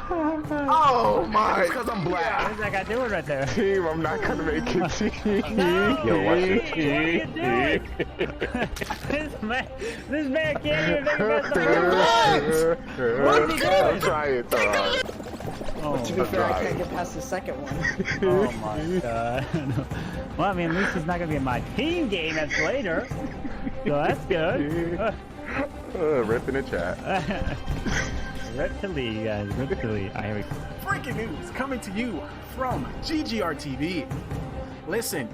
Oh my! It's because I'm black. What's that guy doing right there? Team, I'm not gonna make it. Team. No, Yo, watch what it. are you doing? this man can't even make a mess. What is he doing? I'm trying, Todd. Oh, To be fair, I can't get past the second one. oh my god. Well, I mean, at least he's not gonna be in my team game as later. So that's good. Rip in the chat. Rip to Lee, guys. Rip to Lee. Here we go. Breaking news coming to you from GGR TV. Listen,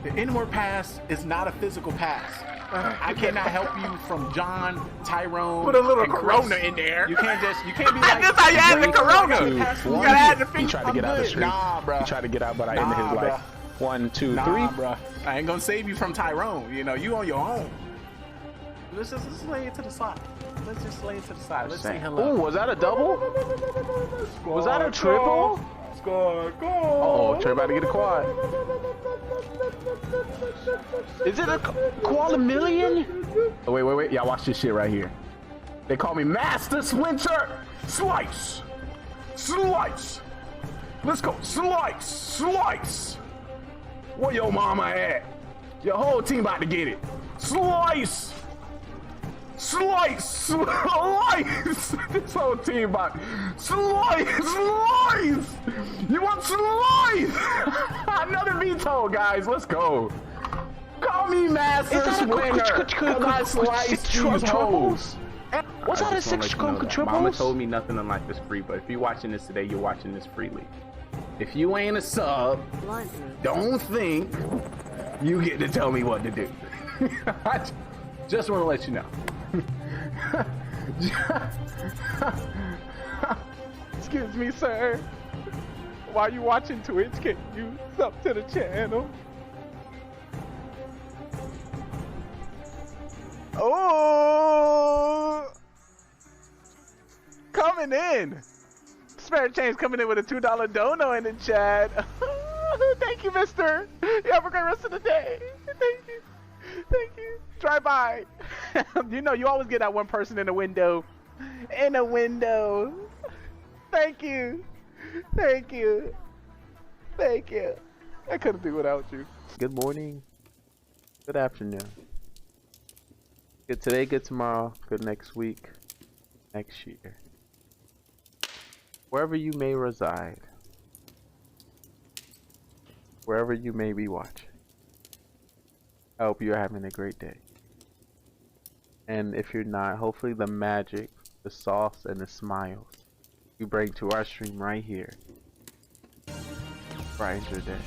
the inward pass is not a physical pass. I cannot help you from John, Tyrone. Put a little and Chris. Corona in there. You can't be like. That's how you add the Corona. You You gotta add the feet. He tried to get out the street. Nah, bro. He tried to get out, but I ended his life. 1, 2, 3. Nah, bro. I ain't gonna save you from Tyrone. You know, you on your own. Let's lay it to the side. Let's just lay it to the side. Let's say hello. Ooh, was that a double? Was that a triple? Score, goal. Uh-oh, Trey about to get a quad. Is it a quad million? Oh, wait. Y'all watch this shit right here. They call me Master Splinter. Slice. Let's go. Slice. Where your mama at? Your whole team about to get it. Slice. This whole team about slice. You want slice? Another veto, guys. Let's go. Call me Master Splinter. I slice these hoes. What's that a 6 triples? Mama told me nothing in life is free, but if you're watching this today, you're watching this freely. If you ain't a sub, don't think you get to tell me what to do. I just want to let you know. Excuse me, sir. While you watching Twitch, can you sub to the channel? Oh, coming in. Spare change coming in with a $2 dono in the chat. Thank you, mister. You have a great rest of the day. Thank you. Drive by. You know, you always get that one person in the window. Thank you. I couldn't do without you. Good morning. Good afternoon. Good today, good tomorrow, good next week, next year. Wherever you may reside. Wherever you may be watching. I hope you're having a great day. And if you're not, hopefully the magic, the sauce, and the smiles you bring to our stream right here brightens your day.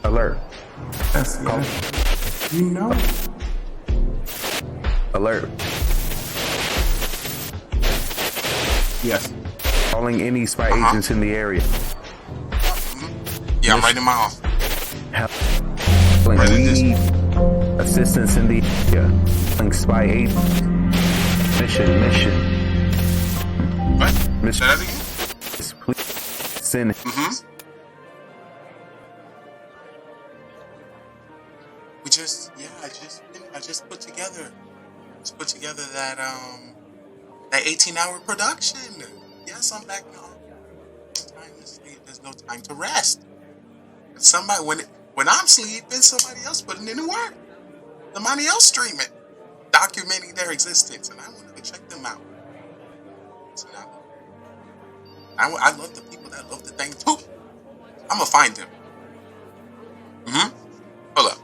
Alert. Yes, you know. Alert. Yes. Calling any spy agents in the area. Yeah, I'm right in my house. We need assistance in the area. Calling spy agents. Mission. What? Mission. Say that again? Please send it. I just put together that 18-hour production. Yes, I'm back now. Time to sleep. There's no time to rest. Somebody when I'm sleeping, somebody else putting in the work. Somebody else streaming, documenting their existence, and I want to check them out. So now, I love the people that love the thing too. I'm gonna find them. Hold up.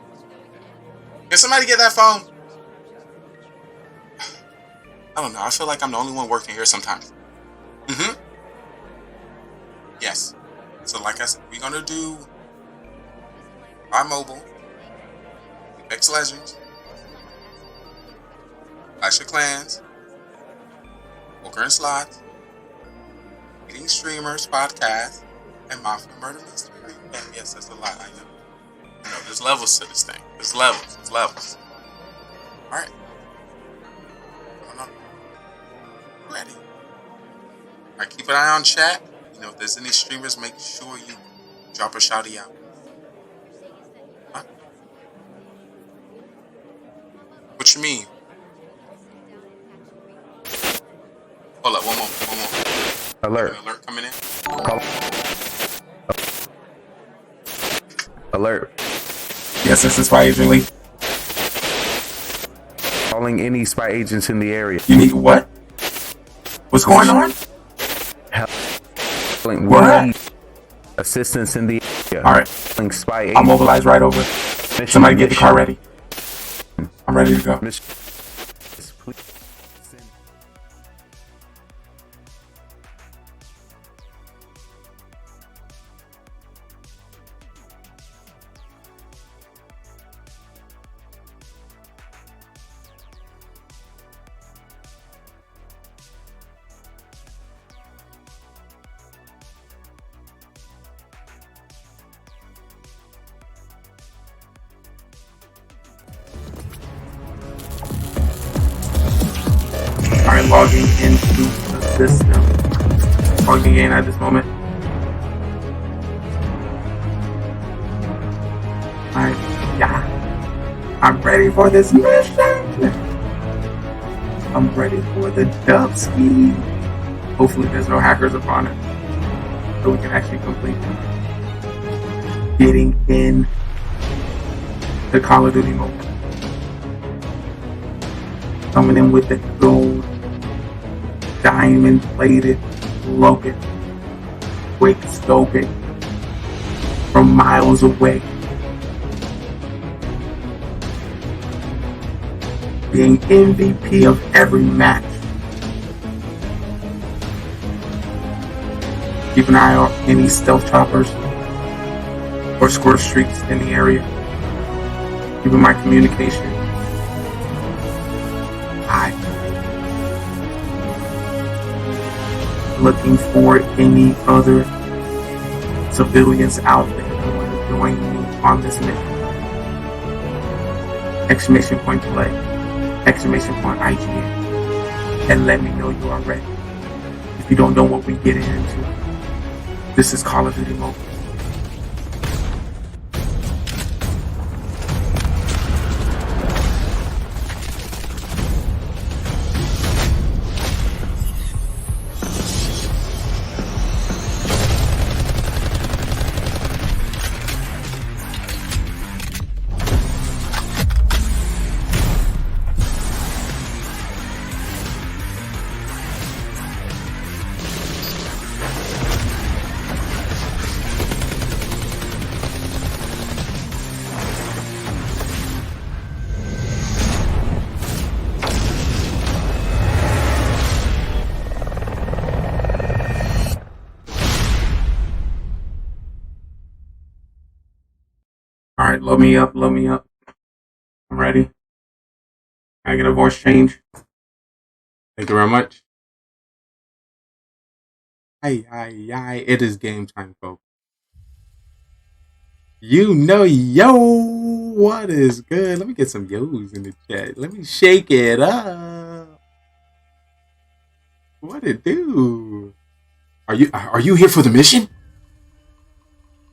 Can somebody get that phone? I don't know. I feel like I'm the only one working here sometimes. So like I said, we're gonna do by mobile, Apex Legends, Clash of Clans, Poker and Slots, Meeting Streamers, Podcast, and Mafia Murder Mystery. Yes, that's a lot, I know. There's levels to this thing. There's levels. Alright. Ready. Alright, keep an eye on chat. If there's any streamers, make sure you drop a shouty out. Huh? What you mean? Hold up, one more. Alert. Alert coming in. Alert. Yes, this is Spy Agent Lee. Calling any spy agents in the area. You need what? What's going on? What? Assistance in the area. Alright. Spy agents. I'll mobilize right over. Somebody get the car ready. I'm ready to go. Alright, logging into the system. Logging in at this moment. Alright, yeah. I'm ready for this mission! I'm ready for the dub ski. Hopefully there's no hackers upon it. So we can actually complete it. Getting in the Call of Duty mode. Coming in with the gold, diamond plated Logan, quick scoping from miles away, being MVP of every match. Keep an eye on any stealth choppers or score streaks in the area. Keeping my communication high. Looking for any other civilians out there who want to join me on this mission. Exclamation point play. Exclamation point IGN. And let me know you are ready. If you don't know what we get into, this is Call of Duty Mobile. Alright, load me up. I'm ready. Can I get a voice change? Thank you very much. Aye, it is game time, folks. Yo, what is good? Let me get some yo's in the chat. Let me shake it up. What it do? Are you here for the mission?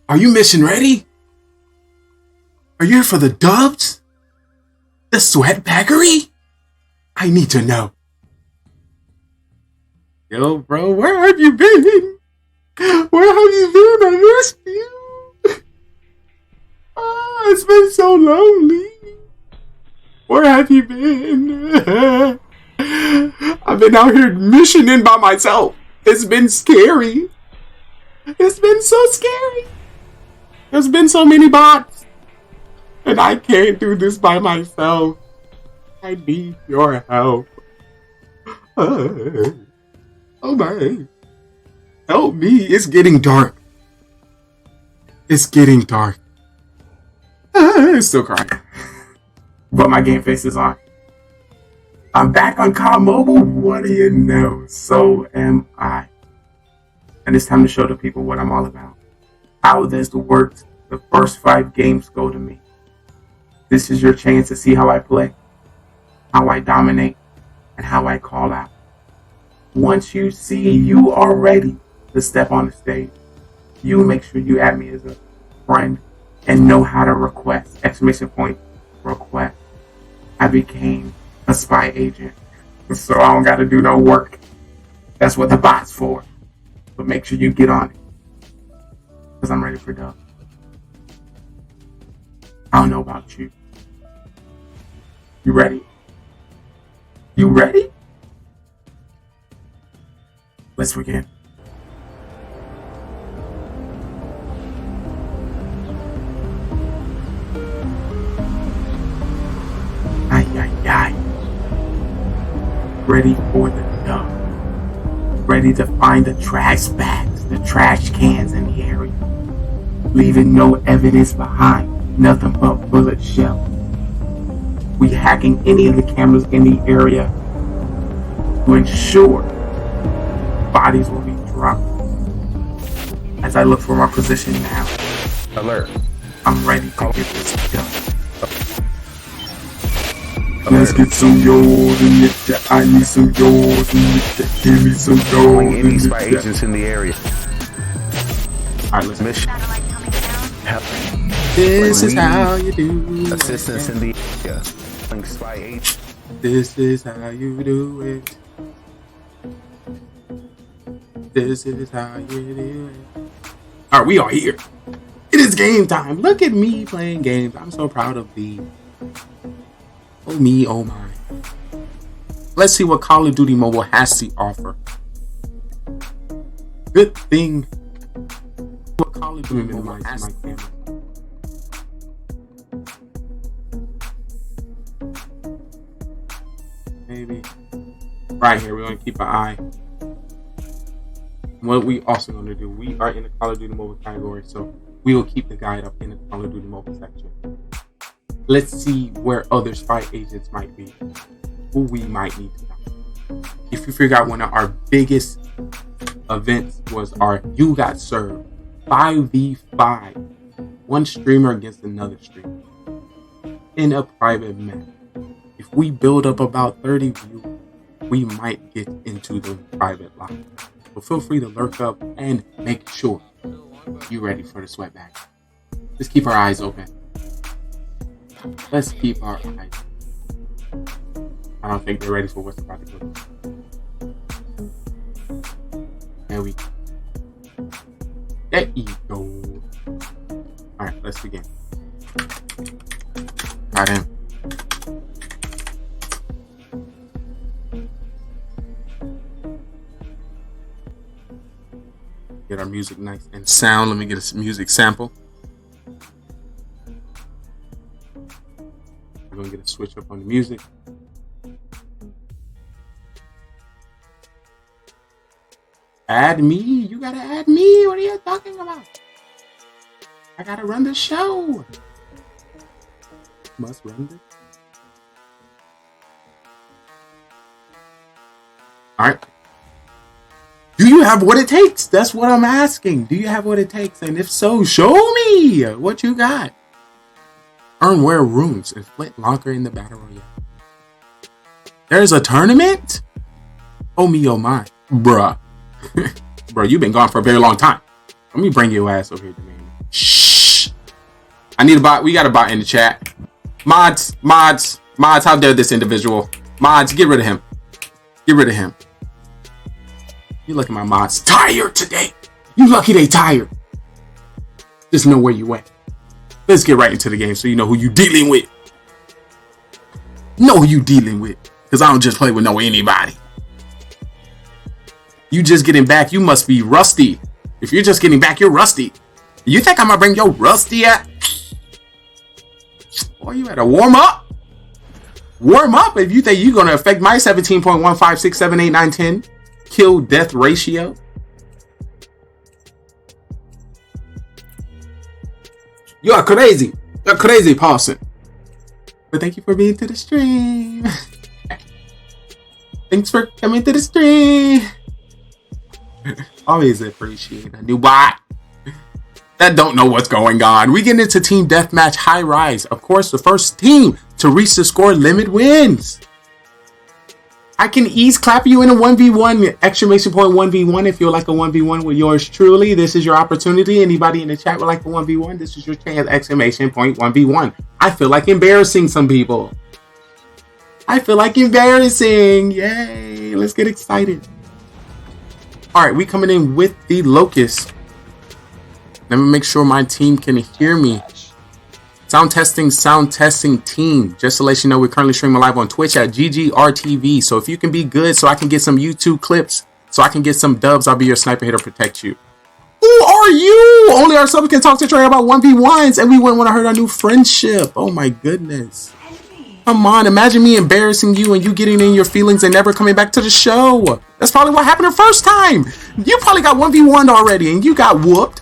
Are you mission ready? Are you here for the dubs? The sweat packery? I need to know. Yo, bro, where have you been? Where have you been? I missed you. Oh, it's been so lonely. Where have you been? I've been out here missioning by myself. It's been scary. It's been so scary. There's been so many bots. And I can't do this by myself. I need your help. Oh my. Help me. It's getting dark. It's getting dark. Still crying. But my game face is on. I'm back on COD Mobile. What do you know? So am I. And it's time to show the people what I'm all about. How this works. The first 5 games go to me. This is your chance to see how I play, how I dominate, and how I call out. Once you see you are ready to step on the stage, you make sure you add me as a friend and know how to request. Exclamation point, request. I became a spy agent, so I don't gotta do no work. That's what the bot's for. But make sure you get on it, because I'm ready for dub. I don't know about you. You ready? You ready? Let's begin. Ay, ay, ay. Ready for the dub. Ready to find the trash bags, the trash cans in the area. Leaving no evidence behind. Nothing but bullet shell. We hacking any of the cameras in the area to ensure bodies will be dropped. As I look for my position now. Alert. I'm ready to get this done. Let's get some yours in it. I need some yours in it. Give me some yours in Any spy agents in the area. Alright, let's Mission. This is how you do Assistance in the area. Spy agent. This is how you do it. This is how you do it. Alright, we are here. It is game time. Look at me playing games. I'm so proud of thee. Oh me, oh my. Let's see what Call of Duty Mobile has to offer. Good thing. What Call of Duty Mobile has my camera. Maybe. Right here, we're going to keep an eye. What we also going to do, we are in the Call of Duty Mobile category, so we will keep the guide up in the Call of Duty Mobile section. Let's see where other spy agents might be, who we might need to know. If you figure out, one of our biggest events was our You Got Served 5v5, one streamer against another streamer in a private match. If we build up about 30 views, we might get into the private line. So feel free to lurk up and make sure you're ready for the sweat bag. Just keep our eyes open. Let's keep our eyes. I don't think they're ready for what's about to go. There we go. There you go. Alright, let's begin. Got him. Get our music nice and sound. Let me get a music sample. We're gonna get a switch up on the music. Add me? You gotta add me. What are you talking about? I gotta run the show. Must run this. Alright. Do you have what it takes? That's what I'm asking. Do you have what it takes? And if so, show me what you got. Earn rare runes and Flint Locker in the Battle Royale. There's a tournament? Oh me, oh my. Bruh. Bro, you've been gone for a very long time. Let me bring your ass over here, man. Shh. I need a bot. We got a bot in the chat. Mods, how dare this individual? Mods, get rid of him. Get rid of him. You look at my mods. Tired today. You lucky they tired. Just know where you went. Let's get right into the game so you know who you dealing with. Know who you dealing with. Because I don't just play with no anybody. You just getting back, you must be rusty. If you're just getting back, you're rusty. You think I'm gonna bring your rusty at? Boy, you better warm up. Warm up if you think you're gonna affect my 17.156789110 kill death ratio. You are crazy. You're crazy person. But thank you for being to the stream. Thanks for coming to the stream. Always appreciate a new bot that don't know what's going on. We get into team deathmatch high rise. Of course, the first team to reach the score limit wins. I can ease clap you in a 1v1, exclamation point 1v1 if you'd like a 1v1 with yours truly. This is your opportunity. Anybody in the chat would like a 1v1, this is your chance, exclamation point 1v1. I feel like embarrassing some people. I feel like embarrassing. Yay, let's get excited. All right, we coming in with the Locust. Let me make sure my team can hear me. Sound testing team. Just to let you know, we're currently streaming live on Twitch at GGRTV. So if you can be good so I can get some YouTube clips, so I can get some dubs, I'll be your sniper here to protect you. Who are you? Only our sub can talk to Trey about 1v1s, and we wouldn't want to hurt our new friendship. Oh my goodness. Come on, imagine me embarrassing you and you getting in your feelings and never coming back to the show. That's probably what happened the first time. You probably got 1v1'd already and you got whooped.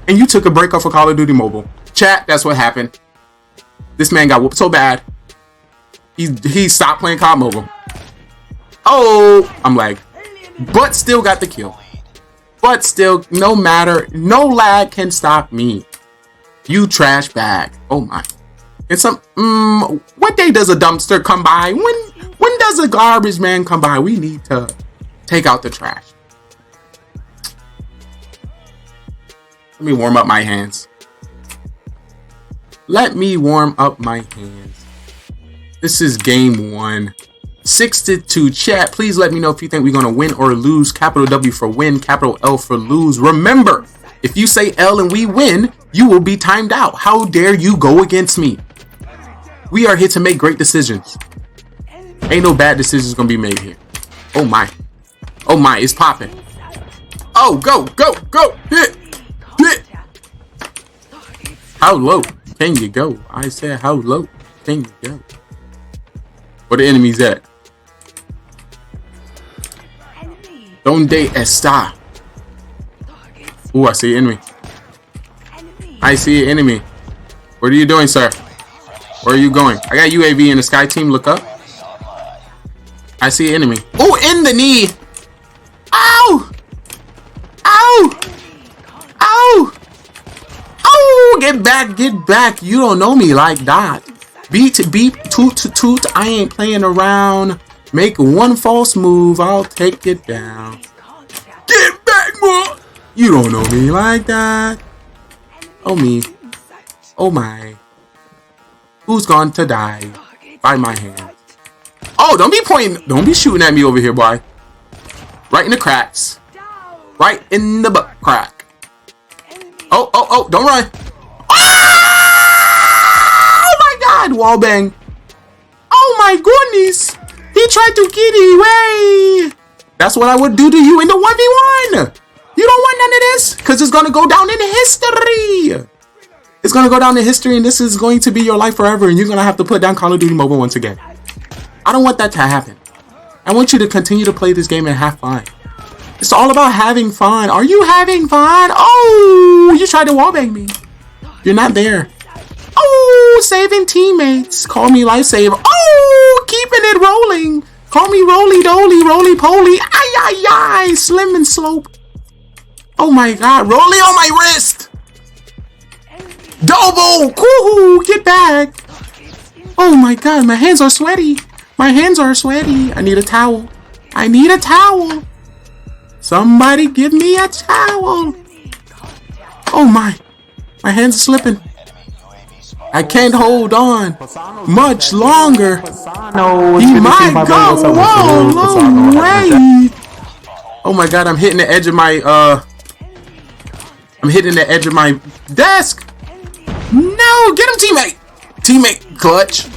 And you took a break off of Call of Duty Mobile. Chat, that's what happened. This man got whooped so bad. He stopped playing COD Mobile. Oh, I'm lagged. But still got the kill. But still, no matter, no lag can stop me. You trash bag. Oh my. It's some, what day does a dumpster come by? When does a garbage man come by? We need to take out the trash. Let me warm up my hands. Let me warm up my hands. This is game 1. 6-2 chat. Please let me know if you think we're going to win or lose. Capital W for win, capital L for lose. Remember, if you say L and we win, you will be timed out. How dare you go against me? We are here to make great decisions. Ain't no bad decisions going to be made here. Oh my. Oh my, it's popping. Oh, go, go, go. Hit. Hit. How low can you go? I said, how low can you go? Where the enemies at? Donde está? Ooh, I see an enemy. I see an enemy. What are you doing, sir? Where are you going? I got UAV in the sky team. Look up. I see an enemy. Oh, in the knee. Ow! Ow! Ow! Oh, get back, get back. You don't know me like that. Beat to beat, toot to toot. I ain't playing around. Make one false move, I'll take it down. Get back, boy. You don't know me like that. Oh me. Oh my. Who's going to die by my hand? Oh, don't be pointing. Don't be shooting at me over here, boy. Right in the cracks. Right in the butt crack. Oh, oh, oh, don't run. Oh my God, wall bang. Oh my goodness. He tried to get away. That's what I would do to you in the 1v1. You don't want none of this because it's going to go down in history. It's going to go down in history and this is going to be your life forever. And you're going to have to put down Call of Duty Mobile once again. I don't want that to happen. I want you to continue to play this game and have fun. It's all about having fun. Are you having fun? Oh, you tried to wallbang me. You're not there. Oh, saving teammates. Call me lifesaver. Oh, keeping it rolling. Call me roly doly, roly poly. Ay, ay, ay. Slim and slope. Oh my God. Rolly on my wrist. Double. Woohoo. Get back. Oh my God. My hands are sweaty. My hands are sweaty. I need a towel. I need a towel. Somebody give me a towel. Oh my. My hands are slipping. I can't hold on much longer. No, he might go a long way. Oh my God, I'm hitting the edge of my I'm hitting the edge of my desk. No, get him, teammate. Teammate, clutch.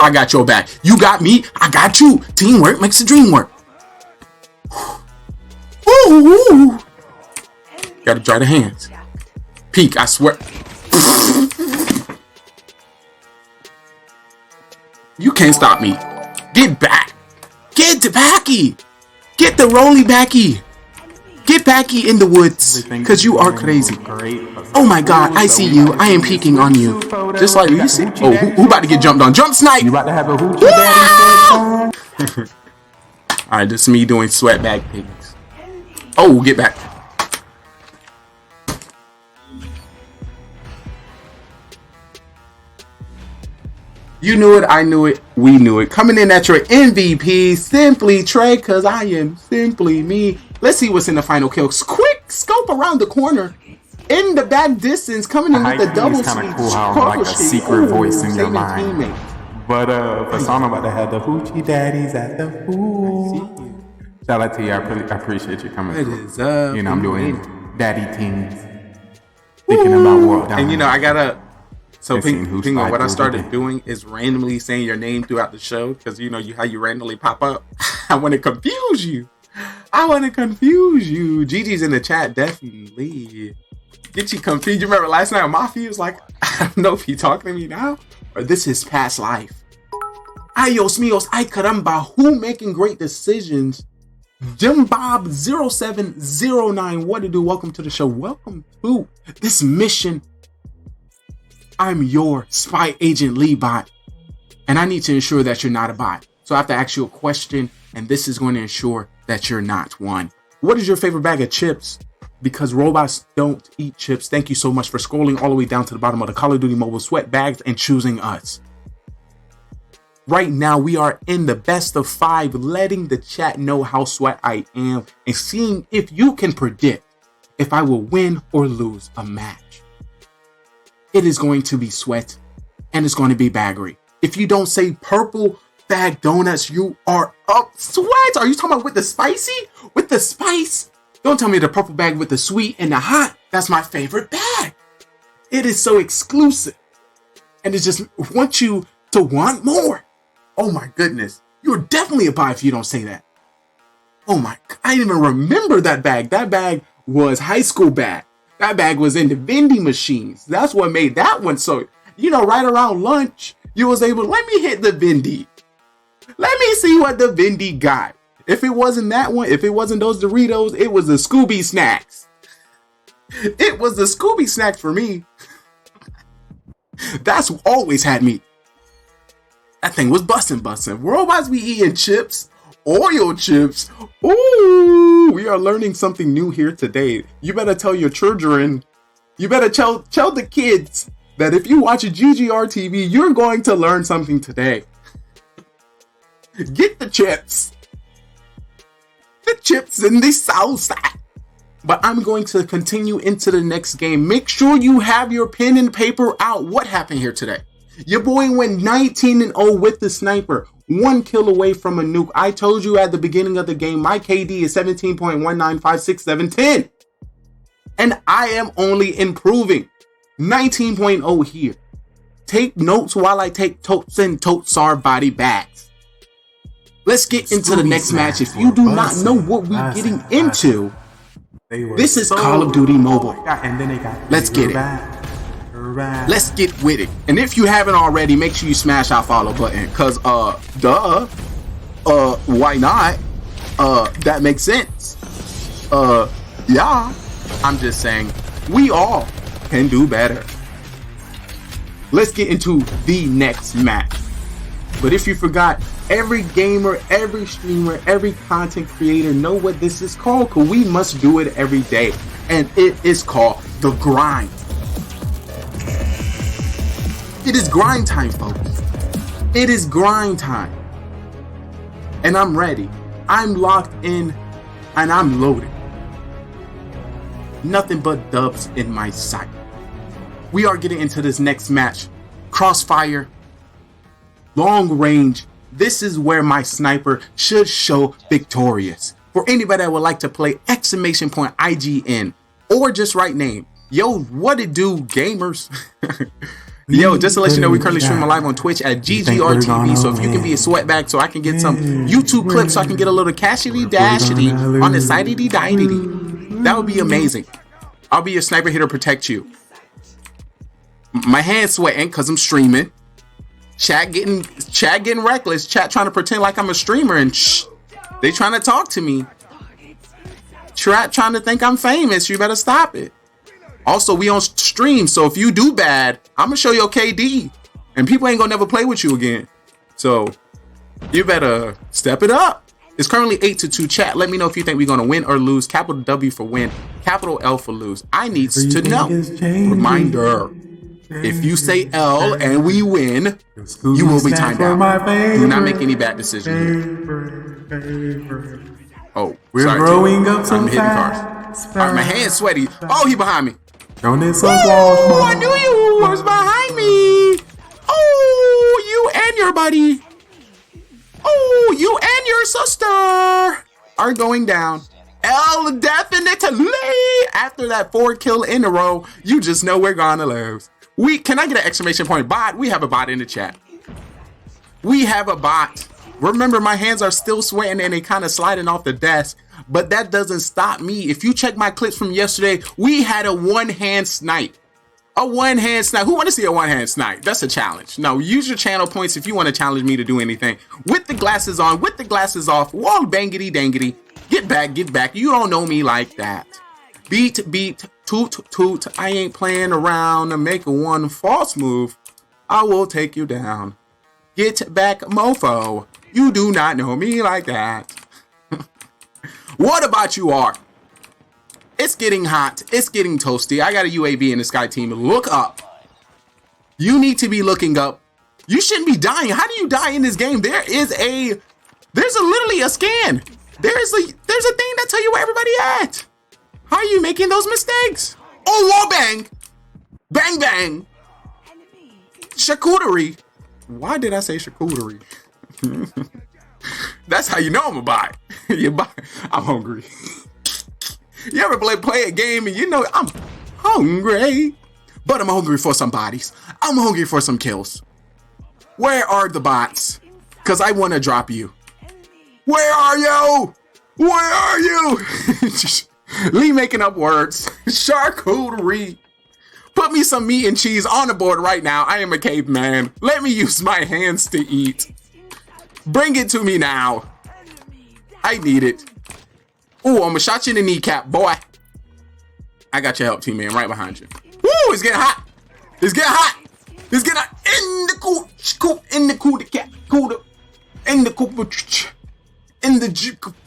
I got your back. You got me. I got you. Teamwork makes the dream work. Ooh. Gotta dry the hands. Peek, I swear. You can't stop me. Get back. Get the backy. Get the roly backy. Get back in the woods, because you are crazy. Oh my god, I see you. I am peeking on you. Just like you see. Oh, who about to get jumped on? Jump snipe! You about to have a hoochie daddy? Alright, this is me doing sweat bag pigs. Oh, get back. You knew it, I knew it, we knew it. Coming in at your MVP, Simply Trey, because I am simply me. Let's see what's in the final kills. Quick scope around the corner. In the back distance, coming in with the double sweep. It's kind of cool how like a secret voice in your mind. But Persona about to have the hoochie daddies at the pool. Shout out to you. I appreciate you coming through. You know, I'm doing daddy things. Thinking about what. And you know, I gotta. So, Pingo, what I started doing is randomly saying your name throughout the show because you know how you randomly pop up. I want to confuse you. Gigi's in the chat, definitely. Get you confused. You remember last night Mafia was like, I don't know if he talking to me now or this is past life. Ayos mios, ay caramba, who making great decisions? Jim Bob 0709, what to do? Welcome to the show. Welcome to this mission. I'm your spy agent Lee bot, and I need to ensure that you're not a bot. So I have to ask you a question, and this is going to ensure that you're not one. What is your favorite bag of chips? Because robots don't eat chips. Thank you so much for scrolling all the way down to the bottom of the Call of Duty Mobile sweat bags and choosing us. Right now, we are in the best of 5, letting the chat know how sweat I am and seeing if you can predict if I will win or lose a match. It is going to be sweat and it's going to be baggery. If you don't say purple bag donuts, you are up. Sweat? Are you talking about with the spicy? With the spice? Don't tell me the purple bag with the sweet and the hot. That's my favorite bag. It is so exclusive. And it just wants you to want more. Oh my goodness. You're definitely a buy if you don't say that. Oh my, I didn't even remember that bag. That bag was high school bag. That bag was in the vending machines. That's what made that one so, you know, right around lunch, you was able, let me hit the Vendy. Let me see what the Vendy got. If it wasn't that one, if it wasn't those Doritos, it was the Scooby Snacks. It was the Scooby Snacks for me. That's always had me. That thing was busting. Robots be eating chips. Oil chips. Ooh, we are learning something new here today. You better tell your children, you better tell the kids that if you watch a GGR TV, you're going to learn something today. Get the chips. The chips in the salsa. But I'm going to continue into the next game. Make sure you have your pen and paper out. What happened here today? Your boy went 19-0 with the sniper. 1 kill away from a nuke. I told you at the beginning of the game, my KD is 17.19567710. And I am only improving. 19.0 here. Take notes while I take totes and totes our body bags. Let's get into the next match. If you do not know what we're getting into, this is Call of Duty Mobile. Let's get it. Let's get with it. And if you haven't already, make sure you smash that follow button. Cause why not? That makes sense. Yeah. I'm just saying, we all can do better. Let's get into the next match. But if you forgot, every gamer, every streamer, every content creator know what this is called, cause we must do it every day. And it is called the grind. It is grind time, folks. It is grind time. And I'm ready. I'm locked in and I'm loaded. Nothing but dubs in my sight. We are getting into this next match. Crossfire. Long range. This is where my sniper should show victorious. For anybody that would like to play, !IGN or just right name. Yo, what it do, gamers? Yo, just to let you know, we currently streaming live on Twitch at GGRTV. So if you can be a sweatback so I can get some YouTube clips so I can get a little cashity dashity on the sidey didey, that would be amazing. I'll be your sniper here to protect you. My hand's sweating because I'm streaming. Chat getting reckless. Chat trying to pretend like I'm a streamer and shh, they trying to talk to me. trap trying to think I'm famous. You better stop it. Also, we on stream, so if you do bad, I'm gonna show your KD, and people ain't gonna never play with you again. So you better step it up. It's currently 8-2 chat. Let me know if you think we're gonna win or lose. Capital W for win, capital L for lose. I needs to know. Reminder: if you say L and we win, you will be timed out. Do not make any bad decisions. Oh, we're growing up so fast. My hand's sweaty. Oh, he behind me. Oh, I knew you was behind me. Oh, you and your buddy. Oh, you and your sister are going down. L definitely. After that 4 kill in a row, you just know we're gonna lose. Can I get an exclamation point bot? We have a bot in the chat. We have a bot. Remember, my hands are still sweating and they kind of sliding off the desk, but that doesn't stop me. If you check my clips from yesterday, we had a one-hand snipe. A one-hand snipe. Who want to see a one-hand snipe? That's a challenge. No, use your channel points if you want to challenge me to do anything. With the glasses on, with the glasses off, wall bangity dangity. Get back, get back. You don't know me like that. Beat, toot, toot. I ain't playing around to make one false move. I will take you down. Get back, mofo. You do not know me like that. What about you, Art? It's getting hot. It's getting toasty. I got a UAV in the sky team. Look up. You need to be looking up. You shouldn't be dying. How do you die in this game? There's literally a scan. There's a thing that tell you where everybody at. How are you making those mistakes? Oh, wall bang. Bang, bang. Charcuterie. Why did I say charcuterie? That's how you know I'm a bot. I'm hungry. You ever play a game and you know I'm hungry, but I'm hungry for some bodies. I'm hungry for some kills. Where are the bots? Because I want to drop you. Where are you? Where are you? Lee making up words. Charcuterie. Put me some meat and cheese on the board right now. I am a caveman. Let me use my hands to eat. Bring it to me now. I need it. Ooh, I'm gonna shot you in the kneecap, boy. I got your help, team man, right behind you. Woo, it's getting hot. It's getting hot. It's getting hot. In the cool, in the cool, the cat, cool, in the cool, in the.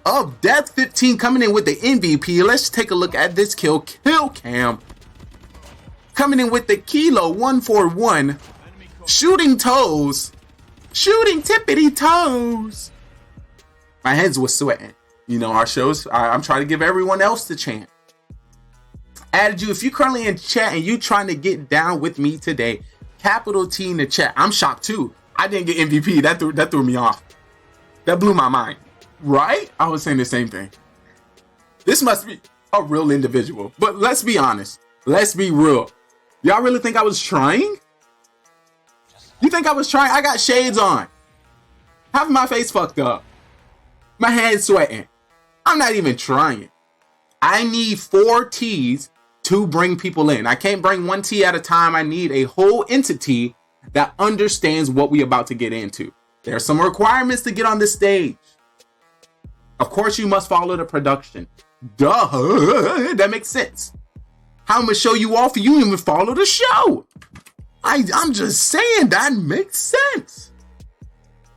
Oh, Death 15 coming in with the MVP. Let's take a look at this kill cam. Coming in with the Kilo 141. Shooting toes. Shooting tippity toes. My hands were sweating. You know, our shows, I'm trying to give everyone else the chance. Added you, if you're currently in chat and you trying to get down with me today, capital T in the chat. I'm shocked too. I didn't get MVP. That threw me off. That blew my mind. Right? I was saying the same thing. This must be a real individual. But let's be honest. Let's be real. Y'all really think I was trying? You think I was trying? I got shades on. Half of my face fucked up. My hands sweating. I'm not even trying. I need 4 T's to bring people in. I can't bring 1 T at a time. I need a whole entity that understands what we're about to get into. There are some requirements to get on this stage. Of course, you must follow the production. Duh, that makes sense. How I'm gonna show you off and you didn't even follow the show. I'm just saying that makes sense.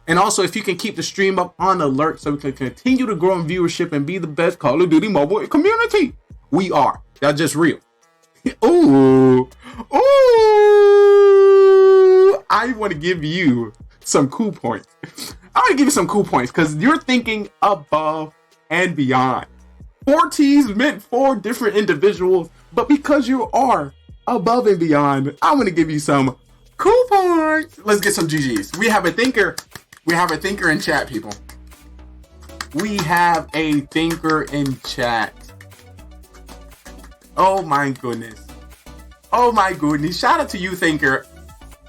And also, if you can keep the stream up on alert so we can continue to grow in viewership and be the best Call of Duty mobile community. We are. That's just real. Ooh. Ooh. I want to give you some cool points. I want to give you some cool points because you're thinking above and beyond. 4 T's meant 4 different individuals, but because you are above and beyond, I'm going to give you some cool points. Let's get some GGs. We have a thinker. We have a thinker in chat, people. We have a thinker in chat. Oh my goodness. Oh my goodness. Shout out to you, thinker.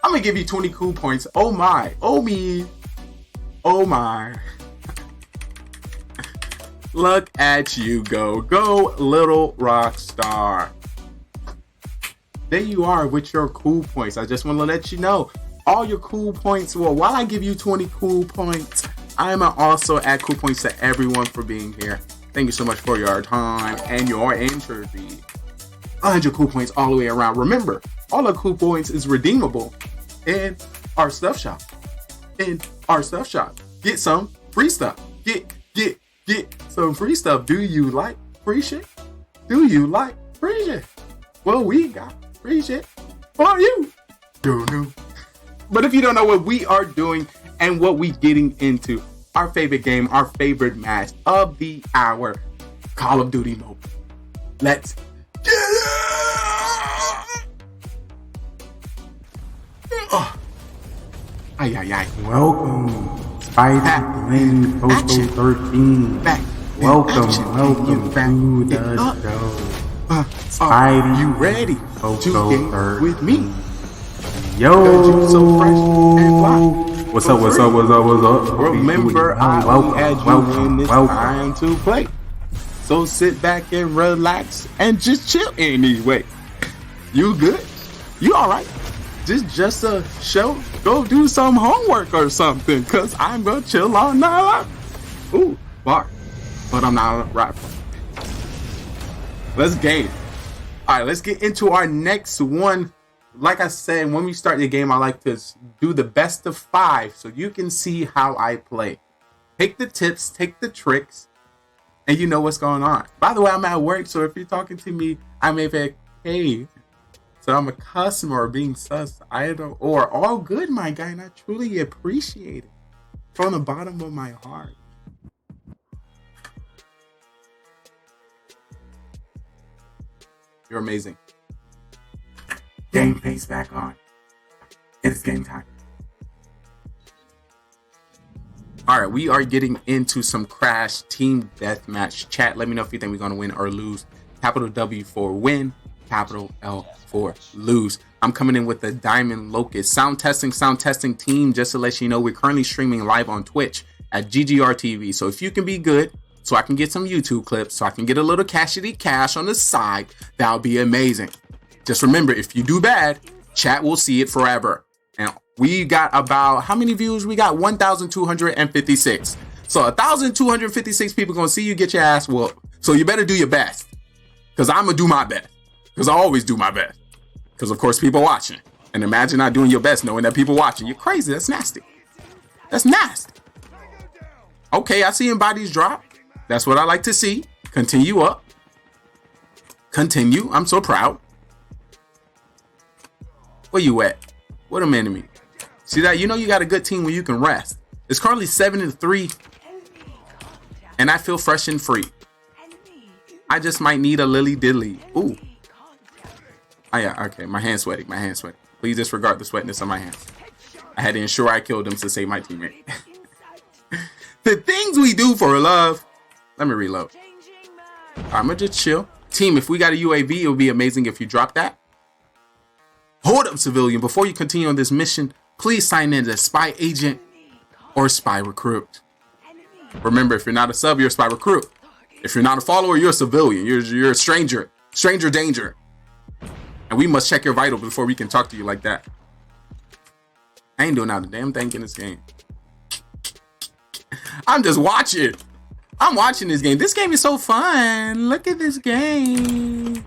I'm going to give you 20 cool points. Oh my. Oh me. Oh my. Look at you go. Go, little rock star. There you are with your cool points. I just want to let you know. All your cool points. Well, while I give you 20 cool points, I am also at cool points to everyone for being here. Thank you so much for your time and your energy. 100 cool points all the way around. Remember, all the cool points is redeemable in our stuff shop. Get some free stuff. Get some free stuff. Do you like free shit? Do you like free shit? Well, we got free shit for you. No. But if you don't know what we are doing and what we getting into, our favorite game, our favorite match of the hour, Call of Duty Mobile. Let's get it! Oh. Ay. Welcome, Spider Blend Coco 13. Welcome to the show. Spidey, you ready Coco to get 13. with me? Yo, So fresh and fly. What's up? Remember, I had you when it's time to play. So sit back and relax and just chill anyway. You good? You alright? Just a show. Go do some homework or something, cause I'm gonna chill all night. Ooh, bar. But I'm not a rapper. Let's game. Alright, let's get into our next one. Like I said, when we start the game, I like to do the best of 5 so you can see how I play. Take the tips, take the tricks, and you know what's going on. By the way, I'm at work, so if you're talking to me, I may be like, hey, so I'm a customer or being sus. I don't, or all good, my guy, and I truly appreciate it from the bottom of my heart. You're amazing. Game face back on. It's game time. All right, we are getting into some Crash Team Deathmatch. Chat, let me know if you think we're going to win or lose. Capital W for win, capital L for lose. I'm coming in with the Diamond Locust. Sound testing team. Just to let you know, we're currently streaming live on Twitch at GGR TV. So if you can be good, so I can get some YouTube clips, so I can get a little cashity cash on the side, that'll be amazing. Just remember, if you do bad, chat will see it forever. And we got about, how many views? We got 1,256. So 1,256 people gonna see you get your ass whooped. So you better do your best. Because I'm gonna do my best. Because I always do my best. Because of course people watching. And imagine not doing your best knowing that people watching. You're crazy. That's nasty. That's nasty. Okay, I see bodies drop. That's what I like to see. Continue up. Continue. I'm so proud. Where you at? What an enemy. See that? You know you got a good team when you can rest. It's currently 7-3. And I feel fresh and free. I just might need a lily diddly. Ooh. Oh yeah, okay. My hand's sweating. Please disregard the sweatness on my hands. I had to ensure I killed him to save my teammate. The things we do for love. Let me reload. I'm gonna just chill. Team, if we got a UAV, it would be amazing if you drop that. Hold up, civilian. Before you continue on this mission, please sign in as spy agent or spy recruit. Remember, if you're not a sub, you're a spy recruit. If you're not a follower, you're a civilian. You're a stranger. Stranger danger. And we must check your vitals before we can talk to you like that. I ain't doing not a damn thing in this game. I'm just watching. I'm watching this game. This game is so fun. Look at this game.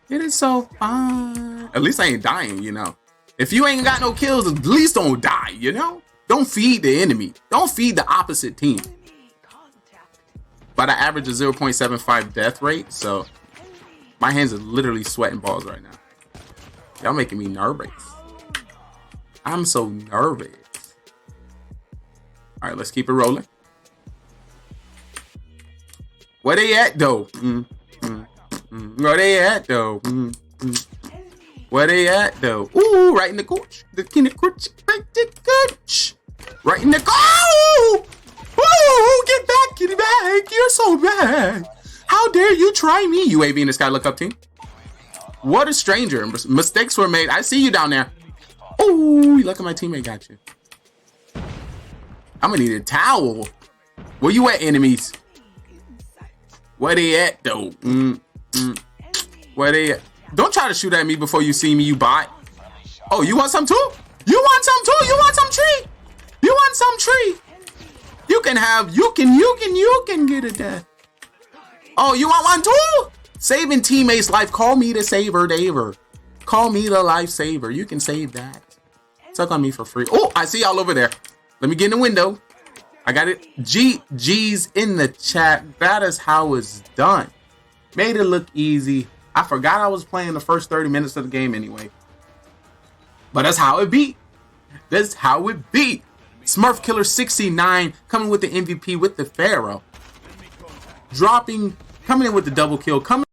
It is so fun. At least I ain't dying, you know. If you ain't got no kills, at least don't die, you know? Don't feed the enemy. Don't feed the opposite team. But I average a 0.75 death rate, so my hands are literally sweating balls right now. Y'all making me nervous. I'm so nervous. All right, let's keep it rolling. Where they at, though? Where they at, though? Where they at, though? Ooh, right in the coach. Right in the coach. Right in the goal. Ooh, get back. You're so bad. How dare you try me, UAV in the sky look up team? What a stranger. Mistakes were made. I see you down there. Ooh, look at my teammate got you. I'm gonna need a towel. Where you at, enemies? Where they at, though? Where they at? Don't try to shoot at me before you see me, you bot. Oh, you want some too? You want some too? You want some tree? You want some tree? You can get a death. Oh, you want one too? Saving teammates' life. Call me the saver, Daver. Call me the lifesaver. You can save that. Suck on me for free. Oh, I see y'all over there. Let me get in the window. I got it. G's in the chat. That is how it's done. Made it look easy. I forgot I was playing the first 30 minutes of the game anyway. But that's how it be. That's how it be. Smurf Killer 69 coming with the MVP with the Pharaoh. Coming in with the double kill. Coming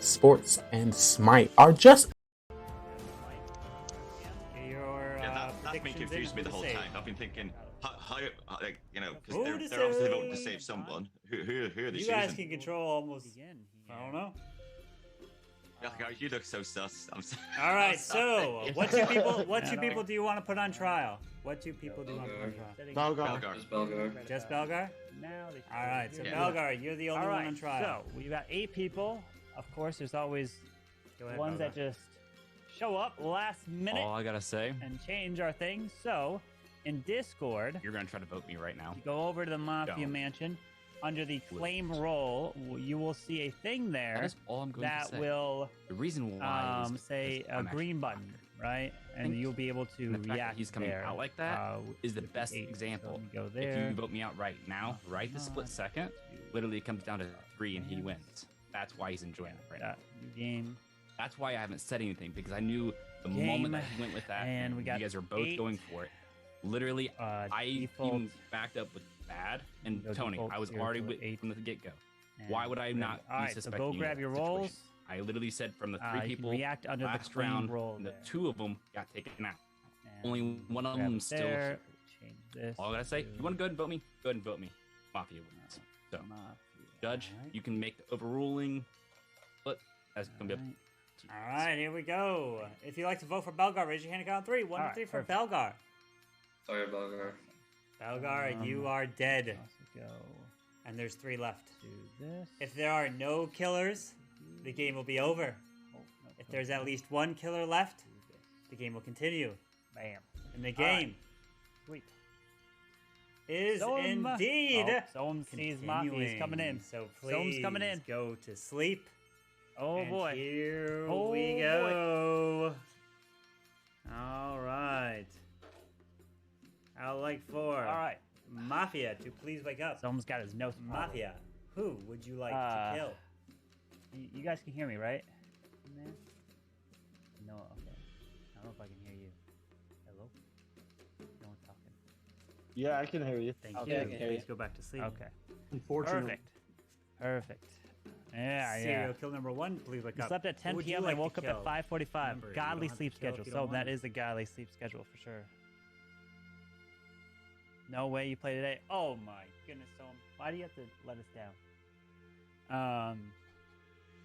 Sports, and Smite are just Your That's been confusing me the whole save. time. I've been thinking, how like, you know, Who because to they're obviously save? voting to save someone. Who are they You choosing? guys can control almost. I don't know. Yeah, guys, you look so sus. I'm so All right, I'm so sorry. what two people? What two people do you want to put on trial? What two people do you want to put on trial? Belgar. Just Belgar. Just Belgar? Now they All right, so Yeah. Belgar, you're the only one on trial. So we've got 8 people. Of course, there's always Go ahead, ones that Belgar. just show up last minute All I gotta say, and change our things. So in Discord, you're gonna try to vote me right now. you go over to the Mafia Don't. Mansion. Under the claim role, you will see a thing there That is all I'm going to that say. will The reason why is say because a I'm green actually button, right? And think- you'll be able to and the fact that react he's coming there. out like that is the with best 8. example. So you go If there. you vote me out right now, right this split second, literally it comes down to 3 and he wins. That's why he's enjoying it right now. that game. That's why I haven't said anything, because I knew the Game, moment that he went with that, and we got you guys are both 8, going for it. Literally, I default, even backed up with bad. And go Tony, default I was 0 already to with 8. from the get-go. and Why would I not All be right, so suspecting go you grab of your the situation? rolls. I literally said from the 3 You can people react under the last claim round, roll the there. 2 of them got taken out. And Only one of grab them it still. there, change this. All I gotta say, to you want to go ahead and vote me? Go ahead and vote me. Mafia wins. So, Mafia. Judge, Alright. you can make the overruling, but that's gonna be up to you. All right, here we go. If you'd like to vote for Belgar, raise your hand and count 3. 1, All 2, right, 3 for perfect. Belgar. Sorry, Belgar. Belgar, you are dead. Also go And there's 3 left. to this. If there are no killers, the game will be over. Oh, no, If there's at least 1 killer left, the game will continue. Bam. And the game Sweet. is Soam- indeed Oh, Soam sees Mafia. He's coming in. So Soam's please coming in. go to sleep. Oh And boy. Here Oh, we boy. go. All right. I'd like for All right. Mafia to please wake up. Someone's got his nose. Mafia, who would you like to Uh, kill? You guys can hear me, right? In there? No. Okay. I don't know if I can hear you. Hello. No one's talking. Yeah, I can hear you. Thank okay, you. I can hear Please go back to sleep. Okay. Unfortunately. Perfect. Yeah, Serial yeah. kill number 1, please wake I up. slept at Who 10 would you p.m. like I to woke up kill? at 5:45. Remember, you don't Godly have sleep to kill if schedule. you So don't that want is a godly sleep schedule for sure. No way you play today. Oh my goodness, Soam. Why do you have to let us down?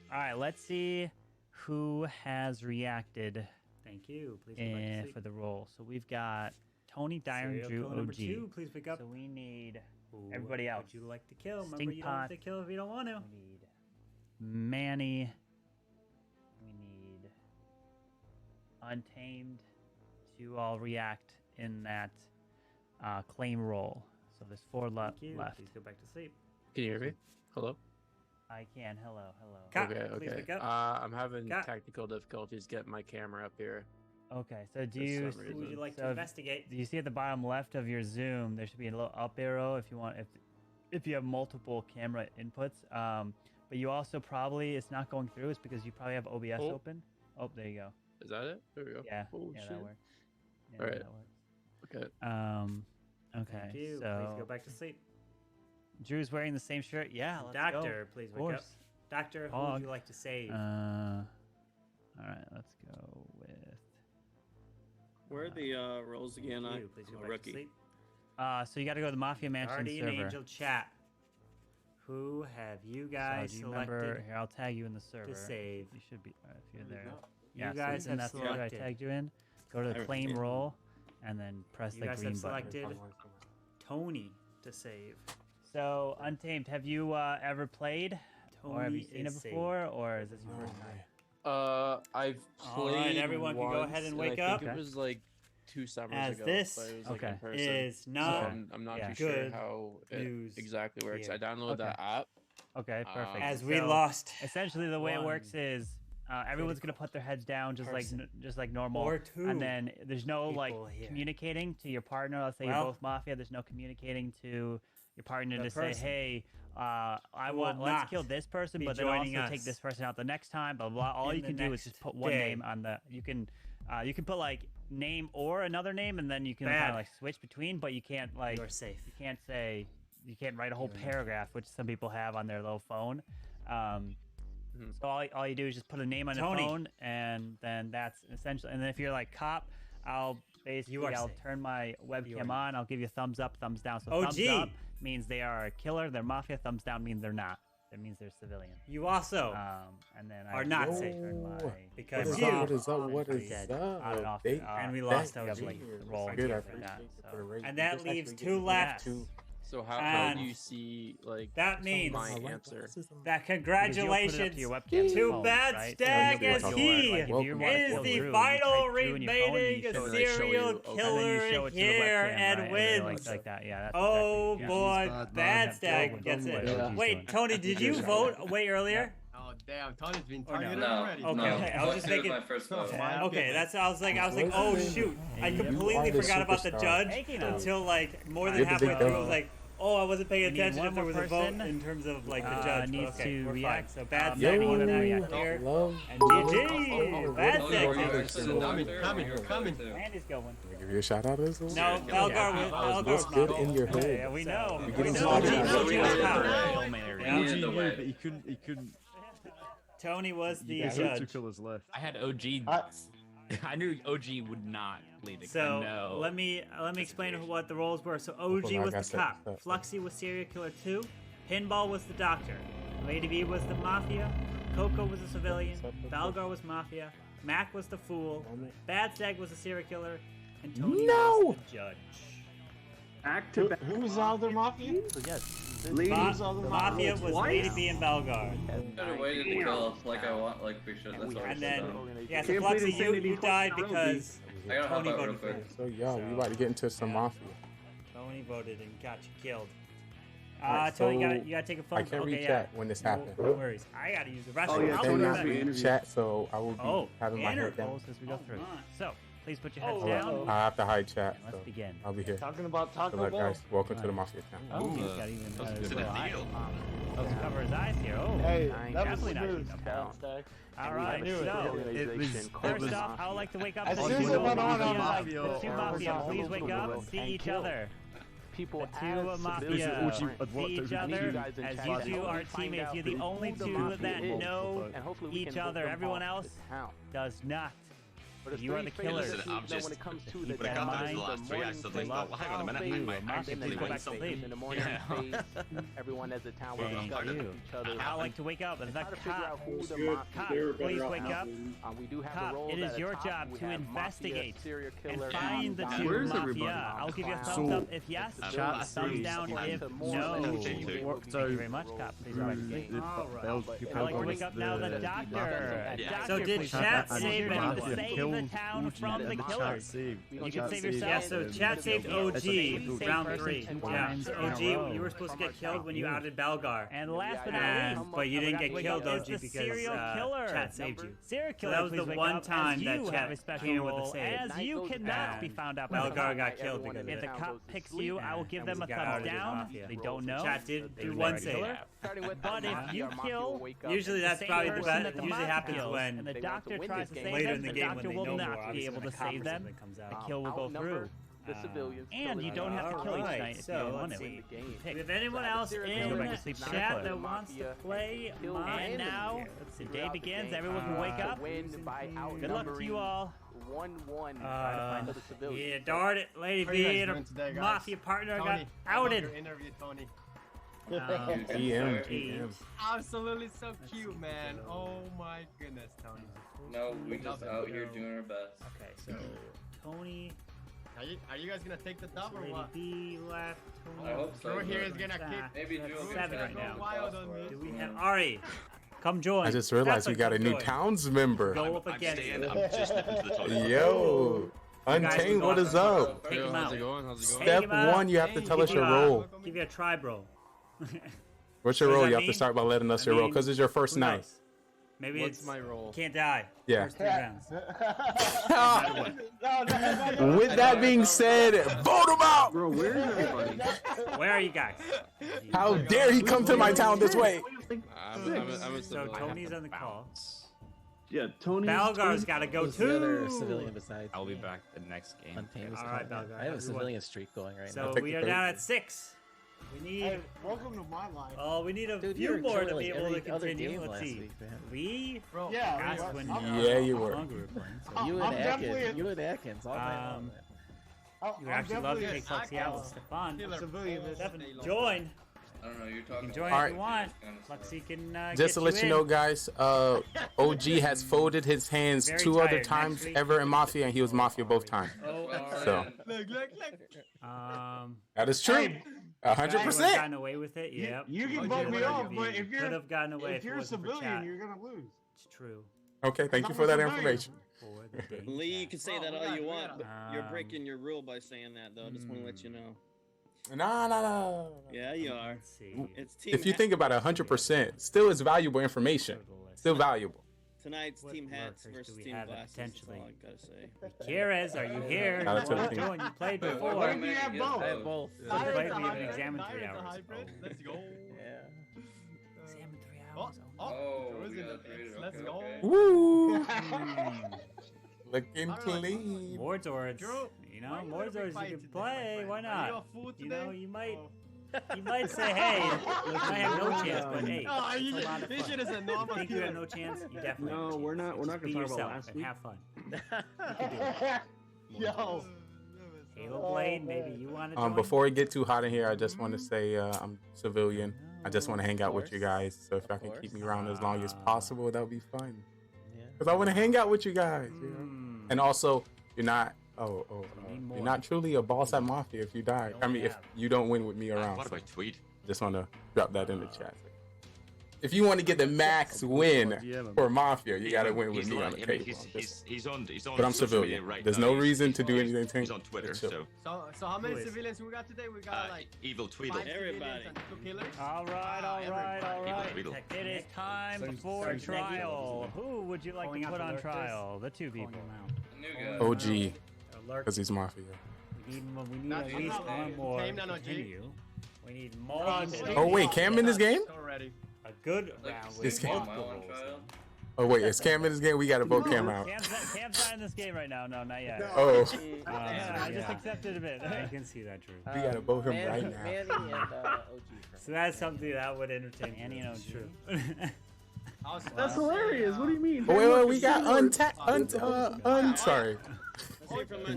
All right, let's see who has reacted Thank you. Please go back to sleep. for the role. So we've got Tony, Dyer, Serial Drew, killer number OG. 2, please wake up. So we need Who everybody else. would you like to kill? Remember, Stink you don't have pot. to kill if you don't want to. We need Manny. We need Untamed to all react in that claim role. So there's 4 Thank you. left. Please go back to sleep. Can you hear me? Hello? I can. Hello, hello. Cut. Okay, Please okay. wake up. I'm having Cut. technical difficulties getting my camera up here. Okay, so do For you some Who would you reason. like to so investigate? do you see at the bottom left of your Zoom? There should be a little up arrow if you want if you have multiple camera inputs. But you also probably it's not going through. It's because you probably have OBS Oh. open. Oh, there you go. Is that it? There we go. Yeah, Oh, yeah, shit. that works. Yeah, Alright. that works. Okay. Okay. Thank you. So Please go back to sleep. Drew's wearing the same shirt. Yeah, let's Doctor, go. please Of wake up. course. Doctor, who Hog. would you like to save? All right, let's go with. Where are the rolls again? Thank you. Please I'm go a back to rookie. sleep. So you got to go to the Mafia Mansion Guardian server. Angel chat. Who have you So guys do you selected? remember? Here, I'll tag you in the server. save? You should be if you're there. You Yeah, guys so in have that server I selected. tagged you in. Go to the I claim see. roll, and then press You the guys green have button. selected Tony to save. So Untamed, have you ever played, or have you Tony seen it is before, or is this your first time? I've All played right, everyone can go ahead once, and wake I up. think it was like 2 summers As ago. this but it was like in Okay. person. Is So not I'm not Yeah. too sure good how it news exactly works. here. I downloaded that app. Okay, perfect. as we So, lost essentially the way it works one is everyone's gonna put their heads down just person. like normal, or 2 and then there's no like people here. communicating to your partner. Let's say Well, you're both Mafia. There's no communicating to your partner the to say, person hey, I who want will let's not kill this person, be but then also joining take us this person out the next time. Blah blah. All in you the can do is just next put one day. name on the. You can put like name or another name, and then you can kind Bad. of like switch between. But you can't like You're safe. you can't say you can't write a whole paragraph, which some people have on their little phone. So all you do is just put a name on your phone, and then that's essentially. And then if you're like cop, I'll turn my webcam on. I'll give you a thumbs up, thumbs down. So thumbs up means they are a killer. They're mafia. Thumbs down means they're not. That means they're civilian. You also and then are not safe because what is up? What is up? And we lost OG. Good, I appreciate it. And that leaves 2 left. So how do you see like that means my answer? That congratulations to Bad Stag as he is the final remaining serial killer here and wins. Oh boy, Bad Stag gets it. Wait, Tony, did you vote way earlier? Oh damn, Tony's been targeted already. No. Okay, I was just thinking. Okay, that's I was like, oh shoot, I completely forgot about the judge until like more than halfway through. I was like, oh, I wasn't paying attention if there was a vote in terms of like the judge. Needs to react. So Bad Stag needs to react here. And GG, Bad Stag. Coming. Randy's going. Give you a shout out as well. No, Belgar was good in your hood. Yeah, we know. You're getting But he couldn't. Tony was the judge. I had OG. I knew OG would not lead it. So no. let me explain what the roles were. So OG was the cop, Fluxy was serial killer 2, Pinball was the doctor, Lady B was the mafia, Coco was a civilian, Balgar was mafia, Mac was the fool, Bad Stag was a serial killer, and Tony was the judge. Who was all the mafia? Mafia was Lady B and Belgar. Should have waited to kill like I want, like we should. That's all. And then, yeah, so Fluxy, you died because Tony voted for you. So yo, we about to get into some mafia. Tony voted and got you killed. Tony, you gotta take a phone. I can't read chat when this happens. No worries. I gotta use the restroom. Oh yeah, I cannot read chat, so I will be having my head down. As we go through. So please put your heads down. I have to hide chat. Let's begin. I'll be here. Talking about Taco Good luck, Bell. guys. Welcome to the mafia town. Oh, he's got even let's cover his eyes here. Oh, Hey, that was definitely not smooth, keeping Bad up. Stag. All right, so first off, I would like to wake up As the soon as two it went on, mafia. The two mafia, please wake up and see each other. People the two mafia see each other as you two are teammates. You're the only two that know each other. Everyone else does not. You are the killers. Listen, I'm just, when it comes to when it comes to the last 3 acts, I think, oh, hang on a minute, I might actually win something. in the morning everyone as a town will discuss each other. I like to wake up. And the cop, cop, please wake up. We do have Cop, a role it is your job to investigate and find the two Where's mafia. everybody? I'll give you a thumbs up if yes, thumbs down if no. Thank you very much, cop. Please investigate. I like to wake up now. The doctor. So did chat save to anything? save the town from the killers? You can save yourself. Yeah, so chat saved OG round 3. Yeah, so OG, you were supposed to get killed when you outed Belgar. And last but not least, but you didn't get killed, OG, because chat saved you. Serial killer. So that was the one time that chat came in with a save. As you cannot be found out. Belgar got killed because if the cop picks you, I will give them a thumbs down. They don't know. Chat did do one save. But if you kill, usually that's probably the best. It usually happens when the doctor tries to save later them, in the the game doctor when will they know not more, be able to save them. The kill will go through. And you don't have to kill each night if you don't want to. Do we have anyone else in chat that wants to play? And now, the day begins. Everyone can wake up. Good luck to you all. 1-1 for the civilians. Yeah, darn it, Lady B and her mafia partner got outed. Interview Tony. DM. Absolutely so cute, man. Oh my goodness, Tony. No, we just out here doing our best. Okay, so Tony. Are you guys gonna take the dub or Lady what? B left. I hope so. Joe here is gonna kick. Maybe Joe 7 right now. Wild on me. Do we have Ari? Come join. I just realized we got a new towns member. Go up against I'm just nipping to the toilet. Yo, Untamed, what is up? Take him out. Step 1, you have to tell us your role. Give you a tribe role. What's your role? You have to start by letting us your role, because it's your first night. Maybe What's it's my role? Can't die. Yeah. First 3 rounds. With that being said, vote him out! Bro, where is everybody? Where are you guys? How dare he come to my town this way? So Tony's on the call. Yeah, Tony. Balgar's got to go too. Civilian besides. I'll be back the next game. Untamed is All right, called. Balgar. I have a civilian streak going right now. So we are down at 6. We need. Hey, welcome to my life. Oh, we need a Dude, few you were more to killing be able to every other continue. game Let's last see. week, man. We. Bro, That's yeah, when Yeah, you were. longer we were playing. So. You I'm and definitely Atkins. You and Atkins all night long. You would actually love to take Flexi out with Stefan. Stefan, join. I don't know, you're You talking can join about if you want. Flexi can Just to let you know, guys, OG has folded his hands Very 2 other tired. times Next week. ever in Mafia, and he was Mafia both times. So that is true. 100%. Gotten away with it. Yep. You can vote me off, but if could have gotten away if you're a civilian, you're gonna lose. It's true. Okay, thank you for that information. Lee, you can say that all you want, but you're breaking your rule by saying that, though. Just want to let you know. No. Yeah, you are. Let's see. It's team. If you think about it, 100%, still is valuable information. Still valuable. Tonight's What team hats lurkers do versus we team have glasses. potentially? That's all I gotta say. Kierez, are you here? Shout out to the What team. doing? You played before. What if you have both? I have both. You played. We haven't examined 3 hours. Let's go. Yeah. Examined 3 hours. Oh, Joe's we in got the three, pits. Let's okay, go. okay. Woo! Looking clean. Mordords. Drew, You know, why you Mordords never you fight can today, play. my Why friend? Are you not? a fool You know, today? you might. Oh. You might say, hey, I have no chance, but hey, Oh, it's you a lot of this fun. shit is a You normal think you have no killer. chance? You definitely have No, a chance. we're not Just gonna be talk about yourself last and week. have fun. Yo. Halo Blade, maybe you want to join? Before we get too hot in here, I just want to say I'm civilian. I just want to hang out with you guys. So if y'all can keep me around as long as possible, that would be fun. Because I want to hang out with you guys. You know? And also, you're not. You're not truly a boss at Mafia if you die. I mean, if you don't win with me around. What about Tweed? Just want to drop that in the chat. If you want to get the max win for Mafia, you got to win with me on the table. He's on But I'm social media civilian. right There's now. no reason to do anything. He's on Twitter, so So how many civilians we got today? We got like Evil Tweedle. 5 civilians and 2 killers. All right. Tweedle. It is time for trial. Who would you like to put on trial? The 2 people. OG, because he's Mafia. We need at least one more to continue. We need more. Oh wait, Cam in this game? Already. A good round with Is Cam? multiple roles. Oh wait, is Cam in this game? We got to vote Cam out. Cam's not in this game right now. No, not yet. Oh. I just accepted a bit. I can see that, Drew. We got to vote him right now. Manny and OG. So that's something that would entertain Manny and OG. True. That's hilarious. What do you mean? Oh, wait, we got sorry.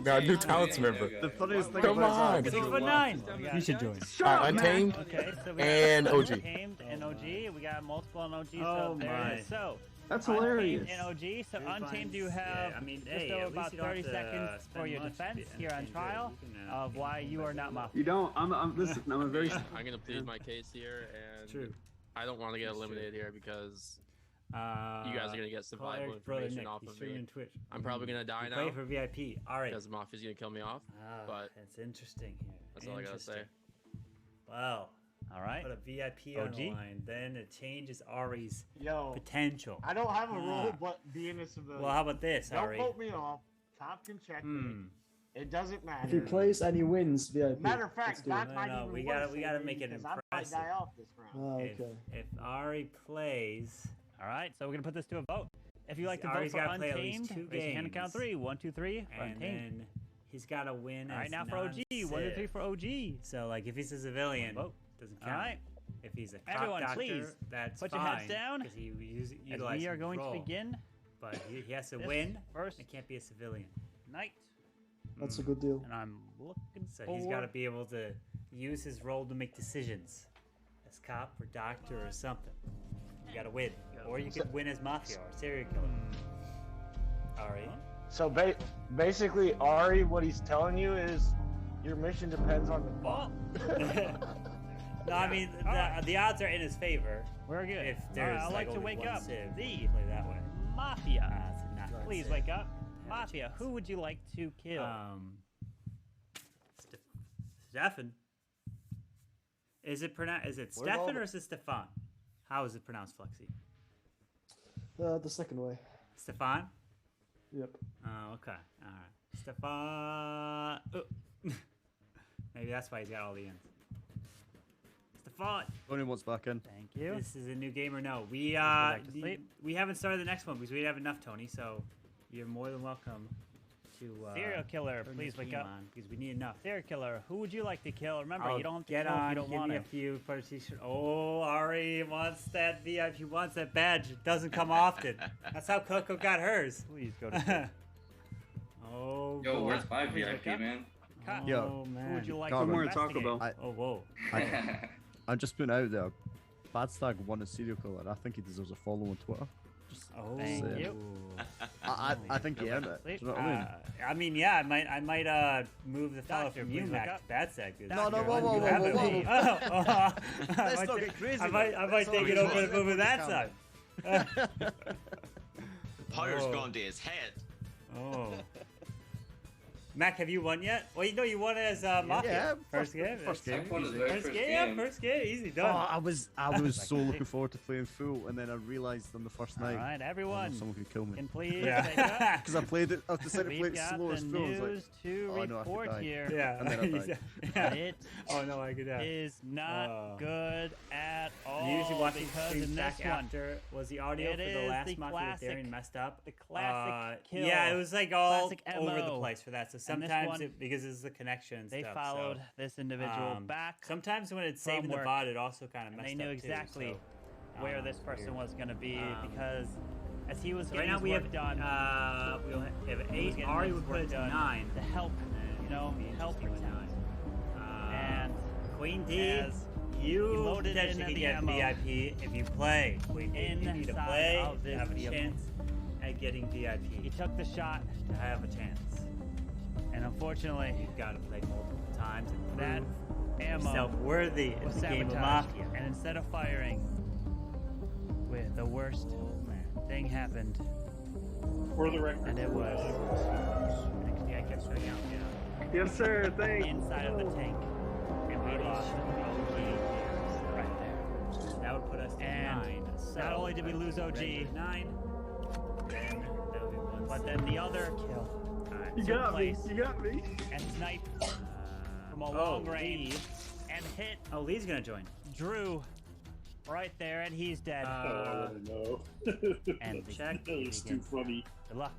Our new talents member. The funniest thing Come on. 6'9". You should join. Untamed Okay, so we and got OG. Untamed and OG. We got multiple on OG. Oh, So there my. it is. So That's Untamed hilarious. and OG. So Untamed, you have just over about 30 seconds for your defense here on trial of why you are not Mafia. You don't. Listen. I'm a very. I'm gonna plead my case here, and I don't want to get eliminated here because you guys are gonna get survival information off of me. Twitch. I'm probably gonna die now Play for VIP. All right. because Mafia's gonna kill me off. But it's interesting here. that's all I gotta say. Wow. All right. Put a VIP on the line. Then it changes Ari's Yo, potential. I don't have a rule, but being a civilian. Well, how about this, Don't Ari? vote me off. Top can check me. It doesn't matter. If he plays and he wins, VIP. Matter of fact, Let's do it. that might even we worse gotta for make me it because I might impressive. die off this round. Oh, okay. If Ari plays, all right. So we're gonna put this to a vote. If you like to vote Ari's for gotta play at least Untamed, 2 raise your hand and count games. 3. 1, 2, 3. For and Untamed. then he's got to win. All right, as now for OG. 1, 2, 3 for OG. So, like, if he's a civilian, Vote. doesn't count. All right. If he's a cop Everyone, doctor, please that's put fine. your heads down. Because he As utilized we are his going role. to begin. But he has to this win first. It can't be a civilian. Night. That's a good deal. And I'm looking So for. he's got to be able to use his role to make decisions, as cop or doctor or something. You got to win, or you could win as mafia or serial killer. Ari. So basically, Ari, what he's telling you is your mission depends on the ball. No, I mean the odds are in his favor. We're good. If there's I'd like to only wake one up. civ, The you play that way. Mafia. It's not one Please civ. wake up. Mafia. Who would you like to kill? Stefan. Is it pronounced? Is it Where's all Stefan the- or is it Stefan? How is it pronounced, Flexi? The second way. Stefan. Yep. Oh, okay. All right. Stefan. Oh. Maybe that's why he's got all the ends. Stefan. Only once back in. Thank you. This is a new game or no? We back to sleep. we haven't started the next one because we have enough, Tony. So you're more than welcome to Serial killer, turn please the wake team up. on because we need enough. Serial killer, who would you like to kill? Remember, I'll you don't have to get kill on. if you don't Give want me to. a few first. Oh, Ari wants that VIP. He wants that badge. It doesn't come often. That's how Coco got hers. Please go to sleep. Oh. Yo, boy. where's my Please VIP, wake up. man? Oh man. Who would you like Got to more to investigate? talk about. Oh whoa. I'm just putting out there. Bad Stag won a serial killer. I think he deserves a follow on Twitter. Just Thank saying. you. I think he earned it. Do you know what I mean? I mean, yeah, I might move the fellow Doctor, from please UMac. wake up. That's that good. No, Doctor, whoa, when whoa, you whoa, have whoa, it, whoa. leave. Let's not get crazy. I might take it over and move it that side. Empire's Oh. gone to his head. Oh. Mac, have you won yet? Well, you know you won as Mafia. Yeah, first game. first game. Won his very First game. First game. Easy done. I was so looking forward to playing full, and then I realized on the first All night, right, everyone. someone could kill me. Can please Yeah. wake up? Because I played it. I decided to play We've it got slow the as full. I was like, news to oh, I know I could report die. here. Yeah. And then I died. Yeah. It Oh no, I could die. is not good at all. You usually watching because streams in back this one, after was the audio it for the is last the Mafia with classic- Darian messed up. the classic kill. Yeah, it was like all Classic over the MO. place for that. So And this sometimes one, because it's the connection and they stuff, followed so, this individual back. Sometimes when it's saving the work, VOD, it also kind of and messed they up knew too, exactly so, where this person was going to be Um, because as he was So getting right now his we work have done, we'll have he was 8. getting Ari his would put work it to done 9. to help, And you know, it'll be help interesting with with 9. And Queen D, as you loaded potentially in could the get ammo VIP if you play. Queen D, you need to inside play of to this have a vehicle. chance at getting VIP. he took the shot, To have a chance. and unfortunately, You've got to play multiple times and that prove ammo yourself worthy was in the game of sabotaged. Mafia. And instead of firing, with the worst thing happened, For the record. and it was Yeah, I kept showing out, yeah. Yes, sir. Thanks. inside of the tank, and we lost OG right there. That would put us to And 9. So not only did we lose OG, 9, then that would be 1. but then the other kill Alright. You took got me. place You got me. and sniped from a Oh, long range Lee. and hit Oh, Lee's gonna join. Drew right there, and he's dead. No. And the check It's too funny. Good luck.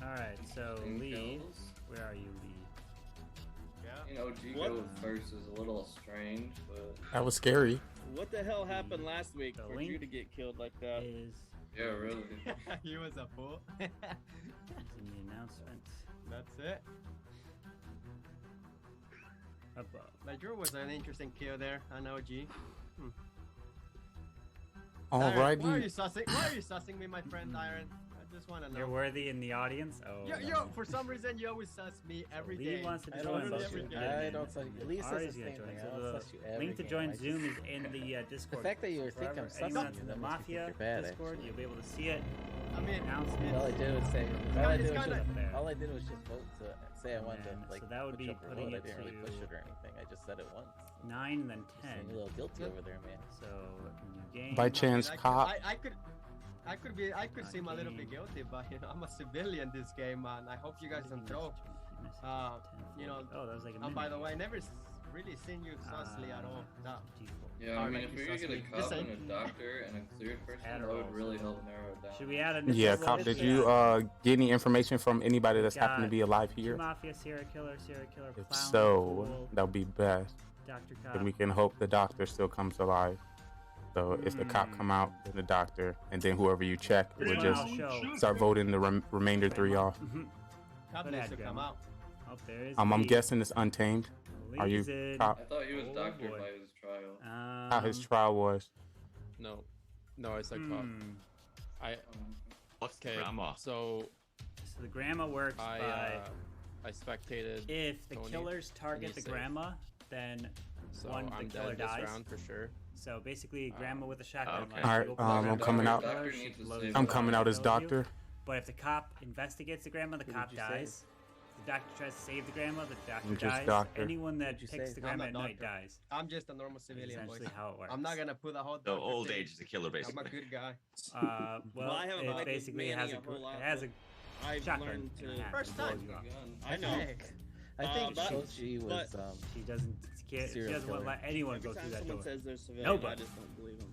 Alright, so Team Lee, kills. where are you, Lee? You know, OG go first is a little strange, but That was scary. What the hell happened last week The for link you to get killed like that? Is yeah, really. He was a fool. in the announcement That's it. above. But Drew was an interesting kill there. I know, G. Alrighty. Why are you sussing me, my friend Iron? I just want to know. You're worthy in the audience? Oh, Yo, for some reason, you always suss me every Lee day. wants to I join. don't so suss you. should I get don't in. suss you. Lee says Ari's the gonna same join. thing. I So don't the suss you every link to game. join I just- Zoom is in the Discord. The fact that you think Forever. I'm sussing Anyone you, that's in the that makes me think Mafia you're bad, Discord, actually. you'll be able to see it. I mean, Announcements. All I did was say. All I did was just vote to say I wanted to And like so that would push be up or putting vote. I it didn't really push to- it or anything. I just said it once. 9 and then You 10. seem a little guilty over there, man. So new game. By chance, cop. I could seem a little bit guilty, but you know, I'm a civilian this game, man. I hope you guys don't throw. You know. Oh, that was like a And by minute the way, I ago. never really seen you sussly at all. No. Yeah, I mean, if we could get a cop and a doctor and a cleared person, that would really help narrow it down. Should we add a Yeah, cop. Did you get any information from anybody that's happened to be alive Two here? Mafia, serial killer, clown. If so, fool, that would be best. Dr. Cop. Then we can hope the doctor still comes alive. So if the cop come out, then the doctor, and then whoever you check, it would just start voting the remainder 3 off. Cop needs to come out. Oh, there is I'm Lee. guessing it's untamed. Are Lee's you in. cop? I thought he was Oh, doctored boy. by his trial. How his trial was? No, I said cop. What's Okay, grandma? so the grandma works by I spectated. if the Tony, killers and target he's the safe. grandma, then So one I'm the killer dead this dies. round for sure. So basically, grandma with a shotgun. okay. like, Alright, you open the I'm grandma, coming the out. killer, Doctor she needs to blows save the I'm the coming out as kills you. doctor. But if the cop investigates the grandma, the cop you dies. The doctor tries to save the grandma, the doctor I'm just dies. doctor. Anyone that What'd you picks say? the grandma I'm at a night doctor. dies. I'm just a normal civilian, boys. Essentially how it works. I'm not gonna put a whole. So doctor old thing. age is a killer, I'm a basically. good guy. Well, Well, I haven't it played this basically Manny has a a whole lot, it has a but I've shotgun learned in her to. hand. First It blows time. you up. I know. I think but- Sochi was She doesn't. She Serial doesn't want to killer. let anyone Every go time through that someone door. says they're civilian, Nobody. I just don't believe them.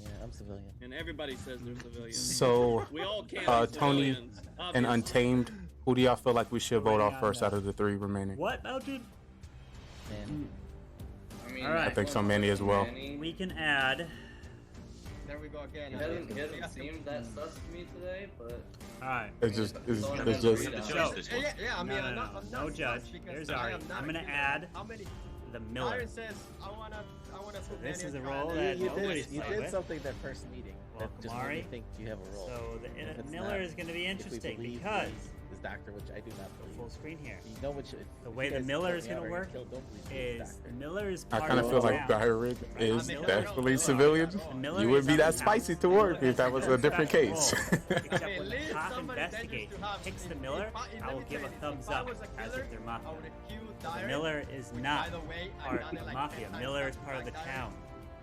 Yeah, I'm civilian. And everybody says they're civilians. So, we all can't be Tony civilians, and obviously. Untamed, who do y'all feel like we should vote off first out of the 3 remaining? What, Mountain? I mean, Alright. I think so, Manny as well. We can add. There we go again. He hasn't seemed that sus to me today, but. Alright. It's just. Yeah, I mean, I'm not no judge. Here's Ari. I'm gonna add the Miller. Aaron says, I wanna put this Manny is a on role trial. that You nobody's did played with. something that first meeting. Well, That just made me Kamari. think you have a role. So the If it's Miller not, is going to be if we interesting believe because this doctor, which I do not believe. full screen here. You know which The way the Miller is going to work is Miller is I part kind of of feel the like town. Dirig is Miller- definitely civilian. Miller You wouldn't is be on that the spicy town. to work if that Miller was is a different special case. role. Except when the cop investigates, picks the Miller, I will give a thumbs up as if they're mafia. The Miller is not part of the mafia. Miller is part of the town.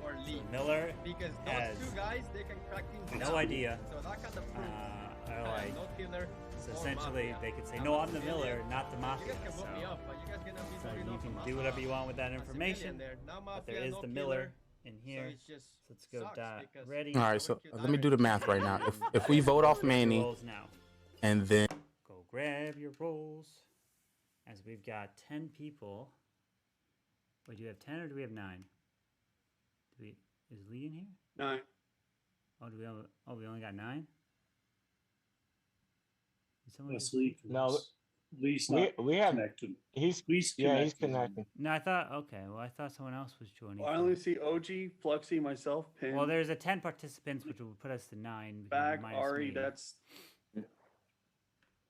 Or So Lee. Miller Because has those 2 guys, they can crack things no down. idea. So that kind of proves Are like, no killer. so or essentially mafia. they could say, I'm no, a I'm the civilian. Miller, not the You mafia. guys can So, vote me up, but you guys gonna be so voting you off can a do whatever you want with that a information. civilian there. No But there mafia, is no the killer. Miller in here. So it's just So let's go sucks dot because ready. All right, so let me do the math right now. If we vote off Manny, Rolls now. and then Go grab your rolls. As we've got 10 people. Wait, do we have 10 or do we have 9? Is Lee in here? 9. Oh, do we have? Oh, we only got 9. Did someone Yes, just- Lee. No, Lee's we not have. connected. He's Lee's he's connected. connecting. No, I thought. Okay, well, I thought someone else was joining. Well, I only see OG, Fluxy, myself, Pin, Well, there's a 10 participants, which will put us to 9. Back, minus Ari. me. That's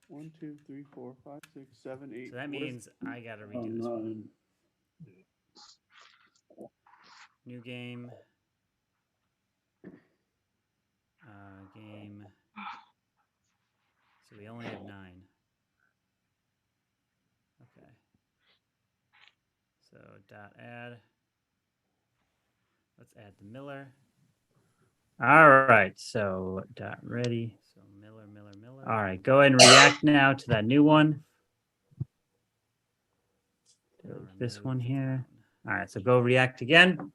1, 2, 3, 4, 5, 6, 7, 8. So that What is- means I gotta redo this one. 9. New game. Game. So we only have 9. Okay. So dot add. Let's add the Miller. All right. So dot ready. So Miller. All right. Go ahead and react now to that new one. Delete this one here. All right. So go react again.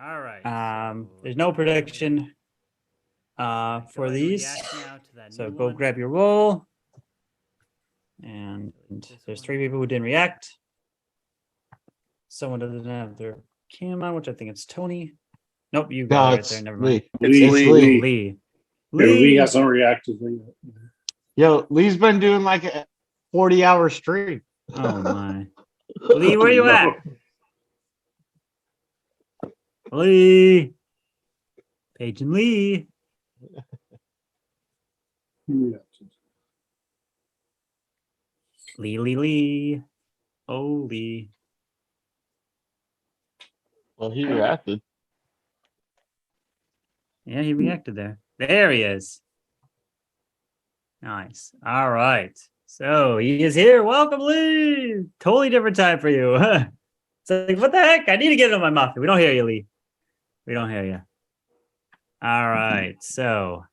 All right. There's no prediction for these. So go grab your roll. And there's 3 people who didn't react. Someone doesn't have their cam on, which I think it's Tony. Nope, you got it right there. Never mind. It's Lee. Lee. Yeah, Lee hasn't reacted. Yo, Lee's been doing like a 40-hour stream. Oh my. Lee, where you at? Lee. Paige and Lee. Lee. Oh, Lee. Well, he reacted. Yeah, he reacted there. There he is. Nice. All right. So he is here. Welcome, Lee. Totally different time for you. It's like, what the heck? I need to get it on my muffin. We don't hear you, Lee. We don't hear you. All right. So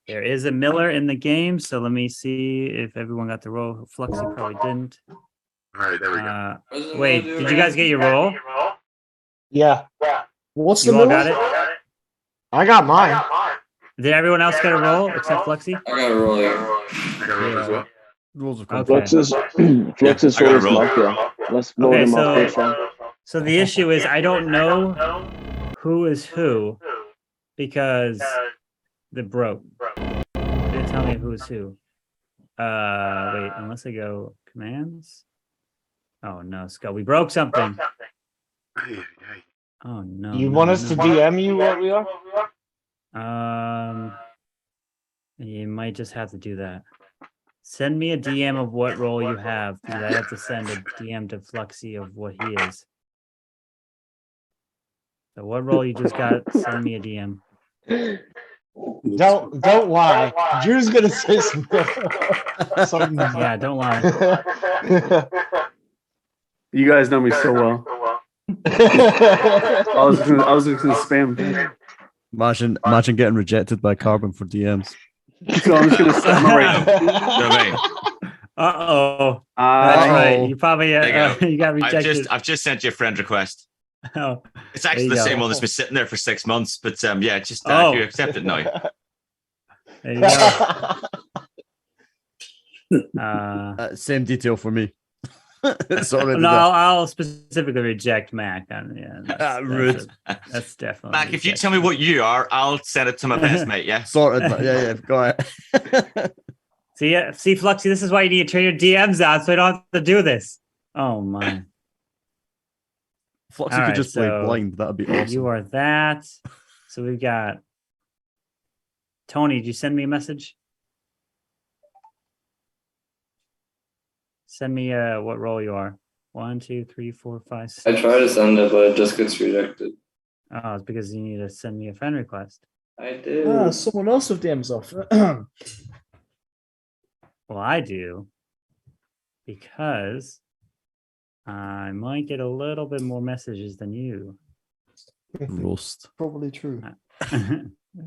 there is a Miller in the game. So let me see if everyone got the roll. Fluxy probably didn't. All right, there we go. Wait, did you guys get your roll? Yeah. What's You all got it? I got mine. Did everyone else get a roll except Fluxy? I got a roll, yeah. I got rolled as well. Rules of Okay. Fluxus I got a roll. Let's vote Okay, him off first round. so the issue is I don't know who is who because the broke. They didn't tell me who is who. Wait, unless I go commands. Oh no, Skull, we broke something. Oh no. You no, want us to no. DM you what we are? You might just have to do that. Send me a DM of what role you have, because I have to send a DM to Fluxy of what he is. So what role you just got? Send me a DM. Don't lie. Drew's gonna say something. Yeah, don't lie. You guys know me so well. I was just gonna spam. Imagine getting rejected by Carbon for DMs. So I'm just gonna separate. Uh-oh. That's right. You probably There you go. you got rejected. I've just sent you a friend request. Oh, It's actually the same one that's been sitting there for 6 months, but yeah, just Oh. you accept it now. There you go. Same detail for me. It's already No, there. I'll specifically reject Mac. Rude. That's definitely. Mac, if you tell me what you are, I'll send it to my best mate. Yeah. Sorted. Yeah. Go ahead. See, Fluxy, this is why you need to turn your DMs out, so I don't have to do this. Oh my. Fluxy could just play blind. That'd be awesome. You are that. So we've got Tony. Did you send me a message? Send me what role you are. 1, 2, 3, 4, 5, 6. I try to send it, but it just gets rejected. Oh, it's because you need to send me a friend request. I did. Ah, someone else with DMs off. Well, I do. Because I might get a little bit more messages than you. Roast. Probably true.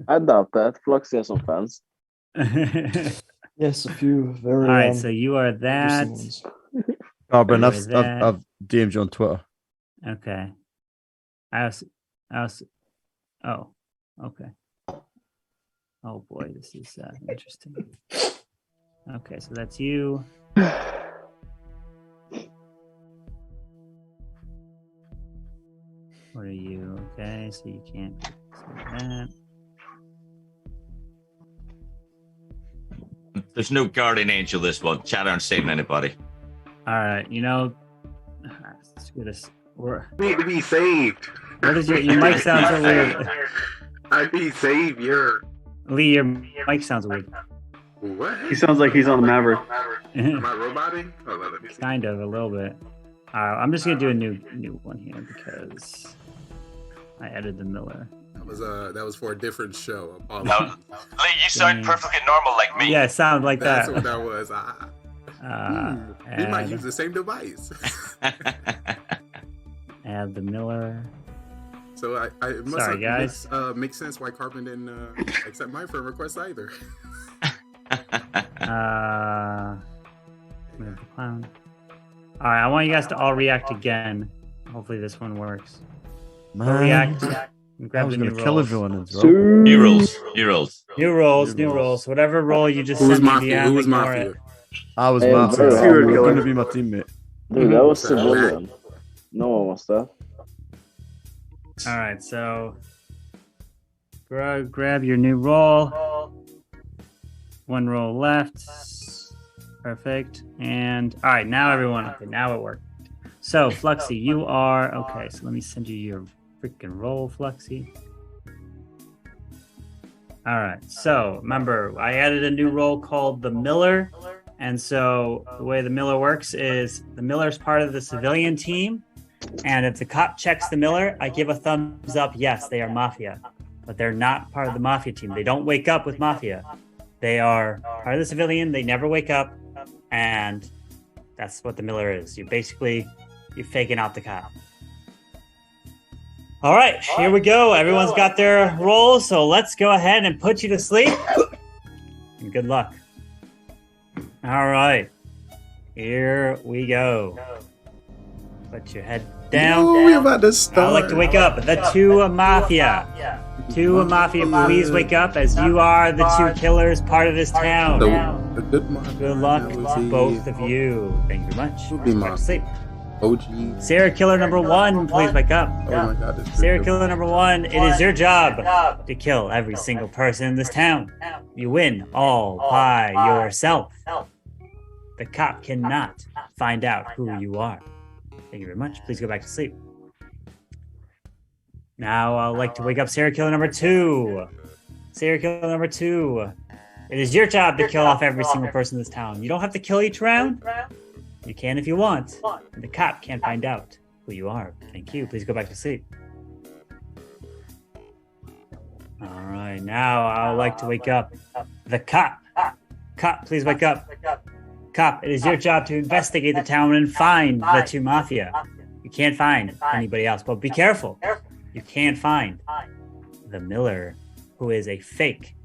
I doubt that. Fluxy has some fans. Yes, a few very. All right, so you are that. Carbon, You are I've that. DM'd you on Twitter. Okay. Oh, okay. Oh boy, this is interesting. Okay, so that's you. What are you? Okay, so you can't say that. There's no guardian angel this one. Chat aren't saving anybody. All right, you know, screw this. Need to be saved. What is your mic sounds so weird? I need savior. Lee, your mic sounds weird. What? He sounds like he's on the Maverick. Am I roboting? Oh, let me see. Kind of, a little bit. I'm just gonna do a new one here because I added the Miller. That was for a different show. No, Lee, you sound perfectly normal like me. Yeah, sound like That's that. what that was. We might use the same device. Add the Miller. So it must Sorry, guys. make sense why Carbon didn't accept my friend request either. Move the clown. All right, I want you guys to all react again. Hopefully this one works. Man, React. Grab the new kill rolls. everyone as well. New rules. New rules. New rolls. Whatever role you just Who was sent me Mafia? the Who was ignore Mafia? it. I was Hey, Mafia. bro, You're I'm going to be my teammate. Dude, that was civilian. No one was that. All right, so grab your new roll. One roll left. Perfect. And all right, now everyone. Okay, now it worked. So Fluxy, you are okay. So let me send you your freaking roll, Fluxy. All right. So remember, I added a new role called the Miller. And so the way the Miller works is the Miller's part of the civilian team. And if the cop checks the Miller, I give a thumbs up. Yes, they are Mafia, but they're not part of the Mafia team. They don't wake up with Mafia. They are part of the civilian. They never wake up. And that's what the Miller is. You're faking out the cop. All right, here we go. Everyone's got their roles, so let's go ahead and put you to sleep. And good luck. All right, here we go. Put your head down. We're about to start. I'd like to wake up. The two Mafia. Two Mafia, please wake up as you are the two killers part of this town. Good luck to both of you. Thank you very much. Go to sleep. OG. Serial killer number 1, please wake up. Oh my God. Serial killer number 1, it is your job to kill every single person in this town. You win all by yourself. The cop cannot find out who you are. Thank you very much. Please go back to sleep. Now I'd like to wake up serial killer number 2. Serial killer number 2. It is your job to kill off every single person in this town. You don't have to kill each round. You can if you want. And the cop can't find out who you are. Thank you. Please go back to sleep. All right. Now I would like to wake up the cop. Cop, please wake up. Cop, it is your job to investigate the town and find the two Mafia. You can't find anybody else, but be careful. You can't find the Miller, who is a fake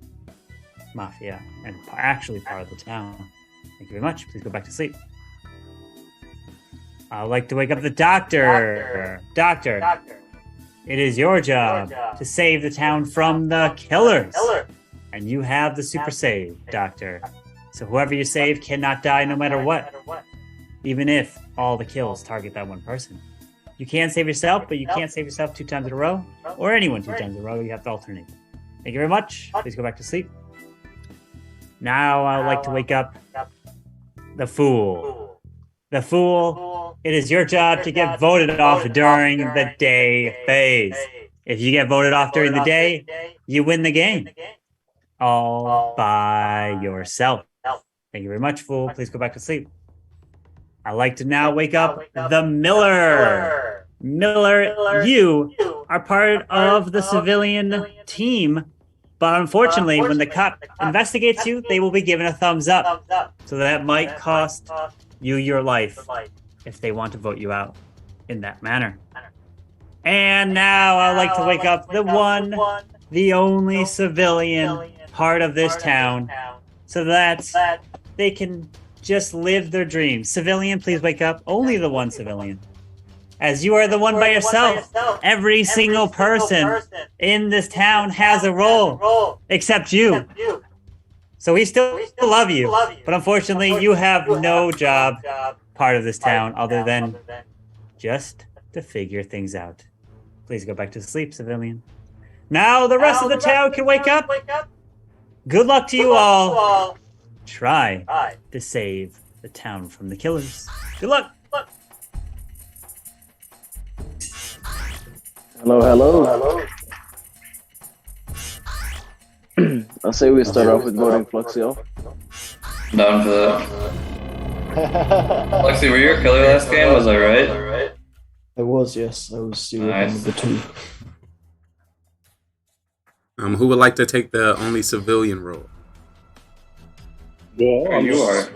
Mafia and actually part of the town. Thank you very much. Please go back to sleep. I'd like to wake up the doctor. Doctor, it is your job to save the town from the killers. And you have the super save, Doctor. So whoever you save cannot die no matter what. Even if all the kills target that one person. You can save yourself, but you can't save yourself 2 times in a row. Or anyone 2 times in a row. You have to alternate. Thank you very much. Please go back to sleep. Now I would like to wake up the Fool. The Fool, it is your job to get voted off during the day phase. If you get voted off during the day, you win the game. All by yourself. Thank you very much, Fool. Please go back to sleep. I'd like to now wake up the Miller. Miller, you are part of the civilian team, but unfortunately, when the cop investigates you, they will be given a thumbs up. So that might cost you your life if they want to vote you out in that manner. And now I'd like to wake up the one, the only civilian part of this town, so that they can just live their dreams. Civilian, please wake up. Only the one civilian. As you are the one by yourself. Every single person in this town has a role, except you. So we still love you, but unfortunately you have no job part of this town other than just to figure things out. Please go back to sleep, civilian. Now the rest of the town can wake up. Good luck to you all. Try to save the town from the killers. Good luck. Hello. I say we start off with voting Fluxio. Down for that. Lexi, were you a killer last game? Was I right? I was, yes. I was Nice. number 2. Who would like to take the only civilian role? Well, you are.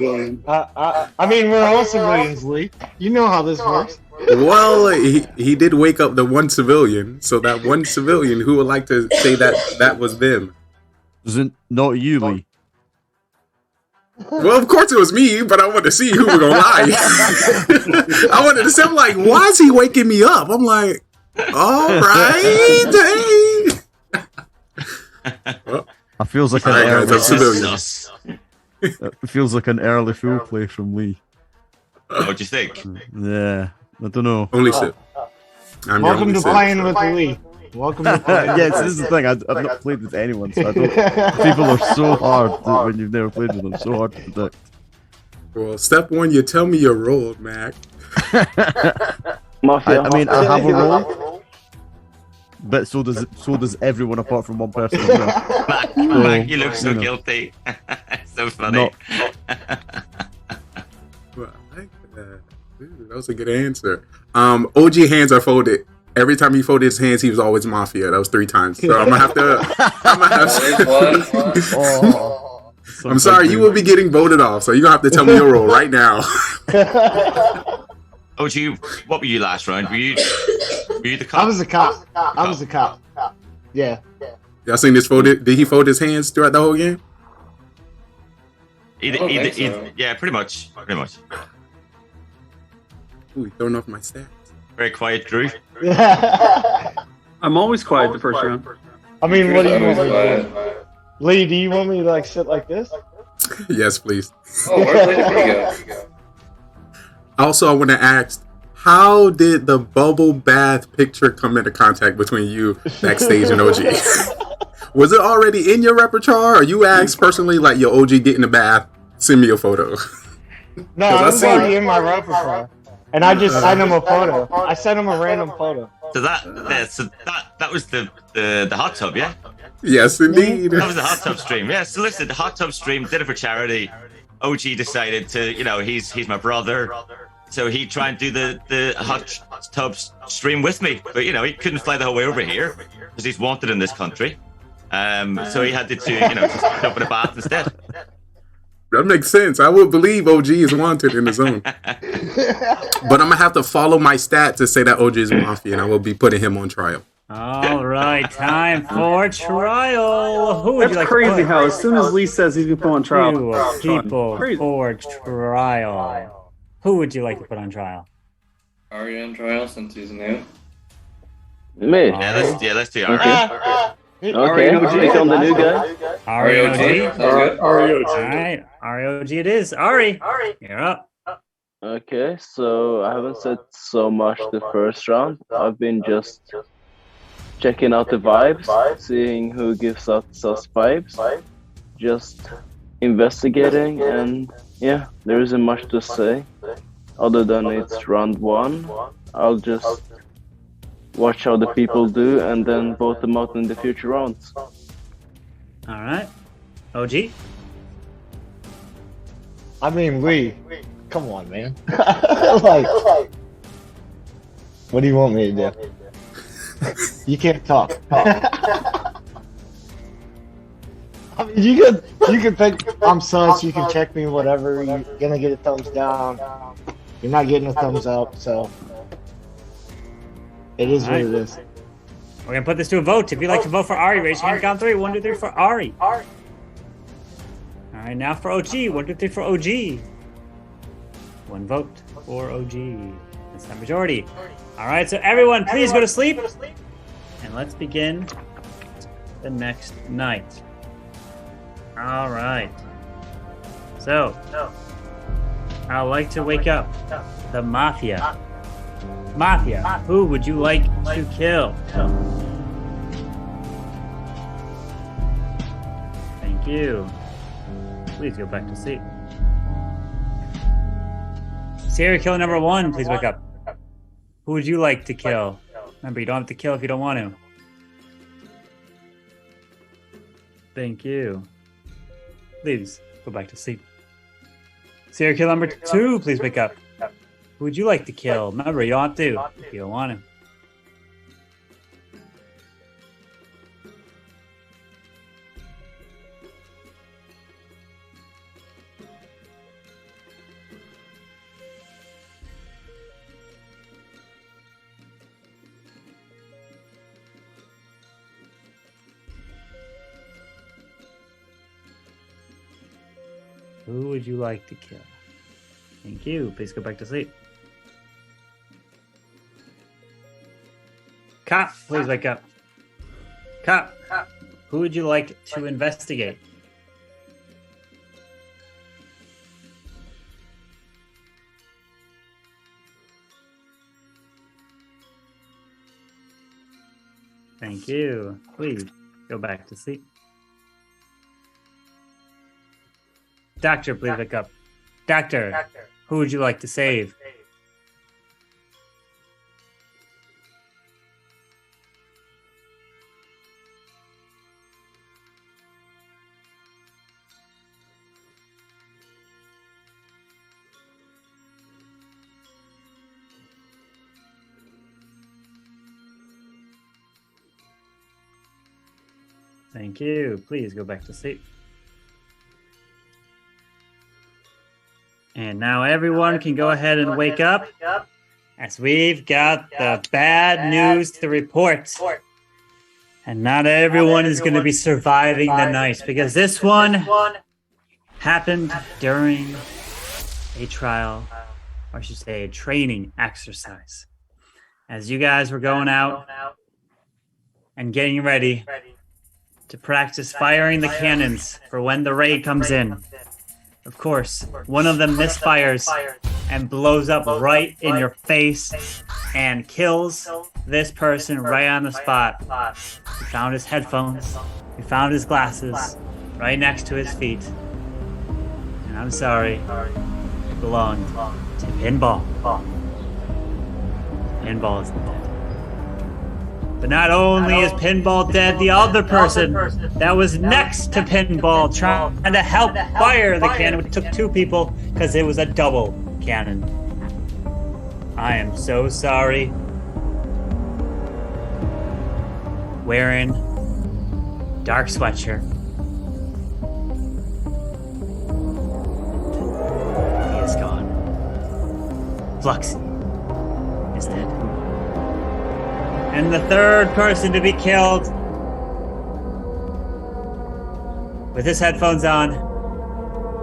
I mean, we're all civilians, Lee. You know how this works. Well, he did wake up the one civilian, so that one civilian, who would like to say that was them? Is it not you, Lee? Well, of course it was me, but I wanted to see who was gonna lie. I wanted to say, I'm like, why is he waking me up? I'm like, all right, hey. Well, It feels like an It feels like an early full play from Lee. What do you think? Yeah, I don't know. Only Sip. Welcome to playing with Lee. Welcome to playing. Yeah, this is the thing. I've not played with anyone, so I don't. People are so hard when you've never played with them. So hard to predict. Well, step 1, you tell me your role, Mac. I mean, I have a role, but so does everyone apart from one person. Mac, you look so guilty. So funny. Well, I like that. Dude, that was a good answer. OG hands are folded. Every time he folded his hands, he was always Mafia. That was 3 times. So I'm gonna have to. I'm sorry, you will be getting voted off. So you're gonna have to tell me your role right now. OG, what were you last round? Were you the cop? I was a cop. Yeah. Y'all seen this folded? Did he fold his hands throughout the whole game? Yeah, pretty much. Ooh, he throwing off my stats. Very quiet, Drew. I'm always quiet the first round. I mean, what do you want me to do? Lee, do you want me to like sit like this? Yes, please. Oh, where did he go? Also, I want to ask, how did the bubble bath picture come into contact between you backstage and OG? Was it already in your repertoire, or you asked personally, like, yo, OG, get in the bath, send me a photo? No, it was already in my repertoire. And I just sent him a photo. I sent him a random photo. So that was the hot tub, yeah? Yes, indeed. That was the hot tub stream. Yeah, so listen, the hot tub stream, did it for charity. OG decided to, he's my brother. So he'd try and do the hot tub stream with me. But, he couldn't fly the whole way over here because he's wanted in this country. So he had to just jump in a bath instead. That makes sense. I would believe OG is wanted in the zone. But I'm going to have to follow my stats to say that OG is Mafia, and I will be putting him on trial. All right, time for trial. Who would That's you like crazy to put? how as soon as Lee says he's going to put on trial. People Crazy. for trial. Who would you like to put on trial? Are you on trial since he's new? Me? Yeah, let's do Ari. Okay, pick on the new guy. REOG. REOG. Alright, REOG it is. Ari, you're up. Okay, so I haven't said so much the first round. I've been just checking out the vibes, seeing who gives us vibes, just investigating, and yeah, there isn't much to say other than it's round 1. I'll just watch how the people do and then vote them out in the future rounds. Alright. OG? I mean, Lee, come on, man. Like, what do you want me to do? You can't talk. I mean, you can pick. I'm sus. You can check me, whatever. You're gonna get a thumbs down. You're not getting a thumbs up, so it is what it is. We're gonna put this to a vote. If you'd like to vote for Ari, raise your hand. Count 3. 1, 2, 3 for Ari. Alright, now for OG. 1, 2, 3 for OG. 1 vote for OG. It's not majority. Alright, so everyone, please go to sleep. And let's begin the next night. Alright. So, I'd like to wake up the Mafia. Mafia, who would you like to kill? Thank you. Please go back to sleep. Serial killer number 1, please wake up. Who would you like to kill? Remember, you don't have to kill if you don't want to. Thank you. Please go back to sleep. Serial killer number 2, please wake up. Who would you like to kill? Remember, you don't have to if you don't want to. Who would you like to kill? Thank you. Please go back to sleep. Cop, please wake up. Cop, who would you like to investigate? Thank you. Please go back to sleep. Doctor, please wake up. Doctor, who would you like to save? Thank you. Please go back to sleep. And now everyone can go ahead and wake up, as we've got the bad news to report. And not everyone is going to be surviving the night, because this one happened during a trial, or I should say a training exercise. As you guys were going out and getting ready to practice firing the cannons for when the raid comes in. Of course, one of them misfires and blows up right in your face and kills this person right on the spot. We found his headphones, we found his glasses right next to his feet. And I'm sorry, it belonged to Pinball. Pinball is dead. But not only is Pinball dead, the other person that was next to Pinball trying to help fire the cannon, it took 2 people because it was a double cannon. I am so sorry. Wearing dark sweatshirt. He is gone. Fluxy is dead. And the third person to be killed, with his headphones on,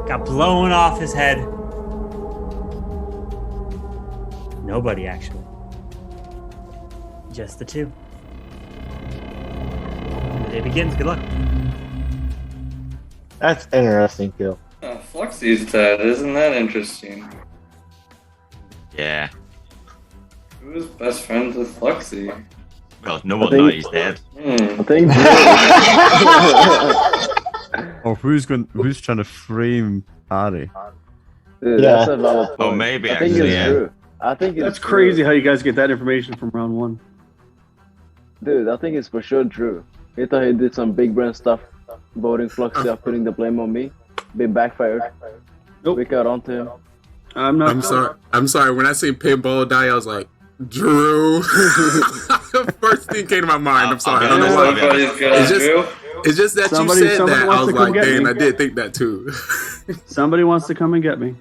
got blown off his head. Nobody, actually. Just the 2. It begins. Good luck. That's interesting, kill. Fluxy's dead. Isn't that interesting? Yeah. Who's best friends with Fluxy? Well, no one knows he's dead. I think. Or who's trying to frame Harry? Dude, that's a valid point. Oh, maybe I think actually, it's yeah. true. I think it's That's crazy how you guys get that information from round 1. Dude, I think it's for sure true. He thought he did some big brand stuff, voting Fluxy up, putting the blame on me. Been backfired. Nope. We got onto him. I'm sorry. I'm sorry. When I say pinball die, I was like, Drew. First thing came to my mind. I'm sorry. I don't know why. It's just that you said that. I was like, damn, I did think that too. Somebody wants to come and get me.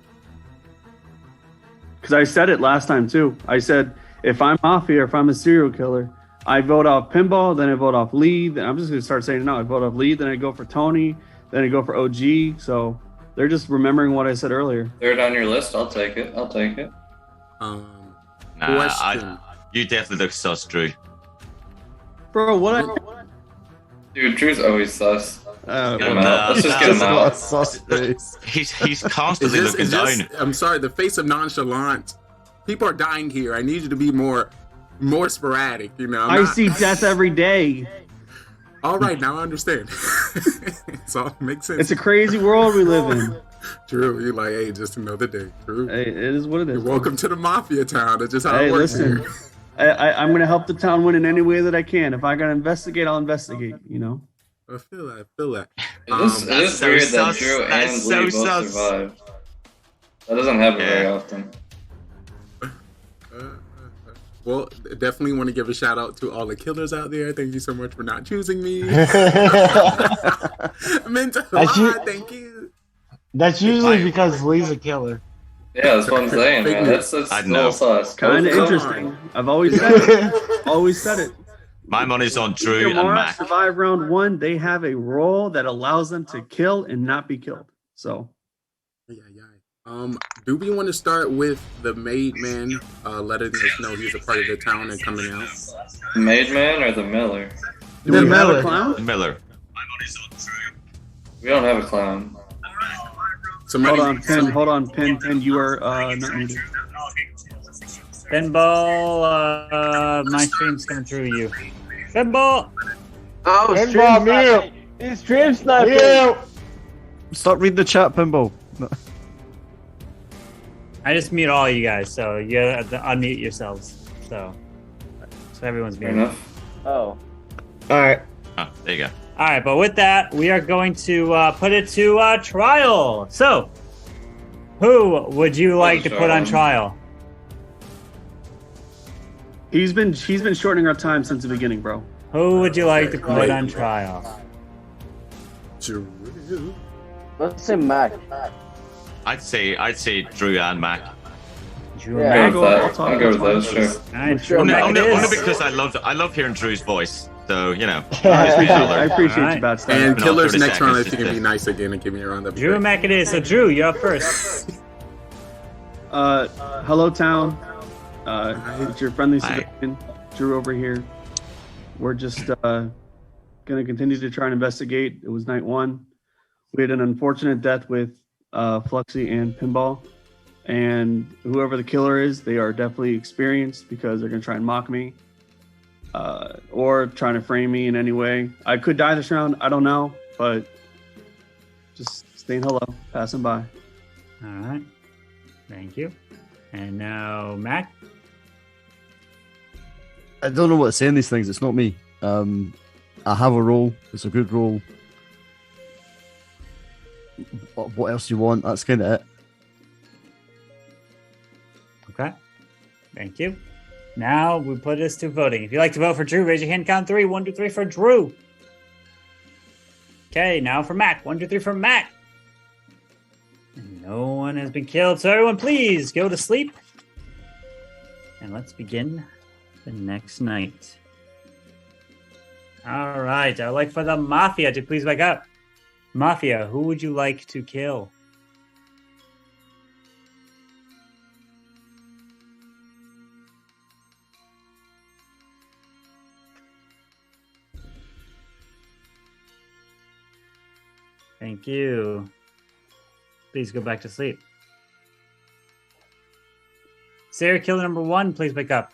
Because I said it last time too. I said, if I'm Mafia, if I'm a serial killer, I vote off Pinball, then I vote off Lee. Then I'm just going to start saying it now. I vote off Lee, then I go for Tony, then I go for OG. So they're just remembering what I said earlier. Third on your list. I'll take it. I'll take it. Nah, you definitely look sus, Drew. Bro, what? Dude, Drew's always sus. Let's just get him out. He's constantly looking down. I'm sorry, the face of nonchalance. People are dying here. I need you to be more sporadic. You know, I see death every day. All right, now I understand. It's all makes sense. It's a crazy world we live in. Drew, you're like, hey, just another day. Drew, hey, it is what it is. You're welcome to the Mafia town. That's just how it works here. I'm going to help the town win in any way that I can. If I got to investigate, I'll investigate, you know? I feel that. It is weird that Drew and Lee both survived. That doesn't happen very often. Well, definitely want to give a shout out to all the killers out there. Thank you so much for not choosing me. Thank you. That's usually because Lee's a killer. Yeah, that's what I'm saying, man. That's a little sauce. Kind of interesting. I've always said it. Always said it. My money's on Drew and Mac. Survive round 1. They have a role that allows them to kill and not be killed. So. Do we want to start with the Made Man letting us know he's a part of the town and coming out? The Made Man or the Miller? The Miller. Clown? Miller. We don't have a clown. Hold on, Pin. You are not muted. Pinball, my stream's coming through you. Pinball! Oh, Pinball, mute! He's stream sniping! Mute! Stop reading the chat, Pinball. No. I just mute all you guys, so you have to unmute yourselves. So everyone's muted. Oh. Alright. Oh, there you go. Alright, but with that, we are going to put it to trial. So, who would you like to put on trial? He's been shortening our time since the beginning, bro. Who would you like to put on trial? Drew. Let's say Mac. I'd say Drew and Mac. I'll go with those, sure. Only because I love hearing Drew's voice. So, you know. I appreciate you, Bad Stuff. And Killer's next round, if you can be nice again and give me a round of Drew and Mac it is. So, Drew, you're up first. Hello, town. It's your friendly civilian, Drew over here. We're just going to continue to try and investigate. It was night 1. We had an unfortunate death with Fluxy and Pinball. And whoever the killer is, they are definitely experienced because they're going to try and mock me. Or trying to frame me in any way. I could die this round, I don't know, but just saying hello, passing by. All right. Thank you. And now, Mac? I don't know what to say in these things. It's not me. I have a role. It's a good role. What else do you want? That's kind of it. Okay. Thank you. Now we put this to voting. If you'd like to vote for Drew, raise your hand. Count 3. 1, 2, 3 for Drew. Okay, now for Mac. 1, 2, 3 for Mac. And no one has been killed, so everyone please go to sleep. And let's begin the next night. All right, I'd like for the Mafia to please wake up. Mafia, who would you like to kill? Thank you. Please go back to sleep. Serial killer number 1, please wake up.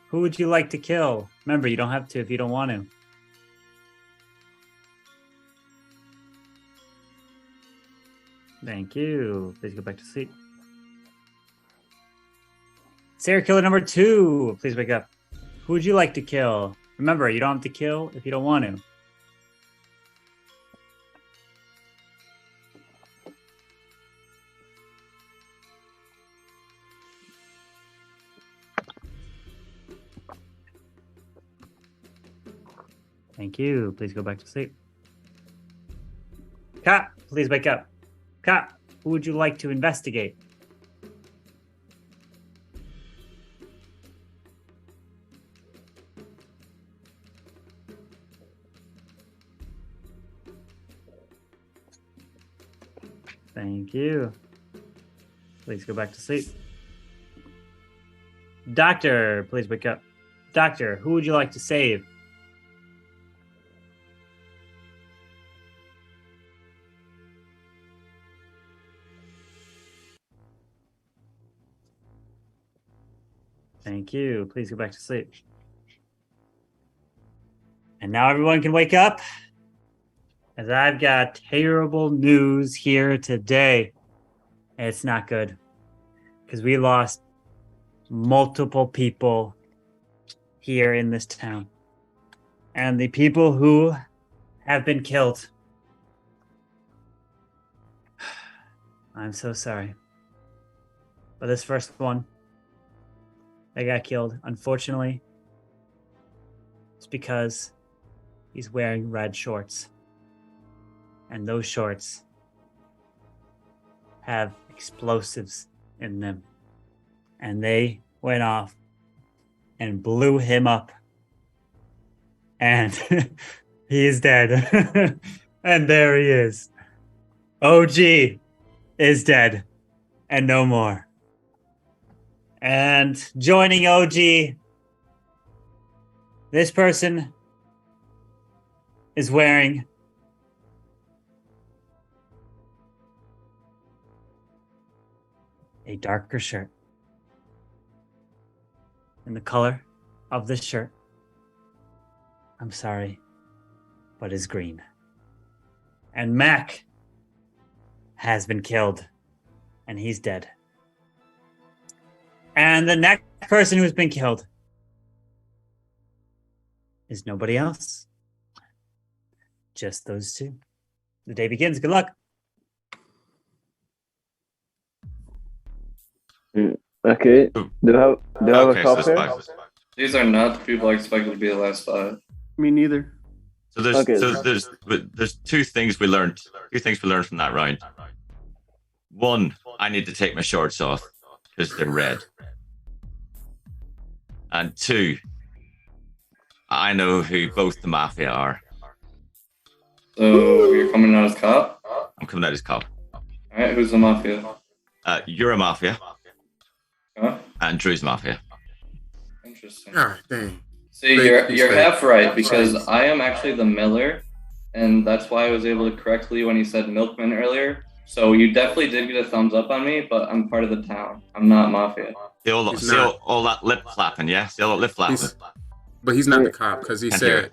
Who would you like to kill? Remember, you don't have to if you don't want to. Thank you. Please go back to sleep. Serial killer number 2, please wake up. Who would you like to kill? Remember, you don't have to kill if you don't want to. Thank you. Please go back to sleep. Cop, please wake up. Cop, who would you like to investigate? Thank you. Please go back to sleep. Doctor, please wake up. Doctor, who would you like to save? Thank you. Please go back to sleep. And now everyone can wake up, as I've got terrible news here today. It's not good, because we lost multiple people here in this town. And the people who have been killed, I'm so sorry. But this first one, they got killed, unfortunately, it's because he's wearing red shorts. And those shorts have explosives in them. And they went off and blew him up. And he is dead. And there he is. OG is dead. And no more. And joining OG, this person is wearing a darker shirt. And the color of this shirt, I'm sorry, but is green. And Mac has been killed, and he's dead. And the next person who's been killed is nobody else. Just those two. The day begins. Good luck. Okay. Do you have a copy? These are not the people I expected to be the last 5. Me neither. So there's two things we learned. Two things we learned from that round. One, I need to take my shorts off because they're red. And 2, I know who both the mafia are. So you're coming out as cop? I'm coming out as cop. Alright, who's the mafia? You're a mafia. Huh? And Drew's mafia. Interesting. Ah, dang. See, you're half right, because I am actually the miller, and that's why I was able to correctly when he said milkman earlier. So you definitely did get a thumbs up on me, but I'm part of the town. I'm not mafia. See all that lip flapping, yeah? See all that lip flapping? But he's not the cop, because he said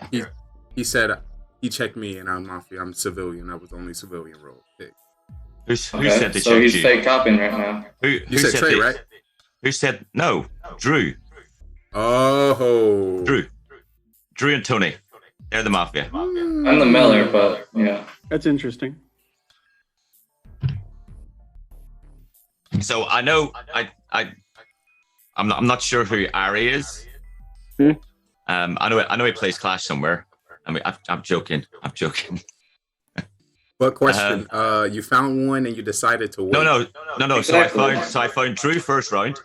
he checked me and I'm mafia. I'm civilian. I was the only civilian role. Who said to so check he's you? fake copping right now. You said Trey, right? Who said no? Drew. Oh. Drew and Tony. They're the mafia. I'm the miller, but yeah. That's interesting. So I know I'm not sure who Ari is. I know he plays Clash somewhere. I mean, I'm joking. But question, you found one and you decided to wait. No. Exactly. So I found Drew first round.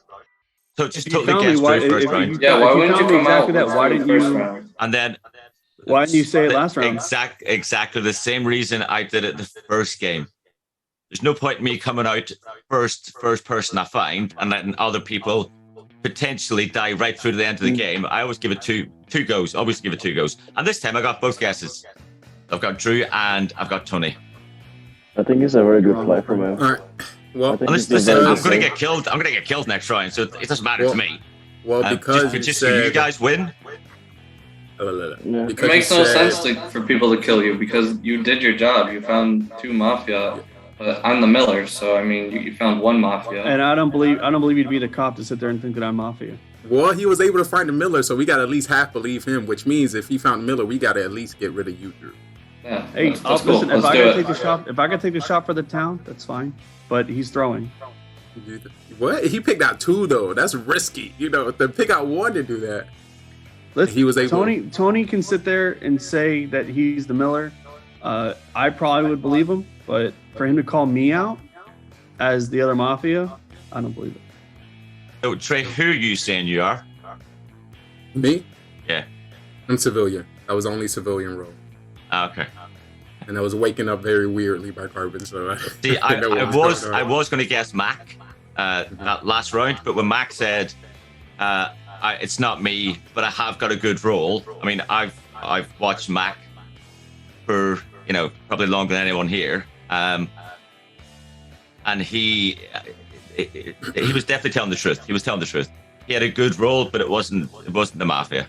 So just You totally tell me guessed why- Drew first if round. you- Yeah, why wouldn't tell you me come exactly out that? Why with didn't first you? round? And then Why didn't you say it last round? Exactly the same reason I did it the first game. There's no point in me coming out first person I find and letting other people potentially die right through to the end of the game. I always give it two goes. Always give it 2 goes. And this time I got both guesses. I've got Drew and I've got Tony. I think it's a very good play from him. All right. Well, listen, I'm gonna get killed. I'm gonna get killed next round, so it doesn't matter to me. Well, because just so you guys win. It makes no sense for people to kill you because you did your job. You found 2 mafia, but I'm the Miller, so I mean, you found 1 mafia. And I don't believe you'd be the cop to sit there and think that I'm mafia. Well, he was able to find the Miller, so we got to at least half believe him, which means if he found Miller, we got to at least get rid of you, Drew. Yeah, hey, that's listen, cool. if I could take the shot for the town, that's fine. But he's throwing. What? He picked out 2 though. That's risky. You know, to pick out 1 to do that. Listen, he was able. Tony can sit there and say that he's the Miller. I probably would believe him, but for him to call me out as the other mafia, I don't believe it. So Trey, who are you saying you are? Me? Yeah. I'm civilian. I was only civilian role. Okay. And I was waking up very weirdly by Carbon, so See, I was going to guess Mac that last round, but when Mac said it's not me, but I have got a good role. I mean, I've watched Mac for probably longer than anyone here, and he was definitely telling the truth. He was telling the truth. He had a good role, but it wasn't the mafia.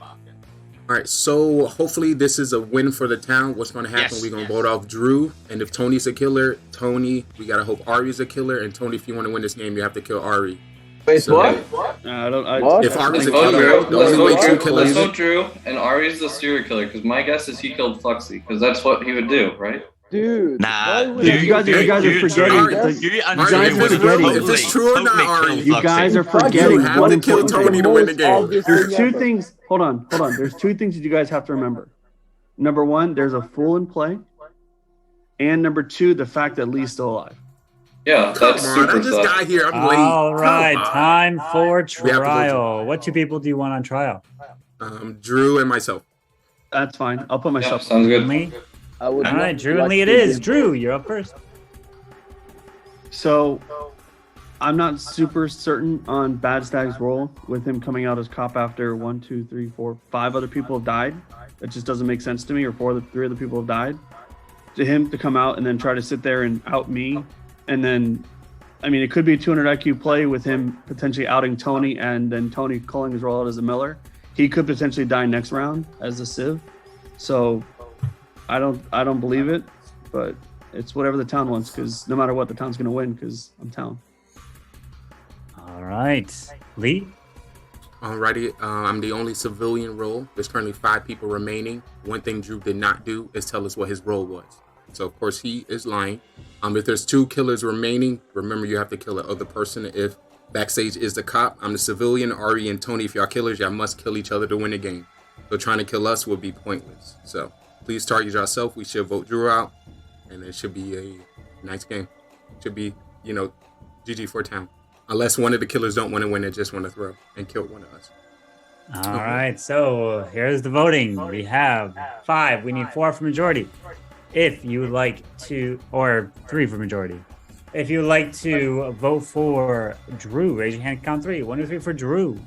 All right, so hopefully this is a win for the town. What's going to happen? We're going to vote off Drew, and if Tony's a killer, Tony, we got to hope Ari's a killer, and Tony, if you want to win this game, you have to kill Ari. Wait, so, what? If Ari's a killer, the Let's only way 2 killers. vote Drew, and Ari's the serial killer, because my guess is he killed Fluxy, because that's what he would do, right? Dude, nah, you guys are forgetting. If it's true or not, Ari, you guys are forgetting. You have to kill Tony to win the game. There's 2 things. Hold on. There's 2 things that you guys have to remember. Number 1, there's a fool in play, and number 2, the fact that Lee's still alive. Yeah, that's super. I just got here. I'm late. All right, time for trial. What 2 people do you want on trial? Drew and myself. That's fine. I'll put myself. Sounds good. Me? All right, Drew and Lee it is. Drew, you're up first. So, I'm not super certain on Bad Stag's role with him coming out as cop after 1, 2, 3, 4, 5 other people have died. It just doesn't make sense to me, or 3 other people have died. To him to come out and then try to sit there and out me, and then, I mean, it could be a 200 IQ play with him potentially outing Tony, and then Tony calling his role out as a Miller. He could potentially die next round as a Civ. So, I don't believe it, but it's whatever the town wants, because no matter what, the town's going to win, because I'm town. All right. Lee? Alrighty, I'm the only civilian role. There's currently 5 people remaining. One thing Drew did not do is tell us what his role was. So, of course, he is lying. If there's 2 killers remaining, remember you have to kill the other person. If Backstage is the cop, I'm the civilian. Ari and Tony, if y'all killers, y'all must kill each other to win the game. So trying to kill us would be pointless. So please target yourself. We should vote Drew out, and it should be a nice game. Should be, GG for town. Unless one of the killers don't want to win and just want to throw and kill one of us. All right, so here's the voting. We have 5. We need 4 for majority. If you would like to, or 3 for majority. If you would like to vote for Drew, raise your hand, count 3. 1, 2, 3 for Drew.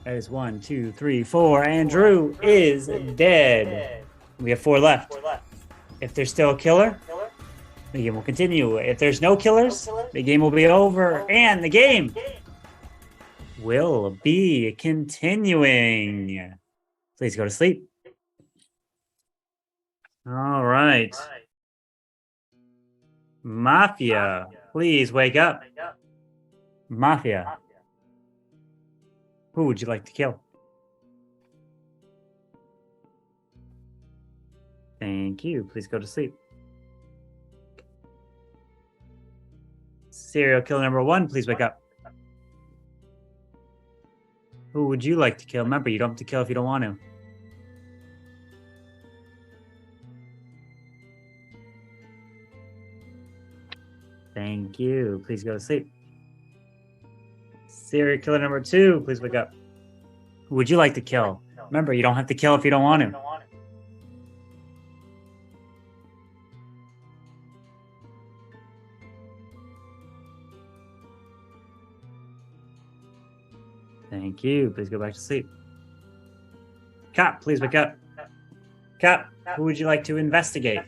That is 1, 2, 3, 4, and Drew is dead. We have 4 left. If there's still a killer, the game will continue. If there's no killers, the game will be over, and the game will be continuing. Please go to sleep. All right. Mafia, please wake up. Mafia. Who would you like to kill? Thank you. Please go to sleep. Serial killer number 1, please wake up. Who would you like to kill? Remember, you don't have to kill if you don't want to. Thank you. Please go to sleep. Serial killer number 2, please wake up. Who would you like to kill? Remember, you don't have to kill if you don't want to. Thank you. Please go back to sleep. Cop, please wake up. Cop, who would you like to investigate?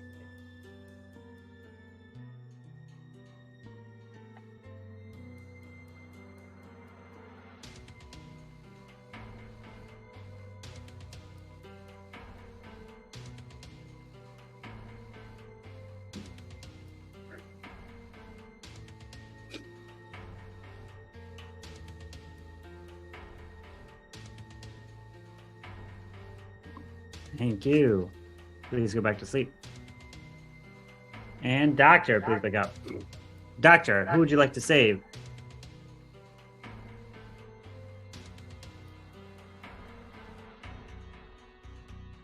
Thank you. Please go back to sleep. And Doctor, please wake up. Doctor, who would you like to save?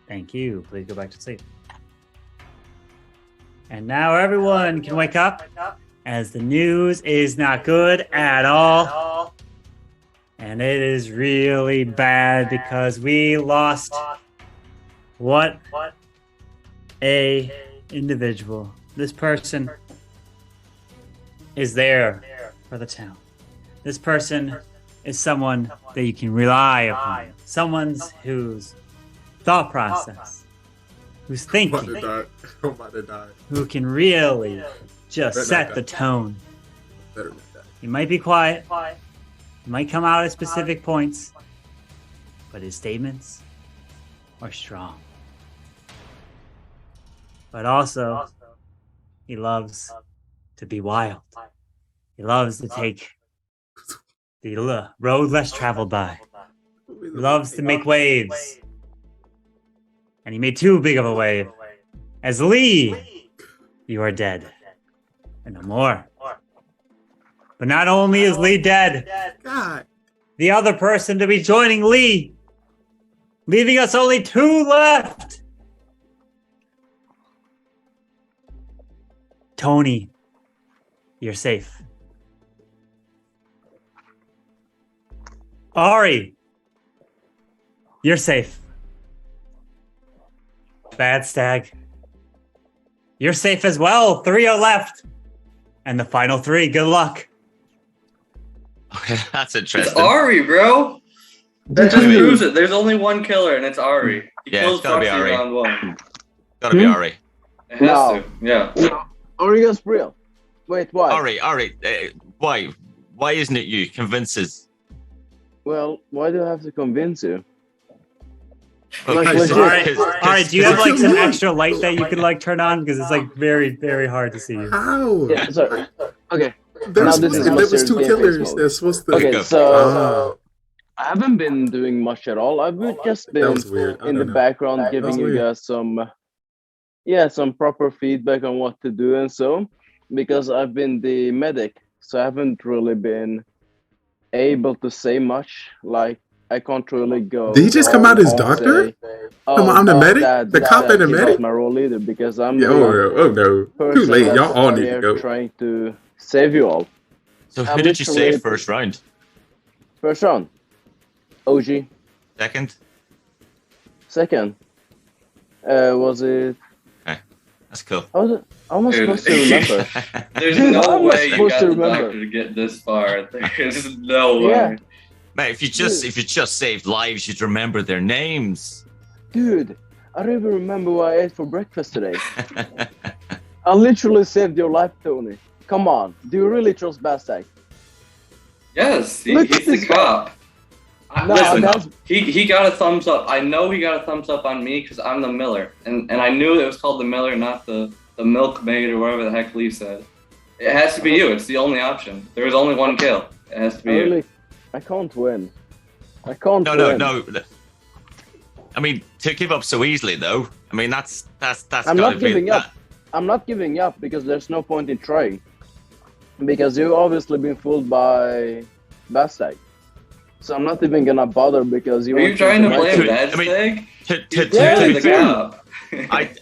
Thank you. Please go back to sleep. And now everyone can wake up, as the news is not good at all. And it is really bad because we lost what a individual. This person is there for the town. This person is someone that you can rely upon. Someone whose thought process, who's thinking, I'm about to die. who can really just set the tone. He might be quiet, he might come out at specific points, but his statements are strong. But also, he loves to be wild. He loves to take the road less traveled by. He loves to make waves. And he made too big of a wave. As Lee, you are dead. And no more. But not only is Lee dead, God. the other person to be joining Lee, leaving us only 2 left. Tony, you're safe. Ari, you're safe. Bad Stag, you're safe as well. 3 are left. And the final 3, good luck. That's interesting. It's Ari, bro. That just proves it. There's only one killer, and it's Ari. He Yeah, kills it's gotta be Foxy Ari. round 1. Gotta be Ari. It has to, yeah. Ari goes real. Wait, why? Ari, why? Why isn't it you? Convince us. Well, why do I have to convince you? Well, Like, because- legit. Alright, do you have like some extra light that you could like turn on? Because it's like very, very hard to see you. How? Yeah, sorry. Okay. There Now was, this is there was serious 2 gameplay killers. mode. They're supposed to. Okay, so I haven't been doing much at all. I've just been was weird. I in the don't know. background That giving was you weird. guys some proper feedback on what to do and so, because I've been the medic, so I haven't really been able to say much. Like, I can't really go. Did he just come out as and doctor? say, Come on, I'm the medic? The cop and the he's not medic? my role leader, because I'm Yeah, oh no. Too person late. that's Y'all all out need to here go. trying to save you all. So who I'm did you literally- save first round? First round, OG. Second? Second, was it? Okay, that's cool. How am I supposed to remember? There's Dude, no how am I way you supposed got to the remember? doctor to get this far. There's no way. Yeah. Mate, if you just saved lives, you'd remember their names. Dude, I don't even remember what I ate for breakfast today. I literally saved your life, Tony. Come on, do you really trust Bastag? Yes, Look he's at the this guy. cop. No, Listen, that's- he got a thumbs up. I know he got a thumbs up on me because I'm the Miller, and I knew it was called the Miller, not the milkmaid or whatever the heck Lee said. It has to be you. It's the only option. There was only one kill. It has to be you. Really, I can't win. I can't No, win. no. I mean, to give up so easily, though. I mean, that's I'm gotta not be giving up. I'm not giving up because there's no point in trying. Because you've obviously been fooled by Bastag. So I'm not even gonna bother because you. Are you want trying to make blame it. Bastag? To Clearly be the fair, cop.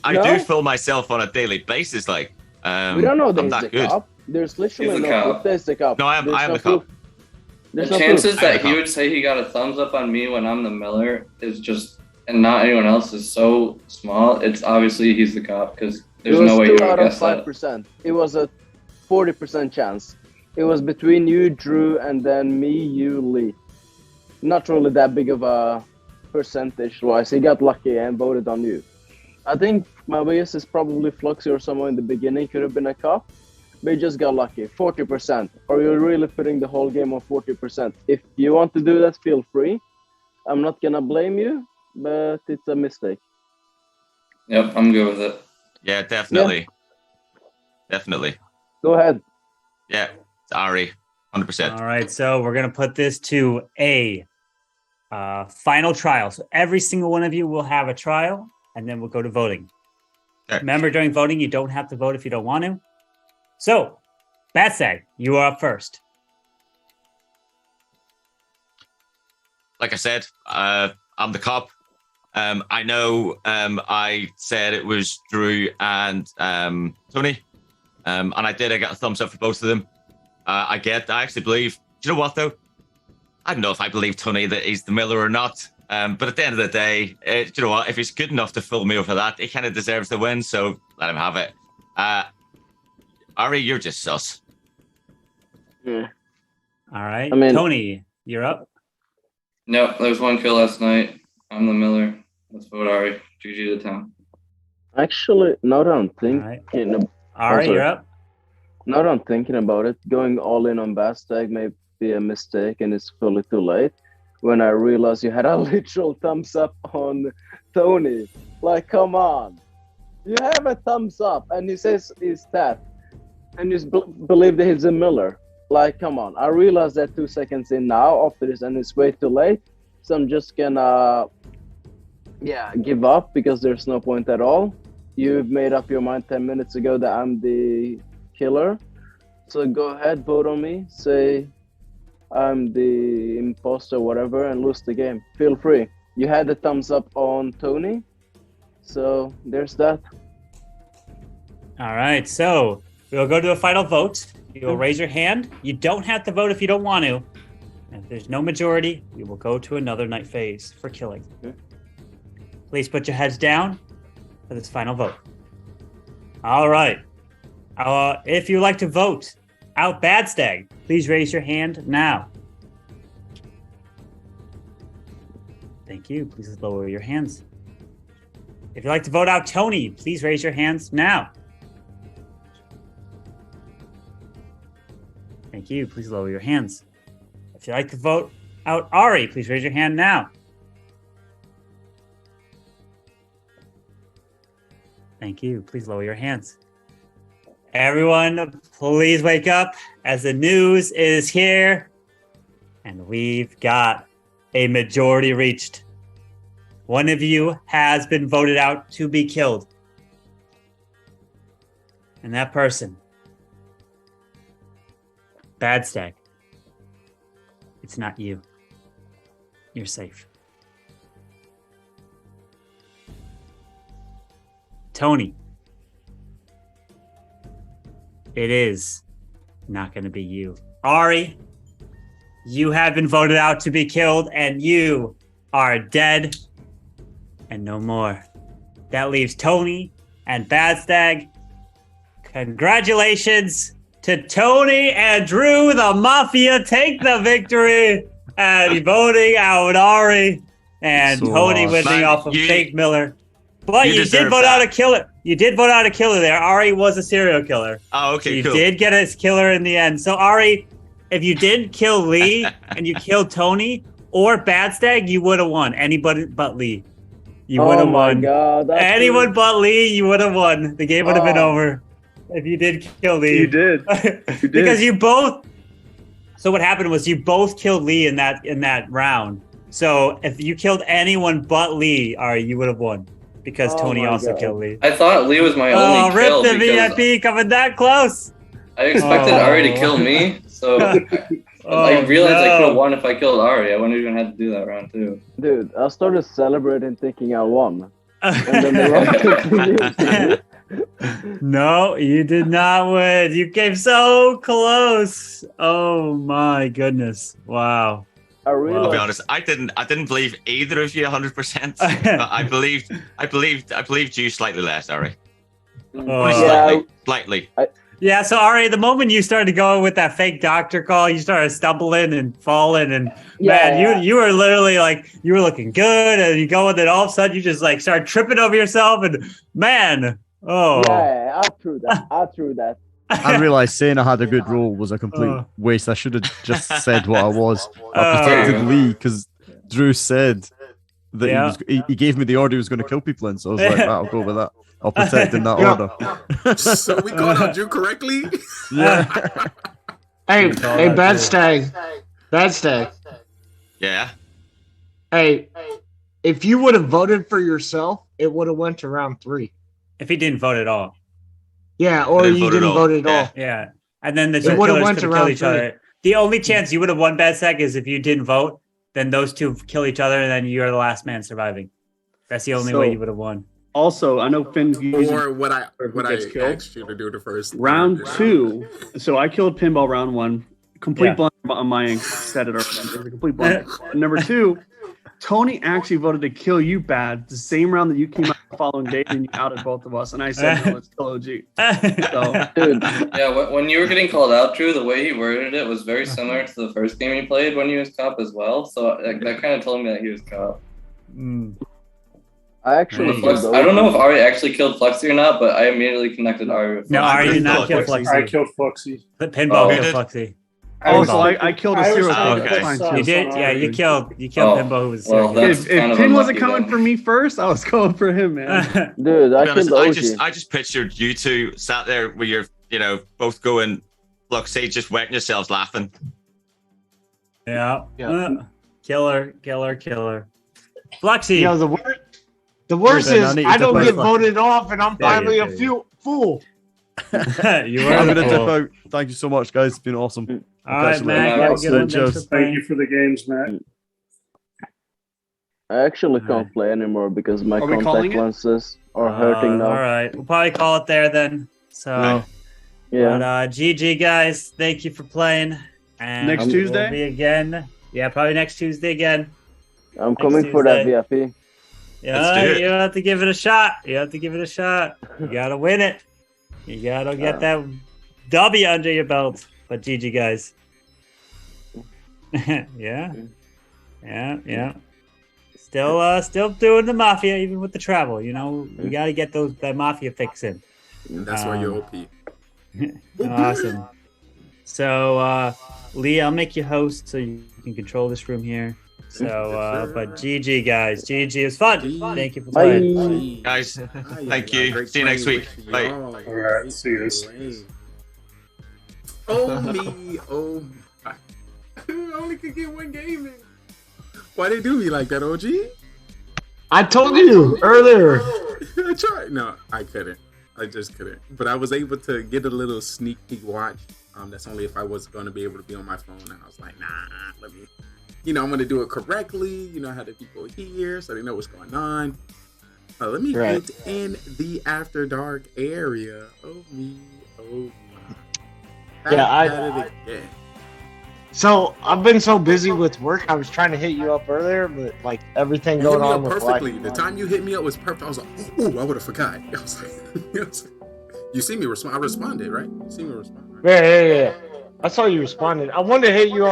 I No? do fool myself on a daily basis. Like, We don't know that I'm he's that the good. cop. There's literally He's the no cop. proof that he's the cop. No, I am There's the no cop. proof. There's The no chances proof. that he would say he got a thumbs up on me when I'm the Miller is just, and not anyone else, is so small. It's obviously he's the cop because there's It was no way you 2 would out of guess that. 5%. It was a 40% chance. It was between you, Drew, and then me, you, Lee. Not really that big of a percentage-wise. He got lucky and voted on you. I think my bias is probably Fluxy or someone in the beginning could have been a cop, but he just got lucky. 40%. Or you're really putting the whole game on 40%. If you want to do that, feel free. I'm not gonna blame you, but it's a mistake. Yep, I'm good with it. Yeah, definitely. Definitely. Go ahead. Yeah, it's Ari, 100%. All right, so we're gonna put this to a final trial. So every single one of you will have a trial. and then we'll go to voting. Okay. Remember, during voting, you don't have to vote if you don't want to. So, Batstag, you are up first. Like I said, I'm the cop. I know I said it was Drew and Tony. And I got a thumbs up for both of them. I actually believe, do you know what though? I don't know if I believe Tony that he's the Miller or not. But at the end of the day, do you know what? If he's good enough to fool me over that, he kind of deserves the win, so let him have it. Ari, you're just sus. Yeah. All right. I mean- Tony, you're up. No, there was one kill last night. I'm the Miller. Let's vote Ari. GG the town. Actually, now that I'm thinking, Ari, you're up. Now that I'm thinking about it, going all in on Batstag may be a mistake, and it's fully too late. When I realized you had a literal thumbs up on Tony, like, come on, you have a thumbs up, and he says he's that, and you believe that he's a Miller. Like, come on. I realized that 2 seconds in now after this, and it's way too late. So I'm just gonna, give up because there's no point at all. You've made up your mind 10 minutes ago that I'm the killer. So go ahead, vote on me. Say I'm the imposter, whatever, and lose the game. Feel free. You had the thumbs up on Tony. So there's that. All right. So we'll go to a final vote. You'll raise your hand. You don't have to vote if you don't want to. And if there's no majority, we will go to another night phase for killing. Please put your heads down for this final vote. All right. If you'd like to vote out Batstag, please raise your hand now. Thank you. Please lower your hands. If you'd like to vote out Tony, please raise your hands now. Thank you. Please lower your hands. If you'd like to vote out Ari, please raise your hand now. Thank you. Please lower your hands. Everyone, please wake up as the news is here. And we've got a majority reached. One of you has been voted out to be killed. And that person, Batstag, it's not you. You're safe. Tony, it is not going to be you. Ari, you have been voted out to be killed, and you are dead and no more. That leaves Tony and Batstag. Congratulations to Tony and Drew. The Mafia take the victory and voting out Ari and Tony winning off of Fake Miller. But you did vote out a killer. You did vote out a killer there. Ari was a serial killer. Oh, okay, so cool. You did get his killer in the end. So Ari, if you didn't kill Lee and you killed Tony or Batstag, you would have won. Anybody but Lee. You would have won. God, Anyone but Lee, you would have won. The game would have been over if you did kill Lee. You did. You did. Because you both. So what happened was you both killed Lee in that round. So if you killed anyone but Lee, Ari, you would have won. Because Tony also killed Lee. I thought Lee was my only kill. Rip the VIP coming that close. I expected Ari to kill me, so I realized I could have won if I killed Ari. I wouldn't even have to do that round too. Dude, I started celebrating thinking I won. And then the round continued. No, you did not win. You came so close. Oh my goodness. Wow. I'll be honest. I didn't believe either of you 100%. But I believed you slightly less, Ari. Slightly. Yeah. So Ari, the moment you started going with that fake doctor call, you started stumbling and falling, and you were literally like you were looking good, and you go with it. All of a sudden, you just like start tripping over yourself, and man, Yeah, I threw that. I realised saying I had a good roll was a complete waste. I should have just said what I was. I protected Lee because Drew said that he gave me the order he was going to kill people in. So I was like, right, I'll go with that. I'll protect in that order. So we called out Drew correctly? Yeah. Hey, Batstag. Yeah. Hey, if you would have voted for yourself, it would have went to round 3. If he didn't vote at all. Yeah, or you didn't vote at all. Yeah. And then the two It would have killers went could to have killed round each 3. other. The only chance you would have won, Bad Sec, is if you didn't vote. Then those two kill each other, and then you're the last man surviving. That's the only way you would have won. Also, I know Finn. Or what I asked you to do the first round 2. So I killed Pinball round 1. Complete blunder on my end. Said it already. It was a complete blunder. Number 2, Tony actually voted to kill you, Bad, the same round that you came out the following day, and you outed both of us. And I said, no, let's kill OG. So, dude, yeah, when you were getting called out, Drew, the way he worded it was very similar to the first game he played when he was cop as well. So that kind of told me that he was cop. I actually, I don't know if Ari actually killed Flexi or not, but I immediately connected Ari with Flexi. No, Ari did not kill Flexi. I killed Flexi. But Pinball killed Flexi. So I killed a serial killer. That's fine, You too. did? Yeah, you killed Pinball, who was serial killer. If Pin wasn't coming for me first, I was going for him, man. Dude, To be honest, I just pictured you two sat there with your, both going, look, say, just wetting yourselves laughing. Yeah. Killer. Flexi. Yo, the worst is I don't get voted off, and I'm finally a fool. You are. I'm gonna dip out. Thank you so much, guys. It's been awesome. All right, Matt. Thank you for the games, Matt. I actually can't play anymore because my contact lenses are hurting now. All right, we'll probably call it there then. So, yeah. But GG, guys. Thank you for playing. And Next Tuesday? we'll be again. Yeah, probably next Tuesday again. I'm coming for that VIP. Yeah, you have to give it a shot. You gotta win it. You gotta get that W under your belt. But GG, guys. Yeah. Still doing the mafia, even with the travel. We gotta get that mafia fix in. That's why you're OP. Awesome. So, Lee, I'll make you host so you can control this room here. So, but GG, guys. GG is fun. Thank you for playing. Guys, thank you. See you next week. Bye. All right, see you. Oh, me. Oh, my. I only could get one game in. Why they do me like that, OG? I told you earlier. I tried. No, I couldn't. I just couldn't. But I was able to get a little sneak peek watch. That's only if I was going to be able to be on my phone. And I was like, nah, let me... I'm going to do it correctly. Have the people here so they know what's going on. Let me get in the After Dark area. Oh, me. So, I've been so busy with work, I was trying to hit you up earlier, but, everything going on with perfectly. The time you hit me up was perfect. I was like, oh, I would have forgot. I was like, you see me respond. I responded, right? You see me respond. Right? Yeah. I saw you responded. I wanted to hit you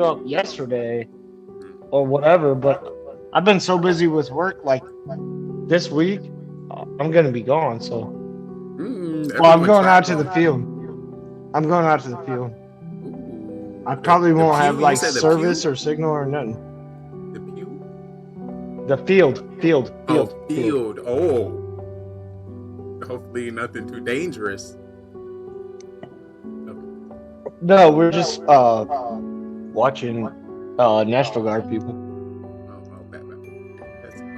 up, yesterday or whatever, but I've been so busy with work, this week, I'm going to be gone, so. I'm going out to the field. I probably won't have, service or signal or nothing. The pew? The field. Field. Oh. Hopefully nothing too dangerous. No, we're just watching National Guard people.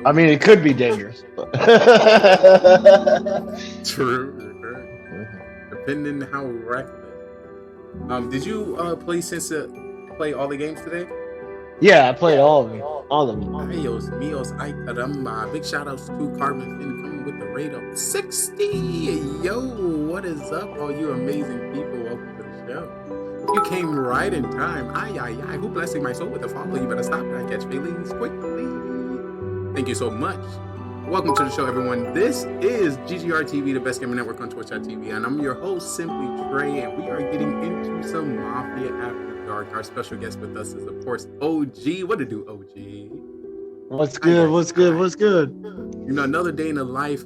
I mean, it could be dangerous. But True. Depending how reckless. Did you play all the games today? Yeah, I played all of them. Ayos, mios, ay caramba. Big shout outs to Carbon Finn coming with the rate of 60. Yo, what is up, all you amazing people? Welcome to the show. You came right in time. Ay. Who blessing my soul with a follow? You better stop and catch feelings quickly. Thank you so much. Welcome to the show, everyone. This is GGR TV, the best gaming network on Twitch.tv, and I'm your host, Simply Trey, and we are getting into some Mafia After Dark. Our special guest with us is, of course, OG. What to do, OG? What's good? Another day in the life.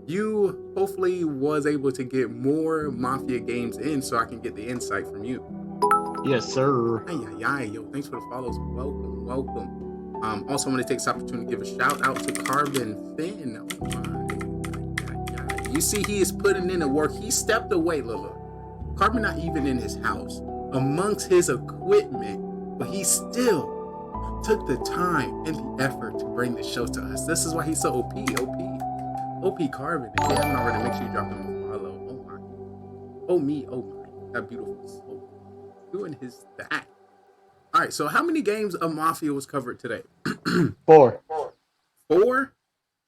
You hopefully was able to get more Mafia games in so I can get the insight from you. Yes, sir. Yo, thanks for the follows. Welcome. Also, want to take this opportunity to give a shout out to Carbon Finn. You see, he is putting in the work. He stepped away, look. Carbon not even in his house, amongst his equipment, but he still took the time and the effort to bring the show to us. This is why he's so OP Carbon. If you haven't already, make sure you drop him a follow. Oh my. Oh me, oh my. That beautiful soul. Doing his thing. Alright, so how many games of Mafia was covered today? 4. 4?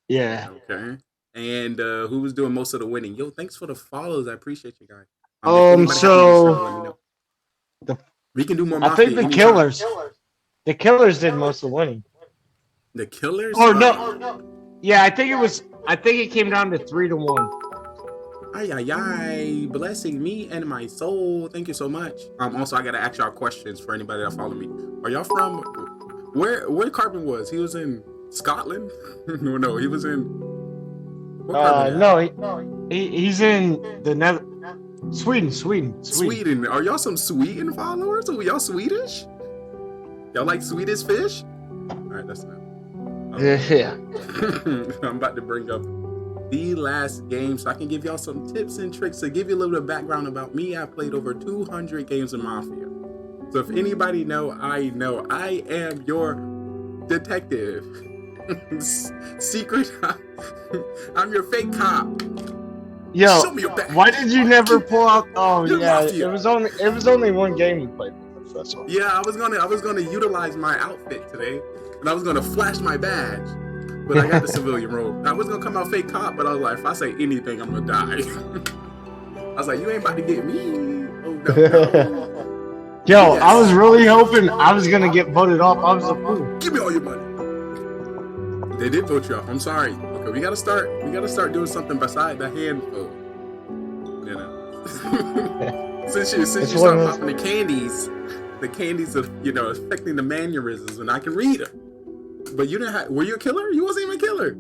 Yeah. Okay. And who was doing most of the winning? Yo, thanks for the follows. I appreciate you guys. So we can do more. I think the Killers. The Killers did most of the winning. The Killers? Or no. Yeah, I think it came down to 3-1. Ay ay ay, blessing me and my soul. Thank you so much. Also, I gotta ask y'all questions for anybody that follow me. Are y'all from where Carbon was? He was in Scotland? No, he was in. He's in the Sweden. Sweden. Are y'all some Sweden followers? Are y'all Swedish? Y'all like Swedish fish? Alright, that's not. Yeah. I'm about to bring up the last game so I can give y'all some tips and tricks to give you a little bit of background about me. I played over 200 games of Mafia. So if anybody know, I am your detective. Secret. I'm your fake cop. Yo, show me your back. Why did you never pull out? Oh You're yeah, Mafia. it was only one game you played. That's all. Yeah, I was gonna utilize my outfit today, and I was gonna flash my badge, but I got the civilian robe. I was gonna come out fake cop, but I was like, if I say anything, I'm gonna die. I was like, you ain't about to get me. Oh no. Yo, yes. I was really hoping I was gonna get voted off. I was a fool. Give me all your money. They did vote you off. I'm sorry. Okay, we gotta start doing something beside the handful. You know. since you start popping the candies of affecting the mannerisms, and I can read them. But you didn't have. Were you a killer? You wasn't even a killer.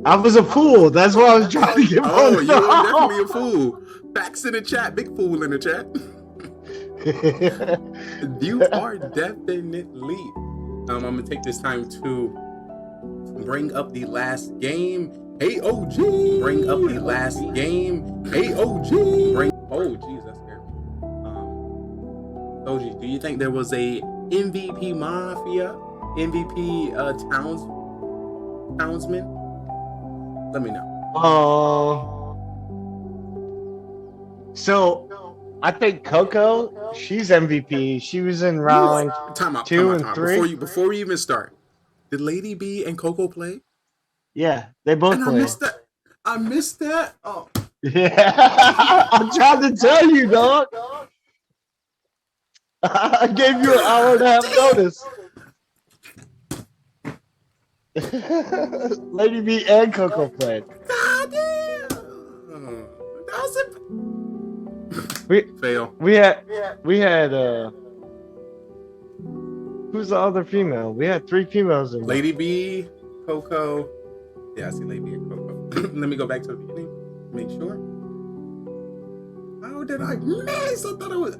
I was a fool. That's why I was trying to get voted you off. were definitely a fool. Facts in the chat. Big fool in the chat. You are definitely. I'm gonna take this time to bring up the last game. Hey OG. Bring up the last game. Hey OG. Oh jeez, that's scary. OG, do you think there was a MVP Mafia? MVP townsman? Let me know. So I think Coco, she's MVP. She was in round 2 and 3. Before we even start, did Lady B and Coco play? Yeah, they both played. I missed that. Oh. Yeah, I'm trying to tell you, dog. I gave you an hour and a half notice. Lady B and Coco played. God damn. That was fail. We had who's the other female? We had 3 females in Lady B, Coco. Yeah, I see Lady B and Coco. Let me go back to the beginning. Make sure. How did I miss? I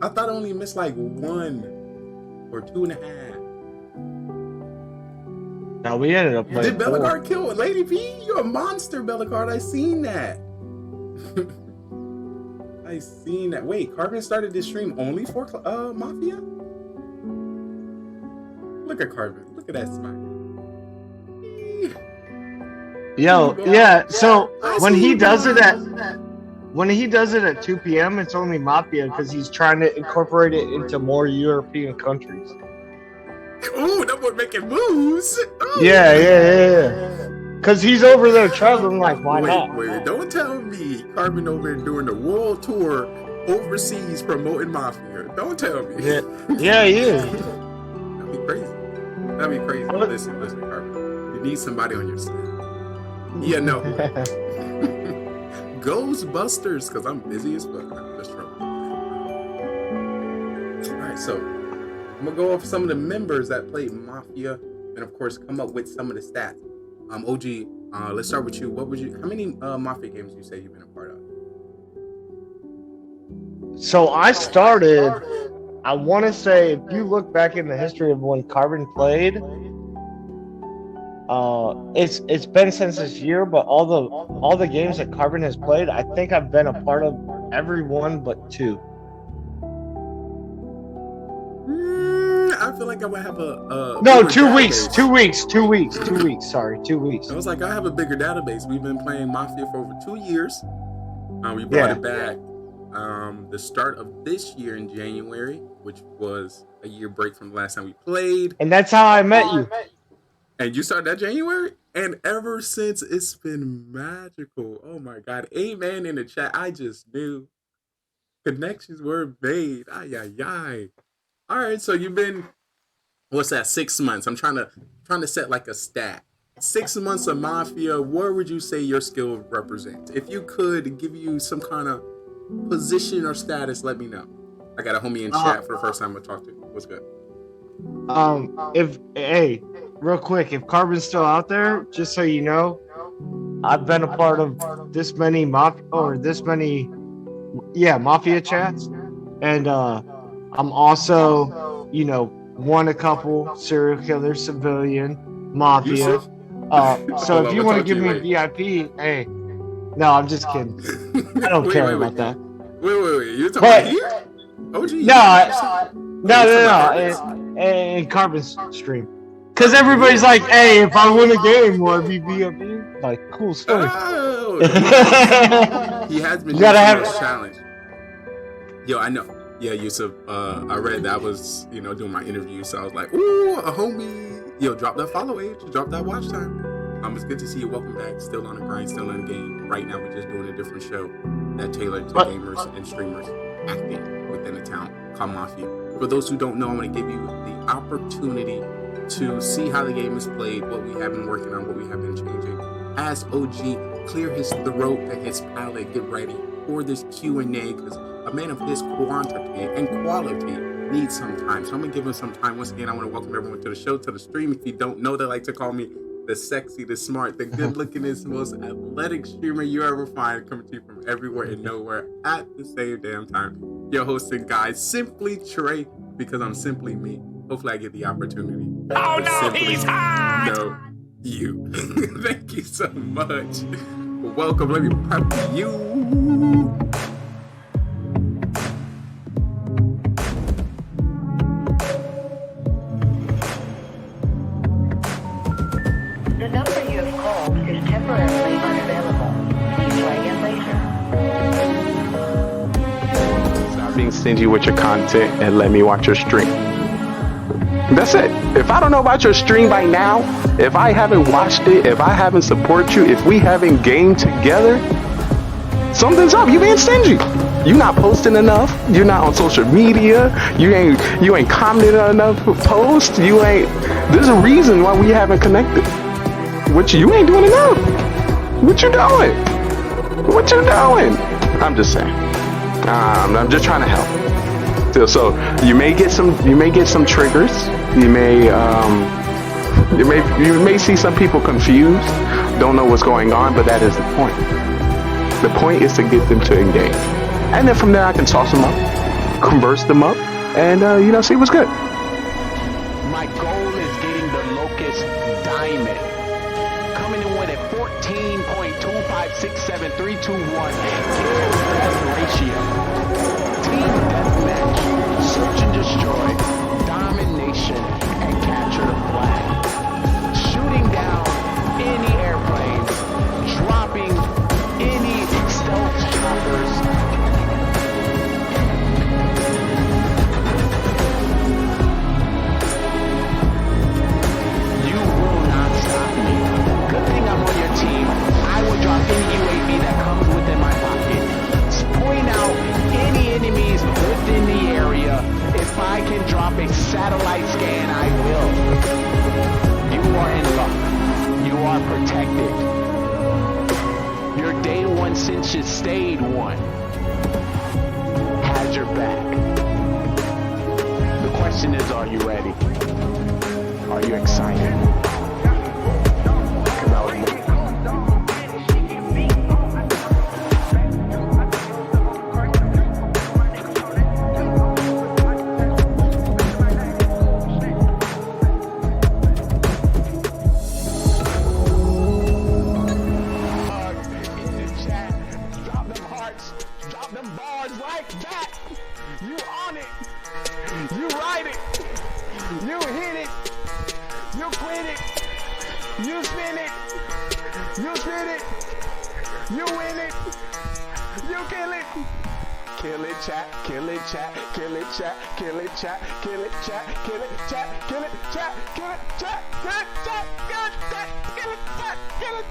thought I only missed like 1 or 2.5. Now we ended up playing. Did Bellicard kill Lady B? You're a monster, Bellicard. I seen that. I seen that. Wait, Carbon started this stream only for Mafia? Look at Carbon. Look at that smile. Yo, yeah. So when he does it at 2 p.m., it's only Mafia because he's trying to incorporate it into more European countries. Ooh, that boy making moves. Ooh. Yeah. Because he's over there traveling, like, why not? Wait, don't tell me Carbon over there doing the world tour overseas promoting Mafia. Don't tell me. Yeah, he is. That'd be crazy. Listen, Carbon. You need somebody on your side. Yeah, no. Ghostbusters, because I'm busy as fuck. That's true. Alright, so I'm gonna go over some of the members that played Mafia and of course come up with some of the stats. OG, let's start with you. How many Mafia games do you say you've been a part of? So I started, I want to say, if you look back in the history of when Carbon played, it's been since this year, but all the games that Carbon has played, I think I've been a part of every one but 2. I feel like I would have a No, bigger 2 weeks. database. 2 weeks. 2 weeks. 2 weeks. Sorry, 2 weeks. I was like, I have a bigger database. We've been playing Mafia for over 2 years. We brought it back the start of this year in January, which was a year break from the last time we played. And that's how I met you. And you started that January? And ever since, it's been magical. Oh my God. Amen in the chat. I just knew. Connections were made. Ay, ay, ay. All right, so you've been, what's that, 6 months? I'm trying to set like a stat. 6 months of Mafia, where would you say your skill represents? If you could give you some kind of position or status, let me know. I got a homie in chat for the first time I talked to. What's good? Real quick, if Carbon's still out there, just so you know, I've been a part of this many Mafia chats, and I'm also, won a couple serial killer, civilian, Mafia. So if you want to give me a VIP, hey, no, I'm just kidding. I don't care about that. Wait. You're talking about here? OG? No. In Carbon's stream. Because everybody's like, hey, if I win a game, will I be VIP? Like, cool story. Oh, he has been doing this challenge. Yo, I know. Yeah, Yusuf, I read that was, doing my interview, so I was like, ooh, a homie. Yo, drop that follow age, drop that watch time. It's good to see you. Welcome back. Still on the grind, still in the game. Right now, we're just doing a different show that tailored to gamers and streamers acting within a town called Mafia. For those who don't know, I'm going to give you the opportunity to see how the game is played, what we have been working on, what we have been changing. As OG, clear his throat and his palate, get ready for this Q&A, because a man of his quantity and quality needs some time. So I'm going to give him some time. Once again, I want to welcome everyone to the show, to the stream. If you don't know, they like to call me the sexy, the smart, the good-lookingest, most athletic streamer you ever find, coming to you from everywhere and nowhere at the same damn time. Your hosting guy, Simply Trey, because I'm simply me. Hopefully I get the opportunity. Oh no, he's hot! No, you. Thank you so much. Welcome, let me prep you. The number you have called is temporarily unavailable. Please try again later. Stop being stingy with your content and let me watch your stream. That's it. If I don't know about your stream by now, if I haven't watched it, if I haven't supported you, if we haven't gamed together, something's up. You being stingy. You not posting enough. You're not on social media. You ain't commenting on enough posts. There's a reason why we haven't connected. You ain't doing enough. What you doing? What you doing? I'm just saying. I'm just trying to help. So you may get some triggers. You may see some people confused, don't know what's going on, but that is the point. The point is to get them to engage, and then from there I can toss them up, converse them up, and see what's good. My goal is getting the Locust Diamond. Coming in with a 14.2567321. Here's that ratio. Team Deathmatch, search and destroy, domination, and capture the flag. Shooting down any airplanes, dropping any stealth choppers. You will not stop me. Good thing I'm on your team. I will drop any UAV that comes within my pocket. Point out any enemies within the area. If I can drop a satellite scan, I will. You are in luck. You are protected. Your day one since you stayed one has your back. The question is, are you ready? Are you excited? Come out with me. You You did it. You win it. You kill it. Kill it, chat. Kill it, chat. Kill it, chat. Kill it, chat. Kill it, chat. Kill it, chat. Kill it, chat. Kill it, chat. Kill it, chat. Kill it, chat. Kill it, chat. Kill it, chat. Kill it, chat. Kill it, chat. Kill it,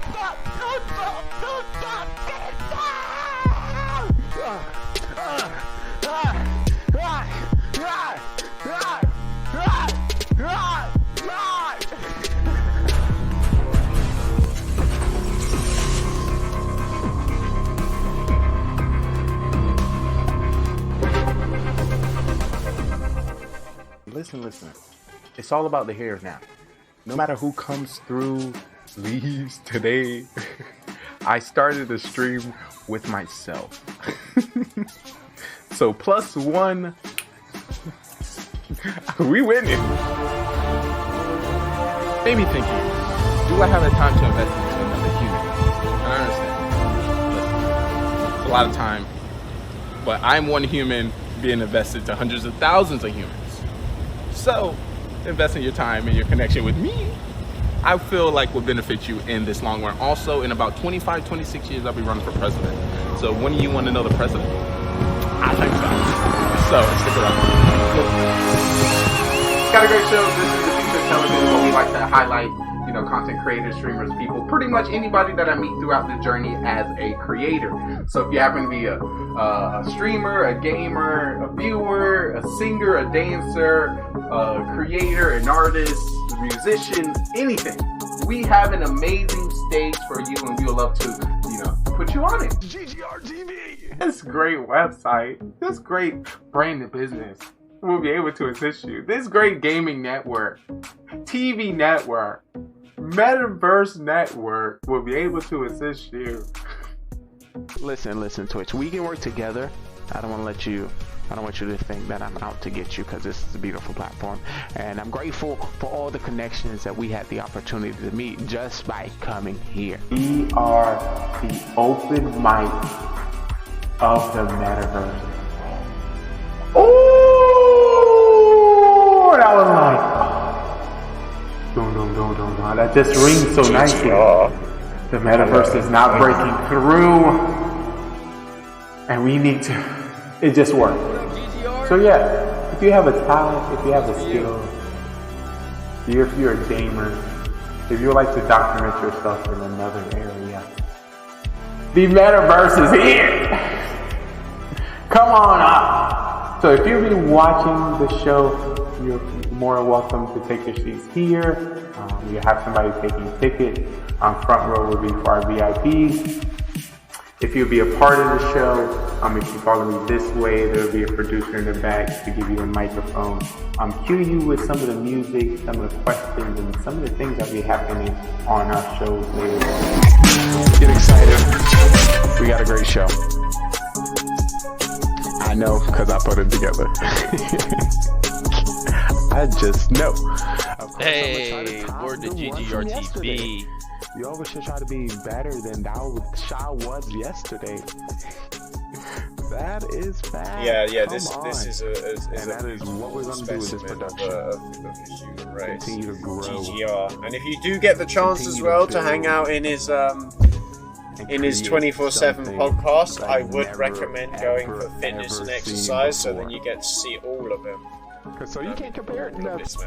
Listen. It's all about the here now. No matter who comes through, leaves today, I started the stream with myself. So +1, we winning. Made me thinking, do I have the time to invest into another human? And I understand. Listen, it's a lot of time, but I'm one human being invested to hundreds of thousands of humans. So, investing your time and your connection with me, I feel like will benefit you in this long run. Also, in about 25, 26 years, I'll be running for president. So, when do you want to know the president? I think so. So, stick around. Got a great show. This is the future of television, where we like to highlight, content creators, streamers, people, pretty much anybody that I meet throughout the journey as a creator. So if you happen to be a streamer, a gamer, a viewer, a singer, a dancer, a creator, an artist, a musician, anything, we have an amazing stage for you, and we would love to, put you on it. GGR TV. This great website, this great branded business will be able to assist you. This great gaming network, TV network, Metaverse network will be able to assist you. Listen, Twitch. We can work together. I don't want you to think that I'm out to get you, because this is a beautiful platform. And I'm grateful for all the connections that we had the opportunity to meet just by coming here. We are the open mic of the Metaverse. Oh, that was like... No. That just rings so nicely. The Metaverse is not breaking through. And we need to... It just worked. So yeah, if you have a talent, if you have a skill, if you're a gamer, if you would like to document yourself in another area, the Metaverse is here! Come on up! So if you've been watching the show, you're more welcome to take your seats here. You have somebody taking tickets. Front row will be for our VIPs. If you'll be a part of the show, if you follow me this way, there will be a producer in the back to give you a microphone. Cue you with some of the music, some of the questions, and some of the things that will be happening on our shows later. Get excited. We got a great show. I know, because I put it together. I just know. Hey, word to GGR TV. You always should try to be better than Shaw was yesterday. That is bad. Yeah. This is what we're going to do with this production. Right. Continue to grow. GGR. And if you do get the chance as well to hang out in his 24/7 podcast, I would recommend going for fitness and exercise, so then you get to see all of him. So you can't compare it. No. I'm joking.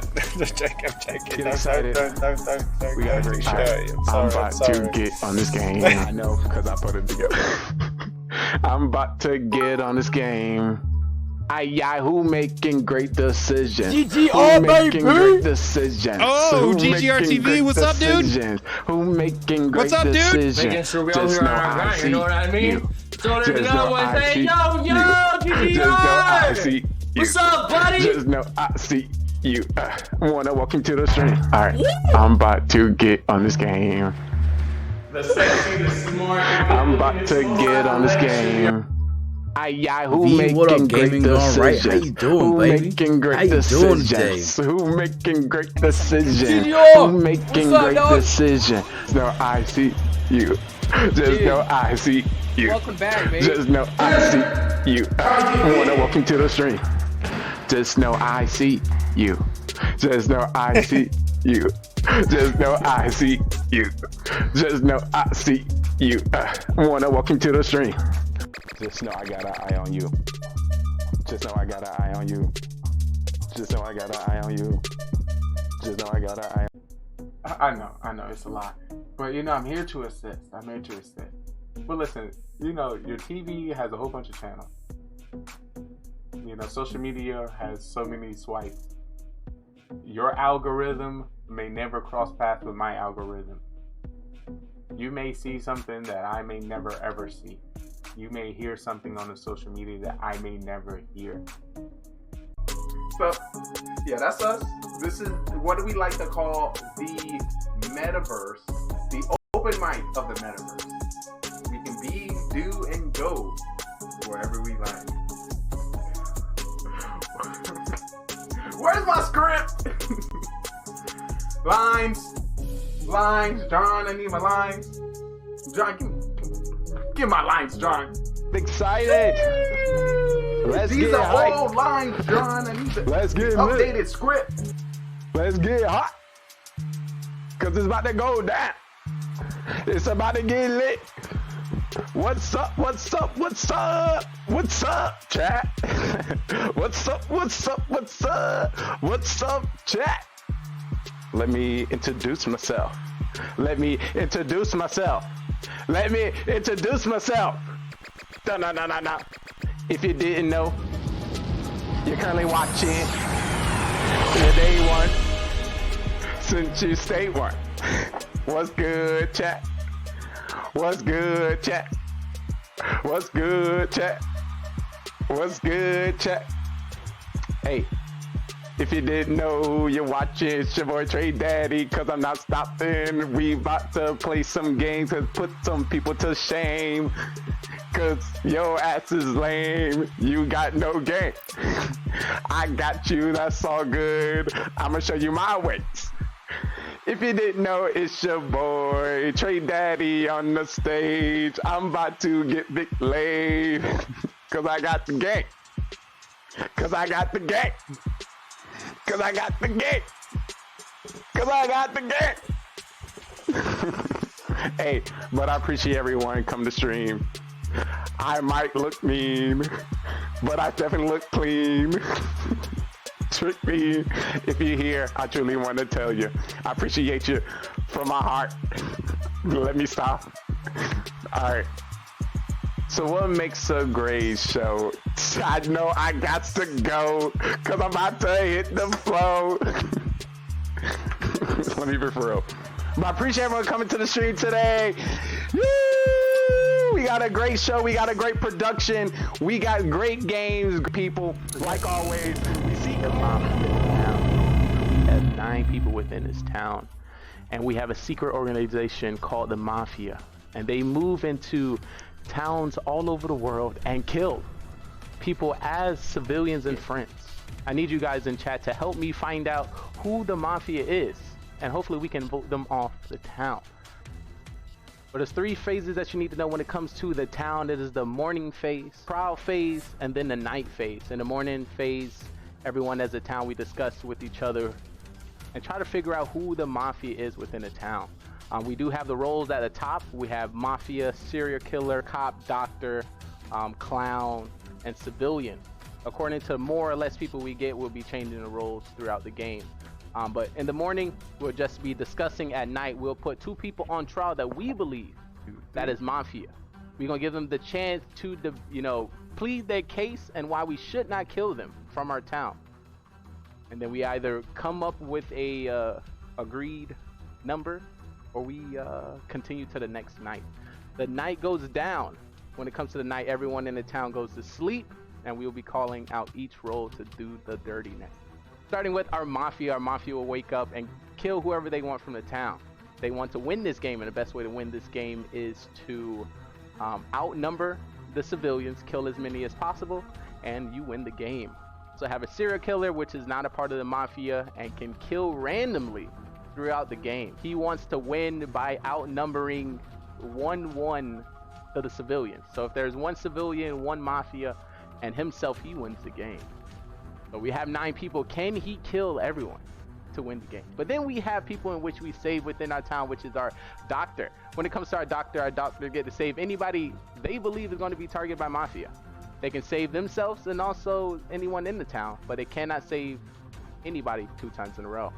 Get excited. Don't We got a great show. I'm about to get on this game. I know, because I put it together. I'm about to get on this game. Who making great decisions? GGR, baby! Great decisions? Oh, GGR TV, what's up, dude? Who making great What's up, dude? decisions? Making sure we all hear our guy, you know what I mean? So there's no one say, yo, GGR! What's up, buddy? Just know I see you. Wanna welcome to the stream. Alright, I'm about to get on this game. The sexy, the smart. I'm about to get on this game. Who making what up, great Gaming GoneRight? How you decisions? doing, Who baby? making great How you doing today? decisions? Who making great decisions? GGR! Who making What's up, great dog? decisions? No, I see you. Just know I see you. Welcome back, baby. Just know I see you. Wanna welcome to the stream. Just know I see you. Just know I see you. Just know I see you. Just know I see you. Wanna walk into the stream. Just know I got an eye on you. Just know I got an eye on you. Just know I got an eye on you. Just know I got an eye on I know, it's a lot. But you know, I'm here to assist. But listen, you know, your TV has a whole bunch of channels. You know, social media has so many swipes. Your algorithm may never cross paths with my algorithm. You may see something that I may never ever see. You may hear something on the social media that I may never hear. So, yeah, that's us. This is what do we like to call the metaverse, the open mic of the metaverse. We can be, do, and go wherever we like. Where's my script? Lines, John, I need my lines. John, give my lines, John. Excited. These are old lines, John. I need the updated script. Let's get hot. Cause it's about to go down. It's about to get lit. What's up, chat? What's up, chat? Let me introduce myself. No. If you didn't know, you're currently watching the day one since you stay one. What's good, chat? Hey, if you didn't know, you're watching, it's your boy Trey Daddy, cause I'm not stopping. We about to play some games and put some people to shame. Cause your ass is lame, you got no game. I got you, that's all good. I'ma show you my ways. If you didn't know, it's your boy Trey Daddy on the stage. I'm about to get big laid. Cause I got the game. Hey, but I appreciate everyone come to stream. I might look mean, but I definitely look clean. Trick me. If you're here, I truly want to tell you, I appreciate you from my heart. Let me stop. All right. So what makes a great show? I know I got to go, cause I'm about to hit the flow. Let me be for real. But I appreciate everyone coming to the stream today. Woo! We got a great show. We got a great production. We got great games, people. Like always, we see the mafia now. We have 9 people within this town, and we have a secret organization called the Mafia, and they move into towns all over the world and kill people as civilians and friends. I need you guys in chat to help me find out who the Mafia is, and hopefully we can vote them off the town. But there's 3 phases that you need to know when it comes to the town. It is the morning phase, trial phase, and then the night phase. In the morning phase, everyone as a town, we discuss with each other and try to figure out who the Mafia is within the town. We do have the roles at the top. We have Mafia, serial killer, cop, doctor, clown, and civilian. According to more or less people we get, we'll be changing the roles throughout the game. But in the morning, we'll just be discussing. At night, we'll put 2 people on trial that we believe that is Mafia. We're gonna give them the chance to, plead their case and why we should not kill them from our town. And then we either come up with a agreed number, or we continue to the next night. The night goes down. When it comes to the night, everyone in the town goes to sleep, and we'll be calling out each role to do the dirtiness. Starting with our Mafia will wake up and kill whoever they want from the town. They want to win this game, and the best way to win this game is to outnumber the civilians, kill as many as possible, and you win the game. So have a serial killer, which is not a part of the Mafia and can kill randomly throughout the game. He wants to win by outnumbering 1-1 to the civilians. So if there's 1 civilian, 1 Mafia, and himself, he wins the game. So we have 9 people. Can he kill everyone to win the game? But then we have people in which we save within our town, which is our doctor. When it comes to our doctor get to save anybody they believe is going to be targeted by Mafia. They can save themselves and also anyone in the town, but they cannot save anybody 2 times in a row.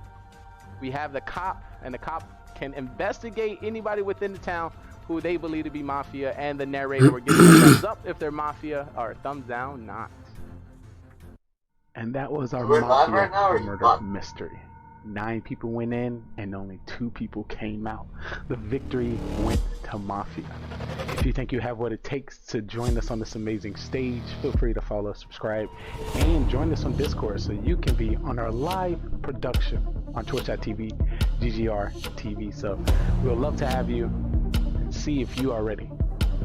We have the cop, and the cop can investigate anybody within the town who they believe to be Mafia, and the narrator will give them a thumbs up if they're Mafia, or thumbs down not. And that was our Mafia murder mystery. 9 people went in and only 2 people came out. The victory went to Mafia. If you think you have what it takes to join us on this amazing stage, feel free to follow, subscribe, and join us on Discord so you can be on our live production on twitch.tv, GGR TV. So we'll love to have you and see if you are ready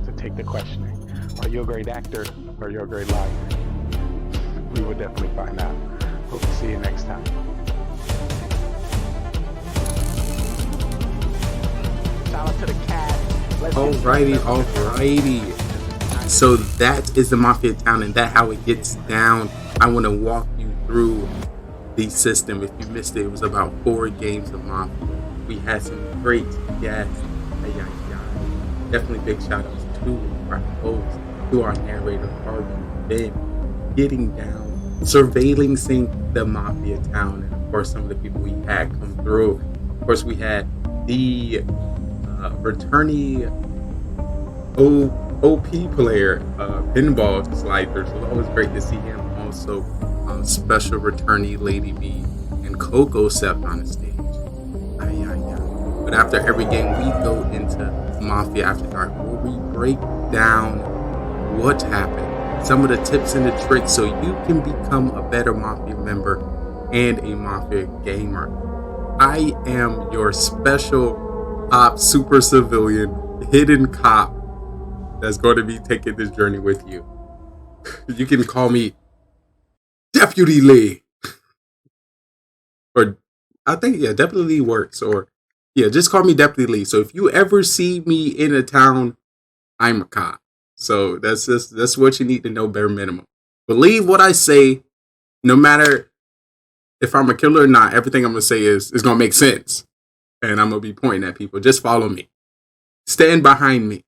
to take the questioning. Are you a great actor or you're a great liar? We will definitely find out. Hope to see you next time. Shout out to the cat. Alrighty. So that is the Mafia town, and that's how it gets down. I want to walk you through the system. If you missed it, it was about 4 games of Mafia. We had some great guests. Definitely big shout outs to our host, to our narrator, Harvey Ben, getting down, surveilling the Mafia town, and of course some of the people we had come through. Of course, we had the returnee OP player, Pinball Sliders. It was always great to see him. Also, special returnee Lady B and Coco stepped on the stage. But after every game, we go into Mafia After Dark, where we break down what happened, some of the tips and the tricks, so you can become a better Mafia member and a Mafia gamer. I am your special op super civilian hidden cop that's going to be taking this journey with you. You can call me Deputy Lee, or I think Deputy Lee works, or just call me Deputy Lee. So if you ever see me in a town, I'm a cop. So that's what you need to know, bare minimum. Believe what I say, no matter if I'm a killer or not. Everything I'm gonna say is gonna make sense, and I'm gonna be pointing at people. Just follow me, stand behind me.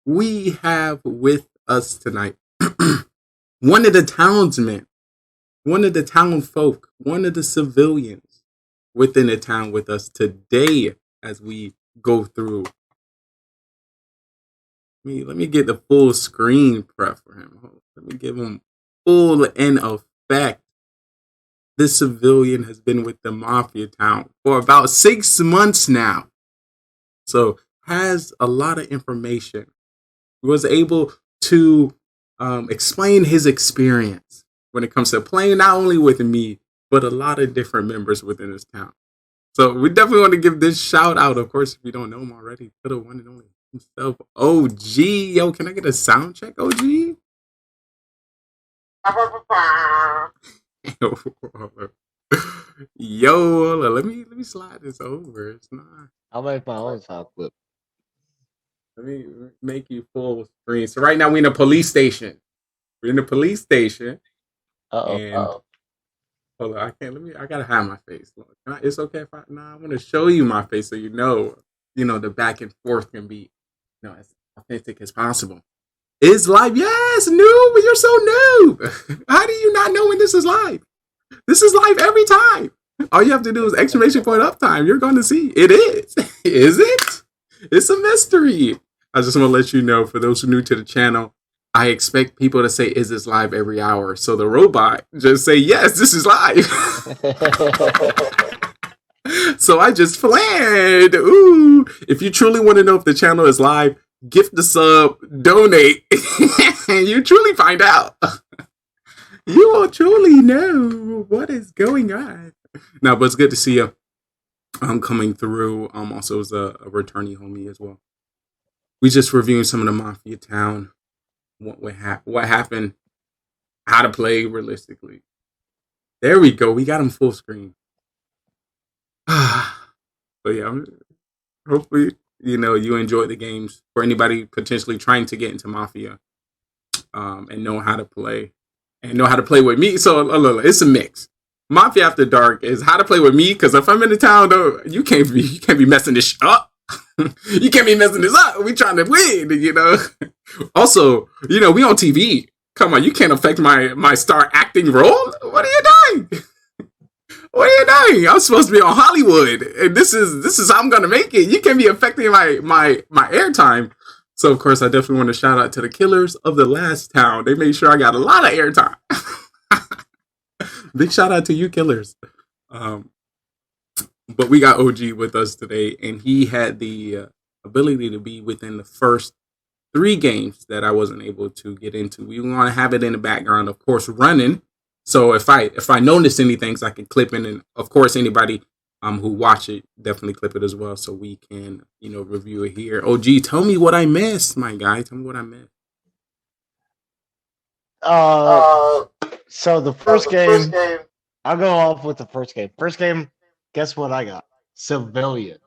We have with us tonight one of the townsmen, one of the town folk, one of the civilians within the town with us today as we go through. Let me get the full screen prep for him. Let me give him full in effect. This civilian has been with the Mafia town for about 6 months now. So has a lot of information. He was able to explain his experience when it comes to playing not only with me, but a lot of different members within this town. So we definitely want to give this shout out. Of course, if you don't know him already, to the one and only himself, OG. Yo, can I get a sound check, OG? Yo, let me slide this over. It's not. I'll make my own sound clip. Let me make you full screen. So right now we're in a police station. We're in a police station. Hold on, I can't. I gotta hide my face. It's okay if I want to show you my face so you know the back and forth can be, as authentic as possible. Is live? Yes, noob. You're so noob. How do you not know when this is live? This is live every time. All you have to do is exclamation point uptime. You're going to see it is. Is it? It's a mystery. I just want to let you know, for those who are new to the channel, I expect people to say, "Is this live?" every hour. So the robot just say, "Yes, this is live." So I just planned. Ooh! If you truly want to know if the channel is live, gift the sub, donate, and you truly find out. You will truly know what is going on. Now, but it's good to see you. I'm coming through. Also as a returnee homie as well. We just reviewing some of the Mafia town. What happened, how to play realistically. There we go. We got him full screen. But yeah, hopefully you enjoyed the games. For anybody potentially trying to get into Mafia and know how to play, and know how to play with me. So it's a mix. Mafia After Dark is how to play with me, because if I'm in the town, though, you can't be messing this up. You can't be messing this up. We trying to win, you know. Also, you know, we on TV. Come on, you can't affect my star acting role. What are you doing? What are you doing? I'm supposed to be on Hollywood, and this is how I'm gonna make it. You can't be affecting my airtime. So of course, I definitely want to shout out to the killers of the last town. They made sure I got a lot of airtime. Big shout out to you, killers. But we got OG with us today, and he had the ability to be within the first 3 games that I wasn't able to get into. We want to have it in the background, of course, running. So if I notice any things, I can clip in, and of course, anybody who watch it, definitely clip it as well, so we can, you know, review it here. OG, tell me what I missed, my guy. Tell me what I missed. So the first game, I'll go off with the first game. First game, guess what I got? Civilian.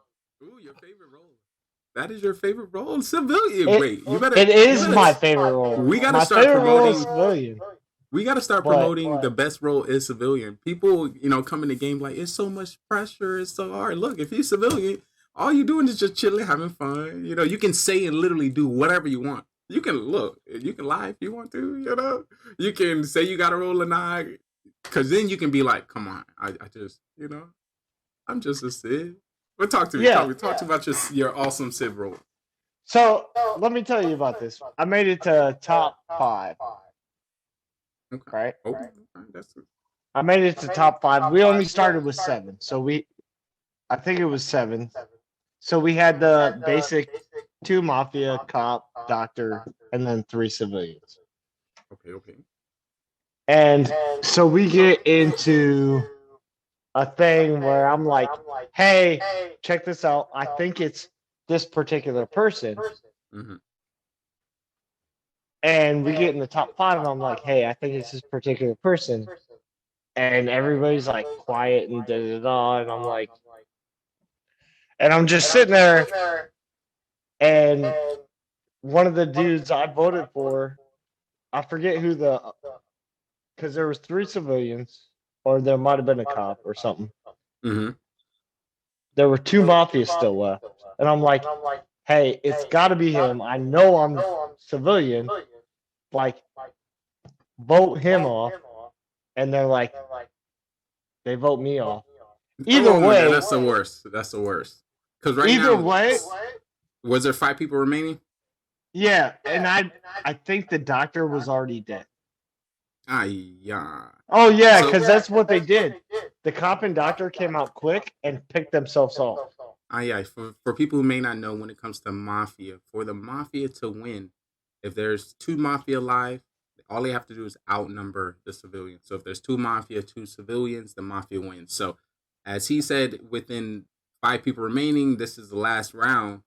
Ooh, your favorite role. That is your favorite role? Civilian. Wait, you better. It is my favorite role. We gotta start promoting civilian. We gotta start promoting the best role is civilian. People, you know, come in the game like it's so much pressure, it's so hard. Look, if you're civilian, all you're doing is just chilling, having fun. You know, you can say and literally do whatever you want. You can lie if you want to, you know. You can say you got to roll a 9, because then you can be like, come on, I just, you know, I'm just a Civ. But talk to me. Talk to me about your awesome Civ role. So let me tell you about this. I made it to top 5. Okay. Right? Okay. I made it to top 5. We only started with 7. So I think it was 7. So we had the basic 2 mafia, cop, doctor, and then 3 civilians. Okay. And so we get into a thing where I'm like, hey, check this out. I think it's this particular person. Mm-hmm. And we get in the top 5, and I'm like, hey, I think it's this particular person. And everybody's like quiet and da-da-da. And I'm like, and I'm just sitting there, and one of the dudes I voted for, I forget who because there was 3 civilians, or there might have been a cop or something. Mm-hmm. There were 2 mafia still left, and I'm like, hey, it's got to be him. I know I'm civilian. Like, vote him off, and they're like, they vote me off. Either way, that's the worst. That's the worst. Because either way, was there 5 people remaining? Yeah, and I think the doctor was already dead. Yeah. Oh yeah, because that's what they did. The cop and doctor came out quick and picked themselves off. Yeah. For people who may not know, when it comes to mafia, for the mafia to win, if there's 2 mafia alive, all they have to do is outnumber the civilians. So if there's 2 mafia, 2 civilians, the mafia wins. So as he said, within 5 people remaining, this is the last round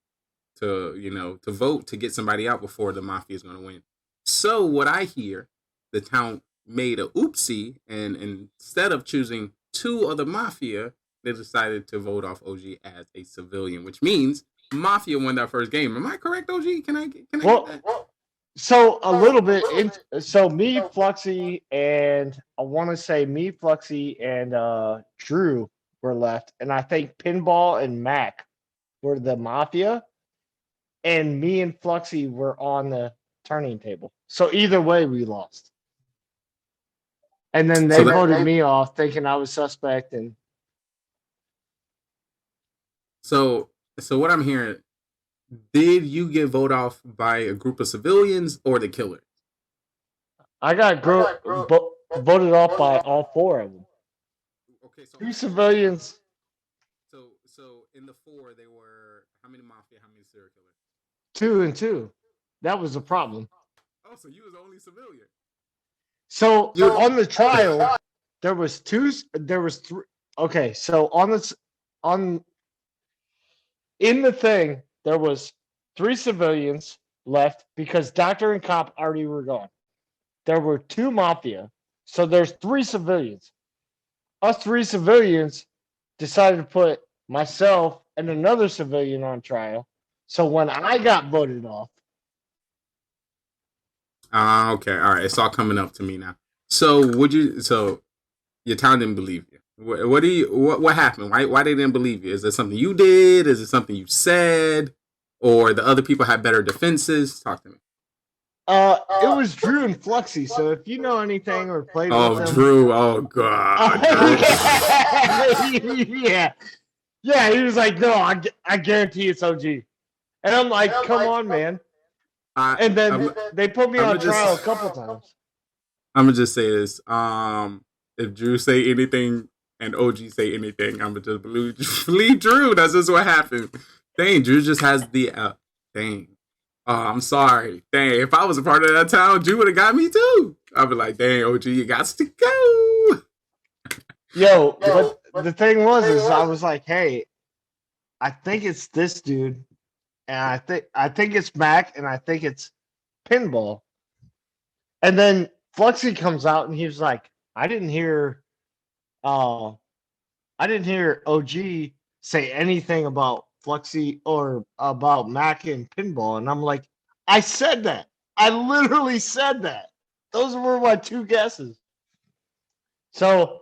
to vote to get somebody out before the mafia is going to win. So what I hear, the town made a oopsie, and instead of choosing 2 of the mafia, they decided to vote off OG as a civilian, which means mafia won that first game. Am I correct, OG? Can I get that? So a little bit. So me, Fluxy, and I want to say me, Fluxy, and Drew were left, and I think Pinball and Mac were the mafia, and me and Fluxy were on the turning table. So either way, we lost. And then they voted me off, thinking I was suspect. And so what I'm hearing, did you get voted off by a group of civilians or the killer? I got voted off by all 4 of them. Okay, so 2 civilians. So in the 4, they were how many mafia, how many serial killers? 2 and 2. That was the problem. Oh, so you was the only civilian. So on the trial, there was 3. Okay, so in the thing, there was 3 civilians left because doctor and cop already were gone. There were 2 mafia, so there's 3 civilians. Us 3 civilians decided to put myself and another civilian on trial. So when I got voted off. Okay, all right. It's all coming up to me now. So would you? So your town didn't believe you. What happened? Why they didn't believe you? Is it something you did? Is it something you said? Or the other people had better defenses? Talk to me. It was Drew and Fluxy. So if you know anything or played with them, Drew. Oh God. yeah, yeah. He was like, no, I guarantee it's OG, and I'm like, come on, man. And then they put me on trial a couple times. I'm gonna just say this. If Drew say anything and OG say anything, I'm gonna just believe Drew. That's just what happened. Dang, Drew just has the dang. Oh, I'm sorry. Dang, if I was a part of that town, Drew would have got me too. I'd be like, dang, OG, you got to go. Yo, but the thing is I was like, hey, I think it's this dude, and I think it's Mac, and I think it's Pinball. And then Fluxy comes out and he was like, I didn't hear OG say anything about Fluxy or about Mac and Pinball. And I'm like, I said that. I literally said that. Those were my two guesses. So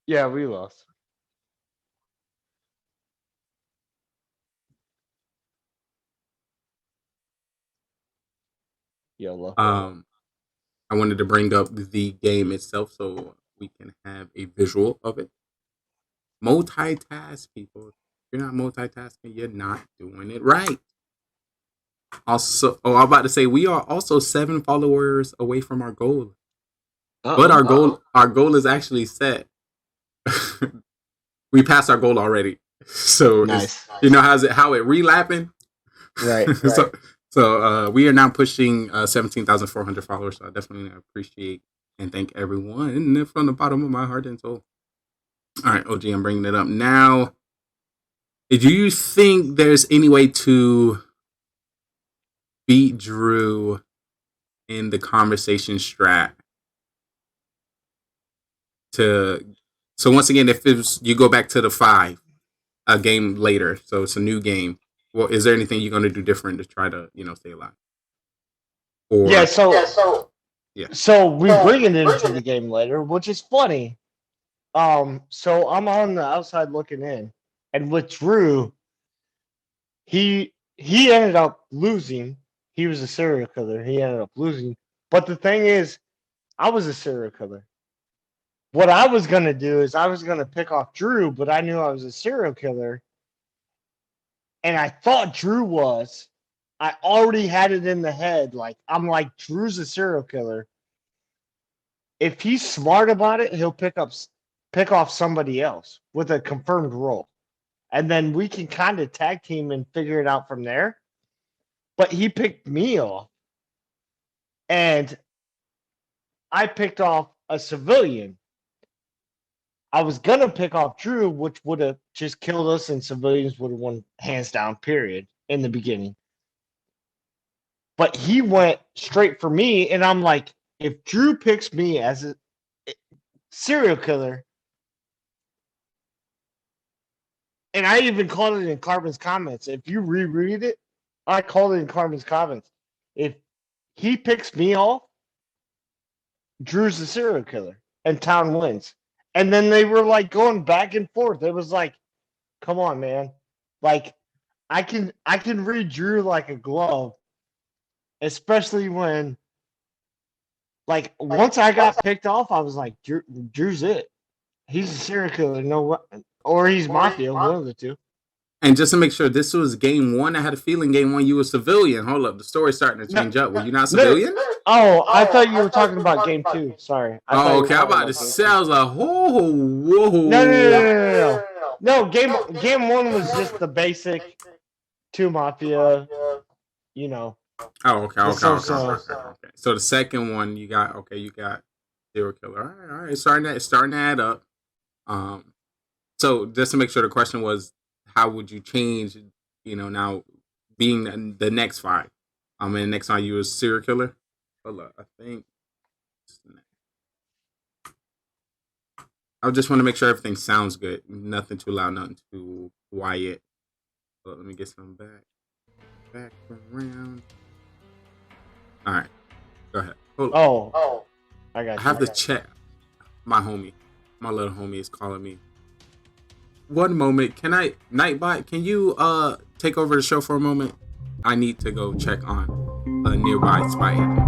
yeah, we lost. YOLO. I wanted to bring up the game itself so we can have a visual of it. Multitask, people. If you're not multitasking, you're not doing it right. Also, I'm about to say we are also 7 followers away from our goal. But our goal is actually set. We passed our goal already. So nice. You know how it relapping? Right. So we are now pushing 17,400 followers. So I definitely appreciate and thank everyone from the bottom of my heart and soul. All right, OG, I'm bringing it up now. Do you think there's any way to beat Drew in the conversation strat? So once again, if you go back to the 5, a game later, so it's a new game. Well, is there anything you're going to do different to try to, stay alive? Or, So we bring it into the game later, which is funny. So I'm on the outside looking in, and with Drew, he ended up losing. He was a serial killer. He ended up losing. But the thing is, I was a serial killer. What I was gonna do is I was gonna pick off Drew, but I knew I was a serial killer. And I thought Drew was. I already had it in the head. Like, I'm like, Drew's a serial killer. If he's smart about it, he'll pick off somebody else with a confirmed role. And then we can kind of tag team and figure it out from there. But he picked me off. And I picked off a civilian. I was going to pick off Drew, which would have just killed us, and civilians would have won hands down, period, in the beginning. But he went straight for me, and I'm like, if Drew picks me as a serial killer, and I even called it in Carbon's comments. If you reread it, I called it in Carbon's comments. If he picks me off, Drew's the serial killer, and Town wins. And then they were like going back and forth. It was like, come on, man. Like, I can read Drew like a glove, especially when, like, once I got picked off, I was like, Drew's it. He's a serial killer, or he's mafia, one of the two. And just to make sure, this was game 1. I had a feeling game 1 you were civilian. Hold up, the story's starting to change up. Were you not civilian? Oh, I thought you were talking about game 2. Sorry. Okay. I'm about to say, I was like, whoa. No. No, game 1 was just the basic 2 mafia, Oh, okay. So the second one, you got serial killer. All right, starting to add up. So just to make sure, the question was, how would you change, now being the next 5? And the next time you was serial killer. Hold up, I think. I just want to make sure everything sounds good. Nothing too loud, nothing too quiet. But let me get some back around. All right, go ahead. Hold Oh, I got you. I have to check. My little homie is calling me. One moment, Nightbot, can you take over the show for a moment? I need to go check on a nearby spy agent.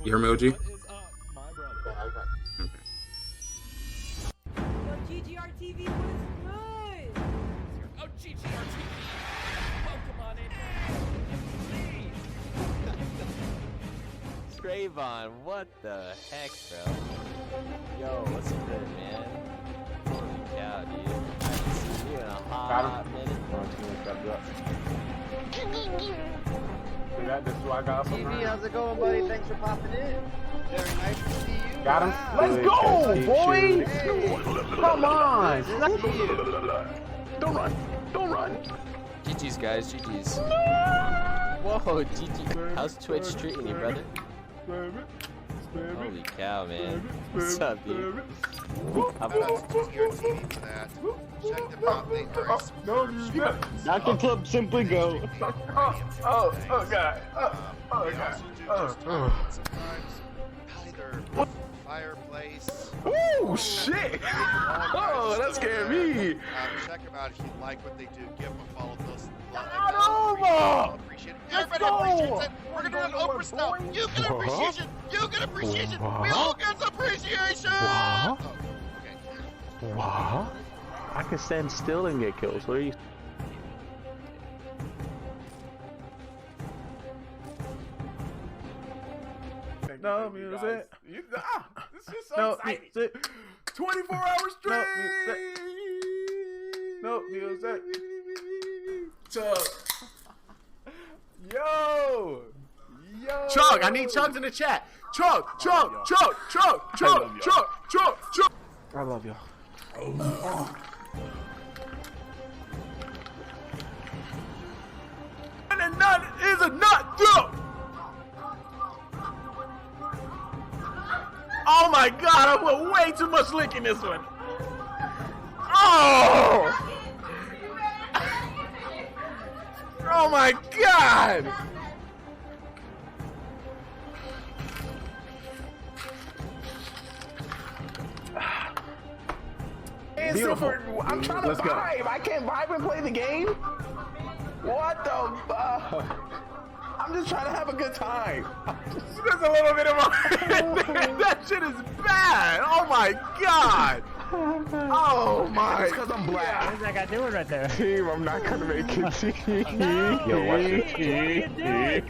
You hear me, OG? Okay. GGR TV was good. Oh, GGR TV. Welcome on in. Scravon, what the heck, bro? Yo, what's good, man? Holy cow, dude. I haven't seen you in a hot minute. This is what I got from TV, how's it going, buddy? Thanks for popping in. Very nice to see you. Got him. Wow. Let's go, boy. Hey. Come on. Good to see you. Don't run. Don't run. GG's, guys. GG's. Whoa, GG. How's Twitch treating you, brother? Holy cow, man. What's up, dude? Dr. Club simply go. Oh, God. Fireplace. Oh, shit. Oh, that scared me. Check them out if you like what they do. Give them a follow. Appreciate it. Everybody appreciates it. We're gonna run Oprah style. You get appreciation. You get appreciation. We all get appreciation. What? I can stand still and get kills. What are you? No music. This is so exciting. 24 hours straight. No music. Yo. Chug, I need chugs in the chat. Chug. I love y'all. And a nut is a nut, dude. Oh my God, I put way too much lick in this one. Oh! Oh my God! Beautiful. I'm trying to vibe. I can't vibe and play the game. What the fuck? I'm just trying to have a good time. There's a little bit of a... That shit is bad. Oh my God. Oh my. It's because I'm black. What is that guy doing right there? Team, I'm not gonna make it. Team. Yo, watch it.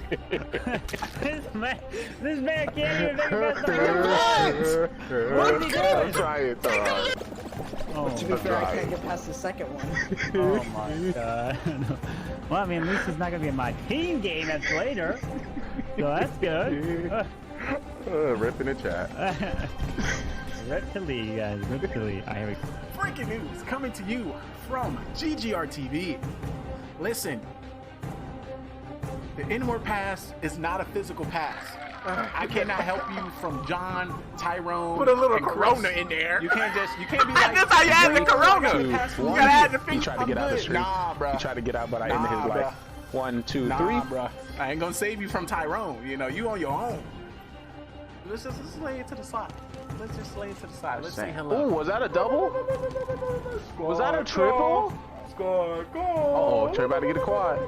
This man can't even make it. What are you doing? I'm trying, though. Oh, to be fair, I can't get past the second one. Oh my God. Well, I mean, at least it's not gonna be in my team game that's later. So that's good. Rip in the chat. Rip to Lee, guys. Rip to Lee. Here we go. Breaking news coming to you from GGR TV. Listen, the inward pass is not a physical pass. I cannot help you from John, Tyrone. Put a little Corona in there. You can't be like. That's how you add the Corona. You gotta add the finger. He tried to get out the street. Nah, bro. He tried to get out, but I ended his life. 1, 2, 3. Bro. I ain't gonna save you from Tyrone. You know, you on your own. Let's just lay it to the side. Let's just lay it to the side. Let's say hello. Ooh, was that a double? Was that a triple? Score, go! Uh-oh, Trey about to get a quad.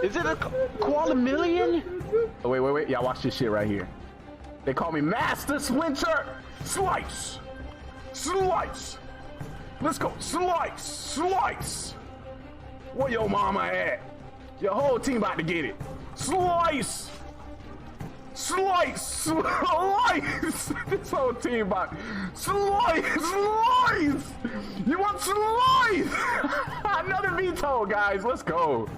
Is it a quad million? Oh, wait. Y'all watch this shit right here. They call me Master Splinter. Slice. Let's go. Slice. Where your mama at? Your whole team about to get it. Slice. This whole team about slice. You want slice? Another veto, guys. Let's go.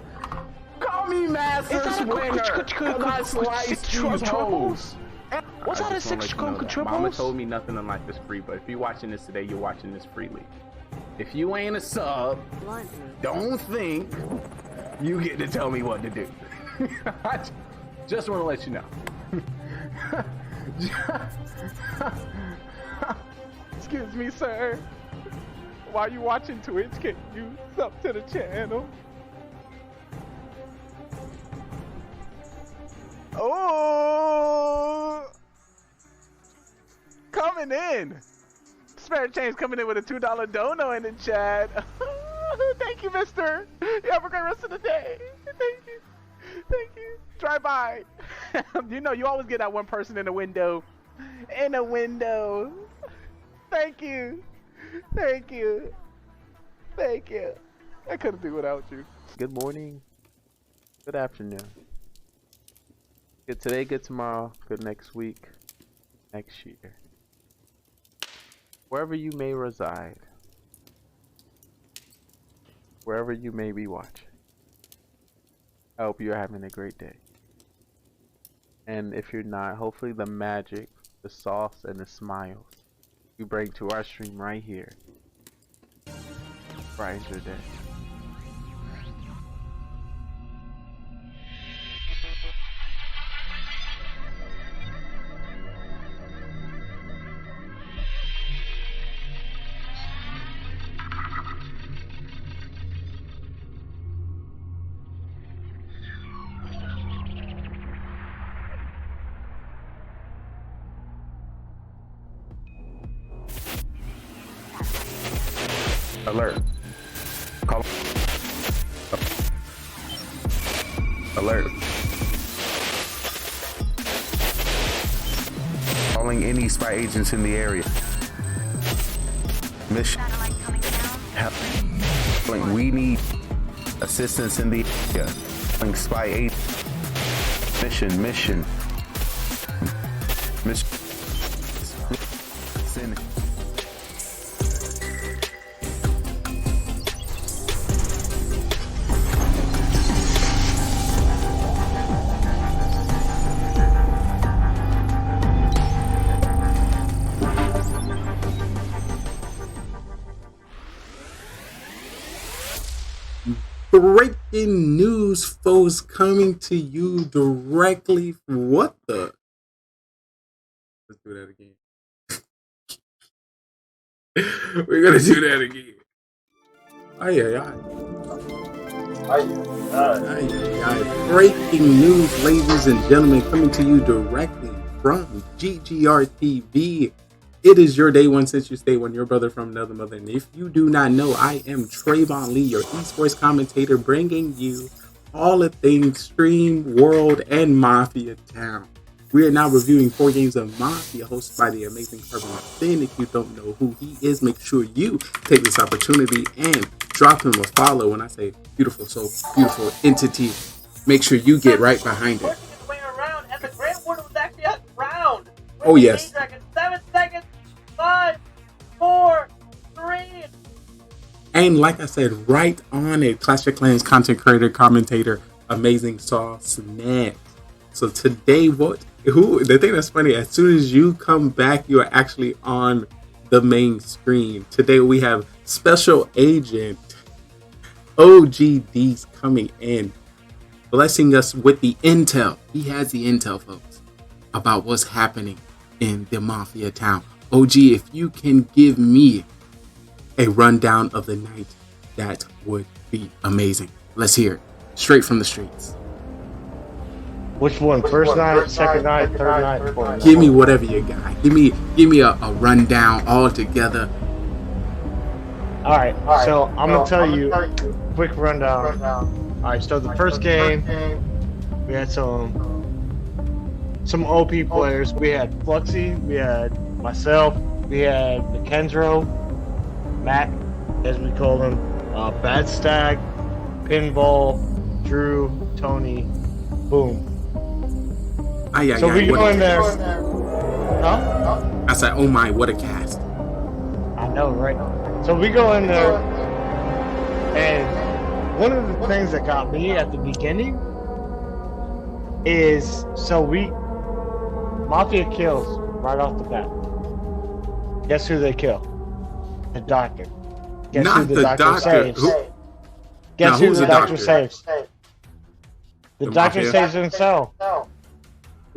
Call me Master Splinter. Cause I slice these hoes. Was that a 6 triples? Mama told me nothing in life is free, but if you're watching this today, you're watching this freely. If you ain't a sub, don't think you get to tell me what to do. I just want to let you know. Excuse me, sir. While you watching Twitch, can you sub to the channel? Oh, coming in. Spare change coming in with a $2 dono in the chat. Thank you, mister. You have a great rest of the day. Thank you. Thank you. Drive by. You know, you always get that one person in a window. In a window. Thank you. Thank you. Thank you. I couldn't do without you. Good morning. Good afternoon. Good today, good tomorrow, good next week, next year. Wherever you may reside. Wherever you may be watching. I hope you're having a great day. And if you're not, hopefully the magic, the sauce, and the smiles you bring to our stream right here brightens your day. Alert. Call. Alert. Calling any spy agents in the area. Mission. Help. We need assistance in the area. Calling spy agents. Mission. Send it. Breaking news, folks, coming to you directly from what the? Let's do that again. We're gonna do that again. Breaking news, ladies and gentlemen, coming to you directly from GGR TV. It is your day one since you stay one, your brother from another mother. And if you do not know, I am Trayvon Lee, your esports commentator, bringing you all the things Stream, World, and Mafia Town. We are now reviewing 4 games of Mafia hosted by the amazing Carbon Thin. If you don't know who he is, make sure you take this opportunity and drop him a follow. When I say beautiful soul, beautiful entity, make sure you get right behind it. Oh, yes. 7 seconds. 5, 4, 3. And like I said, right on it, Clash of Clans content creator, commentator, amazing sauce man. So today, the thing that's funny, as soon as you come back, you are actually on the main screen. Today we have Special Agent OGD's coming in, blessing us with the intel. He has the intel, folks, about what's happening in the Mafia Town. OG, if you can give me a rundown of the night, that would be amazing. Let's hear it straight from the streets. Which one? First night, second night, third night, fourth night? Give me whatever you got. Give me a rundown all together. All right. So I'm gonna tell you a quick rundown. All right. So the first game, we had some OP players. We had Fluxy, we had myself, we had McKendro, Mac, as we call him, Bad Stag, Pinball, Drew, Tony, Boom. So we go in there. Huh? I said, oh my, what a cast. I know, right? So we go in there, and one of the things that got me at the beginning is, Mafia kills right off the bat. Guess who they kill? The doctor. Guess Not who the doctor saves? Guess who the doctor saves? The doctor saves himself.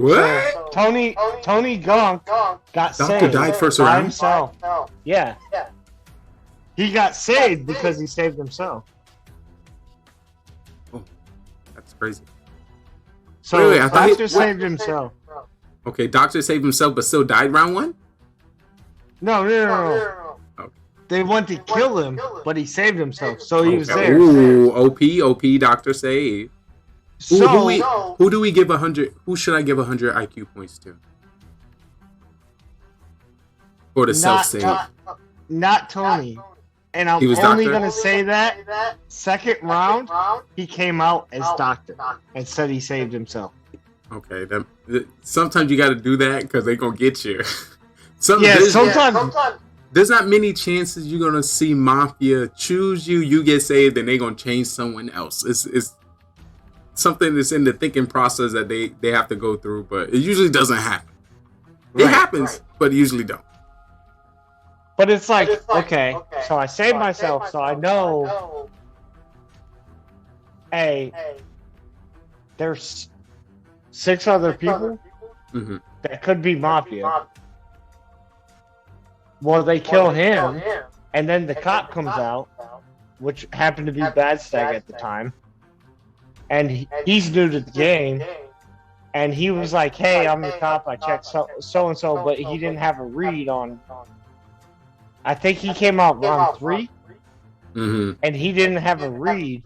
What? So Tony Gunk got Doctor saved died first by round? himself. Yeah. He got saved because he saved himself. Oh, that's crazy. So wait, I thought Doctor saved himself. Okay, Doctor saved himself, but still died round 1. No. They went to kill him, but he saved himself, so he was there. Ooh, OP, Doctor save. So Who do we give 100? Who should I give 100 IQ points to? For the self save. Not Tony. And I'm only Doctor? gonna say that second round he came out as Doctor and said he saved himself. Okay, sometimes you got to do that because they gonna get you. Sometimes. There's not many chances you're gonna see Mafia choose you. You get saved, and they gonna change someone else. It's something that's in the thinking process that they have to go through, but it usually doesn't happen. It happens, but it usually don't. But it's like, okay, so I saved myself, so I know, hey, there's 6 other people that could be Mafia. Well, they kill him, and then the cop comes out, which happened to be Bad Stag at the time, and he's new to the game, and he was like, hey, I'm the cop, I checked so-and-so, but he didn't have a read on... I think he came out round 3, and he didn't have a read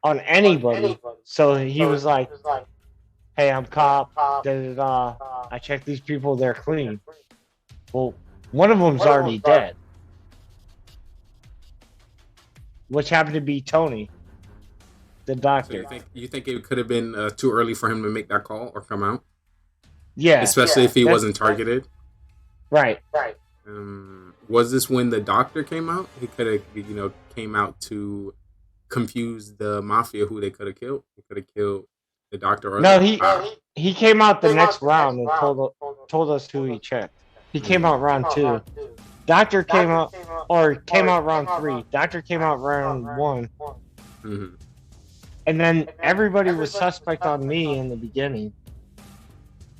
on anybody. So he was like, "Hey, I'm cop. I checked these people; they're clean." Well, one of them's already dead, which happened to be Tony, the doctor. So you think it could have been too early for him to make that call or come out? Yeah, especially if he wasn't targeted. Right. Was this when the doctor came out? He could have, came out to confuse the Mafia who they could have killed. He could have killed the doctor. No, he came out the next round and told us who he checked. He came out round 2. Doctor came out round 3. Doctor came out round 1. And then everybody was suspect on me in the beginning.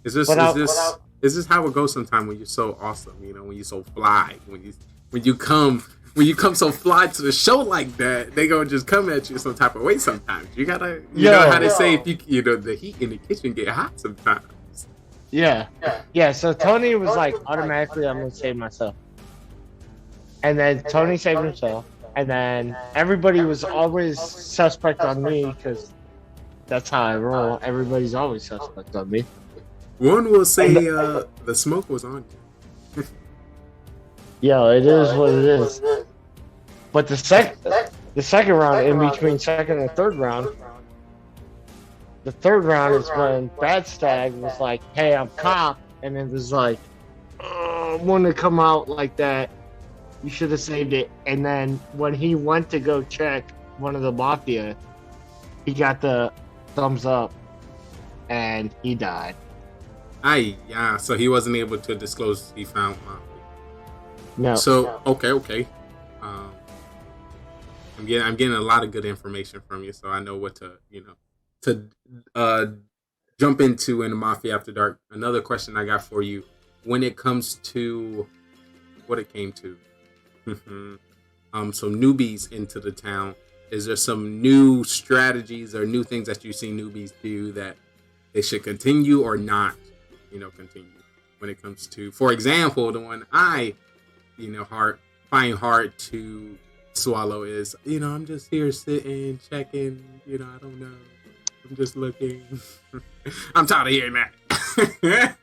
Is this how it goes sometimes when you're so awesome, when you're so fly, when you come so fly to the show like that, they gonna just come at you some type of way sometimes. You gotta know how they say if the heat in the kitchen get hot sometimes. Yeah. So Tony was like, automatically I'm gonna save myself. And then Tony saved himself. And then everybody was always suspect on me because that's how I roll. Everybody's always suspect on me. One will say the smoke was on you. Yeah, it is what it is. But the second round, in between second and third round, the third round is when Bad Stag was like, "Hey, I'm cop," and it was like, "When to come out like that, you should have saved it." And then when he went to go check one of the Mafia, he got the thumbs up, and he died. So he wasn't able to disclose he found Mafia. No. So okay. I'm getting a lot of good information from you, so I know what to jump into in the Mafia After Dark. Another question I got for you: when it comes to what it came to, some newbies into the town, is there some new strategies or new things that you see newbies do that they should continue or not? Continue when it comes to, for example, the one I, find hard to swallow is, I'm just here sitting, checking, I don't know. I'm just looking. I'm tired of hearing that.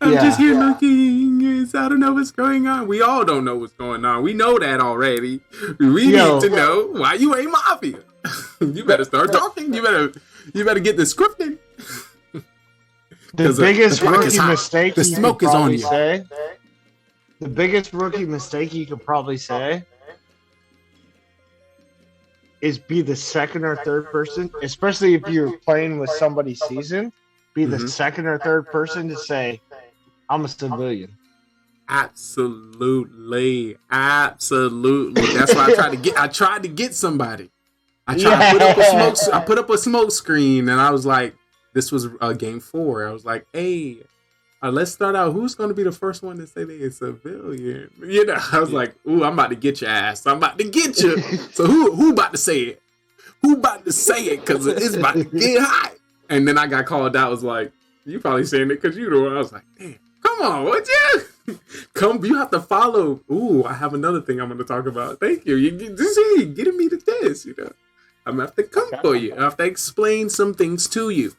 I'm just here looking. I don't know what's going on. We all don't know what's going on. We know that already. We need to know why you ain't Mafia. You better start talking. You better get the scripting. The biggest rookie mistake the smoke is on you. The biggest rookie mistake you could probably say is be the second or third person, especially if you're playing with somebody seasoned, be the second or third person to say, "I'm a civilian." Absolutely. That's why I tried to get somebody. I put up a smoke screen, and I was like, this was game 4. I was like, hey, let's start out. Who's going to be the first one to say they're a civilian? You know, I was like, ooh, I'm about to get your ass. I'm about to get you. So who about to say it? Who about to say it? Because it's about to get hot. And then I got called out. I was like, you probably saying it because you the one. I was like, damn, come on, would you? You have to follow. Ooh, I have another thing I'm going to talk about. Thank you. You getting me to this, you know. I'm going to have to come for you. I have to explain some things to you.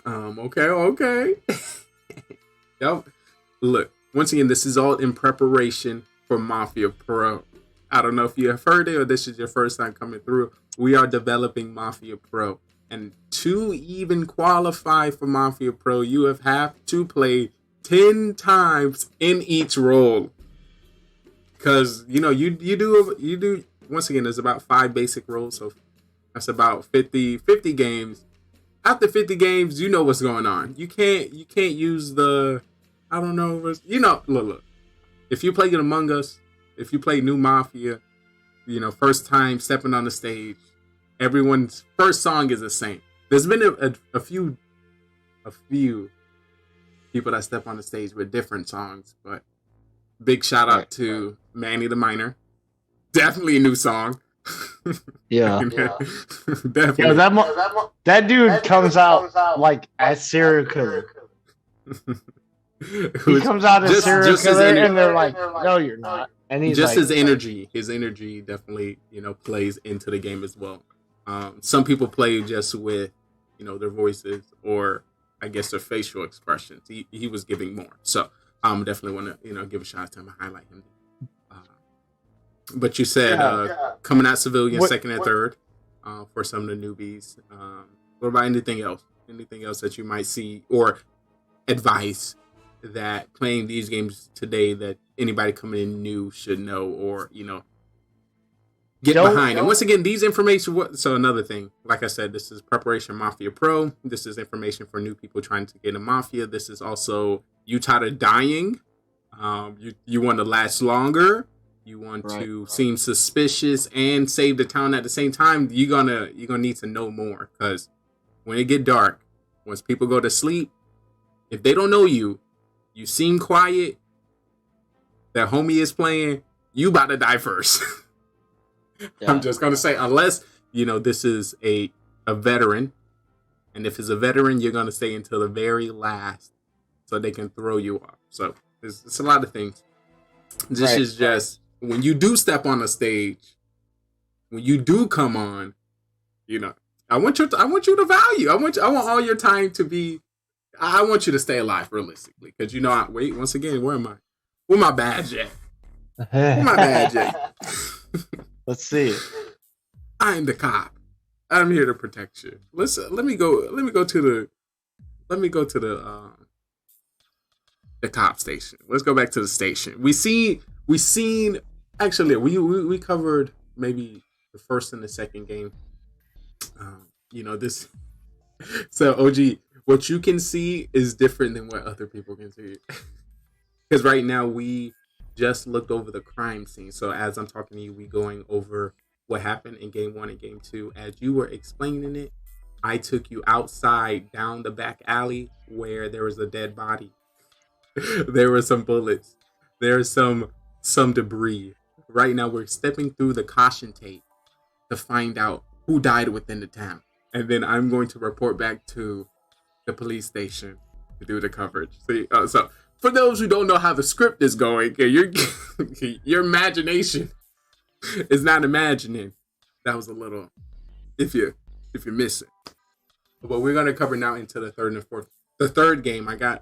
Okay. Yep. Look, once again, this is all in preparation for Mafia Pro. I don't know if you have heard it or this is your first time coming through. We are developing Mafia Pro. And to even qualify for Mafia Pro, you have to play 10 times in each role. Because, you know, you do, once again, there's about 5 basic roles. So that's about 50 games. After 50 games, you know what's going on. You can't use the, I don't know, you know, look. If you play Among Us, if you play New Mafia, you know, first time stepping on the stage, everyone's first song is the same. There's been a few people that step on the stage with different songs, but big shout out to Manny the Miner. Definitely a new song. Yeah. Definitely. Yeah, that dude comes out like as serial killer. He comes out as serial killer, and they're like, "No, you're not." And he's just like, his energy definitely, you know, plays into the game as well. Some people play just with, you know, their voices or I guess their facial expressions. He was giving more, so definitely want to, you know, give a shout out to him and highlight him. But you said coming out civilian second and third for some of the newbies. What about anything else? Anything else that you might see or advice that playing these games today that anybody coming in new should know or, you know, get behind? And once again, these information. So another thing, like I said, this is preparation Mafia Pro. This is information for new people trying to get in Mafia. This is also you tired of dying. You want to last longer. You want to seem suspicious and save the town at the same time. You're gonna need to know more, because when it get dark, once people go to sleep, if they don't know you, you seem quiet, that homie is playing, you about to die first. I'm just gonna say, unless, you know, this is a veteran, and if it's a veteran, you're gonna stay until the very last, so they can throw you off. So it's a lot of things. This is just when you do step on a stage, when you do come on, you know, I want you to value. I want all your time to be. I want you to stay alive realistically, because you know. Once again, where am I? Where my badge at? Where my badge at? Let's see. I'm the cop. I'm here to protect you. Listen, let me go to the cop station. Let's go back to the station. We seen actually we covered maybe the first and the second game. You know, this. So OG, what you can see is different than what other people can see. Because right now we just looked over the crime scene. So as I'm talking to you, we going over what happened in game 1 and game 2. As you were explaining it, I took you outside down the back alley where there was a dead body. There were some bullets. There's some debris. Right now we're stepping through the caution tape to find out who died within the town. And then I'm going to report back to the police station to do the coverage. So for those who don't know how the script is going, your imagination is not imagining. That was a little, if you're missing. But we're going to cover now into the third and fourth. The third game, I'm going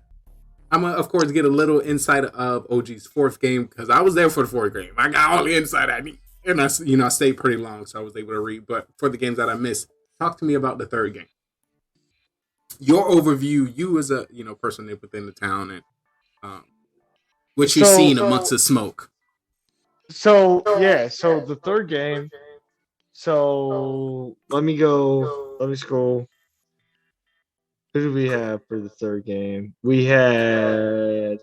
to, of course, get a little insight of OG's fourth game, because I was there for the fourth game. I got all the insight I need. And I stayed pretty long, so I was able to read. But for the games that I missed, talk to me about the third game. Your overview, you as a person within the town, and what you've seen amongst the smoke. So the third game. So let me scroll. Who do we have for the third game? We had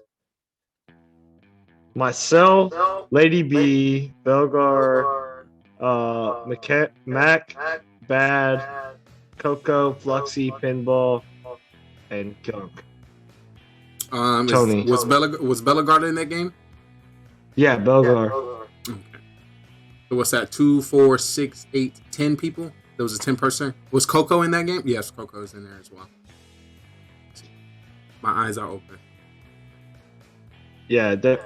myself, Lady B, Belgar, Mac, Bad, Coco, Fluxy, Pinball, and Gunk. Tony. Was Bellegarde in that game? Yeah, Bellegarde. Okay. So what's that? 2, 4, 6, 8, 10 people? There was a 10-person. Was Coco in that game? Yes, Coco is in there as well. My eyes are open. Yeah, I'm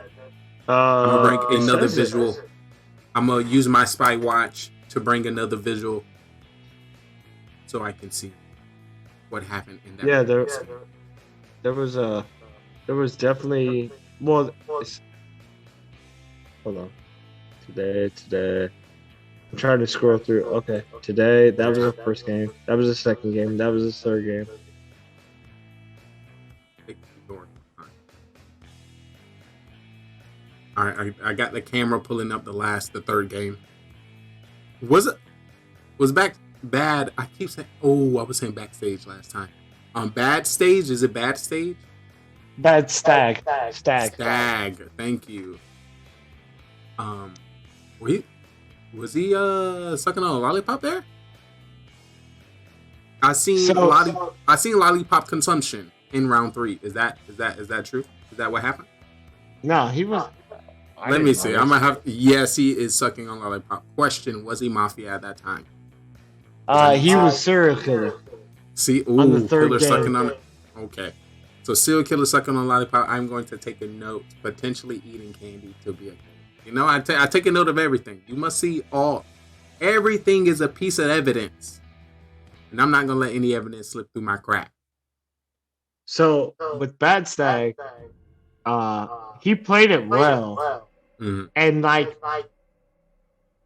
gonna bring another visual. I'm gonna use my spy watch to bring another visual, so I can see what happened in that. Yeah, there was definitely hold on. Today. I'm trying to scroll through. Okay, today that was the first game. That was the second game. That was the third game. All right, I got the camera pulling up the third game. Was bad? I keep saying, I was saying backstage last time. Bad stage? Is it bad stage? Bad stag. Stag. Thank you. Was he sucking on a lollipop there? I seen lollipop consumption in round 3. Is that true? Is that what happened? No, he was. Let me see. I might have. Yes, he is sucking on lollipop. Question: was he mafia at that time? He was serial killer. See, on the third killer game. sucking on it. Okay, so serial killer sucking on lollipop. I'm going to take a note. Potentially eating candy to be a. You know, I take a note of everything. You must see everything is a piece of evidence, and I'm not gonna let any evidence slip through my crack. So with Bad Stag, he played it well, and like,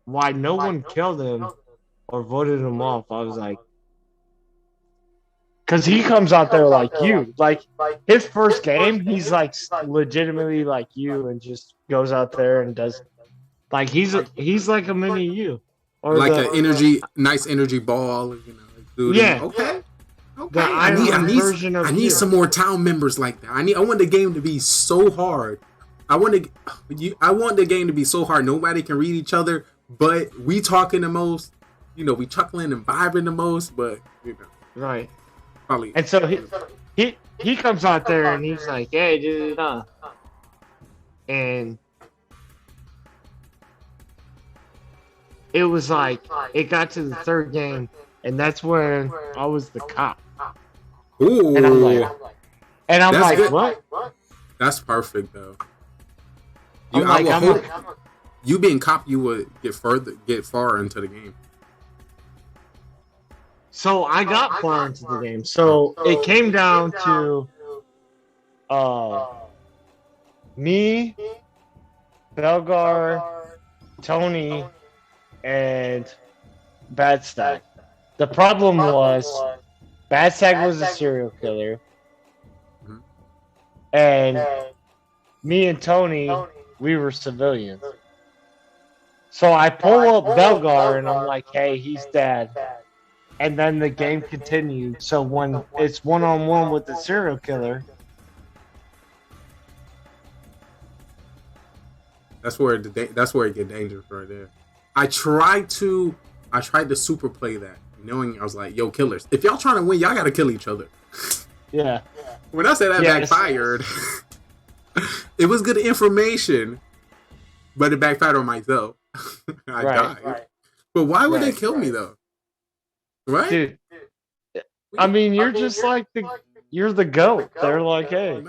why no one killed him or voted him off? I was like, because he comes out there like you, like his first game, he's like legitimately like you, and just goes out there and does, like he's like a mini you, or like an nice energy ball, you know. Like, dude, yeah. Okay. The I need some more town members like that. I want the game to be so hard. I want the game to be so hard. Nobody can read each other, but we talking the most. You know, we chuckling and vibing the most. But you know, right. Probably. And so he comes out there and he's like, "Hey, dude, and it was like it got to the third game, and that's when I was the cop. Ooh. And I'm like, good. What? That's perfect though. You being cop, you would get far into the game. So I got far into the game. So it came down to me, Belgar, Tony, and Bad Stag. The problem was Bad Stag was a serial killer, and me and Tony, we were civilians. So I pull up Belgar and I'm like, "Hey, he's dead." And then the game continued. So when it's one-on-one with the serial killer, that's where it get dangerous right there. I tried to super play that, knowing I was like, "Yo, killers! If y'all trying to win, y'all gotta kill each other." Yeah. When I said that backfired, it was good information, but it backfired on myself. I died. Right. But why would they kill me though? Right? Dude, I mean, you're just like you're the GOAT. They're like, "Hey."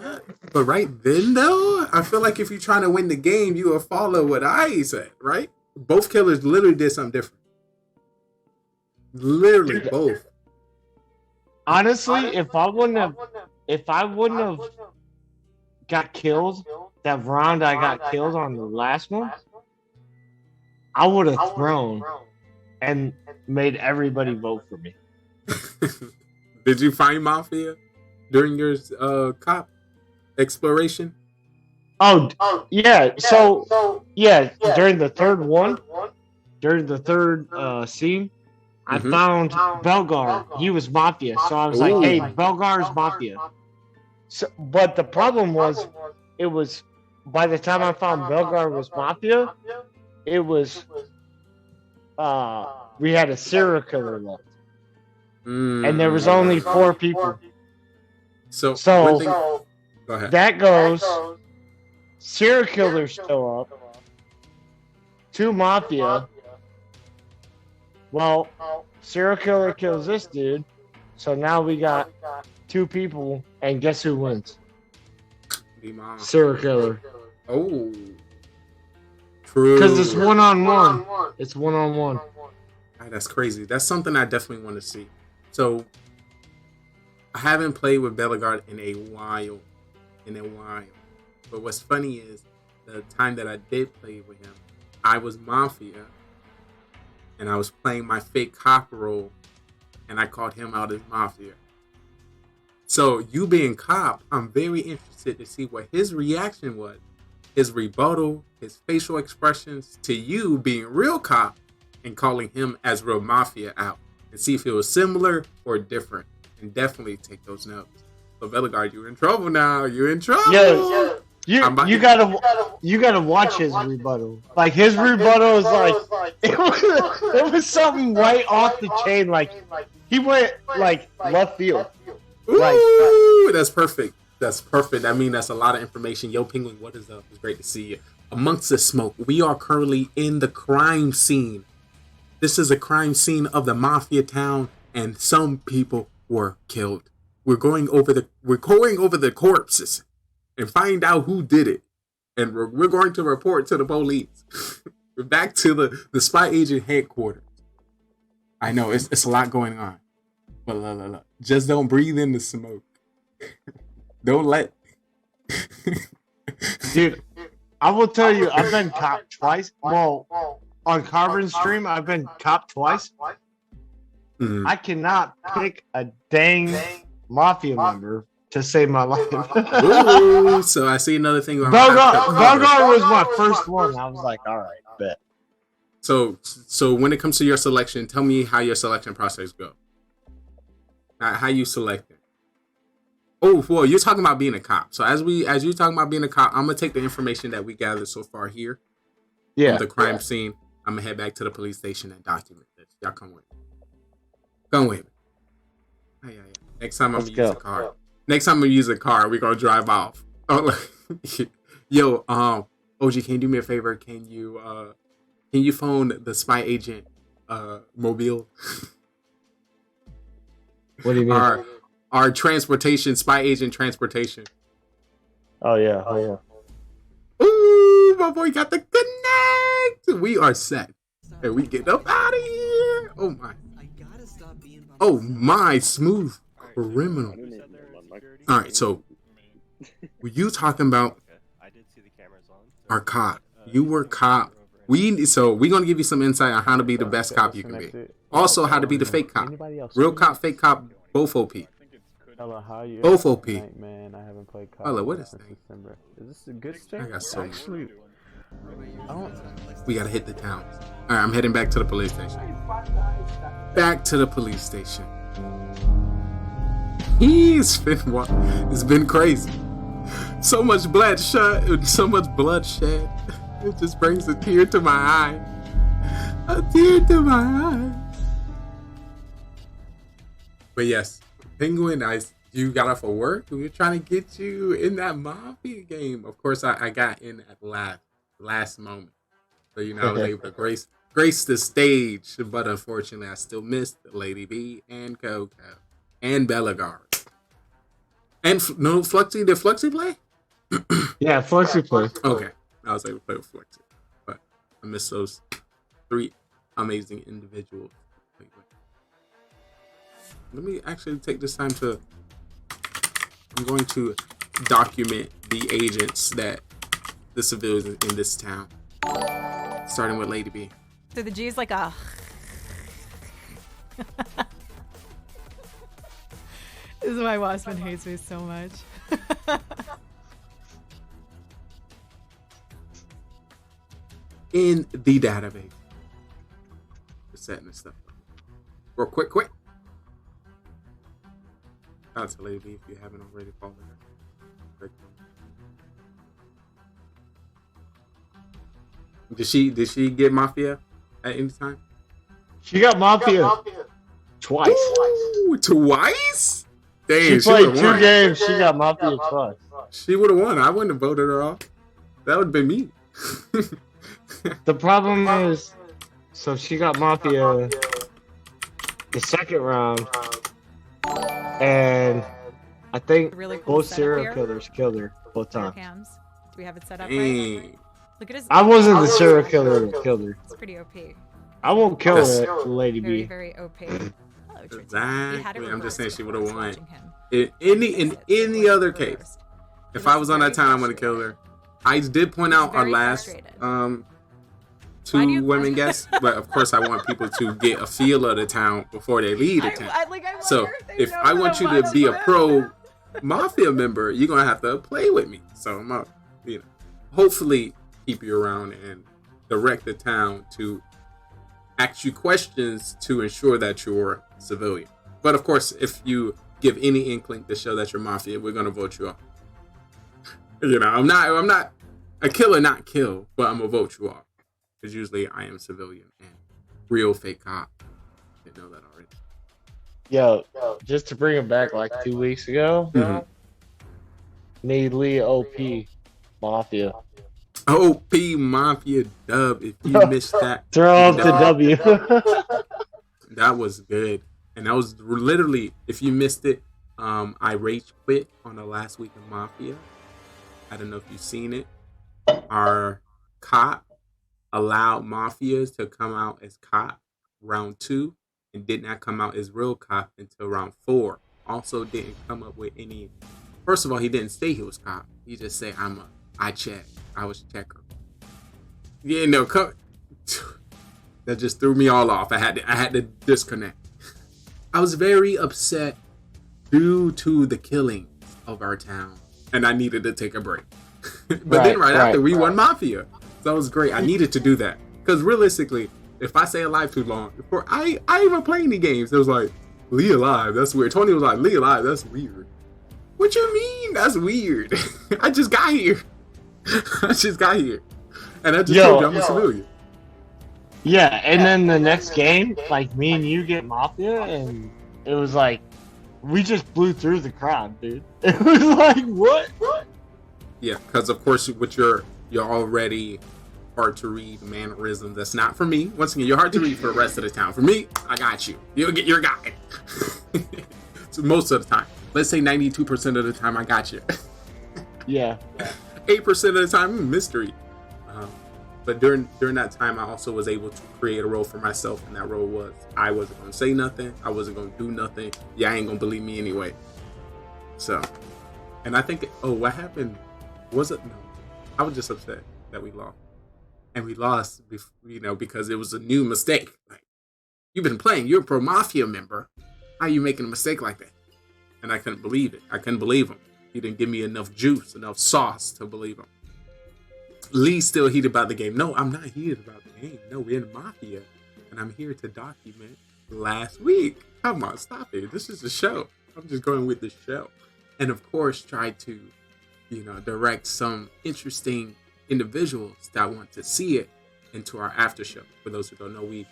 But right then, though, I feel like if you're trying to win the game, you will follow what I said, right? Both killers literally did something different. Literally, both. Honestly, if I wouldn't have got killed that round I got killed on the last one, I would have thrown and made everybody vote for me. Did you find Mafia during your cop exploration? Oh yeah. So yeah, during the third scene, I found Belgar. He was Mafia. So I was like, "Hey, Belgar's Mafia." So, but the problem was, it was by the time I found Belgar was Mafia, it was we had a serial killer left. and there was only 4 people. So go ahead. That goes. Serial killers show up. 2 mafia. Well, serial killer kills this dude, so now we got 2 people, and guess who wins? Serial killer. Oh, true. Because it's 1-on-1. It's 1-on-1. That's crazy. That's something I definitely want to see. So, I haven't played with Bellegarde in a while. But what's funny is, the time that I did play with him, I was Mafia, and I was playing my fake cop role, and I called him out as Mafia. So, you being cop, I'm very interested to see what his reaction was. His rebuttal, his facial expressions to you being real cop and calling him as real Mafia out. And see if it was similar or different. And definitely take those notes. So, Bellegarde, you're in trouble now. You're in trouble. Yeah. You gotta watch his rebuttal. Like his rebuttal is like it was something right off the chain. Like he went like left field. Ooh, that's perfect. That's perfect. I mean, that's a lot of information. Yo, Penguin, what is up? It's great to see you. Amongst the smoke, we are currently in the crime scene. This is a crime scene of the Mafia town, and some people were killed. We're going over the corpses and find out who did it. And we're going to report to the police. We're back to the spy agent headquarters. I know it's a lot going on. But look. Just don't breathe in the smoke. Don't let Dude, I will tell you, I've been cop twice. Well, on Carbon's stream, I've been cop twice. I cannot pick a dang Mafia member to save my life. Ooh, so I see another thing. Bellegarde was my first one. I was like, all right, bet. So when it comes to your selection, tell me how your selection process go. How you select it. Oh, well, you're talking about being a cop. So as you're talking about being a cop, I'm gonna take the information that we gathered so far here. Yeah. From the crime scene. I'm gonna head back to the police station and document this. Y'all come with me. Come with me. Yeah. Next time I'm gonna use a car. Next time we use a car, we're gonna drive off. Yo, OG, can you do me a favor? Can you phone the spy agent mobile? What do you mean? Our transportation, spy agent transportation. Oh yeah. Ooh, my boy got the connect. We are set. And we get up out of here. Oh my. Oh my, smooth criminal. Alright, so were you talking about our cop? You were cop. So we're gonna give you some insight on how to be the best cop you can be. Also, how to be the fake cop. Real cop, fake cop, both OP. Both OP. Man, I haven't played cop. Hello, what is that? December. Is this a good stream? I got so much. Actually, we gotta hit the town. Alright, I'm heading back to the police station. Back to the police station. It's been crazy. So much bloodshed. It just brings a tear to my eye. A tear to my eye. But yes, Penguin, you got off of work. We were trying to get you in that Mafia game. Of course, I got in at the last moment. So, I was able to grace the stage. But unfortunately, I still missed Lady B and Coco and Bellegarde. And Fluxy. Did Fluxy play? Yeah, Fluxy played. Okay. I was able to play with Fluxy. But I missed those 3 amazing individuals. Let me actually take this time I'm going to document the agents the civilians in this town. Starting with Lady B. So the G is like a... This is why Wasman hates me so much. In the database. Just setting this stuff up. Real quick. Shout out to Lady B if you haven't already followed her. Did she get Mafia at any time? She got Mafia twice. Ooh, twice? Dang, She played would've 2 won. games. She got Mafia twice. She would have won. I wouldn't have voted her off. That would have been me. The problem is, so she got Mafia the second round, and I think Really cool both setup serial here. killers killed her both times. Cams. Do we have it set up Dang. right? Look at his. I wasn't the serial killer that killed her. It's pretty OP. I won't kill Yes. her, Lady Very, B. very OP. Hello, Tritzy. He had it Exactly. I'm just reversed saying she would have before won. watching him. In any other case, if I was on that time, I'm gonna kill her. I did point out our very last frustrated. Why do two you- women guests, but of course I want people to get a feel of the town before they leave the town. I So if I want you to be a pro mafia member, you're gonna have to play with me. So I'm gonna, hopefully keep you around and direct the town to ask you questions to ensure that you're civilian. But of course, if you give any inkling to show that you're mafia, we're gonna vote you off. I'm not a killer, not kill, but I'm gonna vote you off because usually I am civilian and real fake cop. You know that already. Yo, just to bring it back like 2 weeks ago, made Lee OP Mafia. OP Mafia dub. If you missed that, Throw up the W. That was good, and that was literally, if you missed it, I rage quit on the last week of Mafia. I don't know if you've seen it. Our cop allowed Mafias to come out as cop round 2 and did not come out as real cop until round 4. Also didn't come up with any. First of all, he didn't say he was cop. He just said, I checked. I was checker. Yeah, no, that just threw me all off. I had to disconnect. I was very upset due to the killing of our town, and I needed to take a break. But then right after we won Mafia, so that was great. I needed to do that because realistically, if I stay alive too long, before I even play any games, it was like Lee alive. That's weird. Tony was like Lee alive. That's weird. What you mean? That's weird. I just got here. And I just told you I'm a civilian. Yeah, and then the next game, like me and you get Mafia, and it was like we just blew through the crowd, dude. It was like what? Yeah, because of course with your already hard to read mannerisms. That's not for me. Once again, you're hard to read for the rest of the town. For me, I got you. You'll get your guy. So most of the time, let's say 92% of the time, I got you. Yeah. 8% of the time, mystery. But during that time, I also was able to create a role for myself, and that role was I wasn't going to say nothing. I wasn't going to do nothing. Y'all ain't going to believe me anyway. So, and I think, what happened? Was it? No. I was just upset that we lost. And we lost, because it was a new mistake. Like, you've been playing. You're a pro mafia member. How are you making a mistake like that? And I couldn't believe it. I couldn't believe him. He didn't give me enough juice, enough sauce to believe him. Lee's still heated about the game. No, I'm not heated about the game. No, we're in Mafia. And I'm here to document last week. Come on, stop it. This is a show. I'm just going with the show. And of course, try to, direct some interesting individuals that want to see it into our after show. For those who don't know, we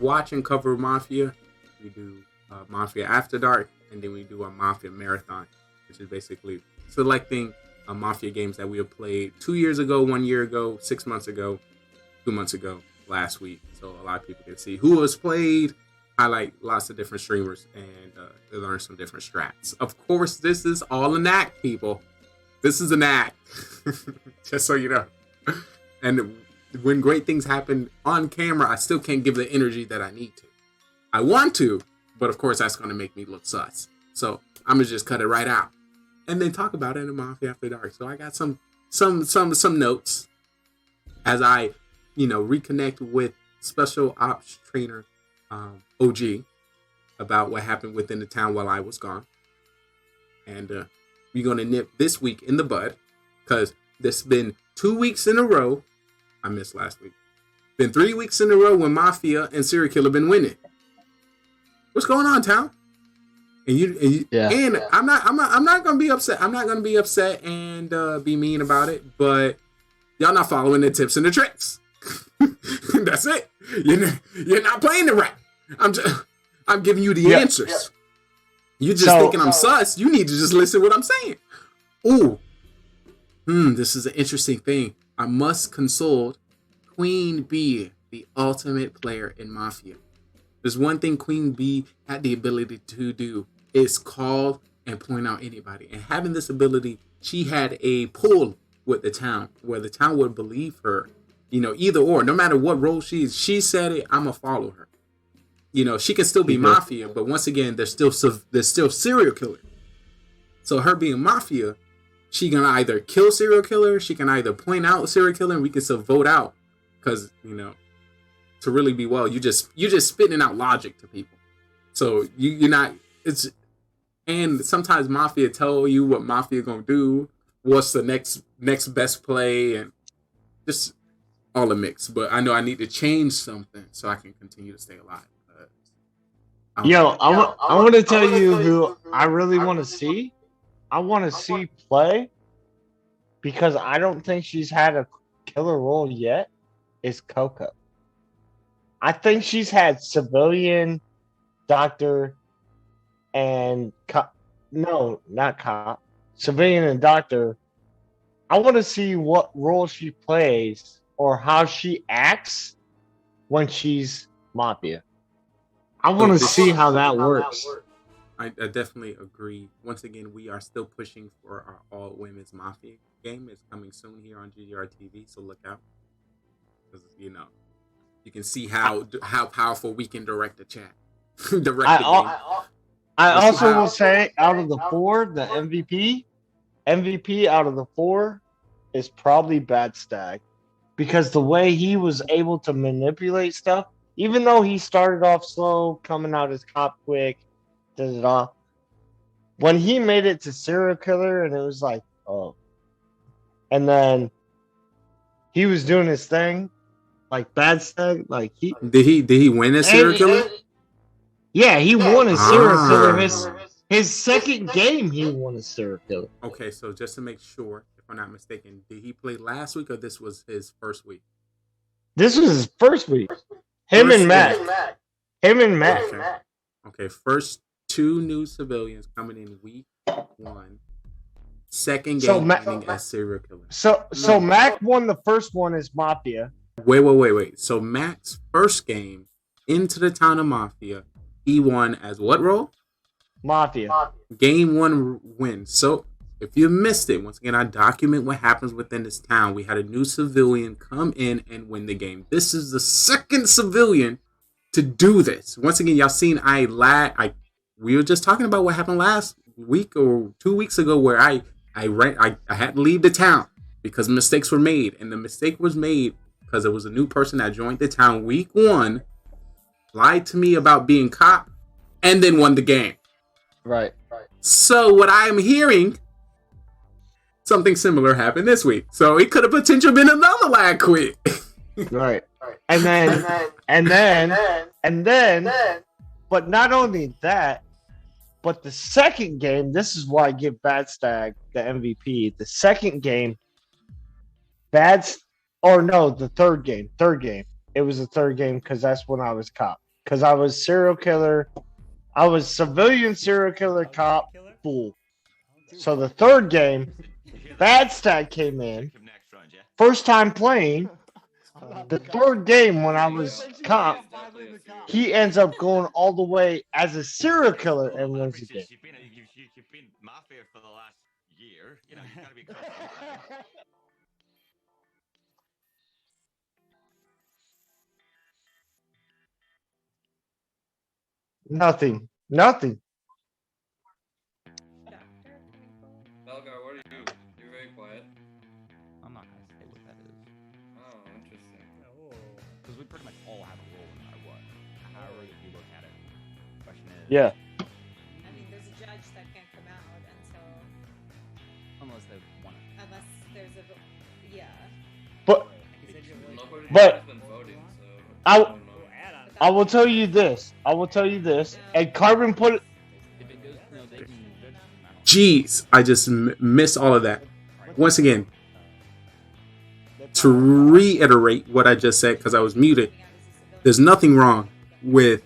watch and cover Mafia. We do Mafia After Dark. And then we do a Mafia Marathon, which is basically selecting Mafia games that we have played 2 years ago, 1 year ago, 6 months ago, 2 months ago, last week. So a lot of people can see who has played, highlight lots of different streamers, and they learn some different strats. Of course, this is all an act, people. This is an act, just so you know. And when great things happen on camera, I still can't give the energy that I need to. I want to, but of course, that's going to make me look sus. So I'm going to just cut it right out. And then talk about it in Mafia After Dark. So I got some notes as I, reconnect with Special Ops Trainer OG about what happened within the town while I was gone. And we're gonna nip this week in the bud because there's been 2 weeks in a row. I missed last week. Been 3 weeks in a row when Mafia and Serial Killer been winning. What's going on, town? And I'm not gonna be upset. I'm not gonna be upset and be mean about it. But y'all not following the tips and the tricks. That's it. You're not playing it right. I'm giving you the answers. You're just thinking I'm sus. You need to just listen to what I'm saying. Ooh. This is an interesting thing. I must consult Queen Bee, the ultimate player in Mafia. There's one thing Queen Bee had the ability to do is call and point out anybody. And having this ability, she had a pull with the town where the town would believe her. You know, either or, no matter what role she said it, I'm going to follow her. You know, she can still be Mafia, but once again, there's still serial killer. So her being Mafia, she can either kill serial killer, she can either point out serial killer, and we can still vote out. Because, you know, to really be well, you're just spitting out logic to people. So you're not. And sometimes Mafia tell you what Mafia gonna do, what's the next best play, and just all a mix. But I know I need to change something so I can continue to stay alive. I want to tell you who I really want to see. I want to see play because I don't think she's had a killer role yet. Is Coco. I think she's had civilian, doctor, and cop. No, not cop. Civilian and doctor. I want to see what role she plays or how she acts when she's Mafia. I want to see how that works. I definitely agree. Once again, we are still pushing for our all-women's Mafia game. It's coming soon here on GGR TV, so look out. Because, you know, you can see how powerful we can direct the chat. I also will say, out of the four, the MVP out of the four is probably Bad Stag. Because the way he was able to manipulate stuff, even though he started off slow, coming out as cop quick, when he made it to serial killer, and it was like, oh. And then he was doing his thing, like Bad Stag, like he did he win as serial killer? Yeah, he won as serial killer. His second game, he won as serial killer. Okay, so just to make sure, if I'm not mistaken, did he play last week or this was his first week? This was his first week. Him and Mac. Okay, first two new civilians coming in week 1. Second game winning as serial killer. So Mac won the first one as Mafia. Wait. So Mac's first game into the town of Mafia, he won as what role? Mafia. Game 1 win. So if you missed it, once again, I document what happens within this town. We had a new civilian come in and win the game. This is the second civilian to do this. Once again, y'all seen we were just talking about what happened last week or 2 weeks ago where I had to leave the town because mistakes were made. And the mistake was made because there was a new person that joined the town week 1, lied to me about being cop, and then won the game. Right. So what I am hearing, something similar happened this week. So it could have potentially been another lad quit. Right. And then, but not only that, but the second game, this is why I give Bad Stag the MVP. The second game, the third game. It was the third game because that's when I was cop. Because I was serial killer. I was civilian serial killer cop fool. So the third game, Bad Stag came in. First time playing. The third game when I was cop, he ends up going all the way as a serial killer and wins the game. You've been Mafia for the last year. You know, you've got to be confident. Nothing. Belgar, what are you? You're very quiet. I'm not gonna say what that is. Oh, interesting. Because we pretty much all have a role no matter what. However you look at it. Question is. Yeah. I mean, there's a judge that can't come out until. Unless they want it. Unless there's a. Yeah. But Been voting, so I will tell you this. And Carbon put it. Jeez, I just missed all of that. Once again, to reiterate what I just said because I was muted, there's nothing wrong with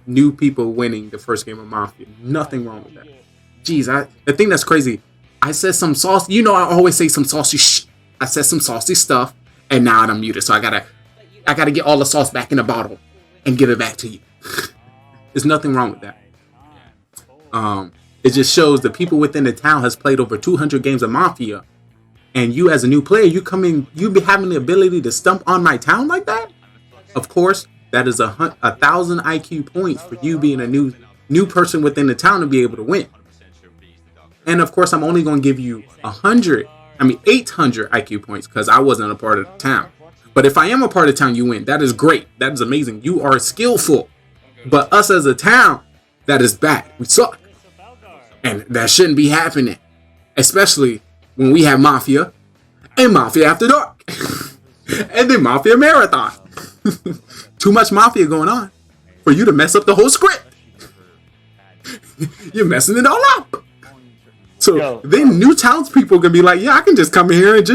new people winning the first game of Mafia. Nothing wrong with that. Jeez, the thing that's crazy, I said some sauce. You know, I always say some saucy I said some saucy stuff, and now I'm muted. So I gotta get all the sauce back in the bottle and give it back to you. There's nothing wrong with that. It just shows the people within the town has played over 200 games of Mafia, and you as a new player, you be having the ability to stump on my town like that. Of course, that is 1,000 IQ points for you being a new person within the town to be able to win. And of course, I'm only going to give you 800 IQ points because I wasn't a part of the town. But if I am a part of the town, you win. That is great. That is amazing. You are skillful. But us as a town, that is bad. We suck. And that shouldn't be happening. Especially when we have Mafia and Mafia After Dark. And then Mafia Marathon. Too much Mafia going on for you to mess up the whole script. You're messing it all up. So then new townspeople can be like, yeah, I can just come here and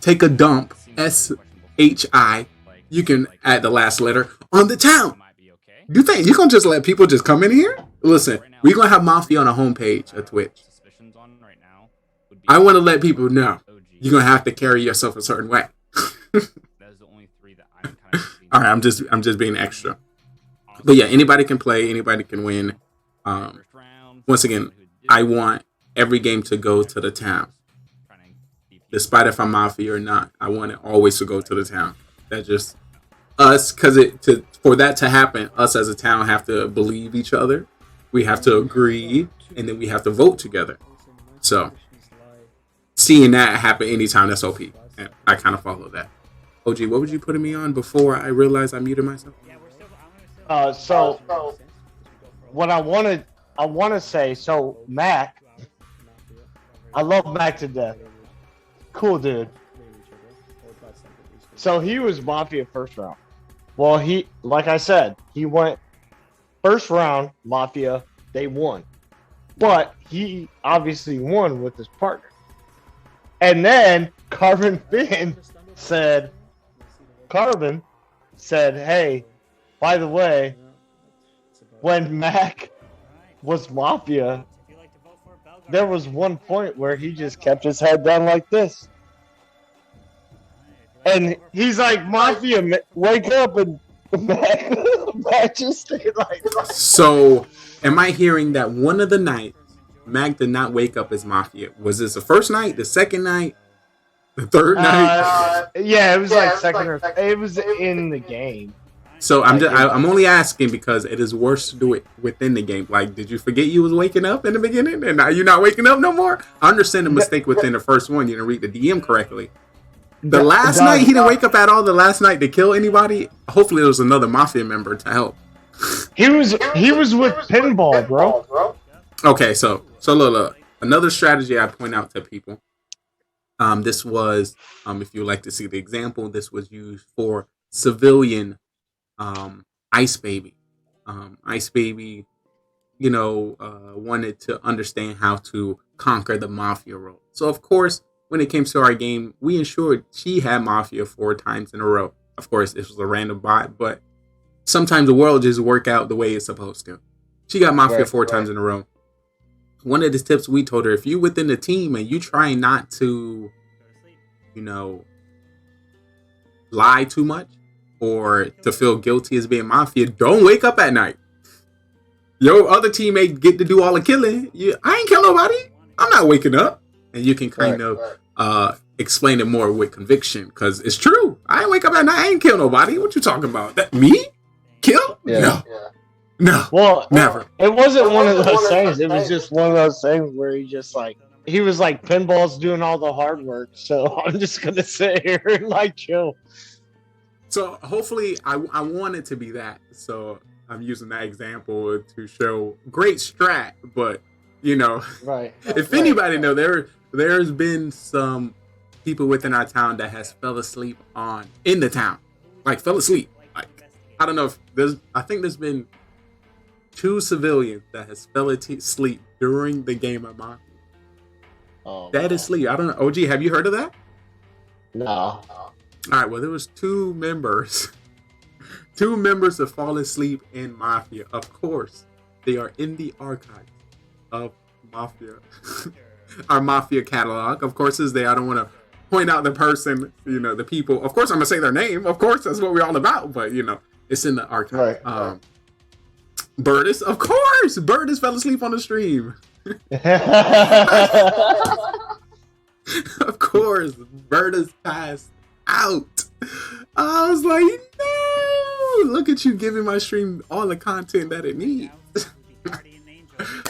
take a dump, SHI. You can add the last letter on the town. You think you're going to just let people just come in here? Listen, we're going to have Mafia on a homepage of Twitch. I want to let people know you're going to have to carry yourself a certain way. All right, I'm just being extra. But yeah, anybody can play, anybody can win. Once again, I want every game to go to the town. Despite if I'm Mafia or not, I want it always to go to the town. That's just us, because for that to happen, us as a town have to believe each other. We have to agree, and then we have to vote together. So seeing that happen anytime, that's OP. And I kind of follow that. OG, what was you putting me on before I realized I muted myself? So what I want to say, so Mac, I love Mac to death. Cool dude. So he was Mafia first round. Well, like I said, he went first round Mafia, they won. But he obviously won with his partner. And then Carbon said, hey, by the way, when Mac was Mafia, there was one point where he just kept his head down like this. And he's like, Mafia, wake up, and Mac just stayed like that. So, am I hearing that one of the nights Mac did not wake up as Mafia? Was this the first night, the second night, the third night? Yeah, it was like second or it was in the game. So I'm only asking because it is worse to do it within the game. Like, did you forget you was waking up in the beginning, and now you're not waking up no more? I understand the mistake within the first one. You didn't read the DM correctly. The last night he didn't wake up at all. The last night to kill anybody. Hopefully there was another Mafia member to help. He was with Pinball, bro. Okay, so look. Another strategy I point out to people. This was, if you would like to see the example, this was used for civilian Ice Baby. Ice Baby, wanted to understand how to conquer the Mafia role. So, of course, when it came to our game, we ensured she had Mafia 4 times in a row. Of course, this was a random bot, but sometimes the world just work out the way it's supposed to. She got Mafia 4 times in a row. One of the tips we told her, if you within the team and you try not to, lie too much or to feel guilty as being Mafia, don't wake up at night. Your other teammate get to do all the killing. I ain't kill nobody. I'm not waking up. And you can kind of explain it more with conviction, because it's true. I ain't wake up at night. I ain't kill nobody. What you talking about? That me? Kill? Yeah. No. Well, never. It wasn't one of those things. It was just one of those things where he was like, Pinball's doing all the hard work, so I'm just gonna sit here and chill. So hopefully, I want it to be that. So I'm using that example to show great strat, but right. If anybody know, there's been some people within our town that has fell asleep in the town, fell asleep. I don't know if I think there's been 2 civilians that has fell asleep during the game of Mafia. Oh, that is sleep. I don't know. OG, have you heard of that? No. All right. Well, there was 2 members 2 members have fallen asleep in Mafia. Of course, they are in the archives of Mafia. Our Mafia catalog. Of course, is there. I don't want to point out the person, the people. Of course, I'm going to say their name. Of course, that's what we're all about. But, it's in the archive. Right. Burtis, of course. Burtis fell asleep on the stream. Of course, Burtis passed out. I was like, no! Look at you giving my stream all the content that it needs.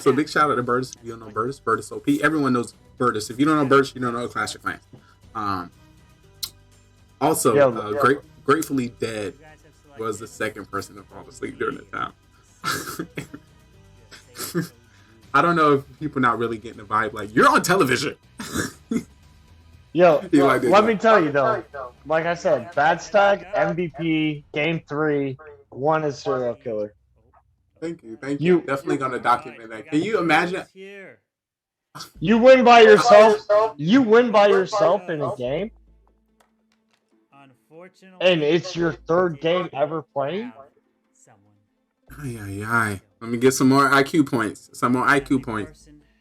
So big shout out to Burtis. If you don't know Burtis, Burtis OP. Everyone knows Burtis. If you don't know Burtis, you don't know Clash of Clans. Also, Gratefully Dead was the second person to fall asleep during the time. I don't know if people not really getting the vibe. Like, you're on television. Yo, let me tell you though. Like I said, Bad Stag, MVP, Game 3, 1 is serial killer. Thank you. Definitely gonna document that. Can you imagine? You win by yourself. You win by yourself in a game, and it's your 3rd game ever playing. Let me get some more IQ points.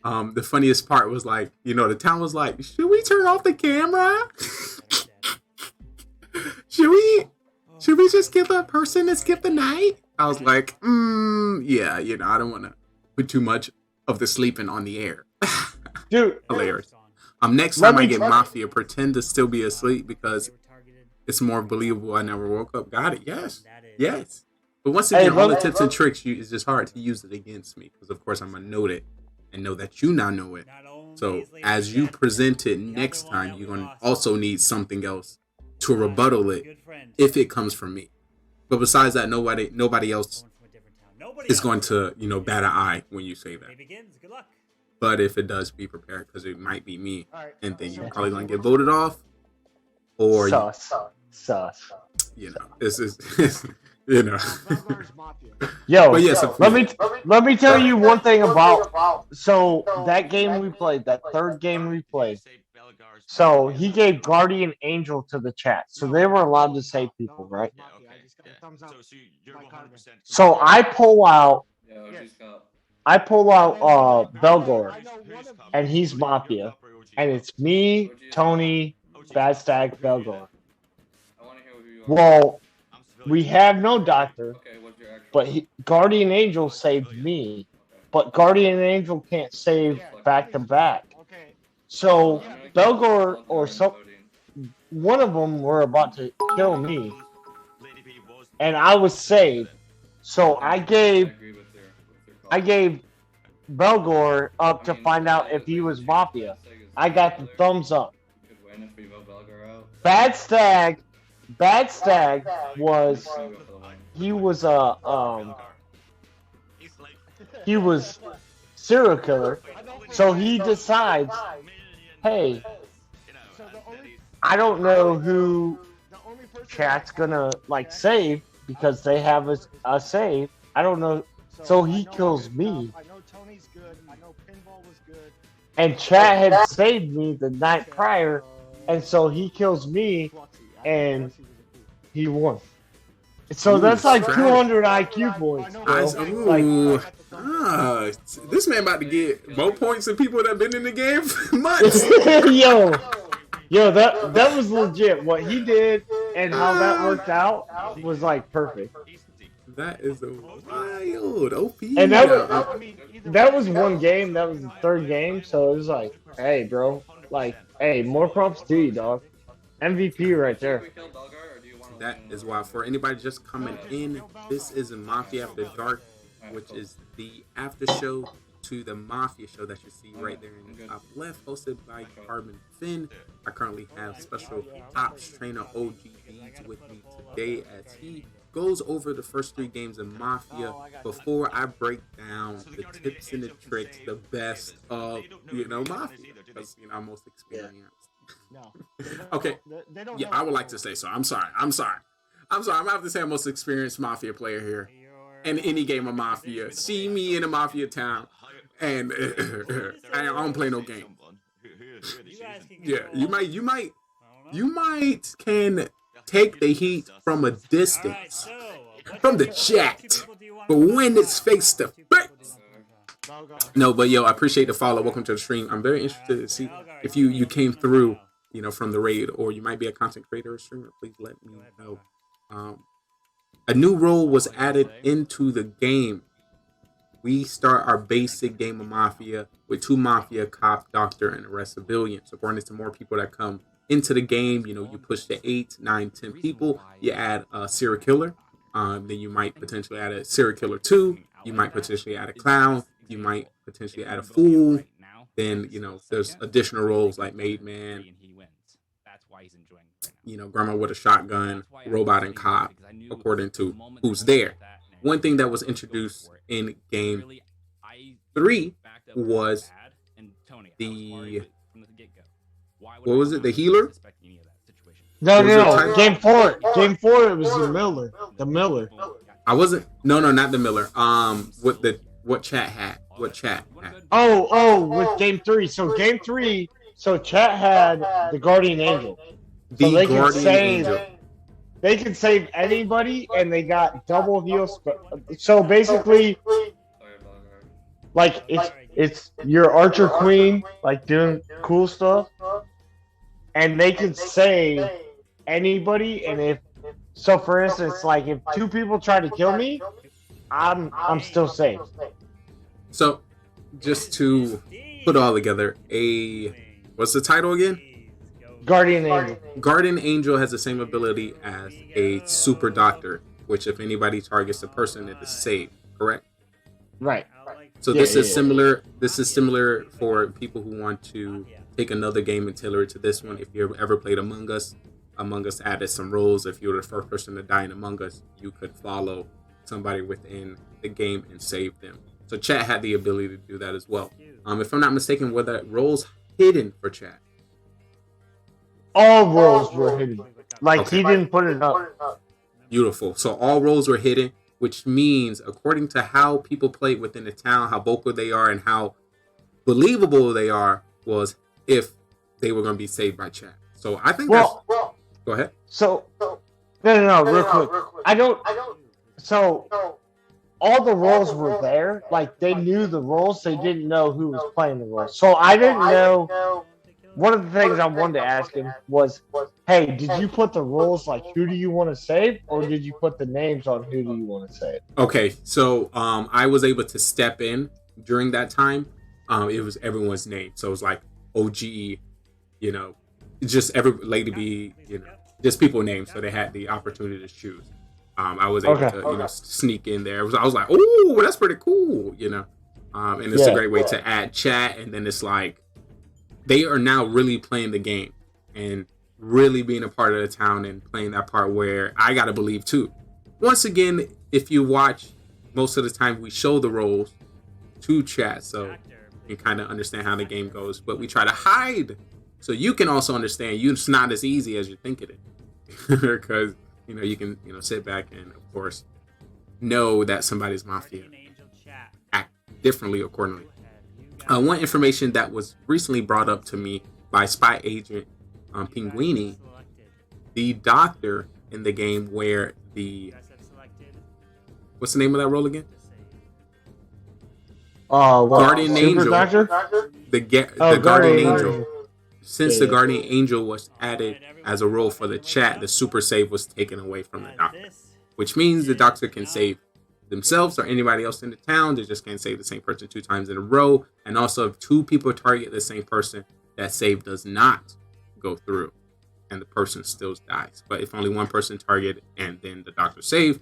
The funniest part was like, the town was like, should we turn off the camera? Should we just give a person to skip the night? I was like, yeah, I don't want to put too much of the sleeping on the air. Dude, hilarious. Next time I get Mafia, pretend to still be asleep because it's more believable. I never woke up. Got it? Yes. But once again, all the tips and tricks, it's just hard to use it against me because, of course, I'm gonna note it and know that you now know it. So as you present it next time, you're gonna also need something else to rebuttal it if it comes from me. But besides that, nobody else is going to, bat an eye when you say that. But if it does, be prepared because it might be me, and then you're probably gonna get voted off, or sus. It's Yo, but yes, let me tell you one thing about that game we played, that 3rd game we played. So he gave Guardian Angel to the chat, so they were allowed to save people, right? So I pull out Belgor, and he's Mafia, and it's me, Tony, Bad Stag, Belgor. Well, we have no doctor, but Guardian Angel saved me, but Guardian Angel can't save back to back. So Belgor or one of them were about to kill me, and I was saved. So I gave Belgor up to find out if he was Mafia. I got the thumbs up. Bad Stag was serial killer, so he decides, hey, I don't know who chat's gonna save because they have a save. I don't know, so he kills me. And chat had saved me the night prior, and so he kills me, and he won. So that's like 200 IQ points. This man about to get more points than people that have been in the game for months. Yo, that was legit. What he did and how that worked out was perfect. That is a wild OP. And that was one game. That was the 3rd game. So it was hey, bro. Hey, more props to you, dog. MVP right there. That is why, for anybody just coming in, this is a Mafia After Dark, which is the after show to the Mafia show that you see right there in the top left, hosted by Carbon Finn. I currently have special ops trainer OG Deeds with me today as he goes over the first 3 games of Mafia before I break down the tips and the tricks, the best of, Mafia, because, I'm most experienced. Okay. Yeah, I would like to say so. I'm sorry. I'm gonna have to say I'm most experienced Mafia player here. In any game of Mafia. See me in a Mafia town. And I don't play no game. Yeah, you might can take the heat from a distance, from the chat. But when it's face to face. No, but yo, I appreciate the follow. Welcome to the stream. I'm very interested to see if you came through, you know, from the raid, or you might be a content creator or streamer. Please let me know. A new role was added into the game. We start our basic game of Mafia with 2 Mafia, cop, doctor, and arrest civilians. According to more people that come into the game, you know, you push to 8, 9, 10 people. You add a serial killer. Then you might potentially add a serial killer 2. You might potentially add a clown. You might potentially add a fool. Then, you know, there's additional roles like maid man, you know, grandma with a shotgun, robot, and cop, according to who's there. One thing that was introduced in game 3 was the, what was it, the healer? No. Game 4, it was the Miller. The Miller. I wasn't. No, not the Miller. What chat had? Oh, with game 3. So game 3. So chat had the Guardian Angel. So they can save anybody, and they got double heals. So basically, like it's your Archer Queen, like doing cool stuff, and they can save anybody. And if so, for instance, like if 2 people try to kill me, I'm still safe. So, just to put all together, what's the title again? Guardian Angel. Guardian Angel has the same ability as a super doctor, which if anybody targets a person, it is saved. Correct? Right. So this is similar. This is similar for people who want to take another game and tailor it to this one. If you ever played Among Us added some roles. If you were the first person to die in Among Us, you could follow somebody within the game and save them. So chat had the ability to do that as well. If I'm not mistaken, were the roles hidden for chat? All roles were hidden. Like he didn't put it up. Beautiful. So all roles were hidden, which means according to how people played within the town, how vocal they are, and how believable they are, was if they were going to be saved by chat. So I think go ahead. So no, real quick. So all the roles were there. Like they knew the roles, they didn't know who was playing the roles. So I didn't know. One of the things I wanted to ask him was, hey, did you put the roles like who do you want to save, or did you put the names on who do you want to save? Okay, so I was able to step in during that time. It was everyone's name, so it was like OGE, you know, just every Lady B, you know, just people names, so they had the opportunity to choose. I was able to, you know, sneak in there. I was like, oh, that's pretty cool, you know, and it's a great way to add chat, and then it's like, they are now really playing the game and really being a part of the town and playing that part where I gotta believe too. Once again, if you watch, most of the time we show the roles to chat so you can kind of understand how the game goes, but we try to hide so you can also understand it's not as easy as you think it is. Because, you know, you can, you know, sit back and of course know that somebody's mafia act differently accordingly. One information that was recently brought up to me by spy agent Pinguini, the doctor in the game where what's the name of that role again? Guardian Angel. The Guardian Angel. Since the Guardian Angel was added as a role for the chat, the super save was taken away from the doctor, which means the doctor can save themselves or anybody else in the town. They just can't save the same person 2 times in a row. And also, if 2 people target the same person, that save does not go through and the person still dies. But if only one person targeted and then the doctor saved,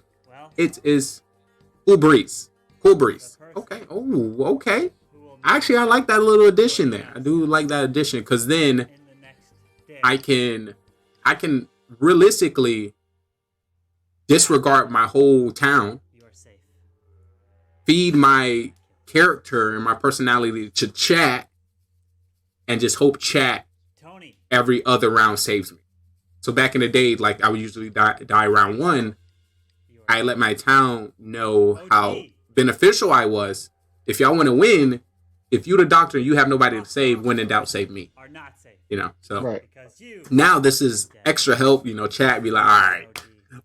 it is cool breeze. Okay. Oh, okay. Actually, I like that little addition there. I do like that addition, because then I can realistically disregard my whole town, feed my character and my personality to chat, and just hope chat every other round saves me. So back in the day, like I would usually die round 1. I let my town know how beneficial I was. If y'all want to win, if you're the doctor and you have nobody to save, when in doubt, save me. Are not safe. You know, so Right. now this is extra help. You know, chat be like,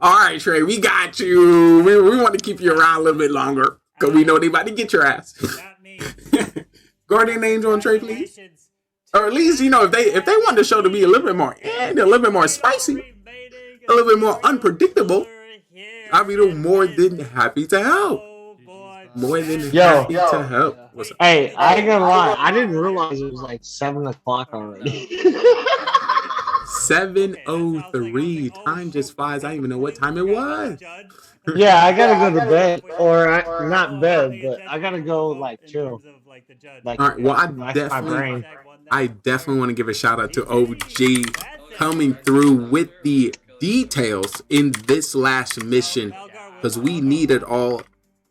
all right, Trey, we got you. We want to keep you around a little bit longer because we know they about to get your ass. Guardian Angel and Trey, please. Or at least, you know, if they want the show to be a little bit more, a little bit more spicy, a little bit more unpredictable, I'll be more than happy to help. More than happy to help. Hey, I ain't gonna lie. I didn't realize it was like 7 o'clock already. 7:03. Time just flies. I didn't even know what time it was. Yeah, I gotta go to bed, or not bed, but I gotta go like chill. Like, all right. Well, I brain. definitely want to give a shout out to OG coming through with the details in this last mission because we needed all.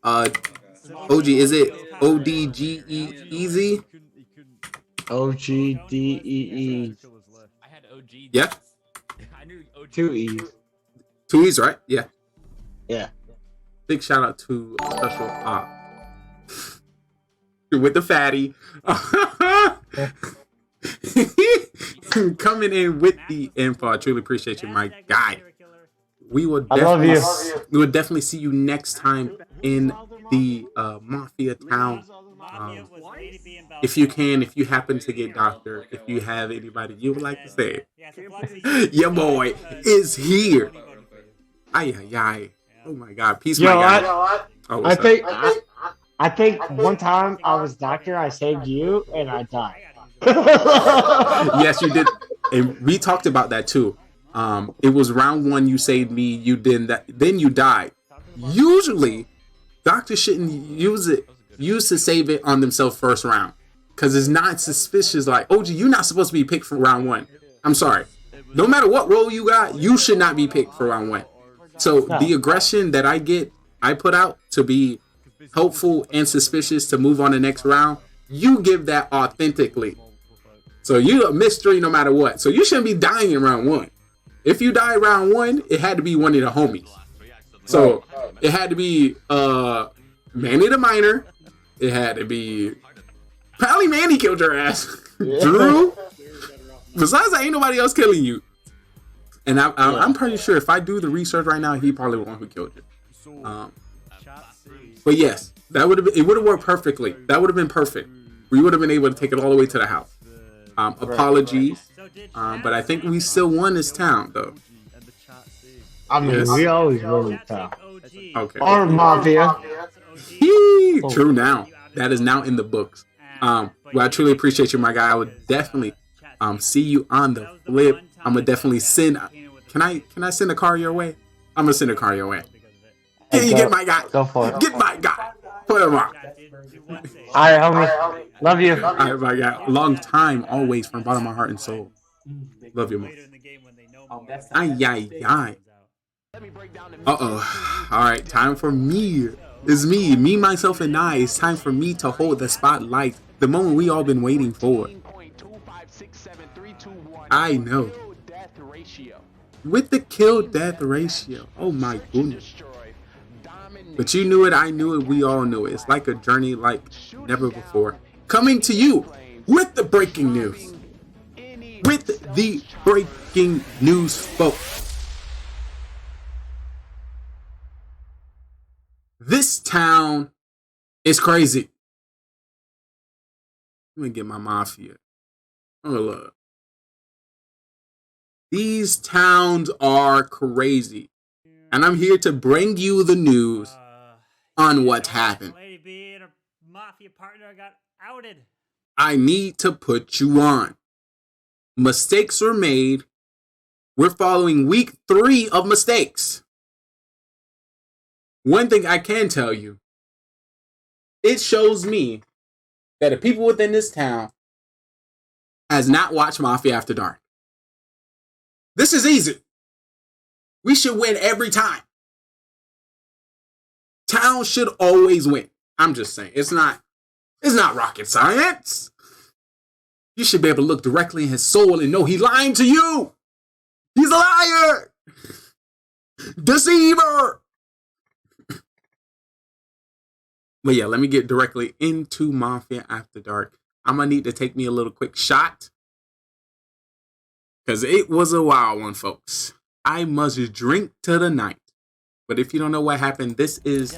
OG, is it ODGE easy? OGDEE. Yeah. 2 E's. 2 E's, right? Yeah. Yeah. Big shout out to Special Op with the fatty. Coming in with the info. I truly appreciate you, my guy. We will definitely see you next time in the Mafia Town. If you happen to get Doctor, if you have anybody you would like to say, your boy is here. Ay. Oh my God, peace, my guy. I think one time I was Doctor, I saved you, and I died. Yes, you did, and we talked about that too. It was round 1 you saved me, you did that, then you died. Usually, doctors shouldn't use to save it on themselves first round. Because it's not suspicious like, OG, you're not supposed to be picked for round 1. I'm sorry. No matter what role you got, you should not be picked for round 1. So the aggression that I put out to be helpful and suspicious to move on the next round, you give that authentically. So you're a mystery no matter what. So you shouldn't be dying in round 1. If you die round 1, it had to be one of the homies. So it had to be Manny the Minor. It had to be probably Manny killed your ass. Drew. Besides that, ain't nobody else killing you. And I'm pretty sure if I do the research right now, he probably the one who killed you. But yes, it would have worked perfectly. That would have been perfect. We would have been able to take it all the way to the house. Apologies, but I think we still won this town though. I mean, we always win this town. Okay. Or Mafia. True now. That is now in the books. Well, I truly appreciate you, my guy. I would definitely see you on the flip. I'm gonna definitely send. Can I send a car your way? I'm gonna send a car your way. Can you get my guy? Go for it. Get my guy. Put him on. Alright, homie. Love you. Alright, my guy. Long time, always, from the bottom of my heart and soul. Love you, man. Ay. Alright, time for me. It's me, myself, and I. It's time for me to hold the spotlight. The moment we all been waiting for. I know. With the kill-death ratio. Oh my goodness. But you knew it, I knew it, we all knew it. It's like a journey like never before. Coming to you with the breaking news. With the breaking news, folks. This town is crazy. Let me get my mafia. Oh, look. These towns are crazy. And I'm here to bring you the news on what's happened. Lady B and her mafia partner got outed. I need to put you on. Mistakes were made. We're following week 3 of mistakes. One thing I can tell you, it shows me that the people within this town has not watched Mafia After Dark. This is easy. We should win every time. Town should always win. I'm just saying. It's not rocket science. You should be able to look directly in his soul and know he's lying to you. He's a liar. Deceiver. But yeah, let me get directly into Mafia After Dark. I'm going to need to take me a little quick shot. Because it was a wild one, folks. I must drink to the night. But if you don't know what happened, this is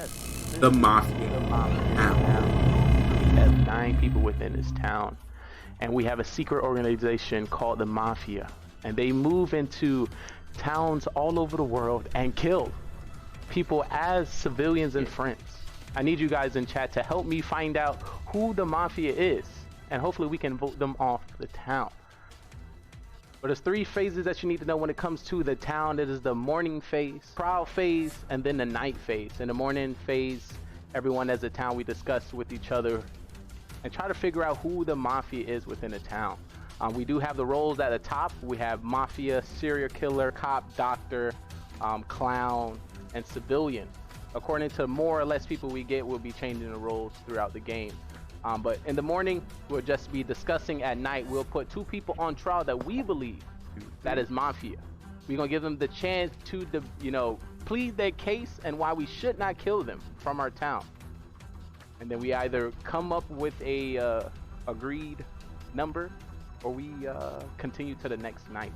the Mafia town. We have 9 people within this town. And we have a secret organization called the Mafia. And they move into towns all over the world and kill people as civilians and friends. I need you guys in chat to help me find out who the Mafia is. And hopefully we can vote them off the town. But there's 3 phases that you need to know when it comes to the town. It is the morning phase, trial phase, and then the night phase. In the morning phase, everyone as a town, we discuss with each other and try to figure out who the Mafia is within the town. We do have the roles at the top. We have Mafia, serial killer, cop, doctor, clown, and civilian. According to more or less people we get, we'll be changing the roles throughout the game. But in the morning, we'll just be discussing. At night, we'll put 2 people on trial that we believe that is Mafia. We're going to give them the chance to, plead their case and why we should not kill them from our town. And then we either come up with a agreed number or we continue to the next night.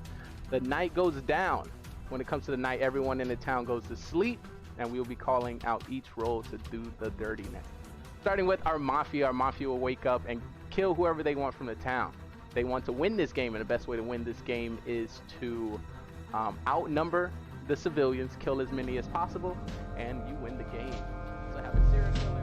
The night goes down. When it comes to the night, everyone in the town goes to sleep, and we'll be calling out each role to do the dirtiness. Starting with our Mafia will wake up and kill whoever they want from the town. They want to win this game, and the best way to win this game is to outnumber the civilians, kill as many as possible, and you win the game. So have a serial killer.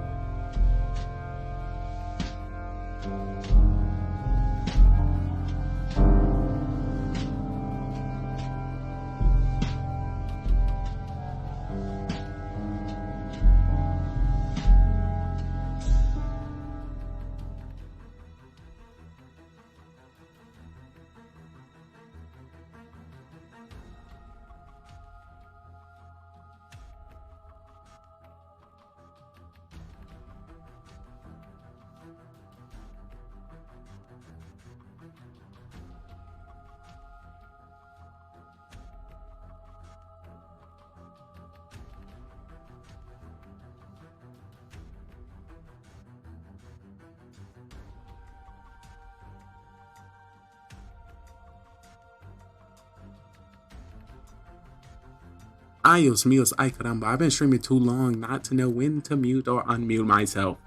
Ayos míos, ay caramba. I've been streaming too long not to know when to mute or unmute myself.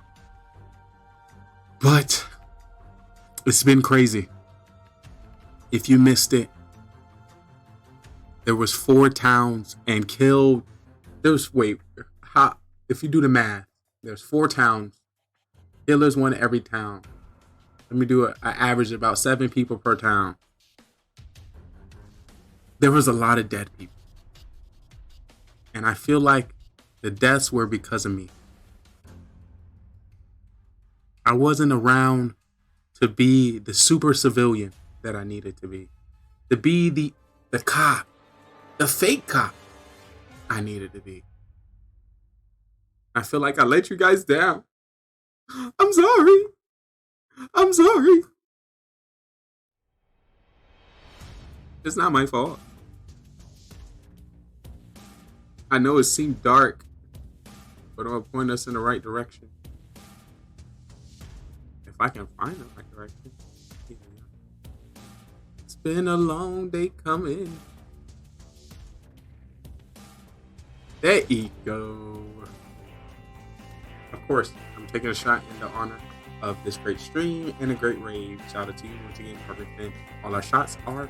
But it's been crazy. If you missed it, there was 4 towns and killed. If you do the math, there's 4 towns. Killers one every town. Let me do an average of about 7 people per town. There was a lot of dead people. And I feel like the deaths were because of me. I wasn't around to be the super civilian that I needed to be. To be the cop, the fake cop I needed to be. I feel like I let you guys down. I'm sorry. I'm sorry. It's not my fault. I know it seemed dark, but it'll point us in the right direction. If I can find the right direction. Yeah. It's been a long day coming. There you go. Of course, I'm taking a shot in the honor of this great stream and a great raid. Shout out to you once again, Perfect Fin. All our shots are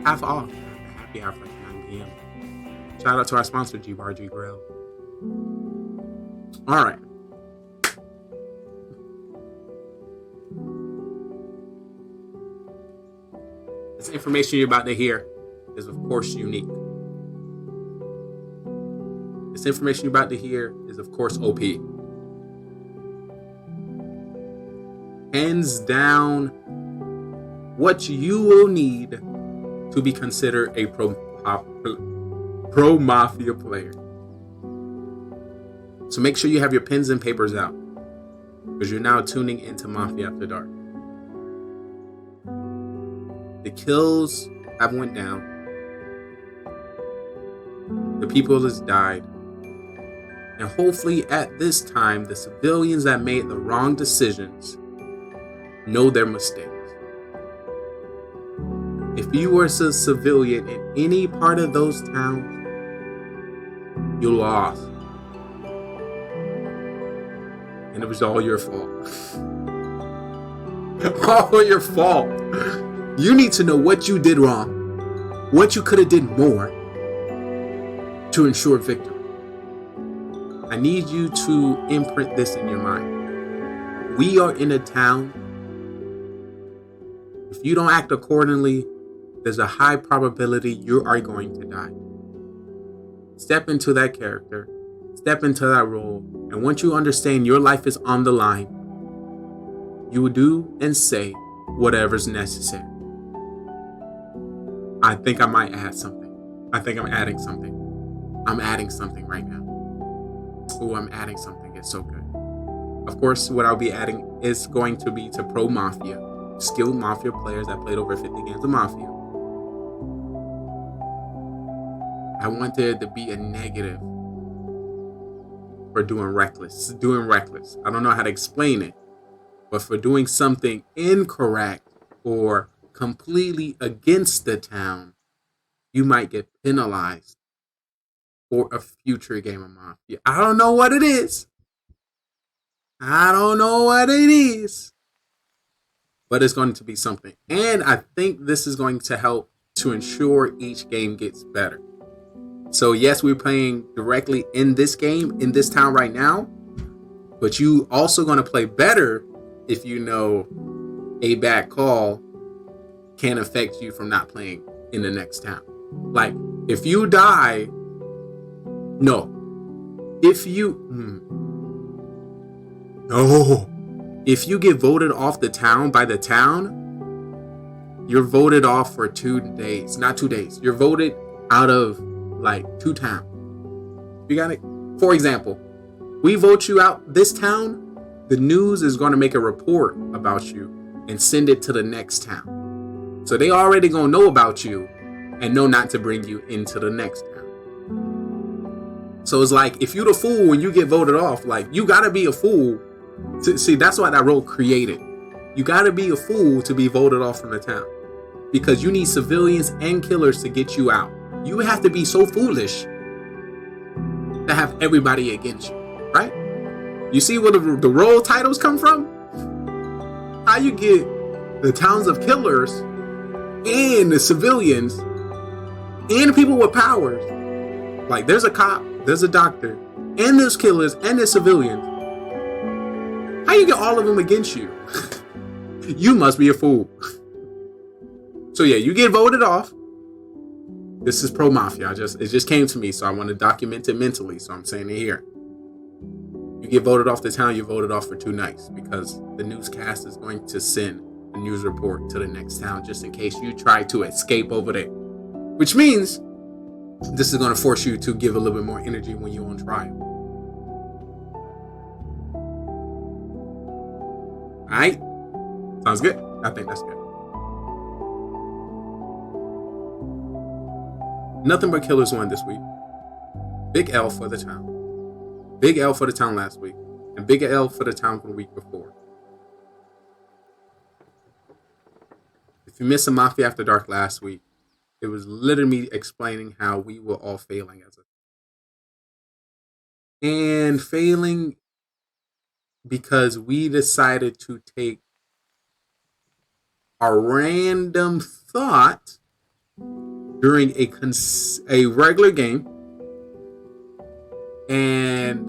half off. Happy hour like 9 p.m. Shout out to our sponsor, G-Bar G Grill. All right. This information you're about to hear is, of course, unique. This information you're about to hear is, of course, OP. Hands down, what you will need to be considered a pro Mafia player. So make sure you have your pens and papers out, because you're now tuning into Mafia After Dark. The kills have went down. The people has died. And hopefully at this time, the civilians that made the wrong decisions know their mistakes. If you were a civilian in any part of those towns, you lost. And it was all your fault. All your fault. You need to know what you did wrong, what you could have did more to ensure victory. I need you to imprint this in your mind. We are in a town. If you don't act accordingly, there's a high probability you are going to die. Step into that character, step into that role, and once you understand your life is on the line, you will do and say whatever's necessary. I think I might add something. I think I'm adding something. I'm adding something right now. Oh, I'm adding something. It's so good. Of course, what I'll be adding is going to be to pro Mafia, skilled Mafia players that played over 50 games of Mafia. I want there to be a negative for doing reckless. I don't know how to explain it, but for doing something incorrect or completely against the town, you might get penalized for a future game of Mafia. I don't know what it is. But it's going to be something. And I think this is going to help to ensure each game gets better. So yes, we're playing directly in this game, in this town right now. But you also going to play better if you know a bad call can affect you from not playing in the next town. Like, if you die... No. If you get voted off the town by the town, you're voted off for 2 days. Not 2 days. You're voted out of like 2 towns. You got it? For example, we vote you out this town, the news is going to make a report about you and send it to the next town. So they already going to know about you and know not to bring you into the next town. So it's like, if you're the fool when you get voted off, like, you got to be a fool. See, that's why that role created. You got to be a fool to be voted off from the town. Because you need civilians and killers to get you out. You have to be so foolish to have everybody against you, right? You see where the role titles come from? How you get the towns of killers and the civilians and the people with powers. Like, there's a cop, there's a doctor, and there's killers and there's civilians. How you get all of them against you? You must be a fool. So yeah, you get voted off. This is pro Mafia. It just came to me, so I want to document it mentally. So I'm saying it here. You get voted off the town, you're voted off for 2 nights because the newscast is going to send a news report to the next town just in case you try to escape over there. Which means this is going to force you to give a little bit more energy when you're on trial. Alright? Sounds good? I think that's good. Nothing but killers won this week. Big L for the town. Big L for the town last week. And big L for the town the week before. If you missed a Mafia After Dark last week, it was literally me explaining how we were all failing as a... And failing because we decided to take a random thought during a regular game and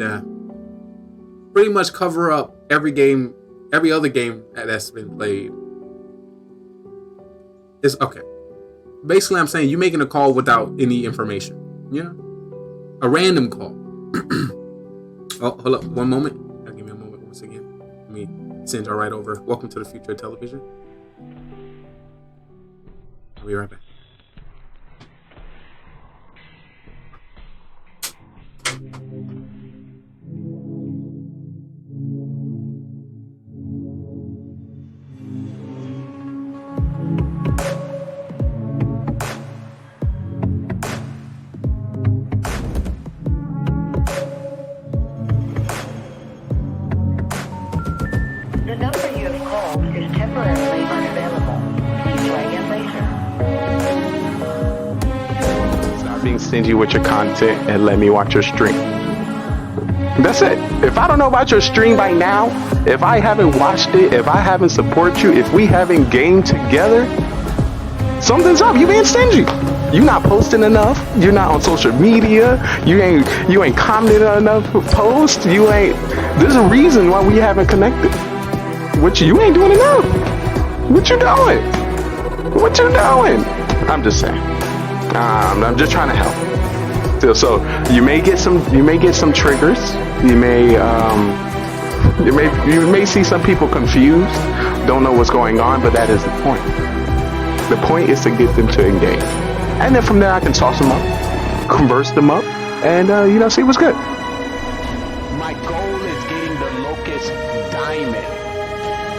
pretty much cover up every other game that's been played. It's okay. Basically, I'm saying you're making a call without any information. Yeah, a random call. Oh, hold up, one moment. Give me a moment once again. Let me send y'all right over. Welcome to the future of television. I'll be right back. being stingy with your content and let me watch your stream. That's it. If I don't know about your stream by now, if I haven't watched it, if I haven't supported you, if we haven't gamed together, something's up. You being stingy. You not posting enough. You're not on social media. You ain't commenting on enough posts. You ain't. There's a reason why we haven't connected. What you ain't doing enough. What you doing? What you doing? I'm just saying. I'm just trying to help. So you may get some triggers. You may see some people confused, don't know what's going on, but that is the point. The point is to get them to engage, and then from there I can toss them up, converse them up, and see what's good. My goal is getting the Locust Diamond.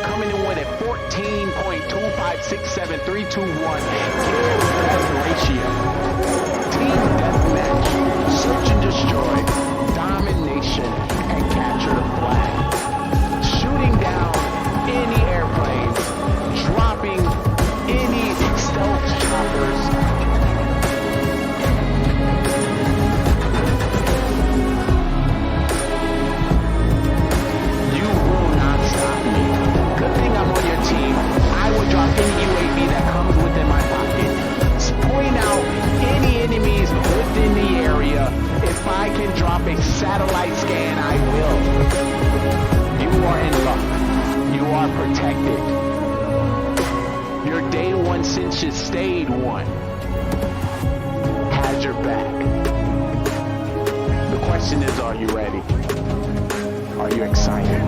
Coming in with a 14.2567321 kill-death ratio. Team deathmatch, search and destroy, domination, and capture the flag. Shooting down any airplanes, dropping any stealth choppers. You will not stop me. Good thing I'm on your team. I will drop any UAV that comes within my pocket. Point out any enemies within the area. If I can drop a satellite scan, I will. You are in luck. You are protected. Your day one since you stayed one has your back. The question is, are you ready? Are you excited?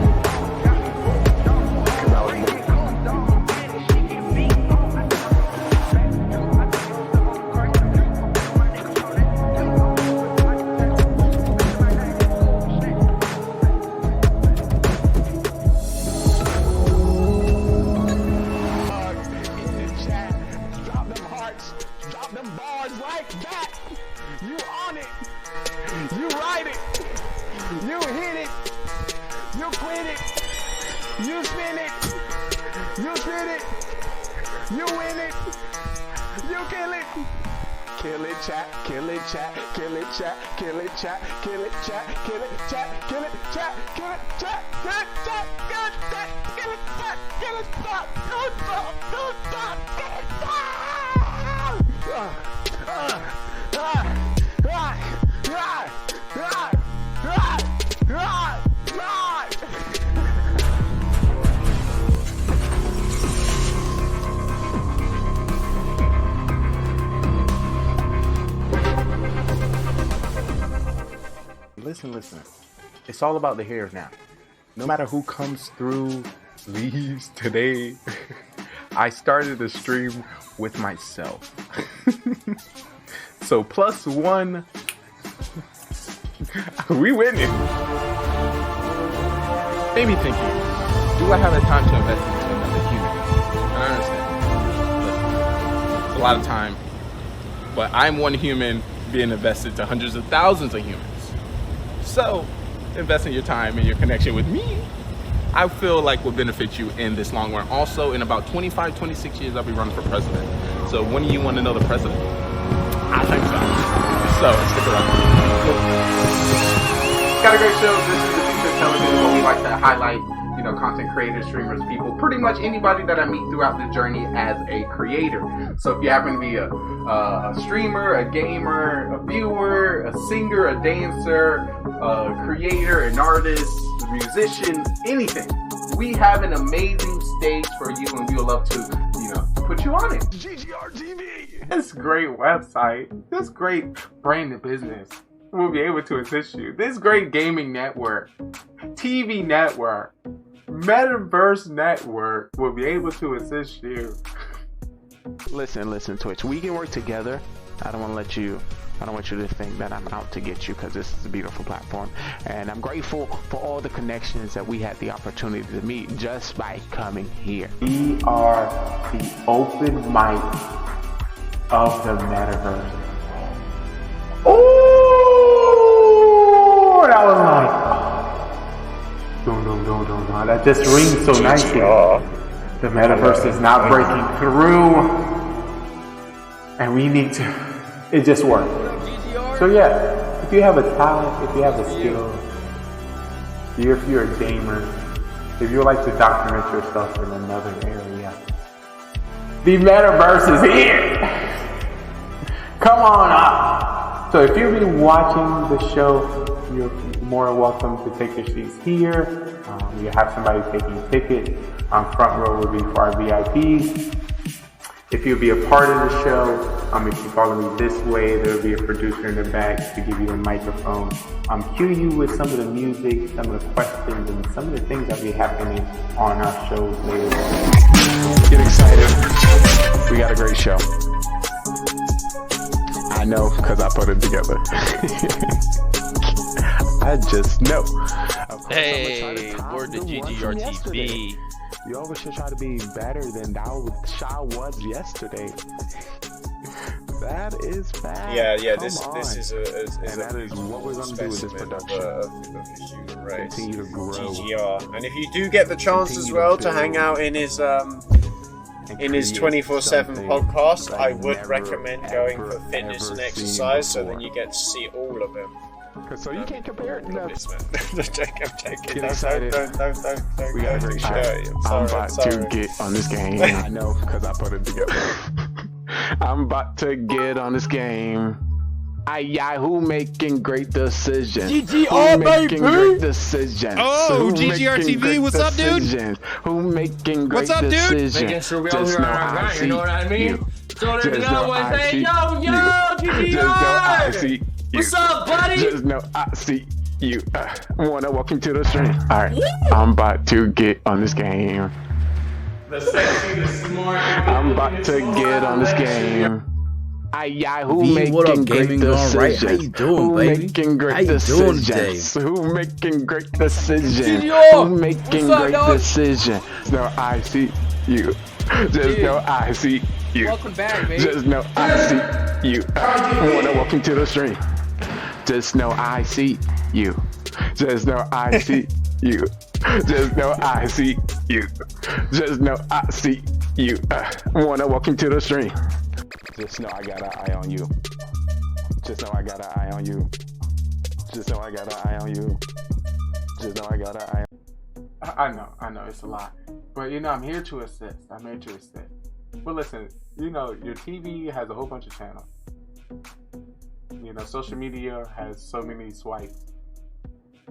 Kill it, chat, kill it, chat, kill it, chat, kill it, chat, kill it, chat, kill it, chat, kill it, chat, kill it, chat, kill it, chat, kill it, chat, kill it, chat, kill it, stop, don't stop, don't stop, kill it, Listen. It's all about the here now. No matter who comes through, leaves today, I started the stream with myself. So +1, we winning. Maybe thinking, do I have the time to invest into another human? And I understand. It's a lot of time, but I'm one human being invested to hundreds of thousands of humans. So, investing your time and your connection with me, I feel like will benefit you in this long run. Also, in about 25, 26 years, I'll be running for president. So, when do you want to know the president? I think so. So, stick around. Got a great show. This is the Future Television, where we like to highlight, content creators, streamers, people, pretty much anybody that I meet throughout the journey as a creator. So if you happen to be a streamer, a gamer, a viewer, a singer, a dancer, a creator, an artist, a musician, anything, we have an amazing stage for you, and we would love to, put you on it. GGR TV. This great website, this great branded business will be able to assist you. This great gaming network, TV network, Metaverse network will be able to assist you. Listen, Twitch. We can work together. I don't want you to think that I'm out to get you, because this is a beautiful platform. And I'm grateful for all the connections that we had the opportunity to meet just by coming here. We are the open mic of the Metaverse. Oh, that was like... No, that just rings so nicely. The Metaverse is not breaking through, and we need to, it just worked. So yeah, if you have a talent, if you have a skill, if you're a gamer, if you would like to document yourself in another area, the metaverse is here! Come on up! So if you've been watching the show, you're more welcome to take your seats here. You have somebody taking a ticket. Front row will be for our VIPs. If you'll be a part of the show, if you follow me this way, there will be a producer in the back to give you a microphone. Cue you with some of the music, some of the questions, and some of the things that will be happening on our shows later on. Get excited. We got a great show. I know because I put it together. I just know. Hey, word to GGRTV. You always should try to be better than Shaw was yesterday. That is bad. Yeah. This is that is what we're gonna do with this production. Continue to grow. GGR. And if you do get the chance as well to hang out in his 24/7 podcast, I would recommend going for fitness and exercise, so then you get to see all of him. So you can't compare it. I'm joking. Get excited. Don't We got a great show. I'm about to get on this game. I know because I put it together. I'm about to get on this game. Who making great decisions? GGR, baby! Great decisions. Oh, GGRTV, what's up, dude? Who making great What's up, dude? decisions? Making sure we all hear our guy, you know what I mean? So there's no one say, yo, GGR! What's up, buddy? Just know I see you. Wanna walk into the stream? Alright, I'm about to get on this game. The sexy, the smart. I'm about to get on this game. Who making what up, great Gaming GoneRight? How you decisions? doing, Who baby? making great How you doing today? decisions? Who making great decisions? GGR! Who making What's up, great dog? decisions? No, I see you. Just know I see you. Welcome back, baby. Just know I see you. Wanna walk into the stream? Just know I see you. Just know I see you. Just know I see you. Just know I see you. Wanna walk into the stream? Just know I got an eye on you. Just know I got an eye on you. Just know I got an eye on you. Just know I got an eye on you. I know, it's a lot. But I'm here to assist. But listen, your TV has a whole bunch of channels. Social media has so many swipes.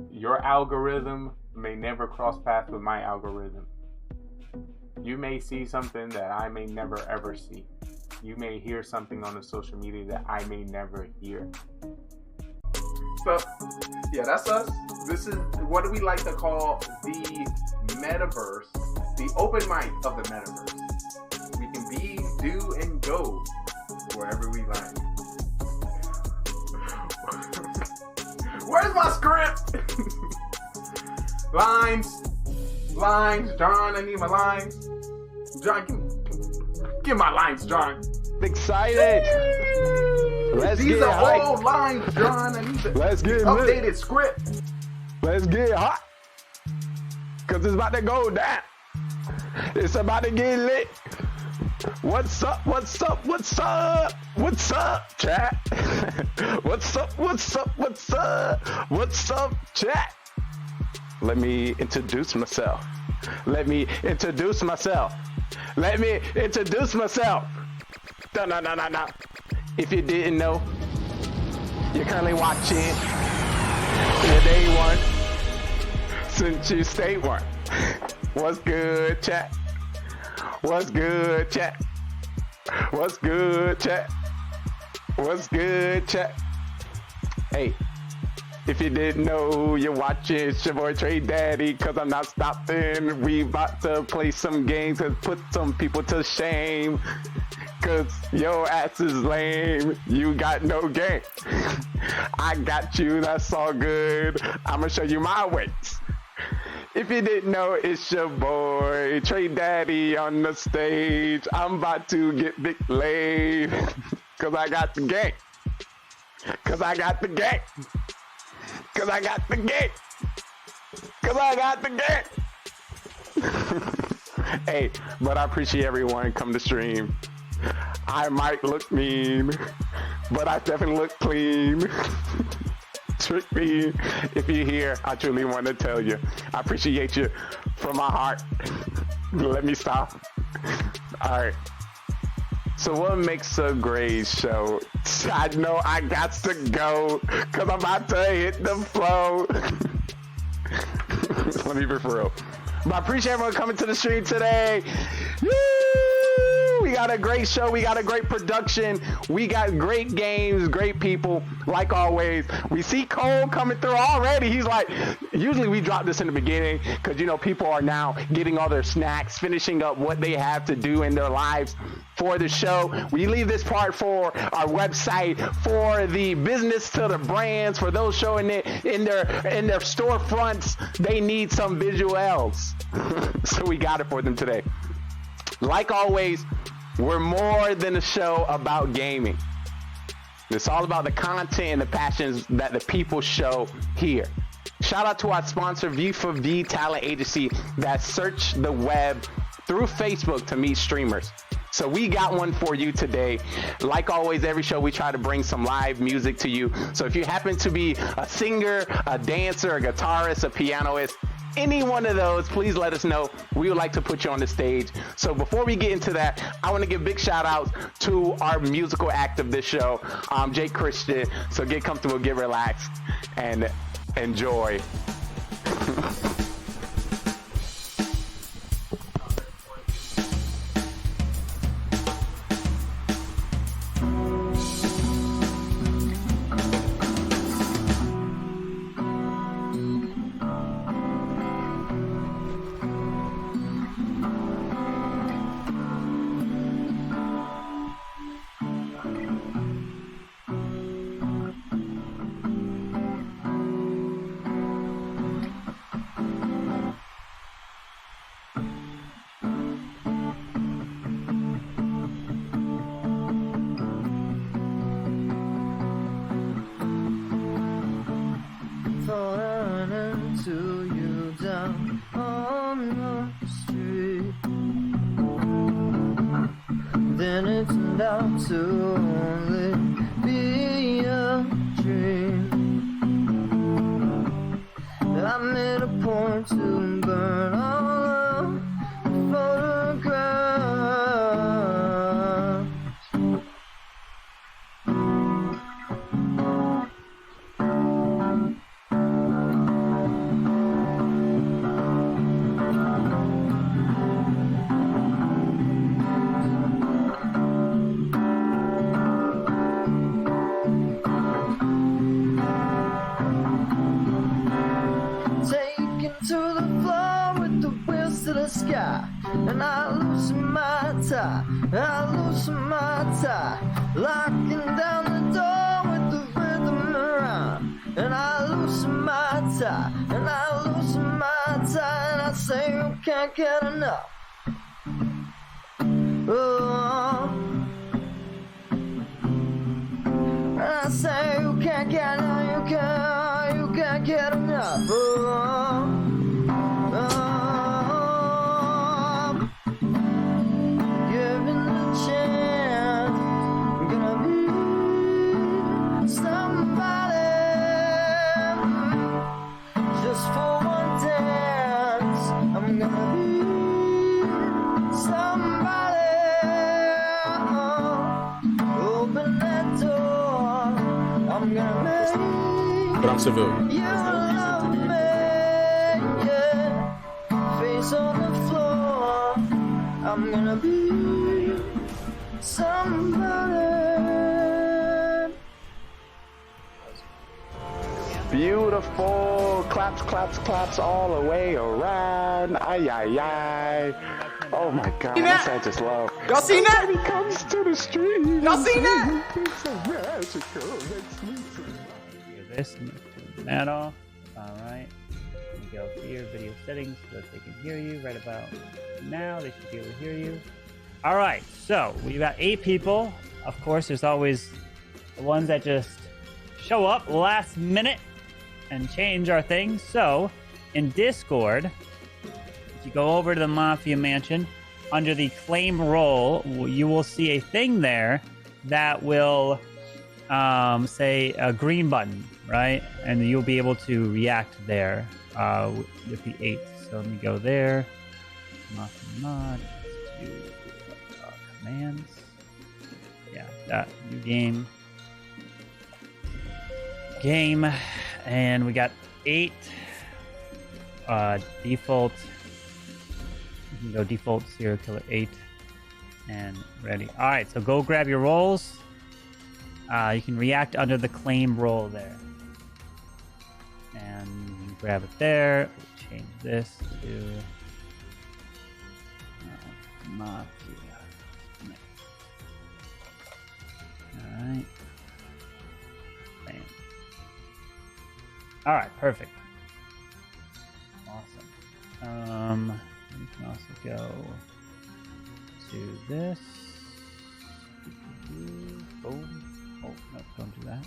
Your algorithm may never cross paths with my algorithm. You may see something that I may never ever see. You may hear something on the social media that I may never hear. So, yeah, that's us. This is what do we like to call the metaverse, the open mic of the metaverse. We can be, do, and go wherever we like. Where's my script? Lines, John, I need my lines. John, give my lines, John. Excited. These are old lines, John. I need the updated script. Let's get hot. Cause it's about to go down. It's about to get lit. What's up, chat? What's up, chat? Let me introduce myself. No. If you didn't know, you're currently watching the day one since you stay one. What's good, chat? What's good, chat? Hey, if you didn't know, you're watching, it's your boy Trey Daddy, cause I'm not stopping. We about to play some games and put some people to shame. Cause your ass is lame, you got no game. I got you, that's all good. I'ma show you my ways. If you didn't know, it's your boy Trey Daddy on the stage. I'm about to get big laid. Cause I got the game. Hey, but I appreciate everyone come to stream. I might look mean, but I definitely look clean. Trick me if you're here. I truly want to tell you, I appreciate you from my heart. Let me stop. All right. So what makes a great show? I know I got to go because I'm about to hit the flow. Let me be for real. But I appreciate everyone coming to the stream today. Woo! We got a great show. We got a great production. We got great games, great people, like always. We see Cole coming through already. He's like, usually we drop this in the beginning because, you know, people are now getting all their snacks, finishing up what they have to do in their lives for the show. We leave this part for our website, for the business to the brands, for those showing it in their storefronts. They need some visuals. So we got it for them today. Like always, we're more than a show about gaming. It's all about the content and the passions that the people show here. Shout out to our sponsor, V4V Talent Agency, that search the web through Facebook to meet streamers. So we got one for you today. Like always, every show we try to bring some live music to you. So if you happen to be a singer, a dancer, a guitarist, a pianist, any one of those, please let us know. We would like to put you on the stage. So before we get into that, I want to give big shout outs to our musical act of this show, Jake Christian. So get comfortable, get relaxed, and enjoy. But I'm civilian. Face on the floor, I'm gonna be somebody. Beautiful. Claps, claps, claps all the way around. Ay, ay, ay. Oh my God, that's I just love. Y'all seen that? He comes to the street. Y'all seen that? It's so magical. This that off. All right. We go here, video settings, so that they can hear you right about now. They should be able to hear you. All right. So we've got 8 people. Of course, there's always the ones that just show up last minute and change our things. So in Discord, if you go over to the Mafia Mansion, under the claim role, you will see a thing there that will say a green button, right? And you'll be able to react there with the 8. So let me go there. Mod to commands. Yeah, that new game. And we got 8 default. You can go default serial killer 8 and ready. All right, so go grab your roles. You can react under the claim role there, and you can grab it there. We'll change this to Mafia. All right. Bam. All right, perfect. Awesome. We can also go to this. Boom. Oh, no, don't do that.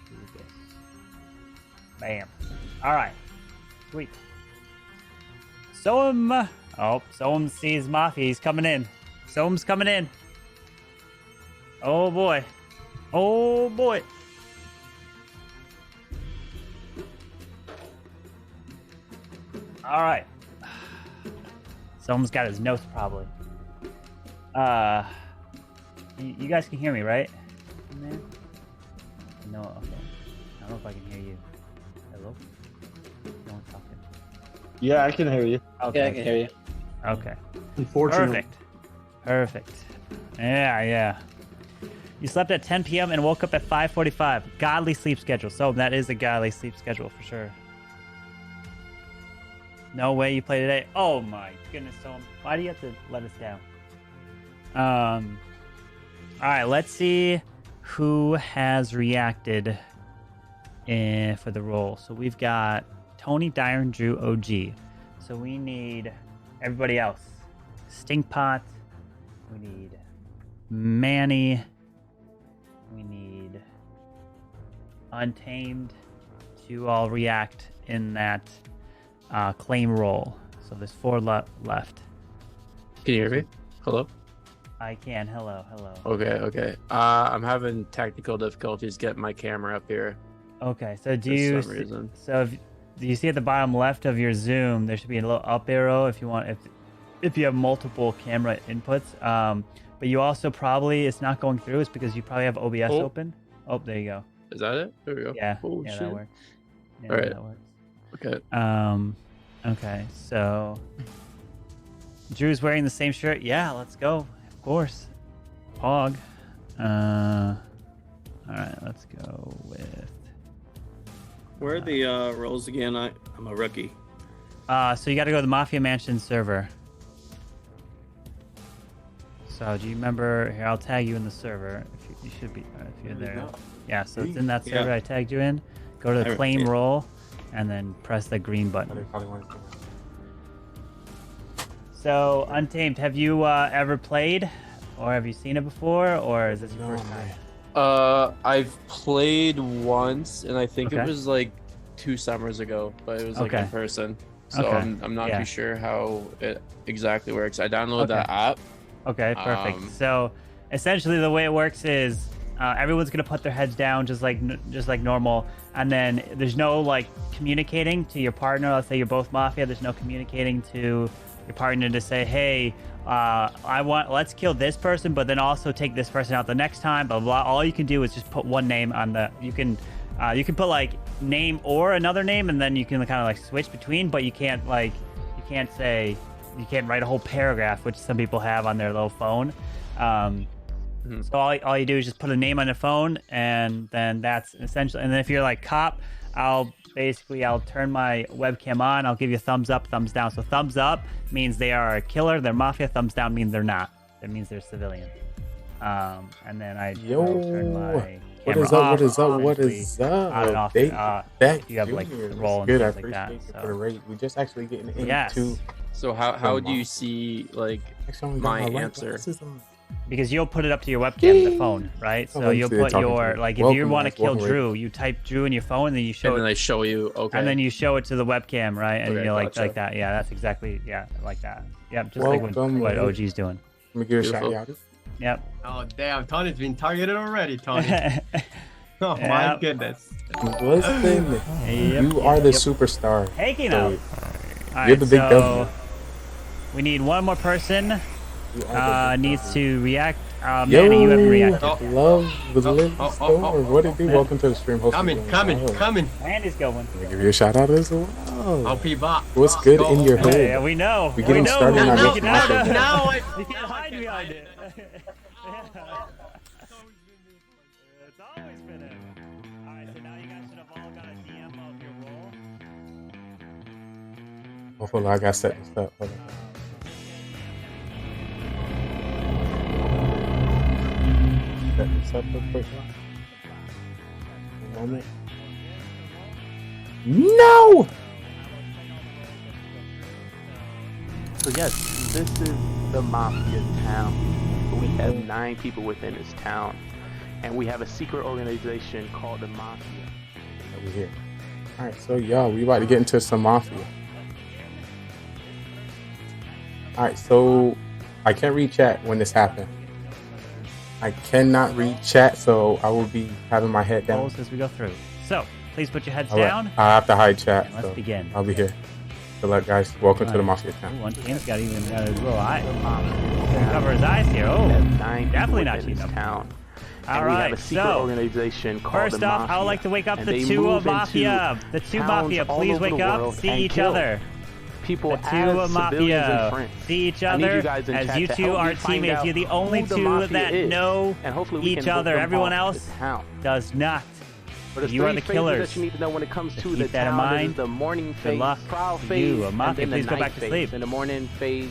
Do this. Bam. All right. Sweet. Soam. Oh, Soam sees Mafia. He's coming in. Soam's coming in. Oh, boy. Oh, boy. All right. Someone's got his notes probably. You guys can hear me, right? Man? No, okay. I don't know if I can hear you. Hello? No one's talking. Yeah, I can hear you. Okay. Yeah, I can hear you. Okay. Unfortunately. Perfect. Yeah. You slept at 10 p.m. and woke up at 5:45. Godly sleep schedule. So that is a godly sleep schedule for sure. No way you play today. Oh my goodness, Soam. Why do you have to let us down? All right, let's see who has reacted for the role. So we've got Tony, Dyer, and Drew OG. So we need everybody else. Stinkpot. We need Manny. We need Untamed to all react in that claim role. So there's 4 left. Can you hear me? Hello? I can. Hello. Okay. I'm having technical difficulties getting my camera up here. Okay, so do you see at the bottom left of your Zoom, there should be a little up arrow if you want, if you have multiple camera inputs. But you also probably, it's not going through, it's because you probably have OBS open. Oh, there you go. Is that it? There we go. Yeah, shit. That works. Yeah, all right. That works. Okay. Okay, so Drew's wearing the same shirt. Yeah, let's go. Of course. Pog. All right, let's go with. Where are the roles again? I'm a rookie. So you got to go to the Mafia Mansion server. So do you remember? Here, I'll tag you in the server. If you should be, if you're there. Yeah, so it's in that server I tagged you in. Go to the claim role, and then press the green button. So, Untamed, have you ever played, or have you seen it before, or is this your first time? I've played once, and I think it was like 2 summers ago, but it was like in person. So I'm not too sure how it exactly works. I downloaded that app. Okay, perfect. So essentially the way it works is everyone's gonna put their heads down just like normal, and then there's no like communicating to your partner. Let's say you're both Mafia. There's no communicating to your partner to say, hey, let's kill this person, but then also take this person out the next time, blah, blah. All you can do is just put one name on the, you can put like name or another name, and then you can kind of like switch between, but you can't write a whole paragraph, which some people have on their little phone. So all you do is just put a name on the phone, and then that's essentially, and then if you're like cop, I'll turn my webcam on. I'll give you a thumbs up, thumbs down. So thumbs up means they are a killer, they're Mafia. Thumbs down means they're not. That means they're civilian. And then I'll turn my camera off. What is up? On and off. If you have like the roll and stuff like that. So. We're just actually getting into. So how do you see like my answer? Because you'll put it up to your webcam, the phone, right? So you'll put your if you want to kill Drew, you type Drew in your phone, and then you show. And then I show you. Okay. And then you show it to the webcam, right? And Okay, you're gotcha. like that. Yeah, that's exactly like that. Yep, just like what OG's doing. Let me give you a shot, y'all. Yep. Oh damn, Tony's been targeted already, Tony. Oh my Yep. goodness. Listen, you are the superstar. Taking So, out. You're the big so W. we need one more person. Needs to react. Yo, Manny, you haven't reacted. love the or what it do? Welcome to the stream. Coming. Manny's going. Let me give you a shout out as well. What's Let's good go. in your hood? Yeah, we know. We're getting started on this topic. Now You can't hide behind it. It's always been it. Alright, so now you guys should have all got a DM of your role. Oh, hold on, I gotta set this up. Hold on. Set this up real quick. One moment. No! So yes, this is the Mafia town. We have 9 people within this town. And we have a secret organization called the Mafia. Over here. Alright, so y'all, we about to get into some Mafia. Alright, so I can't read chat when this happened. I cannot read chat, so I will be having my head down. As we go through. So, please put your heads All right, down. I have to hide chat. And let's so begin. I'll be here. Good luck, guys. Welcome to the Mafia town. Ooh, one team's got even got his little eye. Cover his eyes here. Oh, definitely not cheating. Town. All and right, we have a secret so organization called first the off, Mafia, I would like to wake up and the they two move of Mafia. into The two towns Mafia, all please over wake the up. world See and each kill other. people The two of as civilians and Mafia. friends. See each I need other you guys in as chat you to two help are me find teammates. out You're the only who the two Mafia that is, know and hopefully we each can hook other. them Everyone off else the town. does not. But there's You three are the phases killers. that you need to know when it comes to Keep the that in town. mind. There's the morning Good phase, luck trial to phase, you. and Mafia, then the please go night back to phase. sleep. In the morning phase,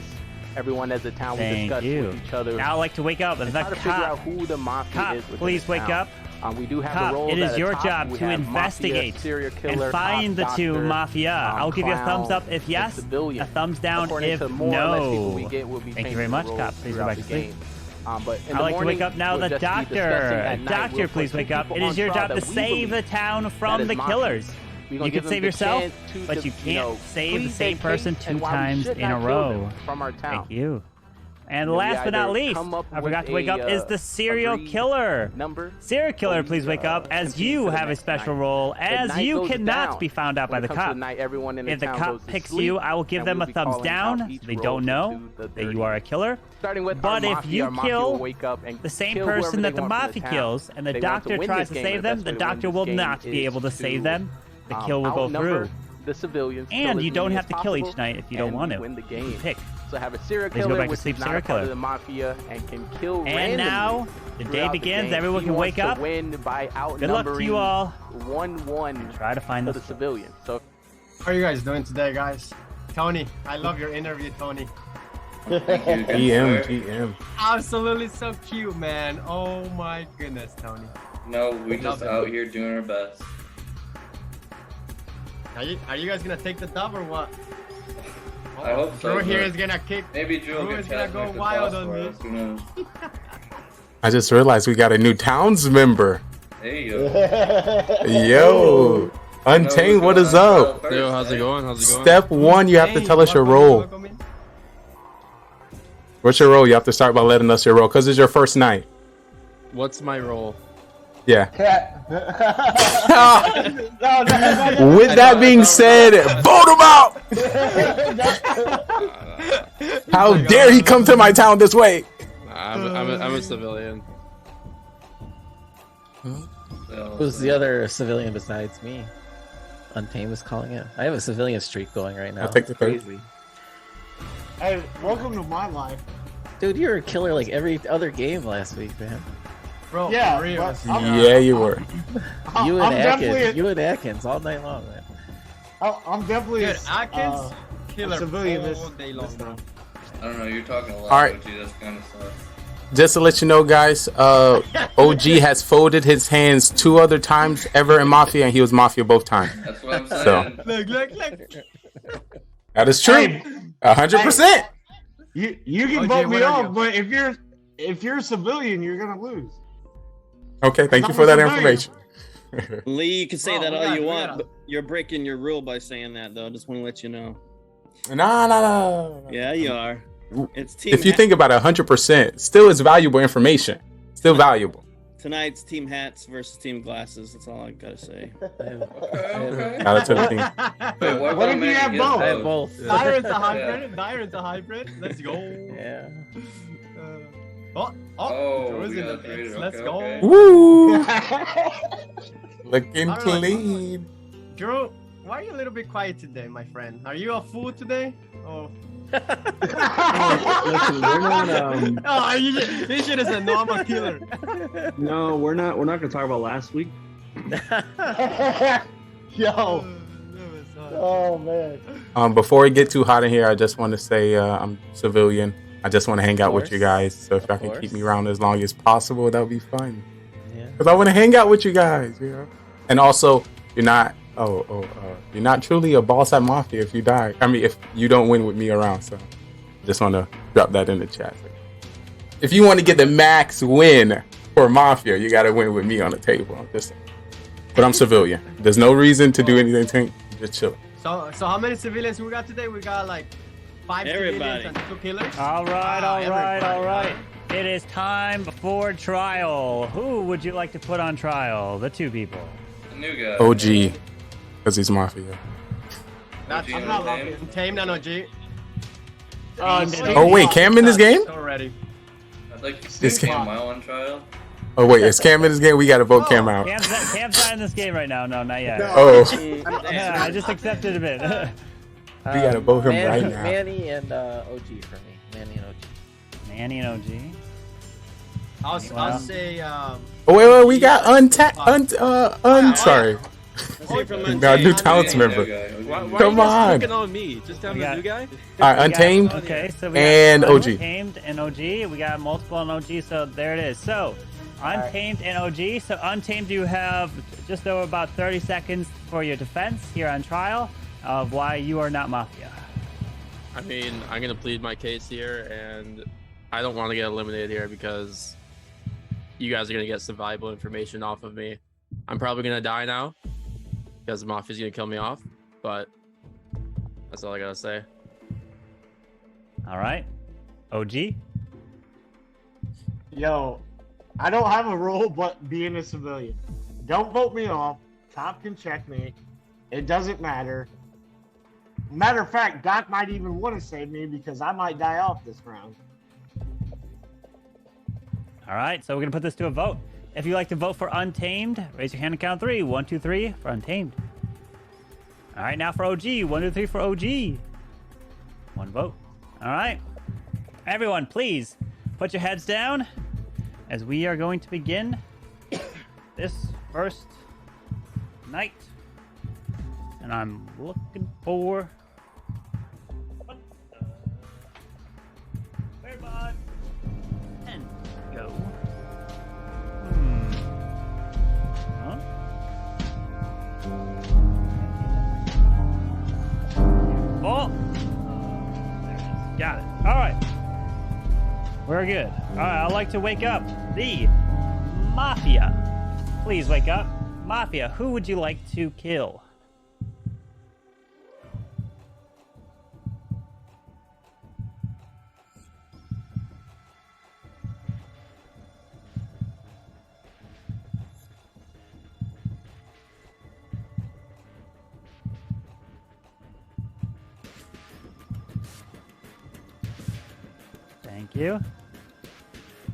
everyone as a town will Thank discuss you. with each other. Now I'd like to wake up. and The try to figure out cop. who the Mafia Cop, is within please the wake town. up. We do have Cop, the roles it at is the your top. job We to have investigate mafia, serial and killer, find the cop, two doctor, Mafia. I'll give you a thumbs clown, up if yes, and civilian. a thumbs down According if to more or less people no. we get, we'll be Thank you changing very the much, roles Cop. Please go throughout back the to sleep. game. But in I'd the like to morning, wake up now. we'll The just be discussing. doctor. At night, Doctor, we'll please put wake two up. people It is on your trial job to that we save the believe town that from is the mafia. killers. We're gonna You give can them save the yourself, chance to, but you can't save the plead same their person case two and why we times should in a not kill row. them from our town. Thank you. And then we last but not either least, come up I forgot with to wake up, a, is the serial agreed killer. number, Serial killer, or we, please wake up, as continue you to the have a next special night. role, The as night you goes cannot down. be found out by When the it comes to cop. the night, everyone in If the town cop goes to picks sleep, you, I will give and them we'll a be thumbs calling out down. each They role don't know into the that you 30. are a killer. Starting with But our if mafia, you our mafia kill will wake up and the same kill whoever person they that the want from mafia town. kills, and the They want to doctor win tries this to game, save and the them, best the way to win doctor this will game not be is able to save them. The to, kill will go outnumber through. the civilians, And kill you as don't many have as to kill each possible, night if you don't and want we to. win the You game. pick. So have a serial Please go killer, back to which sleep, is not serial a part of killer. the mafia and can kill And randomly now, the day throughout begins. game. Everyone He can wants wake to up. win by Good luck to you all. 1-1 Try to find for the the civilians. So How are you guys doing today, guys? Tony, I love your interview, Tony. GM. Absolutely so cute, man. Oh my goodness, Tony. No, we Love just it. out here doing our best. Are you guys gonna take the dub or what? I hope so. Drew here but is gonna kick. Maybe Drew will Drew get is gonna cast go back to wild boss on for me. us. Who knows? I just realized we got a new towns member. Hey, yo. Yo. Untamed, what is up? Yo, how's it going? How's it going? Step 1, you have to tell us your role. What's your role? You have to start by letting us your role, because it's your first night. What's my role? Yeah. No, With that being said, vote him out! How dare he come to my town this way? I'm a civilian. Who's the other civilian besides me? Untamed is calling it. I have a civilian streak going right now. I'll take the third. Crazy. Hey, welcome to my life. Dude, you were a killer like every other game last week, man. Bro, Yeah, for real. but Yeah, you were. You I'm and definitely- Atkins. You and Atkins all night long, man. I'm definitely Dude, Atkins, killer civilian all day long, bro. I don't know, you're talking a lot, All right. OG, that's kind of sus. Just to let you know, guys, OG has folded his hands 2 other times ever in Mafia, and he was Mafia both times. That's what I'm saying. So, Look. that is true. 100%. You can OG, vote me what are off, you? but if you're if you're a civilian, you're gonna lose. Okay, thank you for that information. Lee, you can say that all you want, but you're breaking your rule by saying that, though. Just want to let you know. No. Yeah, you are. It's team. If you think about it, 100%, still is valuable information. Still valuable. Tonight's team hats versus team glasses. That's all I gotta say. Okay. Shout out to the team. Wait, What if you have both? I have both. Dyron's a hybrid. Dyron's a hybrid. Let's go. Yeah. Drew's we in the got mix. traded. Let's Okay, go. okay. Woo! Looking clean. Drew, why are you a little bit quiet today, my friend? Are you a fool today? Oh. Listen, we're not. This shit is a normal killer. No, we're not. We're not gonna talk about last week. Yo. Oh man. Before we get too hot in here, I just want to say I'm civilian. I just want to hang out with you guys. So if y'all can keep me around as long as possible, that would be fun. Yeah. Because I want to hang out with you guys, you know. And also, you're not truly a boss at Mafia if you die. I mean, if you don't win with me around. So just want to drop that in the chat. If you want to get the max win for Mafia, you got to win with me on the table. But I'm civilian. There's no reason to do anything to me. Just chill. So how many civilians we got today? We got like 5 civilians and 2 killers. All right. It is time for trial. Who would you like to put on trial? The 2 people. The new guy. OG, because he's Mafia. I'm not loving it. Tamed and OG. Oh wait, Cam in this game? Already. I'd like to see Cam Mile on trial. Oh wait, is Cam in this game? We gotta vote Cam out. Cam's not in this game right now. No, not yet. No. Oh. Yeah, I just accepted a bit. We gotta vote him right now. Manny and OG for me. Manny and OG. I'll say. Oh wait, we got sorry. Our new talents member. Come on. On me. Just tell me the new guy. All right, Untamed. Okay, so we and got OG. Untamed and OG. We got multiple on OG, so there it is. So, Untamed and OG. So, Untamed, you have just over about 30 seconds for your defense here on trial of why you are not Mafia. I mean, I'm gonna plead my case here, and I don't want to get eliminated here because you guys are gonna get some valuable information off of me. I'm probably gonna die now because Mafia's gonna kill me off, but that's all I gotta say. All right, OG. Yo, I don't have a rule, but being a civilian. Don't vote me off. Top can check me. It doesn't matter. Matter of fact, Doc might even want to save me because I might die off this round. All right, so we're gonna put this to a vote. If you'd like to vote for Untamed, raise your hand and count 3. 1, 2, 3 for Untamed. All right, now for OG. 1, 2, 3 for OG. 1 vote. All right. Everyone, please put your heads down as we are going to begin this first night. And I'm looking for... Where bud? And go. Huh? Oh! There it is. Got it. Alright. We're good. Alright, I'd like to wake up the Mafia. Please wake up. Mafia, who would you like to kill? Thank you.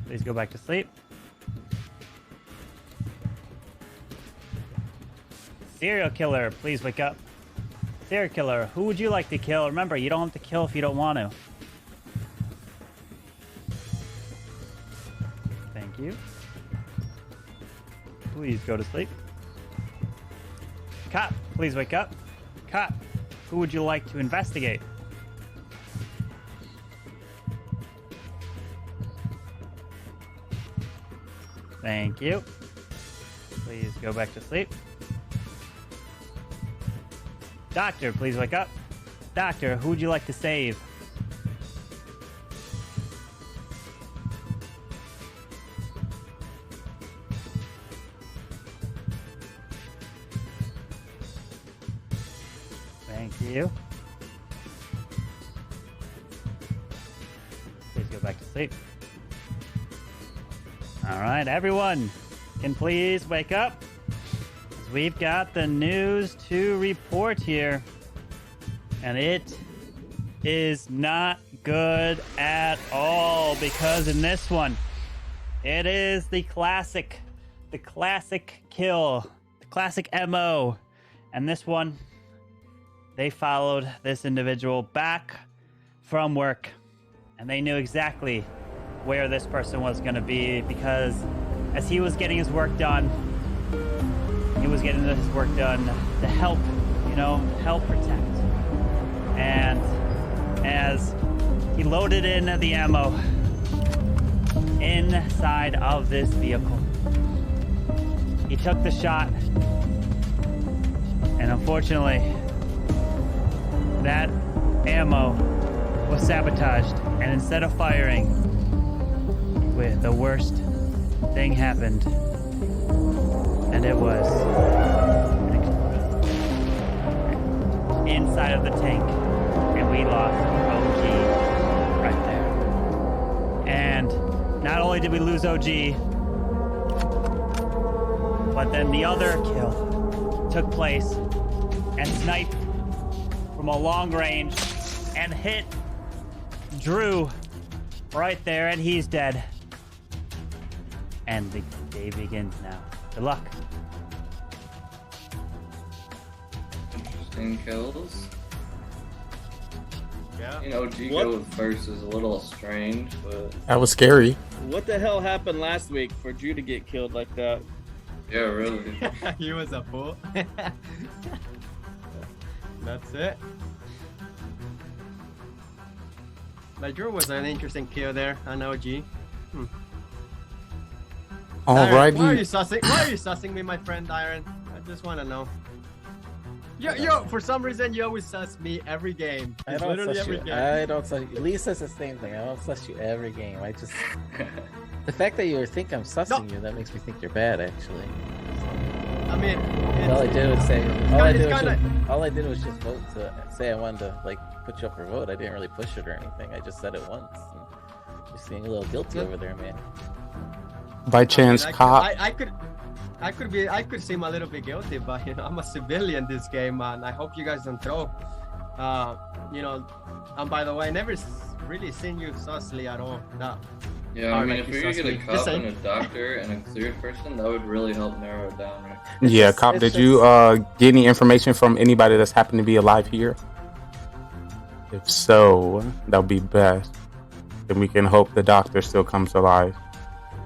Please go back to sleep. Serial killer, please wake up. Serial killer, who would you like to kill? Remember, you don't have to kill if you don't want to. Thank you. Please go to sleep. Cop, please wake up. Cop, who would you like to investigate? Thank you. Please go back to sleep. Doctor, please wake up. Doctor, who would you like to save? Thank you. Please go back to sleep. All right, everyone, can please wake up? We've got the news to report here, and it is not good at all, because in this one, it is the classic kill, the classic MO. And this one, they followed this individual back from work, and they knew exactly where this person was going to be, because as he was getting his work done, to help, help protect. And as he loaded in the ammo inside of this vehicle, he took the shot, and unfortunately, that ammo was sabotaged, and instead of firing, the worst thing happened, and it was an explosion inside of the tank, and we lost OG right there. And not only did we lose OG, but then the other kill took place and sniped from a long range and hit Drew right there, and he's dead. And the day begins now. Good luck. Interesting kills. Yeah. OG go first is a little strange, but That was scary. what the hell happened last week for Drew to get killed like that? Yeah, really. He was a fool. That's it. But Drew was an interesting kill there on OG. Alrighty. Why are you sussing me, my friend Iron? I just want to know. Yo, for some reason you always suss me every game. I don't Literally suss every you. game. I don't suss you. Lee says the same thing. I don't suss you every game. I just the fact that you think I'm sussing you, that makes me think you're bad. Actually, I mean, all I did was say. All I did was just vote to say I wanted to put you up for vote. I didn't really push it or anything. I just said it once. And you're feeling a little guilty over there, man. By chance, cop. I could seem a little bit guilty, but I'm a civilian this game, man. I hope you guys don't throw. And by the way, I never really seen you sussly at all. No. Yeah, I mean, if we could get a cop and a doctor and a cleared person, that would really help narrow it down, right? Yeah, cop. Did you get any information from anybody that's happened to be alive here? If so, that would be best. Then we can hope the doctor still comes alive.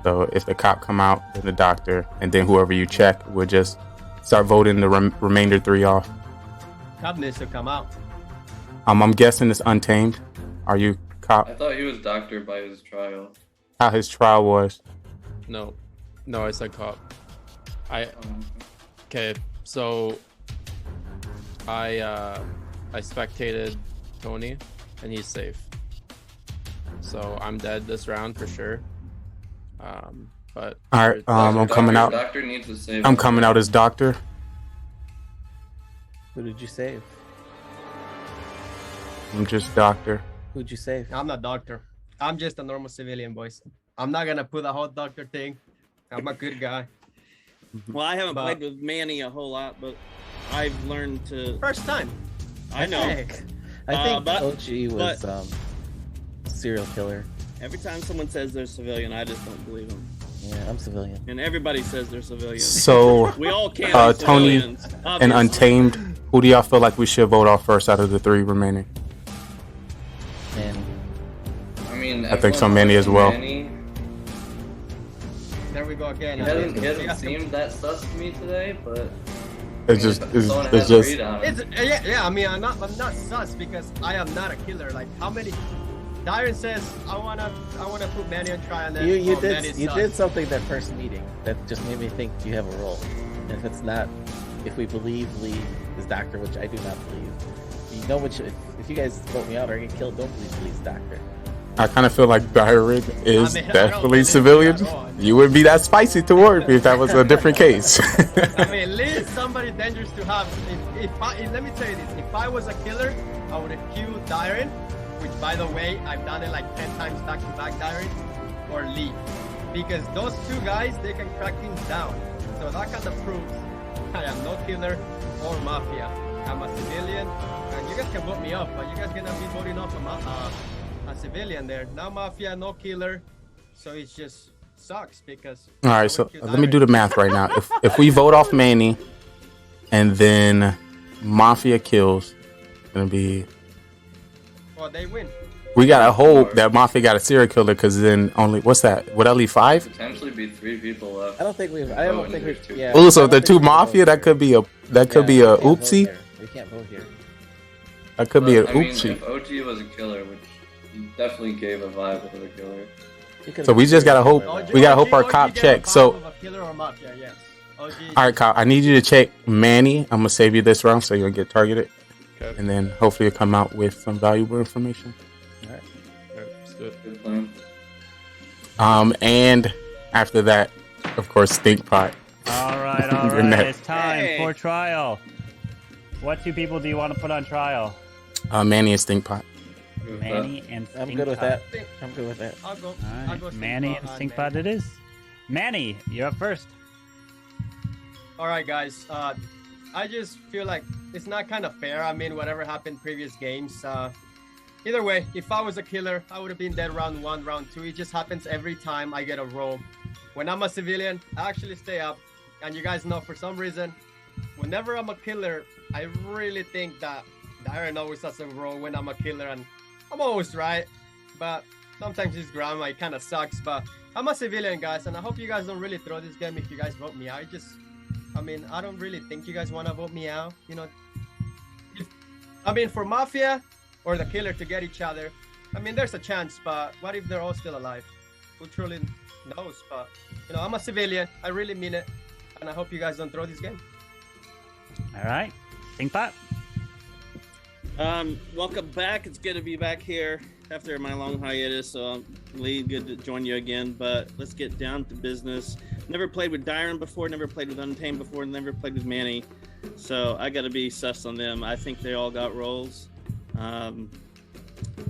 So if the cop come out, then the doctor, and then whoever you check, we'll just start voting the remainder 3 off. Cop needs to come out. I'm guessing it's Untamed. Are you cop? I thought he was doctor by his trial. How his trial was? No, I said cop. Okay, so I spectated Tony, and he's safe. So I'm dead this round for sure. But all right, I'm coming out. Doctor needs to save. I'm coming out as doctor. Who did you save? I'm just doctor. Who'd you save? I'm not doctor. I'm just a normal civilian, boys. I'm not gonna put the whole doctor thing. I'm a good guy. Well, I haven't played with Manny a whole lot, but I've learned to. First time. I know. I think OG was serial killer. Every time someone says they're civilian, I just don't believe them. Yeah, I'm civilian. And everybody says they're civilian. So we all can't be Tony civilians, and obviously. Untamed. Who do y'all feel like we should vote off first out of the 3 remaining? Manny. I mean, I think so, Manny as well. Manny. There we go again. He hasn't seemed that sus to me today, but It's just. Yeah. I mean, I'm not sus because I am not a killer. Like, how many? Darren says I wanna put Manny on trial. And then You did something that first meeting that just made me think you have a role. And if we believe Lee is doctor, which I do not believe, if you guys vote me out or I get killed, don't believe Lee's doctor. I kind of feel like Byron is definitely civilian. You wouldn't be that spicy toward me if that was a different case. I mean, Lee is somebody dangerous to have. Let me tell you this: if I was a killer, I would have killed Dyron, which, by the way, I've done it like 10 times back to back, Dyron, or Lee, because those two guys, they can crack things down. So that kind of proves I am no killer or mafia. I'm a civilian, and you guys can vote me up, but you guys gonna be voting off a civilian there. No mafia, no killer, so it just sucks because. All right, so let me do the math right now. If we vote off Manny, and then mafia kills, it's gonna be. Well, they win. We gotta hope that mafia got a serial killer, because then only what's that? Would that leave 5? Potentially be 3 people left. I don't think we've. Yeah. Oh, so if they're 2 mafia, that could be a oopsie. We can't vote here. That could be an I mean, oopsie. if OG was a killer, which he definitely gave a vibe of a killer. So we just gotta hope. We gotta hope our cop checks. So, Killer or mafia, yes. OG. all right, cop. I need you to check Manny. I'm gonna save you this round, so you don't get targeted, and then hopefully you'll come out with some valuable information. All right. That's good. Good plan. And after that, of course, stink pot. All right, all You're right. next. It's time for trial. What 2 people do you want to put on trial? Manny and stink pot. Manny and Stink I'm good with Pot. that. I'm good with that. I'll go. All I'll go right, Manny and Stink Pot it is. Manny, you're up first. All right, guys. I just feel like it's not kind of fair. I mean, whatever happened previous games. Either way, if I was a killer, I would have been dead round 1, round 2. It just happens every time I get a roll. When I'm a civilian, I actually stay up. And you guys know, for some reason, whenever I'm a killer, I really think that Darren always has a roll when I'm a killer, and I'm always right. But sometimes this grandma, it kind of sucks. But I'm a civilian, guys, and I hope you guys don't really throw this game if you guys vote me out. I mean, I don't really think you guys want to vote me out. You know, I mean, for Mafia or the killer to get each other, I mean, there's a chance, but what if they're all still alive? Who truly knows? But, you know, I'm a civilian. I really mean it. And I hope you guys don't throw this game. All right. Stink Pot. Welcome back. It's good to be back here after my long hiatus. So, Lee, good to join you again. But let's get down to business. Never played with Dyron before. Never played with Untamed before. Never played with Manny. So I got to be sus on them. I think they all got roles,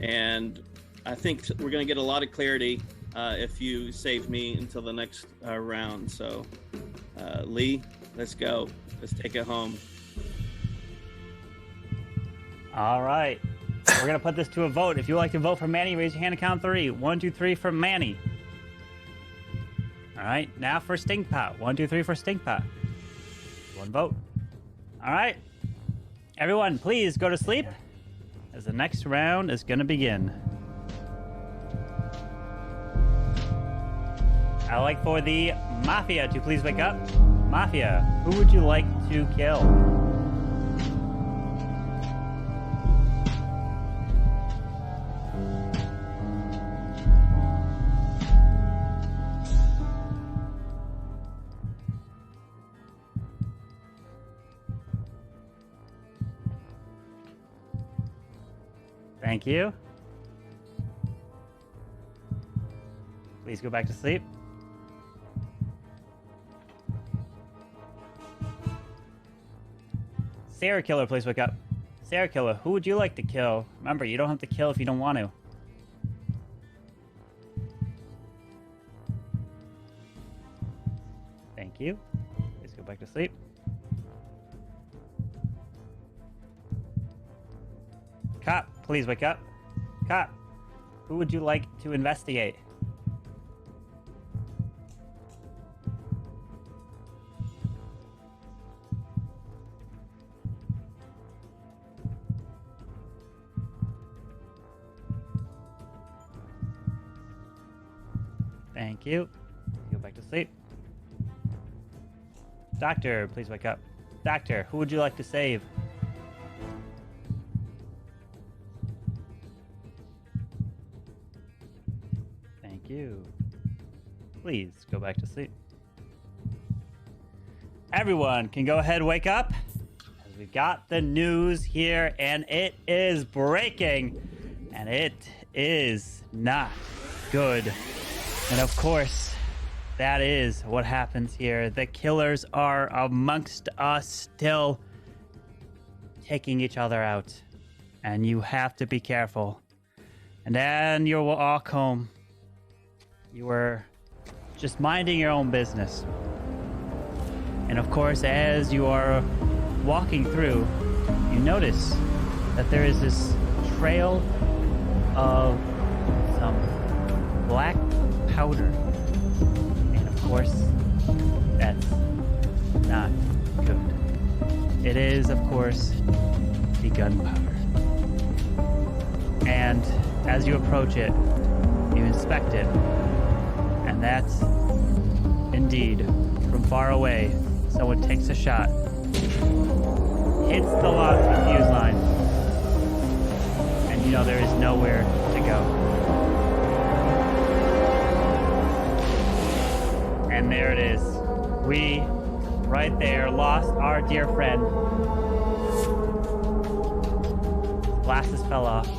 and I think we're gonna get a lot of clarity if you save me until the next round. So, Lee, let's go. Let's take it home. All right. We're going to put this to a vote. If you would like to vote for Manny, raise your hand and count 3. 1, 2, 3 for Manny. All right. Now for Stink Pot. 1, 2, 3 for Stink Pot. 1 vote. All right. Everyone, please go to sleep as the next round is going to begin. I'd like for the Mafia to please wake up. Mafia, who would you like to kill? Thank you. Please go back to sleep. Sarah Killer, please wake up. Sarah Killer, who would you like to kill? Remember, you don't have to kill if you don't want to. Thank you. Please go back to sleep. Cop, please wake up. Cop, who would you like to investigate? Thank you. Go back to sleep. Doctor, please wake up. Doctor, who would you like to save? Thank you. Please go back to sleep. Everyone can go ahead and wake up, as we've got the news here, and it is breaking, and it is not good. And of course, that is what happens here. The killers are amongst us still, taking each other out. And you have to be careful. And then you walk home. You were just minding your own business. And of course, as you are walking through, you notice that there is this trail of some black powder. And of course, that's not good. It is, of course, the gunpowder. And as you approach it, you inspect it, and that's indeed, from far away, someone takes a shot, hits the lock fuse line, and you know there is nowhere to go. And there it is. We, right there, lost our dear friend. Glasses fell off.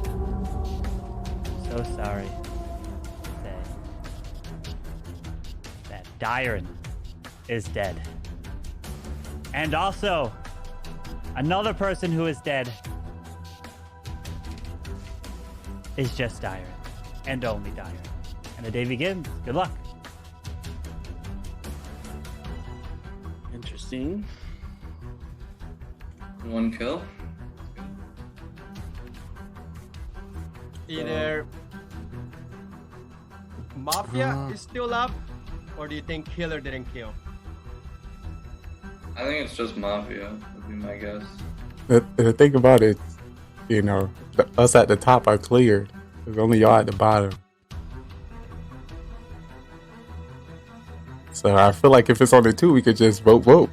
So sorry to say that Dyron is dead. And also, another person who is dead is just Dyron. And only Dyron. And the day begins. Good luck. Interesting. 1 kill. Either Mafia is still up, or do you think Killer didn't kill? I think it's just Mafia, would be my guess. The thing about it, you know, us at the top are cleared. There's only y'all at the bottom. So I feel like if it's only 2, we could just vote. Well,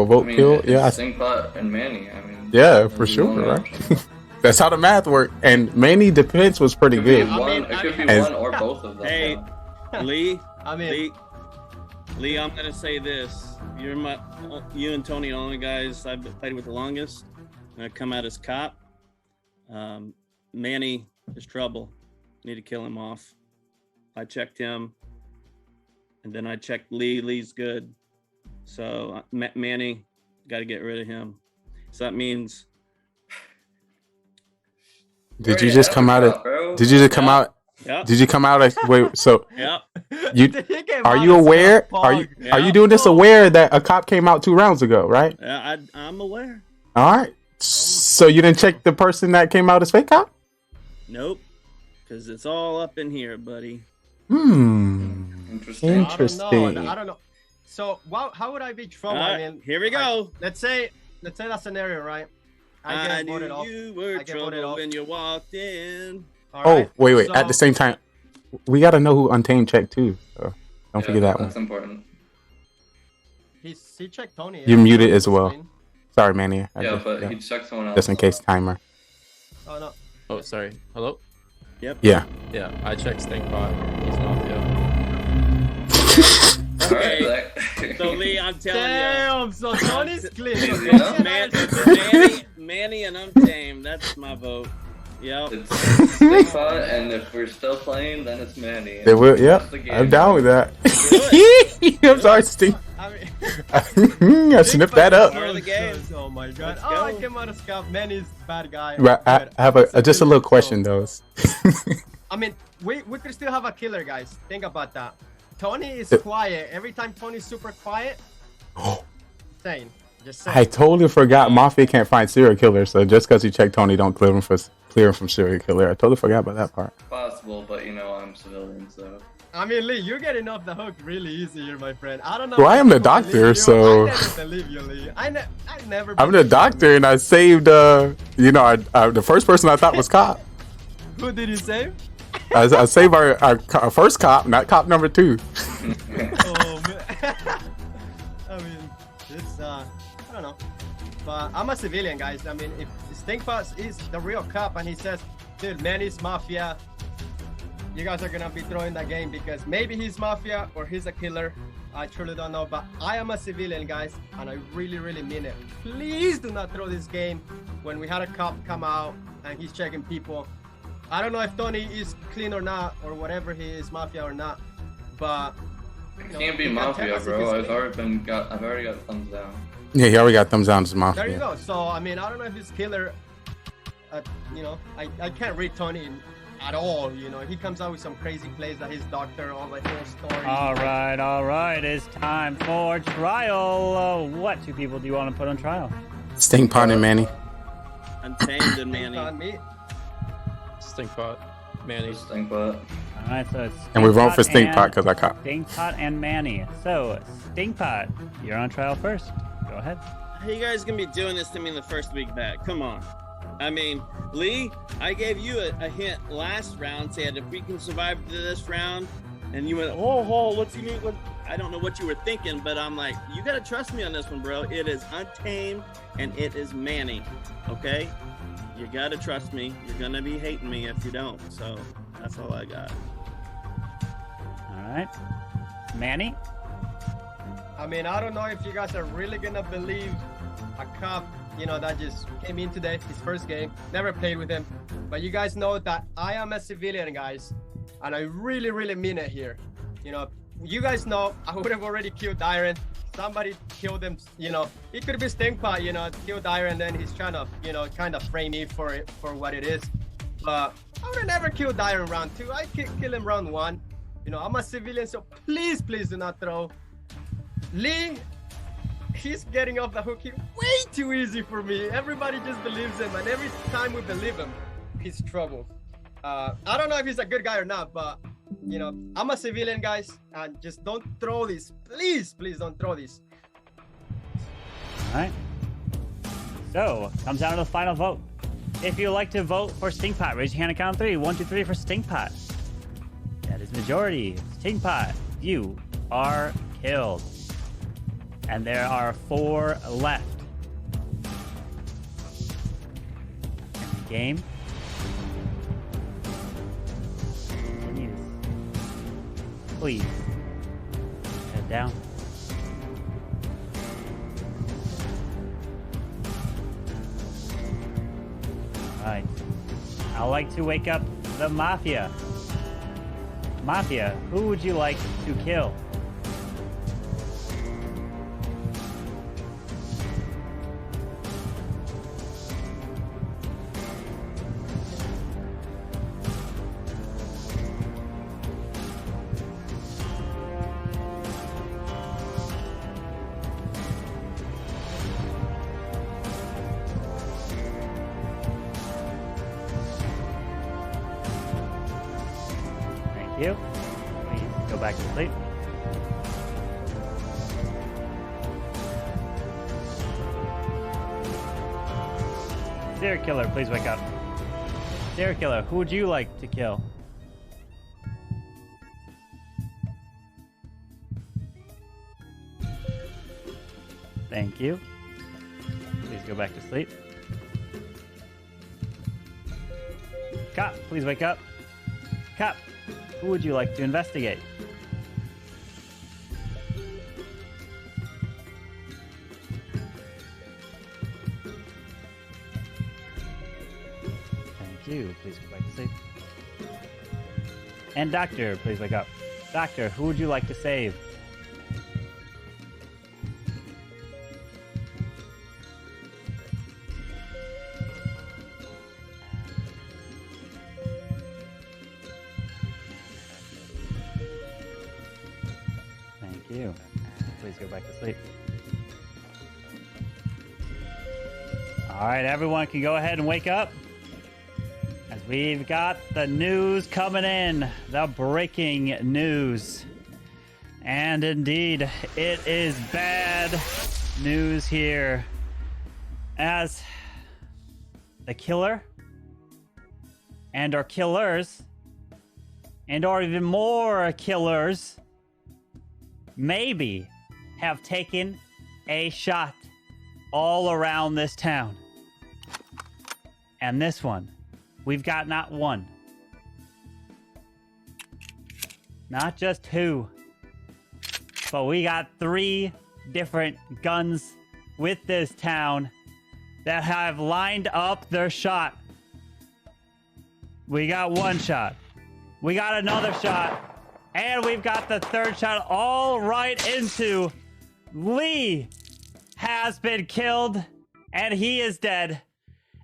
vote kill. Yeah. Stinkbot and Manny. I mean. Yeah, for sure, right? That's how the math worked. And Manny defense was pretty good. It could be one or both of them. Hey, Lee. I mean, Lee, I'm gonna say this. You and Tony are the only guys I've played with the longest. I come out as cop. Manny is trouble. Need to kill him off. I checked him, and then I checked Lee. Lee's good. So Manny, got to get rid of him. So that means. Did you just come out of? Did you just come out? Yep. Did you come out of? Wait. So. Yep. Are you aware? Are you doing this aware that a cop came out 2 rounds ago? Right. Yeah, I'm aware. All right. So you didn't check the person that came out as fake cop? Nope. Because it's all up in here, buddy. Interesting. I don't know. So, how would I be trouble? I mean, here we go. Let's say that scenario, right? I knew you were trouble when you walked in. Wait. So, at the same time, we got to know who Untamed checked too. So don't forget that one. That's important. He checked Tony. You're muted as well. Sorry, Manny. He checked someone else. Just in case timer. Oh no. Oh, sorry. Hello? Yep. Yeah. Yeah, I checked Stinkbot. He's Mafia. Okay. So Lee, I'm telling you. Damn, so Tony's clear. Manny and Untamed. That's my vote. Yep. It's Stinkbot, and if we're still playing, then it's Manny. They will. Yeah, I'm down with that. I'm sorry, Stink. I snipped that up. Oh my god. I came out of scuff. Manny's bad guy. Right, I have just a little question though. I mean, we could still have a killer, guys. Think about that. Tony is quiet. Every time Tony's super quiet, saying. Just saying. I totally forgot Mafia can't find serial killers, so just because you check Tony, don't clear him from serial killer. I totally forgot about that part. Possible, but you know I'm civilian, so. I mean, Lee, you're getting off the hook really easy here, my friend. I don't know. Well, I am the doctor, so. I never believe you, Lee. I never. I'm the doctor, and I saved. The first person I thought was cop. Who did you save? I saved our first cop, not cop number 2. Oh man. I mean, it's I don't know, but I'm a civilian, guys. I mean, if Stinkbot is the real cop and he says, "Dude, Manny's Mafia," you guys are gonna be throwing that game because maybe he's Mafia or he's a killer. I truly don't know, but I am a civilian, guys, and I really, really mean it. Please do not throw this game when we had a cop come out and he's checking people. I don't know if Tony is clean or not, or whatever he is, mafia or not, but It can't be mafia, bro. I've already got thumbs down. Yeah, he already got thumbs down to mafia. There you go. So I mean, I don't know if he's killer. You know, I can't read Tony at all. You know, he comes out with some crazy plays that his doctor, all the whole story. All right. It's time for trial. What two people do you want to put on trial? Stinkpot and Manny. Untamed and Manny. Stinkpot. Manny. Stinkpot. All right, so it's And we vote for Stinkpot because I caught. Stinkpot and Manny. So, Stinkpot, you're on trial first. Go ahead. How you guys gonna be doing this to me in the first week back? Come on. I mean, Lee, I gave you a hint last round, said if we can survive to this round, and you went, oh, what's you mean? I don't know what you were thinking, but I'm like, you gotta trust me on this one, bro. It is Untamed and it is Manny. Okay? You gotta trust me. You're gonna be hating me if you don't. So that's all I got. All right. Manny? I mean, I don't know if you guys are really gonna believe a cop, you know, that just came in today, his first game, never played with him. But you guys know that I am a civilian, guys, and I really, really mean it here. You know, you guys know I would have already killed Iron. Somebody killed him, you know. It could be Stinkpot, you know, killed Iron, and then he's trying to, you know, kind of frame me for it, for what it is. But I would have never killed Iron round 2. I could kill him round 1. You know, I'm a civilian, so please do not throw. Lee, he's getting off the hook here way too easy for me. Everybody just believes him, and every time we believe him, he's trouble. I don't know if he's a good guy or not, but you know, I'm a civilian, guys, and just don't throw this. Please don't throw this. All right. So, comes down to the final vote. If you'd like to vote for Stinkpot, raise your hand and count 3. 1, 2, 3 for Stinkpot. That is majority. Stinkpot, you are killed. And there are 4 left. Game. Please. Head down. Alright. I'd like to wake up the Mafia. Mafia, who would you like to kill? You. Please go back to sleep. Serial killer, please wake up. Serial killer, who would you like to kill? Thank you. Please go back to sleep. Cop, please wake up. Cop, who would you like to investigate? Thank you. Please go back to sleep. And Doctor, please wake up. Doctor, who would you like to save? You. Please go back to sleep. All right, everyone can go ahead and wake up as we've got the news coming in, the breaking news. And indeed, it is bad news here as the killer and our killers and or even more killers maybe have taken a shot all around this town. And this one, we've got not 1, not just 2, but we got 3 different guns with this town that have lined up their shot. We got one shot. We got another shot. And we've got the third shot all right into Lee has been killed and he is dead.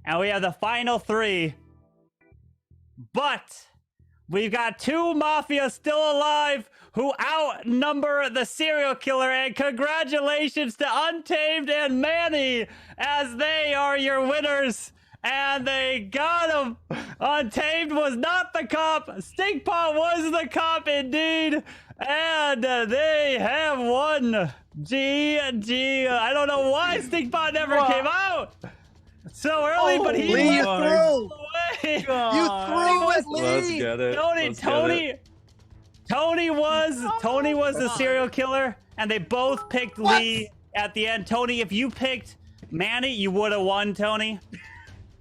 And we have the final 3. But we've got 2 Mafia still alive who outnumber the serial killer. And congratulations to Untamed and Manny as they are your winners. And they got him. Untamed was not the cop. Stinkpot was the cop indeed. And they have won. GG. I don't know why Stinkpot never came out so early, but he Lee, you won. threw. You threw it, Lee. Let's get it. Tony was the serial killer, and they both picked Lee at the end. Tony, if you picked Manny, you would have won, Tony.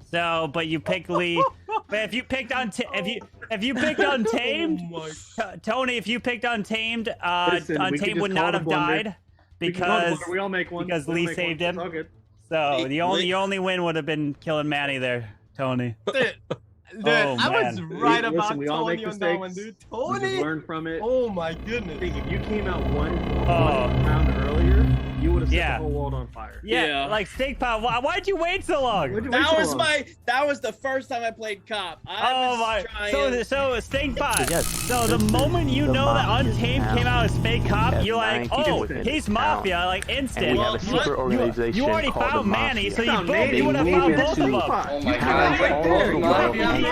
So, but you picked Lee. But if you picked if you picked Untamed, Tony, if you picked Untamed, Untamed would not have died because we all make one. Because Lee saved him. So the only win would have been killing Manny there, Tony. Dude, I was right about we all Tony make on that one, dude. Tony, we just learn from it. Oh my goodness! If you came out one round earlier, you would have set the whole world on fire. Yeah. Like Stinkpot. Why'd you wait so long? That was the first time I played cop. So Stinkpot. Yes. So the moment you know that Untamed came out as fake cop, you're like, oh, he's Mafia, like instant. And we have a secret organization you already called found the Manny, so Mafia. you would have found both of them. Oh my god.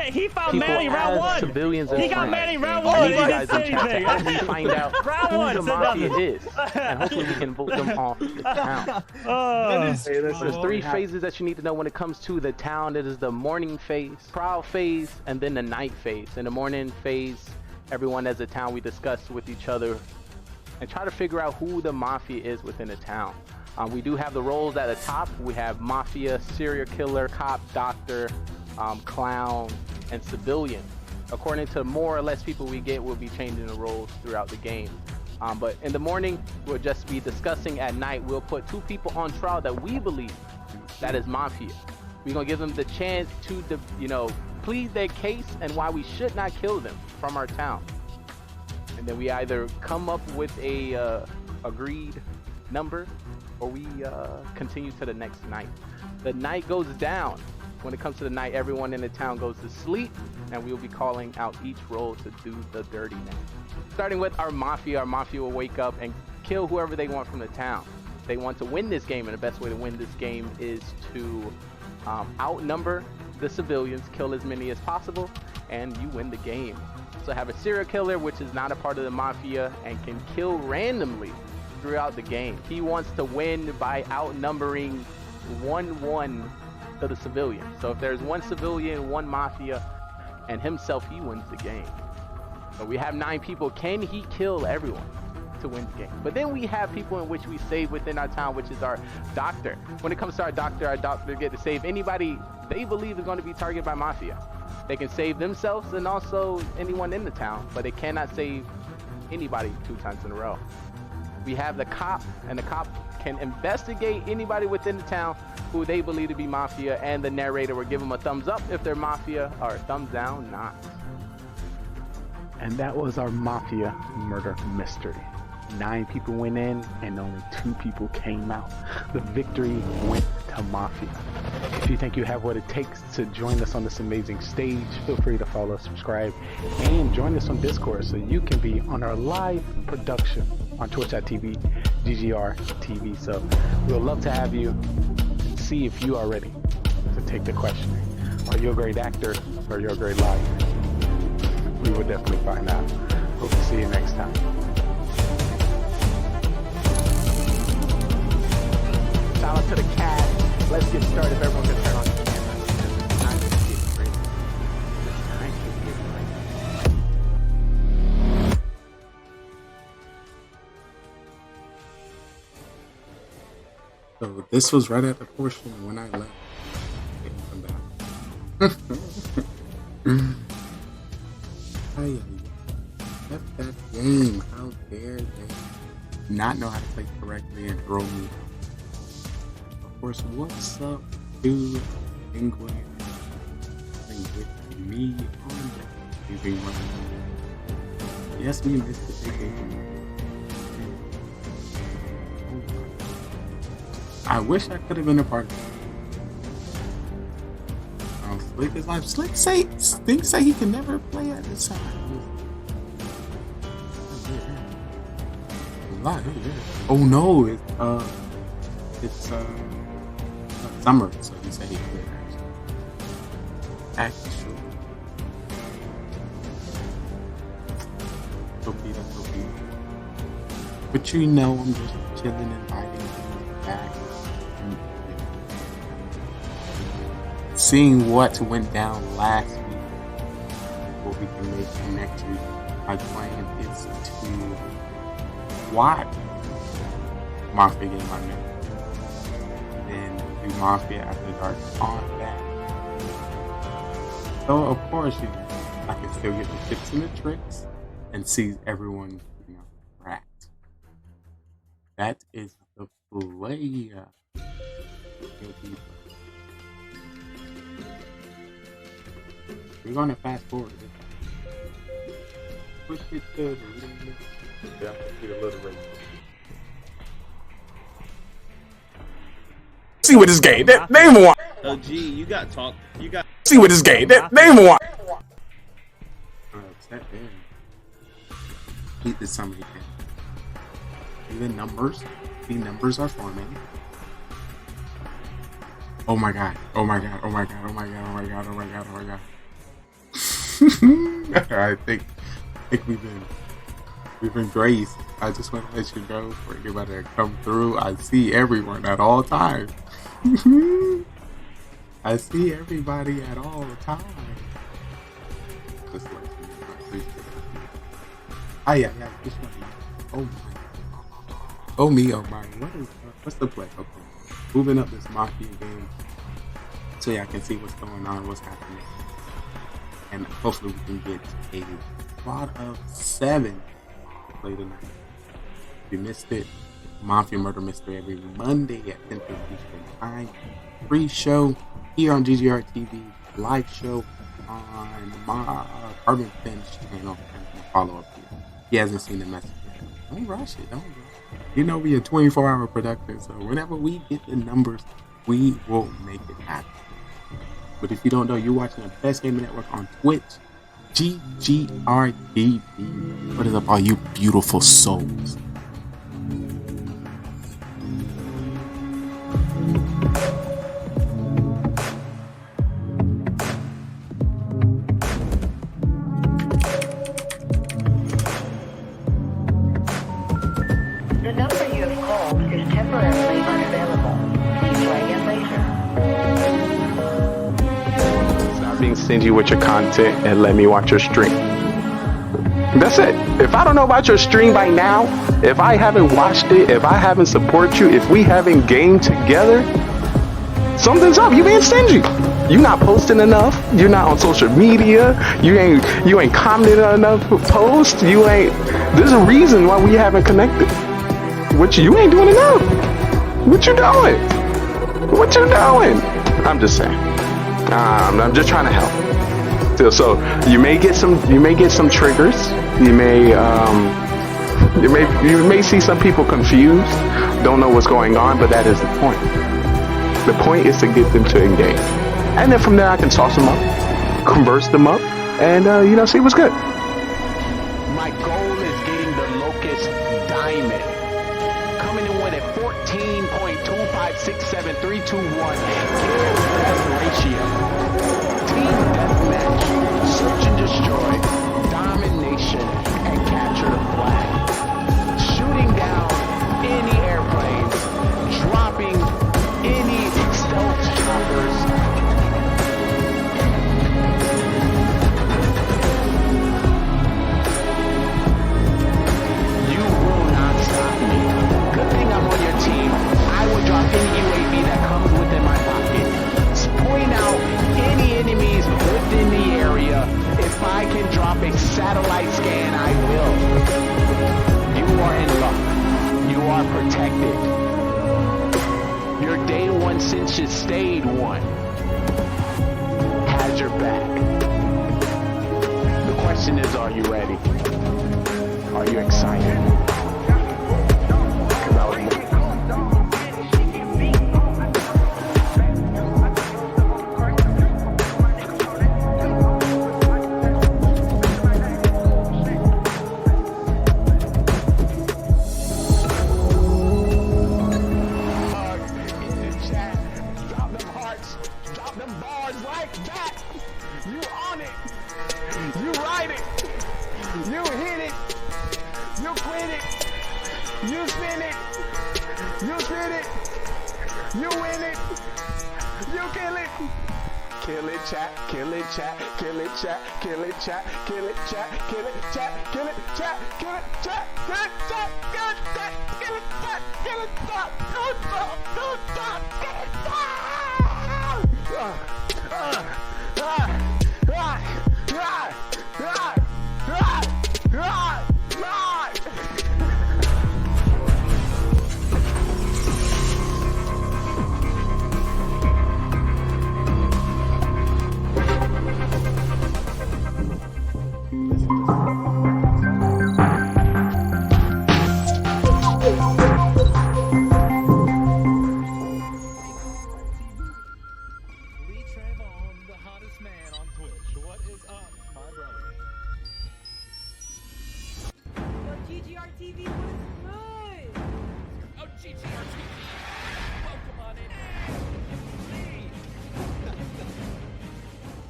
He found Manny round 1. Civilians he got Manny round 1. He didn't say anything. We find out round who 1 the said Mafia nothing. is, and hopefully we can vote them off the town. There's 3 phases that you need to know when it comes to the town. It is the morning phase, trial phase, and then the night phase. In the morning phase, everyone as a town, we discuss with each other and try to figure out who the Mafia is within the town. We do have the roles at the top. We have Mafia, serial killer, cop, doctor, clown, and civilian. According to more or less people we get, we'll be changing the roles throughout the game. But in the morning, we'll just be discussing. At night, we'll put 2 people on trial that we believe that is Mafia. We're gonna give them the chance to, plead their case and why we should not kill them from our town. And then we either come up with a agreed number, or we continue to the next night. The night goes down. When it comes to the night, everyone in the town goes to sleep, and we'll be calling out each role to do the dirty now. Starting with our Mafia will wake up and kill whoever they want from the town. They want to win this game, and the best way to win this game is to outnumber the civilians, kill as many as possible, and you win the game. So have a serial killer, which is not a part of the Mafia and can kill randomly throughout the game. He wants to win by outnumbering 1-1 to the civilian. So if there's 1 civilian, 1 Mafia, and himself, he wins the game. So we have 9 people. Can he kill everyone to win the game? But then we have people in which we save within our town, which is our doctor. When it comes to our doctor get to save anybody they believe is going to be targeted by Mafia. They can save themselves and also anyone in the town, but they cannot save anybody 2 times in a row. We have the cop, and the cop can investigate anybody within the town who they believe to be Mafia, and the narrator will give them a thumbs up if they're Mafia, or a thumbs down not. And that was our Mafia murder mystery. 9 people went in and only 2 people came out. The victory went to Mafia. If you think you have what it takes to join us on this amazing stage, feel free to follow, subscribe, and join us on Discord so you can be on our live production on twitch.tv, GGR.TV. So we'll love to have you and see if you are ready to take the questioning. Are you a great actor or you're a great liar? We will definitely find out. Hope to see you next time. Shout out to the cast. Let's get started. If everyone can turn on the camera. It's time to get ready. It's time to get ready. So this was right at the portion when I left. Didn't come back. Left that game. How dare they not know how to play correctly and throw me? Of course, what's up, dude? Penguin. me on everyone. Yes, we missed the big game. I wish I could have been a part of it. Slick is like Slick say he can never play at this time. Oh no, it's summer, so he said he could actually. That's okay. But you know, I'm just chilling and vibing back. Seeing what went down last week, what we can make for next week. My plan is to watch Mafia game on there, then do Mafia After Dark on that. So of course, I can still get the tips and the tricks and see everyone, rat. That is the play. We're gonna fast forward this time. Push it to the yeah, a little bit. See what this game. Name one. Oh gee, you got talk. You got. See what this game. Name one. Keep this somebody can. The numbers are forming. Oh my god. Oh my god. Oh my god. Oh my god. Oh my god. Oh my god. Oh my god. I think we've been graced. I just want to let you know for anybody that come through. I see everyone at all times. I see everybody at all times. Oh yeah. Oh my. Oh me. Oh my. What's the play? Okay. Moving up this Mafia game so y'all can see what's going on, what's happening. And hopefully we can get a squad of 7 to play tonight. If you missed it, Mafia Murder Mystery every Monday at 10:30 Eastern Time. Free show here on GGR TV. Live show on my Carbon Finch channel. And follow up here. He hasn't seen the message yet. Don't rush it. Don't rush it. You know we a 24-hour production, so whenever we get the numbers, we will make it happen. But if you don't know, you're watching the best gaming network on Twitch, GGR TV. What is up, all you beautiful souls? The number you have called is temporarily unavailable. Please try again later. Being stingy with your content and let me watch your stream. That's it. If I don't know about your stream by now, if I haven't watched it, if I haven't supported you, if we haven't gamed together, something's up. You being stingy. You not posting enough. You're not on social media. You ain't commenting on enough posts. You ain't. There's a reason why we haven't connected. You ain't doing enough. What you doing? What you doing? I'm just saying. I'm just trying to help. So you may get some triggers. You may see some people confused, don't know what's going on, but that is the point. The point is to get them to engage, and then from there I can toss them up, converse them up, and see what's good. My goal is getting the Locust Diamond. Coming in with a 14.2567321 death ratio. Team deathmatch, search and destroy, domination, and capture the flag. Shooting down any airplanes, dropping any stealth choppers. You will not stop me. Good thing I'm on your team. I will drop any UAV that comes within my pocket. Point out any enemies within the area. If I can drop a satellite scan, I will. You are in luck. You are protected. Your day one since you stayed one has your back. question is, are you ready? Are you excited? Because I was Kill it, chat, kill it, chat, kill it, chat, kill it, chat, kill it, chat, kill it, chat, kill it, chat, kill it, chat, kill it, chat, kill it, chat, kill it, chat, kill it, chat, kill it, chat, kill it, chat, kill it,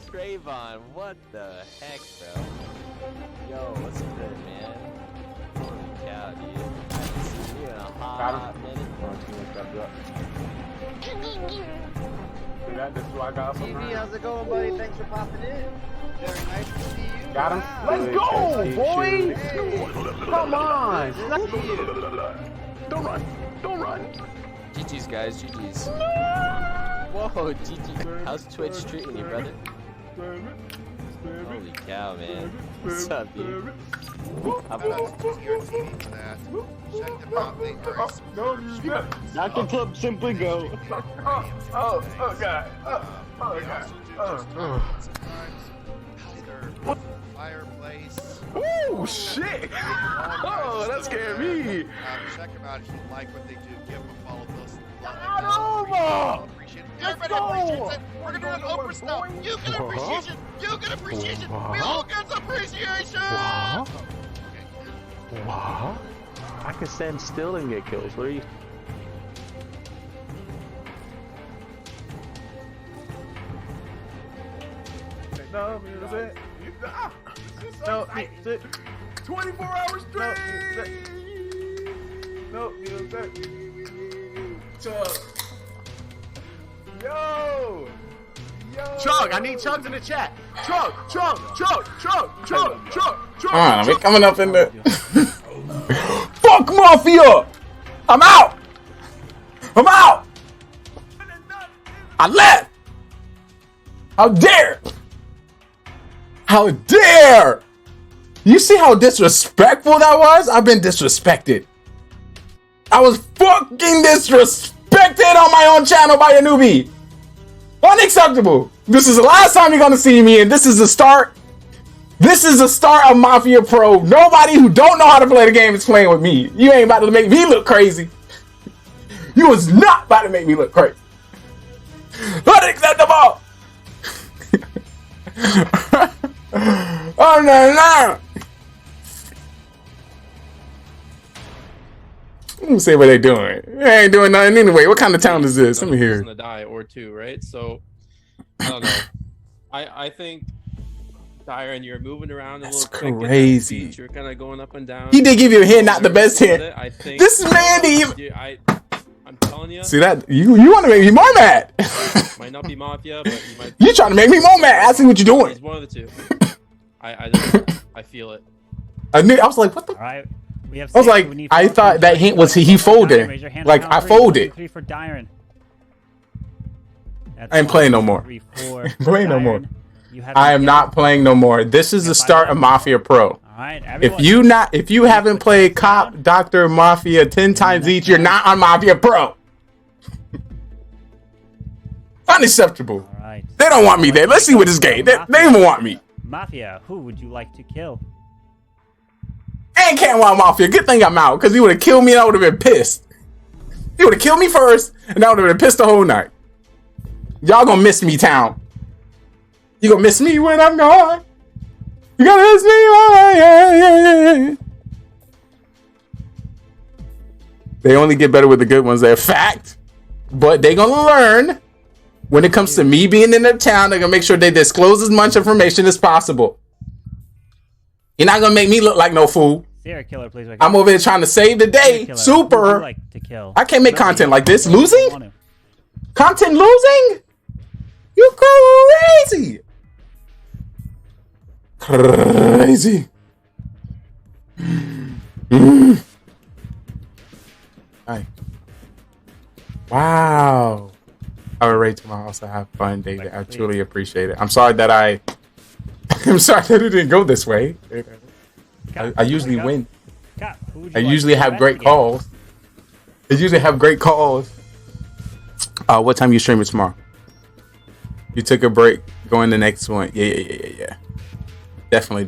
Trayvon, what the heck, bro? Yo, what's good, man? Holy cow, dude. I haven't seen you in a hot minute. This is what I got TV, how's it going, buddy? Thanks for popping in. Very nice to see you. Got him. Let's go, boy! Come on. Don't run. Don't run. GG's, guys. GG's. Whoa, GG. How's Twitch treating you, brother? Holy cow, man. What's up, dude? Not the club, simply go. Oh, God. Fireplace. Oh, shit. Oh, that scared me. Check them out if you like what they do. Give them a follow. Got over. Everybody appreciates it. We're gonna do an Oprah stuff. You get appreciation. You get appreciation. We all get appreciation. What? I can stand still and get kills. What are you? No music. No music. 24 hours straight. No music. Chug. Yo! Chug, I need chugs in the chat. Chug. Alright, we coming up in the Fuck Mafia! I'm out! I left! How dare! You see how disrespectful that was? I've been disrespected. I was fucking disrespected on my own channel by a newbie. Unacceptable. This is the last time you're gonna see me, and this is the start. This is the start of Mafia Pro. Nobody who don't know how to play the game is playing with me. You ain't about to make me look crazy. You was not about to make me look crazy. Unacceptable. Oh no. Let me see what they doing. They ain't doing nothing anyway. What kind of town is this? Let me hear. To die or two, right? So I don't know. I think Tyron, you're moving around a little quick. Crazy. You're kind of going up and down. He did give you a hit, not the best hit. I think this man didn't even. I'm telling you. See that? You want to make me more mad? Might not be Mafia, but you might. You trying to make me more mad? I see what you're doing. It's one of the two. I feel it. I was like, what the? All right. We have I was like, I thought that hint was he folded. Like I folded. For Dyron. I ain't playing no more. Playing no more. I am not playing no more. This is the start of Mafia Pro. If you haven't played Cop, Doctor, Mafia 10 times each, you're not on Mafia Pro. Unacceptable. They don't want me there. Let's see what this game. They even want me. Mafia, who would you like to kill? And can't want Mafia. Good thing I'm out, because he would have killed me and I would have been pissed. He would have killed me first, and I would have been pissed the whole night. Y'all gonna miss me, town. You gonna miss me when I'm gone. You gonna miss me. They only get better with the good ones. They're fact. But they gonna learn. When it comes to me being in their town, they're gonna make sure they disclose as much information as possible. You're not gonna make me look like no fool. Serial killer, please. I'm over here trying to save the day. Super. Like to kill? I can't make content like this. Losing? Content losing? You crazy. Crazy. Hi. Wow. I would rate tomorrow. Also have fun, David. I truly appreciate it. I'm sorry that I'm sorry that it didn't go this way. I usually win. I usually have great calls. I usually have great calls. What time you streaming tomorrow? You took a break. Going the next one. Yeah. Definitely.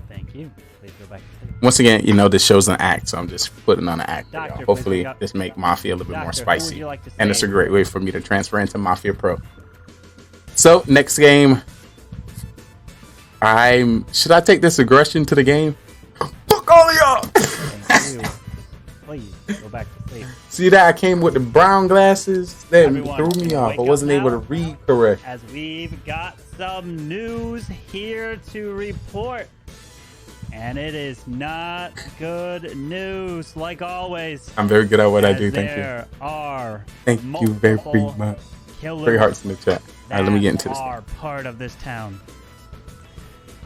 Thank you. Please go back. Once again, you know this show's an act, so I'm just putting on an act. Doctor, hopefully, this make Mafia a little bit more spicy, and it's a great way for me to transfer into Mafia Pro. So next game, should I take this aggression to the game? Fuck all of y'all! Please go back to sleep. See that I came with the brown glasses? That threw me off. I wasn't able to read correct. As we've got some news here to report. And it is not good news, like always. I'm very good at what I do. Thank you. There are Thank you very much. 3 hearts in the chat. All right, let me get into this. Are part of this town.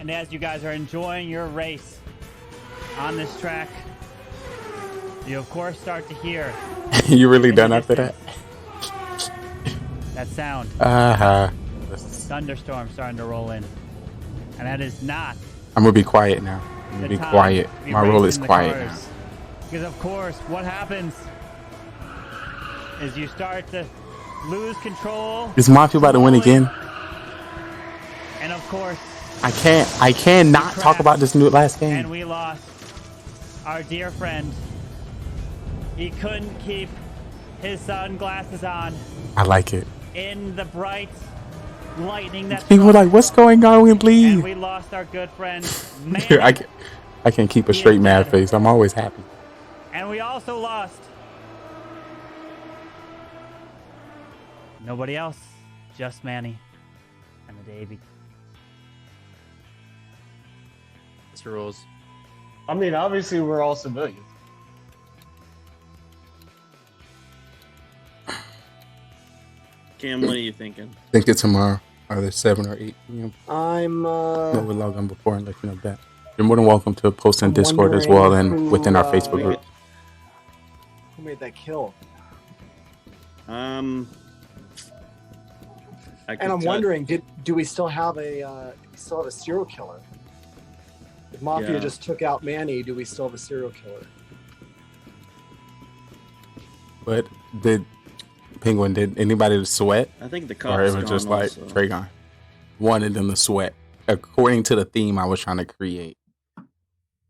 And as you guys are enjoying your race on this track, you of course start to hear. You really done after that? That sound. Thunderstorm starting to roll in, and that is not. I'm gonna be quiet now. I'm gonna be quiet. My role is quiet now. Because of course, what happens is you start to lose control. Is Mafia about to win again? And of course, I cannot talk about this new last game. And we lost our dear friend. He couldn't keep his sunglasses on. I like it. In the bright lightning that people were like, what's going on? We bleed. And we lost our good friend Manny. I can't keep a straight mad face. I'm always happy. And we also lost nobody else, just Manny. And the day That's the rules. I mean, obviously we're all civilians. Cam, what are you thinking? I think it's tomorrow, either 7 or 8 p.m. I'm No, we'll log on before and let you know that. You're more than welcome to post in Discord as well and within our Facebook group. Who made that kill? I'm wondering, do we still have a serial killer? If Mafia just took out Manny, do we still have a serial killer? But did anybody sweat? I think the or it was just like Tragon wanted them to sweat. According to the theme I was trying to create,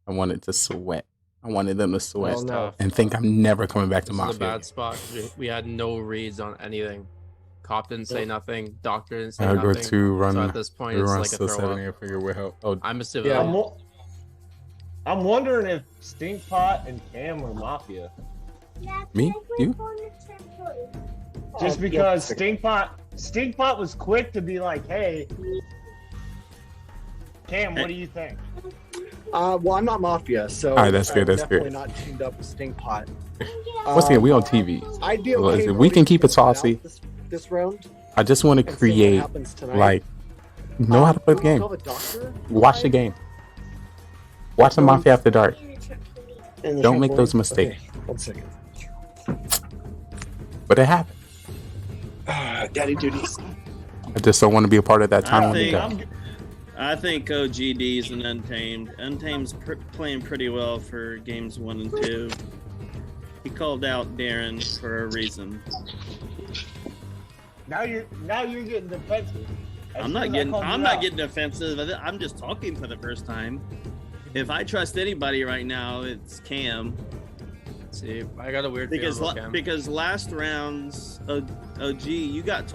I wanted to sweat. I wanted them to sweat and think I'm never coming back to Mafia. This is a bad spot. We had no reads on anything. Cop didn't say nothing. Doctor didn't say nothing. I'll go to run. So at this point, it's like a throw up. Figure will help. Oh, I'm a civilian. Yeah, I'm wondering if Stinkpot and Cam were Mafia. Me? You? Just because Stinkpot was quick to be like, "Hey, Cam, what do you think?" Well, I'm not Mafia, so all right, that's good. That's definitely good. Not teamed up with Stinkpot. Once again, we on TV. I'd be okay we can keep it saucy. This round. I just want to create, like, know how to play the game. Watch the game. Watch the Mafia After Dark. Don't make those mistakes. Okay, 1 second. But it happened. Daddy duties. I just don't want to be a part of that time. I think OGD's and Untamed. Untamed's playing pretty well for games 1 and 2. He called out Darren for a reason. Now you're getting defensive. I'm not getting offensive. I'm just talking for the first time. If I trust anybody right now, it's Cam. See, I got a weird because last rounds, OG, you got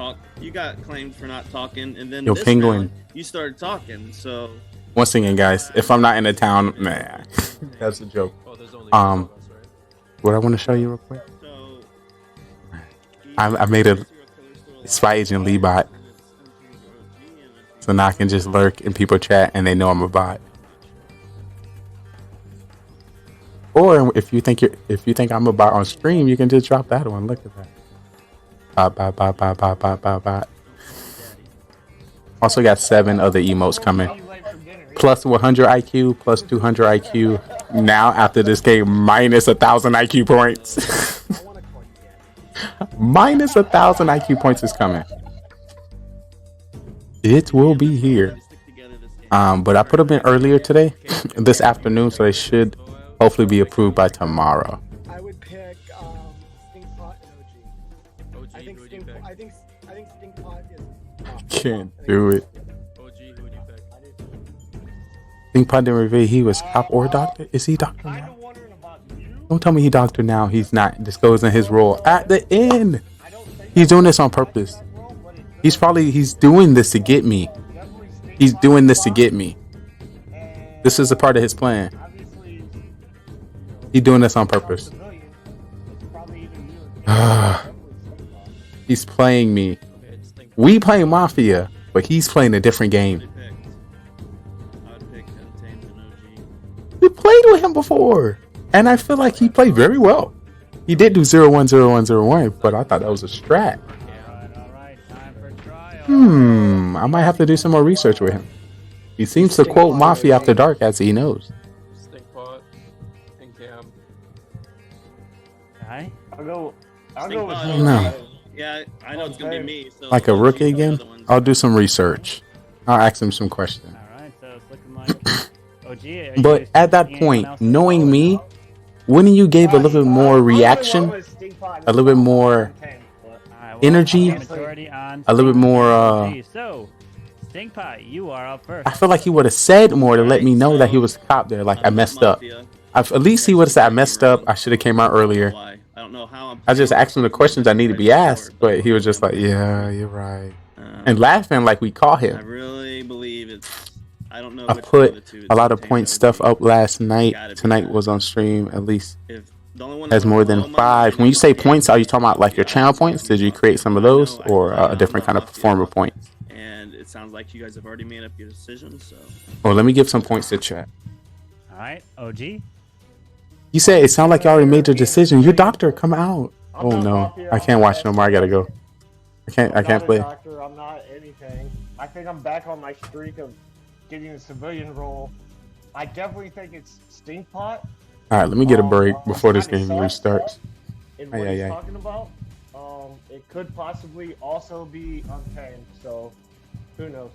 claimed for not talking, and then Yo, this Penguin. round, you started talking. So once again, guys, if I'm not in the town, man, that's a joke. What I want to show you real quick. I made a spy agent Lee bot, so now I can just lurk in people chat and they know I'm a bot. Or if you think I'm a bot on stream, you can just drop that one. Look at that. Bot. Also got 7 other emotes coming. Plus 100 IQ, plus 200 IQ. Now after this game, minus 1,000 IQ points. Minus 1,000 IQ points is coming. It will be here. But I put them in earlier today, this afternoon, so they should hopefully be approved by tomorrow. I would pick Stinkpot and OG. I think Stinkpot is. Can't do it. Stinkpot didn't reveal he was cop or doctor. Is he doctor now? Don't tell me he doctor now. He's not disclosing his role at the end. He's doing this on purpose. He's doing this to get me. He's doing this to get me. This is a part of his plan. He's doing this on purpose. He's playing me. We playing Mafia, but he's playing a different game. We played with him before, and I feel like he played very well. He did do 0-1-0-1-0-1, but I thought that was a strat. I might have to do some more research with him. He seems to quote Mafia After Dark as he knows. Stinkpot and Cam. I'll go with No. Yeah, I know it's gonna be me. So Like a rookie again? I'll do some research. I'll ask him some questions. Alright, so it's looking like OG. But at that point, knowing me, wouldn't you give a little bit more reaction? A little bit more energy? A little bit more, So, Stinkpot, you are up first. I feel like he would have said more to let me know that he was a cop there. Like, I messed up. At least he would have said, I messed up. I should have came out earlier. I don't know how I just asked him the questions I need to be asked, but he was just like, yeah, you're right. And laughing like we caught him. I really believe it's. I don't know. I put a lot of point stuff up last night. Tonight was on stream, at least. Has more than 5. When you say points, are you talking about like your channel points? Did you create some of those, or a different kind of performer points? And it sounds like you guys have already made up your decision. So. Well, let me give some points to chat. All right, OG. You said it sounded like you already made your decision. Your doctor, come out. Oh no, I can't watch no more. I gotta go. I can't play. Doctor, I'm not anything. I think I'm back on my streak of getting a civilian role. I definitely think it's Stinkpot. All right, let me get a break before this game restarts. And what he's talking about, it could possibly also be Untamed, so who knows?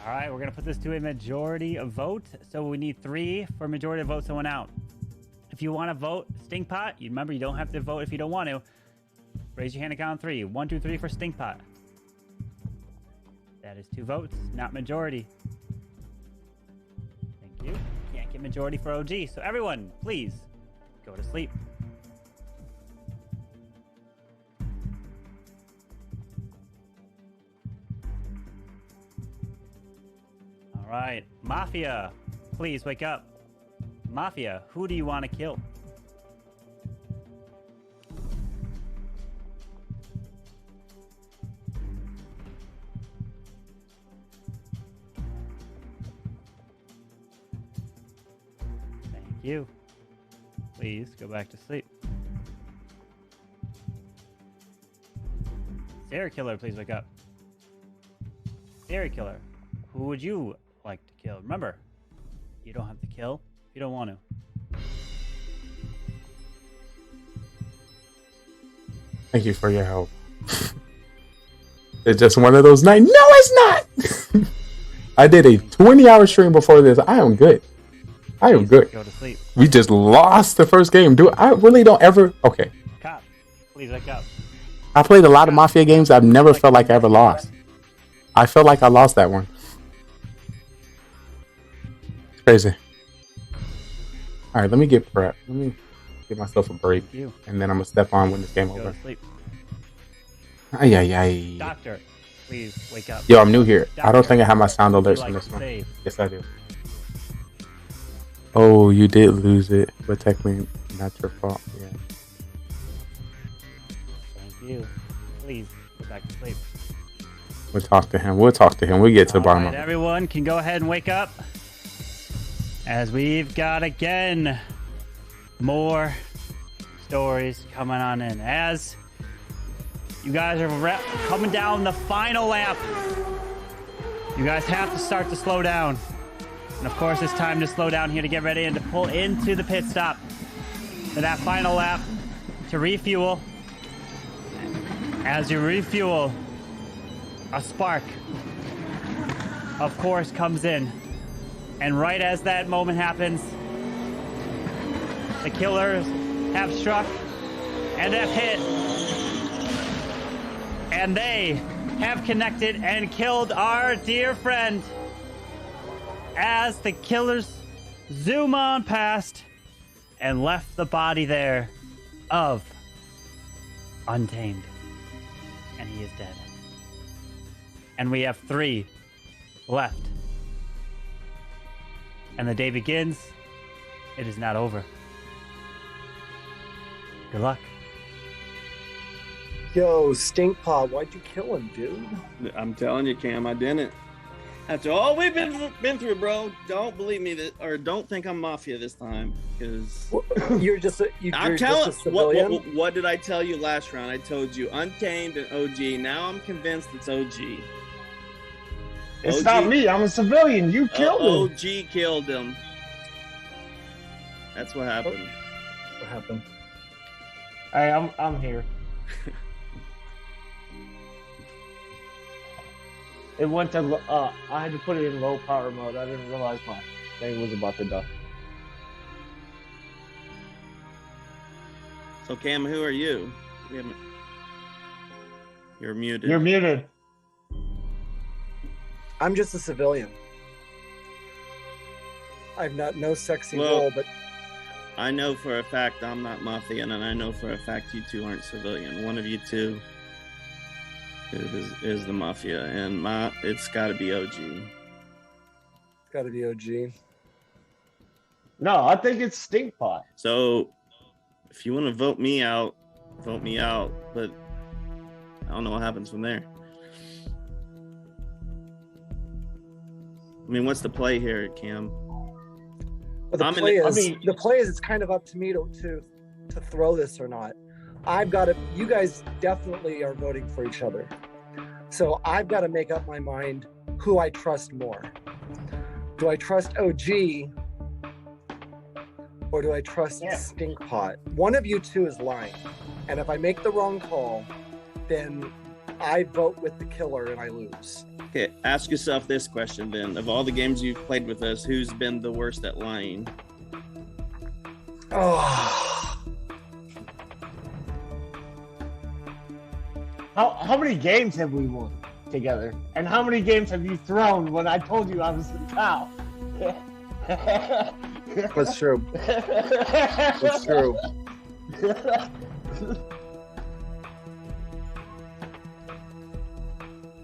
All right, we're going to put this to a majority of vote. So we need 3 for majority to vote someone out. If you want to vote Stinkpot, you remember you don't have to vote if you don't want to. Raise your hand and count on 3. 1, 2, 3 for Stinkpot. That is 2 votes, not majority. Thank you. Can't get majority for OG. So everyone, please go to sleep. All right, Mafia, please wake up. Mafia, who do you want to kill? Thank you. Please go back to sleep. Serial killer, please wake up. Serial killer, who would you like to kill? Remember, you don't have to kill if you don't want to. Thank you for your help. It's just one of those nights. No, it's not! I did a 20-hour stream before this. I am good. I am good. Go to sleep. We just lost the first game. I really don't ever... Okay. Cop, please wake up. I played a lot of Mafia games. I've never felt like I ever lost. I feel like I lost that one. It's crazy. All right, let me get prepped. Let me give myself a break, and then I'm gonna step on when this game over. Ay, ay, ay. Doctor, please wake up. Yo, I'm new here. Doctor, I don't think I have my sound would you alerts like on this to one. save? Yes, I do. Oh, you did lose it, but technically not your fault. Yeah. Thank you. Please go back to sleep. We'll talk to him. We'll talk to him. We'll get to the bottom of it. Everyone can go ahead and wake up, as we've got again more stories coming on in. As you guys are coming down the final lap, you guys have to start to slow down. And of course, it's time to slow down here to get ready and to pull into the pit stop for that final lap to refuel. As you refuel, a spark, of course, comes in. And right as that moment happens, the killers have struck and have hit. And they have connected and killed our dear friend. As the killers zoom on past and left the body there of Untamed. And he is dead. And we have 3 left. And the day begins. It is not over. Good luck. Yo, Stinkpaw, why'd you kill him, dude? I'm telling you, Cam, I didn't. After all we've been through, bro, don't believe me or don't think I'm Mafia this time, because you're just a civilian. What did I tell you last round? I told you Untamed and OG. Now I'm convinced it's OG. It's OG, not me. I'm a civilian. You killed him. OG killed him. That's what happened. What happened? Hey, I'm here. It went to, I had to put it in low power mode. I didn't realize my thing was about to die. So Cam, who are you? You're muted. You're muted. I'm just a civilian. I've no sexy role, but I know for a fact I'm not Mafia, and I know for a fact you two aren't civilian. One of you two is the Mafia, and it's got to be OG. It's got to be OG. No, I think it's Stinkpot. So, if you want to vote me out, but I don't know what happens from there. I mean, what's the play here, Cam? Well, the play is it's kind of up to me to throw this or not. You guys definitely are voting for each other. So I've got to make up my mind who I trust more. Do I trust OG or do I trust Stinkpot? One of you two is lying. And if I make the wrong call, then I vote with the killer and I lose. Okay, ask yourself this question then. Of all the games you've played with us, who's been the worst at lying? Oh. How many games have we won together? And how many games have you thrown when I told you I was the cow? That's true. That's true.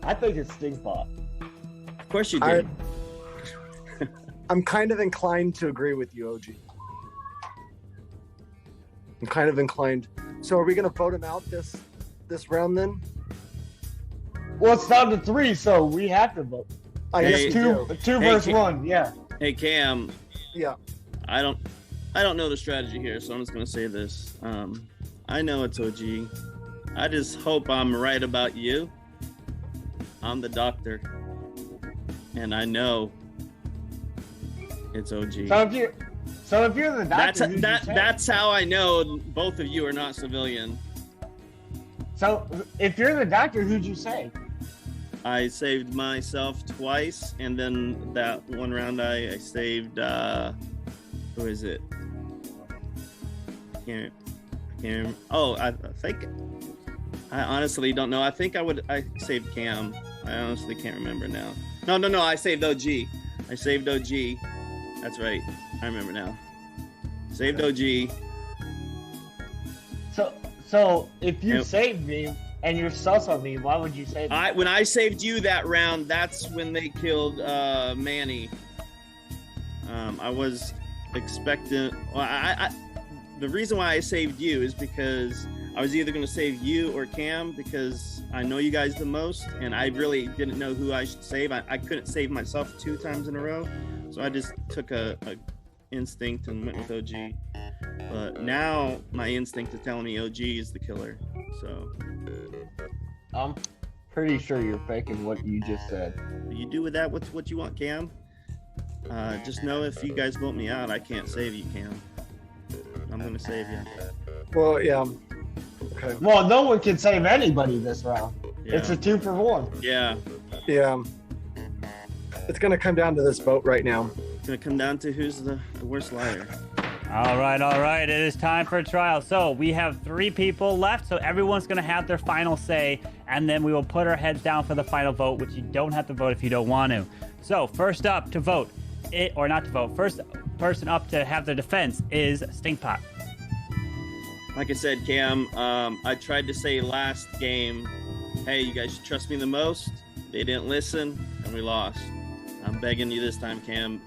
I think it's Stinkbot. Of course you did. I'm kind of inclined to agree with you, OG. I'm kind of inclined. So are we going to vote him out this round then? Well, it's down to 3, so we have to vote. I guess two versus 1, yeah. Hey Cam. Yeah. I don't know the strategy here, so I'm just gonna say this. I know it's OG. I just hope I'm right about you. I'm the doctor, and I know it's OG. So if you're the doctor, that's how I know both of you are not civilian. So if you're the doctor, who'd you say? I saved myself twice, and then that one round I saved. Who is it? I can't. Oh, I think. I honestly don't know. I think I saved Cam. I honestly can't remember now. No. I saved OG. That's right. I remember now. Saved OG. So if you saved me and you're sus on me, why would you save me? When I saved you that round, that's when they killed Manny. I was expecting. Well, the reason why I saved you is because I was either going to save you or Cam because I know you guys the most, and I really didn't know who I should save. I couldn't save myself 2 times in a row, so I just took a instinct and went with OG. But now my instinct is telling me OG is the killer. So I'm pretty sure you're faking what you just said. You do with that what you want, Cam. Just know if you guys vote me out, I can't save you, Cam. I'm gonna save you. Well, yeah. Okay. Well, no one can save anybody this round. Yeah. It's a 2-for-1. Yeah. Yeah. It's gonna come down to this vote right now. It's gonna come down to who's the worst liar. All right. It is time for a trial. So we have 3 people left. So everyone's going to have their final say. And then we will put our heads down for the final vote, which you don't have to vote if you don't want to. So first up to vote, or not to vote, first person up to have their defense is Stinkpot. Like I said, Cam, I tried to say last game, hey, you guys should trust me the most. They didn't listen, and we lost. I'm begging you this time, Cam.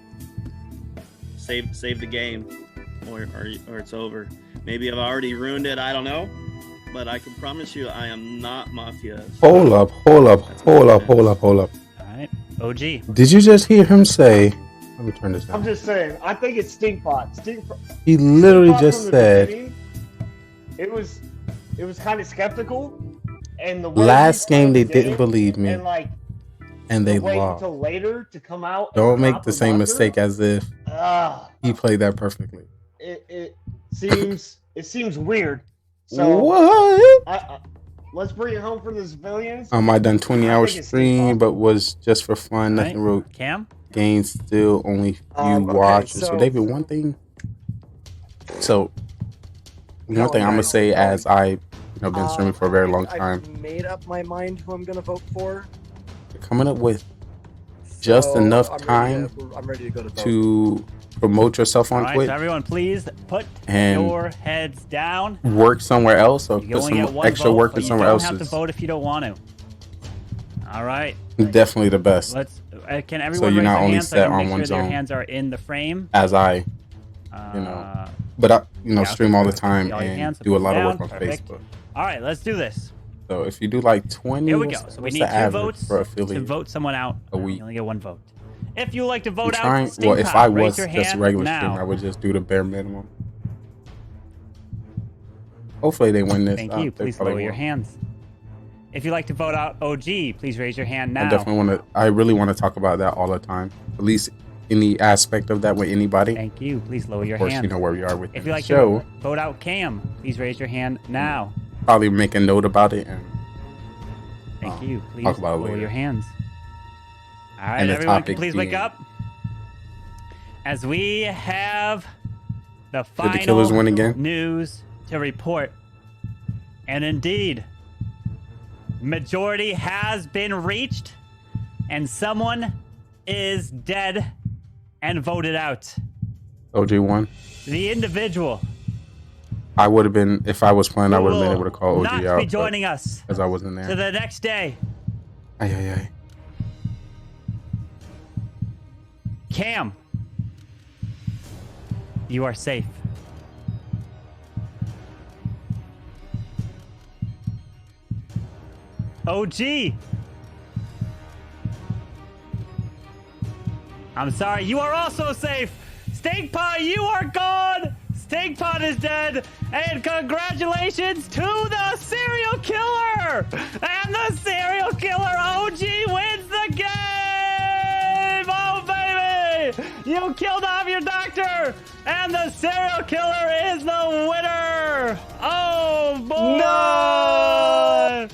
Save the game. Or it's over. Maybe I've already ruined it, I don't know. But I can promise you I am not Mafia. Hold up. All right, OG. Did you just hear him say, let me turn this down. I'm just saying, I think it's Stinkpot. He literally just said, it was kind of skeptical, and the last game they didn't believe me, and they wait lost. until later to come out. Don't make the same mistake as if he played that perfectly. It seems weird. So what? Let's bring it home for the civilians. I done 20-hour stream, but was just for fun. Right. Nothing real. Cam? Games still only few watchers. So David, one thing. So one thing I'm gonna say, as I've been streaming for a very long time. I've made up my mind who I'm gonna vote for. Coming up with just enough time I'm ready to go to vote. to promote yourself on All right, Twitch. so everyone, please put and your heads down. Work somewhere else, or You put only get some one extra vote, work but in somewhere else. You don't have to vote if you don't want to. All right. Definitely the best. Let's. Can everyone So you're raise not their only hands so I set can on make one sure their zone. hands are in the frame? As I, but I, yeah, stream all the time all your and hands, so do a put lot of down. work on Perfect. Facebook. All right, let's do this. So if you do like 20, Here we go. So we what's need the 2 average votes for to affiliate vote someone out. a week? You only get 1 vote. If you like to vote out, Well, if Stinkpot, I raise was your just hand regular now. stream, I would just do the bare minimum. Hopefully they win this. Thank you. They Please probably lower your will. hands. If you like to vote out OG, please raise your hand now. I definitely want to. I really want to talk about that all the time. At least any aspect of that with anybody. Thank you. Please lower your Of course, hand. you know where we are with If the you like show. to vote out Cam, please raise your hand now. Probably make a note about it and Thank you. Please talk about it lower later. your hands. All right, And the everyone, topic please wake being- up. As we have the Did the Killers win final again? news to report. And indeed, majority has been reached, and someone is dead and voted out. OG won. The individual I would have been, if I was playing, I would have been able to call OG not out. be joining us because I wasn't there. to the next day. Ay. Cam, you are safe. OG, I'm sorry, you are also safe. Stinkpot, you are gone. Stinkpot is dead. And congratulations to the serial killer. And the serial killer OG wins the game. Oh, baby. You killed off your doctor. And the serial killer is the winner. Oh, boy. No.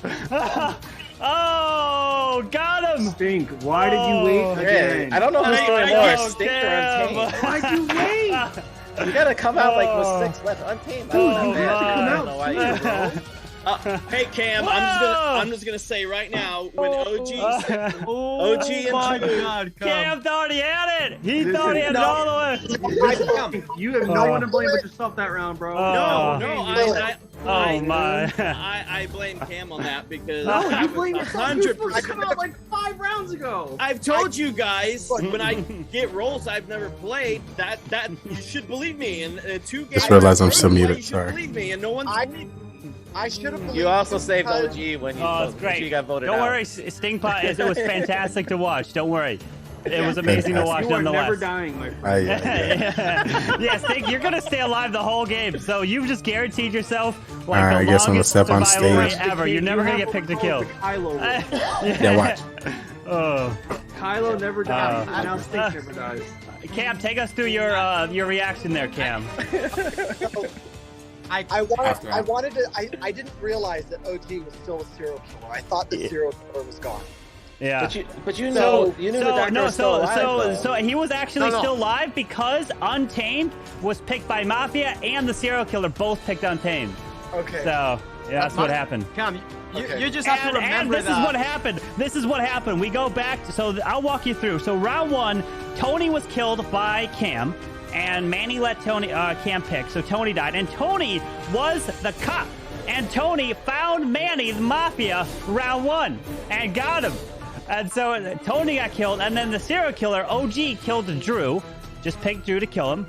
Oh, got him. Stink, why did you wait again? I don't know who's doing more, Stink or Untamed. Why'd you wait? You gotta come out like with 6 left. Untamed. Dude, I you have to come I out don't know why you rolled. Hey Cam, I'm just gonna say right now when OG and Cam thought he had it. He thought he had it all the way. You have no one to blame but yourself that round, bro. I blame Cam on that because you blame yourself. 100%. Come out like 5 rounds ago. I've told you guys when I get roles I've never played that you should believe me. And 2 games. Just realized I'm still muted. Sorry. Believe me, and no one's. I should have. You also saved OG when you, it's great. You got voted Don't out. worry, Stingpot. It was fantastic to watch. Don't worry. It was amazing to watch. You are nonetheless. never dying, my friend. Yeah, Stink, you're gonna stay alive the whole game. So you've just guaranteed yourself like Alright, I the guess I'm gonna longest step on survival rate stage. ever. You're never gonna get picked to kill. Yeah, watch. Kylo never dies. Now Stink never dies. Cam, take us through your reaction there, Cam. I didn't realize that OG was still a serial killer. I thought the serial killer was gone. Yeah. But you know the doctor was still alive, so he was actually still alive because Untamed was picked by Mafia and the serial killer both picked Untamed. Okay. So yeah, that's what happened. Cam, you just have to remember this is what happened. This is what happened. We go back. So I'll walk you through. So round 1, Tony was killed by Cam, and Manny let Cam pick. So Tony died, and Tony was the cop. And Tony found Manny, the Mafia, round 1, and got him. And so Tony got killed, and then the serial killer, OG, killed Drew. Just picked Drew to kill him.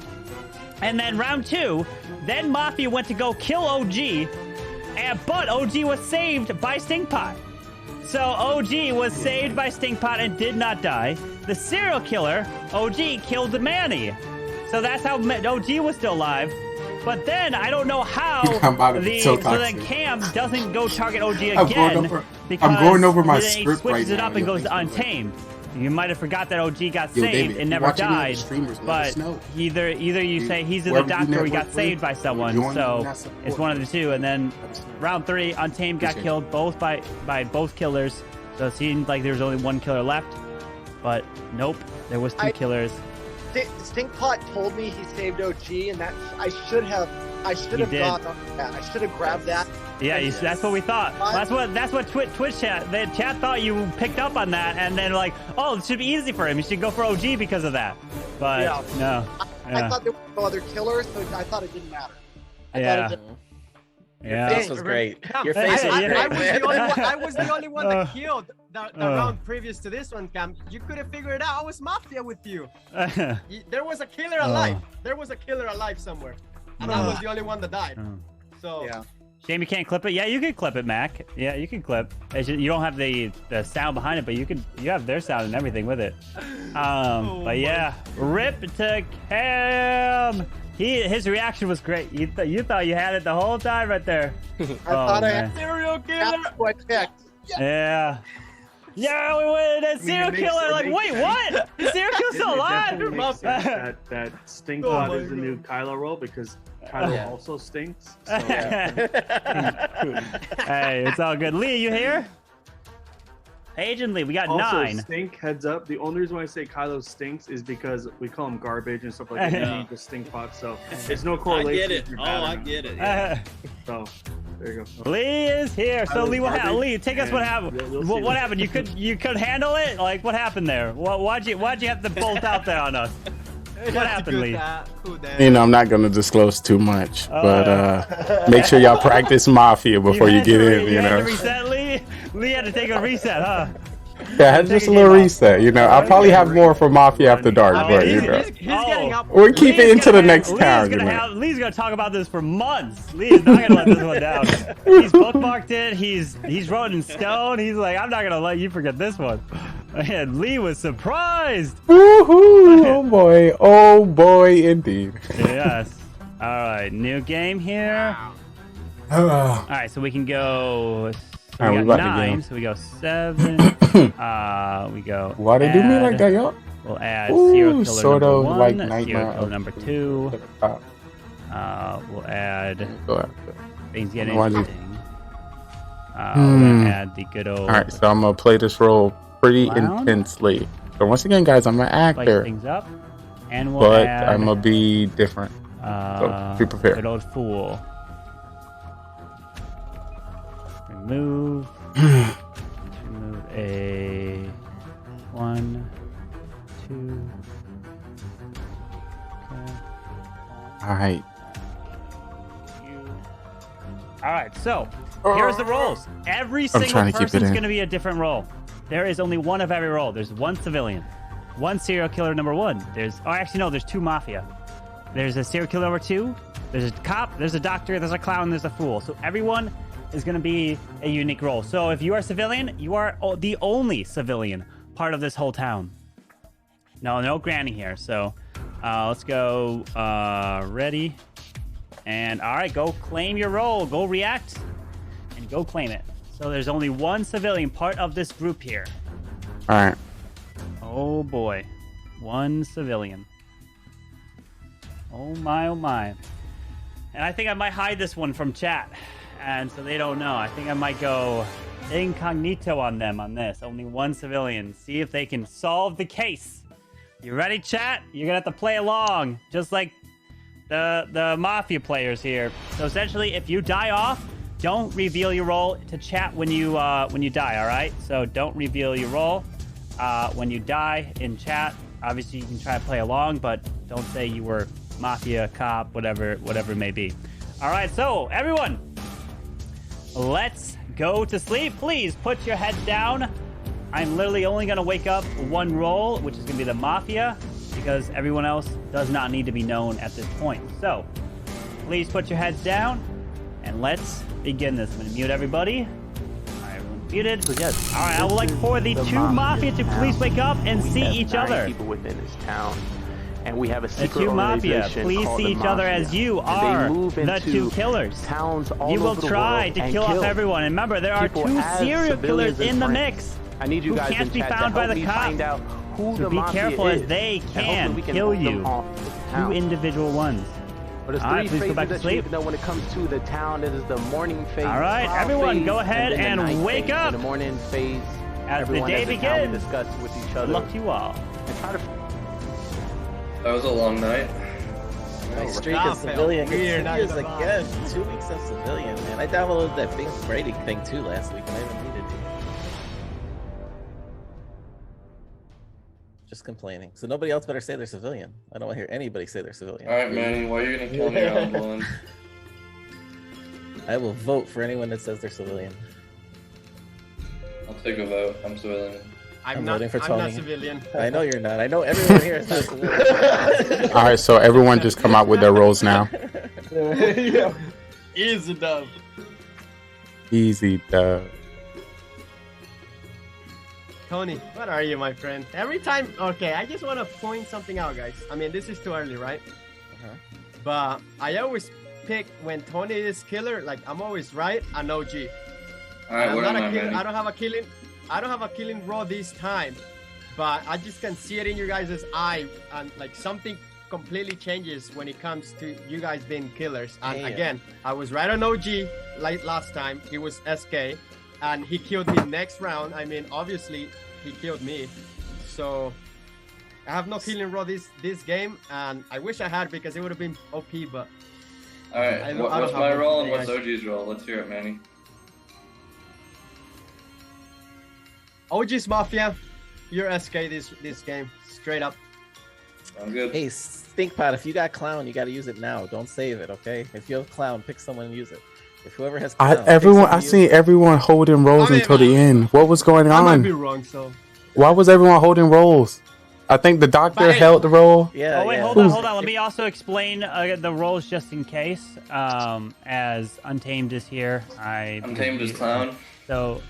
And then round 2, then Mafia went to go kill OG, but OG was saved by Stingpot. So OG was saved by Stingpot and did not die. The serial killer, OG, killed Manny. So that's how OG was still alive. But then I don't know how so then Cam doesn't go target OG again because I'm going over my then he script switches right it up now. and goes to Untamed. You might have forgot that OG got saved David, and never died, but either you say he's in the doctor or he got saved by someone, so it's one of the two. And then round 3, Untamed got killed both by both killers, so it seemed like there was only one killer left, but nope, there was 2 killers. Stinkpot told me he saved OG, and that I should have gone on that. I should have grabbed that. Yeah, that's what we thought. That's what Twitch chat. The chat thought you picked up on that, and then like, oh, it should be easy for him. You should go for OG because of that. But no. I thought there were no other killers, so I thought it didn't matter. Your face was great. Your face was great. I was the only one that killed the round previous to this one, Cam. You could have figured it out. I was Mafia with you. There was a killer alive. There was a killer alive somewhere. And I was the only one that died. So yeah. Shame you can't clip it. Yeah, you can clip it, Mac. Yeah, you can clip. You don't have the sound behind it, but you have their sound and everything with it. But yeah, rip to Cam. His reaction was great. You thought you had it the whole time right there. I thought I had serial killer. Yeah. Yeah, we went a serial killer. Like, wait, what? The serial killer's still alive? It makes sense that Stinkpot is the new Kylo role because Kylo also stinks. So, Hey, it's all good. Lee, you here? Agent Lee, we got also, 9. Stink, heads up. The only reason why I say Kylo stinks is because we call him garbage and stuff like that. You need the Stinkpot, so there's no correlation. I get it. I get it. Yeah. So there you go. Lee is here. So Lee, what happened? Lee, take us. What happened? What happened? You could handle it? Like, what happened there? Why'd you have to bolt out there on us? What happened, Lee? You know, I'm not going to disclose too much, but make sure y'all practice Mafia before you get in, you know. Had to reset, Lee? Lee had to take a reset, huh? Yeah, I had just a little reset, you know. I'll probably have more for Mafia After Dark, but, you know. We'll keep it into the next town, you know. Lee's going to talk about this for months. Lee's not going to let this one down. He's bookmarked it. He's wrote in stone. He's like, I'm not going to let you forget this one. And Lee was surprised. Woohoo! Oh boy, indeed. Yes. All right, new game here. All right, so we can go. So we got 9, so we go 7. We go. Why they do me like that, y'all? We'll add serial killer sort number of 1, like serial Nightmare killer number 2. We'll add. Things get interesting. We'll add the good old. All right, so I'm gonna play this role pretty intensely. So once again, guys, I'm an actor. Things up, and we'll add, I'm gonna be different. So be prepared. Good old fool. Remove. Remove a 1, 2. Okay. All right. All right, so here's the roles. Every single person's going to be a different role. There is only one of every role. There's one civilian, one serial killer number 1. There's there's 2 mafia. There's a serial killer number 2. There's a cop. There's a doctor. There's a clown. There's a fool. So everyone is going to be a unique role. So if you are civilian, you are the only civilian part of this whole town. No granny here. So let's go. Ready. And all right, go claim your role. Go react and go claim it. So there's only one civilian part of this group here. All right. Oh boy. One civilian. Oh my, oh my. And I think I might hide this one from chat. And so they don't know. I think I might go incognito on them on this. Only one civilian. See if they can solve the case. You ready, chat? You're going to have to play along. Just like the mafia players here. So essentially, if you die off, don't reveal your role to chat when you die, all right? So don't reveal your role when you die in chat. Obviously, you can try to play along, but don't say you were mafia, cop, whatever it may be. All right, so everyone, let's go to sleep. Please put your heads down. I'm literally only going to wake up one role, which is going to be the mafia, because everyone else does not need to be known at this point. So please put your heads down and let's begin this. I'm going to mute everybody. All right, everyone's muted. So yes, all right, I would like for the two mafia to please wake up and see each other. People within this town. And we have a secret the two mafia, please see each other as you are the two killers. You will try to kill off everyone. And remember, there are 2 serial killers in the mix. I need you guys can't be found by the cops. So be careful as they can kill you. 2 individual ones. But it's 3 please go back to sleep. When it comes to the town, it is the morning phase. All right, everyone, go ahead and wake up. The morning phase. As the day begins. Discuss with each other. Good luck to you all. That was a long night. My streak of civilian continues again. 2 weeks of civilian, man. I downloaded that big Brady thing too last week, and I haven't needed to. Just complaining. So nobody else better say they're civilian. I don't want to hear anybody say they're civilian. All right, Manny, why are you gonna kill me around one? I will vote for anyone that says they're civilian. I'll take a vote. I'm civilian. I'm voting for Tony. I'm not civilian. I know you're not. I know everyone here is not civilian. All right, so everyone just come out with their roles now. Yeah. Easy dub. Easy dub. Tony, what are you, my friend? Every time, okay, I just want to point something out, guys. I mean, this is too early, right? But I always pick when Tony is killer, like I'm always right, an OG. All right, I'm what not am a I, killer. Manny? I don't have a killing raw this time, but I just can see it in you guys' eye, and like something completely changes when it comes to you guys being killers. And again, I was right on OG like last time. He was SK, and he killed me next round. I mean, obviously he killed me, so I have no killing raw this game, and I wish I had because it would have been OP. But all right, what's my role and what's OG's role? Let's hear it, Manny. OG's Mafia, you're SK this game, straight up. I'm good. Hey, Stinkpot, if you got Clown, you got to use it now. Don't save it, okay? If you have Clown, pick someone and use it. If whoever has Clown, I seen everyone holding roles until the end. What was going on? I might be wrong, so. Why was everyone holding roles? I think the doctor held the role. Yeah. Oh wait, hold on. Let me also explain the roles just in case. As Untamed is here, Untamed is Clown. So.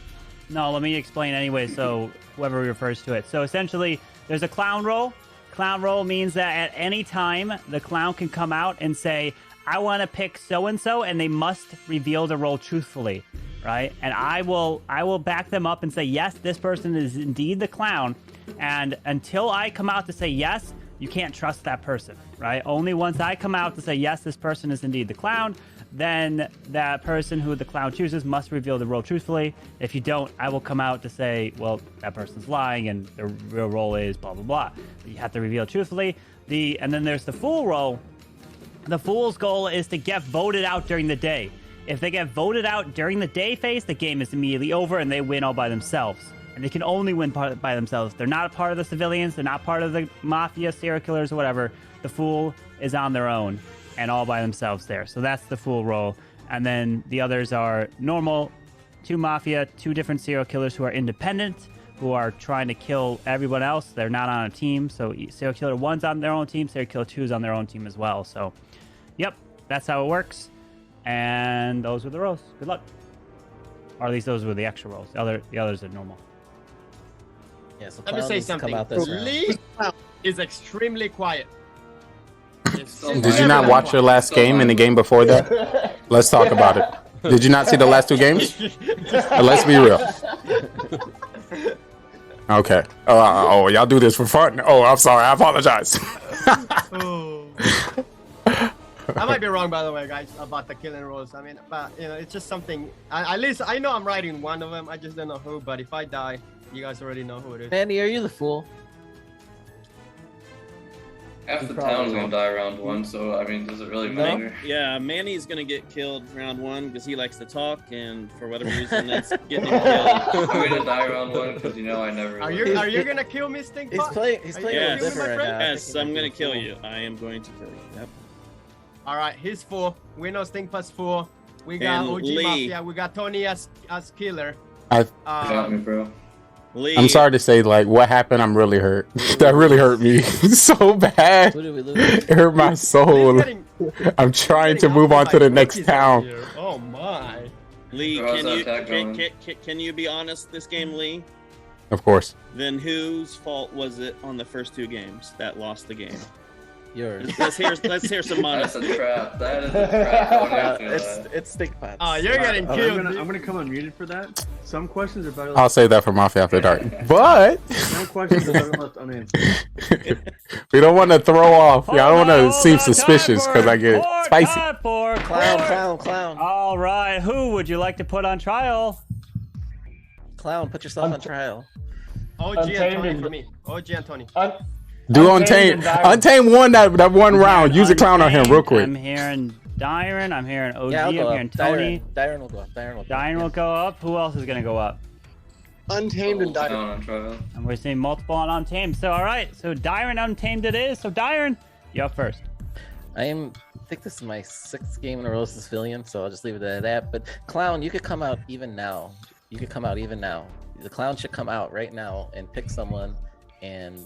No, let me explain anyway, so whoever refers to it. So essentially, there's a clown role. Clown role means that at any time, the clown can come out and say, I want to pick so-and-so, and they must reveal the role truthfully, right? And I will back them up and say, yes, this person is indeed the clown. And until I come out to say yes, you can't trust that person, right? Only once I come out to say, yes, this person is indeed the clown, then that person who the clown chooses must reveal the role truthfully. If you don't, I will come out to say, well, that person's lying and the real role is blah, blah, blah. You have to reveal it truthfully. And then there's the fool role. The fool's goal is to get voted out during the day. If they get voted out during the day phase, the game is immediately over and they win all by themselves. And they can only win by themselves. They're not a part of the civilians. They're not part of the mafia, serial killers, or whatever. The Fool is on their own and all by themselves there. So that's the Fool role. And then the others are normal, 2 mafia, 2 different serial killers who are independent, who are trying to kill everyone else. They're not on a team. So serial killer 1's on their own team. Serial killer 2's on their own team as well. So, yep, that's how it works. And those were the roles. Good luck. Or at least those were the extra roles. The others are normal. Yeah, so let me say something. Lee is extremely quiet. Did you not watch your last game and the game before that? Let's talk about it. Did you not see the last 2 games? Let's be real. Okay. Oh, y'all do this for fun? Oh, I'm sorry. I apologize. I might be wrong, by the way, guys, about the killing roles. I mean, but you know, it's just something. At least I know I'm writing one of them. I just don't know who. But if I die, you guys already know who it is. Manny, are you the Fool? Half the town's gonna die round 1, so I mean, does it really matter? Yeah, Manny's gonna get killed round 1 because he likes to talk, and for whatever reason, that's getting him killed. I'm gonna die round 1 because you know I never. Are you gonna kill me, Stink? He's playing yes, different right now. Yes, I'm gonna kill you. I am going to kill you. Yep. All right, he's 4. We know Stinkpa's 4. We got OG Mafia. We got Tony as killer. Got me, bro. I'm sorry to say, like, what happened, I'm really hurt. That really hurt me so bad. It hurt my soul. I'm trying to move on to the next town. Oh my. Lee, can you be honest this game, Lee? Of course. Then whose fault was it on the first 2 games that lost the game? Yours. Let's hear some honesty. That's a trap. That is a trap. It's Stinkpat. Oh, you're getting killed. I'm gonna come unmuted for that. Some questions are better. I'll save that for Mafia After Dark. But some questions are better left unanswered. We don't want to throw off. I don't want to seem suspicious because I get spicy. Clown. All right, who would you like to put on trial? Clown, put yourself on trial. OG Anthony for me. OG Anthony. Do Untamed. Untamed won that 1 round. Use a clown on him real quick. I'm hearing Dyron. I'm hearing OG. Yeah, I'm hearing Tony. Dyron will go up. Dyron will go up. Who else is going to go up? Untamed and Dyron. And we're seeing multiple on Untamed. So, all right. So, Dyron Untamed it is. So, Dyron, you're up first. I think this is my 6th game in a row as civilian, so I'll just leave it at that. But, Clown, you could come out even now. The Clown should come out right now and pick someone and...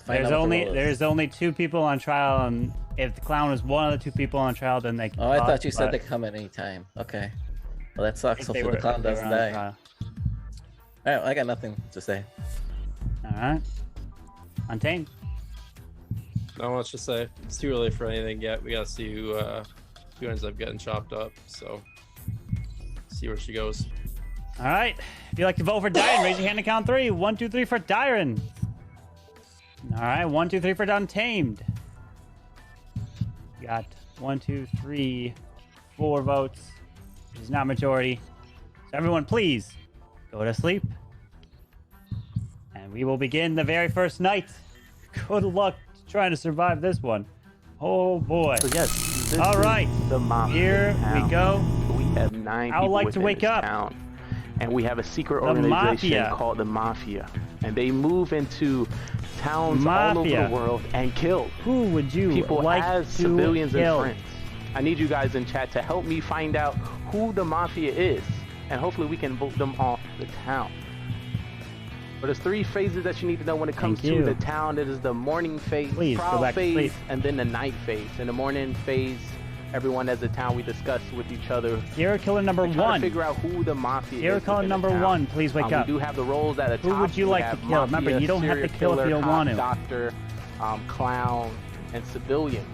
There's only 2 people on trial, and if the Clown is one of the 2 people on trial, then they can. Oh, I thought you said they can come at any time. Okay. Well, that sucks. Hopefully the Clown doesn't die. All right, I got nothing to say. All right. Untamed. Not much to say. It's too early for anything yet. We gotta see who ends up getting chopped up. So, see where she goes. All right. If you'd like to vote for Dyron, raise your hand and count 3. 1, 2, 3 for Dyron. All right, 1, 2, 3 for Untamed. Got 1, 2, 3, 4 votes. Which is not majority. So everyone, please go to sleep. And we will begin the very first night. Good luck trying to survive this one. Oh boy. So yes, all right. The mafia here town. We go. We have 9 I would people like to within wake this up. Town. And we have a secret The organization Mafia. called the Mafia. And they move into towns all over the world and kill. Who would you people like as to civilians kill? and friends. I need you guys in chat to help me find out who the Mafia is. And hopefully we can vote them off the town. But there's 3 phases that you need to know when it comes to the town. It is the morning phase, trial phase, and then the night phase. In the morning phase, everyone as a town, we discuss with each other. Serial killer number 1. To figure out who the Mafia is. Serial killer number 1, please wake up. We do have the roles at the top. Who would you like to kill? Mafia, Remember, you don't have to kill if you don't want to. Doctor, clown, and civilian.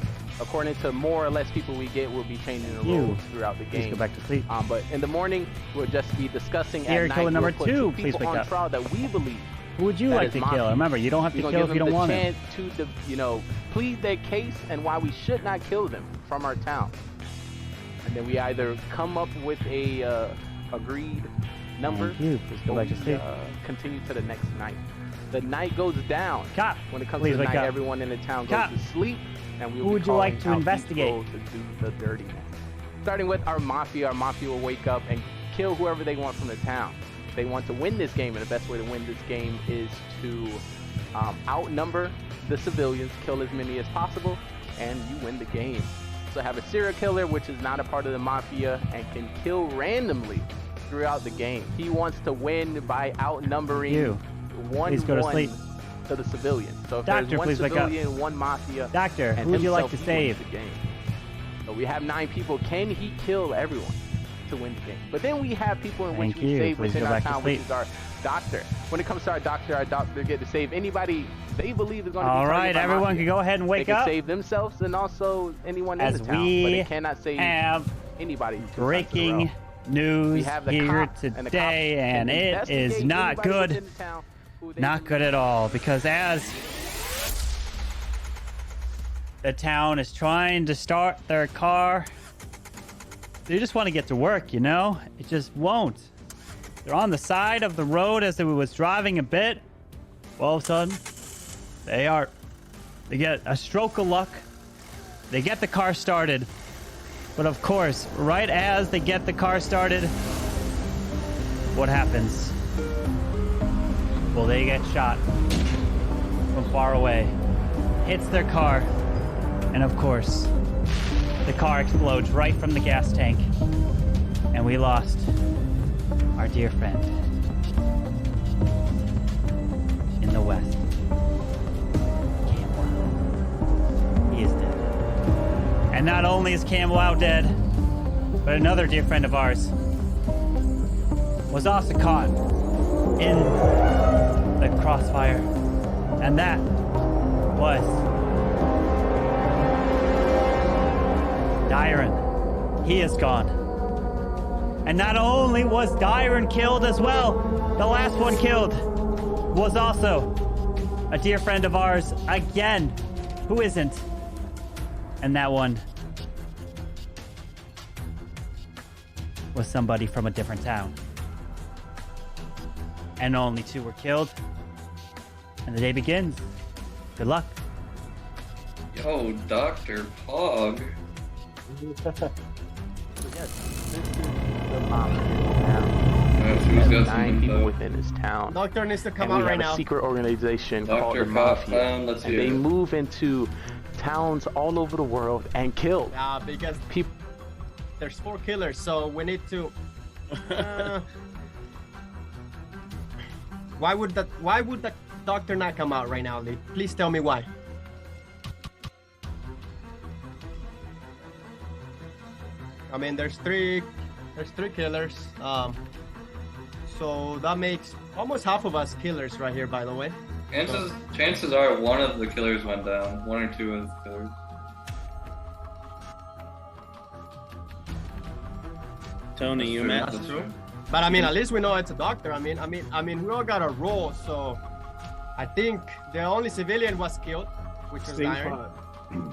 According to more or less people we get, we'll be changing the roles throughout the game. Please go back to sleep. But in the morning, we'll just be discussing Serial killer number 2, please wake up. Trial that we believe. Who would you like to kill? Remember, you don't have to kill if you don't want to. To plead their case and why we should not kill them from our town. And then we either come up with a agreed number, please go back to sleep. Continue to the next night. The night goes down. When it comes please to the wake night, up. everyone in the town goes to sleep, and we will Who would you like to investigate? to do the dirty. starting with our mafia will wake up and kill whoever they want from the town. They want to win this game, and the best way to win this game is to outnumber the civilians, kill as many as possible, and you win the game. So have a serial killer, which is not a part of the mafia and can kill randomly throughout the game. He wants to win by outnumbering one to the civilian. So if Doctor, there's one please wake up. civilian, one mafia, Doctor, and who would you like himself, to he wins save? the game. So we have 9 people. Can he kill everyone to win the game? But then we have people in which we save Please within go our back to town, which sleep. is our doctor. When it comes to our doctor get to save anybody they believe is going to be All targeted right, by everyone mafia. can go ahead and wake They can up. save themselves and also anyone As in the town, we but they cannot save have anybody. breaking news We have the here cop, and the cop today, and can it investigate is not anybody good. within the town who they Not good at all, because as the town is trying to start their car, they just want to get to work, you know? It just won't. They're on the side of the road as it was driving a bit. All of a sudden, they get a stroke of luck. They get the car started. But of course, right as they get the car started, what happens? Well, they get shot from far away. Hits their car. And of course, the car explodes right from the gas tank. And we lost our dear friend in the West. Camwow. He is dead. And not only is Camwow dead, but another dear friend of ours was also caught in the crossfire. And that was Dyron. He is gone. And not only was Dyron killed as well, the last one killed was also a dear friend of ours again. Who isn't? And that one was somebody from a different town. And only 2 were killed. And the day begins. Good luck. Yo, Dr. Pog. There's 9 people within this town. Doctor needs to come and out right we have now. a secret organization called Dr. the Mafia. let's And hear they it. move into towns all over the world and kill Because people. there's 4 killers, so we need to. Why would the doctor not come out right now, Lee? Please tell me why. I mean, there's three killers. So that makes almost half of us killers right here, by the way. Chances are one of the killers went down. 1 or 2 of the killers. Tony, you met. That's true. But I mean, at least we know it's a doctor. I mean, we all got a role, so I think the only civilian was killed, which was Dyron.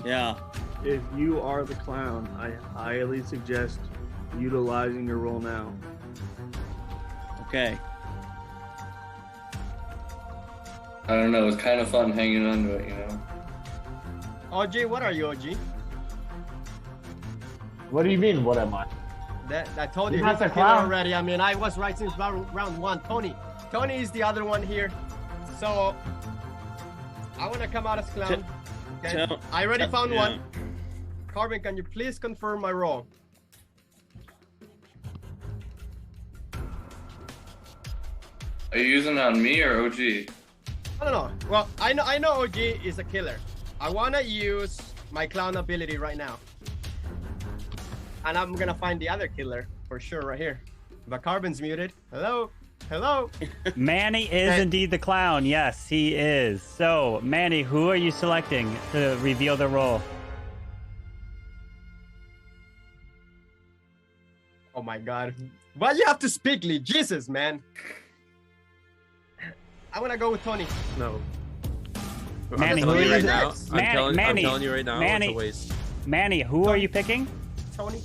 Yeah. If you are the clown, I highly suggest utilizing your role now. Okay. I don't know, it's kind of fun hanging on to it, you know? OG, what are you, OG? What do you mean, what am I? I told you You're he's not a the killer clown. already. I mean, I was right since round 1. Tony is the other one here. So, I want to come out as clown. Okay? I already found one. Carbon, can you please confirm my role? Are you using it on me or OG? I don't know. Well, I know OG is a killer. I want to use my clown ability right now. And I'm going to find the other killer for sure right here. But Carbon's muted. Hello? Hello? Manny is indeed the clown. Yes, he is. So, Manny, who are you selecting to reveal the role? Oh my god. Why you have to speak, Lee? Jesus, man. I want to go with Tony. No. Manny, who are you? right now. I'm Manny, telling you right now, Manny, it's a waste. Manny, who are you picking? Tony.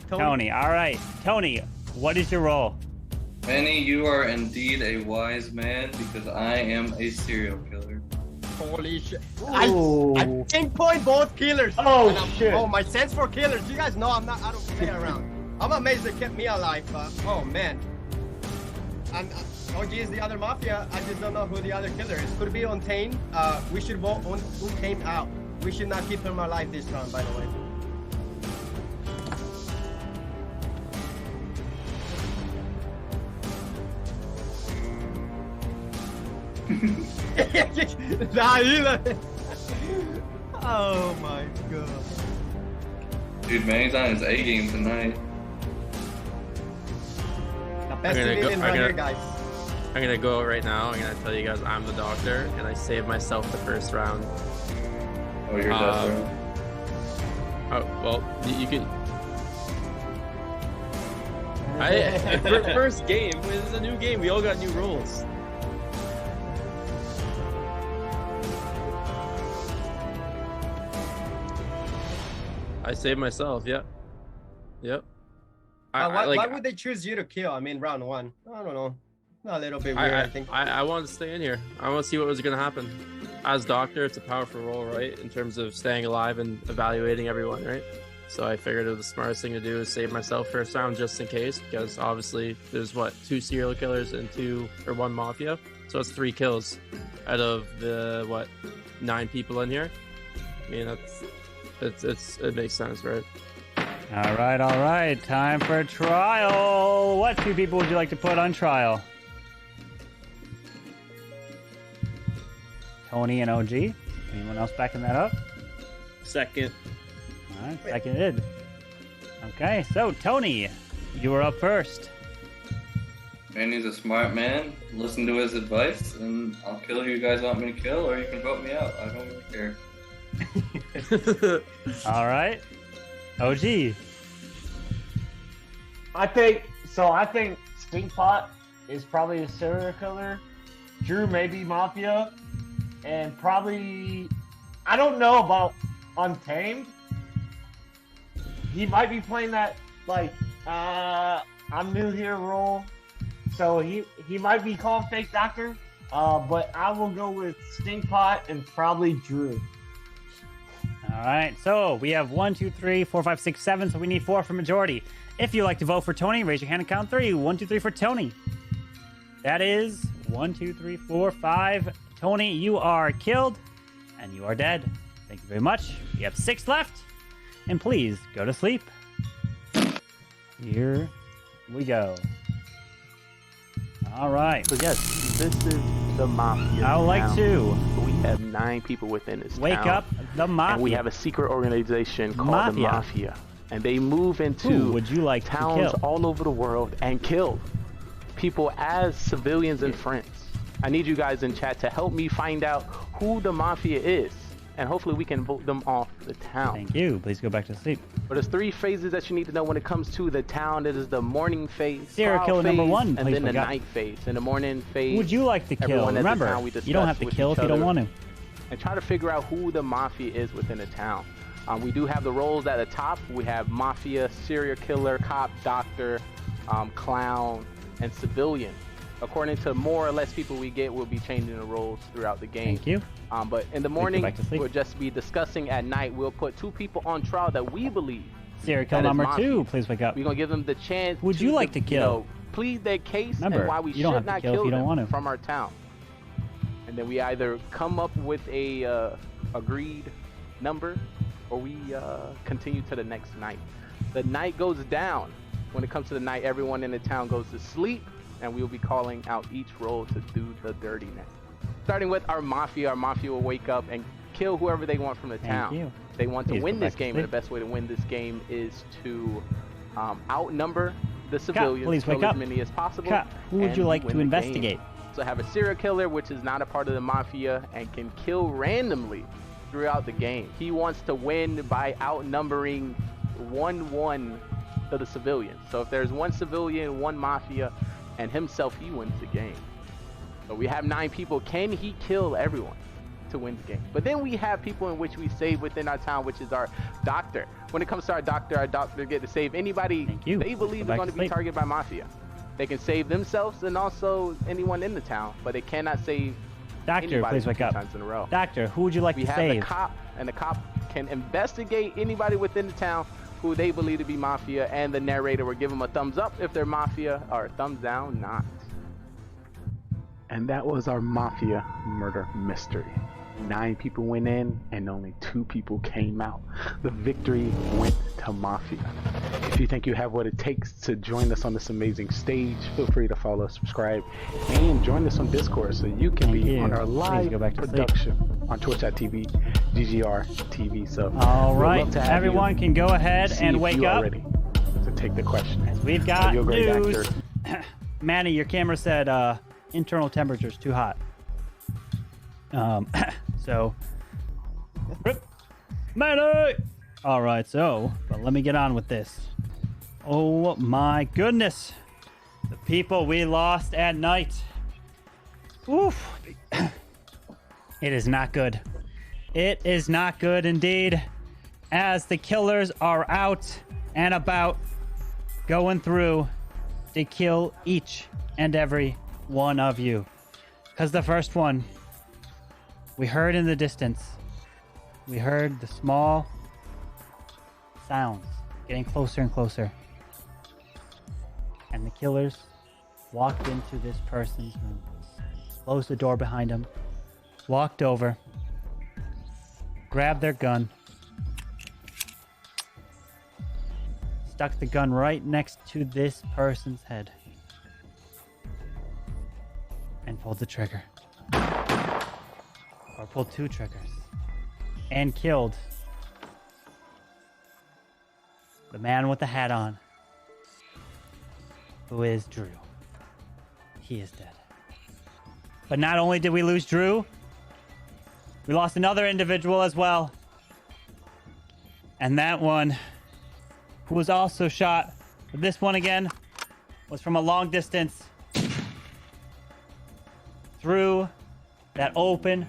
Tony. All right. Tony, what is your role? Manny, you are indeed a wise man because I am a serial killer. Holy shit. I pinpoint both killers. Oh, shit. Oh, my sense for killers. You guys know I don't play around. I'm amazed they kept me alive. Oh, man. And OG is the other Mafia. I just don't know who the other killer is. Could it be Untamed? We should vote Untamed out. We should not keep him alive this round, by the way. Oh my god. Dude, Manny's on his A game tonight. Best civilian right here, guys. I'm gonna go right now. I'm gonna tell you guys I'm the doctor, and I saved myself the first round. Oh, you're dead, oh, well, you can. First game. This is a new game. We all got new roles. I saved myself. Yep. Yep. Why would they choose you to kill? I mean, round one. I don't know. A little bit weird, I think. I wanted to stay in here. I want to see what was going to happen. As doctor, it's a powerful role, right? In terms of staying alive and evaluating everyone, right? So I figured the smartest thing to do is save myself first round just in case, because obviously there's what, 2 serial killers and 1 mafia. So it's 3 kills out of the 9 people in here. I mean, it makes sense, right? All right. Time for trial. What 2 people would you like to put on trial? Tony and OG. Anyone else backing that up? Second. All right, seconded. Okay, so Tony, you are up first. Manny's a smart man. Listen to his advice, and I'll kill who you guys want me to kill, or you can vote me out. I don't really care. All right. OG. I think Stinkpot is probably a serial killer. Drew maybe Mafia. And probably, I don't know about Untamed. He might be playing that, I'm new here role. So he might be called Fake Doctor. But I will go with Stinkpot and probably Drew. All right, so we have 1, 2, 3, 4, 5, 6, 7, so we need 4 for majority. If you'd like to vote for Tony, raise your hand and count 3. 1, 2, 3 for Tony. That is 1, 2, 3, 4, 5. Tony, you are killed, and you are dead. Thank you very much. We have 6 left, and please go to sleep. Here we go. All right. So yes, this is the Mafia. I would like to. We have 9 people within this Wake town, up the Mafia. and we have a secret organization called the Mafia, and they move into towns all over the world and kill people as civilians and friends. I need you guys in chat to help me find out who the Mafia is, and hopefully we can vote them off the town. Thank you. Please go back to sleep. But there's 3 phases that you need to know when it comes to the town. It is the morning phase, serial killer number 1, and then the night phase. In the morning phase, who would you like to kill? Remember, you don't have to kill if you don't want to. And try to figure out who the Mafia is within the town. We do have the roles at the top. We have Mafia, serial killer, cop, doctor, clown, and civilian. According to more or less people we get, we'll be changing the roles throughout the game. Thank you. But in the morning, we'll just be discussing. At night, we'll put 2 people on trial that we believe. Serial killer number 2, please wake up. We're going to give them the chance would you like to kill? Plead their case. Remember, and why we you don't should have to not kill if you don't want to. from our town. And then we either come up with a agreed number, or we continue to the next night. The night goes down. When it comes to the night, everyone in the town goes to sleep, and we'll be calling out each role to do the dirtiness. Starting with our Mafia will wake up and kill whoever they want from the town. They want to win this game, and the best way to win this game is to outnumber the civilians, kill as many as possible. Who would you like to investigate? So have a serial killer, which is not a part of the Mafia and can kill randomly throughout the game. He wants to win by outnumbering 1-1 to the civilians. So if there's 1 civilian, 1 Mafia, and himself, he wins the game. So we have 9 people. Can he kill everyone to win the game? But then we have people in which we save within our town, which is our doctor. When it comes to our doctor get to save anybody they believe is going to be targeted by Mafia. They can save themselves and also anyone in the town, but they cannot save Doctor, anybody please wake 2 up. times in a row. Doctor, who would you like We to have save? the cop, and the cop can investigate anybody within the town who they believe to be mafia, and the narrator will give them a thumbs up if they're mafia, or a thumbs down not. And that was our mafia murder mystery. 9 people went in and only 2 people came out. The victory went to mafia. If you think you have what it takes to join us on this amazing stage, feel free to follow, subscribe, and join us on Discord so you can be on our live production on twitch.tv, GGR TV. So all right, everyone can go ahead and wake up. Ready to take the question. We've got news. Manny, your camera said internal temperature's too hot. So, Manny! Alright, but let me get on with this. Oh my goodness. The people we lost at night. Oof. It is not good. It is not good indeed. As the killers are out and about, going through to kill each and every one of you. Because the first one, we heard in the distance, we heard the small sounds getting closer and closer. And the killers walked into this person's room, closed the door behind him, walked over, grabbed their gun, stuck the gun right next to this person's head, and pulled the trigger. Or pulled 2 triggers and killed the man with the hat on, who is Drew. He is dead. But not only did we lose Drew, we lost another individual as well. And that one, who was also shot, but this one again was from a long distance through that open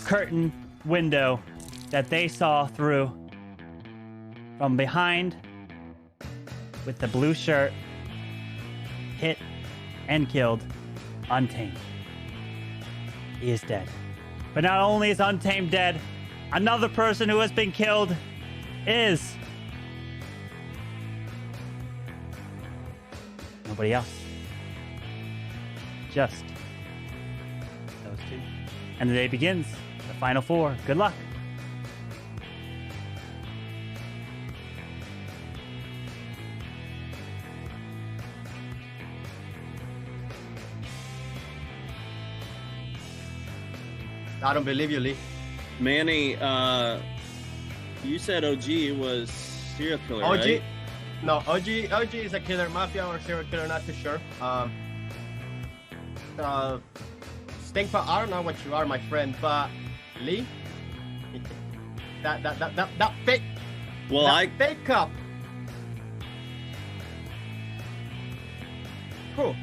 curtain window that they saw through from behind with the blue shirt, hit and killed Untamed. He is dead. But not only is Untamed dead, another person who has been killed is nobody else. Just those 2. And the day begins. The final 4. Good luck. I don't believe you, Lee. Manny, you said OG was serial killer, OG? right? No, OG is a killer, mafia or serial killer, not too sure. Stinkpot, I don't know what you are, my friend, but Lee, that fake, well, fake cop. Cool.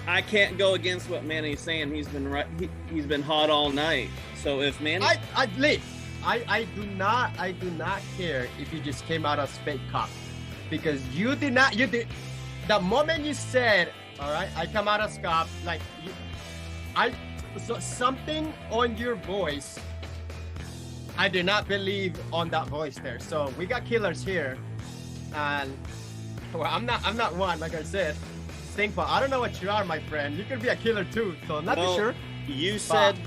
I can't go against what Manny's saying. He's been right. He's been hot all night. So if Manny, Lee, I do not care if you just came out as fake cop, because you did not. You did. The moment you said, "All right, I come out as cop," like so something on your voice, I did not believe on that voice there. So we got killers here, and well, I'm not one, like I said. Stinkpot, I don't know what you are, my friend. You could be a killer too, so I'm not too sure. You said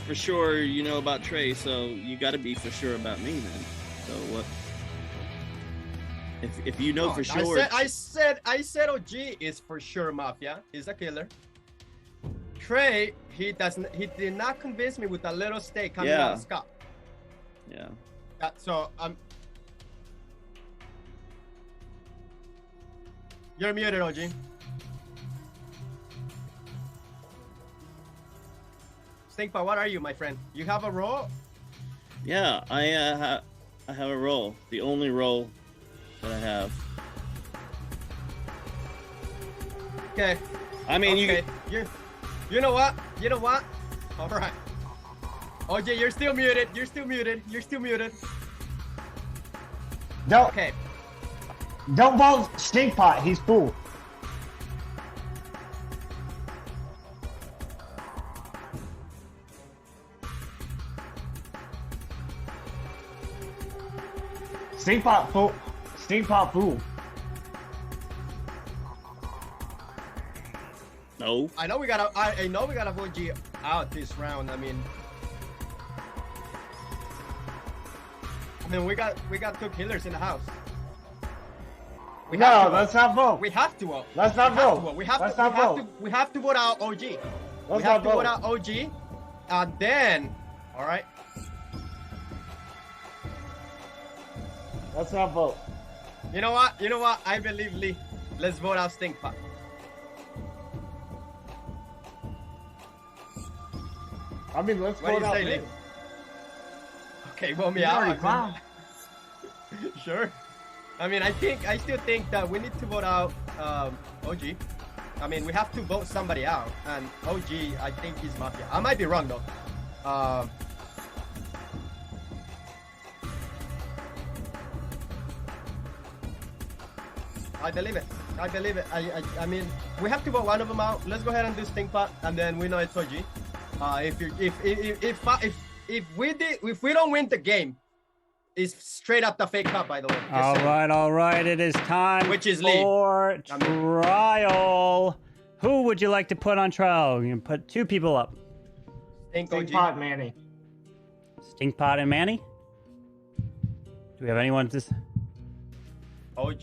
for sure you know about Trey, so you got to be for sure about me then. So what? If you know for sure, I said OG is for sure mafia. He's a killer. Trey, he did not convince me with a little steak coming out of Scott. Yeah. So you're muted, OG. Stinkpot, what are you, my friend? You have a role? Yeah, I have a role. The only role that I have. Okay. I mean, okay. You know what? All right. OJ, you're still muted. Don't vote Stinkpot. He's cool. Stinkpot fool. Stinkpot fool. No. I know we gotta. I know we gotta vote G out this round. I mean, we got 2 killers in the house. No, let's not vote. We have to vote. Let's not vote. We have to vote out OG. We have to vote out OG, and then, all right. Let's not vote. You know what? You know what? I believe Lee. Let's vote out Stinkpot. I mean, let's What do vote you out say, Lee. Lee? Okay, vote me He's out. already clown. Sure. I mean, I still think that we need to vote out OG. I mean, we have to vote somebody out, and OG, I think he's Mafia. I might be wrong though. I believe it. I believe it. I mean, we have to vote one of them out. Let's go ahead and do Stinkpot, and then we know it's OG. If we don't win the game, it's straight up the fake cup, by the way. All right. It is time for trial. Who would you like to put on trial? You can put 2 people up. Stinkpot Manny. Stinkpot and Manny? Do we have anyone to... OG.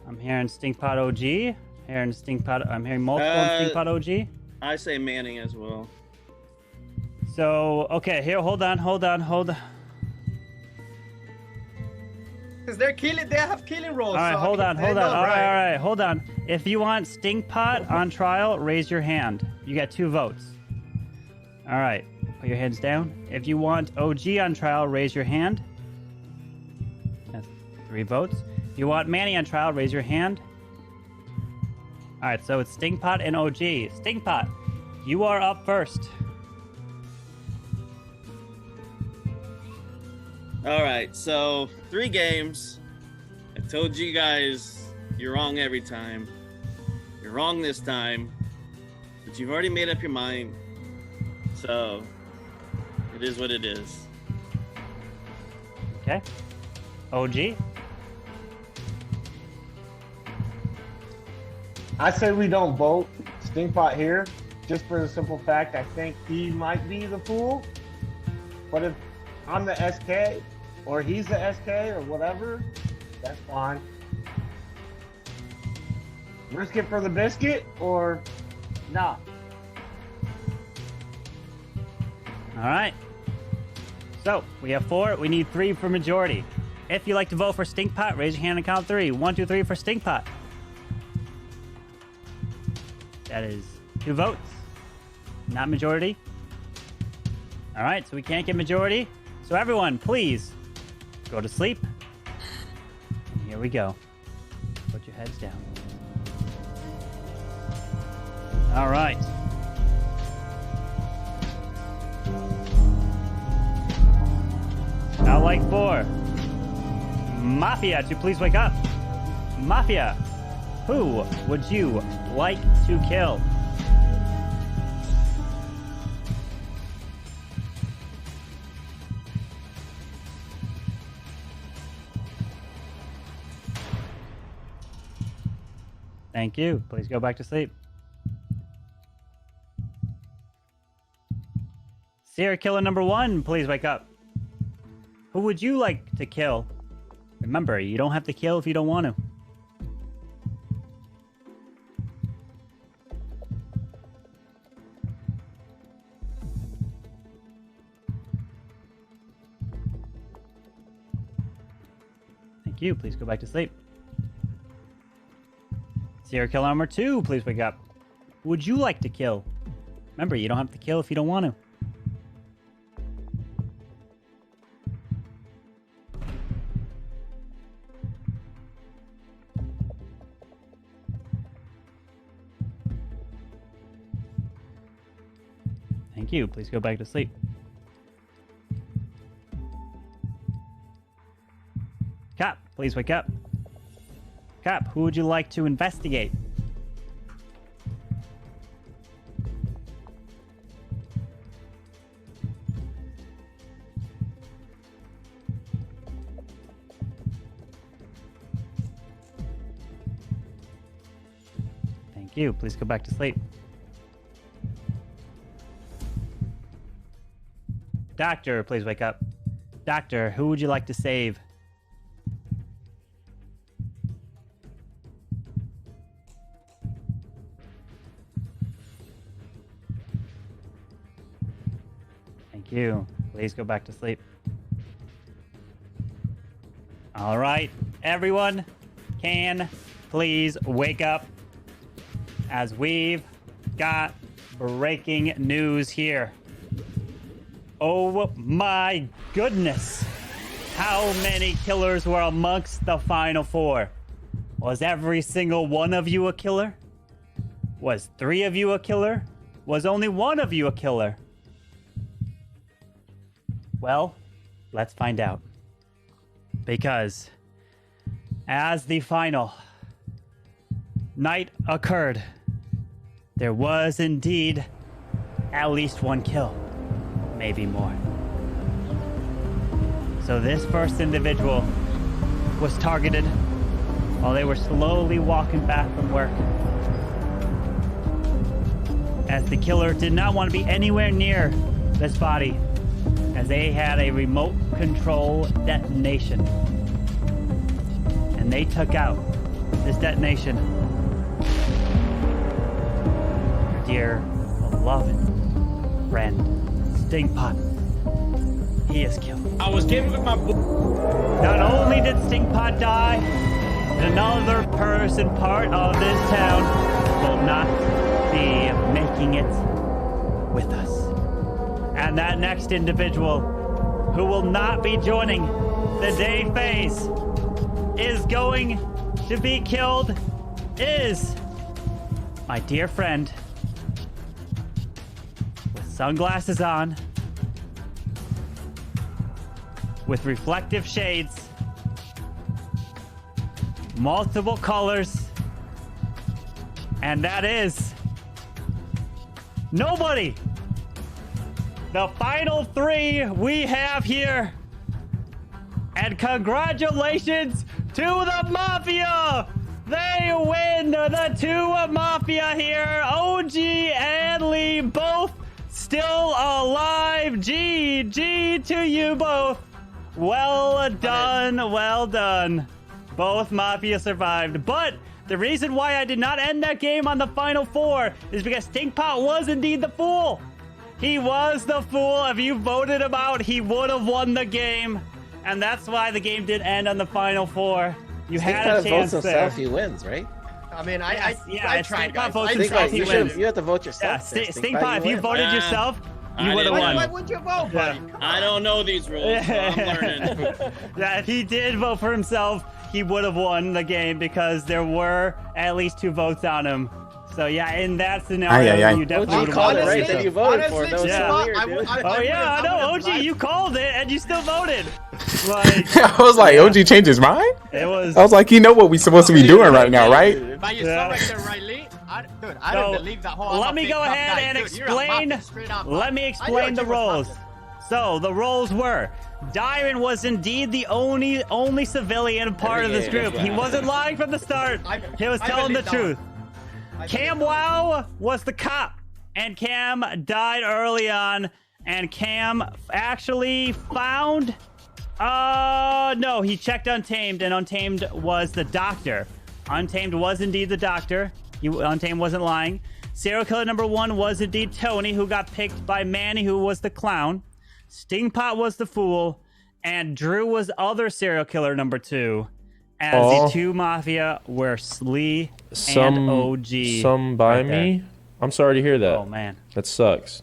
I'm hearing Stinkpot OG. I'm hearing multiple Stinkpot OG. I say Manning as well. So, okay, here, hold on. Because they have killing rolls. All right, so hold on. All right, hold on. If you want Stinkpot on trial, raise your hand. You got 2 votes. All right, put your hands down. If you want OG on trial, raise your hand. That's 3 votes. If you want Manny on trial, raise your hand. All right, so it's Stinkpot and OG. Stinkpot, you are up first. All right, so 3 games. I told you guys you're wrong every time. You're wrong this time, but you've already made up your mind. So it is what it is. Okay. OG? I say we don't vote Stinkpot here, just for the simple fact I think he might be the fool. But if I'm the SK, or he's the SK, or whatever, that's fine. Risk it for the biscuit, or not. All right. So, we have 4. We need 3 for majority. If you'd like to vote for Stinkpot, raise your hand and count 3. 1, 2, 3 for Stinkpot. That is 2 votes. Not majority. All right, so we can't get majority. So everyone, please go to sleep. And here we go. Put your heads down. All right. Now, like 4. Mafia to please wake up. Mafia, who would you like to kill? Thank you. Please go back to sleep. Serial killer number 1, please wake up. Who would you like to kill? Remember, you don't have to kill if you don't want to. Thank you. Please go back to sleep. Serial killer number 2, please wake up. Who would you like to kill? Remember, you don't have to kill if you don't want to. Thank you. Please go back to sleep. Cop, please wake up. Cop, who would you like to investigate? you. Please go back to sleep. Doctor, please wake up. Doctor, who would you like to save? Thank you. Please go back to sleep. All right, everyone can please wake up as we've got breaking news here. Oh my goodness. How many killers were amongst the final 4? Was every single one of you a killer? Was 3 of you a killer? Was only 1 of you a killer? Well, let's find out. Because as the final night occurred, there was indeed at least 1 kill, maybe more. So this first individual was targeted while they were slowly walking back from work, as the killer did not want to be anywhere near this body, as they had a remote control detonation. And they took out this detonation. Your dear, beloved friend, Stinkpot. He is killed. I was giving my Not only did Stinkpot die, another person part of this town will not be making it with us. And that next individual who will not be joining the day phase is going to be killed is my dear friend with sunglasses on, with reflective shades, multiple colors, and that is nobody. The final 3 we have here. And congratulations to the Mafia! They win the 2 Mafia here. OG and Lee both still alive. GG to you both. Well done, well done. Both Mafia survived. But the reason why I did not end that game on the final 4 is because Stinkpot was indeed the fool. He was the fool. If you voted him out, he would have won the game. And that's why the game did end on the final 4. You had a chance there. Himself, he wins, right? I mean, I tried, guys. You have to vote yourself. Yeah, Stinkpot, if you voted yourself, you would have won. Why would you vote, buddy? I don't know these rules, so I'm learning. Yeah, if he did vote for himself, he would have won the game because there were at least 2 votes on him. So yeah, in that scenario, you definitely would have won. Right that you voted for. That was so weird, Oh yeah, I know, OG, you called it and you still voted. Like, I was like, OG changed his mind? It was. I was like, you know what we're supposed to be doing right now, right? But you saw right there, right, Lee? Dude, I didn't believe that whole. Let me go ahead and explain. Let me explain the roles. So the roles were: Dyron was indeed the only civilian part of this group. He wasn't lying from the start. He was telling the truth. Cam Wow was the cop, and Cam died early on, and Cam actually found no, he checked Untamed, and Untamed was the doctor. Untamed was indeed the doctor. Untamed wasn't lying. Serial killer number 1 was indeed Tony, who got picked by Manny, who was the clown. Stingpot was the fool, and Drew was other serial killer number 2. As the 2 Mafia were Slee and OG. Some by me? I'm sorry to hear that. Oh, man. That sucks.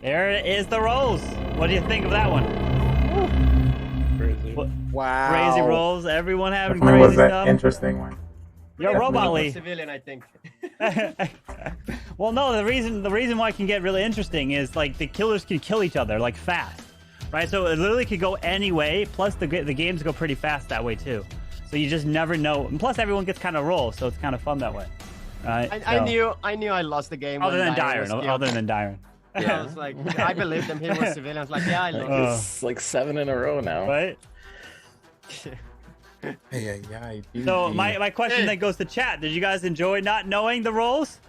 There is the rolls. What do you think of that one? Crazy. Wow. Crazy rolls. Everyone having Definitely crazy was an stuff. interesting one. You're Robot Lee. Civilian, I think. Well, no, the reason why it can get really interesting is like the killers can kill each other like fast, right? So it literally could go any way. Plus the games go pretty fast that way too. So you just never know. And plus everyone gets kind of roll, so it's kind of fun that way. Right? I knew I lost the game. Other than Dyron. Yeah, I was like, I believed him. He was civilian. I was like, yeah, I lost. It's like 7 in a row now. Right? So my question then goes to chat. Did you guys enjoy not knowing the roles?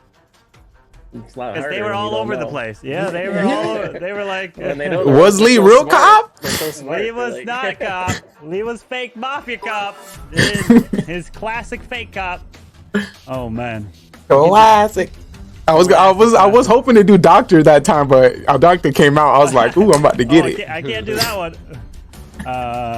Because they were all over the place. Yeah, they were all over. They were like, was Lee real cop? Lee was not cop. Lee was fake mafia cop. His classic fake cop. Oh man. Classic. I was hoping to do doctor that time, but our doctor came out. I was like, ooh, I'm about to get it. I can't do that one.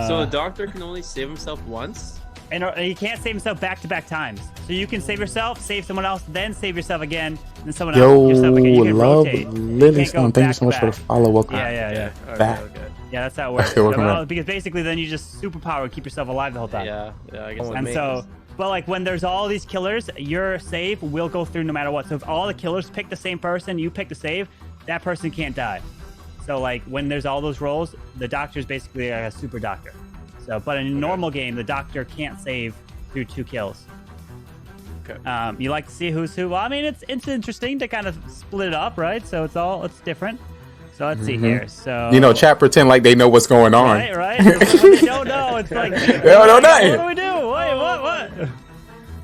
So the doctor can only save himself once? And he can't save himself back-to-back times. So you can save yourself, save someone else, then save yourself again, then someone else yourself again. You can love rotate. Lily Stone. Thank you so much for the follow. Welcome. Yeah. Back. Yeah, that's how it works. Because basically then you just superpower and keep yourself alive the whole time. Yeah, I guess and so, but like when there's all these killers, your save will go through no matter what. So if all the killers pick the same person, you pick the save, that person can't die. So like when there's all those roles, the doctor's basically a super doctor. So, but in a normal game, the doctor can't save through 2 kills. Okay. You like to see who's who? Well, I mean, it's interesting to kind of split it up, right? So it's different. So let's see here. So chat pretend like they know what's going on. Right. They don't know. It's like they don't know nothing. What do we do? Wait, what?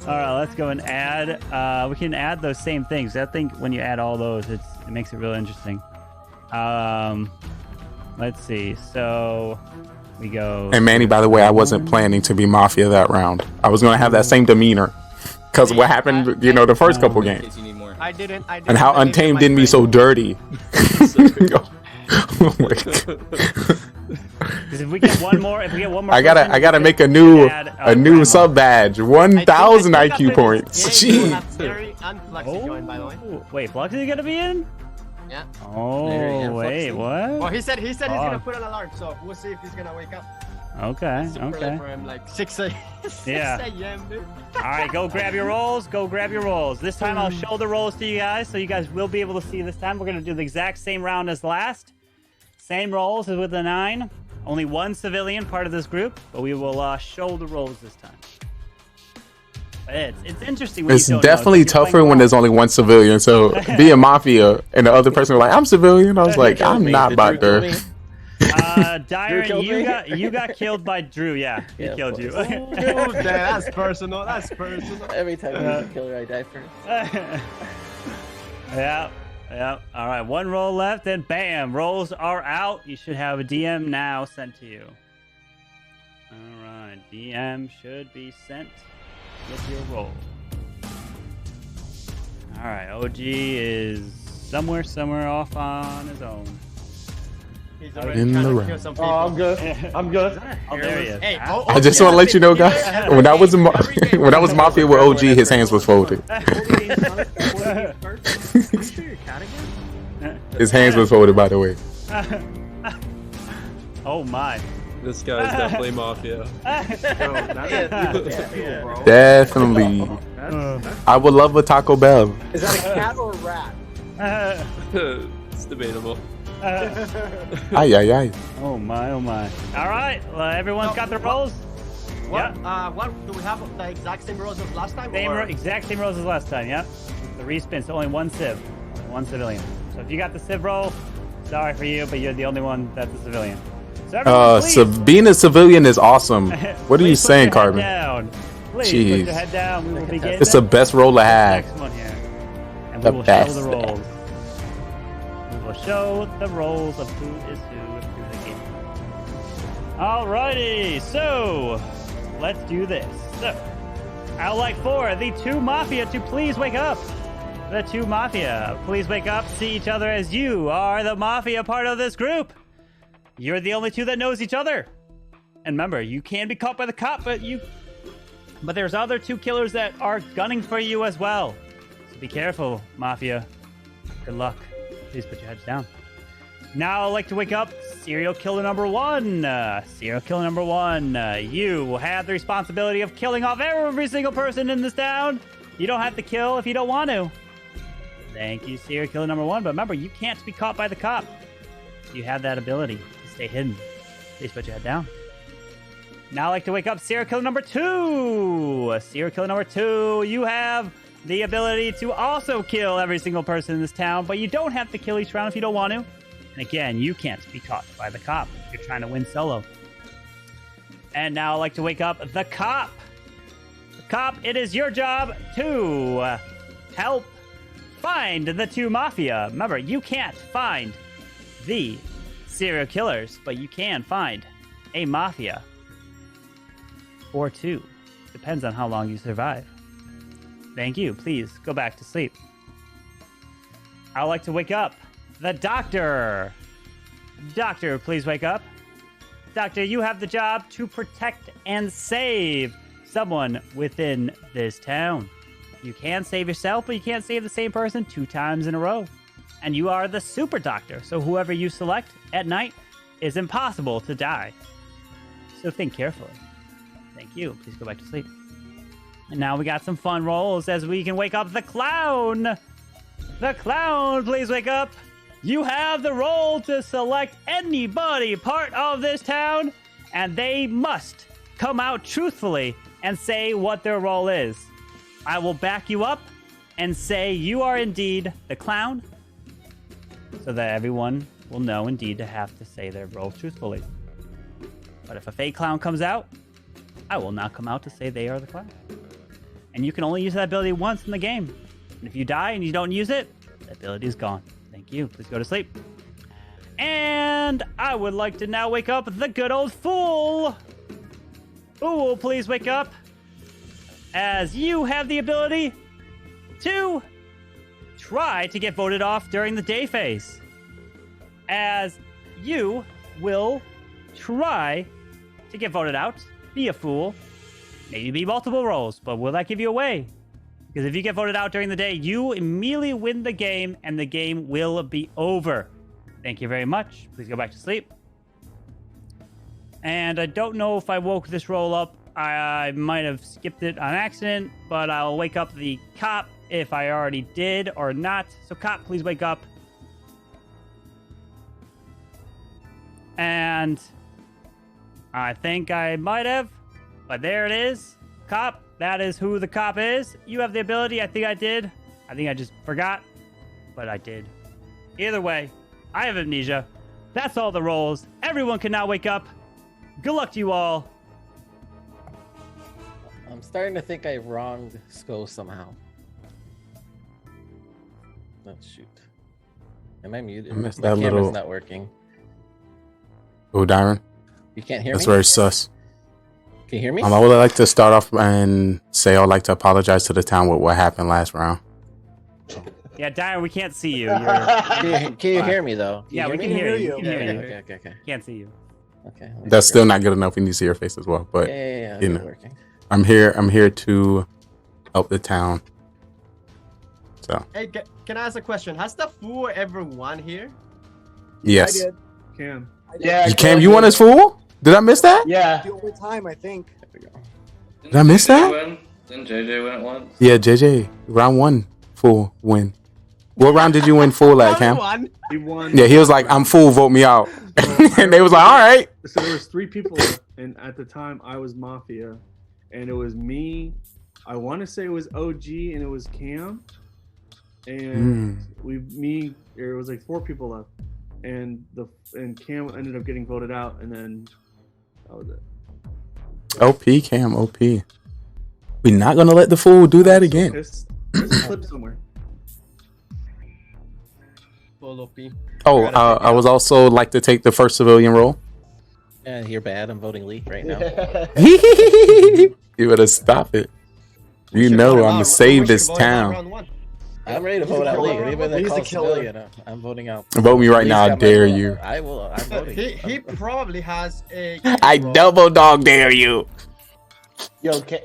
All right, let's go and add. We can add those same things. I think when you add all those, it makes it really interesting. Let's see. So we go. And Manny, by the way, I wasn't planning to be Mafia that round. I was going to have that same demeanor. Because what happened, the first couple games. I didn't. And how Untamed did me so dirty. Oh my God. Because if we get one more, I gotta make a new sub badge. 1,000 IQ points. Jeez. Wait, Flux is gonna be in? Yeah. Oh, wait, what? Well, he said he's gonna put an alarm, so we'll see if he's gonna wake up. Okay. For him, like 6 a.m. dude. All right, go grab your rolls. This time I'll show the rolls to you guys, so you guys will be able to see this time. We're gonna do the exact same round as last. Same rolls as with the 9. Only 1 civilian part of this group, but we will show the rolls this time. It's interesting. When it's definitely tougher when there's only 1 civilian. So being Mafia and the other person was like, I'm civilian. I was like, I'm not about to. Dyron, you got killed by Drew. Yeah, he killed you. Dude, that's personal. Every time there's a killer, I die first. Yeah. All right, 1 roll left, and bam, rolls are out. You should have a DM now sent to you. All right, DM should be sent with your roll. All right, OG is somewhere off on his own. He's in the round. Oh, I'm good. Oh, there he is. Hey, I just want to let you know, guys. When I was Mafia with OG, his hands was folded. His hands was folded, by the way. Oh my. This guy's definitely Mafia. Definitely. I would love a Taco Bell. Is that a cat or a rat? It's debatable. Ay. Oh my. All right, everyone's got their rolls. What do we have? The exact same rolls as last time? Exact same rolls as last time. Yep. The respin. So only 1 civ, only 1 civilian. So if you got the civ roll, sorry for you, but you're the only one that's a civilian. So being a civilian is awesome. What are you saying, Carbon? Please Jeez. put your head down. We will begin. It's the best roll to have. Next one here. And The we will best. show the rolls. We will show the rolls of who is who through the game. Alrighty, so let's do this. So I would like for the 2 Mafia to please wake up. The 2 Mafia, please wake up. See each other as you are the Mafia part of this group. You're the only 2 that knows each other. And remember, you can be caught by the cop, but there's other 2 killers that are gunning for you as well. So be careful, Mafia. Good luck. Please put your heads down. Now I'd like to wake up serial killer number 1. Serial killer number 1. You have the responsibility of killing off every single person in this town. You don't have to kill if you don't want to. Thank you, serial killer number 1. But remember, you can't be caught by the cop. You have that ability to stay hidden. Please put your head down. Now I'd like to wake up serial killer number 2. Serial killer number 2, you have the ability to also kill every single person in this town, but you don't have to kill each round if you don't want to. And again, you can't be caught by the cop if you're trying to win solo. And now I'd like to wake up the cop. Cop, it is your job to help find the two mafia. Remember, you can't find the serial killers, but you can find a mafia. Or two. Depends on how long you survive. Thank you. Please go back to sleep. I'd like to wake up the doctor. Doctor, please wake up. Doctor, you have the job to protect and save someone within this town. You can save yourself, but you can't save the same person 2 times in a row. And you are the super doctor, so whoever you select at night is impossible to die. So think carefully. Thank you. Please go back to sleep. And now we got some fun rolls as we can wake up the clown. The clown, please wake up. You have the role to select anybody part of this town, and they must come out truthfully and say what their role is. I will back you up and say you are indeed the clown, so that everyone will know indeed to have to say their role truthfully. But if a fake clown comes out, I will not come out to say they are the clown. And you can only use that ability once in the game. And if you die and you don't use it, that ability is gone. Thank you. Please go to sleep. And I would like to now wake up the good old fool. Fool, please wake up. As you have the ability to try to get voted off during the day phase. As you will try to get voted out, be a fool, maybe be multiple roles, but will that give you away? Because if you get voted out during the day, you immediately win the game, and the game will be over. Thank you very much. Please go back to sleep. And I don't know if I woke this roll up. I might have skipped it on accident, but I'll wake up the cop if I already did or not. So cop, please wake up. And I think I might have, but there it is. Cop, that is who the cop is. You have the ability. I think I did. I think I just forgot, but I did. Either way, I have amnesia. That's all the rolls. Everyone can now wake up. Good luck to you all. I'm starting to think I wronged Sko somehow. Oh, shoot. Am I muted? I missed My that camera's little... not working. Oh, Darren? You can't hear That's me? very sus. Can you hear me? I would like to start off and say I'd like to apologize to the town with what happened last round. Yeah, Darren, we can't see you. Can you hear me, though? Yeah, we can hear you. We can hear you. Okay. Can't see you. Okay. That's still not good enough. We need to see your face as well. But Yeah, you know, working. I'm here to help the town. So Hey, can I ask a question? Has the fool ever won here? yes. I did. Cam. Yeah, Cam, you won as fool? Did I miss that? Yeah. The only time, I think. Did I miss that? Didn't JJ win it once? Yeah, JJ, round 1, full win. What round did you win full at, Cam? He won. Yeah, he was like, I'm full, vote me out. And they was like, all right. So there was 3 people, and at the time I was Mafia, and it was me. I want to say it was OG, and it was Cam, and it was like 4 people left, and Cam ended up getting voted out, and then that was it. OP, Cam, OP. We're not gonna let the fool do that again. There's a clip somewhere. Oh, I was also like to take the first civilian role. Yeah, you're bad. I'm voting Lee right now. You better stop it. You know I'm gonna save this town. I'm ready to vote out Lee. Even the call civilian, I'm voting out. Vote me right now, I dare you. I will. I'm voting. He probably has a. I double dog dare you. Yo, okay.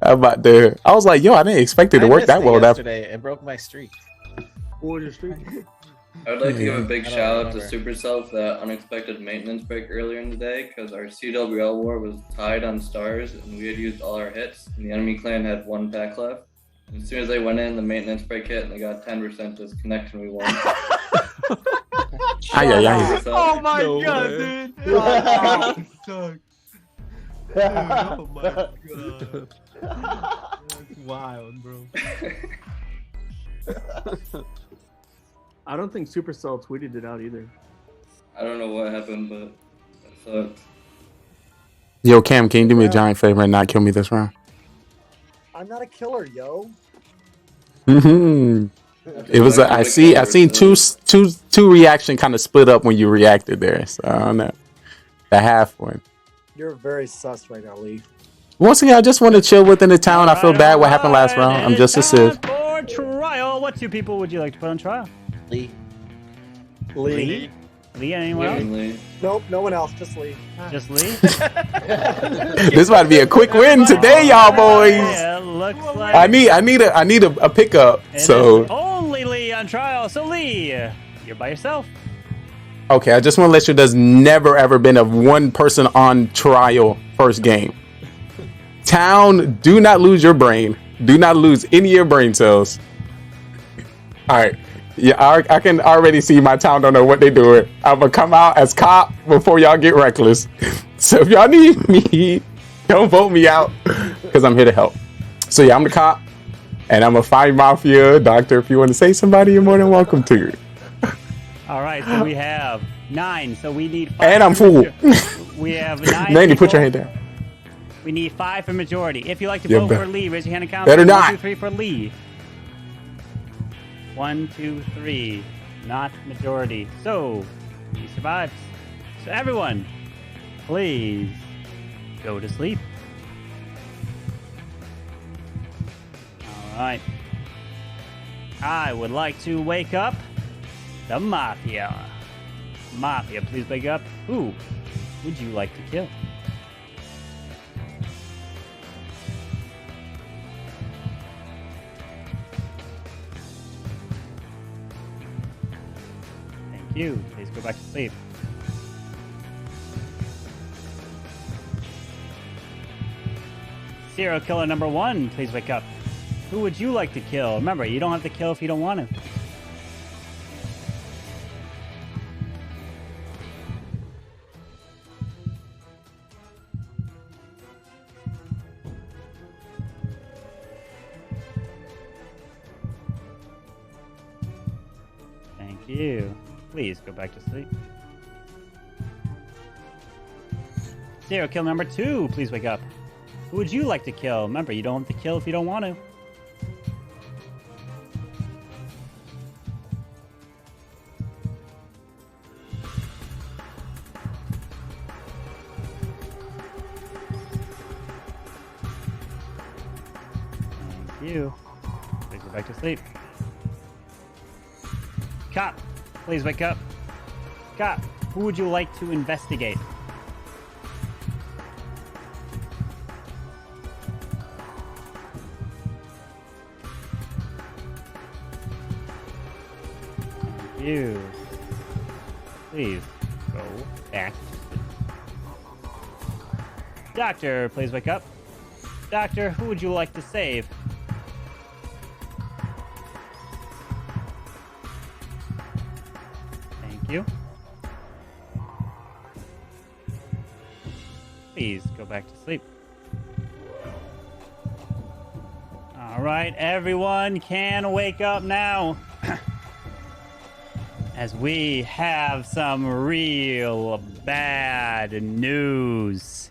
How about there? I was like, yo, I didn't expect it to work that well. Yesterday, it broke my streak. What your streak? I would like to give a big shout out to Supercell for that unexpected maintenance break earlier in the day, because our CWL war was tied on stars and we had used all our hits, and the enemy clan had 1 pack left. And as soon as they went in, the maintenance break hit and they got 10% disconnection. We won. Oh my god, dude! Oh, sucks. Dude, oh my god. That's wild, bro. I don't think Supercell tweeted it out either. I don't know what happened, but it sucked. Yo, Cam, can you do me a giant favor and not kill me this round? I'm not a killer, yo. It was. I seen two reaction kind of split up when you reacted there. So I don't know. The half one. You're very sus right now, Lee. Once again, I just want to chill within the town. I feel bad what happened last round. I'm just a civ. For trial, what two people would you like to put on trial? Lee. Lee. Anyone else? Lee. Nope, no one else. Just Lee. Just Lee. This about to be a quick win today, y'all boys. Yeah, looks like I need a pickup. So only Lee on trial. So Lee, you're by yourself. okay, I just want to let you know there's never ever been a one person on trial first game. Town, do not lose your brain. Do not lose any of your brain cells. All right. Yeah, I can already see my town don't know what they doing. I'm gonna come out as cop before y'all get reckless. So if y'all need me, don't vote me out because I'm here to help. So yeah, I'm the cop, and I'm a fight mafia doctor. If you want to say somebody, you're more than welcome to. All right, so we have 9. So we need 5. And I'm full. We have 9. Mandy, put your hand down. We need 5 for majority. If you like to Yeah, vote bet- for Lee, raise your hand and count. better 1, not. 2, 3 for Lee. 1, 2, 3. Not majority. So he survives. So everyone, please go to sleep. All right. I would like to wake up the Mafia. Mafia, please wake up. Who would you like to kill? Thank you. Please go back to sleep. Serial killer number 1, please wake up. Who would you like to kill? Remember, you don't have to kill if you don't want to. Thank you. Please go back to sleep. Serial kill number 2, please wake up. Who would you like to kill? Remember, you don't have to kill if you don't want to. Thank you. Please go back to sleep. Cop, please wake up. Cop, who would you like to investigate? Thank you. Please go back to sleep. Doctor, please wake up. Doctor, who would you like to save? Thank you. Please go back to sleep. All right, everyone can wake up now. As we have some real bad news.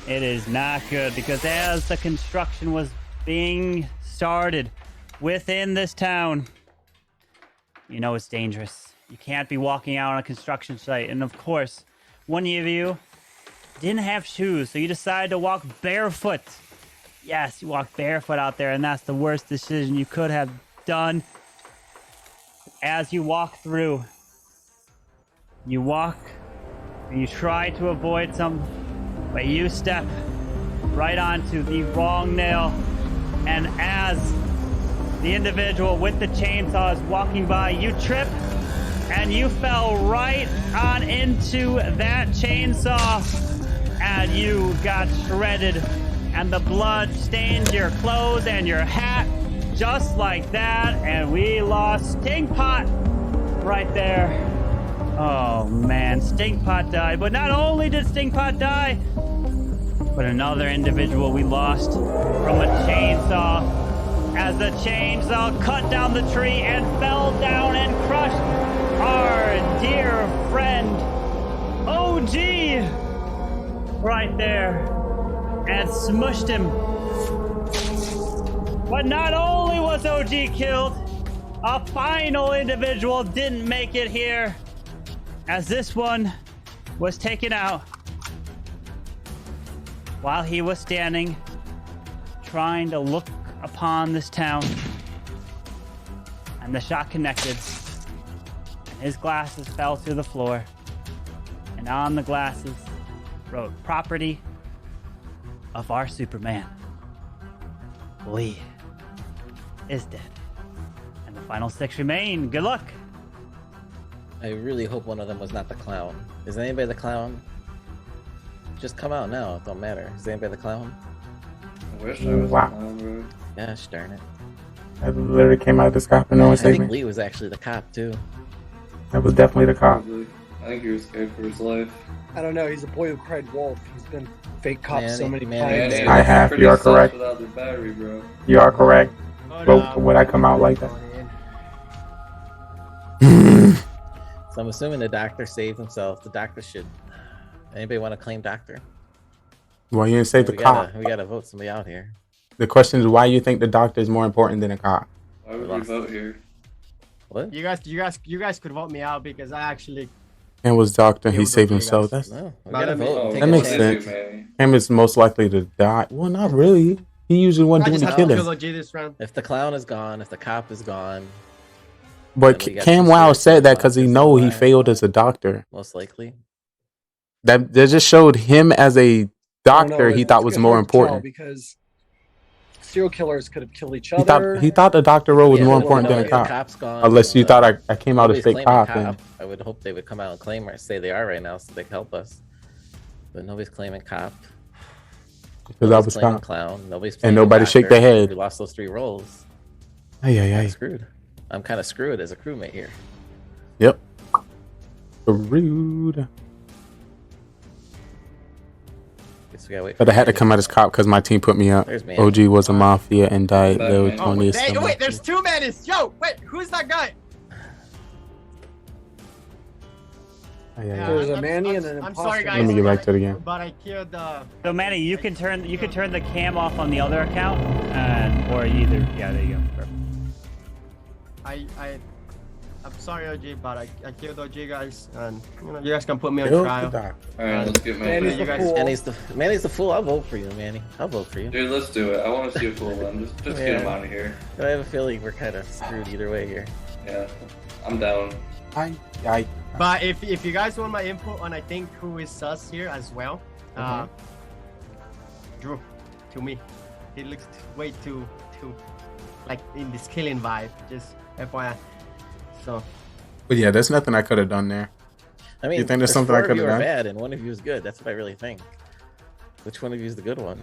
It is not good because as the construction was being started within this town, you know it's dangerous. You can't be walking out on a construction site. And of course, one of you didn't have shoes, so you decided to walk barefoot. Yes, you walked barefoot out there, and that's the worst decision you could have done. As you walk through, you walk and you try to avoid some, but you step right onto the wrong nail. And as the individual with the chainsaw is walking by, you trip and you fell right on into that chainsaw and you got shredded, and the blood stained your clothes and your hat just like that, and we lost Stinkpot right there. Oh man, Stinkpot died. But not only did Stinkpot die, but another individual we lost from a chainsaw, as the chainsaw cut down the tree and fell down and crushed our dear friend OG. right there and smushed him. But not only was OG killed, a final individual didn't make it here, as this one was taken out while he was standing, trying to look upon this town. And the shot connected, and his glasses fell to the floor. And on the glasses wrote, "Property of our Superman, Lee, is dead." And the final 6 remain. Good luck. I really hope one of them was not the clown. Is anybody the clown? Just come out now. It don't matter. Is anybody the clown? I wish I was the clown, bro. Gosh darn it. I literally came out of this cop and no one I saved think me. Lee was actually the cop too. That was definitely the cop. I think he was scared for his life. I don't know. He's a boy who cried wolf. He's been fake cop so many Man, times. he I was have. pretty You are sus correct. Without the battery, bro. You are correct. But would I come out like that? So I'm assuming the doctor saved himself. The doctor should. Anybody want to claim doctor? Well, you didn't save the cop. We gotta vote somebody out here. The question is why you think the doctor is more important than a cop. Why would we vote here? What? You guys could vote me out because I actually. Cam was doctor. He saved himself. That's No, we gotta vote. that makes sense. Cam is most likely to die. Well, not really. He usually wasn't doing the killing. This If the clown is gone, if the cop is gone, But then we got Cam two Wow spirits said that left. because he know he failed as a doctor. Most likely. That just showed him as a doctor. No, He it's thought was more hard to tell important. Because serial killers could have killed each He other. thought the doctor role was Yeah, more but important no, than a if the cop. cop's gone, Unless you thought I came out as nobody's fake claiming cop. And I would hope they would come out and claim or say they are right now so they can help us. But nobody's claiming cop. because I was claiming cop. clown. Nobody's And claiming nobody shake their doctor. head. We lost those 3 roles. Ay, ay, I'm ay. screwed. I'm kind of screwed as a crewmate here. Yep. Rude. Guess we gotta wait. But I had to come out as cop because my team put me up. There's Manny. OG was a mafia and died. Lil Oh, Tony is hey, still wait, there's 2 Mannies. Yo, wait, who's that guy? Ay, ay, ay. There's a Manny and an I'm imposter. sorry, guys. Let me get back to the game. But I killed the. So Manny, you can turn the cam off on the other account, and or either. Yeah, there you go. Perfect. I'm sorry, OG, but I killed OG, guys, and you guys can put me on Killed trial. the doctor. Alright, let's get Manny. Manny's the fool. Manny's the fool. I'll vote for you, Manny. I'll vote for you. Dude, let's do it. I want to see a full one. Just get him out of here. I have a feeling we're kind of screwed either way here. Yeah, I'm down. But if you guys want my input on I think who is sus here as well, Drew, to me, he looks way too like in this killing vibe. Just FYI. So. But yeah, there's nothing I could have done there. I mean, You think there's something I 4 of could you have are done? bad and 1 of you is good. That's what I really think. Which one of you is the good one?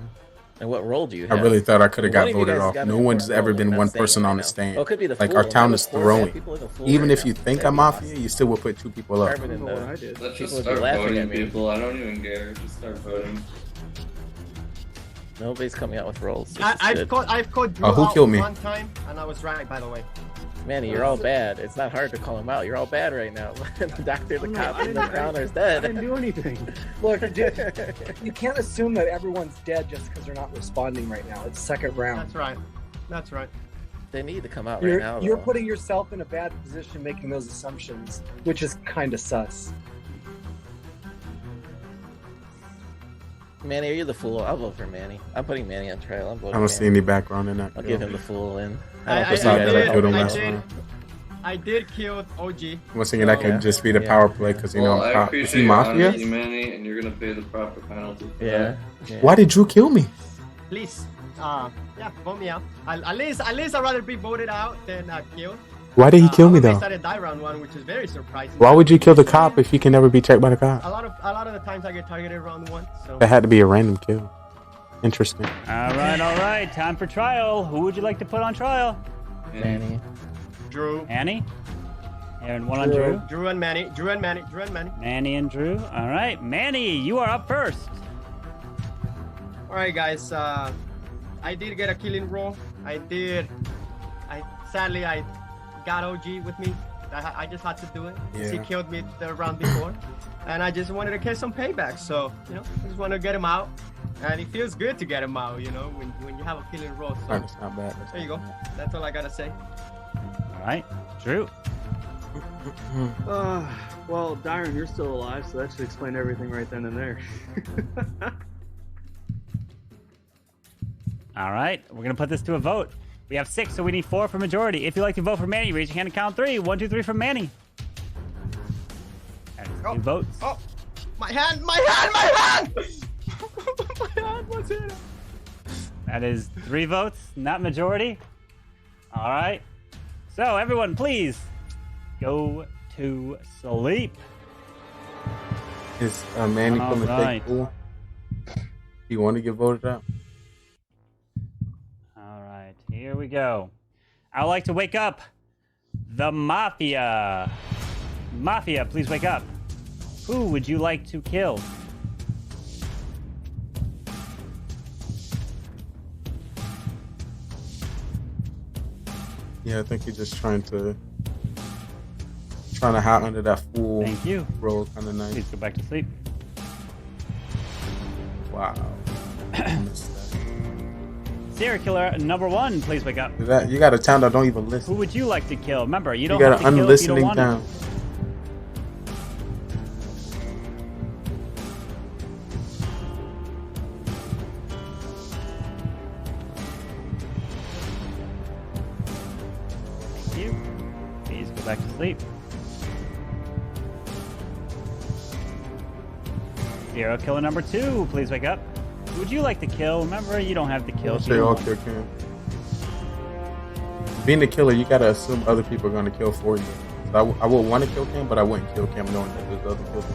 And what role do you I have? really thought I could have got One of you voted guys off. got No an one's important ever role, been I'm one not saying person right on the now. stand. Well, it could be the Like fool. our town is Maybe 4 bad throwing. people in the fool Even right if you now. think That'd I'm be mafia, awesome. you still will put 2 people up. Carbon and Let's people just would be start laughing voting at me. people. I don't even care. Just start voting. Nobody's coming out with roles. I've called Drew who out killed me? one time, and I was right, by the way. Manny, you're all bad. It's not hard to call them out. You're all bad right now. The doctor, the cop, and the counter's dead. I didn't do anything. Look, you can't assume that everyone's dead just because they're not responding right now. It's second round. That's right. That's right. They need to come out You're, right now. you're though. putting yourself in a bad position making those assumptions, which is kind of sus. Manny, are you the fool? I'll vote for Manny. I'm putting Manny on trial. I'm voting I don't see Manny. any background in that. I'll give him the fool in. I did kill OG. Once again, that could just be the power play because you know Well, I I'm cop. Is appreciate he your mafia? honesty, Manny, and you're gonna pay the proper penalty. For Yeah. that. Why did Drew kill me? Please, yeah, vote me out. At least I'd rather be voted out than killed. Why did he kill me I though? started die round 1, which is very surprising. Why would you kill the cop if he can never be checked by the cop? A lot of the times I get targeted round 1. So. That had to be a random kill. Interesting. All right. Time for trial. Who would you like to put on trial? Manny. Drew. Annie? And one on Drew? Drew and Manny. Manny and Drew. All right. Manny, you are up first. All right, guys. I did get a killing roll. Sadly, I got OG with me. I just had to do it. Yeah. He killed me the round before, and I just wanted to get some payback. So you know, I just want to get him out, and it feels good to get him out. You know, when you have a killing role. So That's not bad. there you go. That's all I gotta say. All right, Drew. Well, Dyron, you're still alive, so that should explain everything right then and there. All right, we're gonna put this to a vote. We have 6, so we need 4 for majority. If you'd like to vote for Manny, raise your hand and count 3. 1, 2, 3 for Manny. That's 3 votes. Oh, my hand! My hand! My hand! My hand was in it. That is 3 votes, not majority. All right. So everyone, please go to sleep. Is Manny from the fake pool? Do you want to get voted out? All right, here we go. I would like to wake up the Mafia. Mafia, please wake up. Who would you like to kill? Yeah, I think he's just trying to hide under that fool. Thank you. Roll kind of nice. Please go back to sleep. Wow. Serial killer number 1, please wake up. You got a town that don't even listen. Who would you like to kill? Remember, you don't got have to an kill if you don't unlistening want town. to. Thank you. Please go back to sleep. Serial killer number 2, please wake up. Who would you like to kill? Remember, you don't have to kill. Say all kill Cam. Being a killer, you gotta assume other people are gonna kill for you. So I would want to kill Cam, but I wouldn't kill Cam knowing that there's other killers.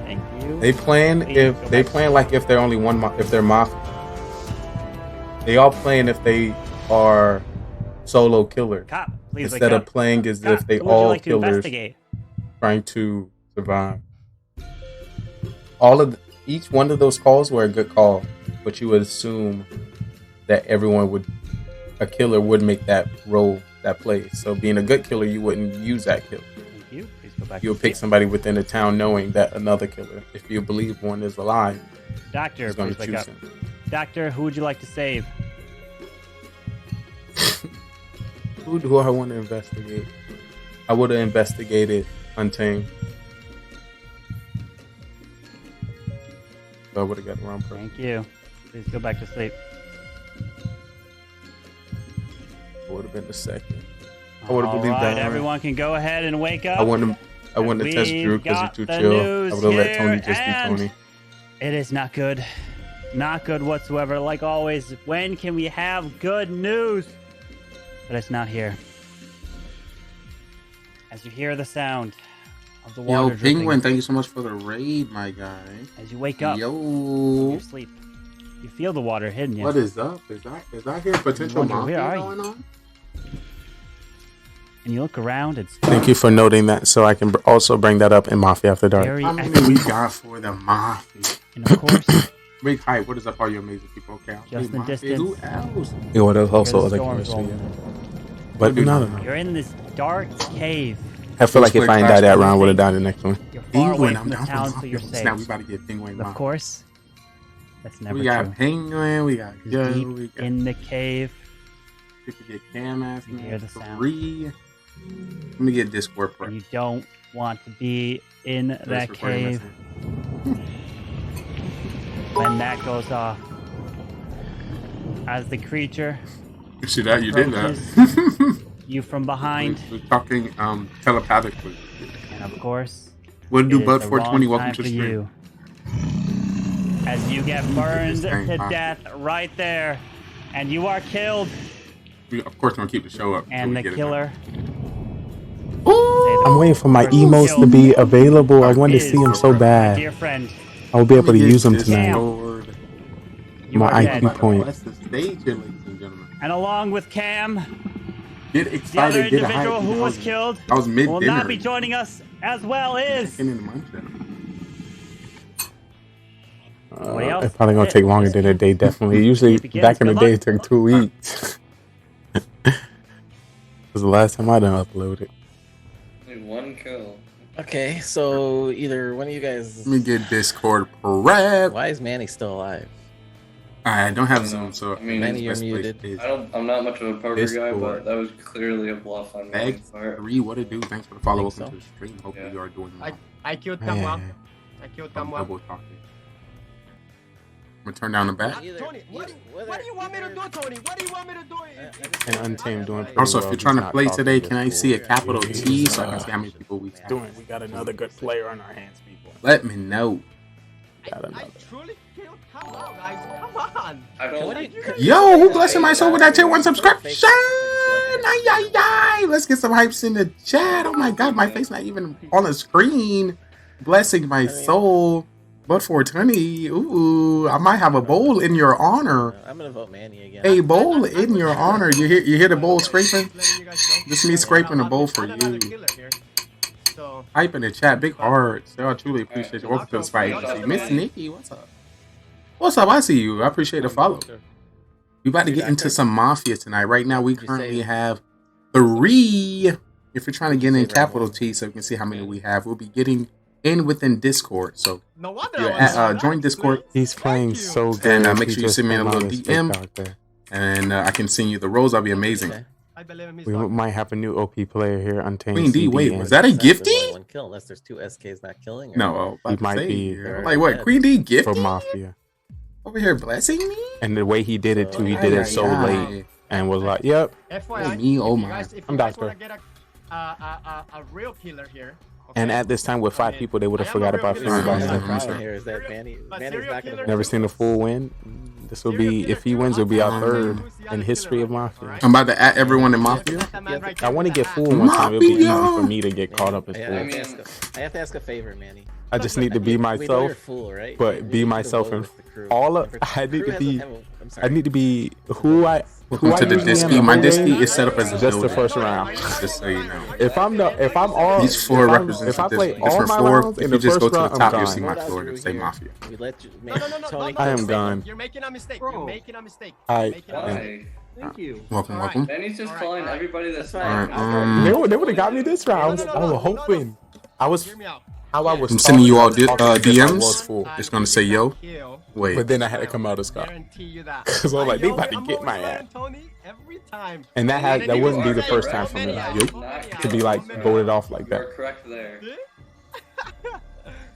Thank you. They plan like if they're only one, if they're mafia. They all playing if they are solo killer. Cop, please instead of playing as if they all killers trying to survive. Each one of those calls were a good call, but you would assume that a killer would make that role, that play. So being a good killer, you wouldn't use that killer. Thank you. Please go back. You would pick somebody within the town knowing that another killer, if you believe one is alive, Doctor, is going please to wake choose up. him. Doctor, who would you like to save? Who do I want to investigate? I would have investigated Untamed. So I would have got the wrong person. Thank you. Please go back to sleep. I would have been the second. I would have believed Alright, that. everyone can go ahead and wake up. I wouldn't have test Drew because he's too chill. I would have let Tony just be Tony. It is not good. Not good whatsoever. Like always, when can we have good news? But it's not here. As you hear the sound of the water Yo, dripping, Penguin, thank you so much for the raid, my guy. as you wake up Yo. from your sleep, you feel the water hitting you. What is up? Is that here potential wonder, mafia where are you? going on? And you look around, it's Thank you for noting that, so I can also bring that up in Mafia After Dark. Very How many we got for the Mafia? And of course, Big hype. What is up, all you amazing people? Okay, just in Mafia. distance. Who else? Yeah, what else? Also, the other storms killers. rolling. But no. You're in this dark cave. I feel like if I ain't died that round, I would have died the next one. You're far away Penguin, from the I'm town, down so you're for safe. Now we about to get Penguin. Of course, that's never We got true. Penguin. We got Joe. Deep We got in the cave. people get Cam ass. You hear the sound. 3. Let me get Discord pro. You don't want to be in that cave. When that goes off, as the creature You see that? You did approaches that. you from behind, We're talking telepathically. and of course, What to do, it is Bud the 420? wrong Welcome time to for the stream. you. As you get burned thing to popping. death right there, and you are killed, We, of course, gonna keep the show up. and the killer. I'm waiting for my emotes to be available. I wanted to see them so My bad. dear friend, I will be able to use them tonight. you My are IQ dead. point. That's the stage here, ladies and gentlemen. And along with Cam, Get the other excited, get individual hyped. who was killed I was will mid-dinner. not be joining us, as well is It's probably gonna take longer than a day. Definitely. Usually back in the day, it took 2 weeks. Was the last time I done uploaded. Only 1 kill. Okay, so either one of you guys. Let me get Discord prep. Why is Manny still alive? I don't have Zoom, so I mean, Manny, you're muted. I'm not much of a poker guy, but that was clearly a bluff on my part. 3, what it do? Thanks for the follow. Welcome to the stream. Hopefully you are doing well. I killed someone. I killed someone. Double talking. I'm gonna turn down the back. Tony, what do you want me to do, Tony? What do you want me to do? And Untamed doing pretty also, if you're trying to play today, can I see a capital T so I can see how many people we have? Doing. We got another good player on our hands, people. Let me know. I truly killed. Come on, guys. Come on. Yo, who blessing my soul with that tier 1 subscription? Let's get some hypes in the chat. Oh my god, my face not even on the screen. Blessing my soul. But 420, ooh, I might have a bowl in your honor. I'm gonna vote Manny again. A bowl in your honor. You hear the bowl scraping? This me scraping a bowl for you. Hype in the chat, big hearts. I truly appreciate you. Welcome to the Spy Agency. Miss Nikki, what's up? What's up? I see you. I appreciate the follow. We about to get into some Mafia tonight. Right now, we currently have 3. If you're trying to get in capital T so you can see how many we have, we'll be getting in within Discord. So join Discord. He's playing so good. And make sure you send me a little DM. And I can send you the roles. That'll be amazing. We might have a new OP player here, Untamed. Queen D, wait, was that a gifty? One kill, unless there's 2 SKs not killing. No, he might be. Like what? Queen D gifty for Mafia. Over here blessing me? And the way he did it too, he did it so late and was like, "Yep." Me, oh my. I'm Doctor. A real killer here. Okay. And at this time, with 5 people, they would have forgot about Here is that Manny's not gonna never seen a full win. This will be, if he wins, it'll be our 3rd in history of Mafia. I'm about to add everyone in Mafia. I want to get full one time. It'll be easy for me to get caught up in full. I have to ask a favor, Manny. I just need to be myself, but be myself in all of. I need to be who I. Welcome to the Disky. My Disky is set up as just the first round. Just so you know. If I'm all these 4 represent. If I play all my my rounds if in you the just go first to the round, top, I'm you'll see gone. my floor. It'll say Mafia. I am gone. You're making a mistake. You're making a mistake. Thank you. Welcome. And he's just calling everybody that's They would have got me this round. I was hoping. I'm sending you all DMs. It's gonna say yo. Wait. But then I had to come out of Scott. Because I was like, they about to get my ass. And that wouldn't be the first time for me to be like voted off like that. You're correct there.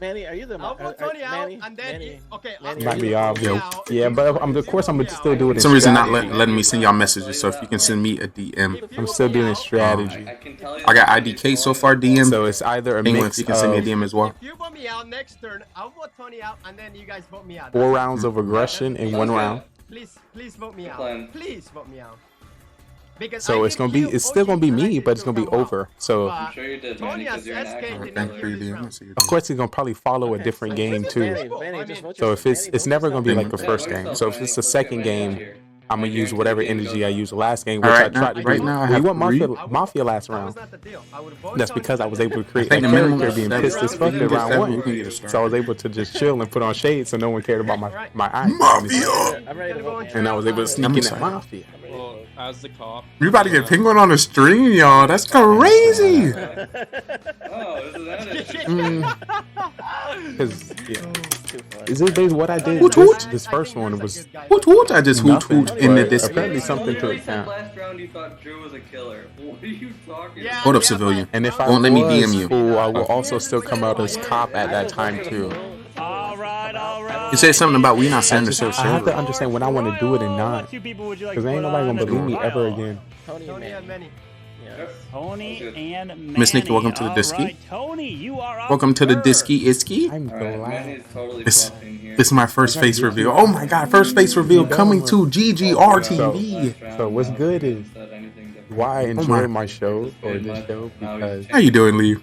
Manny, are you the Manny? Okay, might be obvious. Yeah, but of course I'm gonna still do it. For some reason, not letting me send y'all messages. So if you can send me a DM, I'm still doing strategy. I got IDK so far DM. So it's either a mix. You can send me a DM as well. If you vote me out next turn, I'll vote Tony out, and then you guys vote me out. 4 rounds of aggression in 1 round. Please vote me out. Please vote me out. Because so it's still gonna be me, but it's gonna be over. So I'm sure you did, man, because you're an actor. of course he's gonna probably follow a different game too. So if it's never gonna be like the first game. So if it's the second game, I'm gonna use whatever energy I used the last game, which I tried to do. Right now, we went Mafia last round. That's because I was able to create a character being pissed as fuck in round 1. So I was able to just chill and put on shades, so no one cared about my eyes. Mafia! And I was able to sneak in at Mafia. Well, as the cop. We about to get Penguin on the stream, y'all. That's crazy. Is it based what I did? This first one was. Hoot! I just hoot in the Discord. Apparently something to account. Last round you thought Drew was a killer. What are you talking about? Hold up, civilian. And if I won't let me DM you, fool, I will also still come out as cop at that time too. You said something about we not sending the show. I have to understand when I want to do it and not, because ain't nobody gonna believe me ever again. Tony and Manny. Tony and Manny. Miss Nikki, welcome to the Disky. Right, Tony, you are welcome to the Disky Isky. I'm glad. This is my first face reveal. Oh my god, first face reveal coming to GGR TV. So what's good is why I enjoy my show or this show because. How you doing, Lee?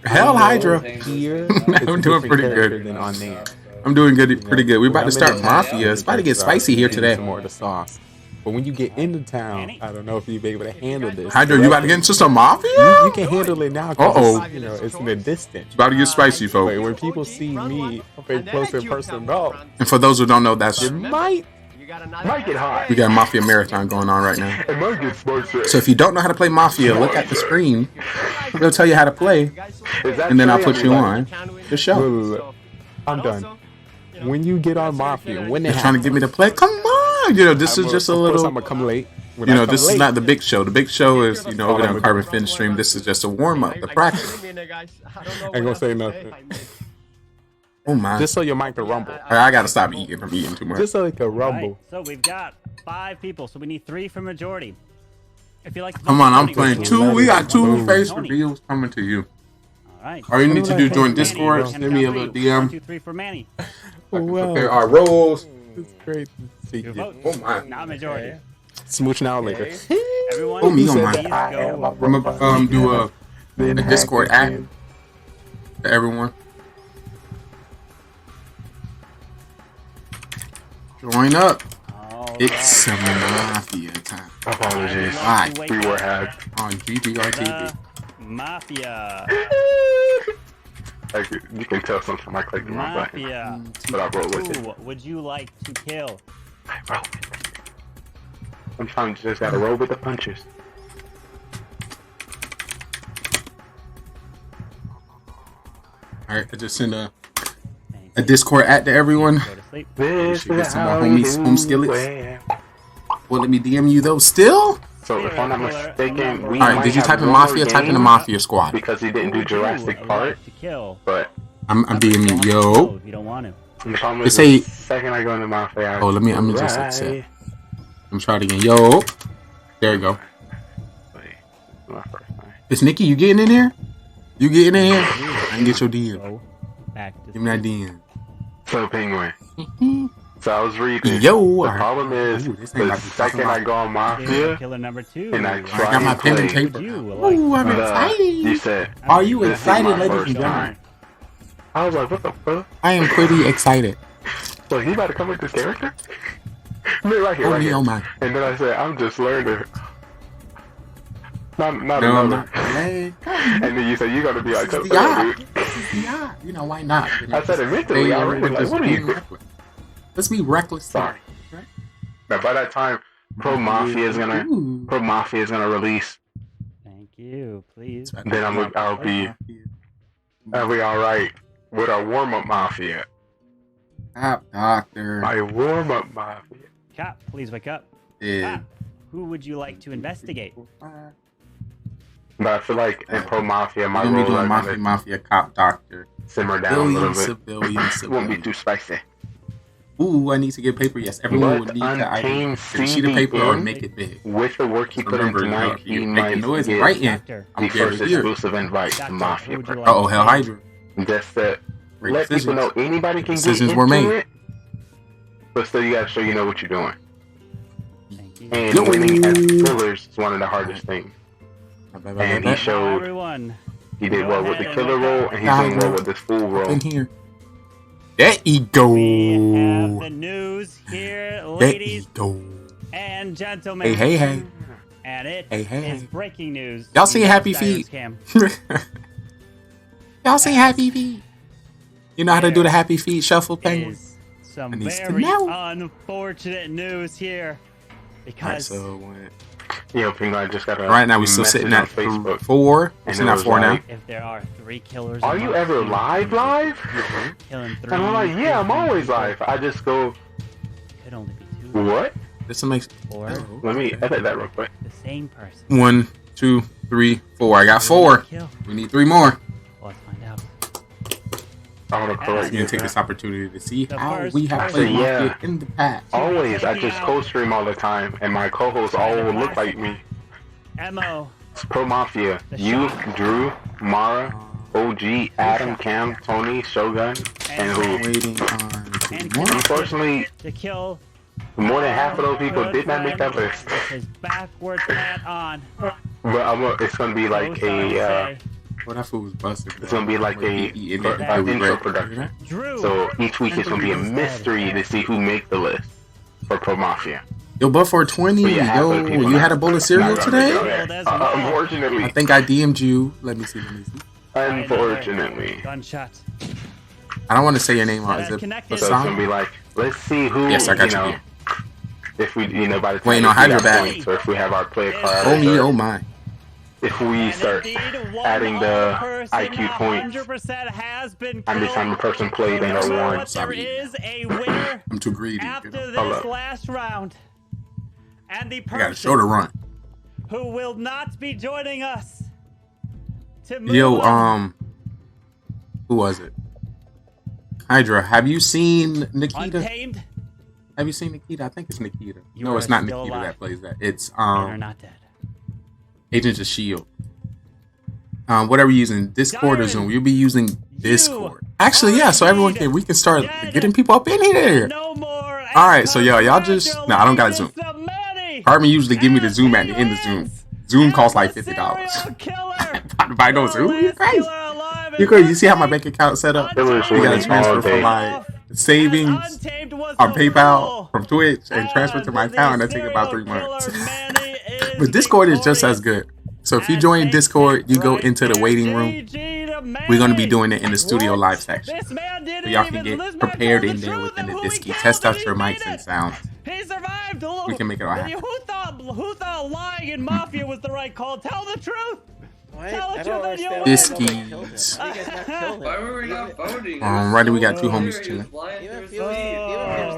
Hell Hydra. Here, I'm doing pretty good. On there. I'm doing good, pretty good. We're about to start Mafia. It's about to get spicy here today. More of the sauce. But when you get into town, I don't know if you'll be able to handle this. Hydra, you about to get into some mafia? You can handle it now. Uh-oh. You know, it's in the distance. It's about to get spicy, folks. But when people see me up and close in person, no. And for those who don't know, that's might get hot. We got a Mafia Marathon going on right now. It might get spicy. So if you don't know how to play Mafia, look at the screen. They'll tell you how to play, and then I'll put you on the show. Look. I'm done. When you get on Mafia, when they're trying to get me to play, come on. You know, this is just a little. I'm gonna come late. You know, this is not the big show. The big show is, you know, over there on Carbon Fin stream. This is just a warm up, the practice. I ain't gonna say nothing. Oh my! Just so your mic can rumble. I gotta stop eating. I'm eating too much. Just so it can rumble. Right, so we've got 5 people, so we need 3 for majority. If you like, Come on, I'm playing 2. We got 2 face reveals coming to you. All right. All you need to do is join Discord. Send me a little DM. 1, 2, 3 for Manny. Prepare our roles. It's great to see you. Oh my! Not majority. Smooch now later. Everyone, Oh me on my. please go. I'm gonna do a Discord app to everyone. Join up. It's some Mafia time. Apologies. Live. We were had on GBR Mafia. You can tell sometimes I click the wrong button. Mafia. But I roll with it. Who would you like to kill? Sometimes you just gotta roll with the punches. Alright, I just sent a Discord at to everyone. This get some more homies, home skillets. Well, let me DM you though. Still? So if I'm not mistaken, we alright, did you type in Mafia? Type in the Mafia squad. Because he didn't do Jurassic Park. But I'm DMing yo. If you don't want to. They say second I go into Mafia. Oh, let me just accept. I'm trying again. Yo. There you go. It's Nikki, you getting in here? You getting in here? I can get your DM. Give me that DM. So Penguin. So I was reading. Yo. The problem is the second I go on Mafia Killer number 2. and I I got my pen and paper. Ooh, I'm excited. You said, are you excited, ladies and gentlemen? I was like, what the fuck? I am pretty excited. So he about to come with this character? Right here, right here. Oh my. And then I said, I'm just learning. Not no, another. I'm not. And then you said, you're going to be like, dude. Yeah, you know, why not? You know, I said it mentally. I was like, what are you? Let's be reckless. Sorry. Now, by that time, Pro Mafia is gonna release. Thank you, please. Then I'll be all right with our warm-up Mafia. Cap Doctor. My warm-up Mafia. Cap, please wake up. Yeah. Cap, who would you like to investigate? But I feel like in Pro Mafia, my role is doing Mafia Cop Doctor. Simmer down a little bit. Civilian. Won't be too spicy. Ooh, I need to get paper. Yes, everyone would need to either sheet of paper or make it big. With the work he put in tonight, he might noise get right in. the first exclusive invite to Mafia. Oh, Hell Hydra. Just to let people know anybody can get decisions were made. It, but still, you gotta show you know what you're doing. And winning as killers is one of the hardest things. And he showed he did well with the killer role, and he's doing well with this full role. In here. There you go. We have the news here, ladies and gentlemen. Hey. And it is breaking news. Y'all see Happy Feet? Y'all see Happy Feet? You know how to do the Happy Feet shuffle, Penguin? Some very unfortunate news here. Because Penguin, I just got a right now we're still sitting at Facebook. 4. We're sitting at 4 now. If there are 3 killers, are you ever live? Killing 3. And I'm like, yeah, I'm always live. I just go. Could only be 2. What? This makes. Let me edit that real quick. The same person. 1, 2, 3, 4. I got 4. We need 3 more. Let's find out. I want to correct you. Take this opportunity to see how we have played Mafia in the past. Always, I just co-stream all the time, and my co-hosts all look like me. Mo. Pro Mafia. You, Drew, Mara, OG, Adam, Cam, Tony, Shogun, and who? Unfortunately, more than half of those people did not make that list. His backward hat on. But it's gonna be like a. Well, that food was busted. It's gonna be like a intro production. So each week it's gonna be a mystery to see who make the list for Pro Mafia. Yo, but for 20, yo, you had a bowl of cereal today? Unfortunately. I think I DM'd you. Let me see. Unfortunately. Gunshot. I don't want to say your name wrong. Is it So it's gonna be like, let's see who. Yes, I got you. Know, if we, by the time wait, no, hide your bag. points, or if we have our play card. Oh me, oh my. If we start adding the IQ points, every time a person plays, they know one. There is a winner. I'm too greedy. After this last round, and the person I got a show to run. Who will not be joining us. To move Yo, on. who was it? Hydra, have you seen Nikita? Untamed? Have you seen Nikita? I think it's Nikita. You no, are it's not still Nikita alive. that plays that. It's You're not dead. Agents of S.H.I.E.L.D. Whatever you're using, Discord or Zoom, you'll be using Discord. Actually, yeah, so we can start getting people up in here. All right, so y'all just, no, I don't got a Zoom. Hartman usually give me the Zoom at the end of Zoom. Zoom costs like $50. Buy no Zoom? You're crazy. You're crazy. You see how my bank account set up? You gotta transfer from my savings on PayPal from Twitch and transfer to my account, and that takes about 3 months. But Discord is just as good. So if you join Discord, you go into the waiting room. We're going to be doing it in the studio live section. So y'all can get prepared in there within the Disky. Test out your mics and sounds. He survived. We can make it all happen. Who thought lying in Mafia was the right call? Tell the truth. Tell the truth and you'll win. Diskeys. Why were we not voting? Right, we got 2 homies chilling.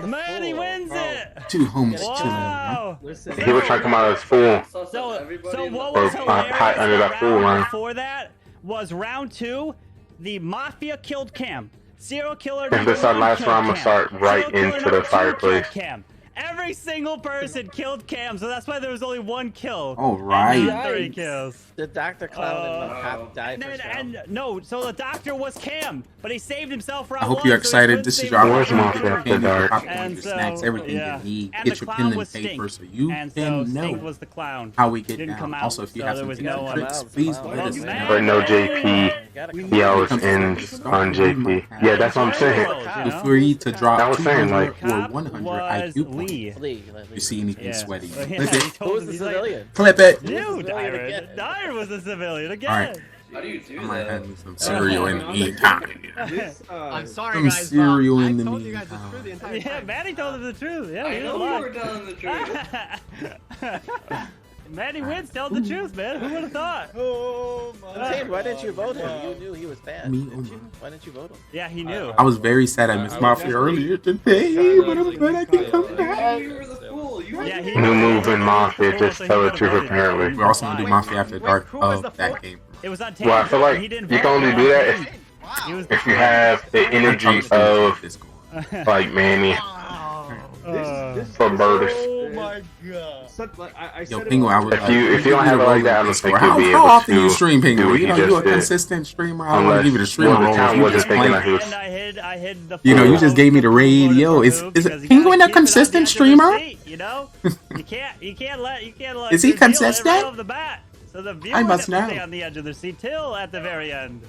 Manny wins it. 2 homies chilling. He was trying to come out as full. So what Or was hot under that full line. before that was round 2. The Mafia killed Cam. Serial killer. If this is our last round, I'm gonna start right into the fireplace. Cam. Every single person killed Cam, so that's why there was only 1 kill. All right. And not 3 kills. The Dr. Clown and Cop died first round. No, so the doctor was Cam, but he saved himself round I hope 1, you're so he excited. couldn't This is save your himself Where's opportunity Mafia to get after dark? popcorn, your And snacks, so, everything yeah. you need. And Get the your clown pen and was paper Stink. so you And can Stink know was the clown. how we get Didn't down. come out, Also, if you so have there some was tips no and one tricks, else. please Well, let us man. know. Or no JP. Yells ins on JP. Yeah, that's what I'm saying. Feel free to drop I was saying, 200 like, or 100 IQ points. If you see anything sweaty, clip it. Who was the civilian? Clip it. You, Dyron. Dyron was a civilian again. All right. How do you do I might that? have me some cereal in the meantime. I'm sorry, Some guys. cereal in I the told you guys the meantime. truth the entire Yeah, time. Manny told him the truth. Yeah, I he know was you were telling the truth. Manny wins, tell the truth, man. Who would have thought? Untamed, why didn't you vote him? You knew he was bad. Me, Why didn't you vote him? Yeah, he knew. I was very sad I missed Mafia earlier today, but I'm glad I can come back. You were the fool. You were Yeah, he New move in Mafia, just tell the truth apparently. We're also gonna do Mafia After Dark of that game. It was Untamed. Well, I feel like He didn't you vote can only him. do that He was if you have the energy of like Manny for murders. Oh my god. Yo, Pingo, I was If you don't have it like that, I don't think you'll be how able often you to stream, do Pingo? what You he know, you a just did. consistent streamer. I don't want to give you the stream Well, the roles. town You wasn't just thinking playing. that he was. I hid the You know, you just gave me the raid. Yo, is Penguin a consistent streamer? You know, you can't let Is he reveal it right consistent? off the bat. So the viewer I has must to know. stay on the edge of their seat till at the very end.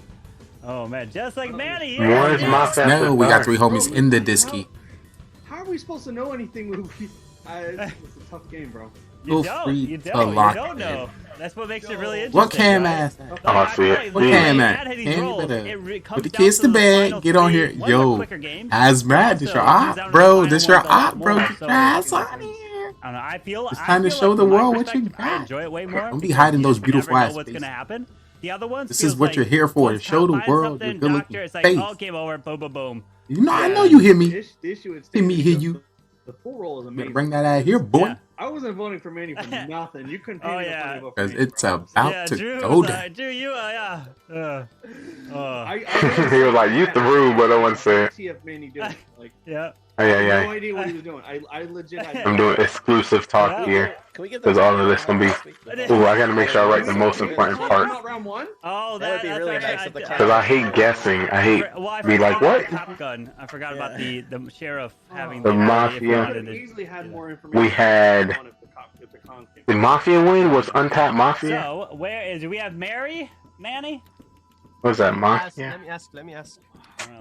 Oh man, just like Manny here. Where's Mafia No, After we got Dark? 3 homies in the Disky. How are we supposed to know anything when we... it's a tough game, bro. Feel free to lock You don't in. know. That's what makes it really interesting. What Cam right? ass? Oh, I see it. What Cam at? Cam, you better put the kids to bed. Get on here. Yo, Hazmat, this your op, bro. This your op, bro. Get your ass on here. I don't know. I feel It's time to show like the from my world what you perspective, I got. enjoy it way more. Don't be hiding those because you beautiful never ass know what's faces. gonna happen. The other ones. This feels is what like you're here for. once Show the Tom finds world your something, good Doctor, looking it's like, face. oh, game over. Boom, boom, boom. You know, I know you hear me. The issue is Hear me, hear you. the full roll is Better amazing. bring that out here, boy. I wasn't voting for Manny for nothing. You couldn't pay Oh, me yeah. to vote for Because Manny. it's about to Drew go was down. Drew, you, yeah. He was like, "You through," but I wasn't saying. TF Manny doing like. Yeah. Oh, I yeah, had yeah. no idea what he was doing. I legit had. I'm doing exclusive talk here because all of this gonna be. Ooh, I gotta make sure I write the most important part Round one. Oh, That would be really nice if the because I hate guessing. I hate be like, what? Top Gun. I forgot about the sheriff having The ability if you Mafia. wanted to- Easily had more information. We had the Mafia win was Untapped Mafia. So where is? Do we have Mary, Manny? What was that Let Mafia? me ask.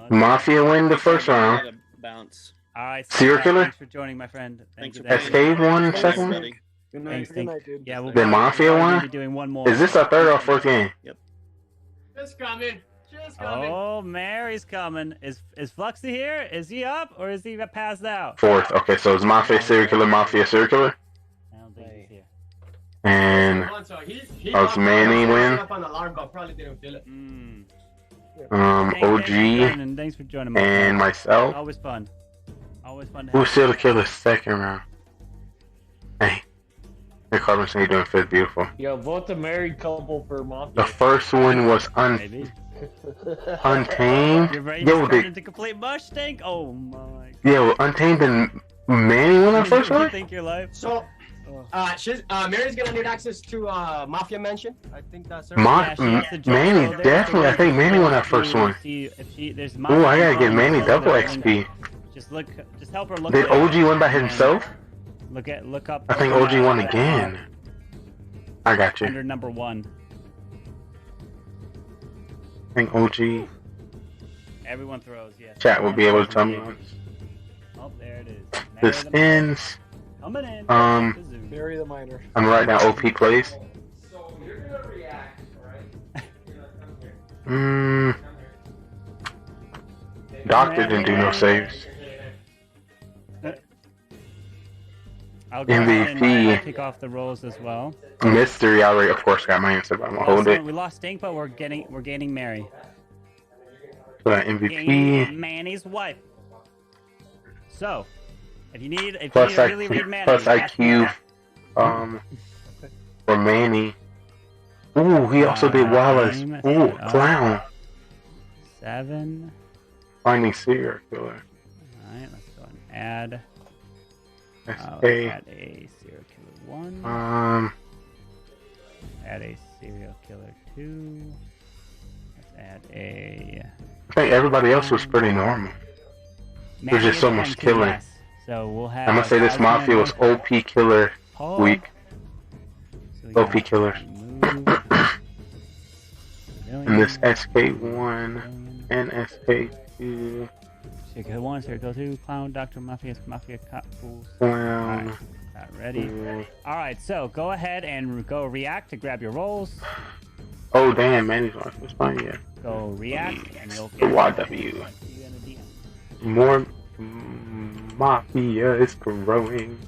Mafia win the first round. Bounce. All right. Serial killer? Thanks for joining, my friend. Thank you. SK one, second one? Good night, dude. Yeah, we'll The Mafia we'll one? be doing one more. Is this our third or fourth game? Yep. Just coming. Just coming. Oh, Mary's coming. Is Fluxy here? Is he up or is he passed out? Fourth. Okay, so it's Mafia, serial killer, Mafia, serial killer. I don't think he's here. And Manny win. Up on alarm, but probably didn't feel it. OG Thanks for joining. and myself. Always fun. Always fun to Who's have. serial killer second round? Hey. The Carbon saying you're doing fifth, beautiful. Yo, vote the married couple for Mafia. The first one was Untamed. You're ready to Yo, turn into complete mush tank? Oh my. Yeah, well, Untamed and Manny won the first You one? think your life? So, Mary's gonna need access to Mafia Mansion. I think that's her. Manny, definitely. I think Manny won that first one. Ooh, I gotta get Manny double XP. Just help her look. Did OG win by himself? Look up. I think OG won again. I got you. Under number 1. I think OG. Everyone throws, yes. Chat will be able to tell me. Oh, there it is. This ends. Coming in. Bury the miner. I'm right now OP plays. So you're gonna react, right? Doctor didn't do no saves. I'll go ahead and MVP. kick off the rolls as well. Mystery, I already, of course, got my answer, but I'm gonna hold it. We lost Stink, but we're gaining Mary. So that MVP. Gaining Manny's wife. So, if you need Plus to really read Manny, plus IQ. For Manny. Ooh, he also did Wallace. Ooh, Clown. 7. Finding serial killer. Alright, let's go and add. Okay. Add a serial killer 1. Add a serial killer 2. Let's add a. I think everybody else was pretty normal. There's just so much killing. Yes. So we'll have. I'm gonna say this Mafia was OP killer week. OP killers. And this SK1 and SK2. Serial 1, Serial 2, Clown, Doctor, Mafia, Cop, Fools. Clown. Right, not ready. Alright, so go ahead and go react to grab your rolls. Oh damn, man, he's watching this fine, yeah. Go react and you'll The YW. More Mafia is growing.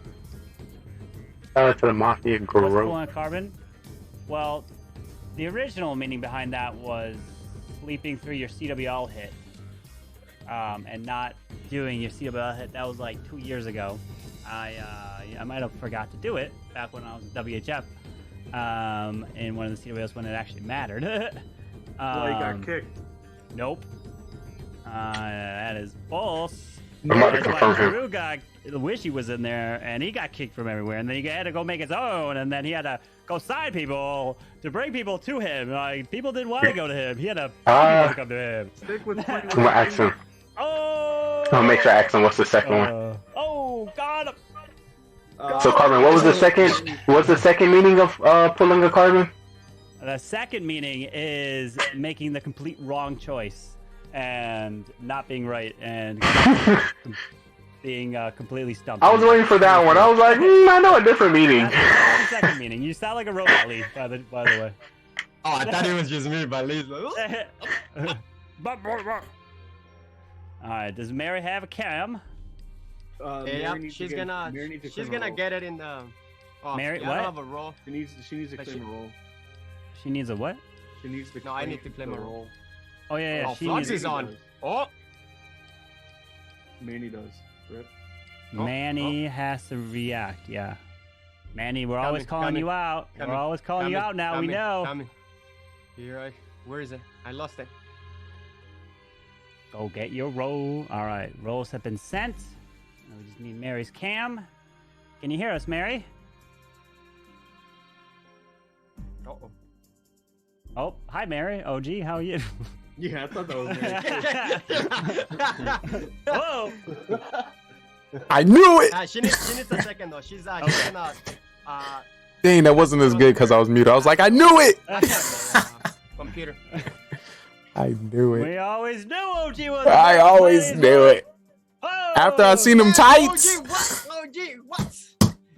Shout out to the Mafia What's cool growing. on Carbon? Well, the original meaning behind that was sleeping through your CWL hit. And not doing your CWL hit. That was like 2 years ago. I might have forgot to do it back when I was in WHF. In one of the CWLs when it actually mattered. Well, you got kicked. Nope. That is false. I'm about to That's why confirm him. Drew got wish he was in there, and he got kicked from everywhere, and then he had to go make his own, and then he had to go sign people to bring people to him. Like people didn't want to go to him. He had to people to come to him. Stick with I'm gonna ask him. I'll make sure I ask him what's the second one. Oh God. So Carbon, what was the second? What's the second meaning of pulling a carbon? The second meaning is making the complete wrong choice and not being right and being completely stumped. I was waiting for that one. I was like, I know a different meaning. That's the second meaning. You sound like a robot, Lee. By the way. Oh, I thought it was just me, but Lee's like, All right. Does Mary have a cam? she's gonna get it in the. Oh, Mary, I what? don't have a roll. She needs to claim a roll. She needs a what? She needs to. No, I need to claim a roll. Oh yeah. Oh, She Flux needs is on. Oh. Manny does. Rip. Manny has to react. Yeah. Manny, we're always calling you out. We're always calling you out now. We know. You're right. Where is it? I lost it. Go get your roll. All right. Rolls have been sent. Now we just need Mary's cam. Can you hear us, Mary? Uh-oh. Oh, hi, Mary. OG, how are you? Yeah, I thought that was Mary. Whoa! I knew it! She needs a second though. She's gonna. Dang, that wasn't as good because I was muted. I was like, I knew it! Computer. I knew it. We always knew OG was. I always knew it. Oh! After I seen them tights. OG, what? OG, what?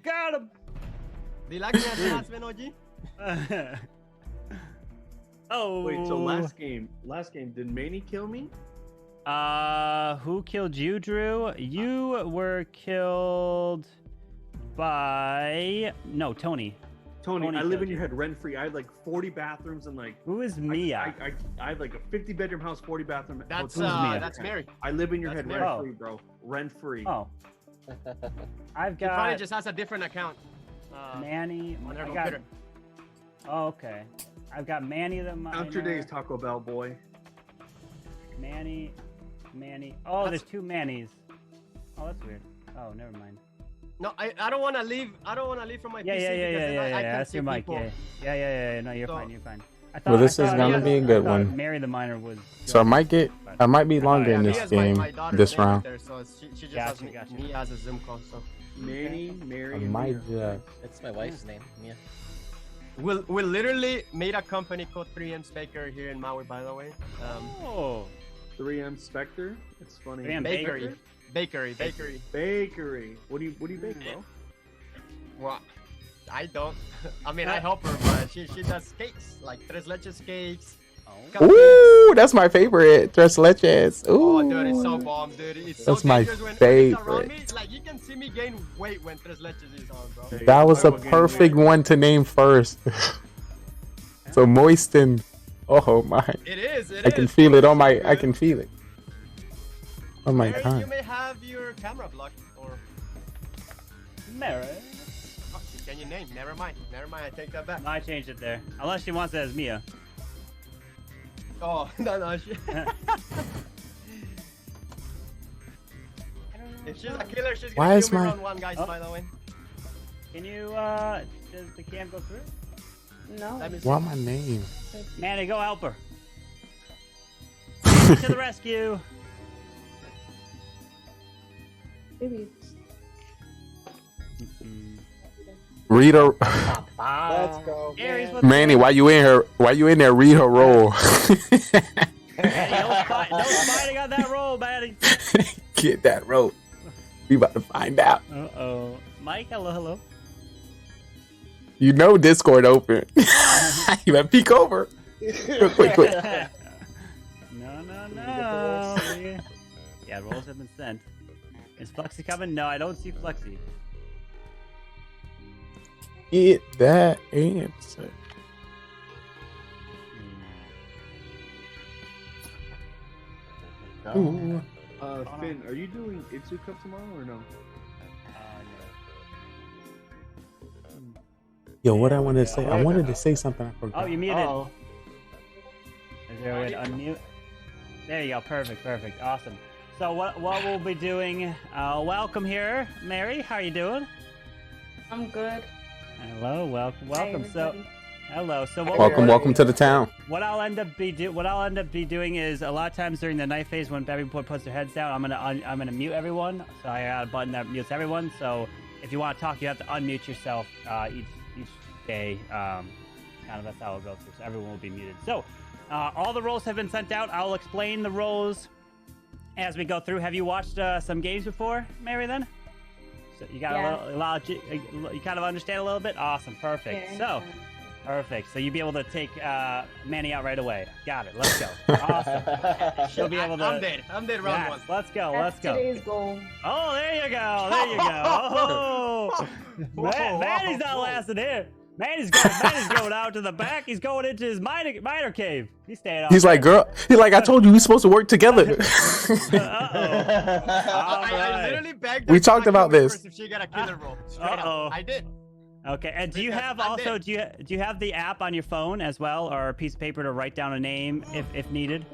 Got him. Do you like me as husband, OG? Oh. Wait, so last game, did Manny kill me? Who killed you, Drew? You were killed by Tony. Tony, I live in your head rent free. I had like 40 bathrooms and like. Who is Mia? I had like a 50 bedroom house, 40 bathroom. That's Mia? That's Mary. I live in your head rent free, bro. Rent free. Oh. I've He probably got just has a different account. Manny. On her I computer. got. Oh, okay. I've got Manny the Miner. Count your days, Taco Bell boy. Manny. Oh, there's two Mannys. Oh, that's weird. Oh, never mind. No, I don't want to leave. I don't want to leave from my PC because Yeah. I can't That's see your mic. people. Yeah. No, you're fine. Well, this is gonna be a good one. Mary the Miner was. So I might be longer in this game, this round. There, so she just has me as a Zoom call. So Mary. I might It's my wife's name, Mia. we literally made a company called 3M Spaker here in Maui, by the way. 3M Spectre. It's funny. 3M Bakery. What do you bake, bro? Well, I don't. I mean, I help her, but she does cakes, like tres leches cakes. Ooh, that's my favorite. Tres leches. Ooh. Oh, dude, it's so bomb, dude. It's That's so my dangerous when favorite. it's around me. Like, you can see me gain weight when tres leches is on, bro. That was a perfect one to name first. So moisten. Oh my. It is. I can feel it on my. I can feel it. Oh my Mary, god. you may have your camera blocked, or Mary. oh, can you name? Never mind. I take that back. No, I changed it there. Unless she wants it as Mia. Oh no. If she's a killer, she's Why gonna is kill me my- round one, guys. By the way. Can you? Does the cam go through? No. Let me see. Why my name? Manny, go help her. To the rescue. Rita. Let's go. Manny, why you in here? Why you in there? Read her role. Manny, no fighting on that roll, Manny. Get that rope. We about to find out. Uh-oh. Mike, hello. You know Discord open. You better peek over. Quick. No. Yeah, rolls have been sent. Is Flexi coming? No, I don't see Flexi. Get that answer. Ooh. Finn, are you doing Itsu Cup tomorrow or no? Yo, what I wanted to say? I wanted to say something. I forgot. Oh, you muted. Is there a way to unmute? There you go. Perfect. Awesome. So what we'll be doing? Welcome here, Mary. How are you doing? I'm good. Hello. Welcome. So, hello. So Welcome to the town. What I'll end up be doing is a lot of times during the night phase when everyone puts their heads down, I'm gonna mute everyone. So I got a button that mutes everyone. So if you want to talk, you have to unmute yourself each day. Kind of that's how it'll go through. So everyone will be muted. So all the roles have been sent out. I'll explain the roles as we go through. Have you watched some games before, Mary? Then. So you got you kind of understand a little bit. Awesome. Perfect. Yeah, Perfect. So you'll be able to take Manny out right away. Got it. Let's go. Awesome. She'll be able to. I'm dead round one. Let's go. That's today's goal. Oh, there you go. Oh, Manny's not lasting here. Manny's going out to the back. He's going into his miner cave. He's staying out. He's like, girl. He's like, I told you we supposed to work together. I literally begged her We to talked not about kill me this. first if she got a killer roll. Straight up. I did. Okay, and do you have also do you have the app on your phone as well, or a piece of paper to write down a name if needed?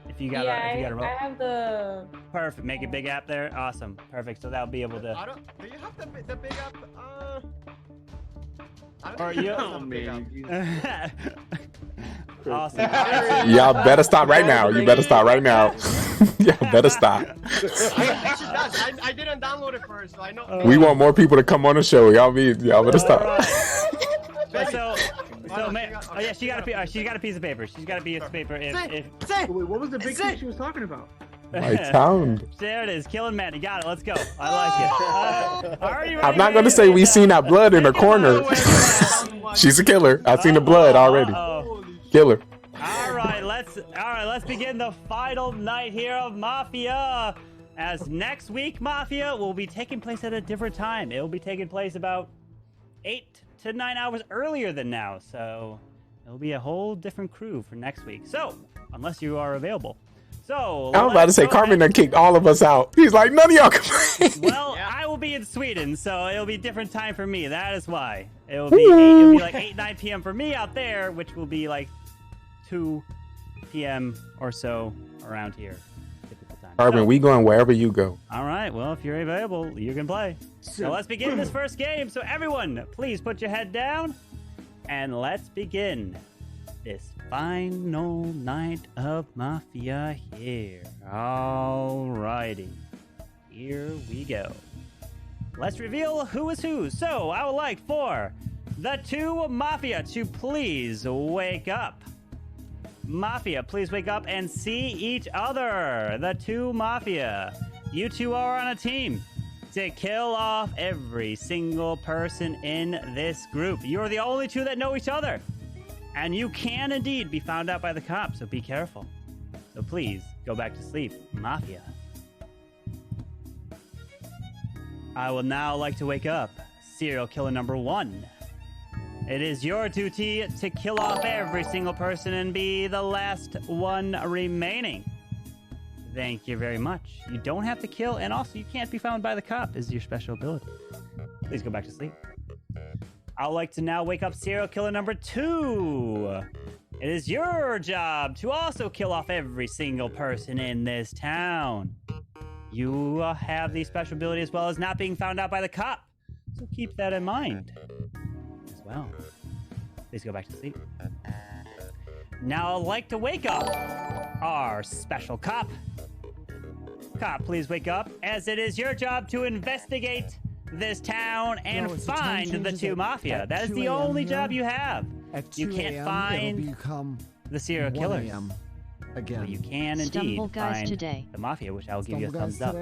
If you got a roll. I have the. Perfect. Make a big app there. Awesome. Perfect. So that'll be able to. Do you have the big app? Or you? Oh man. Awesome. Y'all better stop right now. You better stop right now. Y'all better stop. I think she does. I didn't download it first, so I know. We want more people to come on the show. Y'all better stop. Oh yeah, she got a piece of paper. She's got a piece of paper. Wait, what was the big thing she was talking about? My town. There it is. Killing man. You got it. Let's go. I like it. Are you ready? I'm not gonna say we seen that blood in the corner. She's a killer. I've seen the blood already. Killer. All right, let's begin the final night here of Mafia. As next week, Mafia will be taking place at a different time. It will be taking place about 8 to 9 hours earlier than now. So it'll be a whole different crew for next week. So, unless you are available. So I was about to say Carmen done kicked all of us out. He's like, none of y'all can play. Well, I will be in Sweden, so it'll be a different time for me. That is why. It'll be like 8, 9 p.m. for me out there, which will be like 2 p.m. or so around here. Typical time. Carmen, we going wherever you go. All right. Well, if you're available, you can play. So let's begin this first game. So everyone, please put your head down, and let's begin this final night of Mafia here. Alrighty. Here we go. Let's reveal who is who. So I would like for the 2 Mafia to please wake up. Mafia, please wake up and see each other. The 2 Mafia. You 2 are on a team to kill off every single person in this group. You're the only 2 that know each other. And you can indeed be found out by the cops, so be careful. So please, go back to sleep, Mafia. I would now like to wake up serial killer number 1. It is your duty to kill off every single person and be the last one remaining. Thank you very much. You don't have to kill, and also you can't be found by the cop is your special ability. Please go back to sleep. I'd like to now wake up serial killer number 2. It is your job to also kill off every single person in this town. You have the special ability as well as not being found out by the cop. So keep that in mind as well. Please go back to sleep. Now I'd like to wake up our special cop. Cop, please wake up, as it is your job to investigate this town and find the 2 Mafia. That is the only job you have. You can't find the serial killers. Again. But you can indeed find the Mafia, which I will give you a thumbs up.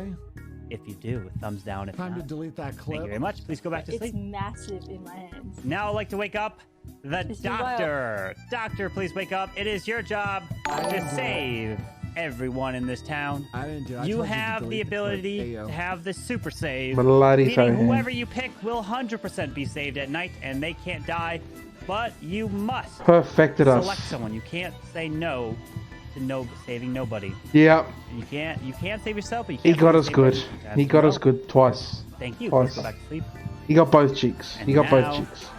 If you do, a thumbs down if Time not. to delete that clip. Thank you very much. Please go back to sleep. It's massive in my hands. Now I'd like to wake up the doctor. Doctor, please wake up. It is your job to save everyone in this town. I didn't do it. You have the ability to have the super save. Bloody Meaning sorry. whoever you pick will 100% be saved at night and they can't die. But you must Perfected us. select someone. You can't say no to saving nobody. Yeah. You can't save yourself, but you He can't got us save good. others. That's He got no. us good twice. Thank you. Twice. Please go back to sleep. He got both cheeks. And He got now- both cheeks.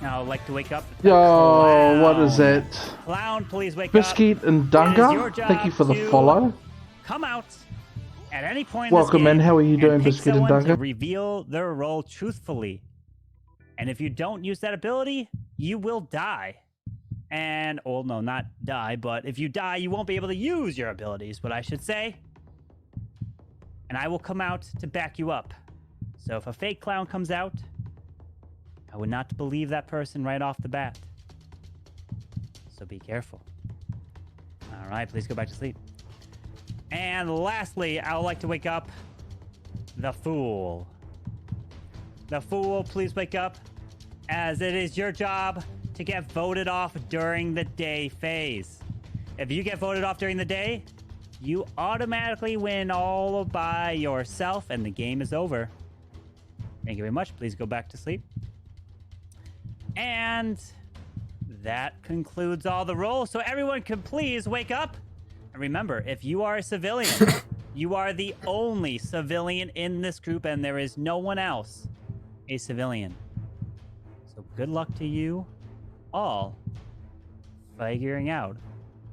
Now I'd like to wake up. Yo, what is it? Clown, please wake Biscuit up. and It is your Dunga? job Thank you for the to follow. Come out at any point. Welcome in in. this How are you game doing, and pick Biscuit and someone to Dunga? reveal their role truthfully. And if you don't use that ability, you will die. And, oh no, not die, but if you die, you won't be able to use your abilities, what I should say. And I will come out to back you up. So if a fake clown comes out, I would not believe that person right off the bat. So be careful. All right, please go back to sleep. And lastly, I would like to wake up the Fool. The Fool, please wake up, as it is your job to get voted off during the day phase. If you get voted off during the day, you automatically win all by yourself and the game is over. Thank you very much. Please go back to sleep. And that concludes all the roles. So everyone can please wake up. And remember, if you are a civilian, you are the only civilian in this group and there is no one else a civilian. So good luck to you all figuring out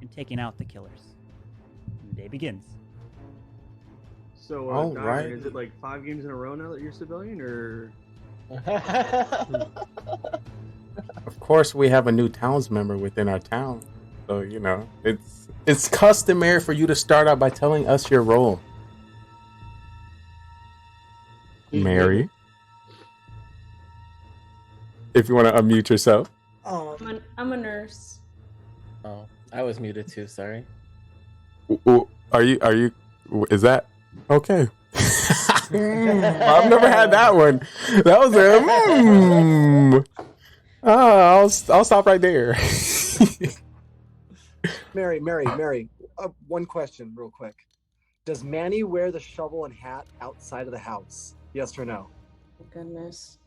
and taking out the killers. And the day begins. So, All Diamond, right. is it like 5 games in a row now that you're civilian, or? Of course, we have a new towns member within our town, so you know it's customary for you to start out by telling us your role. Mary, if you want to unmute yourself. I'm a nurse. Oh, I was muted too. Sorry. Are you Is that okay? I've never had that one. That was a I'll stop right there. Mary, one question real quick. Does Manny wear the shovel and hat outside of the house? Yes or no? Goodness.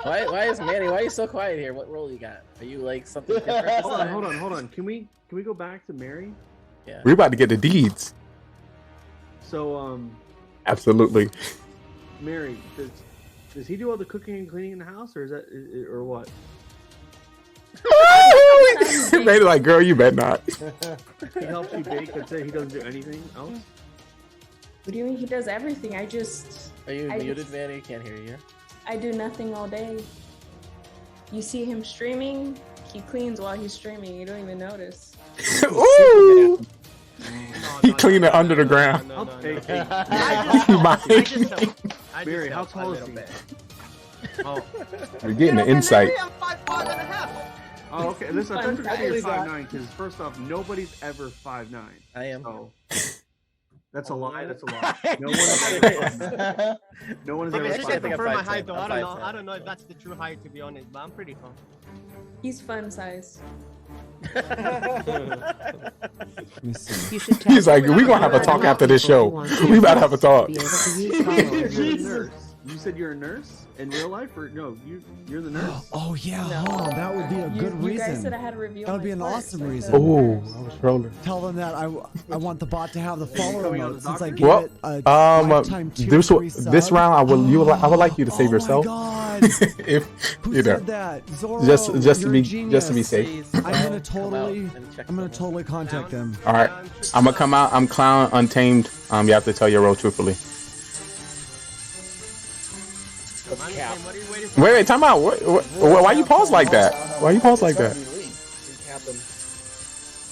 Why is Manny? Why are you so quiet here? What role you got? Are you like something different? Hold on. Can we go back to Mary? Yeah. We're about to get the deeds. So Absolutely. Mary, does he do all the cooking and cleaning in the house, or is that or what? Made it like, girl, you bet not. He helps you bake, but say he doesn't do anything else. What do you mean he does everything? I just. Are you muted, Manny? Can't hear you. I do nothing all day. You see him streaming, he cleans while he's streaming. You don't even notice. Ooh! He cleaned it under the ground. Mary, how tall is he? Oh, you're getting the insight. Oh, okay. Listen, I thought you were saying you're 5'9", because first off, nobody's ever 5'9". I am. So, that's a lie. That's a lie. No one is ever. No one is ever. I think I 5'9". confirm my height though. I don't know if that's the true height, to be honest, but I'm pretty tall. He's fun size. He's like, we gonna have a talk after this show. We about to have a talk. You said you're a nurse in real life, or no? You're the nurse. Oh yeah, that would be a good reason. You guys said I had to reveal. That would be an awesome reason. Oh, I was trolling. Tell them that I want the bot to have the follower mode since I gave Well, it a lifetime tier 3 sub. this round I would like you to save yourself. If Who you know, said that? Zorro, just to you're be a genius. safe. I'm gonna totally contact them. All right, I'm gonna come out. I'm Clown Untamed. You have to tell your role truthfully. Wait, time out. Why you pause like that? Why you pause like that?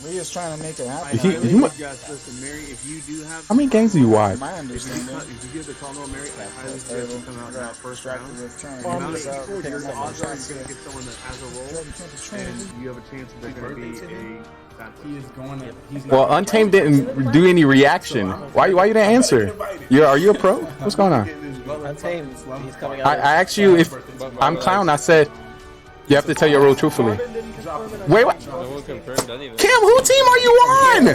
We're just trying to make it happen. Listen, Mary, if you do have. How many games do you watch? If you give the call to Mary, I highly suggest you come out in that first round. Your odds are you're going to get someone that has a role, and you have a chance that they're going to be a. Well, Untamed didn't do any reaction. Why you didn't answer? Are you a pro? What's going on? Untamed. He's coming out. I asked you if I'm Clown. I said you have to tell your role truthfully. Wait, what? No one confirmed anything. Kim, who team are you on?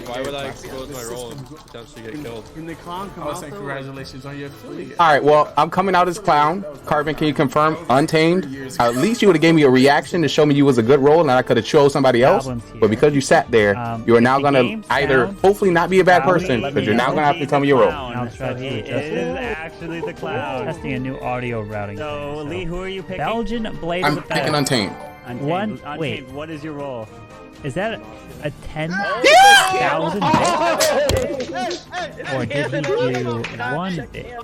Why would I expose my role and potentially get killed? Can the clown come out? Congratulations on your affiliate. All right, well, I'm coming out as Clown. Carbon, can you confirm? Untamed. At least you would have gave me a reaction to show me you was a good role, and I could have chose somebody else. But because you sat there, you are now gonna either hopefully not be a bad person, but you're now gonna have to tell me your role. He is actually the Clown. Testing a new audio routing. So, Lee, who are you picking? Belgian Blade. I'm picking Untamed. Wait, what is your role? Is that a 10,000 bit? Or did he do 1 bit?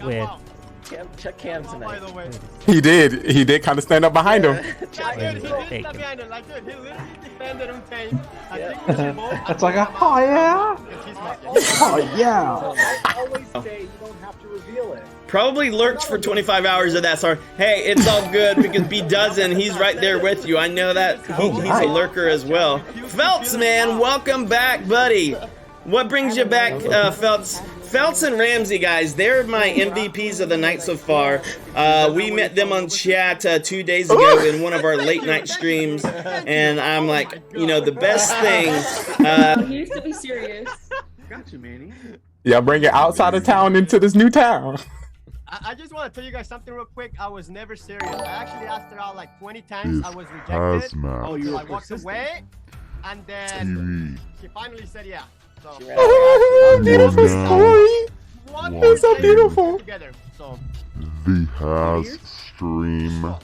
With check Cam tonight. He did kind of stand up behind him. It's like oh yeah. Oh yeah. Always say you don't have to reveal it. Probably lurks for 25 hours of that sort. Hey, it's all good because B doesn't. He's right there with you. I know that. He's a lurker as well. Feltz, man, welcome back, buddy. What brings you back, Feltz? Feltz and Ramsey, guys, they're my MVPs of the night so far. We met them on chat 2 days ago in one of our late night streams, and I'm like, the best thing. He used to be serious. Got you, Manny. Yeah, bring it outside of town into this new town. I just want to tell you guys something real quick. I was never serious. I actually asked her out like 20 times. I was rejected. Oh, you I walked away, and then she finally said yeah. So, beautiful story. It's so beautiful. Together, so. The has stream.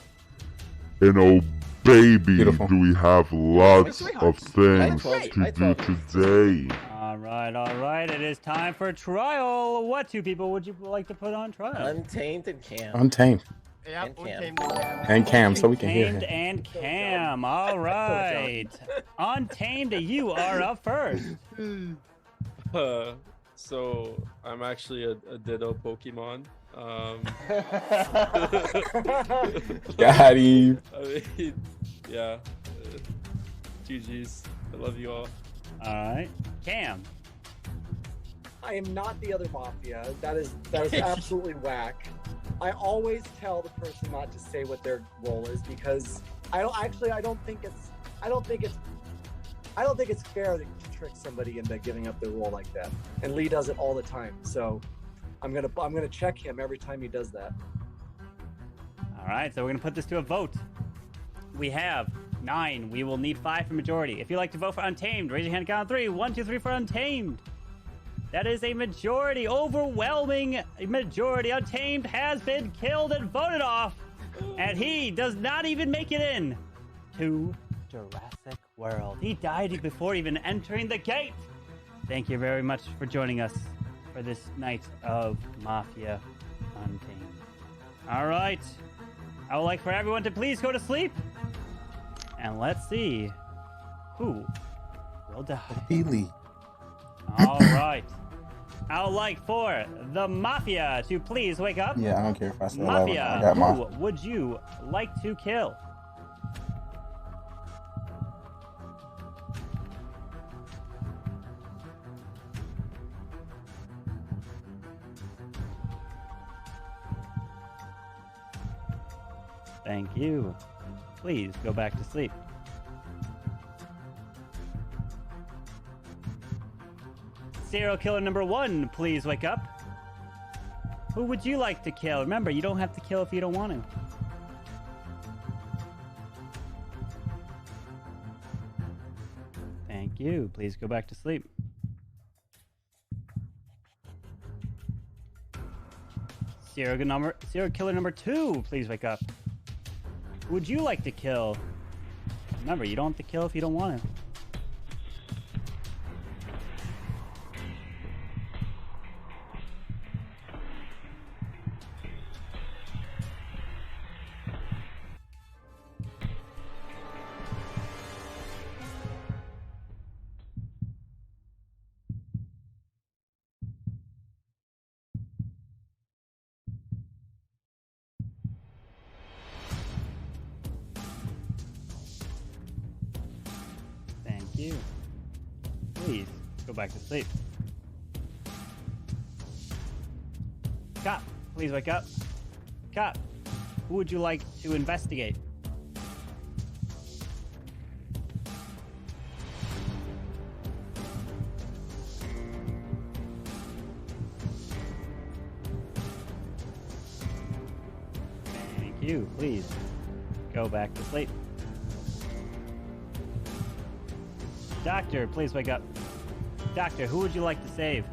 And oh baby, do we have lots of things to do today. All right, it is time for trial. What 2 people would you like to put on trial? Untamed and Cam. Untamed. Yeah, And Cam, so we can hear him. Untamed and Cam. All right. Untamed, you are up first. So I'm actually a Ditto Pokemon. Got him. I mean, yeah. GG's. love you all. All right, Cam. I am not the other mafia. That is absolutely whack. I always tell the person not to say what their role is because I don't think it's fair to trick somebody into giving up their role like that. And Lee does it all the time. So I'm gonna check him every time he does that. All right, so we're gonna put this to a vote. We have 9. We will need 5 for majority. If you'd like to vote for Untamed, raise your hand count 3. 1, 2, 3 for Untamed. That is a majority, overwhelming majority. Untamed has been killed and voted off, and he does not even make it in to Jurassic World. He died before even entering the gate. Thank you very much for joining us for this night of Mafia Untamed. All right. I would like for everyone to please go to sleep. And let's see who will die. Ely. All right. I would like for the Mafia to please wake up. Yeah, I don't care if I say Mafia, I got who would you like to kill? Thank you. Please go back to sleep. Serial killer number 1, please wake up. Who would you like to kill? Remember, you don't have to kill if you don't want to. Thank you. Please go back to sleep. Serial killer number 2, please wake up. Who would you like to kill? Remember, you don't have to kill if you don't want to. You. Please go back to sleep. Cop, please wake up. Cop, who would you like to investigate? Thank you. Please go back to sleep. Doctor, please wake up. Doctor, who would you like to save?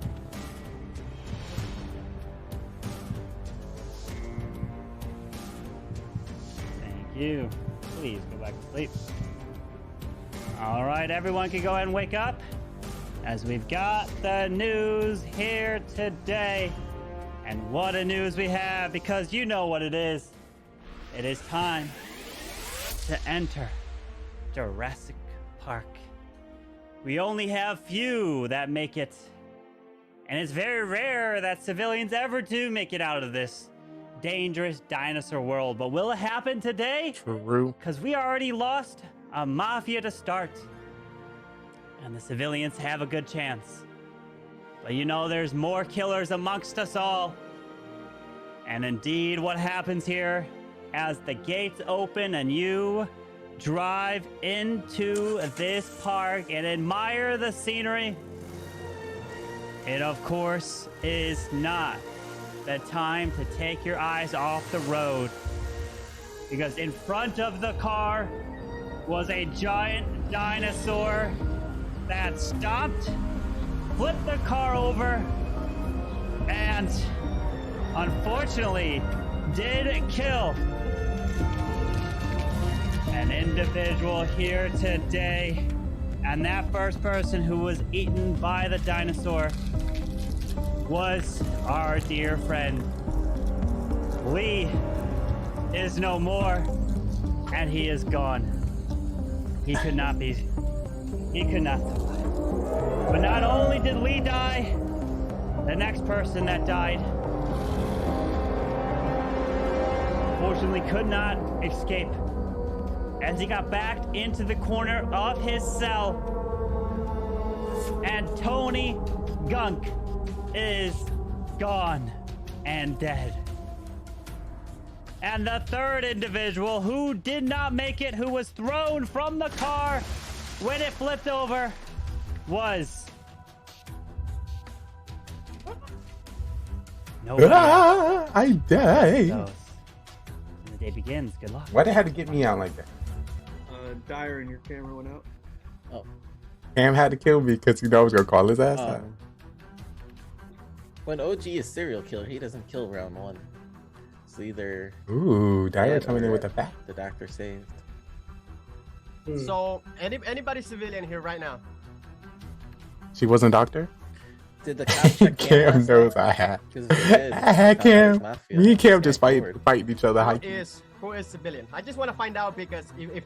Thank you. Please go back to sleep. All right, everyone can go ahead and wake up as we've got the news here today. And what a news we have, because you know what it is. It is time to enter Jurassic Park. We only have few that make it. And it's very rare that civilians ever do make it out of this dangerous dinosaur world. But will it happen today? True. Because we already lost a mafia to start. And the civilians have a good chance. But you know, there's more killers amongst us all. And indeed, what happens here as the gates open and you drive into this park and admire the scenery, it of course is not the time to take your eyes off the road, because in front of the car was a giant dinosaur that stopped, flipped the car over, and unfortunately did kill an individual here today. And that first person who was eaten by the dinosaur was our dear friend. Lee is no more, and he is gone. He could not survive. But not only did Lee die, the next person that died unfortunately could not escape, as he got backed into the corner of his cell And Tony Gunk is gone and dead. And the third individual who did not make it, who was thrown from the car when it flipped over, was... I died. When the day begins, good luck. Why they had to get me out like that? Dyer and your camera went out. Oh. Cam had to kill me because I was gonna call his ass out. When OG is serial killer, he doesn't kill round 1. It's either... Ooh, Dyer coming in with the fact. The doctor saved. So, anybody civilian here right now? She wasn't doctor? Did the cop check Cam knows I had. I had Cam. Me and Cam just fighting each other. Who is civilian? I just want to find out because if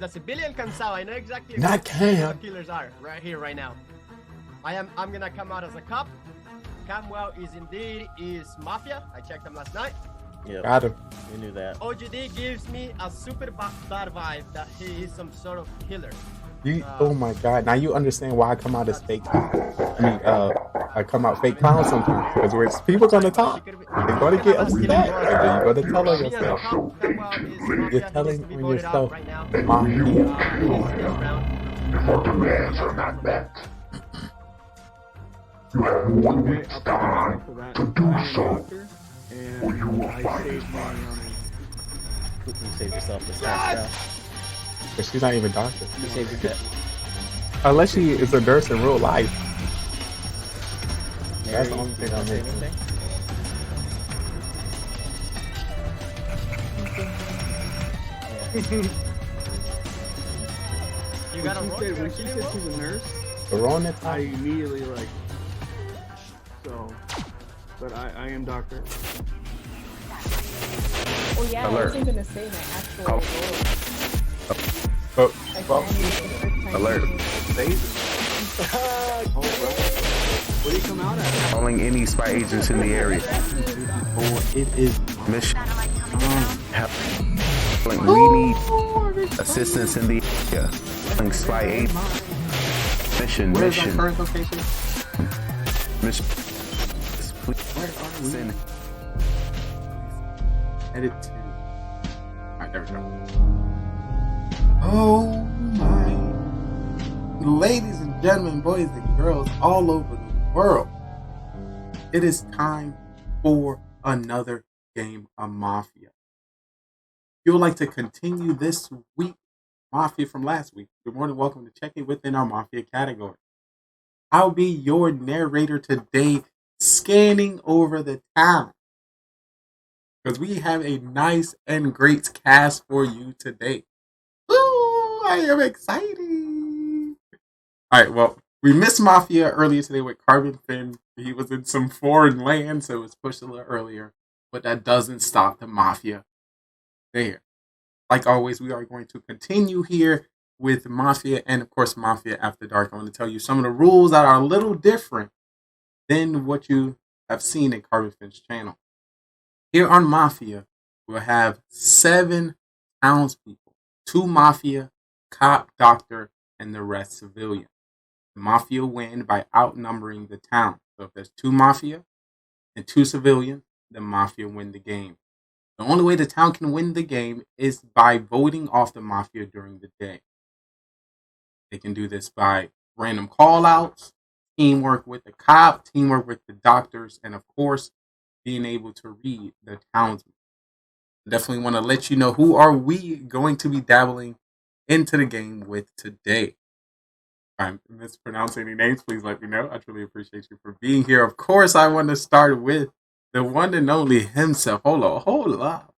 the civilian comes out, I know exactly who the killers are right here, right now. I'm gonna come out as a cop. Camwell is mafia. I checked him last night. Yeah, got him. We knew that. OGD gives me a super bad vibe that he is some sort of killer. Oh my god! Now you understand why I come out as fake. I come out fake clown sometimes because when people gonna talk, they're gonna get upset. And you're gonna tell on yourself. You're telling on yourself. Demands are not met. You have 1 week time to do so, or you will find my You saved yourself this time. But she's not even a doctor. You saved your debt. Unless she is a nurse in real life. Mary, that's the only thing I'm making. You got when she said she's a nurse, I immediately but I am doctor. Oh yeah, Alert. I wasn't gonna say my actual role. Alert. What do you come out at? Calling any spy agents in the area. It is mission. We need assistance in the area. Calling spy agent. Mission. Where's our current location? Mission. Where are we? Send. Edit to. Alright, there we go. Oh my. Ladies and gentlemen, boys and girls all over the world, it is time for another game of Mafia. If you would like to continue this week, Mafia from last week, you're more than welcome to check it within our Mafia category. I'll be your narrator today, scanning over the town, because we have a nice and great cast for you today. Ooh, I am excited. All right, well, we missed Mafia earlier today with Carbon Finn. He was in some foreign land, so it was pushed a little earlier. But that doesn't stop the Mafia there. Like always, we are going to continue here with Mafia and, of course, Mafia After Dark. I want to tell you some of the rules that are a little different than what you have seen in Carbon Finn's channel. Here on Mafia, we'll have 7 townspeople, 2 Mafia, cop, doctor, and the rest civilian. The Mafia win by outnumbering the town. So if there's 2 Mafia and 2 civilians, the Mafia win the game. The only way the town can win the game is by voting off the Mafia during the day. They can do this by random call-outs, teamwork with the cop, teamwork with the doctors, and of course, being able to read the townsmen. Definitely want to let you know who are we going to be dabbling into the game with today. If I'm mispronouncing any names, please let me know. I truly appreciate you for being here. Of course, I want to start with the one and only himself. Hold up.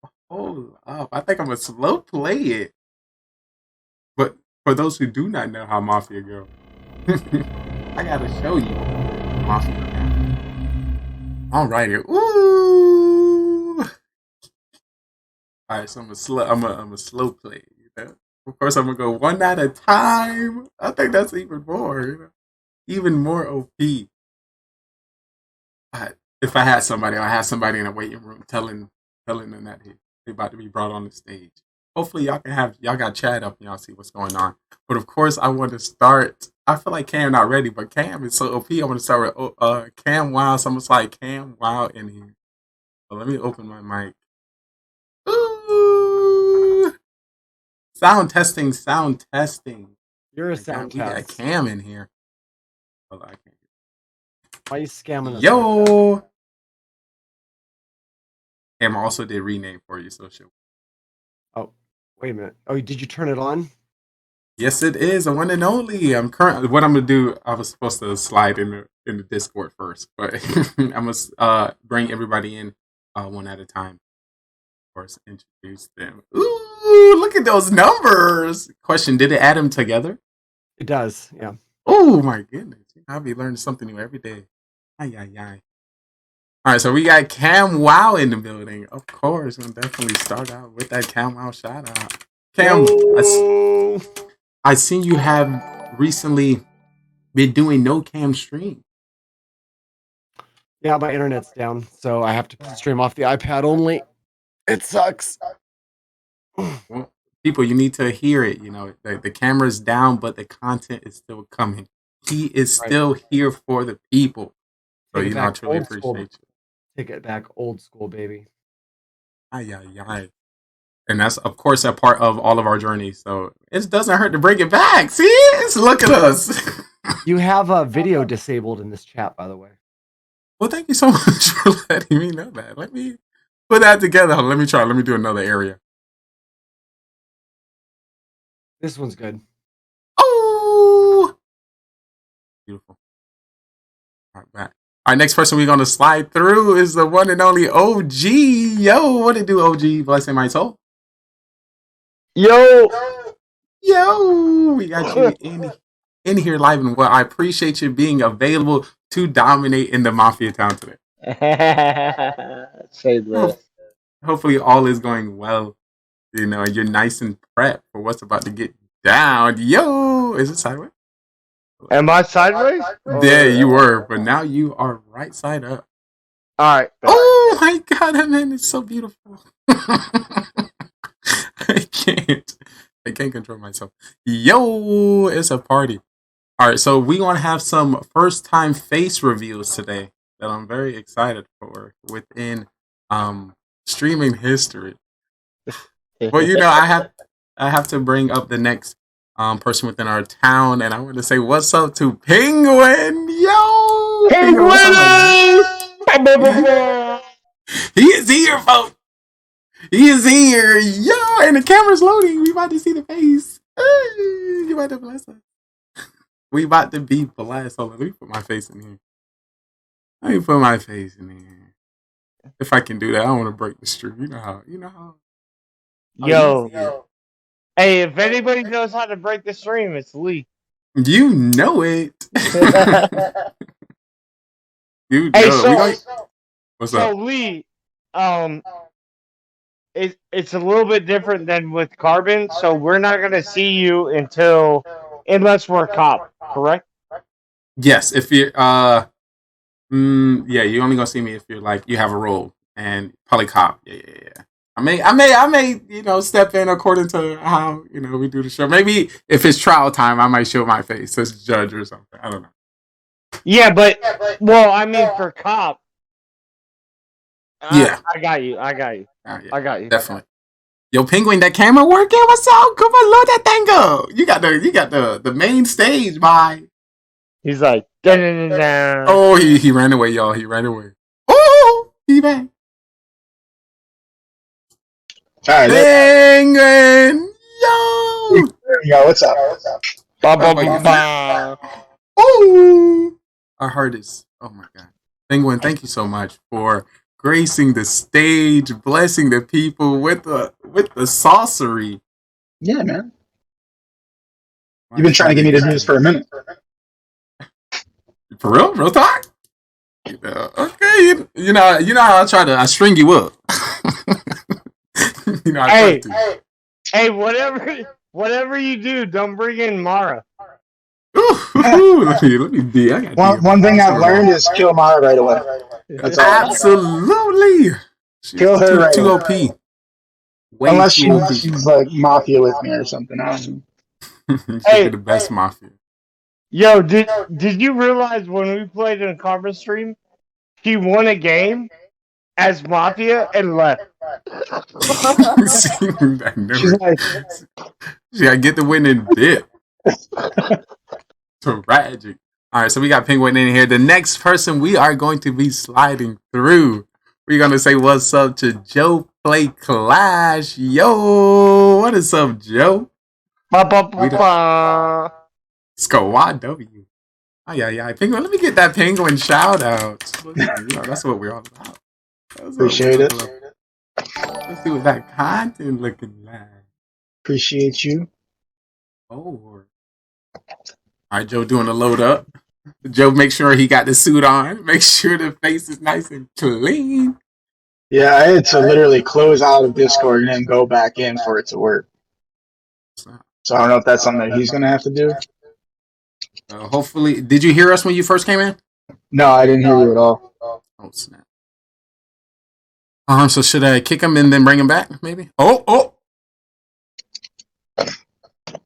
I think I'm going to slow play it. But for those who do not know how Mafia go, I got to show you Mafia now. All right here. Ooh. All right, so I'm a slow play. You know? Of course, I'm gonna go one at a time. I think that's even more, even more OP. If I had somebody, I had somebody in a waiting room telling them that they're about to be brought on the stage. hopefully y'all got chat up and y'all see what's going on. But of course, I want to start. I feel like Cam not ready, but Cam is so OP. I want to start with Cam Wow. Someone's like Cam Wow in here. So let me open my mic. Ooh. Sound testing. You're a sound test. We got Cam in here. Hold on, I can't. Why are you scamming us? Yo. Cam also did rename for you, so she'll. Oh, wait a minute. Oh, did you turn it on? Yes, it is the one and only. What I'm gonna do. I was supposed to slide in the Discord first, but I must bring everybody in one at a time. Of course, introduce them. Ooh, look at those numbers. Question: did it add them together? It does. Yeah. Oh my goodness! I'll be learning something new every day. Ay. All right, so we got Cam Wow in the building. Of course, we'll definitely start out with that Cam Wow shout out. Cam, I seen you have recently been doing no cam stream. Yeah, my internet's down, so I have to stream off the iPad only. It sucks. Well, people, you need to hear it. You know, the camera's down, but the content is still coming. He is still here for the people. So, you know, I truly appreciate you. Take it back old school, baby. Ay. And that's, of course, a part of all of our journeys. So it doesn't hurt to bring it back. See? Look at us. You have a video disabled in this chat, by the way. Well, thank you so much for letting me know that. Let me put that together. Let me try. Let me do another area. This one's good. Oh! Beautiful. All right, back. All right, next person we're going to slide through is the one and only OG. Yo, what it do, OG? Blessing my soul. Yo, we got you in here live and well. I appreciate you being available to dominate in the Mafia town today. Say this. Hopefully all is going well. You know, you're nice and prepped for what's about to get down. Yo, is it sideways? Am I sideways? Yeah, you were, but now you are right side up. All right. Oh my God, that man is so beautiful. I can't control myself. Yo, it's a party. All right, so we want to have some first-time face reveals today that I'm very excited for within streaming history. Well, you know, I have to bring up the next person within our town, and I want to say what's up to Penguin. Yo, Penguin! He is here, folks. He is here. Yo, and the camera's loading. We about to see the face. Hey, you about to bless us. We about to be blessed. Hold on, let me put my face in here. If I can do that, I don't want to break the stream. You know how. Yo. Hey, if anybody knows how to break the stream, it's Lee. You know it. You know. Hey, What's up? So Lee, it's a little bit different than with Carbon, so we're not gonna see you unless we're a cop, correct? Yes, if you're yeah, you're only gonna see me if you're like you have a role and probably cop. Yeah. I may, step in according to how, we do the show. Maybe if it's trial time, I might show my face as judge or something. I don't know. Yeah, but I mean for cop. Yeah. I got you. Yeah, I got you. Definitely. Yo, Penguin, that camera working? What's up? Come on, load that thing up. You got the main stage, bye. He's like, dun-dun-dun-dun. Oh, he ran away, y'all. He ran away. Oh, he back. All right, Penguin, yo. Yo, what's up? Oh, our heart is. Oh my God, Penguin, thank you so much for gracing the stage, blessing the people with the sorcery. Yeah, man. You've been trying to give me the news for a minute. For real talk. Okay, you know how I string you up. Hey, whatever you do, don't bring in Mara. Let me be. One thing I've learned is kill Mara right away. Absolutely. Kill her right too away. OP. Unless she's like mafia with me or something. I don't know. She'd be the best mafia. Yo, did you realize when we played in a conference stream, he won a game as mafia and left? She's like, she gotta get the win and dip. Tragic. All right, so we got Penguin in here. The next person we are going to be sliding through, we're gonna say what's up to Joe Play Clash. Yo, what is up, Joe? Squad W. Oh yeah, Penguin. Let me get that Penguin shout out. That's what we're all about. Appreciate it. Let's see what that content looking like. Appreciate you. Oh. All right, Joe doing a load up. Joe, make sure he got the suit on. Make sure the face is nice and clean. Yeah, I had to literally close out of Discord and then go back in for it to work. So I don't know if that's something that he's going to have to do. Hopefully. Did you hear us when you first came in? No, I didn't hear you at all. Oh, snap. So should I kick him and then bring him back, maybe? Oh!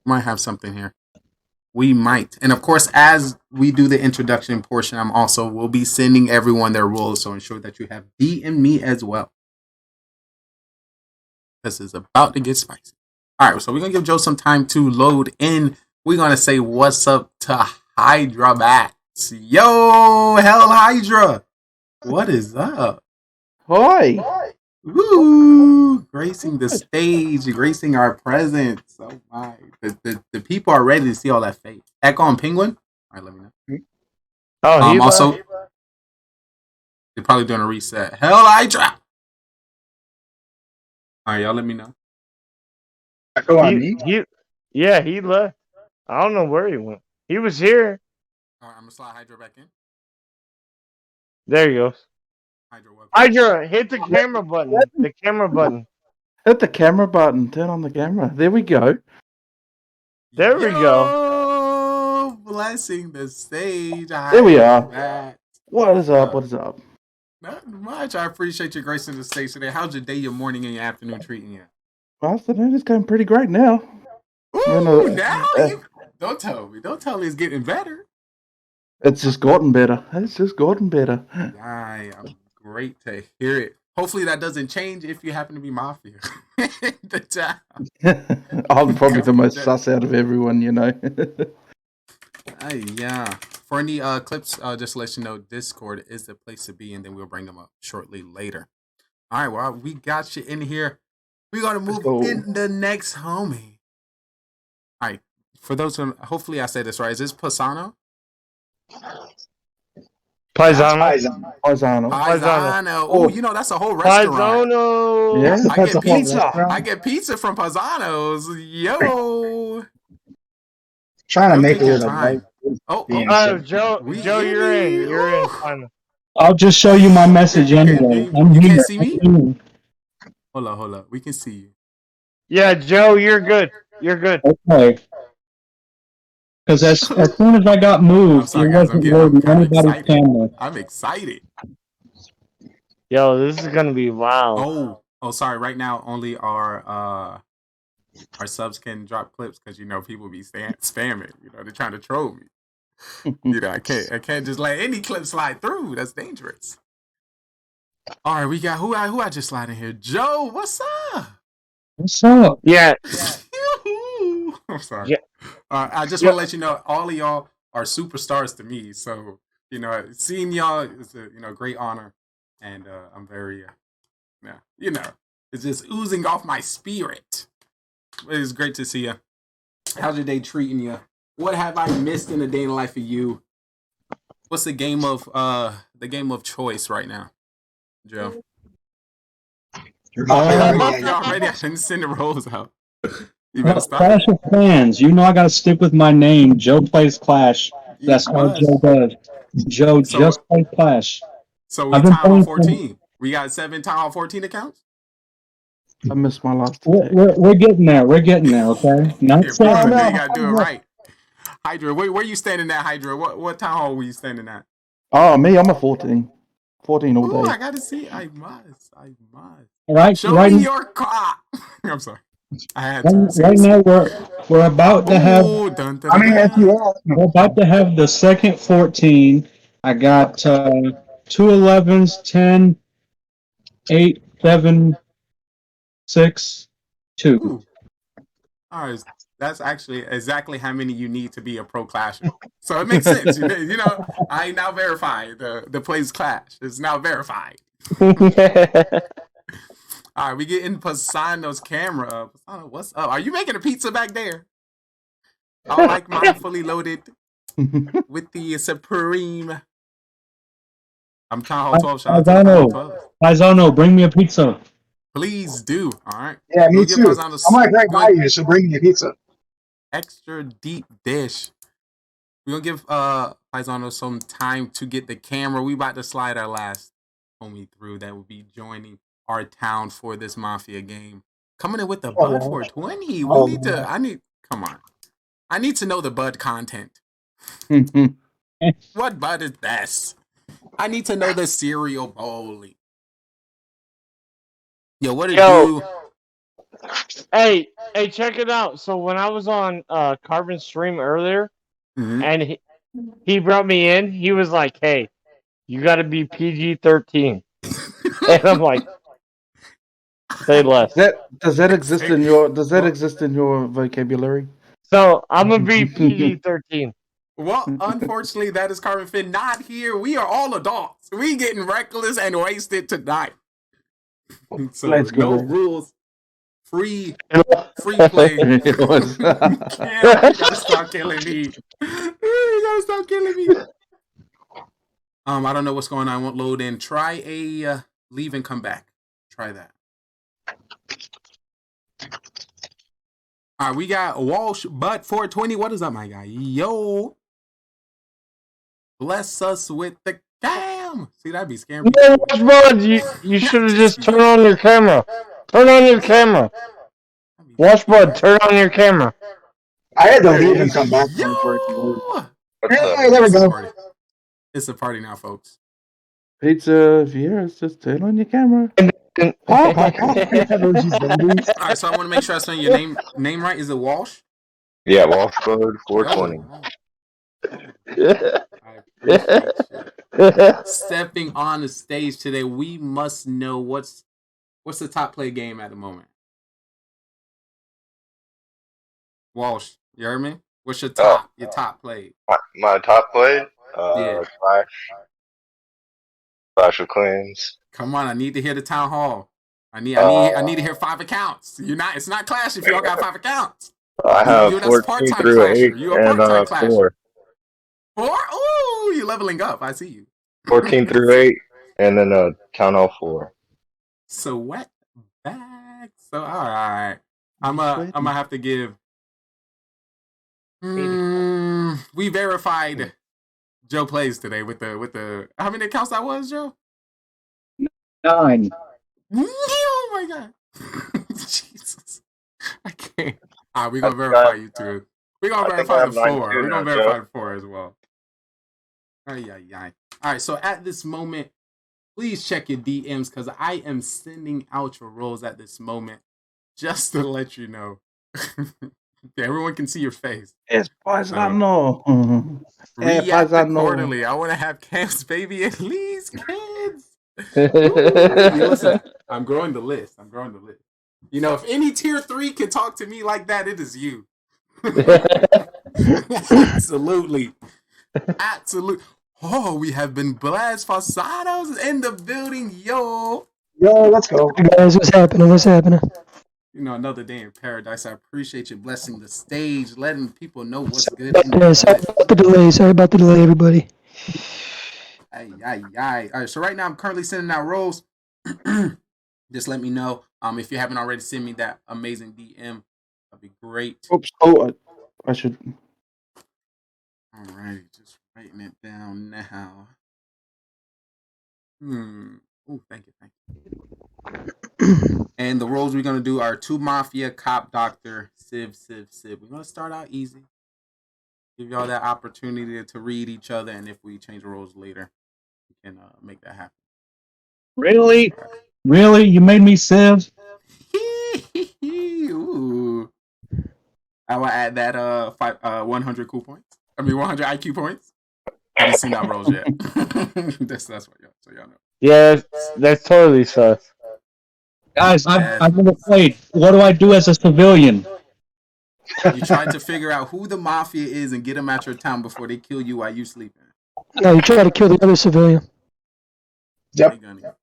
Might have something here. We might. And of course, as we do the introduction portion, we'll be sending everyone their roles, so ensure that you have DM me as well. This is about to get spicy. All right, so we're going to give Joe some time to load in. We're going to say what's up to Hydra Bats. Yo, Hell Hydra. What is up? Hi. Woo! Gracing the stage, gracing our presence. Oh my. The people are ready to see all that face. Echo and Penguin? All right, let me know. Oh, also, they're probably doing a reset. Hell Hydra! All right, y'all let me know. Echo on me? Yeah, he left. I don't know where he went. He was here. All right, I'm going to slide Hydra back in. There he goes. Hydra, hit the camera button. The camera button. Hit the camera button. Turn on the camera. There we go. There we go. Blessing the stage. There we are. What is up? What is up? Not much. I appreciate you gracing the stage today. How's your day, your morning, and your afternoon treating you? Afternoon is going pretty great now. Ooh, don't tell me. Don't tell me it's getting better. It's just gotten better. I'm great to hear it. Hopefully that doesn't change if you happen to be Mafia. I'm probably the most sus out of everyone, you know. Yeah. For any clips, just to let you know, Discord is the place to be, and then we'll bring them up shortly later. All right, well, we got you in here. We're going to move in the next homie. All right. For those who, hopefully I said this right. Is this Pisano? Paisano. Oh, you know, that's a whole restaurant. Paisano. Yeah, I get pizza. I get pizza from Paisano's. Yo. Trying to make it with a Joe, you're in. You're in. I'll just show you my message anyway. I'm you here. Can't see me? Hold up. We can see you. Yeah, Joe, you're good. You're good. Okay. Because as soon as I got moved, it wasn't loading anybody's camera. I'm excited. Yo, this is gonna be wild. Oh, sorry. Right now, only our subs can drop clips because people be spamming. They're trying to troll me. I can't just let any clip slide through. That's dangerous. All right, we got who I just slid in here. Joe, what's up? What's up? Yeah. I'm sorry. Yeah. I just want to let you know, all of y'all are superstars to me. So, seeing y'all is a great honor. And I'm very, it's just oozing off my spirit. It's great to see you. How's your day treating you? What have I missed in the day in the life of you? What's the game of choice right now, Joe? Already, I didn't send the rolls out. You better stop. Clash of Clans. I got to stick with my name. Joe plays Clash. That's all Joe does. Joe just plays Clash. So we Town Hall 14. We got 7 Town Hall 14 accounts? I missed my last. We're getting there. Okay. Not so. You got to do it right. Hydra, where you standing at, Hydra? What Town Hall were you standing at? Oh, me, I'm a 14. 14 all Ooh, day. I gotta see. I must. Right, Show right, me your cock. I'm sorry. I had to. right now we're about to have. Ooh, dun, dun, I dun, mean, if dun. you ask. We're about to have the second 14. I got 2 11s, 10, 8, 7, 6, 2. Ooh. All right. That's actually exactly how many you need to be a pro clasher. So it makes sense. You know, I now verified the plays clash. It's now verified. All right, we get in Pasano's camera up. Pasano, what's up? Are you making a pizza back there? I like mine fully loaded with the Supreme. I'm Town Hall 12. Shout out to the Town Hall 12. Paisano, bring me a pizza. Please do. All right. Yeah, me We'll give too. Paisano I'm like right by you, so bring me a pizza. extra deep dish. We're gonna give Paisano some time to get the camera. We about to slide our last homie through that will be joining our town for this Mafia game. Coming in with the Bud 420. Come on. I need to know the Bud content. What Bud is best? I need to know the cereal bowling. Yo, what did you? Hey, check it out. So when I was on Carbon's stream earlier, and he brought me in, he was like, "Hey, you got to be PG-13," and I'm like, "Say less." Does that exist in your vocabulary? So I'm gonna be PG-13. Well, unfortunately, that is Carbon Finn not here. We are all adults. We getting reckless and wasted tonight. So Let's go. no rules. Free play. Cam, you gotta stop killing me. You gotta stop killing me. I don't know what's going on. I won't load in. Try a leave and come back. Try that. All right, we got Walsh Butt 420. What is up, my guy? Yo. Bless us with the cam. See, that'd be scary. No, Bud, you should have just turned on your camera. Turn on your camera. Washbud, turn on your camera. I had to leave and come back for it to work. Hey, there we go. It's a party now, folks. Pizza viewers, just turn on your camera. All right, so I want to make sure I spell your name right. Is it Walsh? Yeah, Washbud 420. I appreciate you. Stepping on the stage today, we must know what's the top play game at the moment. Walsh, you heard me? What's your top play? My top play? Yeah. Clash of Clans. Come on, I need to hear the town hall. I need to hear 5 accounts. It's not Clash if you all got 5 accounts. I have 14 through 8 and 4. 4? Ooh, you're leveling up. I see you. 14 through 8 and then Town Hall 4. Sweat back. So all right. I'm gonna have to give we verified Joe plays today with the how many accounts that was, Joe? 9. Oh my god. Jesus. I can't. All right, we're gonna verify you too. We're gonna verify the 4. We're gonna verify the 4 as well. All right, so at this moment, please check your DMs because I am sending out your roles at this moment just to let you know. Everyone can see your face. Es paisano. React accordingly. I want to have camps, baby, at least kids. Listen, I'm growing the list. You know, if any tier 3 can talk to me like that, it is you. Absolutely. Oh, we have been blessed. Fasados in the building, yo. Let's go. Hey guys, what's happening? You know, another day in paradise. I appreciate you blessing the stage, letting people know what's good. Sorry about the delay, everybody. All right, so right now I'm currently sending out roles. Just let me know. If you haven't already, send me that amazing DM. That'd be great. Oops. Oh, I should. All right, just writing it down now. Oh, thank you. And the roles we're gonna do are 2 Mafia, Cop, Doctor, Civ. We're gonna start out easy. Give y'all that opportunity to read each other, and if we change the roles later, we can make that happen. Really? Really? You made me Civ? Ooh. I will add that 100 cool points. 100 IQ points. I haven't seen that rolls yet. that's what y'all, so y'all know. Yeah, that's totally sus. Guys, I've never played. What do I do as a civilian? You try to figure out who the mafia is and get them at your town before they kill you while you sleeping. No, you try to kill the other civilian. Yep.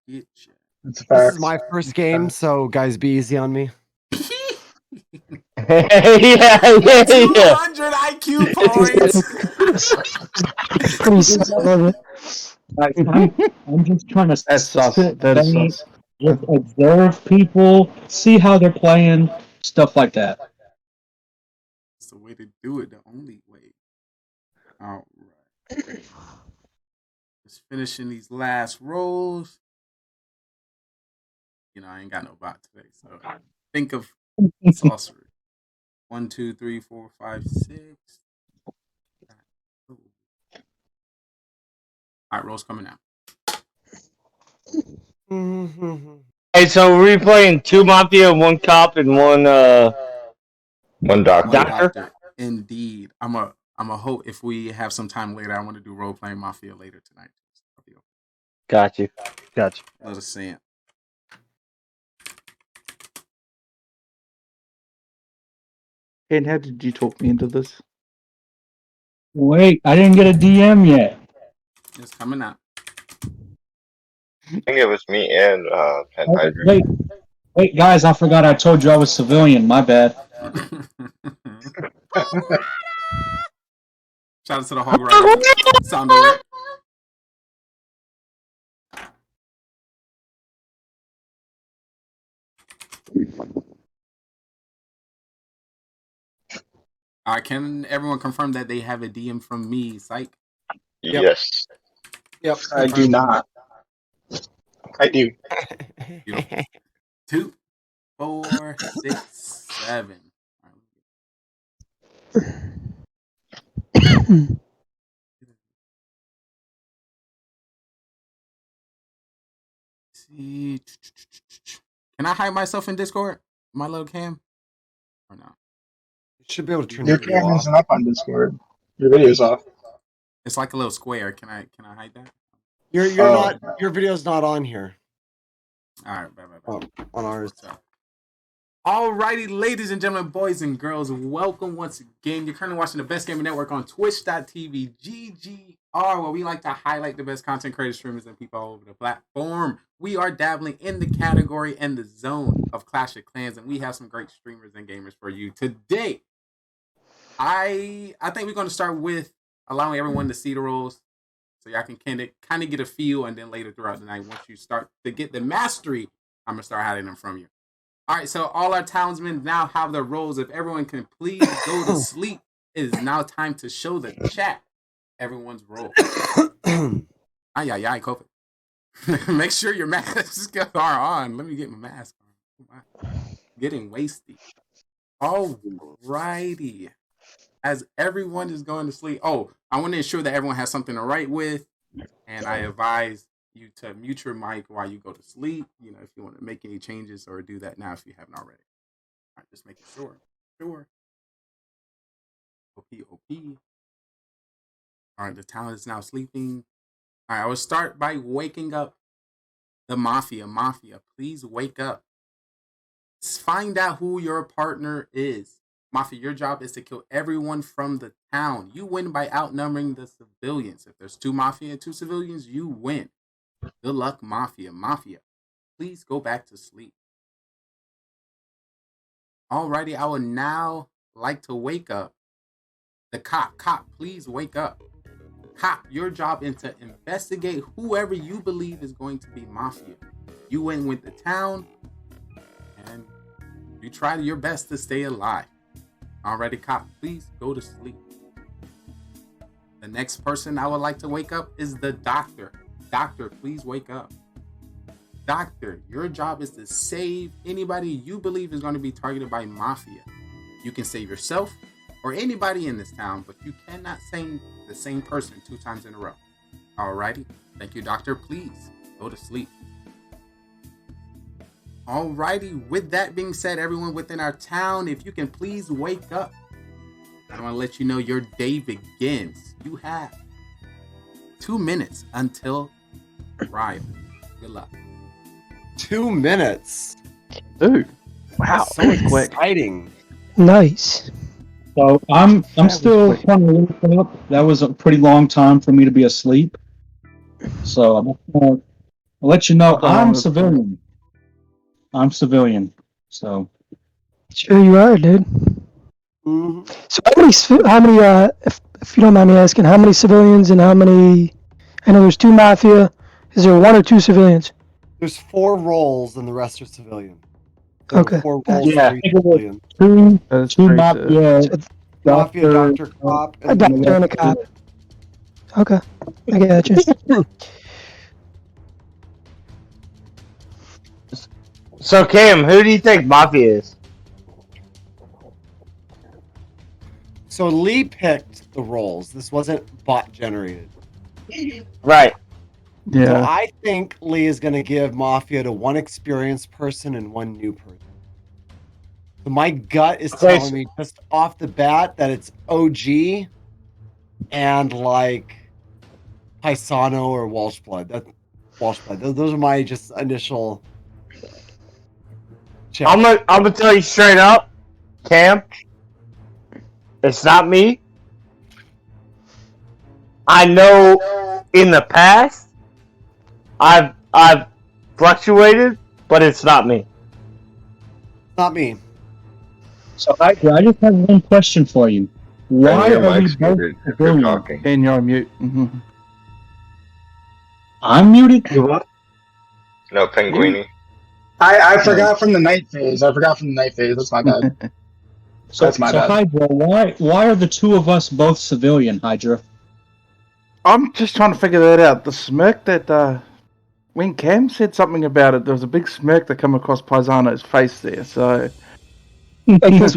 This is my first game, so guys, be easy on me. yeah. 200 IQ points. Pretty sus, I love it. I'm just trying to That's sus. sit That is back, sus. just observe people, see how they're playing, stuff like that. That's the way to do it. The only way. All right. Just finishing these last rolls. I ain't got no bot today, so think of sorcery. 1, 2, 3, 4, 5, 6. All right, rolls coming out. Hey, so we're playing 2 Mafia, 1 cop, and one doctor? Indeed. I'm a hope if we have some time later, I want to do role playing Mafia later tonight. Got you. Let us see it. Ken, how did you talk me into this? Wait, I didn't get a DM yet. It's coming out. I think it was me and Wait, guys, I forgot I told you I was civilian. My bad. Shout out to the Hog Rider. Sound alert. Can everyone confirm that they have a DM from me, Psych? Yes. Yep. I do not. I do. 2, 4, 6, 7. See. Can I hide myself in Discord? My little cam? Or no? You should be able to turn your cam isn't up on Discord. Your video's off. It's like a little square. Can I hide that? You're not. Your video's not on here. All right, bye. On ours. Alrighty, ladies and gentlemen, boys and girls, welcome once again. You're currently watching the Best Gaming Network on twitch.tv GGR, where we like to highlight the best content creators, streamers, and people all over the platform. We are dabbling in the category and the zone of Clash of Clans, and we have some great streamers and gamers for you today. I think we're going to start with allowing everyone to see the roles, so y'all can kind of get a feel, and then later throughout the night, once you start to get the mastery, I'm going to start hiding them from you. All right, so all our townsmen now have their roles. If everyone can please go to sleep, it is now time to show the chat everyone's role. Ay, COVID. Make sure your masks are on. Let me get my mask on. Getting wasted. All righty. As everyone is going to sleep. Oh, I want to ensure that everyone has something to write with. And I advise you to mute your mic while you go to sleep. If you want to make any changes, or do that now if you haven't already. All right, just making sure. OP. All right, the talent is now sleeping. All right, I will start by waking up the Mafia. Mafia, please wake up. Find out who your partner is. Mafia, your job is to kill everyone from the town. You win by outnumbering the civilians. If there's 2 Mafia and 2 civilians, you win. Good luck, Mafia. Mafia, please go back to sleep. Alrighty, I would now like to wake up the cop. Cop, please wake up. Cop, your job is to investigate whoever you believe is going to be Mafia. You win with the town, and you try your best to stay alive. Alrighty, cop, please go to sleep. The next person I would like to wake up is the doctor. Doctor, please wake up. Doctor, your job is to save anybody you believe is going to be targeted by Mafia. You can save yourself or anybody in this town, but you cannot save the same person 2 times in a row. Alrighty, thank you, Doctor. Please go to sleep. Alrighty, with that being said, everyone within our town, if you can please wake up. I want to let you know your day begins. You have 2 minutes until trial. Good luck. 2 minutes. Ooh, wow, so exciting. Nice. So I'm still trying to wake up. That was a pretty long time for me to be asleep. So I'm gonna let you know I'm civilian. I'm civilian. So Sure you are, dude. Mm-hmm. So how many, if you don't mind me asking, how many civilians and how many, I know there's 2 Mafia. Is there 1 or 2 civilians? There's 4 roles and the rest are civilian. So Okay. 4 roles, Yeah. 3 civilian. Two Mafia, Mafia, Doctor, Cop, A doctor and a cop. Okay. I got you. So Cam, who do you think Mafia is? So Lee picked the roles. This wasn't bot generated. Right. Yeah. So I think Lee is going to give Mafia to 1 experienced person and 1 new person. So my gut is telling me just off the bat that it's OG and like Paisano or Walsh Blood. That's Walsh Blood. Those are my just initial. Check. I'm gonna tell you straight up, Cam. It's not me. I know in the past I've fluctuated, but it's not me. Not me. So I just have one question for you. Why are we both civilian? And you're on mute. Mm-hmm. I'm muted. No, Penguini. I forgot from the night phase. That's my bad. That's my bad. Hydra, why are the 2 of us both civilian, Hydra? I'm just trying to figure that out. The smirk that when Cam said something about it, there was a big smirk that came across Paisano's face there. So it was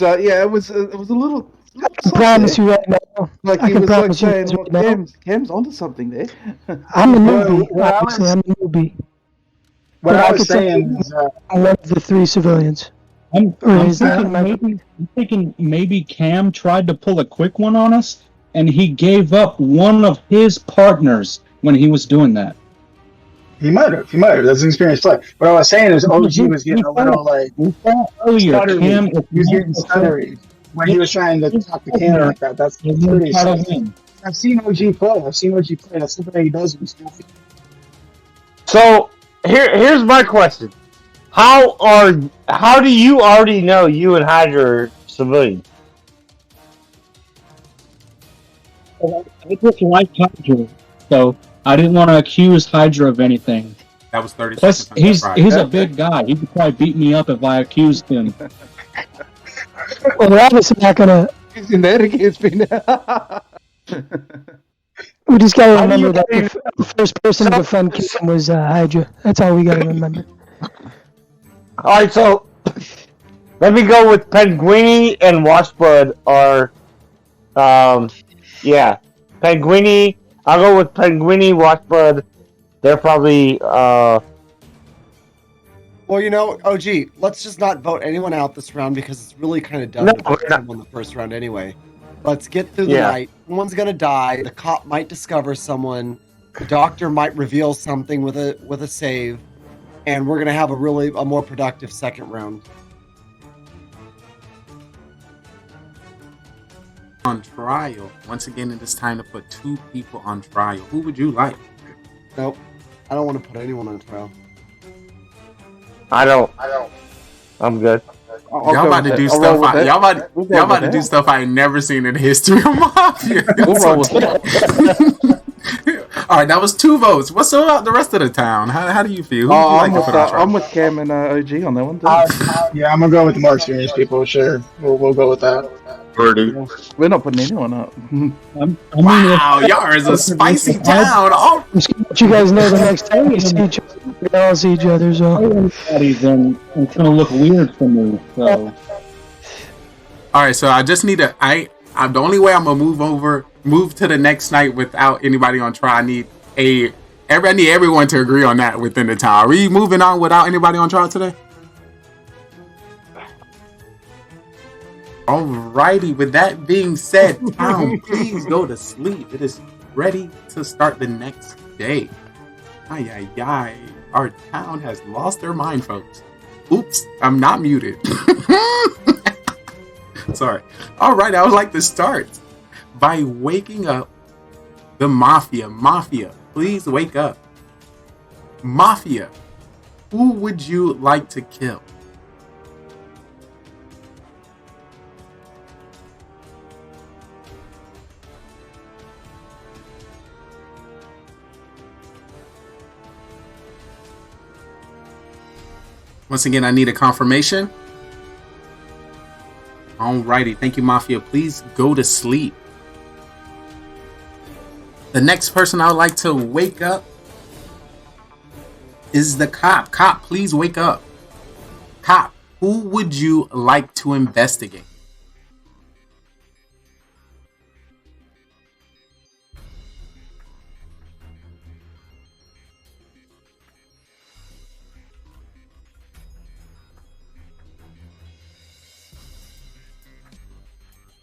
it was a little. I promise you right now. Like I he can was like promise you saying, right well, now. Cam's onto something there. I'm a newbie. Obviously, I'm a newbie. What But I could was tell saying you is, I'm one of the 3 civilians. I'm thinking maybe Cam tried to pull a quick one on us, and he gave up one of his partners when he was doing that. He might have. That's an experienced play. What I was saying is, OG was getting a little like earlier. Cam, he was getting stuttery when he was trying to talk to Cam like that. That's pretty. I've seen OG play. That's something he does. So here's my question: How do you already know you and Hydra are civilians? I just like Hydra, so I didn't want to accuse Hydra of anything. That was 30 Plus, seconds. he's a big guy. He could probably beat me up if I accused him. Well, we're obviously not gonna. Using that against me now. We just gotta remember that the first person to defend Cam was Hydra. That's all we gotta remember. Alright, so let me go with Penguini and Washblood are Penguini. I'll go with Penguini, Washblood. They're probably Well, you know, OG, let's just not vote anyone out this round because it's really kind of dumb to vote someone the first round anyway. Let's get through the night. Someone's gonna die. The cop might discover someone. The doctor might reveal something with a save, and we're gonna have a more productive second round. On trial. Once again, it is time to put 2 people on trial. Who would you like? Nope. I don't want to put anyone on trial. I don't. I'm good. Y'all about to do stuff. Y'all about to do stuff I ain't never seen in the history of Mafia. All right, that was 2 votes. What's about the rest of the town? How do you feel? I'm with Cam and OG on that one too. Yeah, I'm gonna go with the more experienced people. Sure, we'll go with that. We're not putting anyone up. Wow, y'all is a spicy town. Oh, let you guys know the next time we see each other, we all see each other. So then it's gonna look weird for me. So. All right, so I just need to. The only way I'm gonna move to the next night without anybody on trial. I need a I need everyone to agree on that within the town. Are we moving on without anybody on trial today? Alrighty, with that being said, town, please go to sleep. It is ready to start the next day. Ay, ay, ay. Our town has lost their mind, folks. Oops, I'm not muted. Sorry. Alright, I would like to start by waking up the Mafia. Mafia, please wake up. Mafia, who would you like to kill? Once again, I need a confirmation. Alrighty, thank you, Mafia. Please go to sleep. The next person I would like to wake up is the cop. Cop, please wake up. Cop, who would you like to investigate?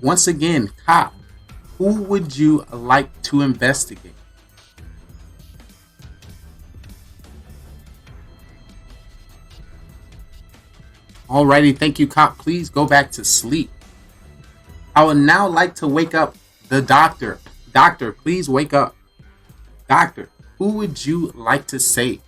Once again, cop, who would you like to investigate? Alrighty, thank you, cop. Please go back to sleep. I would now like to wake up the doctor. Doctor, please wake up. Doctor, who would you like to save?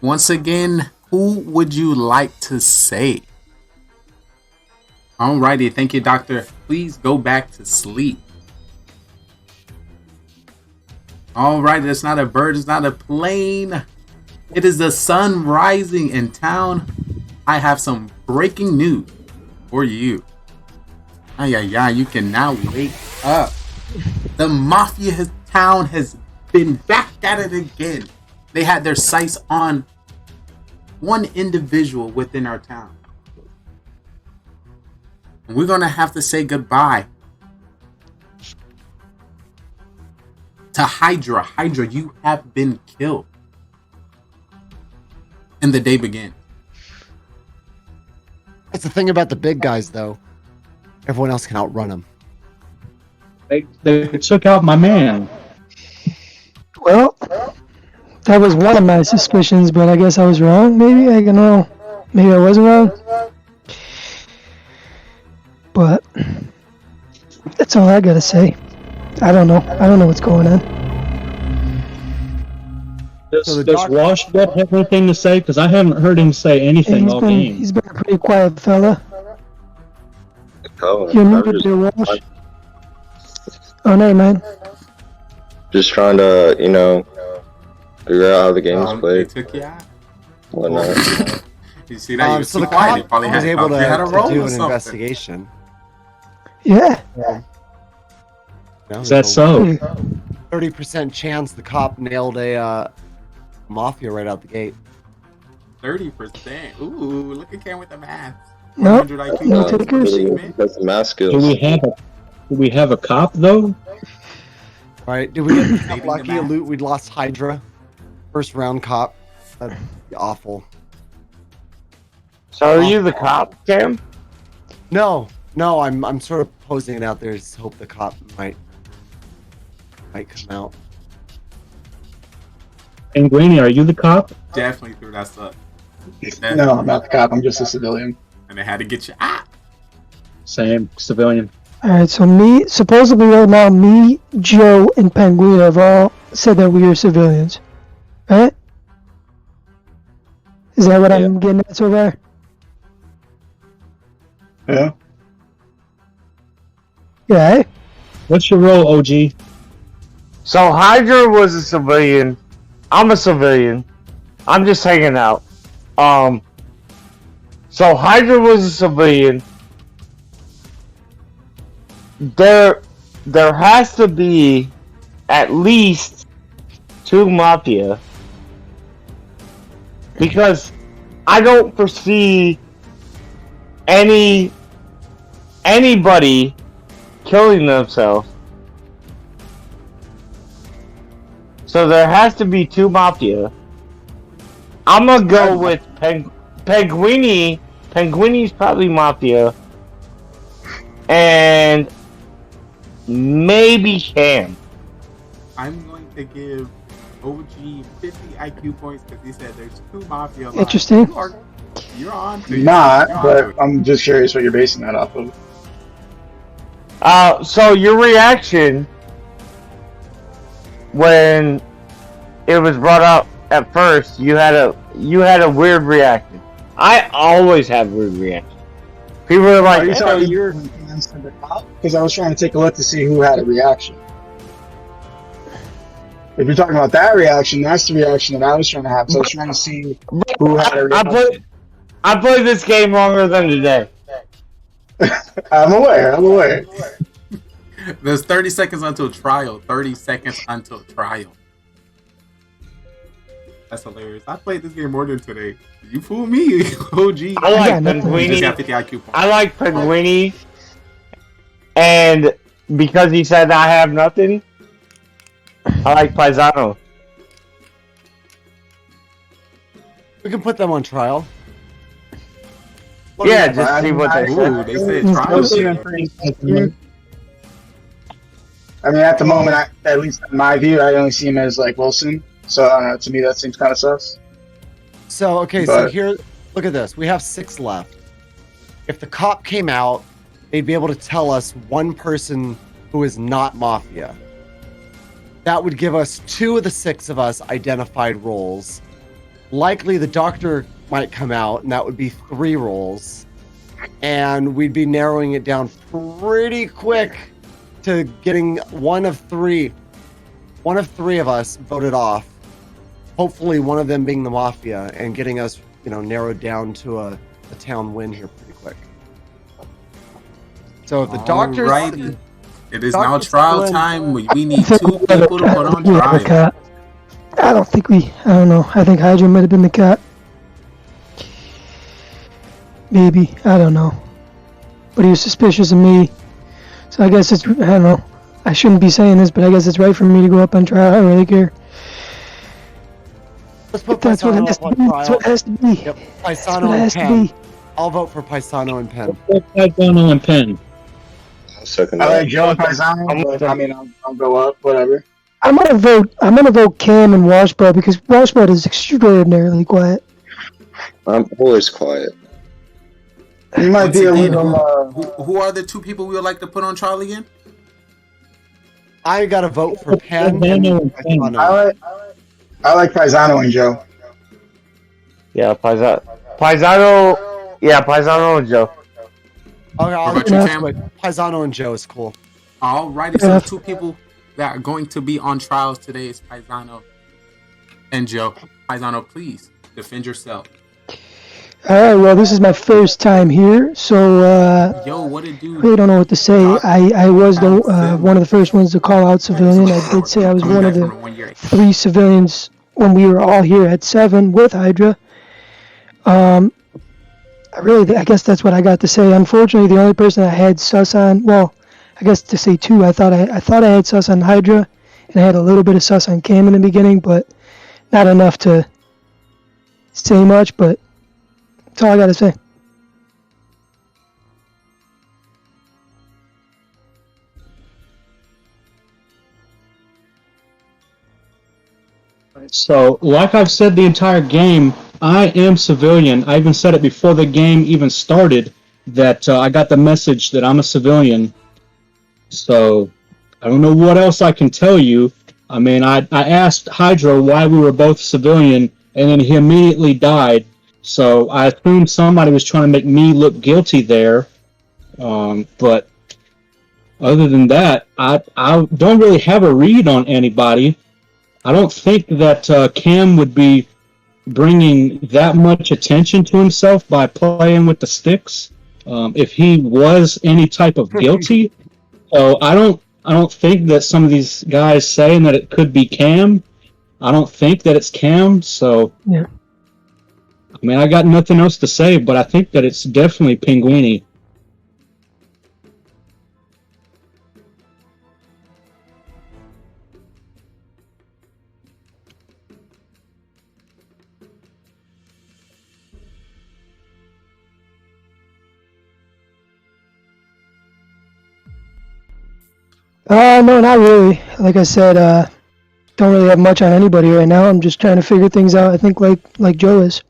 Once again, who would you like to save? Alrighty, thank you, doctor. Please go back to sleep. Alright, it's not a bird, it's not a plane. It is the sun rising in town. I have some breaking news for you. Ay, ay, ay, you can now wake up. The Mafia town has been back at it again. They had their sights on one individual within our town. And we're going to have to say goodbye to Hydra. Hydra, you have been killed. And the day begins. That's the thing about the big guys, though. Everyone else can outrun them. They took out my man. Well, that was one of my suspicions, but I guess I was wrong. Maybe I don't know. Maybe I wasn't wrong. But that's all I gotta say. I don't know. I don't know what's going on. Does Wash have anything to say? Because I haven't heard him say anything all game. He's been a pretty quiet fella. Oh, You're muted there, Wash. Oh, never mind. Just trying to, figure out how the game is played. They took you out. Whatnot. You see that? So the cop was able to do an investigation. Yeah. Is that so? 30% chance the cop nailed a Mafia right out the gate. 30%. Ooh, look at Cam with the math. No, 100 IQ. That's the math skills. Do we have a cop though? Right? Did we get lucky? A loot? We'd lost Hydra. First round cop. That'd be awful. So are you the cop, Cam? No, I'm sort of posing it out there to hope the cop might come out. And Granny, are you the cop? Definitely threw that stuff. No, I'm not the cop. I'm just a civilian. And they had to get you out. Same, civilian. Alright, so supposedly right now, me, Joe, and Penguin have all said that we are civilians. Right? Is that what I'm getting at so far? Yeah. Yeah. What's your role, OG? So Hydra was a civilian. I'm a civilian. I'm just hanging out. So Hydra was a civilian. There has to be at least 2 Mafia. Because I don't foresee anybody killing themselves. So there has to be two Mafia. I'm gonna go with Penguini. Penguini's probably Mafia. And maybe Cam. I'm going to give OG 50 IQ points because he said there's two Mafia lines. Interesting. You're on to Not, but I'm just curious what you're basing that off of. So your reaction when it was brought up at first, you had a weird reaction. I always have weird reactions. People are like, because I was trying to take a look to see who had a reaction. If you're talking about that reaction, that's the reaction that I was trying to have. So I was trying to see who had a reaction. I played this game longer than today. I'm aware. There's 30 seconds until trial. 30 seconds until trial. That's hilarious. I played this game more than today. You fool me, OG. I like Penguini. I like Penguini. And because he said I have nothing, I like Paisano. We can put them on trial. Yeah, just see what they say. They said trial. I mean, at the moment, at least in my view, I only see him as like Wilson. So I don't know. To me, that seems kind of sus. So so here, look at this. We have 6 left. If the cop came out, they'd be able to tell us one person who is not Mafia. That would give us 2 of the 6 of us identified roles. Likely the doctor might come out, and that would be 3 roles. And we'd be narrowing it down pretty quick to getting one of three of us voted off. Hopefully one of them being the Mafia, and getting us, narrowed down to a town win here pretty quick. So if the doctor's... Alrighty. It is now trial time. We need 2 people to put on trial. I don't know. I think Hydra might have been the cat. Maybe. I don't know. But he was suspicious of me. So I guess I don't know. I shouldn't be saying this, but I guess it's right for me to go up on trial. I don't really care. Let's put That's what it has to be. That's what it has to be. Yep. Paisano and Penn. I'll vote for Paisano and Penn. Paisano and Penn. I like Joe and Paisano, but I mean, I'll go up, whatever. I'm gonna vote Cam and Washbro because Washbro is extraordinarily quiet. I'm always quiet. You might be a little. Who are the 2 people we would like to put on trial again? I got to vote for Penn and Paisano. I like Paisano and Joe. Yeah, Paisano. Yeah, Paisano and Joe. Okay, Paisano and Joe is cool. Alrighty, so the 2 people that are going to be on trials today is Paisano and Joe. Paisano, please defend yourself. Alright, well, this is my first time here, so Yo, what it do? I really don't know what to say. I was one of the first ones to call out civilian. I did say I was one of the 3 civilians when we were all here at 7 with Hydra. I guess that's what I got to say. Unfortunately, the only person I had sus on, well, I guess to say 2, I thought I had sus on Hydra, and I had a little bit of sus on Cam in the beginning, but not enough to say much, but that's all I got to say. So, like I've said the entire game, I am civilian. I even said it before the game even started that I got the message that I'm a civilian. So, I don't know what else I can tell you. I mean, I asked Hydra why we were both civilian, and then he immediately died. So, I assumed somebody was trying to make me look guilty there. But other than that, I don't really have a read on anybody. I don't think that Cam would be bringing that much attention to himself by playing with the sticks. If he was any type of guilty, so I don't think that some of these guys saying that it could be Cam. I don't think that it's Cam. So yeah, I mean, I got nothing else to say, but I think that it's definitely Pinguini. No, not really. Like I said, don't really have much on anybody right now. I'm just trying to figure things out. I think like Joe is.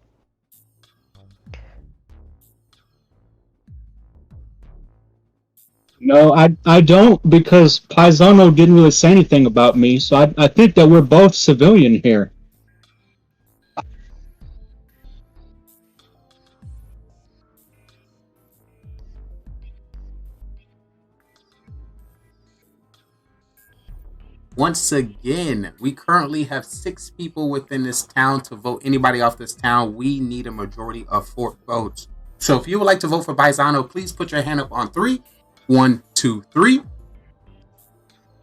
No, I don't, because Paisano didn't really say anything about me, so I think that we're both civilian here. Once again, we currently have 6 people within this town to vote anybody off this town. We need a majority of 4 votes. So if you would like to vote for Paisano, please put your hand up on 3. 1, 2, 3.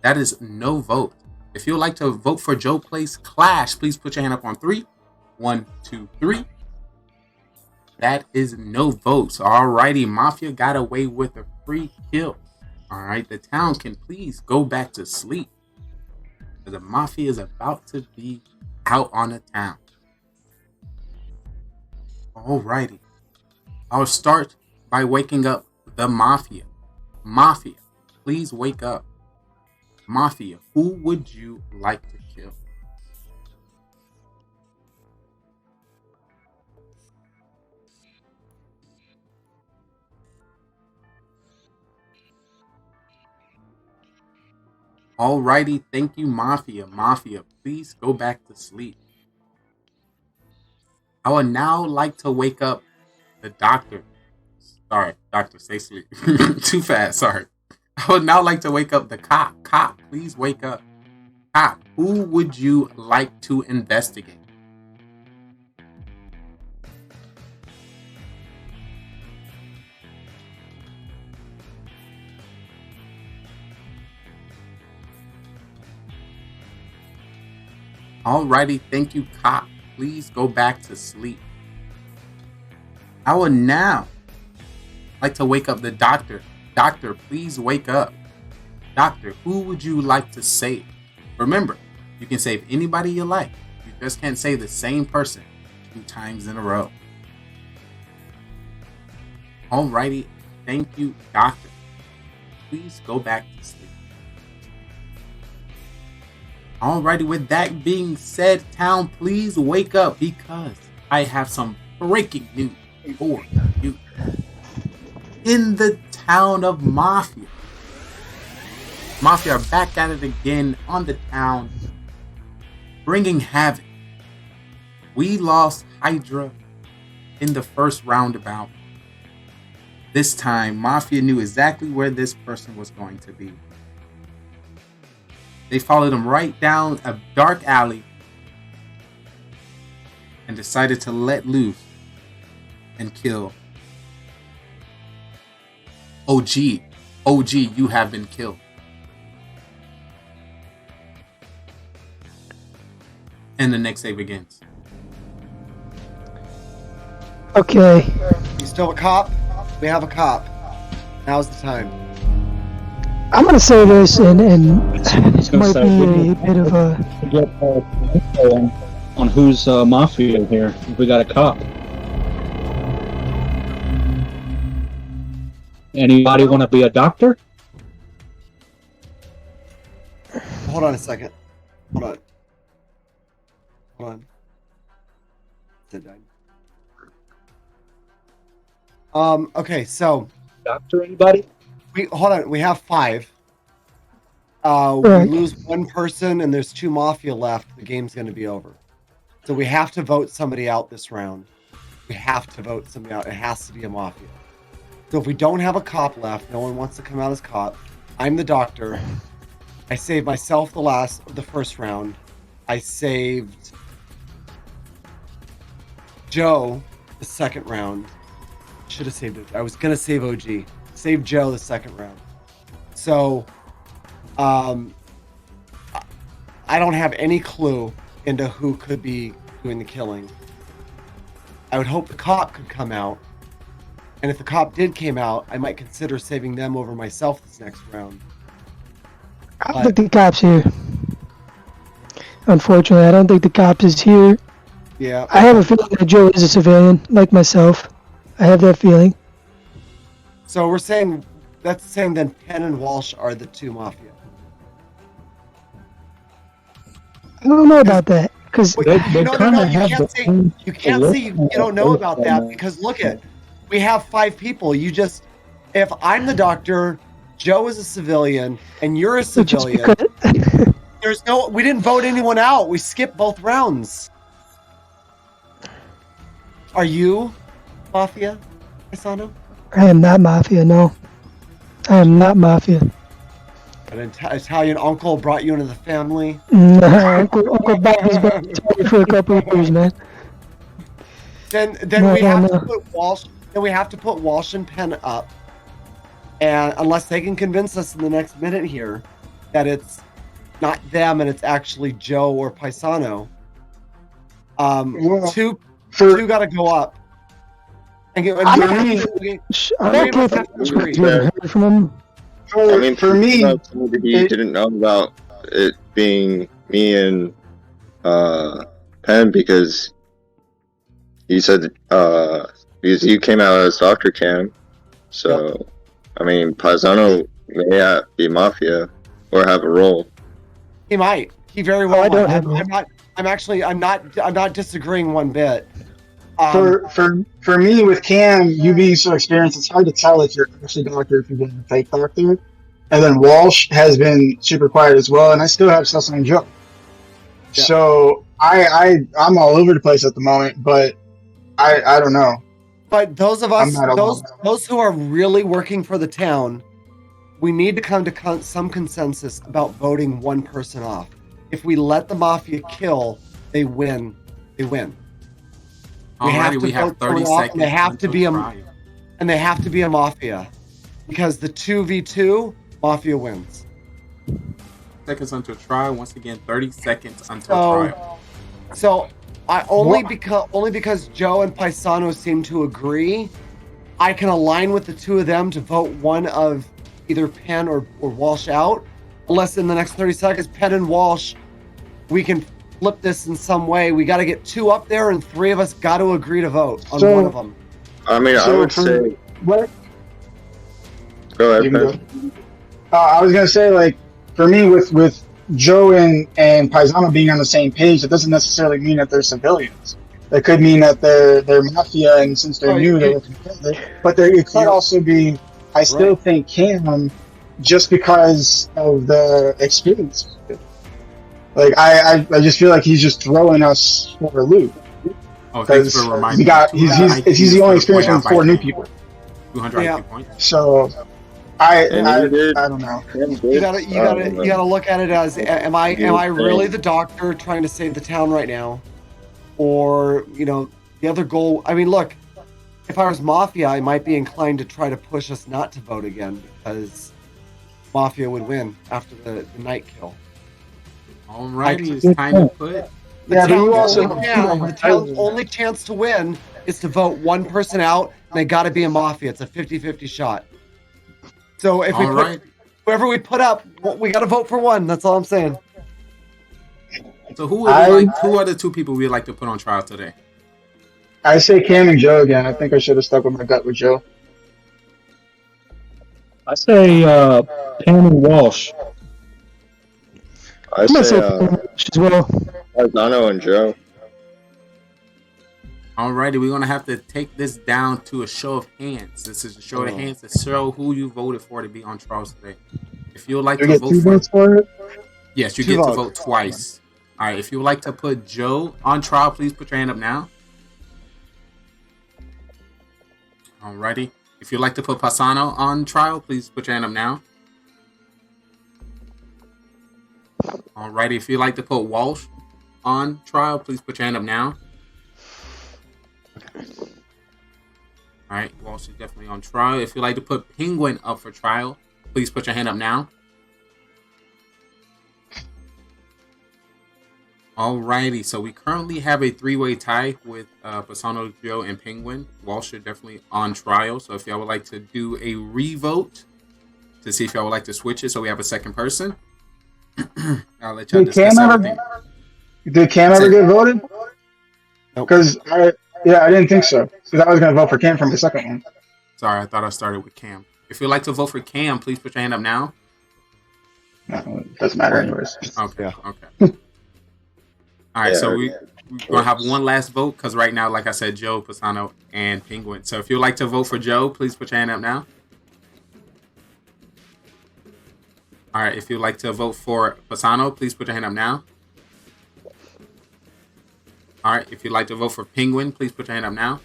That is no vote. If you would like to vote for Joe Plays Clash, please put your hand up on 3. 1, 2, 3. That is no votes. Alrighty, Mafia got away with a free kill. Alright, the town can please go back to sleep. The Mafia is about to be out on the town. Alrighty. I'll start by waking up the Mafia. Mafia, please wake up. Mafia, who would you like to kill? Alrighty, thank you, Mafia. Mafia, please go back to sleep. I would now like to wake up the doctor. Sorry, doctor, stay asleep. Too fast, sorry. I would now like to wake up the cop. Cop, please wake up. Cop, who would you like to investigate? Alrighty, thank you, cop. Please go back to sleep. I would now like to wake up the doctor. Doctor, please wake up. Doctor, who would you like to save? Remember, you can save anybody you like. You just can't save the same person 2 times in a row. Alrighty, thank you, doctor. Please go back to sleep. Alrighty, with that being said, town, please wake up, because I have some breaking news for you. In the town of Mafia. Mafia are back at it again on the town, bringing havoc. We lost Hydra in the first roundabout. This time, Mafia knew exactly where this person was going to be. They followed him right down a dark alley and decided to let loose and kill OG. OG, you have been killed. And the next day begins. Okay. You still a cop? We have a cop. Now's the time. I'm gonna say this, and it might be a bit of a... On who's Mafia here. We got a cop. Anybody want to be a doctor? Hold on a second. Hold on. Okay, so... Doctor, anybody? Hold on, we have 5. Right. We lose 1 person and there's 2 Mafia left, the game's going to be over. So we have to vote somebody out this round. We have to vote somebody out. It has to be a Mafia. So if we don't have a cop left, no one wants to come out as cop. I'm the doctor. I saved myself the first round. I saved Joe the second round. Should have saved it. I was gonna save OG. Save Joe the second round. So, I don't have any clue into who could be doing the killing. I would hope the cop could come out. And if the cop did came out, I might consider saving them over myself this next round. I don't think the cop's here. Unfortunately, I don't think the cop is here. Yeah. I have a feeling that Joe is a civilian, like myself. I have that feeling. So we're saying then Penn and Walsh are the two mafia. I don't know about that because you can't say you don't know about that because look at, we have 5 people. If I'm the doctor, Joe is a civilian, and you're a civilian. We didn't vote anyone out. We skipped both rounds. Are you mafia, Asano? I am not mafia. No, I am not mafia. An Italian uncle brought you into the family. Uncle Bobby's been told for a couple of years, man. Then we have to put Walsh. Then we have to put Walsh and Penn up, and unless they can convince us in the next minute here that it's not them and it's actually Joe or Paisano, two got to go up. And get, I mean, for me, he didn't know about it being me and Penn because he said because you came out as Dr. Cam, so I mean, Paisano may be mafia or have a role. He might. He very well. I'm not disagreeing one bit. For me with Cam, you being so experienced, it's hard to tell if you're actually doctor if you're being a fake doctor. And then Walsh has been super quiet as well, and I still have Cecil and Joe. Yeah. So I'm all over the place at the moment, but I don't know. But those of us, those who are really working for the town, we need to come to some consensus about voting one person off. If we let the mafia kill, they win. They win. We have 30 seconds. And they have to be a mafia, because the 2v2 mafia wins. Seconds until trial. Once again, 30 seconds until trial. So only because Joe and Paisano seem to agree, I can align with the two of them to vote one of either Penn or Walsh out. Unless in the next 30 seconds, Penn and Walsh, we can flip this in some way. We got to get 2 up there, and 3 of us got to agree to vote on one of them. I mean, I would say. What? Go ahead, Penn. I was gonna say, like, for me, with Joe and Paisano being on the same page, it doesn't necessarily mean that they're civilians. It could mean that they're mafia, and since they're new, they're working together. But it could also be. I still think Cam, just because of the experience. Like I just feel like he's just throwing us for a loop. Oh, thanks for reminding me. He's the only experience with 4 new people. 200 IQ points. So I don't know. You gotta look at it as am I really the doctor trying to save the town right now, or the other goal? I mean, look, if I was mafia, I might be inclined to try to push us not to vote again because mafia would win after the night kill. Alrighty, it's time to put. The town's only chance to win is to vote one person out, and they got to be a mafia. It's a 50-50 shot. So if whoever we put up, we got to vote for one. That's all I'm saying. So who are the 2 people we'd like to put on trial today? I say Cam and Joe again. I think I should have stuck with my gut with Joe. I say Penn and Walsh. I say as well. Paisano and Joe. Alrighty, we're gonna have to take this down to a show of hands. This is a show of hands to show who you voted for to be on trial today. If you would like to vote for it, yes, you get to vote twice. All right, if you would like to put Joe on trial, please put your hand up now. Alrighty, if you'd like to put Paisano on trial, please put your hand up now. Alrighty, if you'd like to put Walsh on trial, please put your hand up now. Alright, Walsh is definitely on trial. If you'd like to put Penguin up for trial, please put your hand up now. Alrighty, so we currently have a 3-way tie with Basano, Joe, and Penguin. Walsh are definitely on trial, so if y'all would like to do a revote to see if y'all would like to switch it so we have a second person, I'll let y'all discuss everything. Did Cam ever get voted? Because I didn't think so. Because I was going to vote for Cam for my second one. Sorry, I thought I started with Cam. If you'd like to vote for Cam, please put your hand up now. No, it doesn't matter anyways. Okay, okay. All right, so we're going to have one last vote because right now, like I said, Joe, Pisano, and Penguin. So if you'd like to vote for Joe, please put your hand up now. All right, if you'd like to vote for Pisano, please put your hand up now. All right, if you'd like to vote for Penguin, please put your hand up now.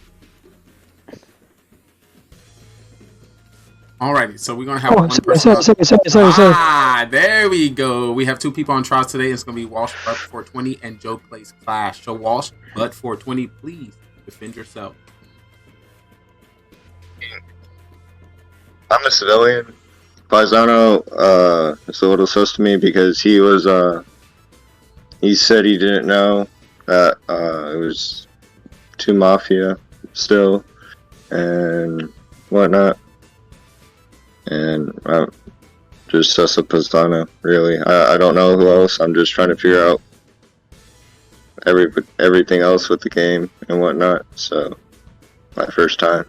Alrighty, so we're going to have one person. Sorry. There we go. We have 2 people on trial today. It's going to be Walsh, Bud 420, and Joe plays Clash. So Walsh, Bud 420, please defend yourself. I'm a civilian. Paisano is a little sus to me because he said he didn't know that it was 2 Mafia still and whatnot. And I'm just sus of Paisano, really. I don't know who else. I'm just trying to figure out everything else with the game and whatnot. So, my first time.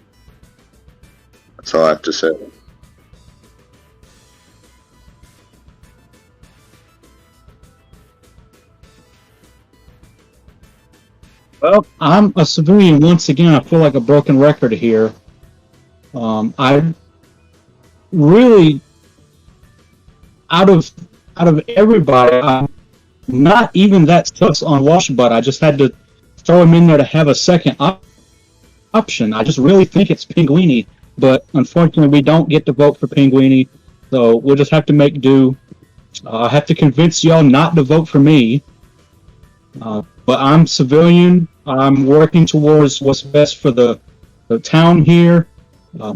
That's all I have to say. Well, I'm a civilian once again. I feel like a broken record here. I really, out of everybody, I'm not even that sus on Walsh, but I just had to throw him in there to have a second option. I just really think it's Pinguini, but unfortunately we don't get to vote for Pinguini, so we'll just have to make do. I have to convince y'all not to vote for me, but I'm civilian. I'm working towards what's best for the town here. I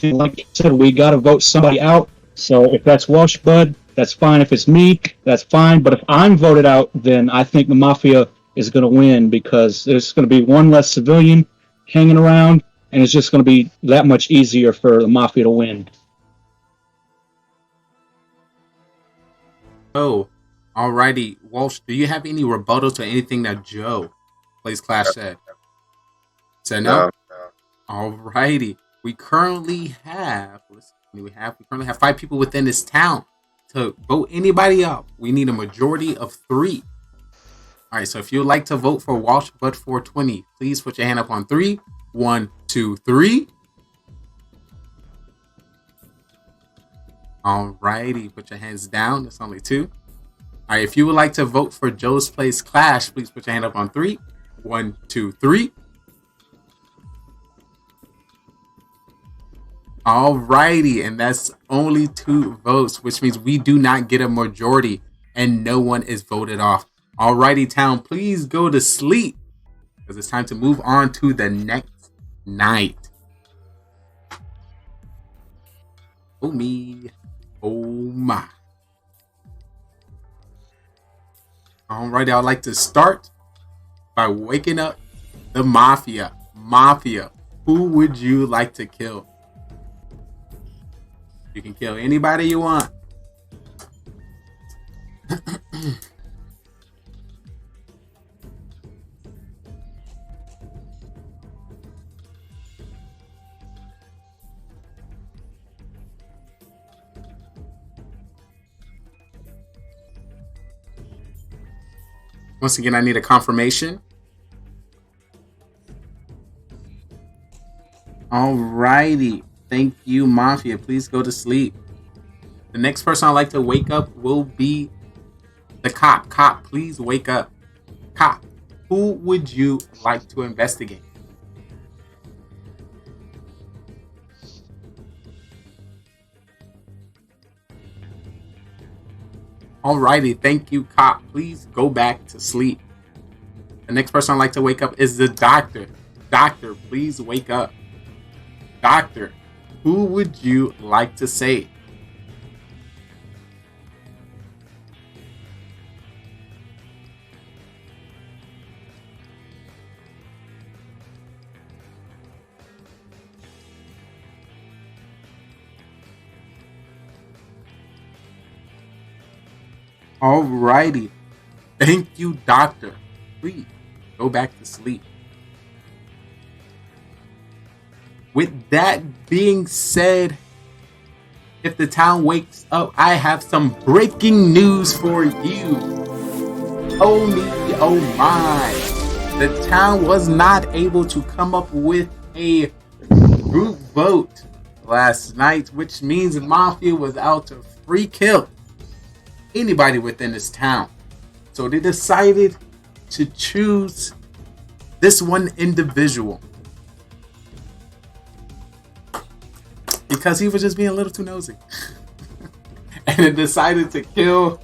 like I said, we got to vote somebody out. So if that's Walsh Bud, that's fine. If it's me, that's fine. But if I'm voted out, then I think the Mafia is going to win because there's going to be one less civilian hanging around, and it's just going to be that much easier for the Mafia to win. Oh, alrighty. Walsh, do you have any rebuttal to anything that Joe plays Clash said? Said no? Alrighty. We currently have 5 people within this town. To vote anybody up, we need a majority of 3. All right, so if you'd like to vote for Walsh Bud 420, please put your hand up on 3. 1, 2, 3. Alrighty, put your hands down. It's only 2. All right, if you would like to vote for Joe's Plays Clash, please put your hand up on 3. 1, 2, 3. Alrighty, and that's only 2 votes, which means we do not get a majority and no one is voted off. Alrighty, town, please go to sleep because it's time to move on to the next night. Oh me, oh my. Alrighty, I'd like to start by waking up the Mafia. Mafia, who would you like to kill? You can kill anybody you want. Once again, I need a confirmation. Alrighty. Thank you, Mafia. Please go to sleep. The next person I'd like to wake up will be the cop. Cop, please wake up. Cop, who would you like to investigate? Alrighty, thank you, cop. Please go back to sleep. The next person I'd like to wake up is the doctor. Doctor, please wake up. Doctor, who would you like to save? Alrighty. Thank you, Doctor. Please go back to sleep. With that being said, if the town wakes up, I have some breaking news for you. Oh me, oh my. The town was not able to come up with a group vote last night, which means Mafia was out to free kill anybody within this town. So they decided to choose this one individual because he was just being a little too nosy. And it decided to kill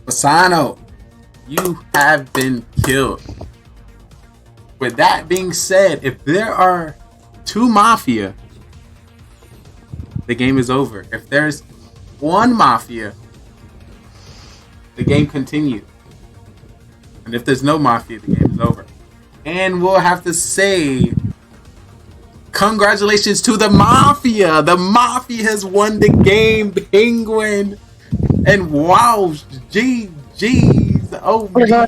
Pisano. You have been killed. With that being said, if there are 2 Mafia, the game is over. If there's 1 Mafia, the game continues. And if there's no Mafia, the game is over. And we'll have to say, congratulations to the Mafia! The Mafia has won the game, Penguin! And wow, GG's! Oh my!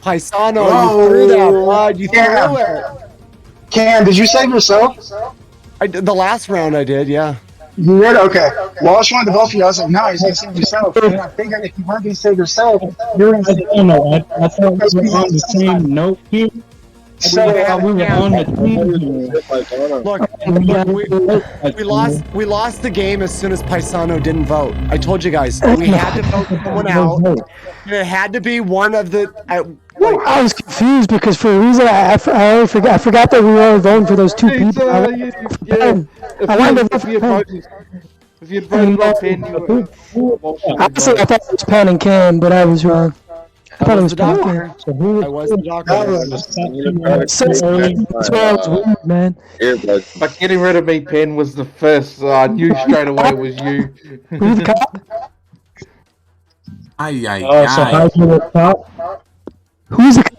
Paisano, you threw that, bud. You threw it. Cam, did you save yourself? I did, the last round I did, yeah. You did? Okay. Well, I was trying to vote for you. I was like, no, he's going to save yourself. And I figured if you weren't going to save yourself, you're going to save I thought we were on the same note here. So, we were on the team. Look, we lost the game as soon as Paisano didn't vote. I told you guys, we had to vote someone out. It had to be one of the. I was confused because for a reason I forgot that we were all voting for those 2 people. I wanted to vote if you'd voted on Penn, honestly, I thought it was Penn and Cam, but I was wrong. I thought it was Doctor. I was the Doctor. Man. But getting rid of me, Penn, was the first, so I knew straight away it was you. Who's the cop? So how's your cop? Who's the cop?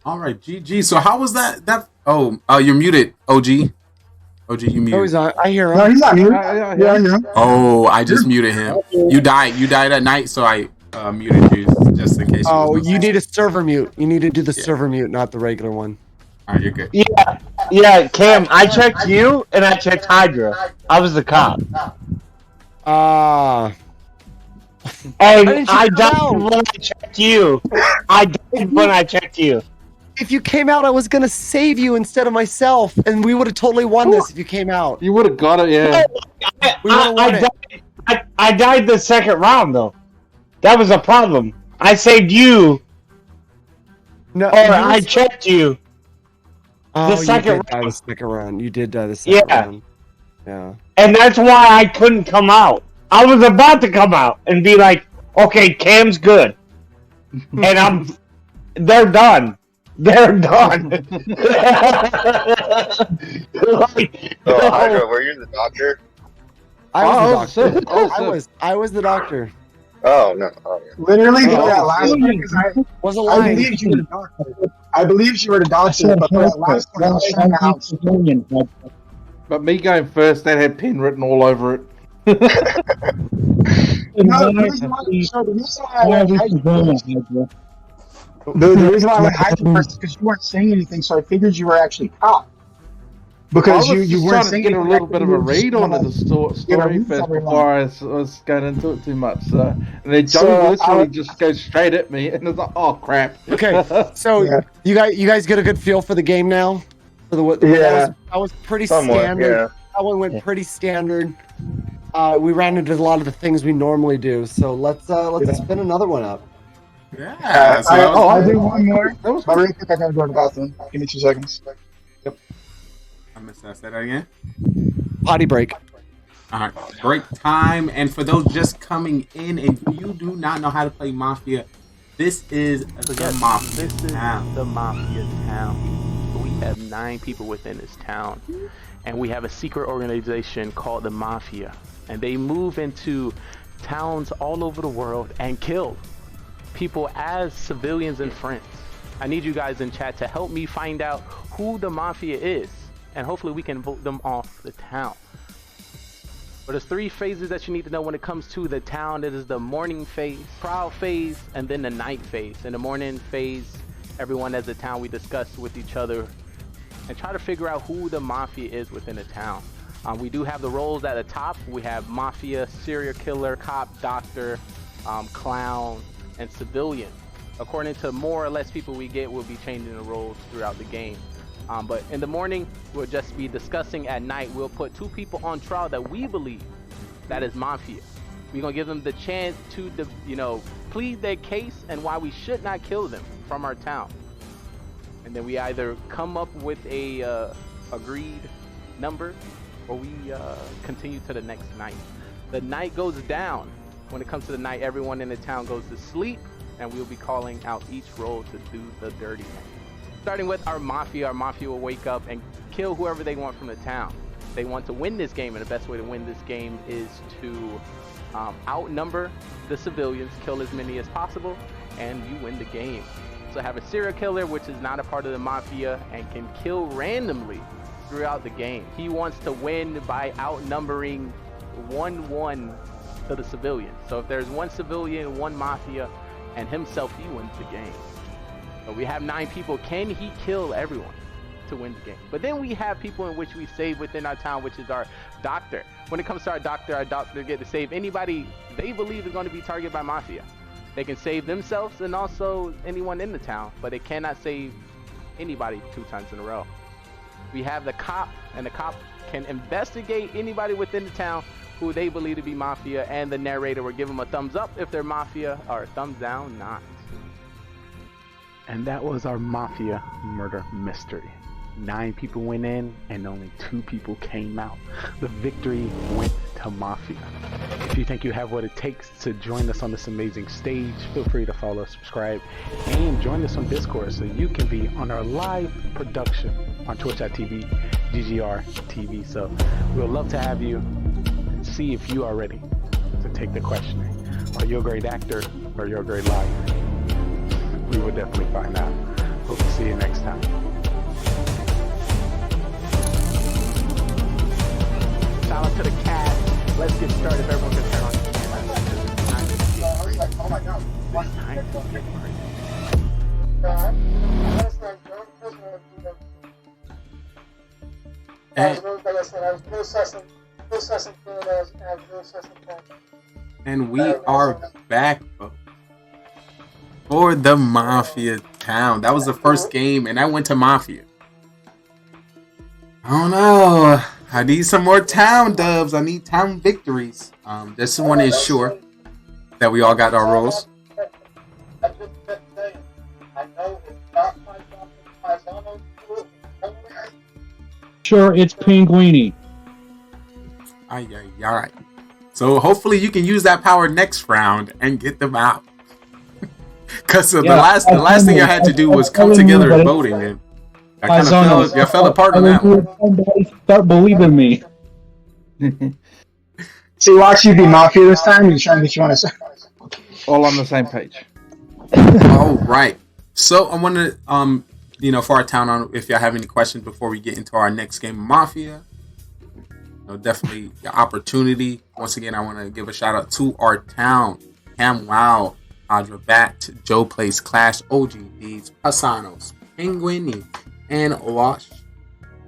Alright, GG. So how was that? You're muted, OG. OG, you muted. Oh, he's on. I hear him. No, he's not muted. Yeah, I hear him. Oh, I just muted him. You died at night, so I muted you just in case. Oh, you need a server mute. You need to do the server mute, not the regular one. Alright, you're good. Yeah, Cam, I checked you and I checked Hydra. I was the cop. And I died when I checked you. I died when I checked you. If you came out, I was gonna save you instead of myself, and we would have totally won this if you came out. You would have got it, yeah. I died the second round though. That was a problem. I saved you. No, I checked you. Oh, the second you did die the second round. You did die the second round. Yeah. And that's why I couldn't come out. I was about to come out and be like, okay, Cam's good. And they're done. They're done. Hydra, were you the doctor? I was the doctor. Oh no! Oh, yeah. Literally, that last one, because I believed you were the doctor. I believed you were the doctor, but that last one, I was trying to house. But me going first, that had Penn written all over it. The reason why I went Hydra first is because you weren't saying anything, so I figured you were actually cop. Because you weren't saying anything. I was trying to get a little bit of a read onto the story first before I was going into it too much. So, and then Joe literally just goes straight at me, and it's like, oh crap. Okay, so you guys get a good feel for the game now. For the that was pretty standard. Yeah. That one went pretty standard. We ran into a lot of the things we normally do. So let's spin another one up. Yeah. I'll do one more. But really quick, I gotta go to the bathroom. Give me 2 seconds. Yep. I missed that. Say that again. Potty break. Alright, break time. And for those just coming in, if you do not know how to play Mafia, this is the Mafia town. The Mafia town. We have 9 people within this town. And we have a secret organization called the Mafia. And they move into towns all over the world and kill people as civilians and friends. I need you guys in chat to help me find out who the Mafia is. and hopefully we can vote them off the town. But there's 3 phases that you need to know when it comes to the town. It is the morning phase, trial phase, and then the night phase. In the morning phase, everyone as a town, we discuss with each other and try to figure out who the mafia is within the town. We do have the roles at the top. We have mafia, serial killer, cop, doctor, clown, and civilian. According to more or less people we get, we'll be changing the roles throughout the game. But in the morning, we'll just be discussing. At night, we'll put 2 people on trial that we believe that is mafia. We're gonna give them the chance to, plead their case and why we should not kill them from our town. And then we either come up with a agreed number, or we continue to the next night. The night goes down. When it comes to the night, everyone in the town goes to sleep, and we'll be calling out each role to do the dirty thing. Starting with our mafia will wake up and kill whoever they want from the town. They want to win this game, and the best way to win this game is to outnumber the civilians, kill as many as possible, and you win the game. So have a serial killer, which is not a part of the mafia and can kill randomly throughout the game. He wants to win by outnumbering 1-1 to the civilians. So if there's 1 civilian, 1 mafia, and himself, he wins the game. So we have 9 people. Can he kill everyone to win the game? But then we have people in which we save within our town, which is our doctor. When it comes to our doctor get to save anybody they believe is going to be targeted by mafia. They can save themselves and also anyone in the town, but they cannot save anybody 2 times in a row. We have the cop, and the cop can investigate anybody within the town who they believe to be mafia, and the narrator will give them a thumbs up if they're mafia, or a thumbs down not. And that was our mafia murder mystery. 9 people went in and only 2 people came out. The victory went to mafia. If you think you have what it takes to join us on this amazing stage, feel free to follow, subscribe, and join us on Discord so you can be on our live production on twitch.tv, GGR TV. So we'd love to have you and see if you are ready to take the questioning. Are you a great actor or you're a great liar? We will definitely find out. Hope to see you next time. Shout out to the cast. Let's get started. If everyone can turn on the camera. Oh my god. And we are back, folks, for the Mafia town. That was the first game, and I went to Mafia. I don't know. I need some more town dubs. I need town victories. This one is sure that we all got our roles. Sure, it's Pinguini. Alright. So hopefully you can use that power next round and get them out. Because the last thing I had to do was come together and voting, and I kind of fell apart on that one. Somebody start believing me. See, watch you be Mafia this time and trying to get you on a side. All on the same page. All right. So I want to, for our town, if y'all have any questions before we get into our next game of Mafia, definitely the opportunity. Once again, I want to give a shout out to our town. Cam Wow, Audra Bat, Joe Plays Clash, OG Deeds, Hasanos, Penguini, and Wash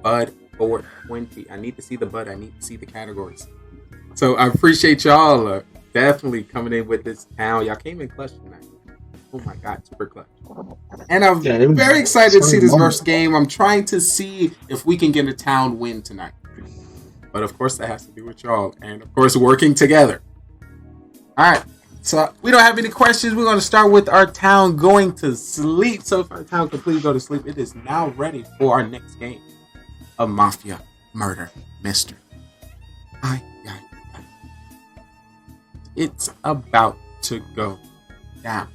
Bud 420. I need to see the bud. I need to see the categories. So I appreciate y'all definitely coming in with this town. Y'all came in clutch tonight. Oh my god, super clutch. And I'm very excited to see this first game. I'm trying to see if we can get a town win tonight. But of course that has to do with y'all. And of course working together. Alright. So we don't have any questions. We're going to start with our town going to sleep. So if our town can please go to sleep, it is now ready for our next game of Mafia Murder Mystery. It's about to go down.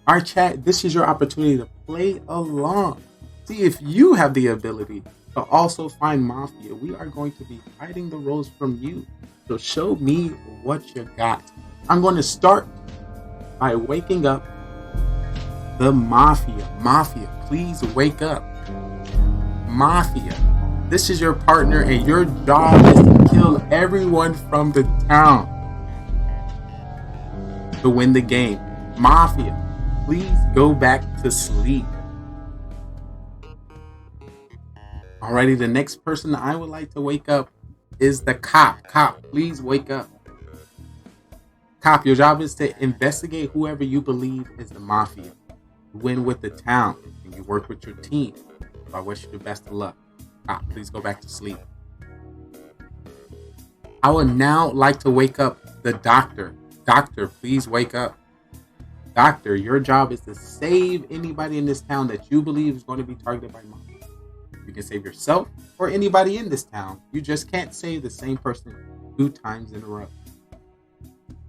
Our chat, this is your opportunity to play along. See if you have the ability to also find Mafia. We are going to be hiding the roles from you. So show me what you got. I'm going to start by waking up the Mafia. Mafia, please wake up. Mafia, This is your partner, and your job is to kill everyone from the town to win the game. Mafia, please go back to sleep. Alrighty, the next person I would like to wake up is the cop. Cop, please wake up. Cop, your job is to investigate whoever you believe is the mafia. You win with the town, and you work with your team. So I wish you the best of luck. Cop, please go back to sleep. I would now like to wake up the doctor. Doctor, please wake up. Doctor, your job is to save anybody in this town that you believe is going to be targeted by mafia. You can save yourself or anybody in this town. You just can't save the same person 2 times in a row.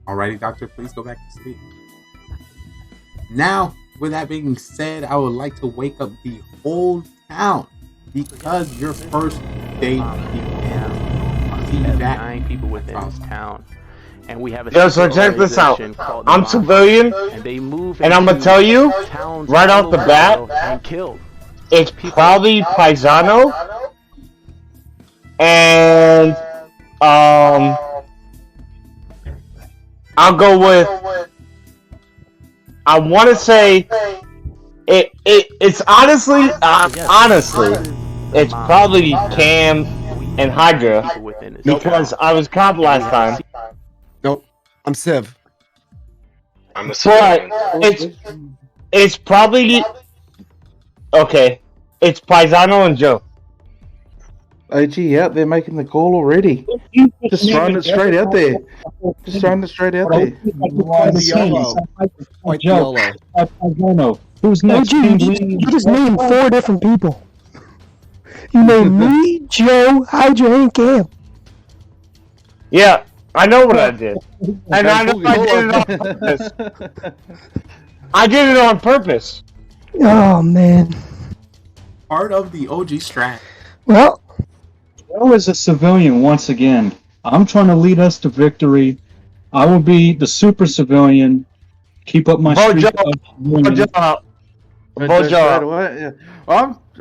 Alrighty, doctor, please go back to sleep. Now, with that being said, I would like to wake up the whole town because your first day begins. We have 9 people within this town. And we have a so check this out. I'm Mafia, civilian, and they move and I'm gonna tell you right off the bat, and kill. It's probably Paisano, and I'll go with. I want to say it's honestly, it's probably Cam and Hydra because I was cop last time. Nope, I'm Civ. I'm a civilian. But it's probably okay. It's Paisano and Joe. OG, yeah, they're making the call already. Just throwing it straight out there. Just throwing it straight out there. Who's next? You just named 4 different people. You named me, Joe, Hydra, and Cam. Yeah, I know what I did. And I know I did it on purpose. I did it on purpose. Oh, man. Part of the OG strat. Well, Joe is a civilian once again. I'm trying to lead us to victory. I will be the super civilian. Keep up my streak of Bojo.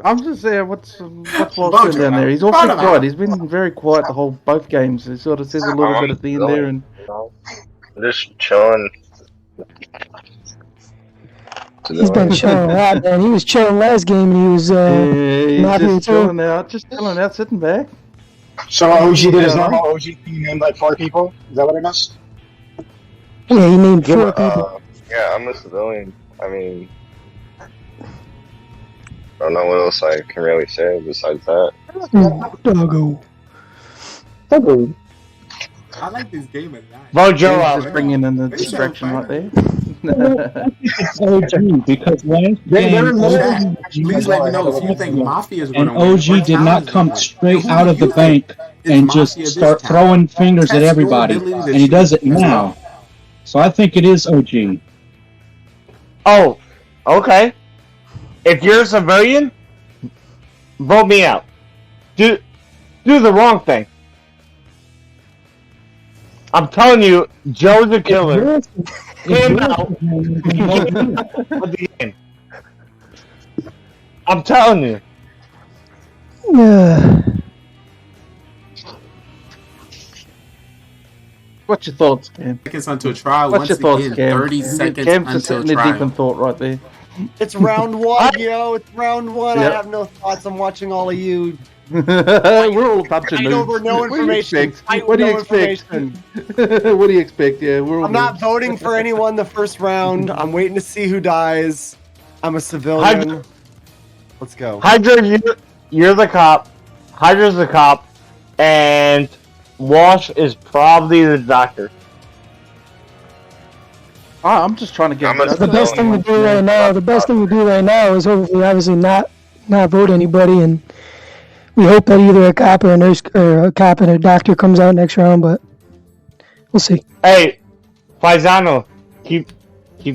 I'm just saying what's Walsh doing down there. He's awfully quiet. He's been very quiet the whole both games. He sort of says a little bit at the end there, and Just chilling. he's been chilling out, man. He was chilling last game, and he was he's not here just chilling out, sitting back. So OG did his normal OG thing, named like 4 people. Is that what I missed? Yeah, he named 4 people. Yeah, I'm a civilian. I mean, I don't know what else I can really say besides that. Doggo. I like this game a lot. Bojo, just bringing in the distraction right there. It's OG because last game, Please let me know if you think Mafia is going and to win. OG did not come straight out of the bank and just start throwing fingers at everybody, and he does it now. So I think it is OG. Oh, okay. If you're a civilian, vote me out. Do the wrong thing. I'm telling you, Joe's a killer. Came out of the game. I'm telling you. What's your thoughts, Cam? Seconds until trial. What's Once your thoughts, again, Cam? 30 seconds Cam's just until sitting there deep in trial. thought right there. It's round 1, yo. It's round 1. Yep. I have no thoughts. I'm watching all of you. We're all a bunch of Fight noobs. over no information. What do you expect? What do you expect? Yeah, we're all I'm not noobs. voting for anyone the first round. I'm waiting to see who dies. I'm a civilian. Let's go. Hydra, you're the cop. Hydra's the cop. And Walsh is probably the doctor. I'm just trying to get The best thing to do right now. The best thing to do right now is hopefully, obviously, not vote anybody, and we hope that either a cop or a nurse or a cop and a doctor comes out next round. But we'll see. Hey, Paisano, keep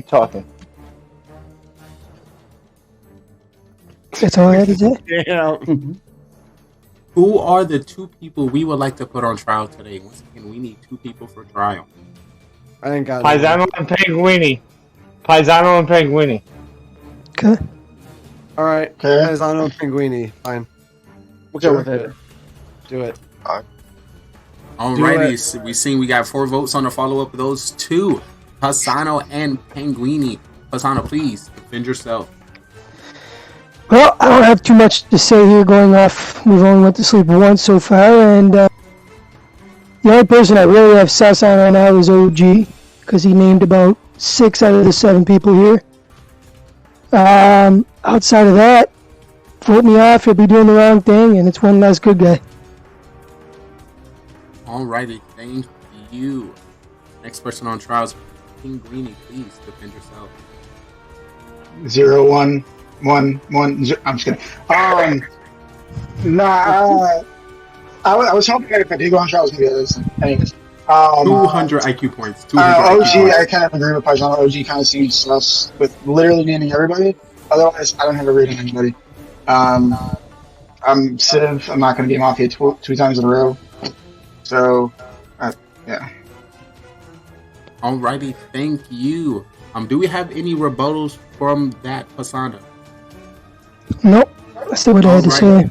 talking. That's all I had to say. Yeah. Who are the 2 people we would like to put on trial today? Once again, we need 2 people for trial. I ain't got Paisano and Penguini. Paisano and Penguini. Okay. All right. Paisano and Pinguini. Fine. We'll go with it. Do it. Alrighty, we got 4 votes on the follow-up of those 2. Pisano and Penguini. Pisano, please defend yourself. Well, I don't have too much to say here going off. We've only went to sleep once so far, and the only person I really have sus on right now is OG, because he named about 6 out of the 7 people here. Outside of that, vote me off, you'll be doing the wrong thing, and it's one less good guy. Alrighty, thank you. Next person on trials, Penguini, please defend yourself. 0, 1, 1, 1, 0. I'm just kidding. I was hoping that if I did go on trials, maybe this. Anyways. 200 IQ points. 200 OG, IQ points. I kind of agree with Paisano. OG kind of seems sus with literally naming everybody. Otherwise, I don't have a read on anybody. I'm Civ. I'm not going to get Mafia 2 times in a row. So, yeah. Alrighty, thank you. Do we have any rebuttals from that, Pasana? Nope. That's still what I had to say.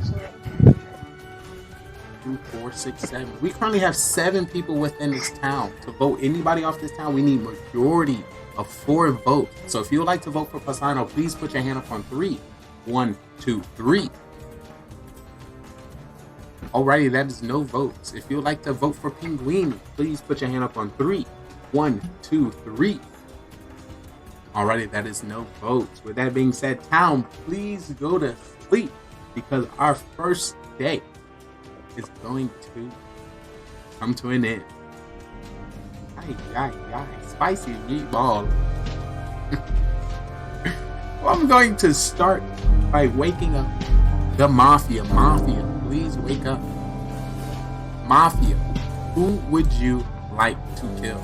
2, 4, 6, 7. We currently have 7 people within this town. To vote anybody off this town, we need majority of 4 votes. So if you would like to vote for Pasano, please put your hand up on 3. 1, 2, 3. Alrighty, that is no votes. If you would like to vote for Penguini, please put your hand up on 3. 1, 2, 3. Alrighty, that is no votes. With that being said, town, please go to sleep because our first day is going to come to an end. Spicy meatball. Well, I'm going to start by waking up the Mafia. Mafia, please wake up. Mafia, who would you like to kill?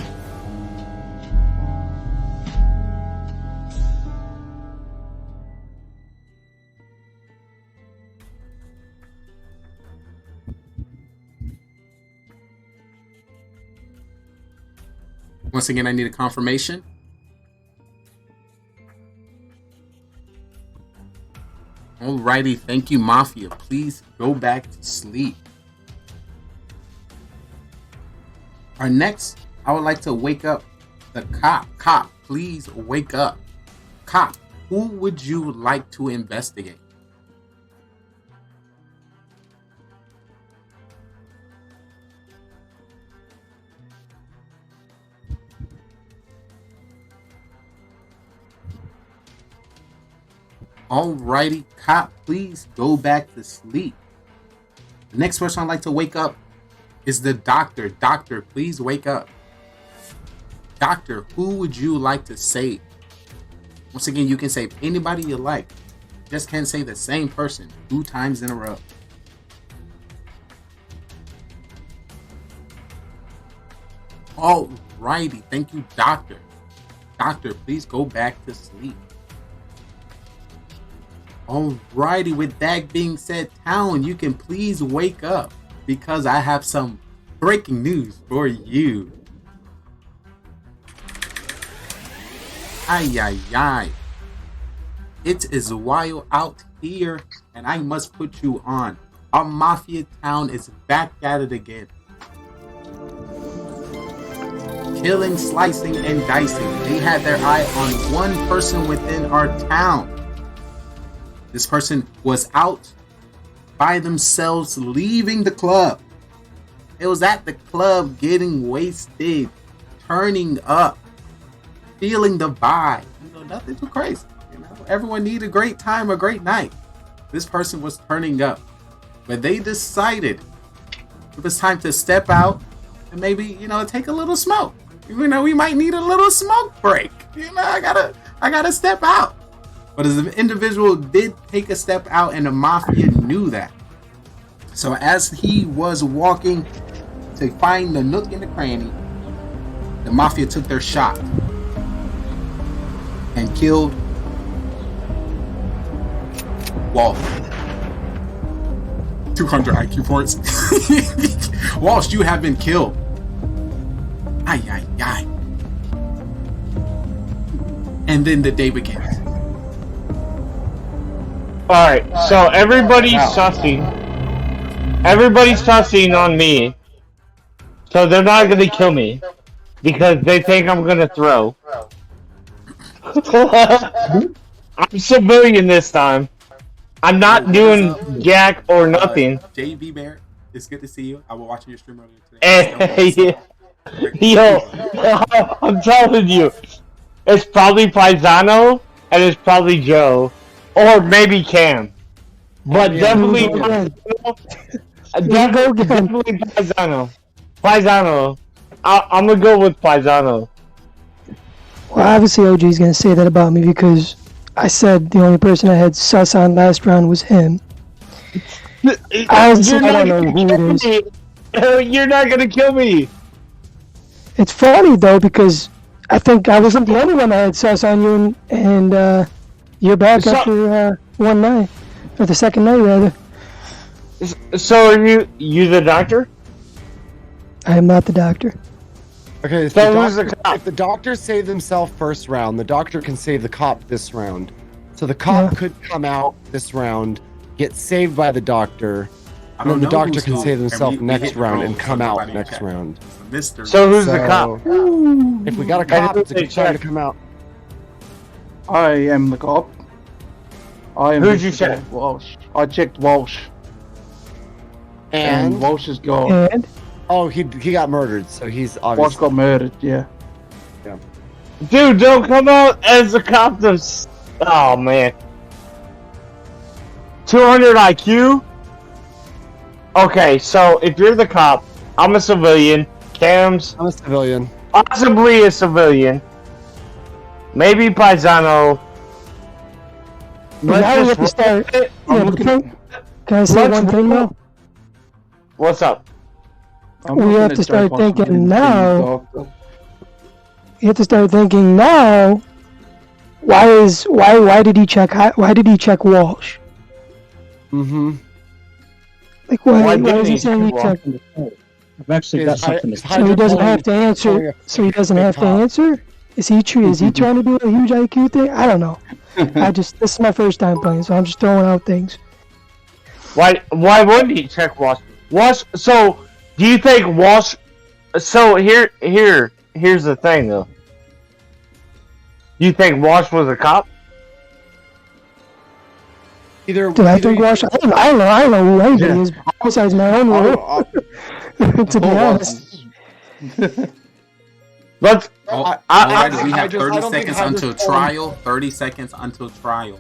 Once again, I need a confirmation. Alrighty, thank you, Mafia. Please go back to sleep. Our next, I would like to wake up the cop. Cop, please wake up. Cop, who would you like to investigate? Alrighty, cop, please go back to sleep. The next person I'd like to wake up is the doctor. Doctor, please wake up. Doctor, who would you like to save? Once again, you can save anybody you like. Just can't say the same person 2 times in a row. Alrighty, thank you, doctor. Doctor, please go back to sleep. Alrighty, with that being said, town, you can please wake up because I have some breaking news for you. Ay. It is wild out here and I must put you on. Our Mafia town is back at it again. Killing, slicing, and dicing. They had their eye on one person within our town. This person was out by themselves leaving the club. It was at the club getting wasted, turning up, feeling the vibe. Nothing too crazy. Everyone needed a great time, a great night. This person was turning up. But they decided it was time to step out and maybe, take a little smoke. We might need a little smoke break. I gotta step out. But as an individual did take a step out and the Mafia knew that. So as he was walking to find the nook and the cranny, the Mafia took their shot and killed Walsh. 200 IQ points. Walsh, you have been killed. Ay. And then the day begins. Alright, so everybody's sussing Everybody's tossing on me, so they're not gonna kill me because they think I'm gonna throw. I'm civilian this time. I'm not doing jack or nothing. JV Bear, it's good to see you. I was watching your stream earlier today. Yo, I'm telling you, it's probably Paisano and it's probably Joe, or maybe Cam, but definitely definitely Paisano. Paisano. I'm gonna go with Paisano. Well, obviously OG's gonna say that about me because I said the only person I had sus on last round was him. I don't know who it is. You're not gonna kill me. It's funny though because I think I wasn't the only one that had sus on you, and you're back after one night, or the second night rather. So are you the doctor? I am not the doctor. Okay, if the doctor saved himself first round, the doctor can save the cop this round. So the cop could come out this round, get saved by the doctor, and then the doctor can save himself next round and come out next round. So who's the cop? If we got a cop, it's a good time to come out. I am the cop. I am. Who'd you check? Walsh. I checked Walsh. And Walsh is gone. And? Oh, he got murdered, so he's obviously... Walsh got murdered, yeah. Dude, don't come out as a cop. Oh, man. 200 IQ? Okay, so if you're the cop, I'm a civilian. Cam's... I'm a civilian. Possibly a civilian. Maybe Paisano. Now we have to start... Can I say one thing now? What's up? We have to start thinking now. You have to start thinking now. Why did he check Walsh? Mm-hmm. Like why is he saying he checked? I've actually got something to say. So he doesn't have to answer. So he doesn't have to answer. Is he trying to do a huge IQ thing? I don't know. This is my first time playing, so I'm just throwing out things. Why wouldn't he check Walsh? So do you think Walsh? So here's the thing though. Do you think Walsh was a cop? Did I think Walsh? I don't know who anybody is besides my own role. To be honest. Let's. Alright, we have 30 seconds until trial. 30 seconds until trial.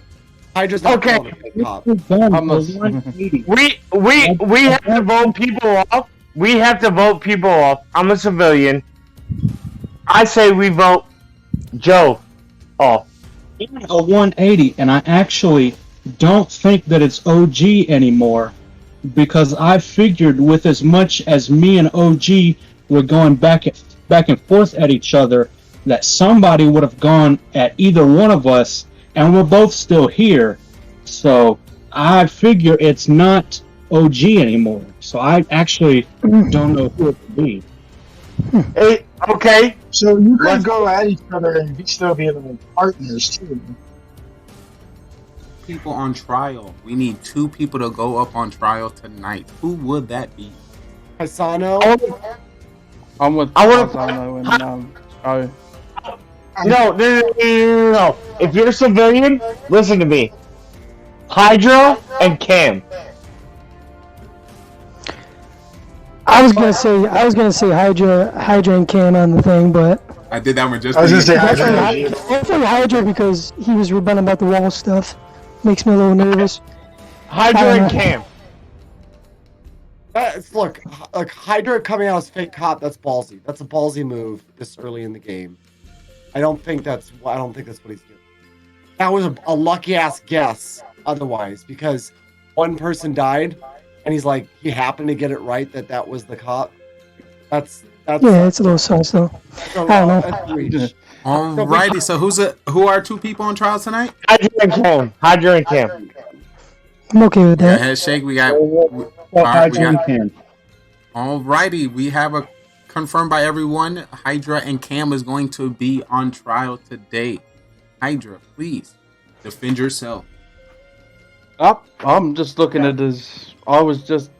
Okay. We have to vote people off. We have to vote people off. I'm a civilian. I say we vote Joe off. A 180, and I actually don't think that it's OG anymore, because I figured with as much as me and OG were going back and forth at each other, that somebody would have gone at either one of us, and we're both still here. So I figure it's not OG anymore. So I actually don't know who it would be. Okay. So you could go at each other and still be like partners too. People on trial. We need 2 people to go up on trial tonight. Who would that be? Paisano. I'm with Paisano and Joe. No. If you're a civilian, listen to me. Hydra and Cam. I was gonna say Hydra and Cam on the thing, but I did that one just. I was gonna say Hydra because he was rebutting about the wall stuff. Makes me a little nervous. Hydra and Cam. Look, like Hydra coming out as fake cop. That's ballsy. That's a ballsy move this early in the game. I don't think that's what he's doing. That was a lucky ass guess. Otherwise, because one person died, and he's like he happened to get it right that was the cop. That's yeah, it's a little sus though. I don't know. Alrighty, so who are 2 people on trial tonight? Hydra and Cam. I'm okay with that. Head shake. We got. Alrighty, we have a confirmed by everyone. Hydra and Cam is going to be on trial today. Hydra, please defend yourself. I'm just looking at this. I was just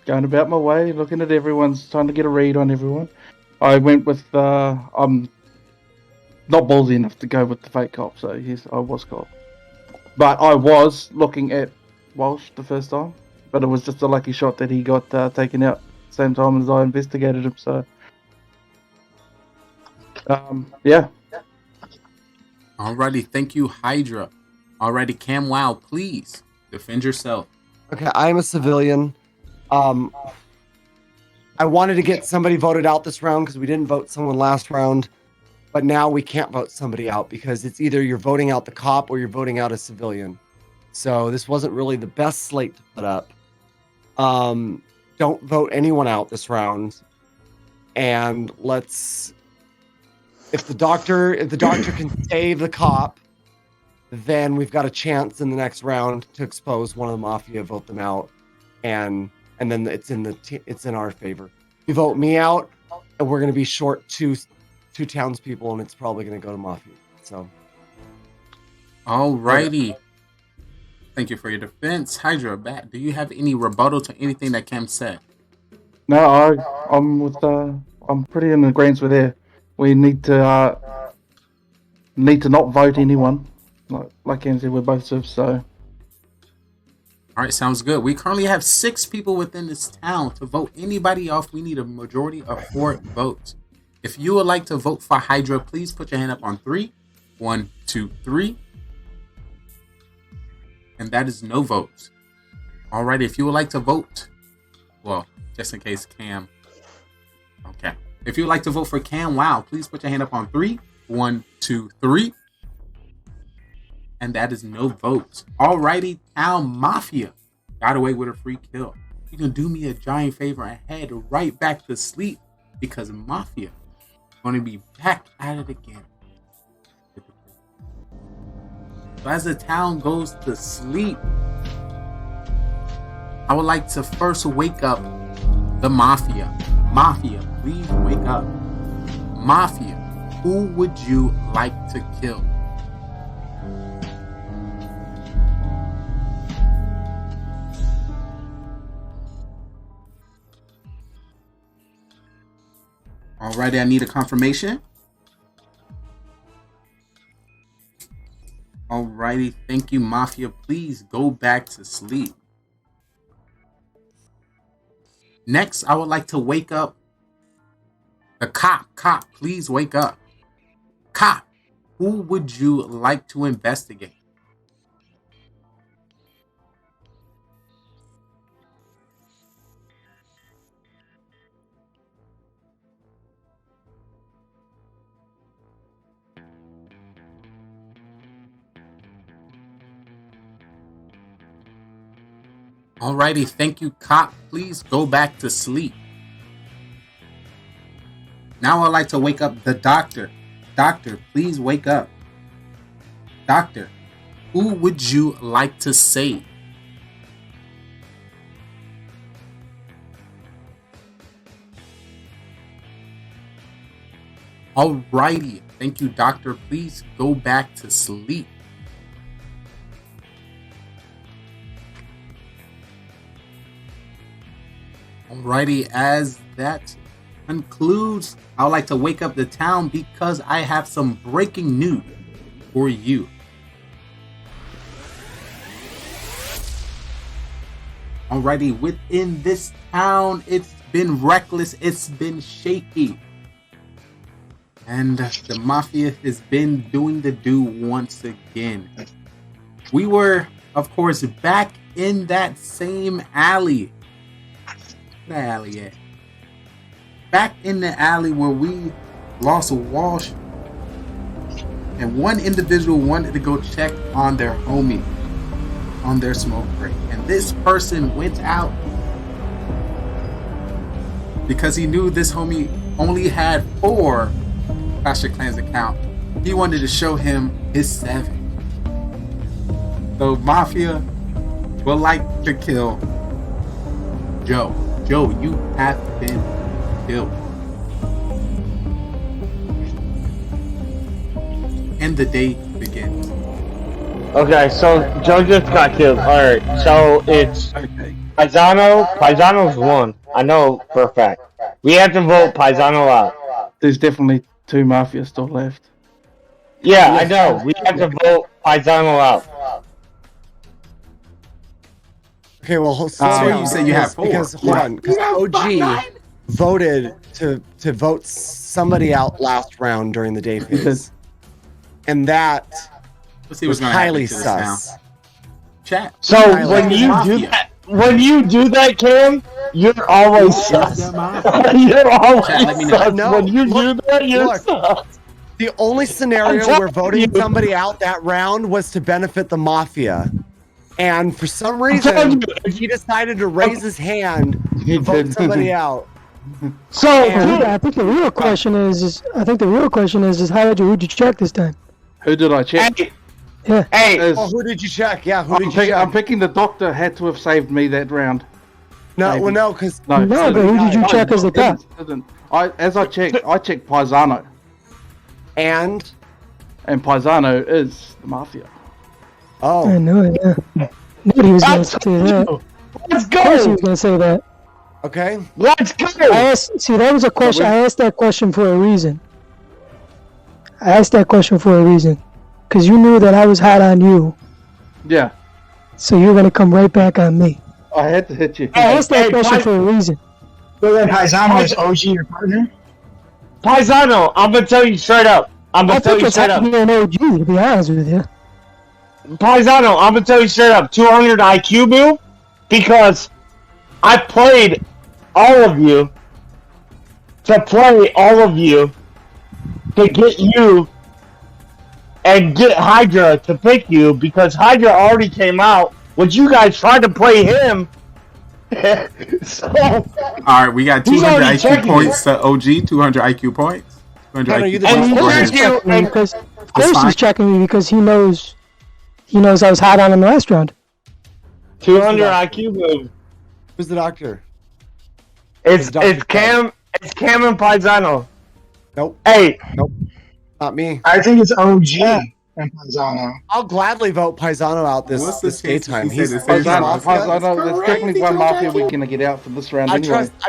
going about my way, looking at everyone's, trying to get a read on everyone. I went with I'm not ballsy enough to go with the fake cop, so yes, I was cop. But I was looking at Walsh the first time, but it was just a lucky shot that he got taken out at the same time as I investigated him. So, yeah. Alrighty, thank you, Hydra. Alrighty, Cam Wow, please defend yourself. Okay, I'm a civilian. I wanted to get somebody voted out this round because we didn't vote someone last round, but now we can't vote somebody out because it's either you're voting out the cop or you're voting out a civilian. So this wasn't really the best slate to put up. Don't vote anyone out this round. And if the doctor can save the cop, then we've got a chance in the next round to expose one of the mafia, vote them out, and then it's in our favor. You vote me out, and we're going to be short two townspeople, and it's probably going to go to mafia. So, alrighty. Thank you for your defense, Hydra. Bat, do you have any rebuttal to anything that Cam said? No, I'm pretty in agreement with there. We need to not vote anyone. Like Cam said, we're both civs, so. Alright, sounds good. We currently have 6 people within this town. To vote anybody off, we need a majority of 4 votes. If you would like to vote for Hydra, please put your hand up on 3. 1, 2, 3. And that is no votes. Alright, if you would like to vote, well, just in case Cam. Okay. If you would like to vote for Cam Wow, please put your hand up on 3. 1, 2, 3. And that is no votes. Alrighty, Town Mafia got away with a free kill. You can do me a giant favor and head right back to sleep because Mafia is going to be back at it again. So as the town goes to sleep, I would like to first wake up the Mafia. Mafia, please wake up. Mafia, who would you like to kill? Alrighty, I need a confirmation. Alrighty, thank you, Mafia. Please go back to sleep. Next, I would like to wake up the cop. Cop, please wake up. Cop, who would you like to investigate? Alrighty, thank you, cop. Please go back to sleep. Now I'd like to wake up the doctor. Doctor, please wake up. Doctor, who would you like to save? Alrighty, thank you, doctor. Please go back to sleep. Alrighty, as that concludes, I would like to wake up the town because I have some breaking news for you. Alrighty, within this town, it's been reckless, it's been shaky. And the Mafia has been doing the do once again. We were, of course, back in that same alley. The alley at? Back in the alley where we lost a Walsh and one individual wanted to go check on their homie on their smoke break, and this person went out because he knew this homie only had 4 Clash of Clans account. He wanted to show him his 7. So Mafia would like to kill Joe. Joe, you have been killed. And the day begins. Okay, so Joe just got killed. Alright, so it's Paisano's won. I know for a fact. We have to vote Paisano out. There's definitely 2 Mafia still left. Yeah, I know. We have to vote Paisano out. Okay, well, you say you have 4. Because hold on, because OG voted to vote somebody out last round during the day phase, and that was highly sus. Chat. So when you do that, Cam, you're always sus. You're always sus. When you do that, you're sus. The only scenario where voting somebody out that round was to benefit the Mafia. And for some reason, he decided to raise his hand to vote somebody out. So I think the real question is Hydra, who'd you check this time? Who did I check? Yeah. Hey, who did you check? Yeah, who did you check? I'm picking the doctor. Had to have saved me that round. No, Maybe. well, no, because but who did you check as the top? I checked Paisano. And Paisano is the Mafia. Oh, I know it. Yeah. Knew he was going to say that. Let's go. Of course he was going to say that. Okay. Let's go. That was a question. I asked that question for a reason. Because you knew that I was hot on you. Yeah. So you're going to come right back on me. I had to hit you. I asked that question for a reason. So then Paisano is OG your partner? Paisano, I'm going to tell you straight up. I think it's happening in OG, to be honest with you. Paisano, I'm going to tell you straight up. 200 IQ move. Because I played all of you to get you and get Hydra to pick you because Hydra already came out when you guys tried to play him. So, alright, we got 200 IQ points to OG, 200 IQ points. 200 IQ points. Of course he's checking me because he knows I was hot on him last round. 200 IQ move. Who's the doctor? It's Cam and Paisano. Nope. Hey. Nope. Not me. I think it's OG and Paisano. I'll gladly vote Paisano out this daytime. He's Paisano. There's definitely one Mafia we're gonna get out for this round. I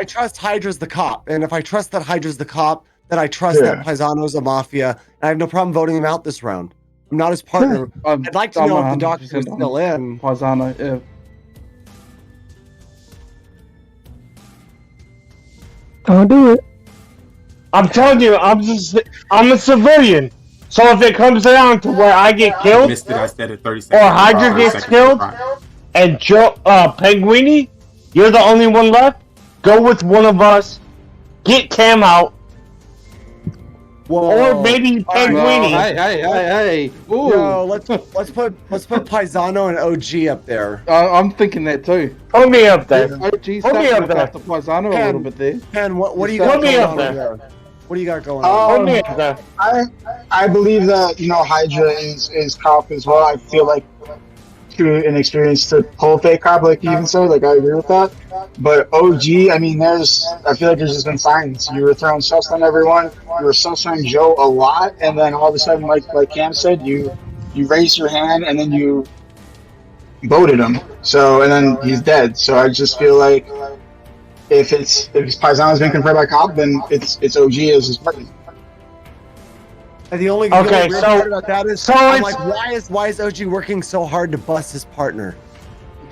trust Hydra's the cop, and if I trust that Hydra's the cop, then I trust that Paisano's a Mafia, and I have no problem voting him out this round. I'm not his partner. I'd like to know if the doctor is still in. Paisano, yeah. Don't do it. I'm telling you, I'm a civilian. So if it comes down to where I get killed, missed it. I said it 30 seconds. Or Hydra gets killed, and Penguini, you're the only one left. Go with one of us. Get Cam out. Whoa. Or maybe Penguini. Hey. Ooh. Yo, let's put Paisano and OG up there. I'm thinking that too. Put me up there. OG starting to after Paisano a little bit there. Pen, what do you got going on there? What do you got going on? I believe that Hydra is cop as well. I feel like too inexperienced to pull fake cop, like you even said. Like I agree with that. But OG, I mean, I feel like there's just been signs. You were throwing sus on everyone. You were sus on Joe a lot, and then all of a sudden, like Cam said, you raised your hand and then you voted him. So and then he's dead. So I just feel like if Paisano's been confirmed by cop, then it's OG as his partner. And the only part about that is, I'm like, why is OG working so hard to bust his partner?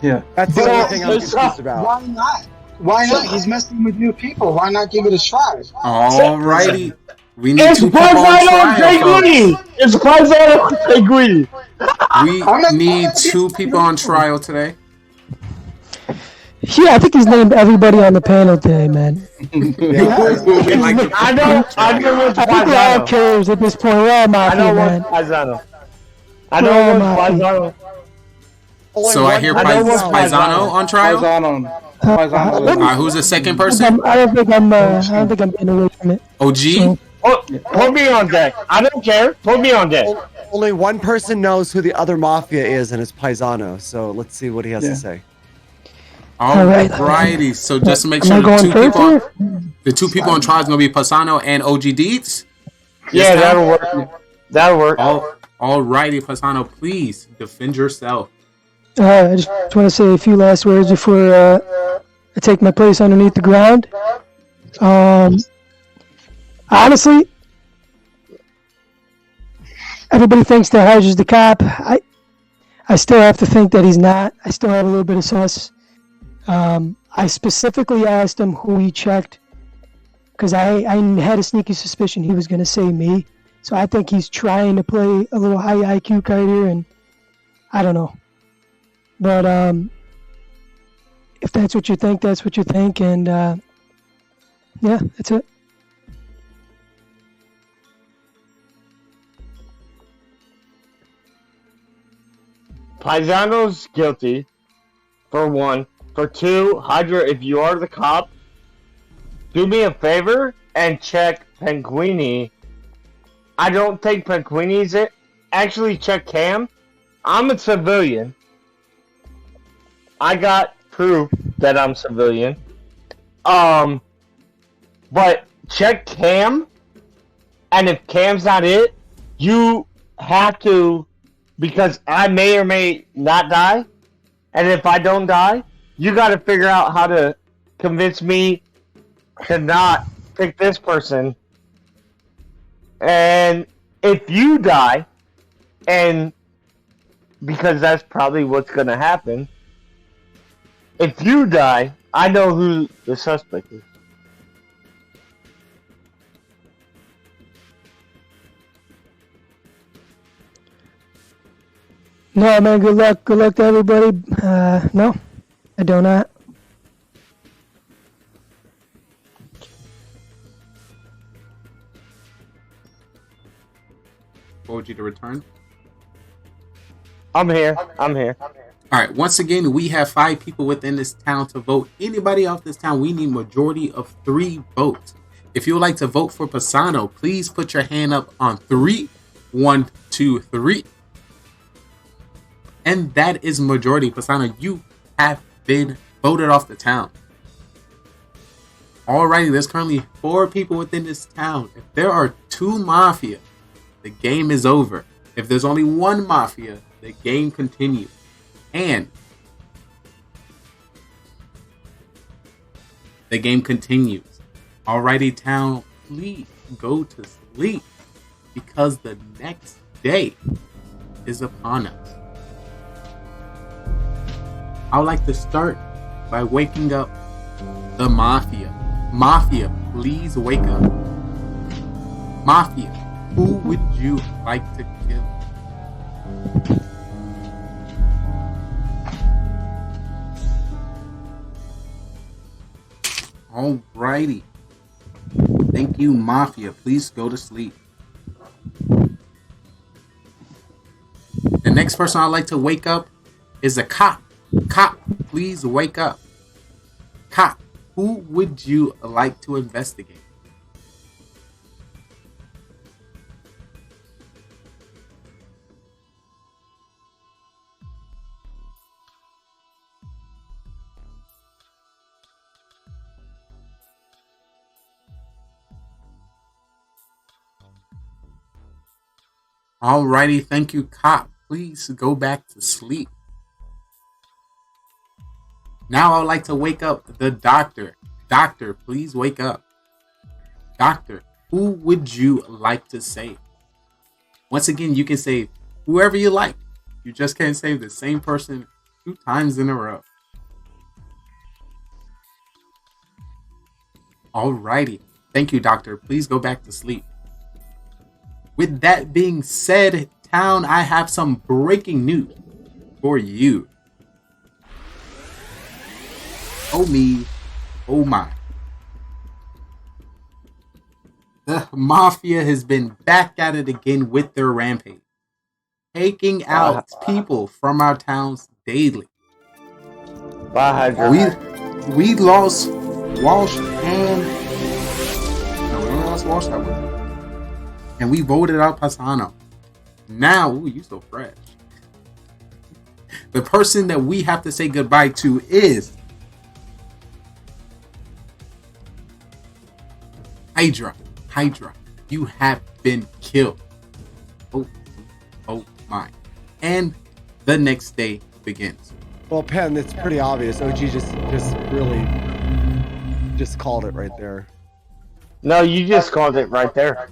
Yeah, that's the only thing I'm confused about. Why not? Why not? He's messing with new people. Why not give it a try? Alrighty, we need It's two people on trial. It's Paisano Penguini. We need 2 people on trial today. Yeah, I think he's named everybody on the panel today, man. I know what's I think we're all killers at this point. We're all Mafia, man. I know what's Paisano. So I hear Paisano on trial. Paisano. Who's the second person? I don't think I'm getting away from it. OG. So. Put me on deck. I don't care. Put me on deck. Only one person knows who the other Mafia is, and it's Paisano. So let's see what he has to say. Alrighty, so just to make sure the two people on trial is gonna be Paisano and OG Deeds. Yeah, that'll work. That'll work. Alrighty, Paisano, please defend yourself. I just want to say a few last words before I take my place underneath the ground. Honestly, everybody thinks that Hydra's the cop. I still have to think that he's not. I still have a little bit of sus. I specifically asked him who he checked because I had a sneaky suspicion he was going to say me. So I think he's trying to play a little high IQ card here, and I don't know. But if that's what you think, that's what you think, and yeah, that's it. Paisano's guilty, for one. For two, Hydra, if you are the cop, do me a favor and check Penguini. I don't think Penguini's it. Actually, check Cam. I'm a civilian. I got proof that I'm civilian. But check Cam, and if Cam's not it, you have to, because I may or may not die, and if I don't die, you got to figure out how to convince me to not pick this person. And if you die, and because that's probably what's going to happen, if you die, I know who the suspect is. No, man, good luck. Good luck to everybody. No, I do not. Told you to return. I'm here. I'm here. All right. Once again, we have 5 people within this town to vote. Anybody off this town, we need majority of 3 votes. If you would like to vote for Pisano, please put your hand up on 3. 1, 2, 3. And that is majority. Pisano, you have been voted off the town. Alrighty, there's currently 4 people within this town. If there are 2 mafia, the game is over. If there's only 1 mafia, the game continues. And the game continues. Alrighty, town, please go to sleep because the next day is upon us. I would like to start by waking up the Mafia. Mafia, please wake up. Mafia, who would you like to kill? Alrighty. Thank you, Mafia. Please go to sleep. The next person I'd like to wake up is a cop. Cop, please wake up. Cop, who would you like to investigate? Alrighty, thank you, cop. Please go back to sleep. Now I would like to wake up the doctor. Doctor, please wake up. Doctor, who would you like to save? Once again, you can save whoever you like. You just can't save the same person 2 times in a row. Alrighty. Thank you, doctor. Please go back to sleep. With that being said, town, I have some breaking news for you. Oh me, oh my. The Mafia has been back at it again with their rampage, taking out people from our towns daily. We lost Walsh and we lost Walsh that way. And we voted out Pisano. Now, ooh, you so fresh. The person that we have to say goodbye to is Hydra. Hydra, you have been killed. Oh my. And the next day, begins. Well, Penn, it's pretty obvious. OG just really just called it right there. No, you just called it right there.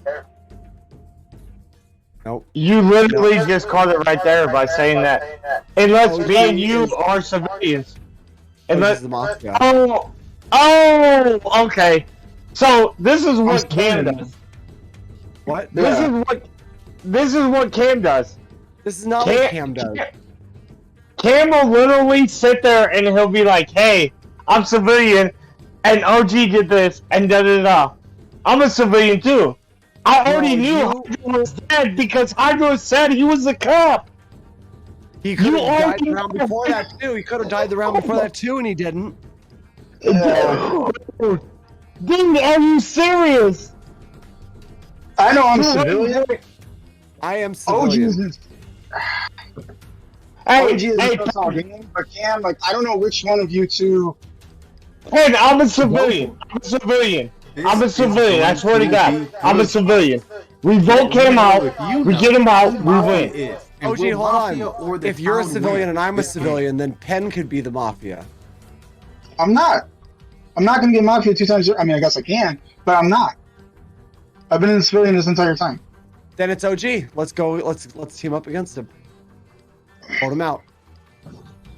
Nope. You literally just called it right there by saying that. Unless me and you are civilians. Unless, oh, okay. So this is what Cam does. What? This is what Cam does. This is not what Cam does. Cam will literally sit there and he'll be like, "Hey, I'm civilian, and OG did this, and da da da. I'm a civilian too. I already knew Hydra was dead because Hydra said he was a cop." He could have died the round before that too. He could have died the round before that too, and he didn't. Dude, are you serious? I know I'm civilian. I am civilian. OG is but Cam, like, I don't know which one of you two. Hey, I'm a civilian. I swear to God, I'm a civilian. We vote Cam out. We get him out. We win. OG, hold on. If you're a civilian and I'm a civilian, then Penn could be the mafia. I'm not. I'm not going to get mafia 2 times. I mean, I guess I can, but I'm not. I've been in civilian this entire time. Then it's OG. Let's go. Let's team up against him. Hold him out.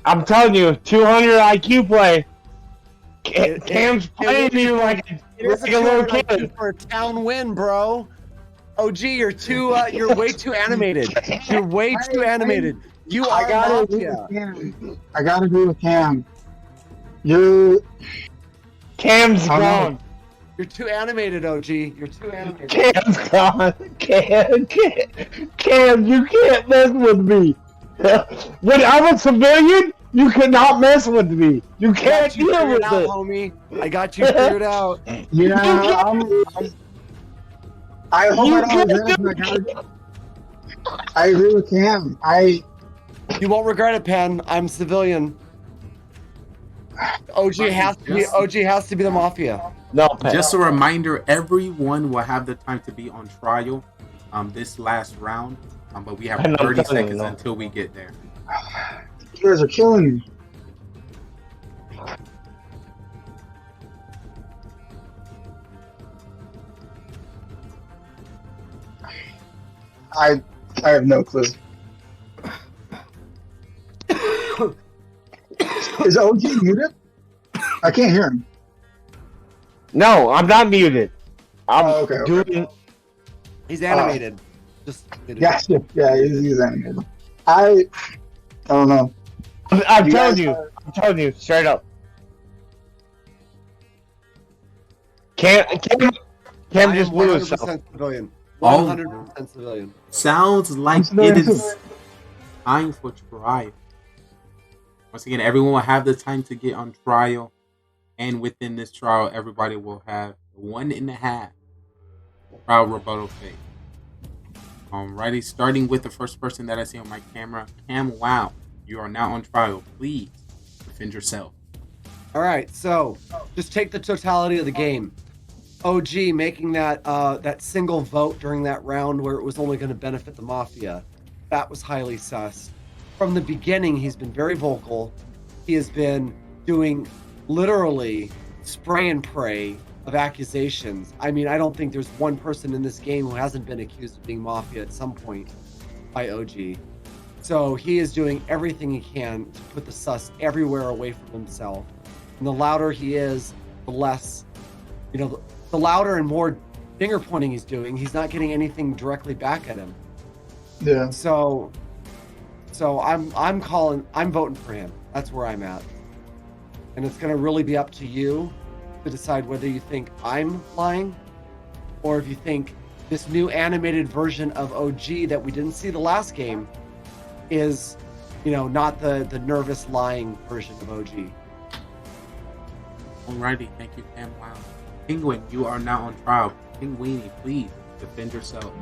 I'm telling you, 200 IQ play. Cam's playing you like a little kid for a town win, bro. OG, you're way too animated. You're way too animated. You are mafia. I gotta agree with Cam. Cam's gone. You're too animated, OG. You're too animated. Cam's gone. Cam, you can't mess with me. When I'm a civilian, you cannot mess with me. You can't deal with it, homie. I got you figured out. Yeah, I hope I don't regret it. I agree with Cam. You won't regret it, Penn. I'm civilian. OG has to be the mafia. No, just a reminder, everyone will have the time to be on trial this last round. But we have 30 seconds until we get there. You guys are killing me. I have no clue. Is OG muted? I can't hear him. No, I'm not muted. I'm doing. He's animated. Yeah, he's animated. I don't know. I'm telling you, straight up. Cam just blew himself. 100% civilian. Sounds like it is time for trial. Once again, everyone will have the time to get on trial, and within this trial, everybody will have 1.5 trial rebuttal phase. Alrighty, starting with the first person that I see on my camera, Cam Wow. You are now on trial. Please defend yourself. All right, so just take the totality of the game. OG making that single vote during that round where it was only going to benefit the mafia. That was highly sus. From the beginning, he's been very vocal. He has been doing literally spray and pray of accusations. I mean, I don't think there's one person in this game who hasn't been accused of being mafia at some point by OG. So he is doing everything he can to put the sus everywhere away from himself. And the louder he is, the less, the louder and more finger pointing he's doing. He's not getting anything directly back at him. Yeah. So I'm voting for him. That's where I'm at. And it's going to really be up to you to decide whether you think I'm lying or if you think this new animated version of OG that we didn't see the last game is, not the nervous lying version of OG. Alrighty, thank you, Cam. Wow. Penguin, you are now on trial. Penguini, please defend yourself.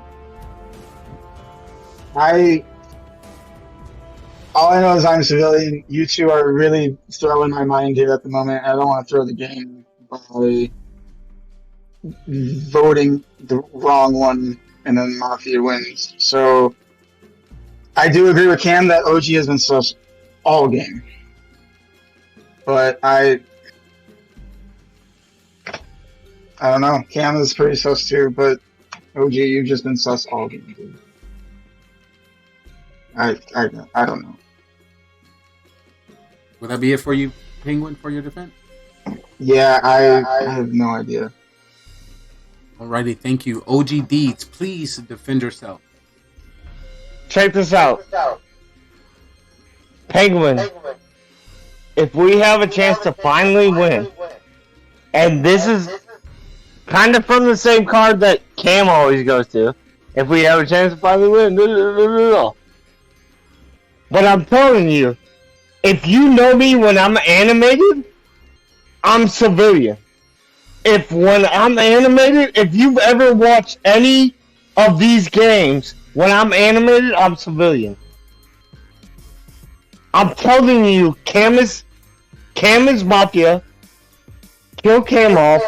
All I know is I'm civilian. You two are really throwing my mind here at the moment. I don't want to throw the game by voting the wrong one and then Mafia wins. So I do agree with Cam that OG has been sus. all game. But I don't know. Cam is pretty sus too, but OG, you've just been sus all game, dude. I don't know. Would that be it for you, Penguin, for your defense? Yeah, I have no idea. Alrighty, thank you. OG Deeds, please defend yourself. Check this out. Penguin, if we have a chance to finally win, and this is kind of from the same card that Cam always goes to, if we have a chance to finally win, but I'm telling you, if you know me when I'm animated, I'm civilian. If when I'm animated, if you've ever watched any of these games, when I'm animated, I'm civilian. I'm telling you, Cam is Mafia. Kill Cam off.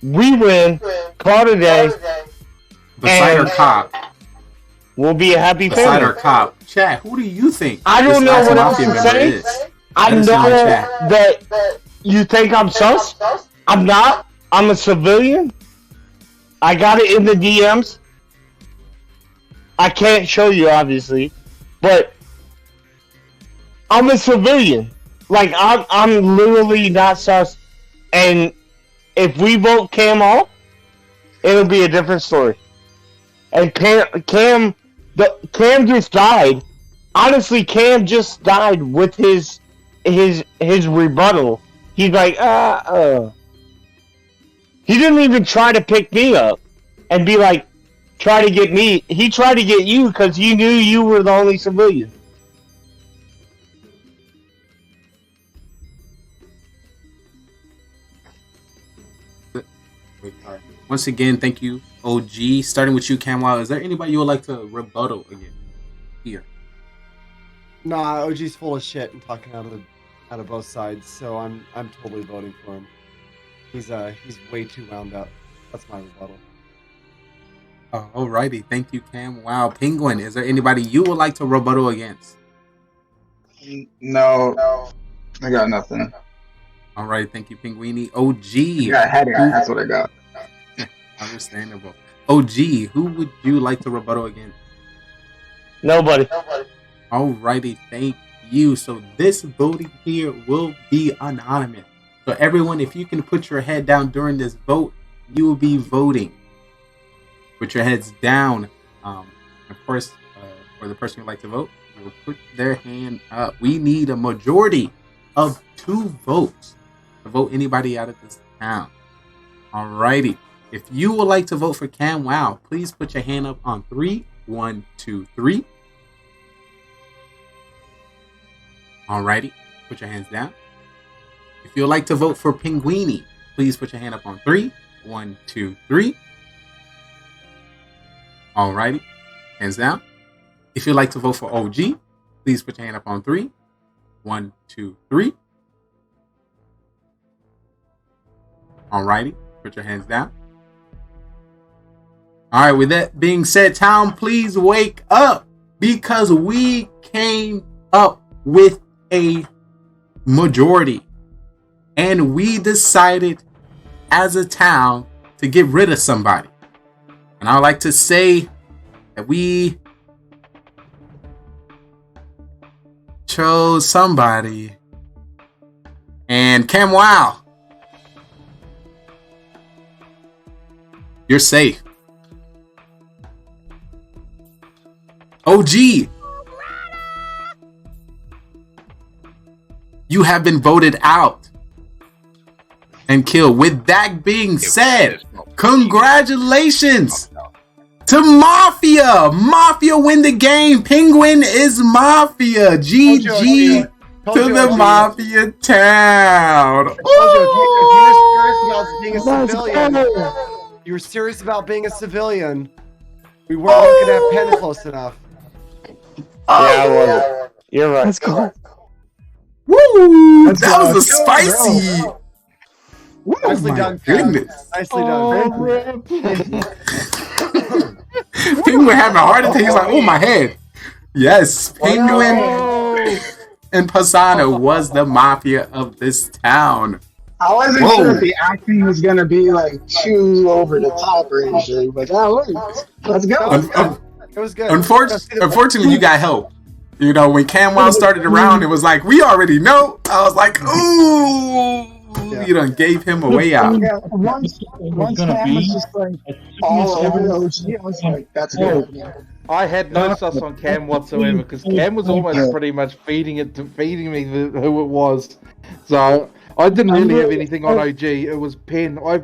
We win. Call it a day. Beside our cop. We'll be a happy family. Beside our cop. Chat, who do you think? I don't know what else to member say. is? I Let us know in chat. that you think I'm sus. I'm not. I'm a civilian. I got it in the DMs. I can't show you, obviously, but I'm a civilian. Like, I'm literally not sus. And if we vote Cam off, it'll be a different story. And Cam just died. Honestly, Cam just died with his rebuttal. He's like, He didn't even try to pick me up and be like, try to get me. He tried to get you because he knew you were the only civilian. Once again, thank you, OG. Starting with you, Camwell. Is there anybody you would like to rebuttal again? Here. Nah, OG's full of shit and talking out of both sides, so I'm totally voting for him. He's way too wound up. That's my rebuttal. Alrighty, thank you, Cam. Wow, Penguin, is there anybody you would like to rebuttal against? No, I got nothing. Alright, thank you, Penguini. OG. I got a headache. That's what I got. Understandable. OG, who would you like to rebuttal against? Nobody. Alrighty, thank you. So this voting here will be anonymous. So everyone, if you can put your head down during this vote, you will be voting. Put your heads down. Of course, for the person who'd like to vote, will put their hand up. We need a majority of 2 votes to vote anybody out of this town. Alrighty. If you would like to vote for Cam Wow, please put your hand up on 3. 1, 2, 3. Alrighty. Put your hands down. If you would like to vote for Penguini, please put your hand up on 3. 1, 2, 3. Alrighty. Hands down. If you'd like to vote for OG, please put your hand up on 3. 1, 2, 3. Alrighty. Put your hands down. Alright, with that being said, town, please wake up, because we came up with a majority. And we decided as a town to get rid of somebody. And I would like to say that we chose somebody. And Cam Wow, you're safe. OG, you have been voted out and killed. With that being said, congratulations to Mafia. Mafia win the game. Penguin is Mafia. GG to the Mafia town. You were serious about being a civilian. We weren't looking at pen close enough. Yeah, I wasn't. You're right. Let's go. Woo! That was a spicy. Nicely done, goodness. Nicely done. Penguin having a heart attack. He's like, oh, my head. Yes, Penguin. and Pisano was the mafia of this town. I wasn't sure if the acting was gonna be like too over the top or anything, but let's go. It was good. Unfortunately, you got help. You know, when Camwow started around, it was like, we already know. I was like, ooh, you done gave him a way out. Yeah, once Cam was just like all over the OG, I was like, that's good. I had no sus on Cam whatsoever because Cam was almost pretty much feeding me who it was. So I didn't really have anything on OG. It was Penn. I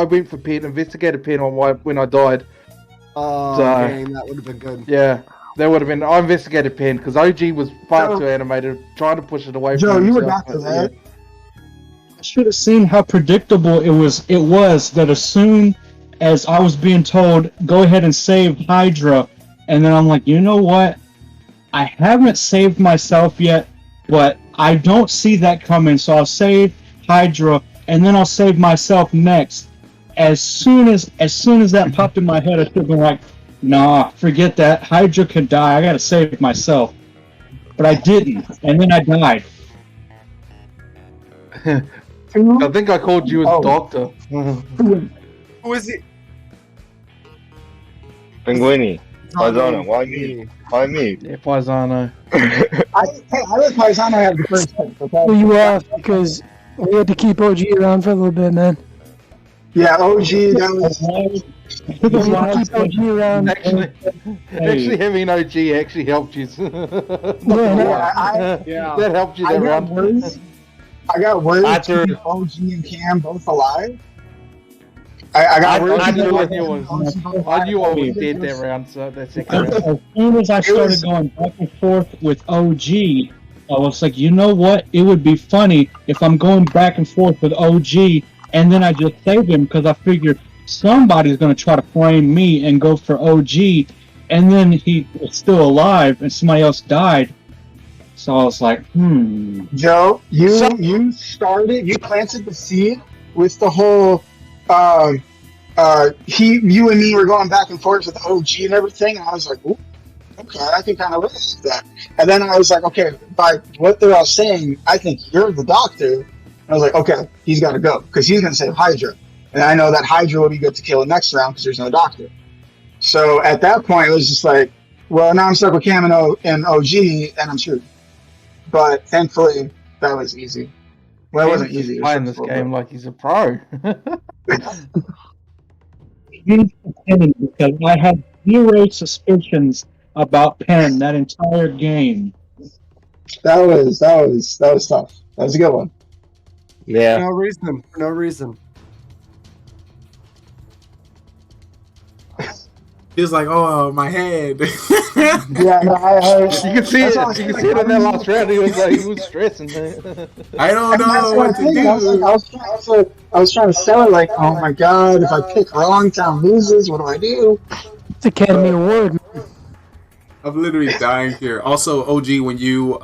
went for Penn, investigated Penn on when I died. Oh, dang, that would have been good. Yeah, that would have been. I investigated Penn because OG was far too animated, trying to push it away Joe, from you were himself. back to that. I should have seen how predictable it was that as soon as I was being told, go ahead and save Hydra, and then I'm like, you know what? I haven't saved myself yet, but I don't see that coming, so I'll save Hydra, and then I'll save myself next. As soon as that popped in my head, I should have been like, nah, forget that. Hydra could die. I gotta save myself. But I didn't, and then I died. I think I called you as Doctor. Who is it? Linguini. Paisano. Why me? Why me? Yeah, Paisano. I let Paisano have the first pick. Okay? Well, you off because we had to keep OG around for a little bit, man. Yeah, OG. That was. Keep OG around. Actually, having OG actually helped you. That helped you that round. I got words to keep OG and Cam both alive. I got words. I knew I was dead that round, so that's it. As soon as I started going back and forth with OG, I was like, you know what? It would be funny if I'm going back and forth with OG, and then I just save him because I figured somebody's going to try to frame me and go for OG, and then he was still alive and somebody else died. So I was like, Joe, you planted the seed with the whole you and me were going back and forth with the OG and everything, and I was like, ooh, okay, I can kind of live with that. And then I was like, okay, by what they're all saying, I think you're the doctor. And I was like, okay, he's got to go because he's going to save Hydra, and I know that Hydra will be good to kill in next round because there's no doctor. So at that point, it was just like, well, now I'm stuck with Cam and OG, and I'm screwed. But thankfully, that was easy. Well, it wasn't easy. Playing this game like he's a pro. because I had zero suspicions about Penn that entire game. That was tough. That was a good one. Yeah. For no reason. He was like, "Oh, my head." Yeah, no, you can see it. You can see it in that last round. He was stressing. I don't know what to do. I was trying to sell it like, oh my god, if I pick wrong, town loses. What do I do? It's Academy Award. I'm literally dying here. Also, OG, when you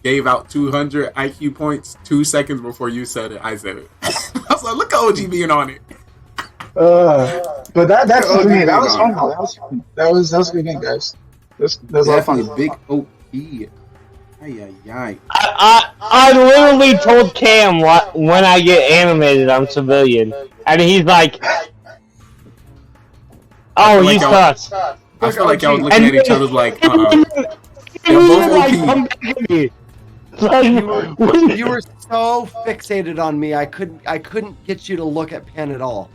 gave out 200 IQ points 2 seconds before you said it, I said it. I was like, look at OG being on it. But that's for me. That was fun. That was fun. That was a good game, guys. That was a lot of fun. Big OP. Ay. I literally told Cam when I get animated on civilian, and he's like, "Oh, you sus." I feel like y'all was looking at each other like, they're both OP. You were so fixated on me. I couldn't get you to look at Penn at all.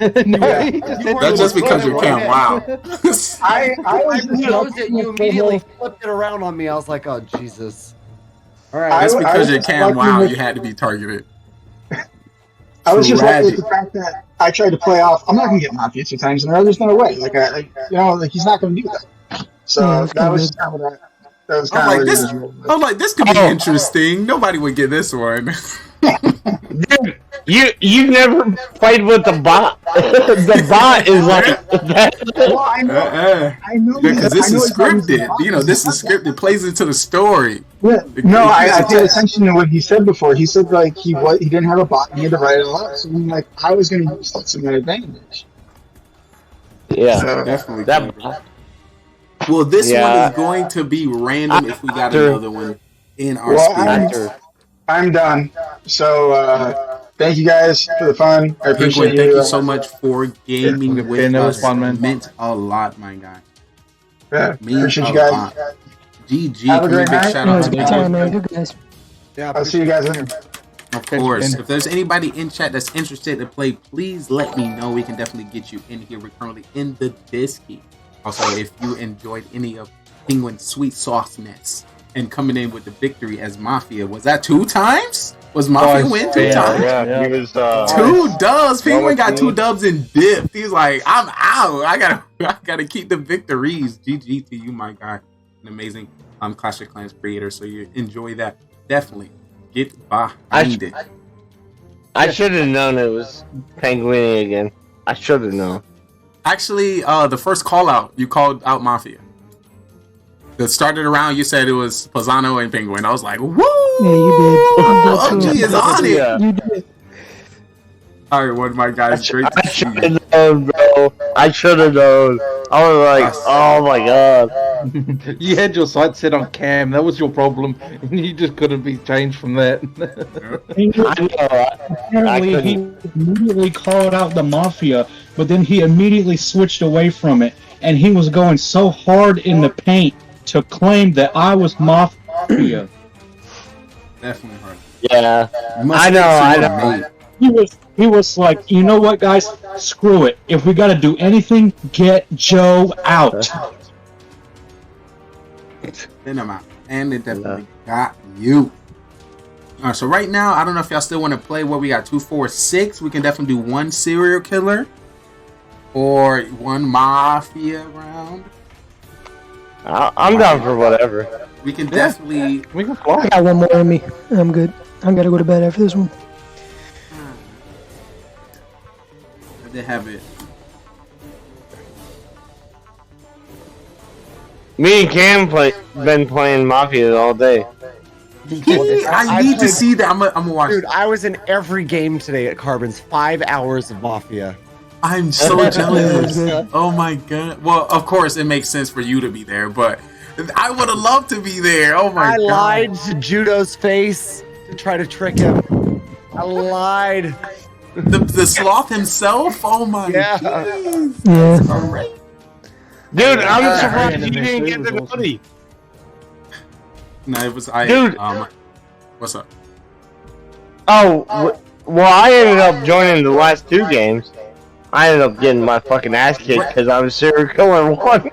That's just because you're Cam. Wow. I chose it. You immediately flipped it around on me. I was like, oh Jesus. All right. That's because you're Cam. Wow, you had to be targeted. I was just lucky with the fact that I tried to play off. I'm not gonna get Mafia 2 times in a row. There's no way. He's not gonna do that. So that was kind of that. That was kind of this. I'm like, this could be interesting. Nobody would get this one. Dude, you never played with the bot. The bot is like that. Well, I know because this is scripted. You know, this is scripted. Plays into the story. Yeah. No, I paid attention to what he said before. He said like he didn't have a bot. He had to write it out. So I'm like, I was going to use that to my advantage. Yeah, so, definitely. Well, this one is going to be random if we got another one. in our Well, spirits. I'm done. So thank you guys for the fun. I appreciate Penguin, you. thank you so much for gaming Okay, with that was us. fun, man. It meant a lot, my guy. Yeah, Means appreciate a you guys. lot. GG. Have a Can we great big night. shout No, out it was to a good Penguin? time, man. Good guys. Yeah, I'll see you guys later. Of course. Ben. If there's anybody in chat that's interested to play, please let me know. We can definitely get you in here. We're currently in the Disky. Also, if you enjoyed any of Penguin's sweet sauceness and coming in with the victory as Mafia, was that 2 times? Was Mafia win 2 times? Yeah, he was 2 dubs. Penguin got 2 me. dubs and dipped. He's like, I'm out. I gotta keep the victories. GG to you, my guy. An amazing Clash of Clans creator. So you enjoy that. Definitely get behind it. I should have known it was Penguin again. I should have known. Actually, the first call out, you called out Mafia. That started around, you said it was Pisano and Penguin. I was like, woo! Yeah, you did. OG is on it. Yeah. You did. All right, one of my guys. Great to see you. Known, bro. I should have known. I was like, oh my god. You had your sights set on Cam. That was your problem, and you just couldn't be changed from that. Apparently, he immediately called out the Mafia, but then he immediately switched away from it, and he was going so hard in the paint to claim that I was Mafia. Definitely hard. Yeah. I know. He was like, you know what, guys? Screw it. If we got to do anything, get Joe out. Then I'm out. And it definitely got you. Alright, so right now, I don't know if y'all still want to play what we got 2, 4, 6. We can definitely do 1 serial killer or 1 mafia round. I'm down for whatever. We can definitely. We can fly. I got one more in me. I'm good. I gotta go to bed after this one. They have it. Me and Cam been playing Mafia all day. I need to see that. I'm gonna watch. Dude, I was in every game today at Carbon's. 5 hours of Mafia. I'm so jealous. Oh my god. Well, of course it makes sense for you to be there, but I would have loved to be there. Oh my god. I lied to Judo's face to try to trick him. I lied. The sloth himself? Oh my god. Yeah. Alright. Dude, I'm surprised you didn't get the hoodie. No, it was Dude. What's up? Oh, well, I ended up joining the last 2 games. I ended up getting my fucking ass kicked because I was serial killer 1.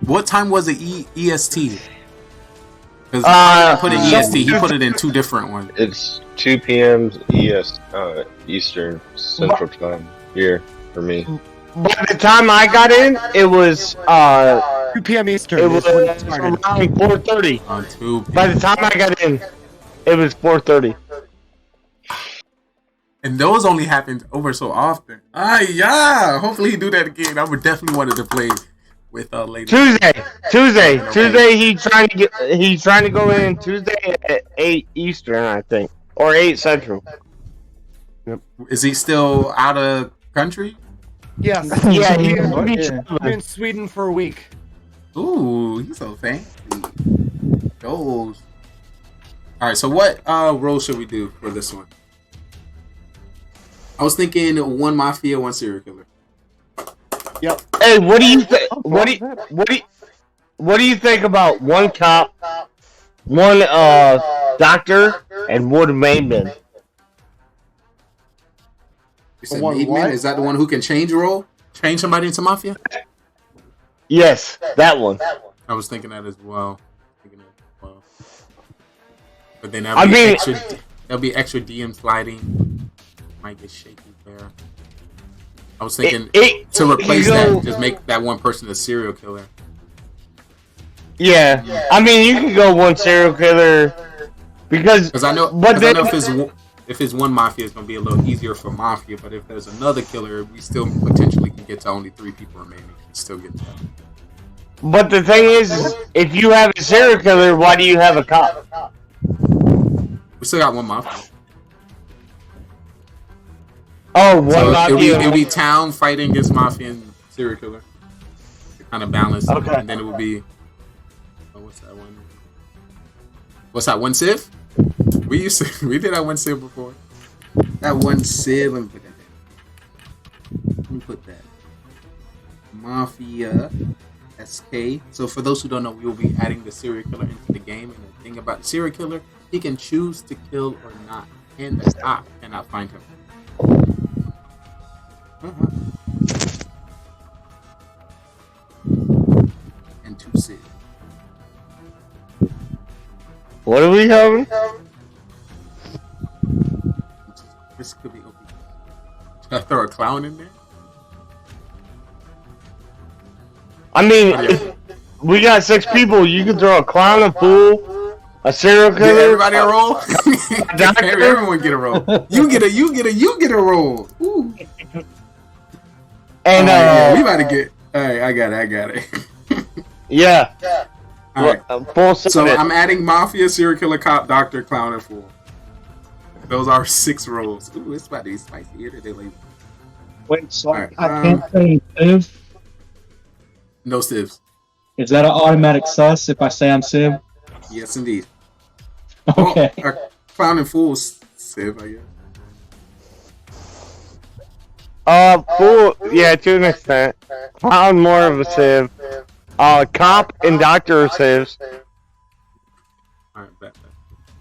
What time was it EST? Because I didn't put in EST, he put it in 2 different ones. It's 2 p.m. Eastern Central Time here for me. By the time I got in, it was 2 p.m. Eastern. It was around 4:30. On 2 p.m. By the time I got in, it was 4:30. And those only happened over so often. Yeah. Hopefully he do that again. I would definitely wanted to play with lady. Tuesday. He's trying to go in Tuesday at 8 Eastern, I think, or 8 Central. Yep. Is he still out of country? Yes. Yeah, he's in Sweden for a week. Ooh, he's so fancy. Goals. All right. So what role should we do for this one? I was thinking 1 mafia, 1 serial killer. Yep. Hey, what do you think? What do you think about 1 cop, 1 doctor, and 1 mainman? You said mainman? Is that the one who can change role? Change somebody into mafia? Yes, that one. I was thinking that as well. But then there'll be extra DM sliding. Might get shaky there. I was thinking to replace that, just make that 1 person a serial killer. Yeah, I mean you can go 1 serial killer because I know. But I know if it's 1 mafia, it's gonna be a little easier for mafia. But if there's another killer, we still potentially can get to only 3 people remaining. Still get that. But the thing is, if you have a serial killer, why do you have a cop? We still got 1 mafia. Oh, 1 mafia. It'll be town fighting against mafia and serial killer. Kind of balance. Okay. And then it would be. Oh, what's that one? What's that? One Civ? We did that one Civ before. That one Civ. Let me put that there. Let me put that. Mafia SK. So for those who don't know, we will be adding the serial killer into the game. And the thing about the serial killer, he can choose to kill or not, and the cop cannot find him. And 2 Civ. What are we having? This could be OP. Should I throw a clown in there? I mean, we got 6 people. You can throw a clown, a fool, a serial killer. Get everybody a roll. Everyone get a roll. You get a roll. Ooh. And yeah, we about to get. All right, I got it. Yeah. All right. So I'm adding mafia, serial killer, cop, doctor, clown, and fool. Those are 6 rolls. Ooh, it's about to be spicy here today, ladies. Wait, so right, I can't say Civ? No Civs. Is that an automatic sus if I say I'm Civ? Yes, indeed. Okay. Well, clown and fool is Civ, I guess. Fool, yeah, to an extent. Clown more of a Civ. Cop and doctor are Civs. Alright,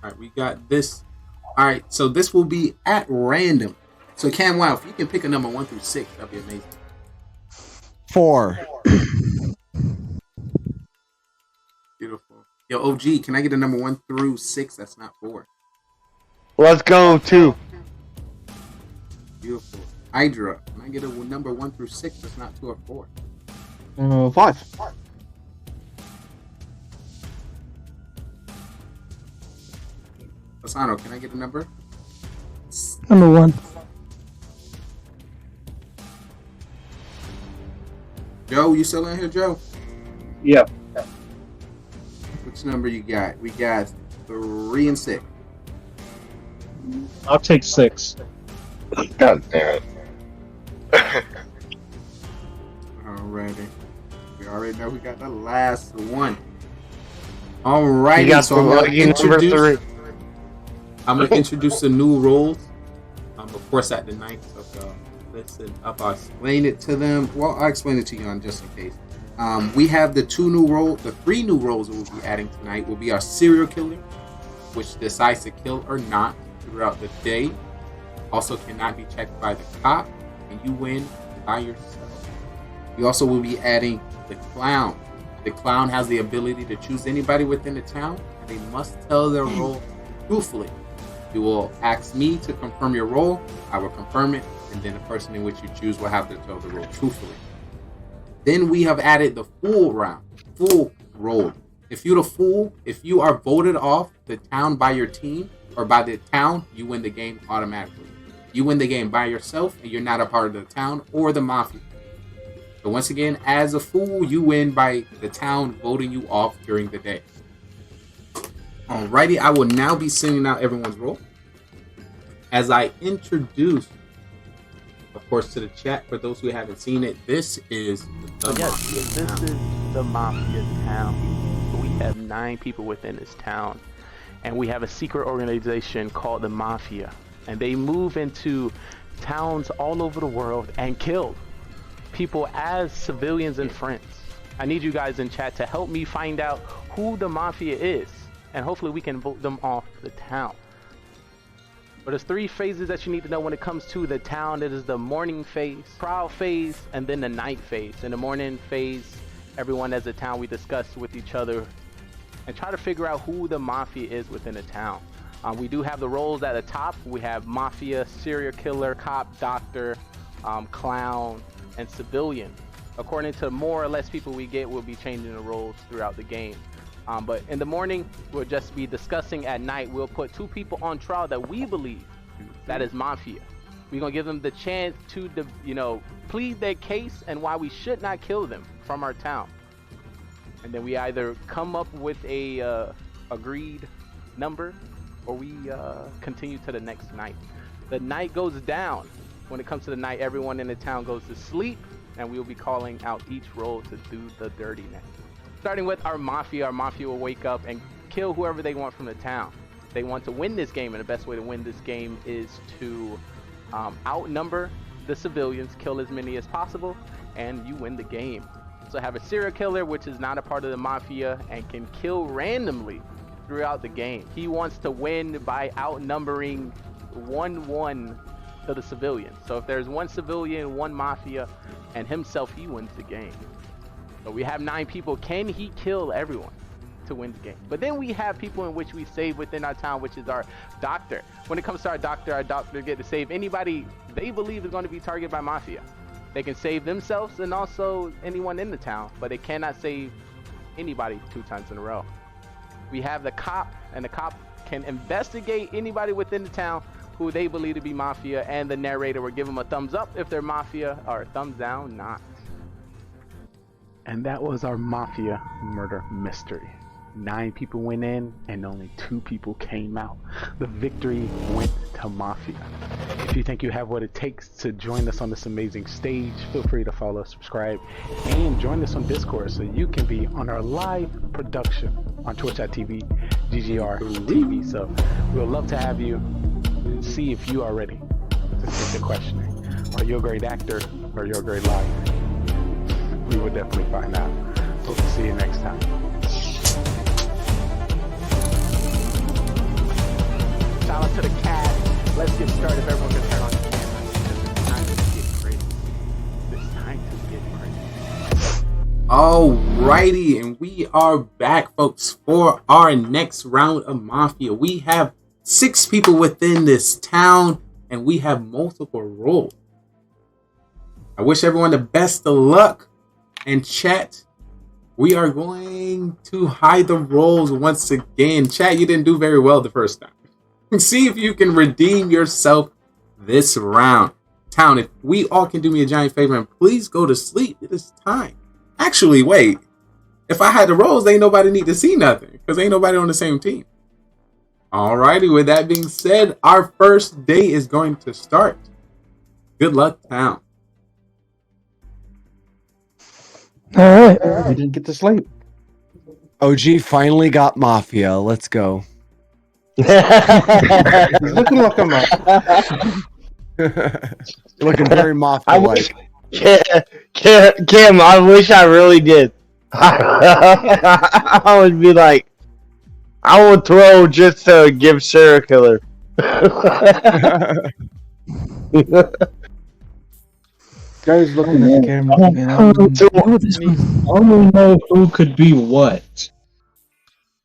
Alright, we got this. Alright, so this will be at random. So Cam Wow, if you can pick a number 1 through 6, that'd be amazing. 4. Beautiful. Yo, OG, can I get a number 1 through 6? That's not 4. Let's go 2. Beautiful. Hydra, can I get a number 1 through 6? That's not 2 or 4. 5. Asano, can I get a number? Number 1. Joe, you still in here, Joe? Yep. Which number you got? We got 3 and 6. I'll take 6. God damn it. Alrighty. We already know we got the last one. Alrighty, You got so I'm the gonna lucky number introduce. 3. I'm gonna introduce the new roles. Of course, at the night, so if y'all listen up, I'll explain it to them. Well, I'll explain it to you on just in case. We have the 3 new roles that we'll be adding tonight. Will be our serial killer, which decides to kill or not throughout the day. Also, cannot be checked by the cop, and you win by yourself. We also will be adding the clown. The clown has the ability to choose anybody within the town, and they must tell their role truthfully. You will ask me to confirm your role. I will confirm it, and then the person in which you choose will have to tell the role truthfully. Then we have added the fool round, fool role. If you're the fool, if you are voted off the town by your team or by the town, you win the game automatically. You win the game by yourself, and you're not a part of the town or the mafia. So once again, as a fool, you win by the town voting you off during the day. Alrighty, I will now be sending out everyone's role. As I introduce, of course, to the chat, for those who haven't seen it, this is the Mafia town. This is the Mafia town. We have 9 people within this town, and we have a secret organization called the Mafia, and they move into towns all over the world and kill people as civilians and friends. I need you guys in chat to help me find out who the Mafia is, and hopefully we can vote them off the town. But there's 3 phases that you need to know when it comes to the town. It is the morning phase, trial phase, and then the night phase. In the morning phase, everyone as a town, we discuss with each other and try to figure out who the Mafia is within the town. We do have the roles at the top. We have Mafia, serial killer, cop, doctor, clown, and civilian. According to more or less people we get, we'll be changing the roles throughout the game. But in the morning, we'll just be discussing. At night, we'll put 2 people on trial that we believe that is Mafia. We're gonna give them the chance to, plead their case and why we should not kill them from our town. And then we either come up with a agreed number, or we continue to the next night. The night goes down. When it comes to the night, everyone in the town goes to sleep, and we'll be calling out each role to do the dirtiness. Starting with our Mafia will wake up and kill whoever they want from the town. They want to win this game, and the best way to win this game is to outnumber the civilians, kill as many as possible, and you win the game. So have a serial killer, which is not a part of the mafia and can kill randomly throughout the game. He wants to win by outnumbering 1-1 to the civilians. So if there's one civilian, one mafia, and himself, he wins the game. So we have 9 people. Can he kill everyone to win the game? But then we have people in which we save within our town, which is our doctor. When it comes to our doctor get to save anybody they believe is going to be targeted by mafia. They can save themselves and also anyone in the town, but they cannot save anybody 2 times in a row. We have the cop, and the cop can investigate anybody within the town who they believe to be mafia, and the narrator will give them a thumbs up if they're mafia, or a thumbs down not. And that was our mafia murder mystery. 9 people went in and only 2 people came out. The victory went to mafia. If you think you have what it takes to join us on this amazing stage, feel free to follow, subscribe, and join us on Discord so you can be on our live production on twitch.tv GGR-TV. So we'll love to have you. See if you are ready to take the questioning. Are you a great actor or are you a great liar? We will definitely find out. Hope to see you next time. Shout out to the cat. Let's get started. If everyone can turn on the camera. This time is getting crazy. This time is getting crazy. Alrighty, and we are back, folks, for our next round of Mafia. We have 6 people within this town, and we have multiple roles. I wish everyone the best of luck. And chat, we are going to hide the roles once again. Chat, you didn't do very well the first time. See if you can redeem yourself this round. Town, if we all can do me a giant favor and please go to sleep. It is time. Actually, wait. If I had the roles, ain't nobody need to see nothing because ain't nobody on the same team. Alrighty, with that being said, our first day is going to start. Good luck, Town. All right. You didn't get to sleep. OG finally got Mafia. Let's go. He's looking like a Looking very Mafia-like. Kim, I wish I really did. I would be like, I would throw just to give serial killer. Guy's looking at the camera. I don't know who could be what.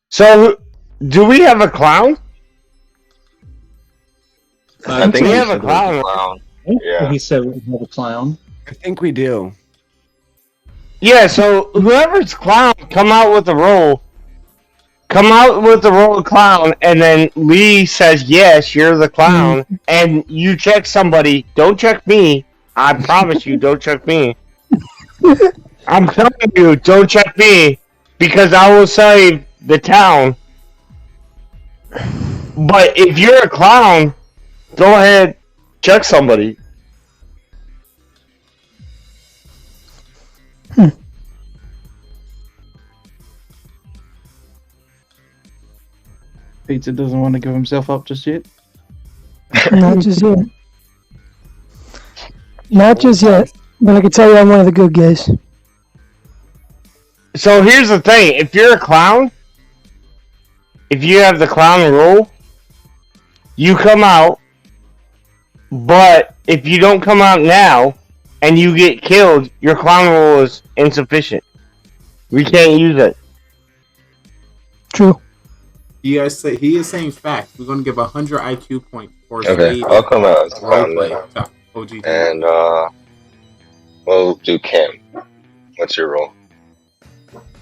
So, do we have a clown? I think we have a clown. Yeah. He said we have a clown. I think we do. Yeah, so whoever's clown, come out with a roll. Come out with the roll of clown, and then Lee says, yes, you're the clown, and you check somebody. Don't check me. I promise you, don't check me. I'm telling you, don't check me, because I will save the town. But if you're a clown, go ahead, check somebody. Pizza doesn't want to give himself up just yet. Not just yet. Not just yet. But I can tell you I'm one of the good guys. So here's the thing. If you're a clown, if you have the clown rule, you come out. But if you don't come out now and you get killed, your clown rule is insufficient. We can't use it. True. You guys say he is saying facts. We're gonna give 100 IQ points for Okay, I'll come out as clown then. OG. And we'll do Cam. What's your role?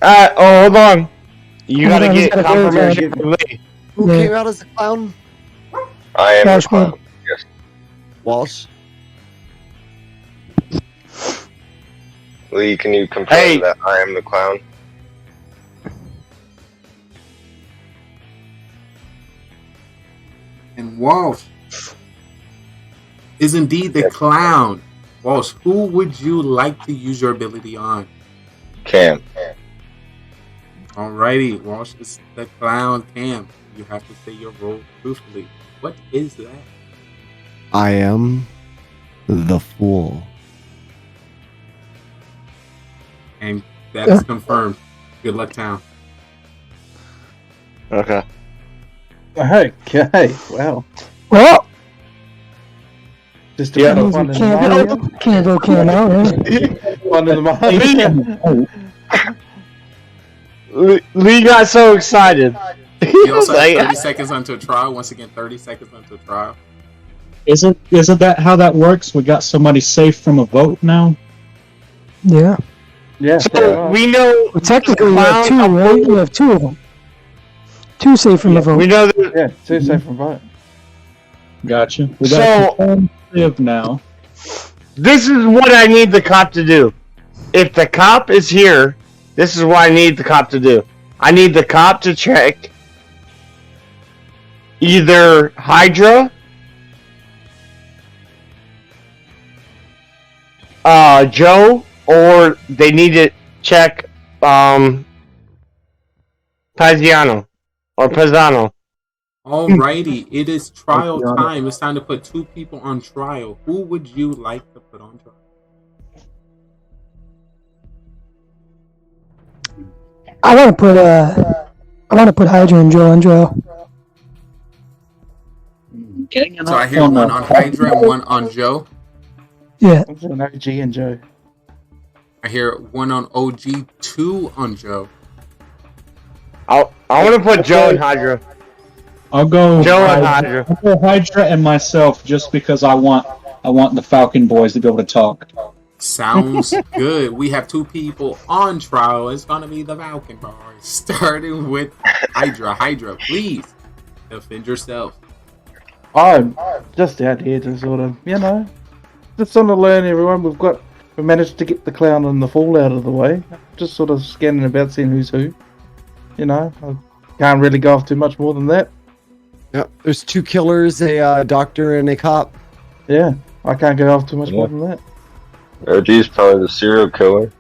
Hold on. You gotta get confirmation from Lee. Who came out as the clown? I am the clown. Yes. Walsh. Lee, can you confirm that I am the clown? And Walsh is indeed the clown. Walsh, who would you like to use your ability on? Cam. Alrighty, Walsh is the clown cam. You have to say your role truthfully. What is that? I am the fool. And that is confirmed. Good luck, town. Okay. Okay. Wow. Well, Just that means we can't vote Cam out, right? One of the Lee got so excited. You also have 30 seconds until trial. Once again, 30 seconds until trial. Isn't that how that works? We got somebody safe from a vote now? Yeah. Yeah. So we know. Well, technically, we have two, right? We have two of them. Two safe from the vote. We know that. Yeah, two safe from vote. Gotcha. We got live now. This is what I need the cop to do. If the cop is here, this is what I need the cop to do. I need the cop to check either Hydra, Joe, or they need to check Paziano or Pazano. Alrighty, it is trial time. It's time to put two people on trial. Who would you like to put on trial? I want to put Hydra and Joe on trial. So I hear one on Hydra and one on Joe. Yeah. An OG and Joe. I hear one on OG, two on Joe. I want to put Joe and Hydra. I'll go Joe and Hydra. I'll go Hydra and myself just because I want the Falcon boys to be able to talk. Sounds good. We have two people on trial. It's gonna be the Falcon boys. Starting with Hydra. Hydra, please defend yourself. I'm just out here to sort of, just on to learn everyone. We managed to get the clown and the fool out of the way. Just sort of scanning about, seeing who's who. I can't really go off too much more than that. Yeah, there's two killers, a doctor and a cop. Yeah, I can't go off too much more than that. OG's probably the serial killer.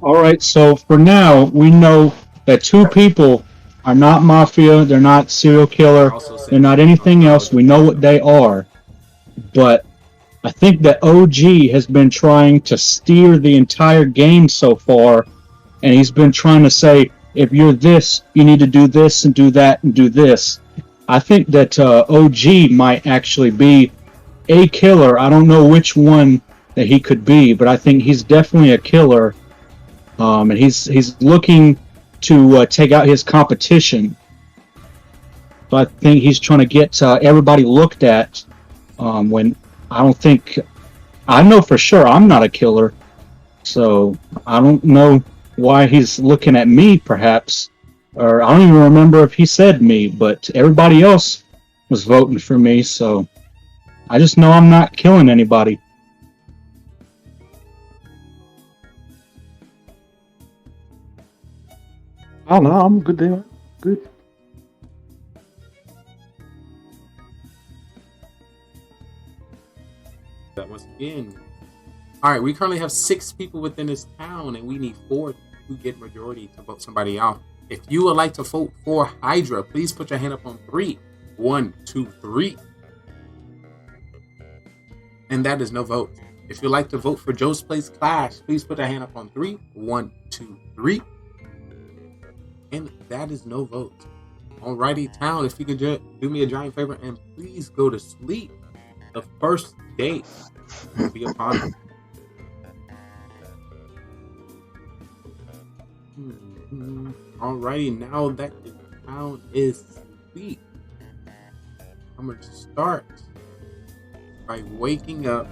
Alright, so for now, we know that two people are not mafia, they're not serial killer, they're not anything else. We know what they are. But I think that OG has been trying to steer the entire game so far, and he's been trying to say, if you're this, you need to do this and do that and do this. I think that OG might actually be a killer. I don't know which one that he could be, but I think he's definitely a killer. And he's looking to take out his competition. So I think he's trying to get everybody looked at. When I know for sure I'm not a killer, so I don't know why he's looking at me, perhaps, or I don't even remember if he said me, but everybody else was voting for me, so I just know I'm not killing anybody. Oh no, I'm good there. Good. That once again. Alright, we currently have 6 people within this town, and we need 4 to get majority to vote somebody out. If you would like to vote for Hydra, please put your hand up on 3. 1, 2, 3. And that is no vote. If you'd like to vote for Joe's Place Clash, please put your hand up on 3. 1, 2, 3. And that is no vote. Alrighty, town, if you could do me a giant favor and please go to sleep. The first day will be upon us. Alrighty, now that the town is asleep, I'm going to start by waking up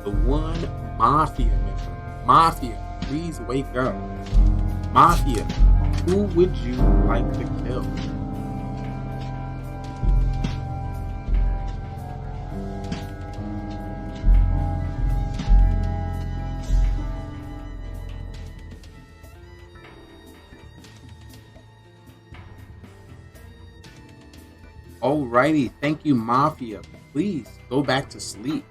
the one Mafia member. Mafia, please wake up. Mafia, who would you like to kill? Alrighty, thank you, Mafia. Please go back to sleep.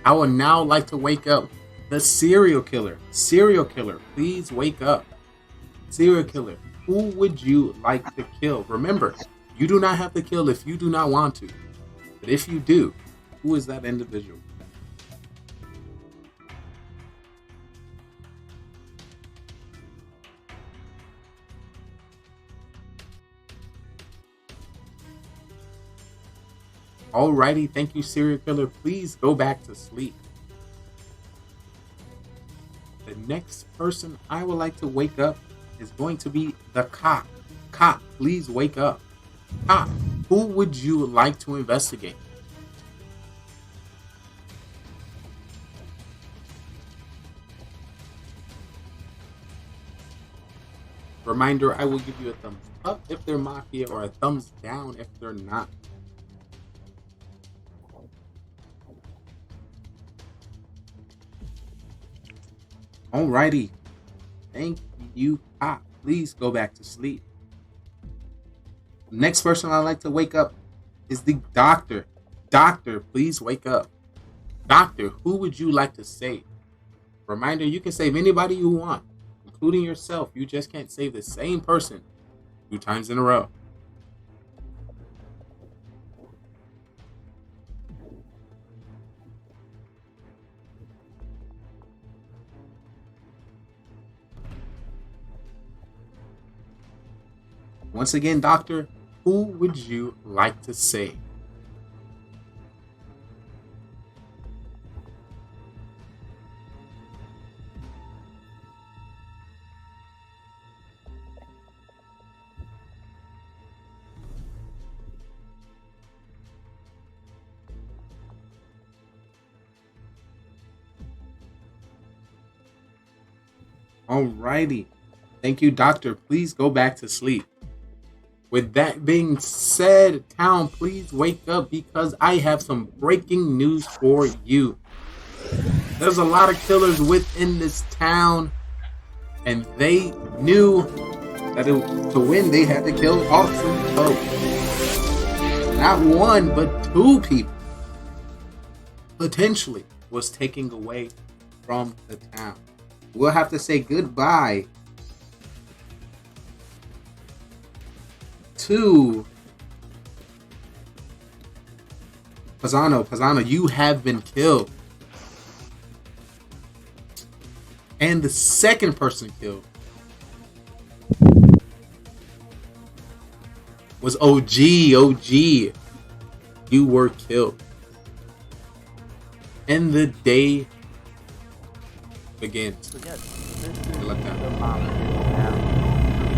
I would now like to wake up the serial killer. Serial killer, please wake up. Serial killer, who would you like to kill? Remember, you do not have to kill if you do not want to. But if you do, who is that individual? Alrighty, thank you, serial killer. Please go back to sleep. The next person I would like to wake up is going to be the COC. COC, please wake up. COC, who would you like to investigate? Reminder, I will give you a thumbs up if they're Mafia or a thumbs down if they're not. Alrighty. Thank you, COC. Please go back to sleep. Next person I'd like to wake up is the doctor. Doctor, please wake up. Doctor, who would you like to save? Reminder, you can save anybody you want, including yourself. You just can't save the same person 2 times in a row. Once again, Doctor, who would you like to save? Alrighty. Thank you, Doctor. Please go back to sleep. With that being said, town, please wake up because I have some breaking news for you. There's a lot of killers within this town, and they knew that to win, they had to kill Awesome Poe. Not 1, but 2 people potentially was taking away from the town. We'll have to say goodbye to Pisano, you have been killed. And the second person killed was OG. You were killed. And the day begins. So yes, we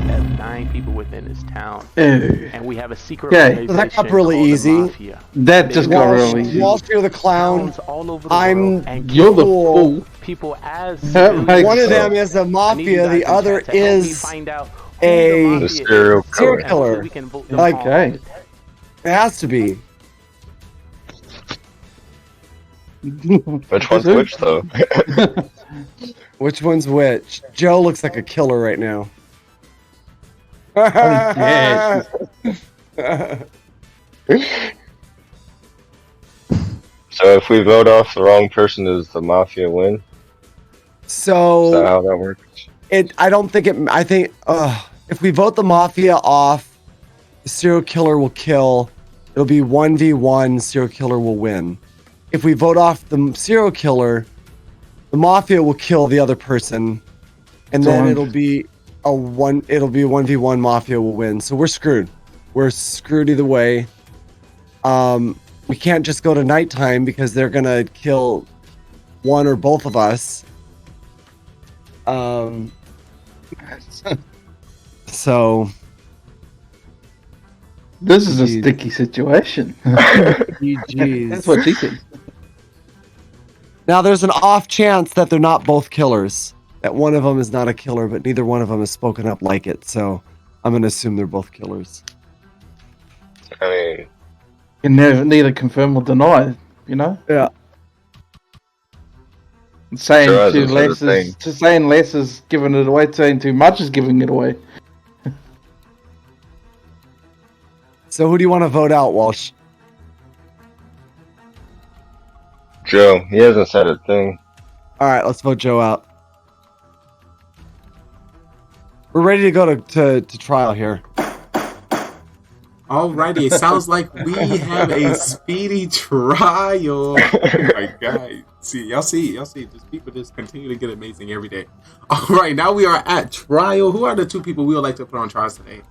have 9 people within this town, and we have a secret organization. So that got really easy. That just got really easy. Whilst you're the clown, all over the I'm world, and you're the fool. People as one of them is a mafia, the other is a serial killer. Like, okay. It has to be. Which one's which, though? Which one's which? Joe looks like a killer right now. So if we vote off the wrong person, does the mafia win? So is that how that works? I think if we vote the mafia off, the serial killer will kill. It'll be 1v1, serial killer will win. If we vote off the serial killer, the mafia will kill the other person, and then it'll be a 1v1, mafia will win. So we're screwed. We're screwed either way. We can't just go to nighttime because they're gonna kill one or both of us. So this is a sticky situation. That's what she thinks. Now there's an off chance that they're not both killers. That one of them is not a killer, but neither one of them has spoken up like it. So I'm gonna assume they're both killers. I mean, you can neither confirm or deny, you know? Yeah. Saying too less is giving it away, saying too much is giving it away. So who do you want to vote out, Walsh? Joe, he hasn't said a thing. All right, let's vote Joe out. We're ready to go to trial here. Alrighty, it sounds like we have a speedy trial. Oh my god. Y'all see, just people just continue to get amazing every day. Alright, now we are at trial. Who are the two people we would like to put on trial today?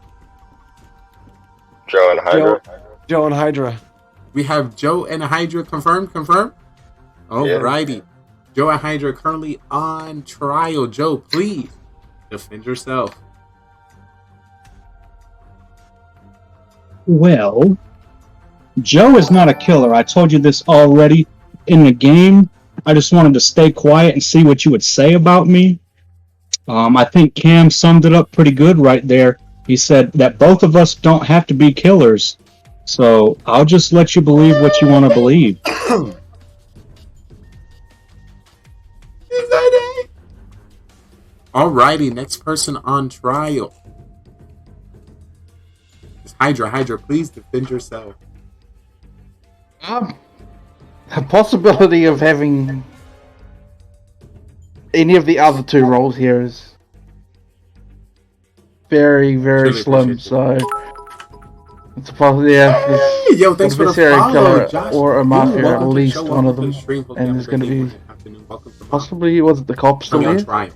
Joe and Hydra. Joe and Hydra. We have Joe and Hydra confirmed. Alrighty. Yeah. Joe and Hydra currently on trial. Joe, please defend yourself. Well, Joe is not a killer. I told you this already in the game. I just wanted to stay quiet and see what you would say about me. I think Cam summed it up pretty good right there. He said that both of us don't have to be killers. So I'll just let you believe what you want to believe. Alrighty, next person on trial. Hydra, please defend yourself. The possibility of having any of the other two roles here is very, very slim. So it's a possibility. Yeah, yo, thanks for the follow, Josh. Or a mafia, at least one of them, and there's going to be possibly was it the cop still here?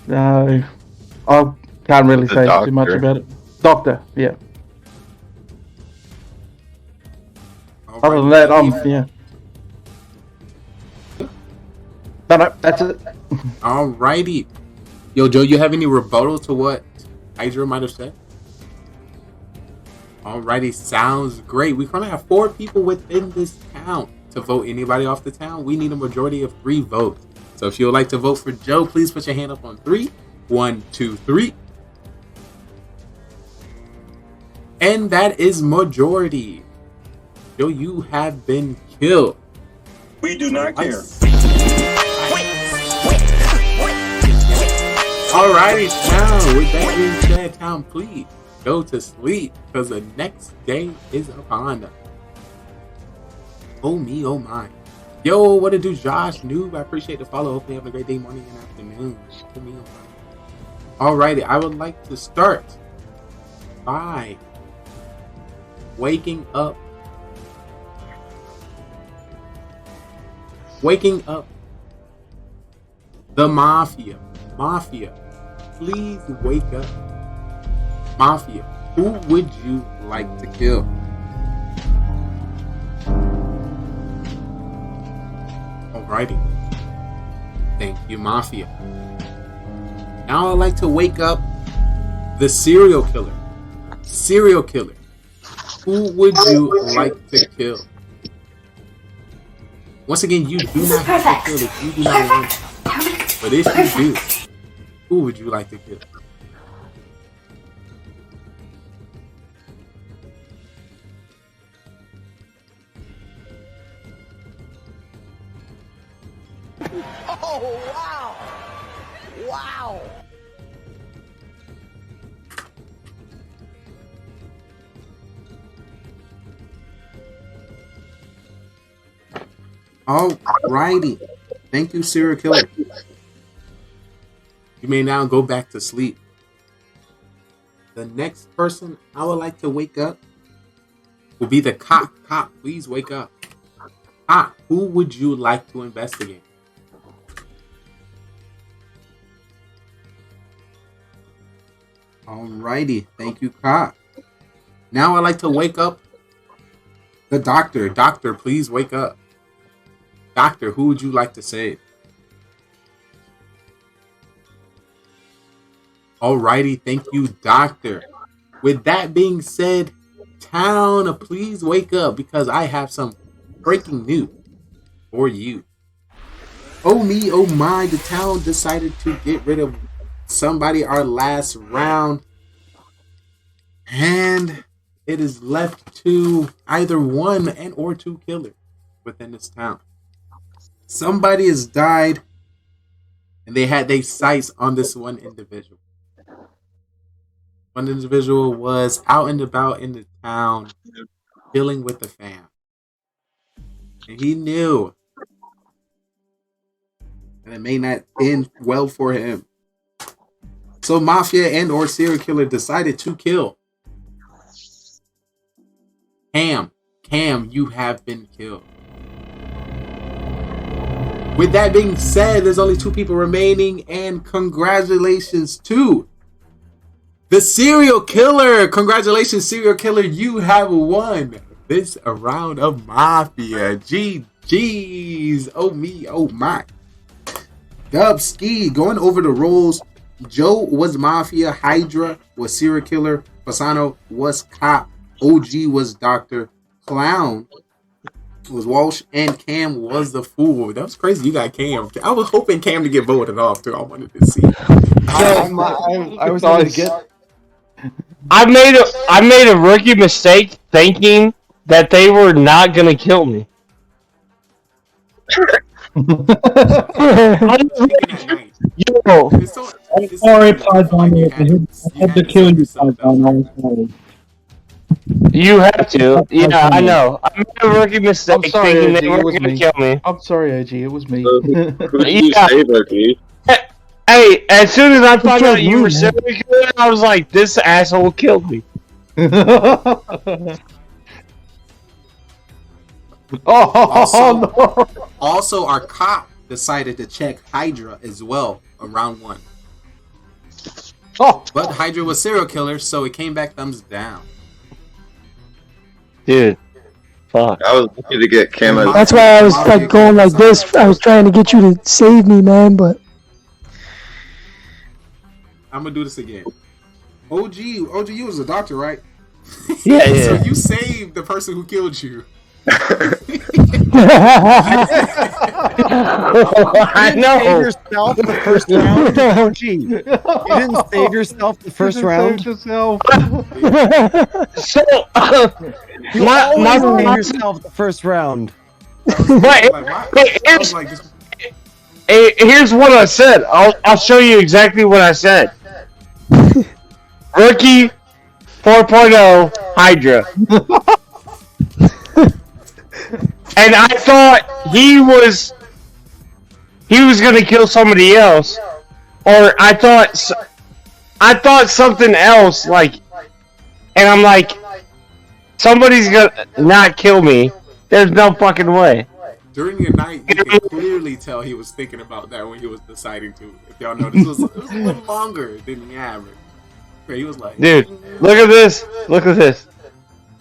No, I can't really say too much about it. Doctor, yeah. Other than that, yeah. No, that's it. Alrighty. Yo, Joe, you have any rebuttal to what Hydra might have said? Alrighty, sounds great. We currently have 4 people within this town to vote anybody off the town. We need a majority of 3 votes. So if you would like to vote for Joe, please put your hand up on 3. 1, 2, 3. And that is majority. Joe, you have been killed. We do not care. Alrighty, town. With that being said, town, please go to sleep because the next day is upon us. Oh me, oh my. Yo, what to do, Josh? Noob, I appreciate the follow. Hopefully you have a great day, morning, and afternoon. Oh me, oh my. Alrighty, I would like to start by waking up the Mafia. Mafia, please wake up. Mafia, who would you like to kill? Alrighty. Thank you, Mafia. Now I'd like to wake up the serial killer. Serial killer. Who would you like to kill? Once again, you do not have to kill if you do not want to. But if you do, who would you like to kill? Oh, wow. Wow. Alrighty. Thank you, serial killer. You may now go back to sleep. The next person I would like to wake up will be the cop. Cop, please wake up. Cop, who would you like to investigate? Alrighty. Thank you, cop. Now I'd like to wake up the doctor. Doctor, please wake up. Doctor, who would you like to save? Alrighty, thank you, Doctor. With that being said, town, please wake up because I have some breaking news for you. Oh me, oh my, the town decided to get rid of somebody our last round. And it is left to either 1 and or 2 killers within this town. Somebody has died and they had their sights on this one individual. One individual was out and about in the town, dealing with the fam. And he knew that it may not end well for him. So Mafia and or serial killer decided to kill Cam. Cam, you have been killed. With that being said, there's only 2 people remaining, and congratulations to the serial killer. Congratulations, serial killer. You have won this round of Mafia. GG's. Oh me, oh my. Dubski, going over the roles. Joe was Mafia. Hydra was serial killer. Fasano was cop. OG was Doctor. Clown was Walsh, and Cam was the fool. That was crazy. You got Cam. I was hoping Cam to get voted off too. I wanted to see. I was going to get. I made a rookie mistake thinking that they were not gonna kill me. Yo, I'm sorry, Python. I had to kill you, Python. I'm sorry. You have to. Yeah, I know. I made a rookie mistake thinking they were going to kill me. I'm sorry, AG. It was me. Who did you save, Loki? Hey, as soon as I found out you were serial killer, I was like, this asshole killed me. Also, our cop decided to check Hydra as well on round 1. But Hydra was serial killer, so it came back thumbs down. Dude, fuck. I was lucky to get Cam. That's why I was like going like this. I was trying to get you to save me, man, but I'm gonna do this again. OG, you was a doctor, right? Yeah, So yeah. you saved the person who killed you. I know. Save yourself the first round. OG. You didn't save yourself the first round. So, You always save yourself the first round. Here's what I said. I'll show you exactly what I said. Rookie 4.0 Hydra. And I thought he was gonna kill somebody else, or I thought something else, like, and I'm like, somebody's gonna not kill me. There's no fucking way. During the night, you can clearly tell he was thinking about that when he was deciding to. If y'all notice, it was a little longer than the average. He was like, dude, look at this. Look at this.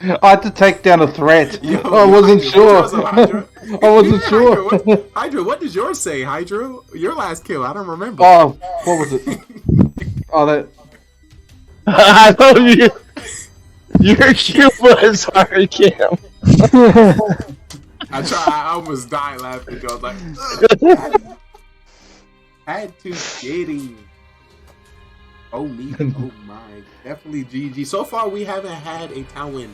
I had to take down a threat. I wasn't sure. I wasn't sure. Hydra, what did yours say, Hydra? Your last kill, I don't remember. Oh, what was it? Oh, that. I love you. Your kill was hard kill. I almost died laughing. I was like, had to get him. Oh me, oh my, definitely GG. So far, we haven't had a town win.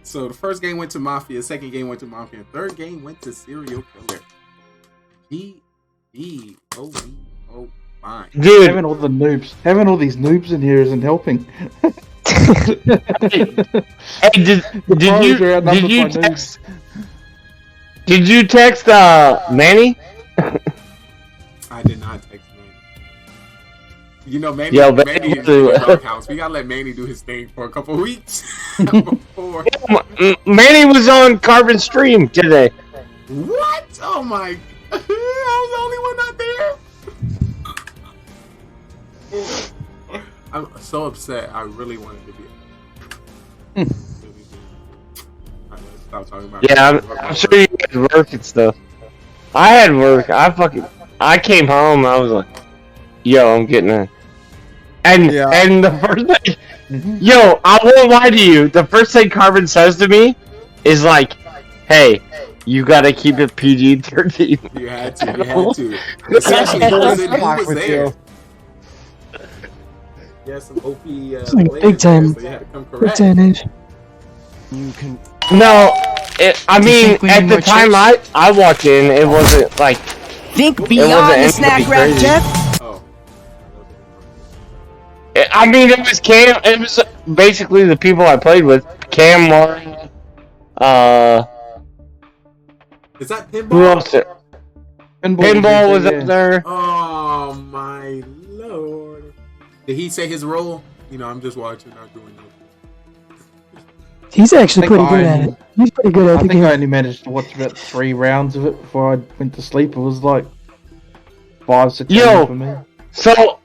So the first game went to Mafia, second game went to Mafia, third game went to Serial Killer. GG, oh me, oh my. Dude, having all these noobs in here isn't helping. Hey, did you text Manny? I did not text Manny. You know, Manny Yo, is in the house. We gotta let Manny do his thing for a couple weeks before. Manny was on Carbon Stream today. What? Oh my! I was the only one not there. I'm so upset. I really wanted to be. Stop talking about. Yeah, I'm sure you guys work and stuff. I had work. I came home. I was like, yo, I'm getting in. And the first thing, yo, I won't lie to you. The first thing Carbon says to me is like, hey, you gotta keep it PG-13. You had to. Especially because he was there. Yeah, some OP. It's like big time. So you had to come correct. Big time age. You can. No, I mean, at the time I walked in, it wasn't like. Think beyond the snack wrap, Jeff. Oh. I mean, it was Cam. It was basically the people I played with. Cam, Mario. Is that Pinball? Who else? Pinball was up there. Oh my lord! Did he say his role? You know, I'm just watching, not doing nothing. He's actually pretty good at it. He's pretty good at I the think game. I only managed to watch about 3 rounds of it before I went to sleep. It was like 5-6 Yo, for me. so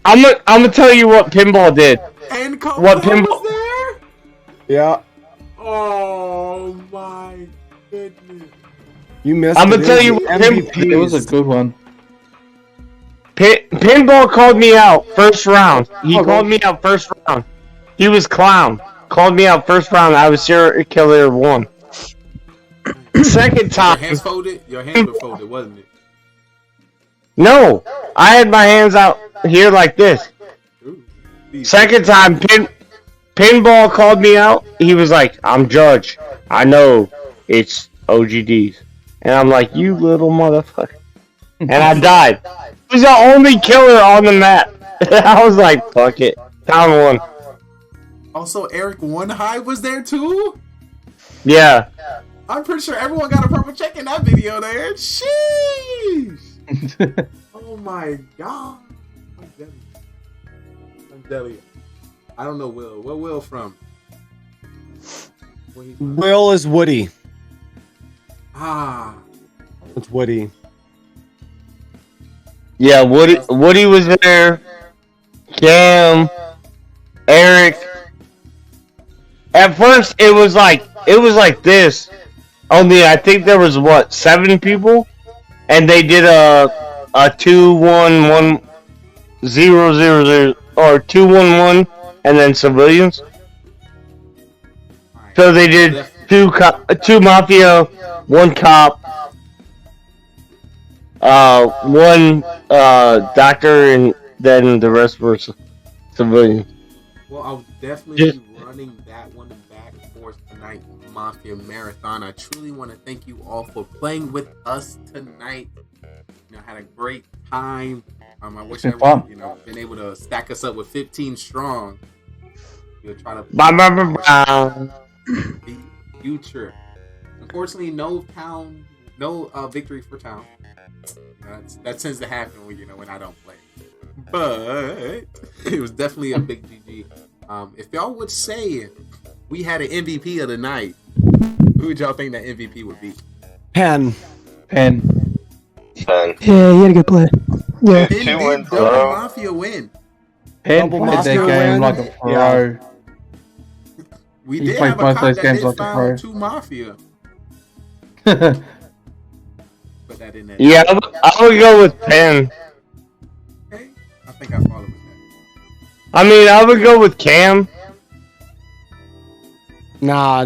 I'm gonna tell you what Pinball did. And Coco What Pinball? was there? Yeah. Oh my goodness! You missed. I'm gonna it. tell you It what was Pinball. It was a good one. Pinball called me out first round. He called me out first round. He was Clown. Called me out first round. I was serial killer 1. Second time. Your hands folded. Your hands were folded, wasn't it? No, I had my hands out here like this. Second time, Pinball called me out. He was like, "I'm Judge. I know it's OGDs," and I'm like, "You little motherfucker!" And I died. He was the only killer on the map. I was like, "Fuck it." Down 1. Also, Eric One High was there too. Yeah. I'm pretty sure everyone got a purple check in that video there. Sheesh. Oh my god. I'm telling you. I don't know Will. Where Will from? Where he from? Will is Woody. Ah. It's Woody. Yeah, Woody was there. Cam, Eric. At first, it was like this. Only I think there was 7 people, and they did a 2-1-1-0-0-0 or 2-1-1, and then civilians. So they did 2 mafia, 1 cop, 1 doctor, and then the rest were civilians. Well, I'll definitely be running that one back for tonight, Mafia Marathon. I truly want to thank you all for playing with us tonight. You know, had a great time. I wish everyone, been able to stack us up with 15 strong. We'll try to the future. Unfortunately, no victory for town. That tends to happen when I don't play. But it was definitely a big GG. If y'all would say we had an MVP of the night, who would y'all think that MVP would be? Pen. Yeah, he had a good play. Yeah. Double Mafia win. Pen played that game like a pro. Yeah. We He did played have a both cop those that games did like a foul pro. 2 Mafia. Put that in there. Yeah, I would go with Pen. Okay. I think I follow with that. I mean, I would go with Cam. Nah.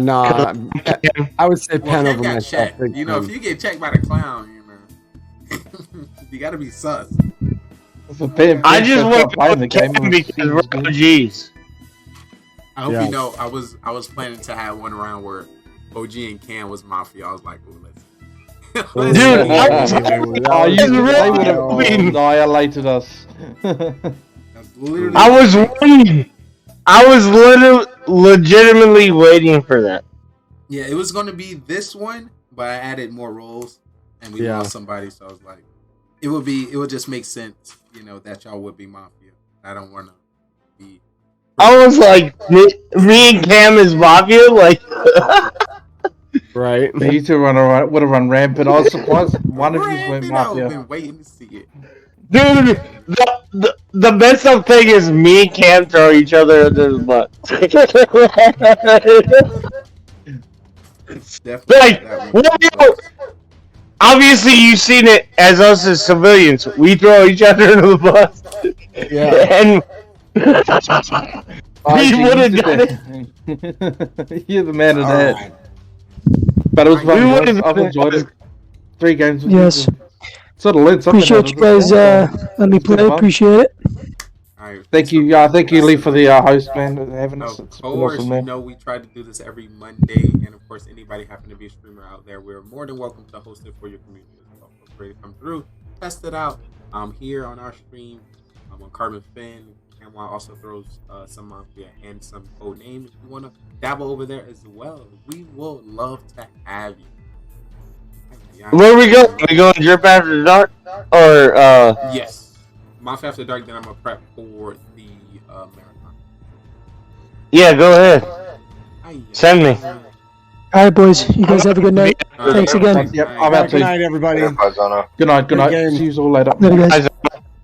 I would say Pen over got myself. checked. big You know, time. if you get checked by the clown, you gotta be sus. I just want to go with Cam because we're OGs. I hope you know I was planning to have one round where OG and Cam was Mafia. I was like, ooh, let's Dude, they would have annihilated us. I was waiting. I was legitimately waiting for that. Yeah, it was going to be this one, but I added more roles, and we lost somebody. So I was like, it would just make sense, that y'all would be Mafia. I don't want to be. I was like, me and Cam is Mafia, like. Right. You two would have run rampant. I was surprised one of you went Mafia. I've been waiting to see it. Dude, the messed up thing is me and Cam throw each other under the butt. Like, obviously you've seen it as us as civilians. We throw each other under the bus. Yeah. And we would have done it. You're the man of that. But it was fun. I've enjoyed it. 3 games. Yes. Sort of learned something. Appreciate you guys letting me play. Appreciate it. Thank you, thank you, Lee, for the host, man, having us. It's been awesome, man. We try to do this every Monday, and of course, anybody happen to be a streamer out there, we're more than welcome to host it for your community as well. Feel free to come through, test it out. Here on our stream, on Carbon Fin, Camwa also throws some Mafia and some CODm. If you want to dabble over there as well, we will love to have you. Where we go? We going Drip After Dark? Or, Yes. Mafia After Dark, then I'm going to prep for the marathon. Yeah, go ahead. Send me. All right, boys. You guys have a good night. Thanks again. Yep, I'm out Good too. night, everybody. Good night. Good night. game. See you all later. Later, guys.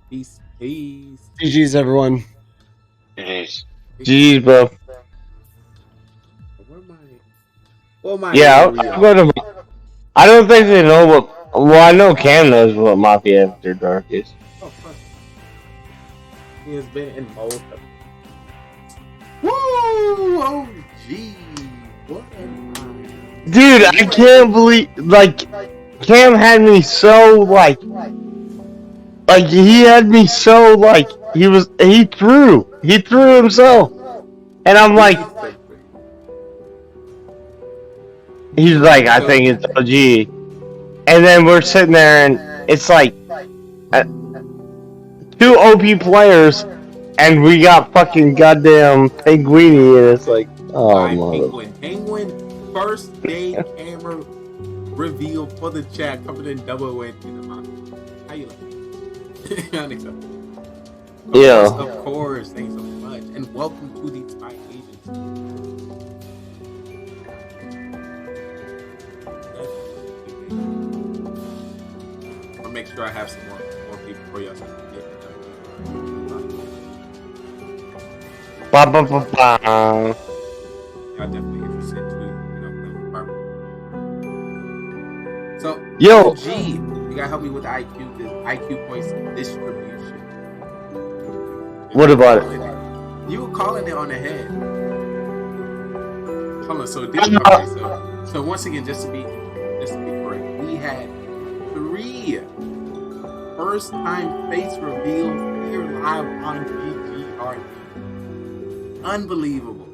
Peace. Peace. GG's, everyone. GG's. GG's, bro. Where am I? Yeah, I'll go to. I don't think they know what. Well, I know Cam knows what Mafia After Dark is. Oh, fuck. He has been in both of them. Woo! Oh, gee. What am I? Dude, I can't believe. Like, Cam had me so, like, he had me so, like, he threw himself. And I'm like, he's like, I think it's OG. And then we're sitting there and it's like, 2 OP players and we got fucking goddamn Penguini and it's like, oh mother. Penguin, first day camera reveal for the chat, coming in double win in the month. How you like? Unacceptable. Yeah. Of course, thanks so much. And welcome to the Spy Agency. I'll make sure I have some more people for you. Ba ba ba ba. Y'all definitely interested to, play with Barbara. So, yo, G, you gotta help me with the IQ points distribution. What about it? You were calling it on the head. Hold on, so once again, just to be correct, we had 3 first-time face reveals here live on BGR. Unbelievable.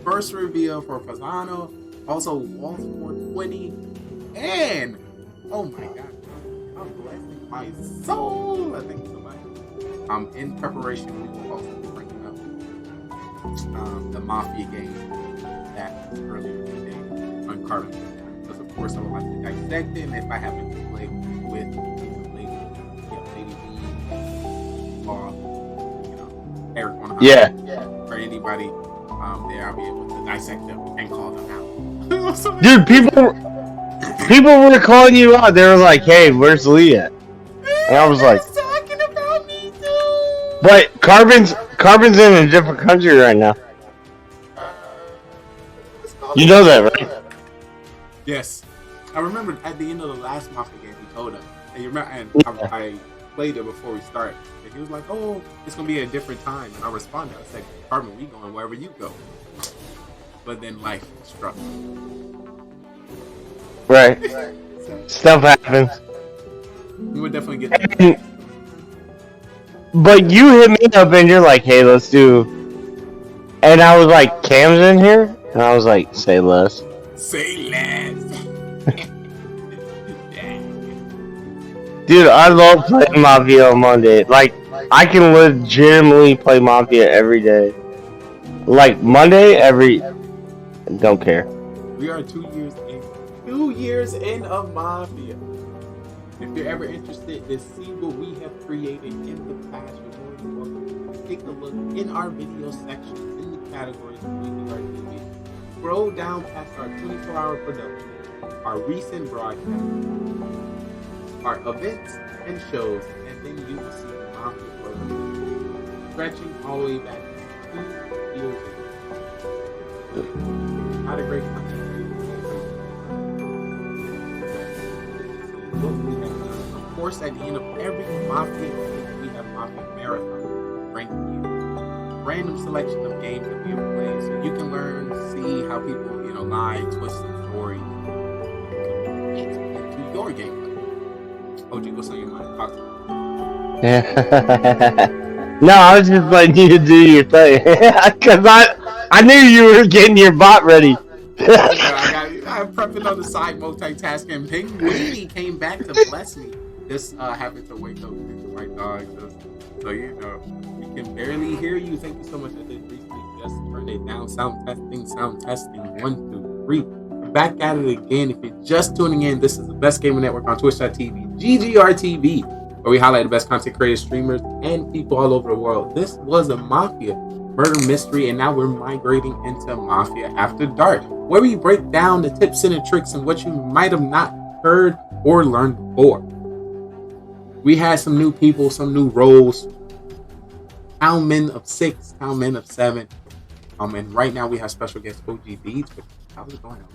First reveal for Fasano, also Waltz 420, and oh my god, I'm blessing my soul. I thank you so much. In preparation, we will also be bringing up the Mafia game that was earlier today on Carbon. Because of course I would like to dissect it, and if I happen to play with Lady B, Eric 100, or anybody there, I'll be able to dissect them and call them out. Dude, people were calling you out. They were like, "Hey, where's Lee at?" And I was like, talking about me too. "But Carbon's in a different country right now." You know that, right? Yes, I remember at the end of the last Mafia game, he told us, and you remember, and I played it before we started. And he was like, "Oh, it's gonna be a different time," and I responded. I said, "Carbon, we going wherever you go." But then life struck. Right. Stuff happens. We would definitely get that. But you hit me up and you're like, "Hey, let's do." And I was like, "Cam's in here," and I was like, "Say less." Say less. Dude, I love playing Mafia on Monday. Like, I can legitimately play Mafia every day. Like, Monday, don't care. We are 2 years in. 2 years in of Mafia. If you're ever interested to see what we have created in the past, you're more than welcome to take a look in our video section in the categories of our TV. Scroll down past our 24-hour production, our recent broadcasts, our events and shows, and then you will see Mafia photos stretching all the way back 2 years ago. Not a great country. What we have done. Of course, at the end of every Mafia game, we have Mafia Marathon ranking you. Random selection of games that we have played, so you can learn, see how people, lie, twist some stories into your gameplay. OG, what's on your mind? Talk to me. No, I was just letting you do your thing. Because I knew you were getting your bot ready. I'm prepping on the side, multitasking. Penguini came back to bless me. This happened to wake up with the right dog. So he can barely hear you. Thank you so much. I did recently just turn it down. Sound testing. 1, 2, 3. Back at it again. If you're just tuning in, this is the Best Gaming Network on Twitch.tv, GGRTV, where we highlight the best content creators, streamers, and people all over the world. This was a Mafia murder mystery, and now we're migrating into Mafia After Dark, where we break down the tips and the tricks and what you might have not heard or learned before. We had some new people, some new roles. Town men of 6, town men of 7. And right now we have special guest OG Deeds. How's it going on?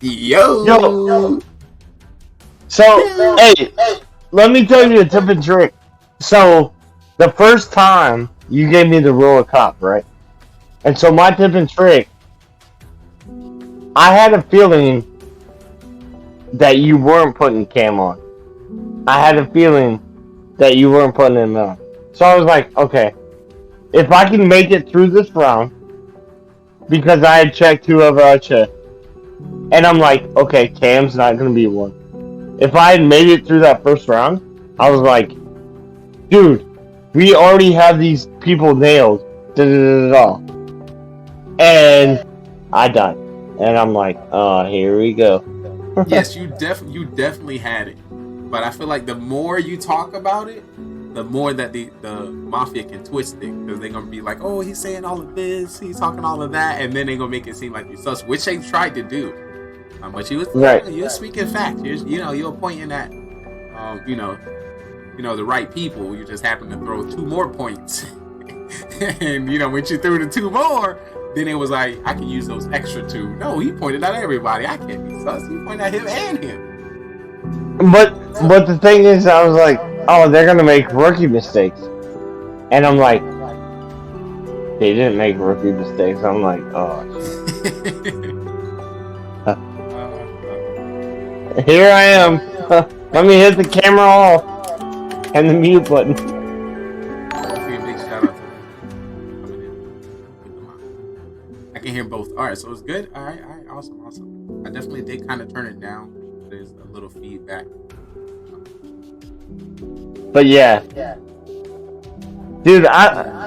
Yo. So, hey, let me tell you a tip and trick. So, the first time you gave me the rule of cop, right? And so my tip and trick, I had a feeling that you weren't putting cam on. I had a feeling that you weren't putting it on. So I was like, okay, if I can make it through this round, because I had checked whoever I checked, and I'm like, okay, cam's not going to be one. If I had made it through that first round, I was like, dude, we already have these people nailed. And I died. And I'm like, oh, here we go. Yes, you definitely had it. But I feel like the more you talk about it, the more that the Mafia can twist it. Because they're going to be like, oh, he's saying all of this, he's talking all of that. And then they're going to make it seem like you're sus, which they tried to do. But you was speaking facts. You're pointing at, the right people. You just happen to throw 2 more points. And, when you threw the 2 more, then it was like, I can use those extra 2. No, he pointed at everybody. I can't be sus. He pointed at him and him. But the thing is, I was like, oh, they're going to make rookie mistakes. And I'm like, they didn't make rookie mistakes. I'm like, oh. Here I am. Let me hit the camera off and the mute button. I can hear both. All right, so it's good. All right, awesome. I definitely did kind of turn it down. There's a little feedback. But yeah, dude.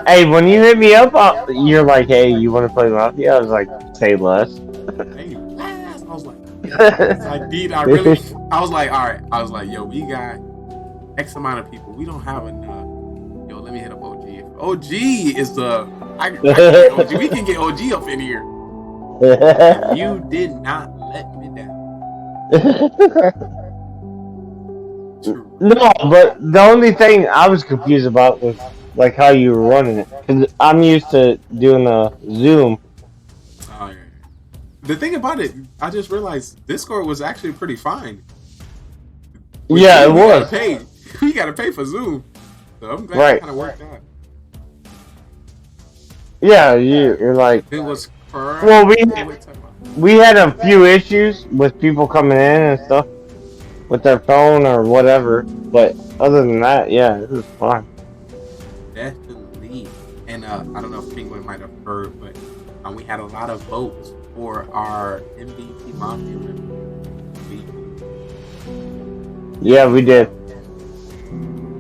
Hey, when you hit me up, you're like, hey, you want to play Mafia? I was like, say less. Hey, I was like, I was like, all right. I was like, yo, we got X amount of people. We don't have enough. Yo, let me hit up OG. OG is the OG. We can get OG up in here. You did not let me down. No, but the only thing I was confused about was like how you were running it. Cause I'm used to doing a Zoom. Oh, yeah. The thing about it, I just realized Discord was actually pretty fine. Yeah, it was. We gotta pay for Zoom, so I'm glad it kind of worked out. Yeah, you're like. It was. Well, we had a few issues with people coming in and stuff with their phone or whatever, but other than that, yeah, it was fun. Definitely. And I don't know if Penguin might have heard, but we had a lot of votes for our MVP Mafia member. Yeah, we did.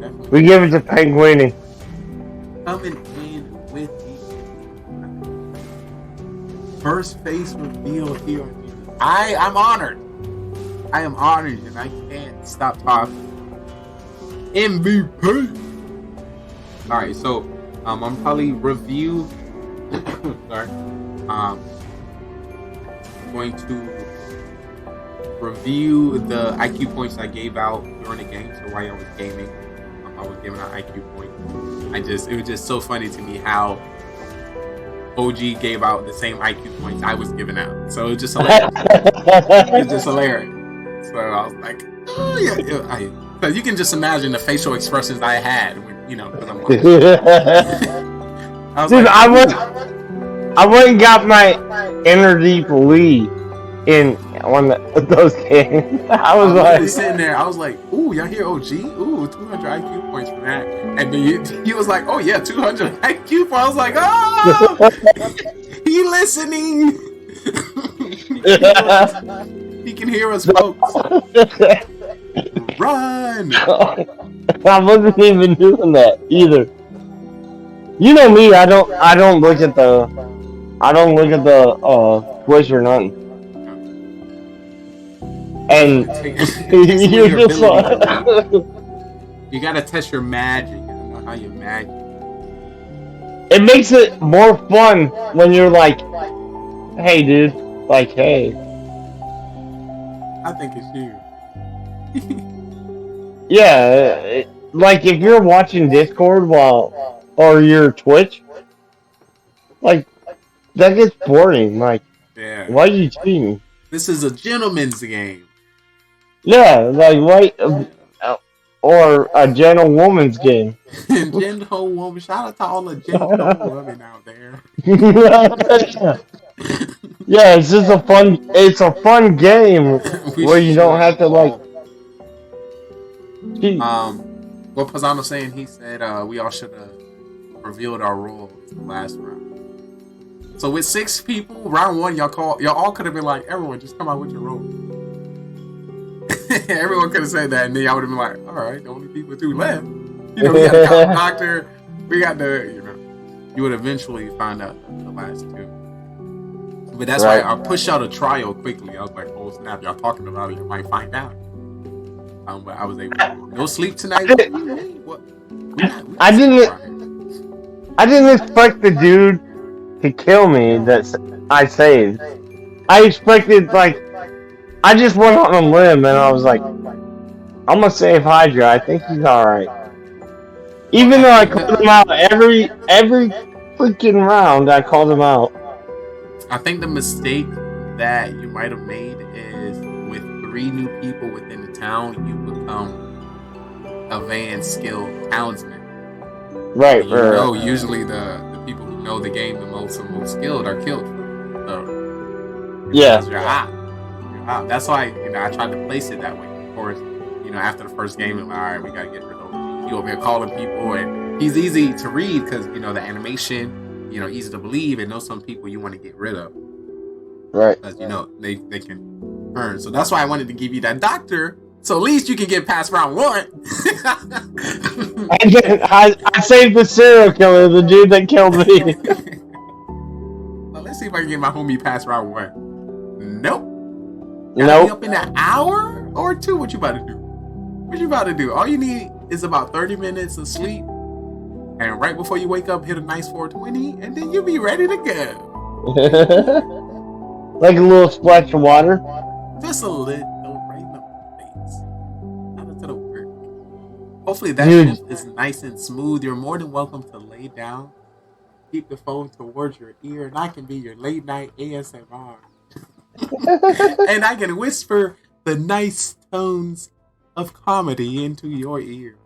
Definitely. We gave it to Penguin. Coming in with the first face reveal here. I'm honored. I am honored, and I can't stop talking. MVP. All right, so I'm probably review. Sorry, going to review the IQ points I gave out during the game. So while I was gaming, I was giving out IQ points. It was just so funny to me how OG gave out the same IQ points I was giving out. So it was just hilarious. It's just hilarious. So I was like, oh yeah. So you can just imagine the facial expressions I had when, because I'm like, Dude, I went and got my inner deep lead in one of those games. I was like sitting there, I was like, ooh, y'all hear OG? Ooh, 200 IQ points for that. And then he was like, oh yeah, 200 IQ points. I was like, oh, he listening. He can hear us, folks. Run! I wasn't even doing that either. You know me, I don't look at the Twitch or nothing. And you're just like, you gotta test your magic. You don't know how you magic. it makes it more fun when you're like, hey dude, like hey. I think it's you. Yeah, like if you're watching Discord or your Twitch, like that gets boring. Like, why are you cheating? This is a gentleman's game. Yeah, like why, or a gentlewoman's game. Gentlewoman. Shout out to all the gentlewomen out there. Yeah, it's just a fun game where you don't have to like. What Pisano's saying, he said we all should have revealed our roles last round. So with 6 people, round 1, y'all all could have been like, everyone just come out with your role. Everyone could have said that, and then y'all would have been like, all right, the only people 2 left. You know, we got the cop doctor, we got the, you know, you would eventually find out the last 2. But that's why I pushed out a trial quickly. I was like, oh snap, y'all talking about it, you might find out. But I was able to, no sleep tonight. What? I didn't expect the dude to kill me that I saved. I expected, like, I just went on a limb and I was like, I'm gonna save Hydra. I think he's alright. Even though I called him out every freaking round, I called him out. I think the mistake that you might have made is with 3 new people within the town, you become a Van skilled townsman. Right, You know, usually the people who know the game the most and most skilled are killed. So, yeah. You're out. That's why, you know, I tried to place it that way. Of course, you know, after the first game, I'm like, all right, we gotta get rid of you over here calling people, and he's easy to read because, you know, the animation, you know, easy to believe, and know some people you want to get rid of. Right. Because, you know, they can earn. So that's why I wanted to give you that doctor, so at least you can get past round 1. I saved the serial killer, the dude that killed me. Well, let's see if I can get my homie past round 1. Nope. Gotta Nope. be up in an hour or 2. What you about to do? What you about to do? All you need is about 30 minutes of sleep, and right before you wake up, hit a nice 420, and then you'll be ready to go. Like a little splash of water. Just a little right in the face. Not into the work. Hopefully that shift is nice and smooth. You're more than welcome to lay down. Keep the phone towards your ear, and I can be your late night ASMR. And I can whisper the nice tones of comedy into your ear.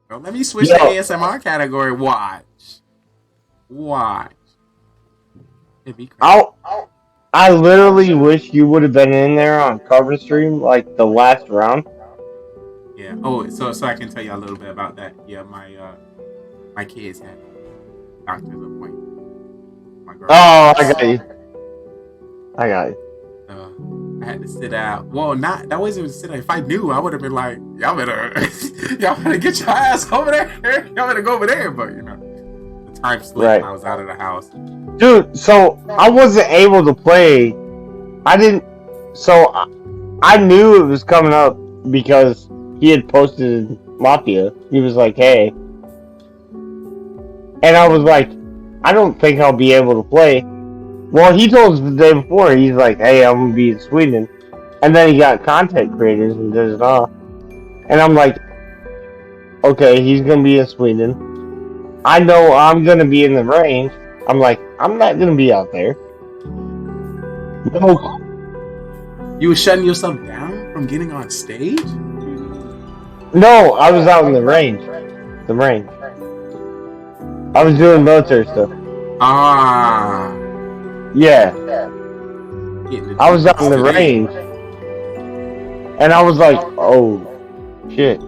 Well, let me switch the ASMR category. Watch. It'd be crazy. I literally wish you would have been in there on cover stream like the last round. Yeah. Oh, so I can tell you a little bit about that. Yeah, my kids had doctor's appointment. Oh, I got you. I had to sit out. Well, that wasn't even sit out. If I knew, I would have been like, y'all better get your ass over there. Y'all better go over there. But you know, the time slipped. I was out of the house. Dude, so I wasn't able to play. I knew it was coming up because he had posted Mafia. He was like, hey. And I was like, I don't think I'll be able to play. Well, he told us the day before, he's like, hey, I'm going to be in Sweden. And then he got content creators and does it all. And I'm like, okay, he's going to be in Sweden. I know I'm going to be in the range. I'm like, I'm not going to be out there. No. You were shutting yourself down from getting on stage? No, I was out in the range. The range. I was doing military stuff. Ah. Yeah. I was out in the range. And I was like, oh, shit.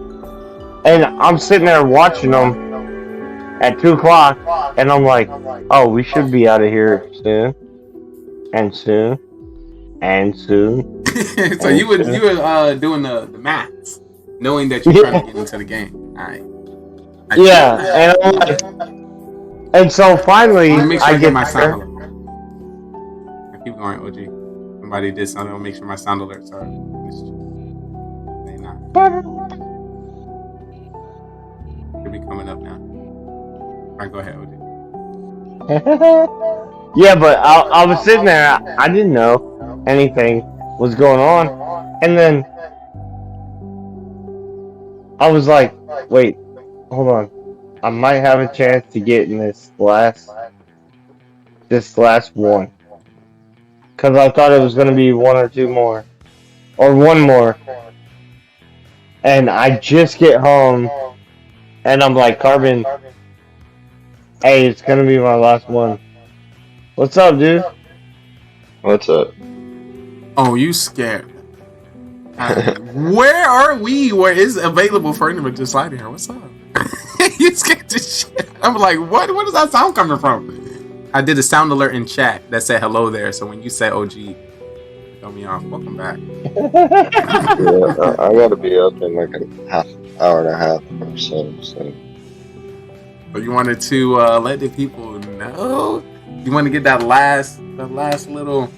And I'm sitting there watching them at 2 o'clock. And I'm like, oh, we should be out of here soon. And soon. And soon. So you were doing the maths, knowing that you're trying to get into the game. Alright. Yeah, and I'm like, And so finally, Let me make sure I I get my there. sound alert. I keep going, OG. Somebody did something. I'll make sure my sound alerts are. They not. Should be coming up now. All right, go ahead, OG. Yeah, but I was sitting there. I didn't know anything was going on, and then I was like, "Wait, hold on. I might have a chance to get in this last one." Because I thought it was going to be one or two more. Or one more. And I just get home. And I'm like, Carbon, hey, it's going to be my last one. What's up, dude? What's up? Oh, you scared. Where are we? Where is available for anyone to slide in here? What's up? You scared the shit. I'm like, what? Where does that sound coming from? I did a sound alert in chat that said hello there. So when you say OG, throw me off. Welcome back. Yeah, I gotta be up in like a hour and a half or so. So you wanted to let the people know? You want to get that last little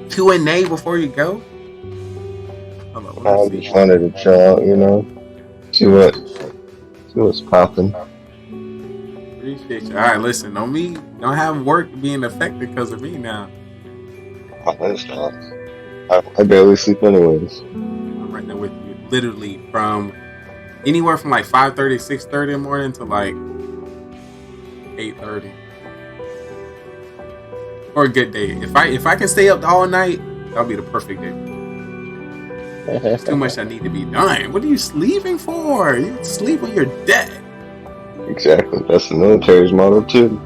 Q&A before you go? I just wanted to chill out, you know, see what's popping. Appreciate you. All right, listen, don't have work being affected because of me now. Oh, that's not. I barely sleep anyways. I'm right there with you, literally from anywhere from like 5:30, 6:30 in the morning to like 8:30. Or a good day. If I can stay up all night, that'll be the perfect day. There's too much that need to be done. What are you sleeping for? You sleep when you're dead. Exactly. That's the military's motto too.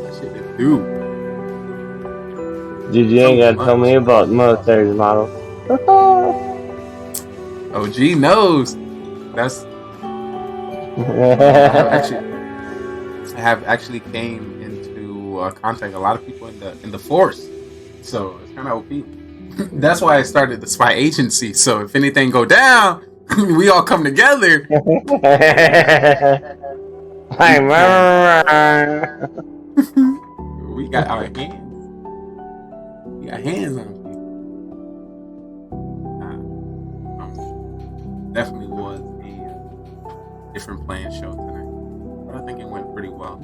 That shit they do. Dude, you ain't gotta tell me about the military's motto. OG knows. That's I have actually came into contact a lot of people in the force, so it's kind of OP. That's why I started the spy agency. So if anything go down, we all come together. We got our hands. We got hands on people. Definitely was a different playing show tonight, but I think it went pretty well.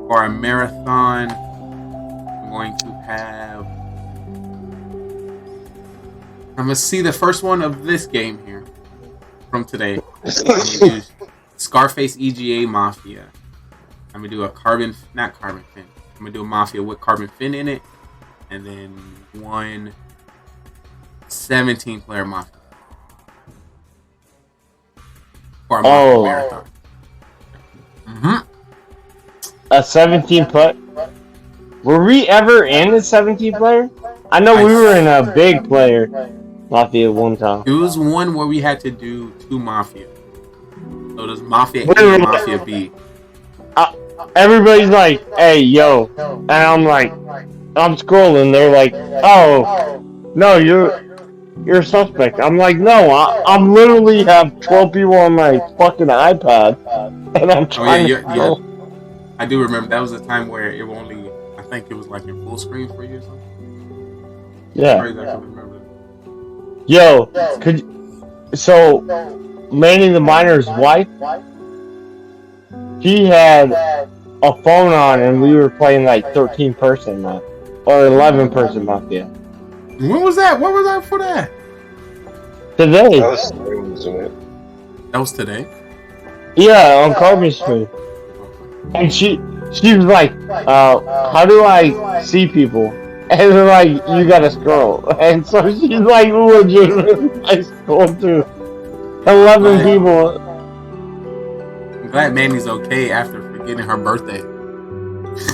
For a marathon, I'm going to have. I'm gonna see the first one of this game here from today. I'm gonna do Scarface EGA Mafia. I'm gonna do a not Carbon Fin. I'm gonna do a Mafia with Carbon Fin in it, and then one 17-player Mafia. For a Mafia marathon. A 17 player? Were we ever in a 17 player? I know we were in a big player Mafia one time. It was one where we had to do 2 Mafia. So there's Mafia A and Mafia B. Everybody's like, hey, yo. And I'm like, I'm scrolling. They're like, oh, no, you're a suspect. I'm like, no, I'm literally have 12 people on my fucking iPad. And I'm trying to scroll. I do remember that was a time where it only, I think it was like in full screen for you or something. Yeah. I can remember. Yo, so Manny the Miner's wife, she had a phone on and we were playing like 13 person or 11 person Mafia. When was that? What was that for that? Today. That was today? Yeah, on Carbon Stream. And she was like, how do I see people? And they're like, you gotta scroll. And so she's like, legit, I scrolled through 11 people. I'm glad Manny's okay after forgetting her birthday.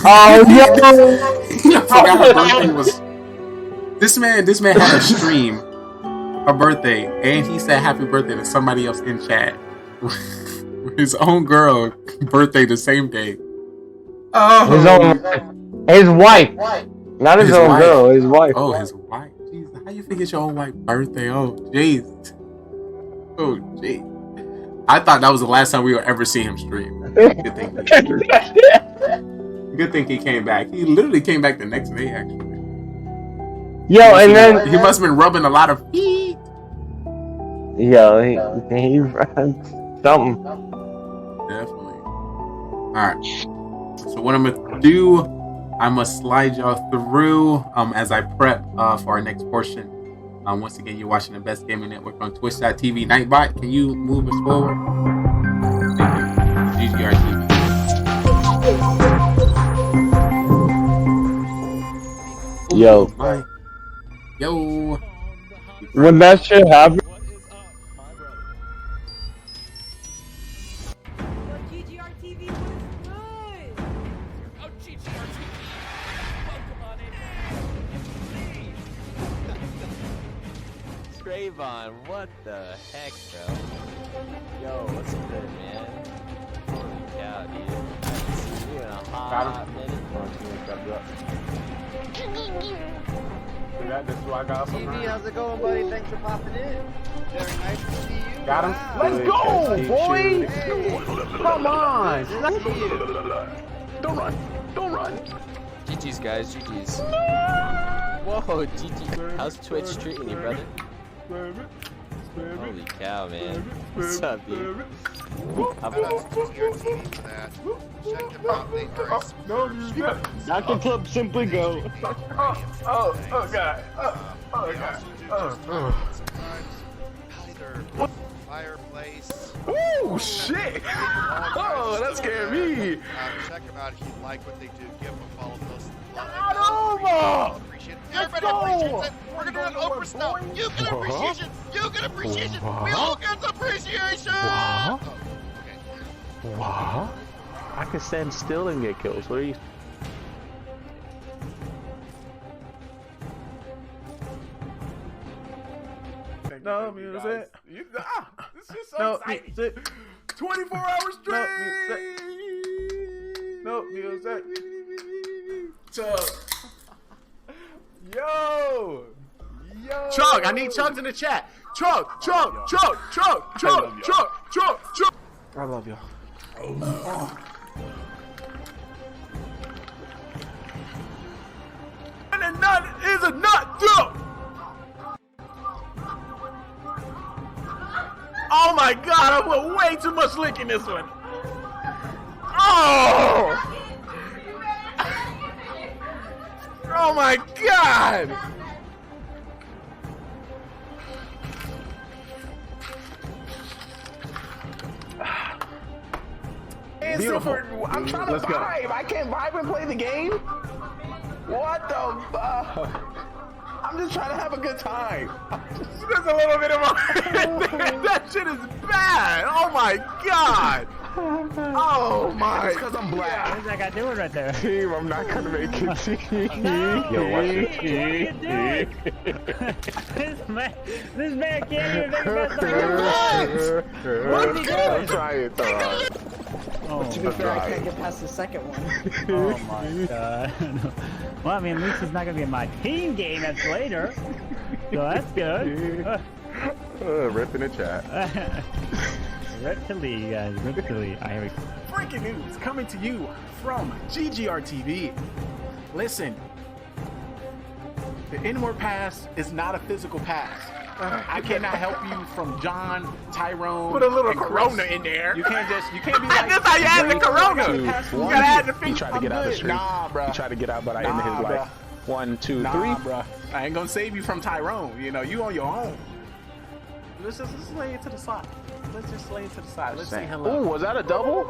Oh, no! I forgot her birthday was... This man had a stream, her birthday, and he said happy birthday to somebody else in chat. His own girl birthday the same day. Oh, his wife, not his own girl, his wife. Oh, his wife. Jeez, how you think it's your own wife's birthday? Oh, jeez. Oh, jeez. I thought that was the last time we would ever see him stream. Good thing he came back. He literally came back the next day, actually. Yo, and then he must have been rubbing a lot of feet. Yo, he ran something. Definitely. All right. So what I'm gonna do, I must slide y'all through as I prep for our next portion. Once again, you're watching the Best Gaming Network on Twitch.tv. Nightbot, can you move us forward? Thank you. GGR TV. Yo. Yo. When that shit happened. Trayvon, what the heck, bro? Yo, what's good, man? Holy cow, dude. I haven't seen you in a hot minute. This is what I got TV, how's it going, buddy? Thanks for popping in. Very nice to see you. Got him. Let's go, boy! Come on! Don't run! Don't run! GG's, guys. GG's. Whoa, GG. How's Twitch treating you, brother? Holy cow, man. What's up, dude? Dr. Club simply go. Oh, God. Fireplace. Oh, shit! Oh, that scared me. Check them out if you like what they do. Give them a follow. Post. Appreciate it. Everybody appreciates it. We're gonna do an Oprah style. You get appreciation. You get appreciation. We all get appreciation. What? I can stand still and get kills. What are you? No music. This is so exciting. 24 hours straight. No music. Yo. Chug, I need chugs in the chat. Chug. I love you. And a nut is a nut, dude. Oh my God, I put way too much lick in this one. Oh! Oh my God! I'm trying to vibe. I can't vibe and play the game. What the fuck? I'm just trying to have a good time. There's a little bit of my that shit is bad. Oh my God. Oh my. It's because I'm black. What is that guy doing right there? Team, I'm not gonna make it. No. Yo, watch What are you doing? This man can't even make it past the first. What is he doing? I'm trying, alright. To be fair, I can't get past the second one. Oh my God. Well, I mean, at least it's not going to be my team game that's later. So that's good. Rip in the chat. Rip to Lee, guys. Rip to Lee. Here we go. Breaking news coming to you from GGR TV. Listen, the inward pass is not a physical pass. I cannot help you from John, Tyrone. Put a little Corona in there. You can't be like. This how you add the Corona. You gotta add the He tried to get out of the street. Nah, bro. He tried to get out, but I ended his life. 1, 2, 3. Nah, bro. I ain't gonna save you from Tyrone. You know, you on your own. Let's lay it to the side. Let's just lay it to the side. Let's say hello. Oh, was that a double?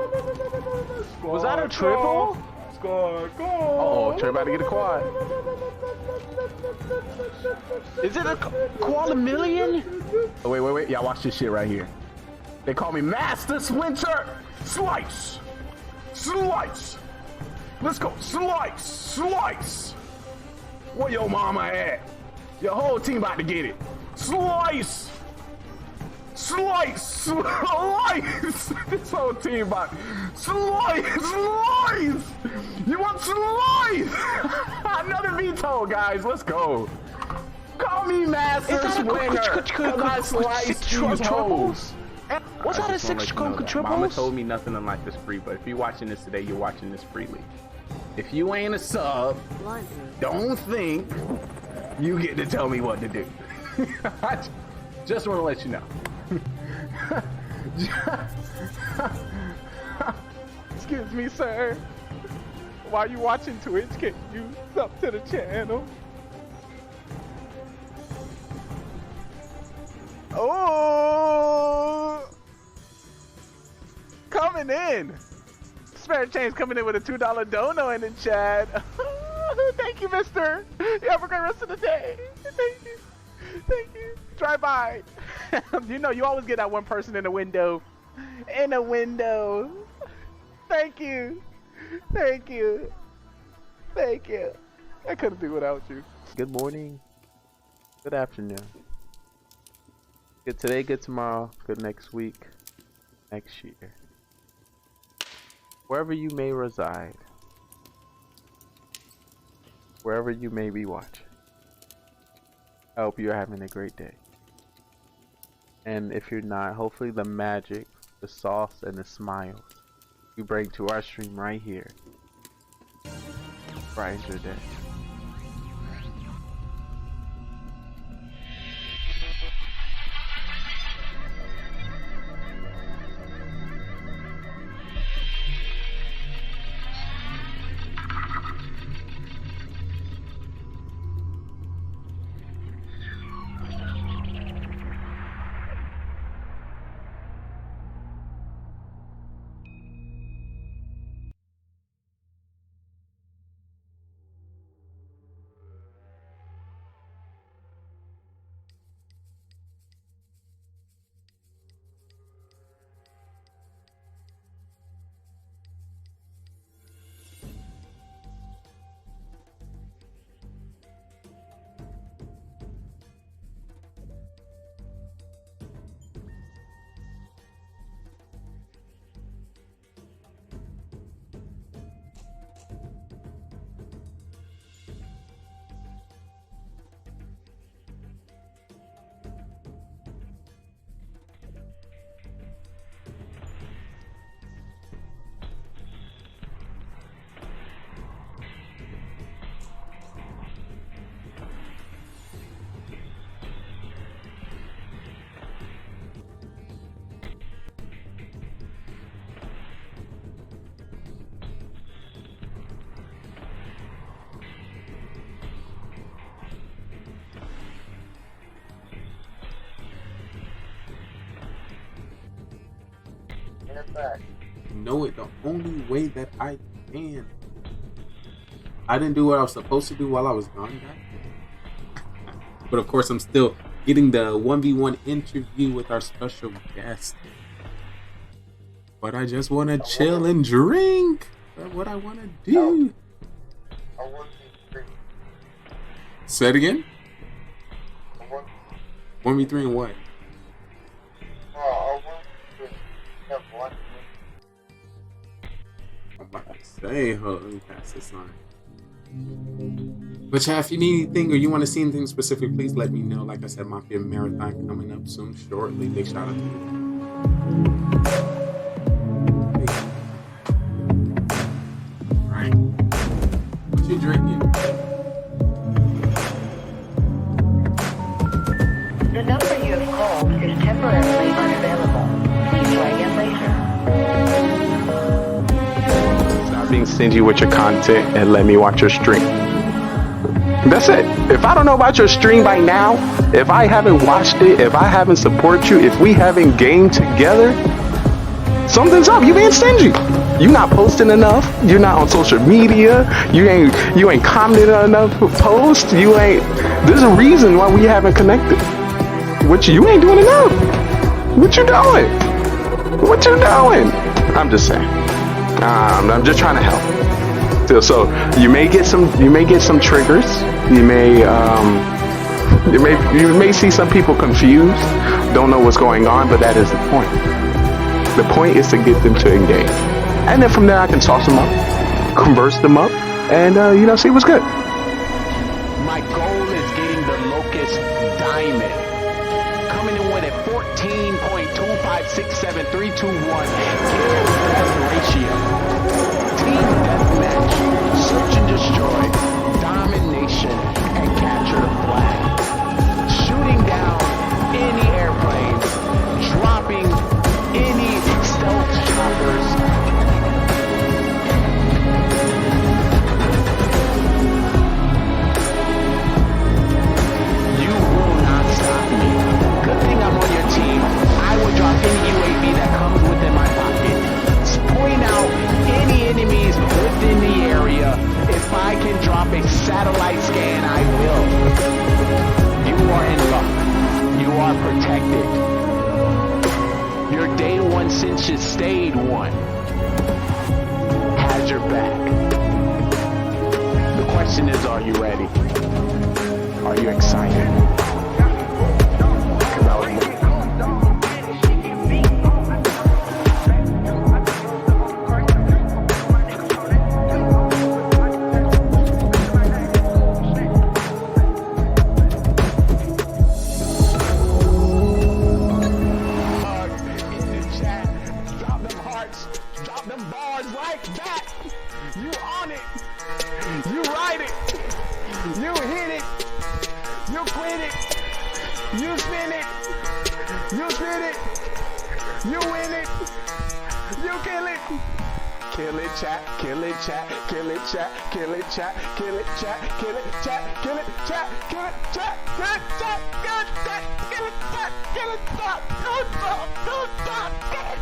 Was that a triple? Score, go! Uh-oh, Trey about to get a quad. Is it a quad million? Oh, wait. Y'all watch this shit right here. They call me Master Splinter. Slice. Let's go. Slice. Where your mama at? Your whole team about to get it. Slice. This whole team about slice. You want slice? Another veto, guys. Let's go. Call me Master Splinter. I slice these hoes. Was that a just wanna 6 let you know Coca that. triples? Mama told me nothing in life is free, but if you're watching this today, you're watching this freely. If you ain't a sub, don't think you get to tell me what to do. I just want to let you know. Excuse me, sir. While you watching Twitch, can you sub to the channel? Oh, coming in. Spare change coming in with a $2 dono in the chat. Thank you, mister. You have a great rest of the day. Thank you. Thank you. Drive by. You know, you always get that one person in the window. In a window. Thank you. Thank you. Thank you. I couldn't do without you. Good morning. Good afternoon. Good today, good tomorrow, good next week, next year. Wherever you may reside. Wherever you may be watching. I hope you're having a great day. And if you're not, hopefully the magic, the sauce, and the smiles you bring to our stream right here brightens your day. Know it the only way that I can. I didn't do what I was supposed to do while I was gone, guys. But of course, I'm still getting the 1v1 interview with our special guest. But I just want to chill and drink. That's what I want to do. Say it again? 1v3 and what? Say, hold on, let me pass this on. But yeah, if you need anything or you want to see anything specific, please let me know. Like I said, Mafia Marathon coming up soon, shortly. Big shout out to you. Right. What you drinking? The number you have called is temporarily unavailable. Please try again later. Being stingy with your content and let me watch your stream. That's it. If I don't know about your stream by now, if I haven't watched it, if I haven't supported you, if we haven't gamed together, something's up. You being stingy. You not posting enough. You're not on social media. You ain't commenting on enough posts. You ain't. There's a reason why we haven't connected. What you ain't doing enough. What you doing? What you doing? I'm just saying. I'm just trying to help. So you may get some triggers. You may see some people confused, don't know what's going on, but that is the point. The point is to get them to engage, and then from there I can toss them up, converse them up, and see what's good. My goal is getting the Locust Diamond. coming in with a 14.2567321 kill death ratio. Team deathmatch, search and destroy, domination, and capture the flag. Shooting down any airplanes, dropping any stealth choppers. You will not stop me. Good thing I'm on your team. I will drop any UAV that comes within my pocket. Point out any enemies within the area. If I can drop a satellite scan, I will. You are in luck. You are protected. Your day one since you stayed one has your back. The question is, are you ready? Are you excited? Because I was Kill it, chat, kill it, chat, kill it, chat, kill it, chat, kill it, chat, kill it, chat, kill it, chat, kill it, chat, kill it, chat, kill it, chat, kill it, chat, kill it, stop, don't stop, don't stop, kill it,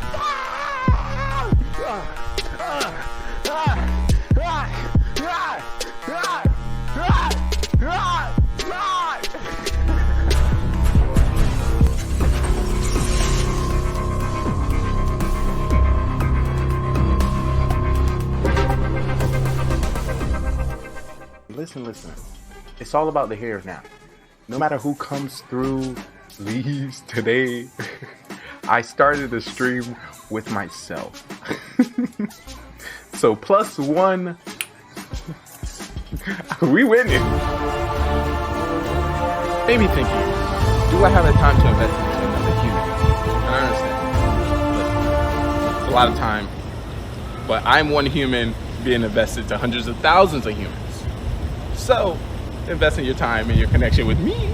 Listen. It's all about the here now. No matter who comes through, leaves today, I started the stream with myself. So +1, we winning. Maybe thinking, do I have the time to invest into another human? And I understand. Listen, it's a lot of time, but I'm one human being invested to hundreds of thousands of humans. So, investing your time and your connection with me,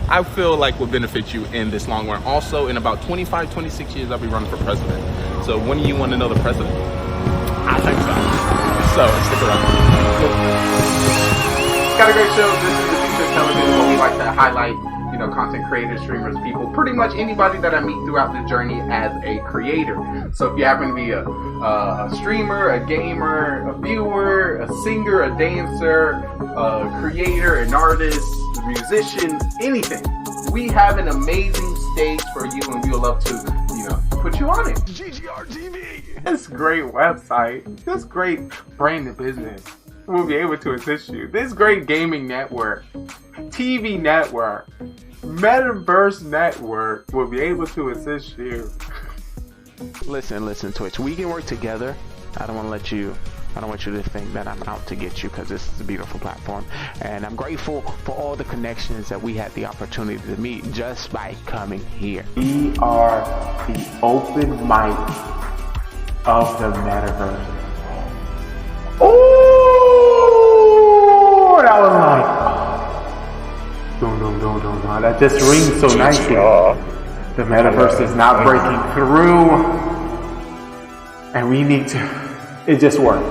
I feel like will benefit you in this long run. Also, in about 25, 26 years, I'll be running for president. So, when do you want to know the president? I think so. So, stick around. Got a great show. This is the future of television, where we like to highlight, content creators, streamers, people, pretty much anybody that I meet throughout the journey as a creator. So if you happen to be a streamer, a gamer, a viewer, a singer, a dancer, a creator, an artist, a musician, anything, we have an amazing stage for you, and we would love to, put you on it. GGR TV. This great website, this great branded business will be able to assist you. This great gaming network, TV network, Metaverse network will be able to assist you. Listen, Twitch. We can work together. I don't want you to think that I'm out to get you, because this is a beautiful platform. And I'm grateful for all the connections that we had the opportunity to meet just by coming here. We are the open mic of the Metaverse. Oh, that was like, don't. That just rings so nicely. The Metaverse is not breaking through, and we need to. It just worked.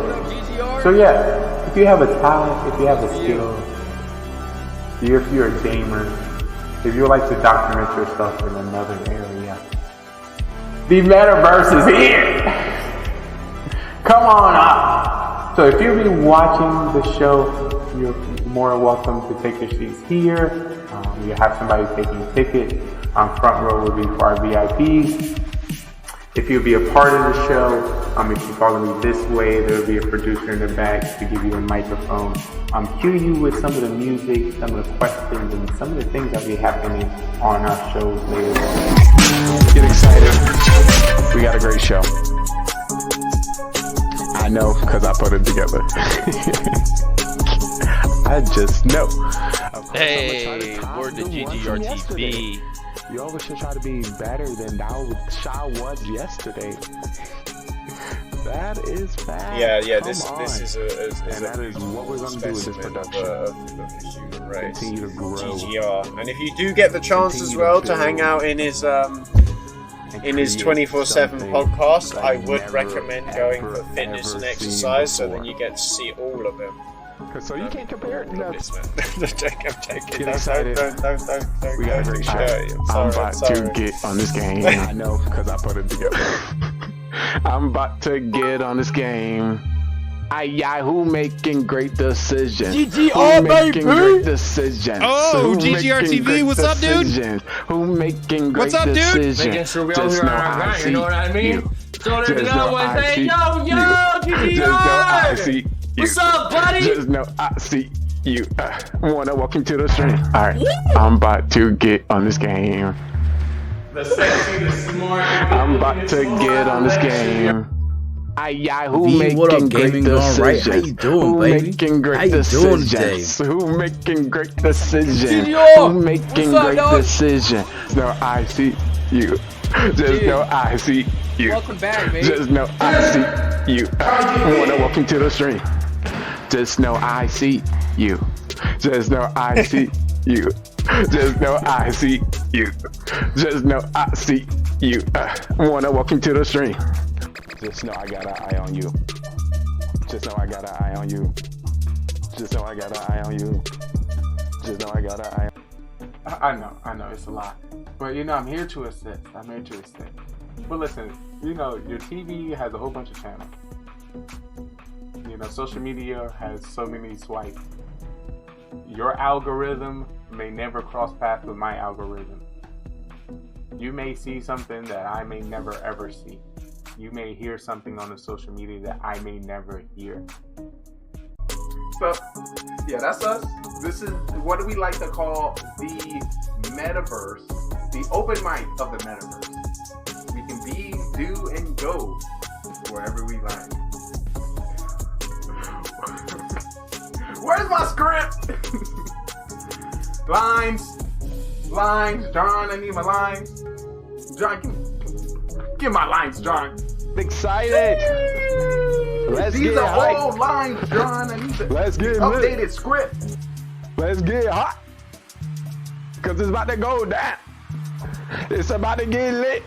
So yeah, if you have a talent, if you have a skill, if you're a gamer, if you like to document yourself in another area, the Metaverse is here. Come on up. So if you've been watching the show, you're more welcome to take your seats here. You have somebody taking a ticket. Front row will be for our VIPs. If you'll be a part of the show, if you follow me this way, there'll be a producer in the back to give you a microphone. Cue you with some of the music, some of the questions, and some of the things that will be happening on our shows later on. Get excited. We got a great show. I know, because I put it together. I I just know. Hey, word to GGRTV. You always should try to be better than Shaw was yesterday. That is fact. Yeah. Come This on. is and that is what we're gonna do with this production. Of the human race. Continue to grow. GGR. And if you do get the chance as well to hang out in his 24/7 podcast, I would recommend going for fitness and exercise, so then you get to see all of him. So you can't compare it. I'm joking. Get excited. Don't We got a great show. I'm about to get on this game. I know, because I put it together. I'm about to get on this game. Who making great decisions? GGR, making baby! great decisions? Oh, Who GGR making TV, great what's up, dude? decisions? Who making great What's up, dude? decisions? Making sure we all Just here on know our grind, I you know what I see mean? you. So let me Just know know one I day, see yo, you. GGR! Just know I see you. What's up, buddy? Just know I see you. Wanna walk into the stream? Alright, I'm about to get on this game. The sexy, the smart. I'm about to get on this game. Who V, making what up, great Gaming GoneRight? decisions? How you doing, Who baby? making great How you doing today? decisions? Who making great decisions? GGR! Who making What's up, great dog? decisions? No, I see you. Just know I see you. Welcome back, baby. Just know I see you. Wanna walk into the stream? Just know I see you. Just know I see you. Just know I see you. Just know I see you. Wanna walk into the stream? Just know I got an eye on you. Just know I got an eye on you. Just know I got an eye on you. Just know I got an eye on I know, it's a lot. But you know, I'm here to assist. But listen, you know, your TV has a whole bunch of channels. You know, social media has so many swipes. Your algorithm may never cross paths with my algorithm. You may see something that I may never ever see. You may hear something on the social media that I may never hear. So, yeah, that's us. This is what do we like to call the metaverse, the open mic of the metaverse. We can be, do, and go wherever we like. Where's my script? Lines, John. I need my lines. John, give my lines, John. Excited. Let's These get are hype. all lines, John. I need the Let's get updated lit. script. Let's get hot. Cause it's about to go down. It's about to get lit.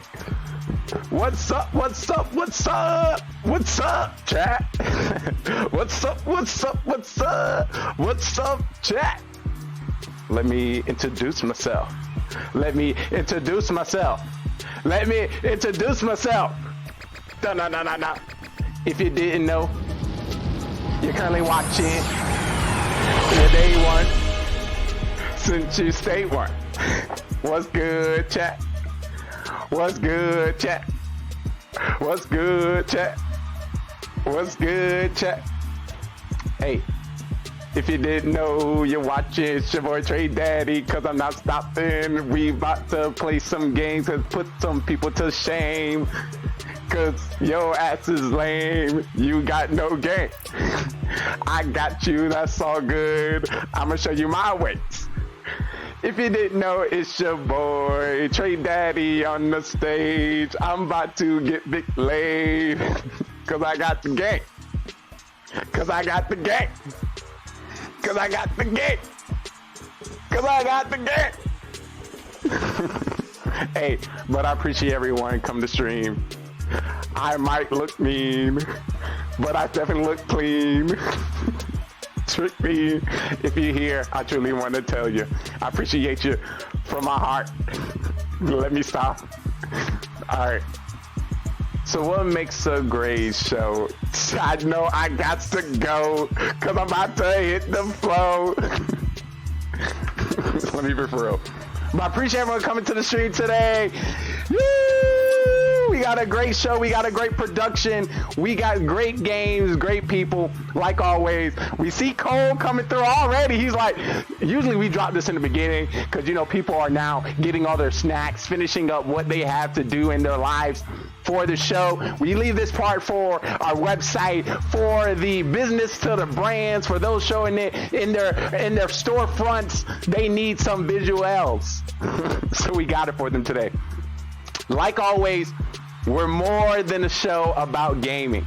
What's up? What's up? What's up? What's up, chat? What's up? What's up? What's up? What's up, chat? Let me introduce myself. Let me introduce myself. Let me introduce myself. No. If you didn't know, you're currently watching the day one since you stay one. What's good, chat? What's good, chat? What's good, chat? What's good, chat? Hey, if you didn't know, you're watching, it's your boy Trey Daddy, cause I'm not stopping. We about to play some games and put some people to shame. Cause your ass is lame, you got no game. I got you, that's all good. I'ma show you my ways. If you didn't know, it's your boy Trey Daddy on the stage. I'm about to get big laid. Cause I got the game. Cause I got the game. Cause I got the game. Cause I got the game. Hey, but I appreciate everyone come to stream. I might look mean, but I definitely look clean. Trick me. If you're here, I truly want to tell you, I appreciate you from my heart. Let me stop. All right. So what makes a great show? I know I got to go, cause I'm about to hit the flow. Let me be for real. But I appreciate everyone coming to the stream today. Woo! We got a great show. We got a great production. We got great games, great people, like always. We see Cole coming through already. He's like, usually we drop this in the beginning because, you know, people are now getting all their snacks, finishing up what they have to do in their lives for the show. We leave this part for our website, for the business to the brands, for those showing it in their storefronts. They need some visuals. So we got it for them today. Like always, we're more than a show about gaming.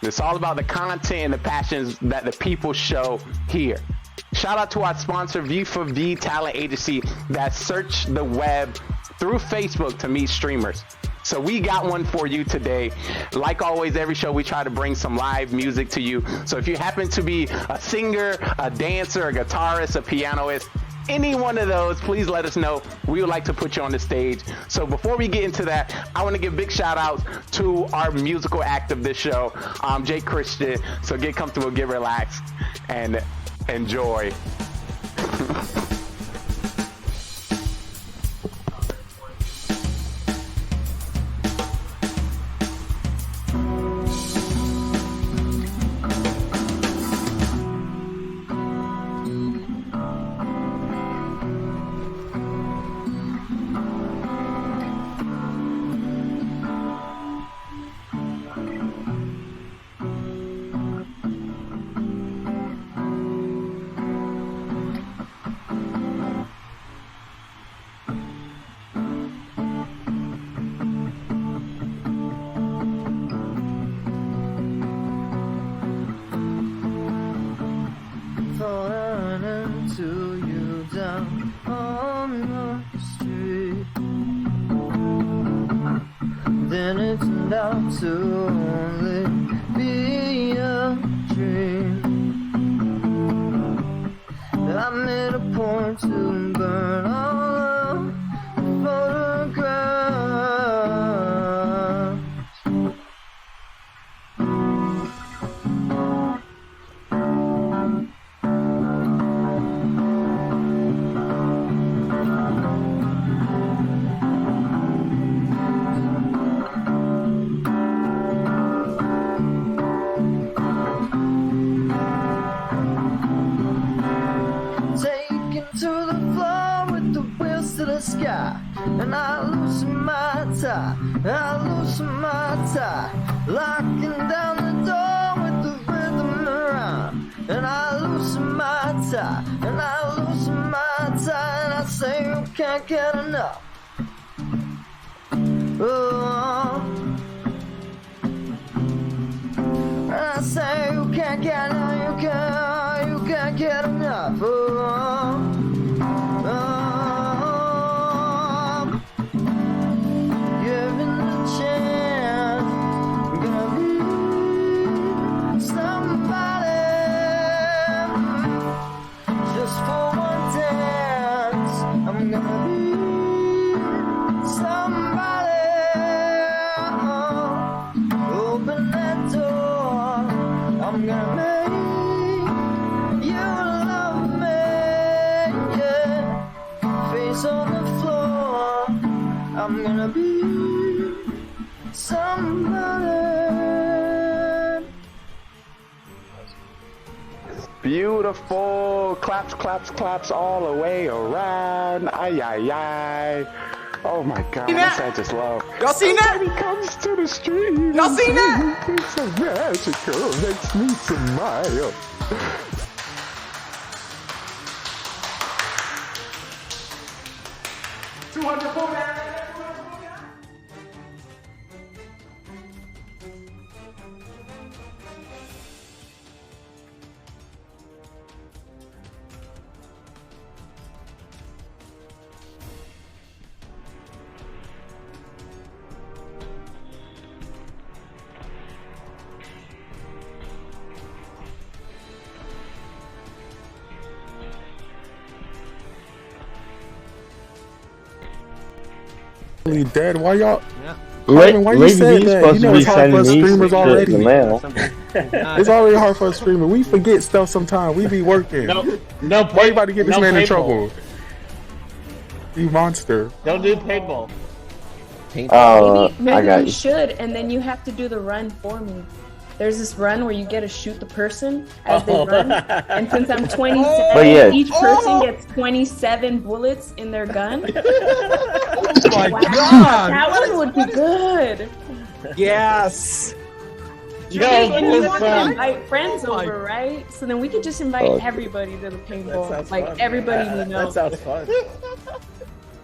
It's all about the content and the passions that the people show here. Shout out to our sponsor, V4V Talent Agency, that search the web through Facebook to meet streamers. So we got one for you today. Like always, every show we try to bring some live music to you. So if you happen to be a singer, a dancer, a guitarist, a pianist, any one of those, please let us know. We would like to put you on the stage. So before we get into that, I want to give big shout outs to our musical act of this show, Jake Christian. So get comfortable, get relaxed, and enjoy. Beautiful. Claps, claps, claps all the way around. Ay, ay, ay. Oh my God, that's I just love. Y'all seen that? When he comes to the stream. Y'all seen that? It's so magical. Makes me smile. Dead. Why y'all? Yeah. Why you said that? You know it's hard for us streamers already. It's already hard for us streamers. We forget stuff sometimes. We be working. No. Why you about to get this man in trouble? You monster. Don't do paintball. Maybe we should, and then you have to do the run for me. There's this run where you get to shoot the person as they run, and since I'm 27, each person gets 27 bullets in their gun. Oh my Wow, god! that one would be good. Yes! Yo, and you want to invite friends over, right? So then we could just invite everybody to the paintball, like everybody we know. That sounds fun.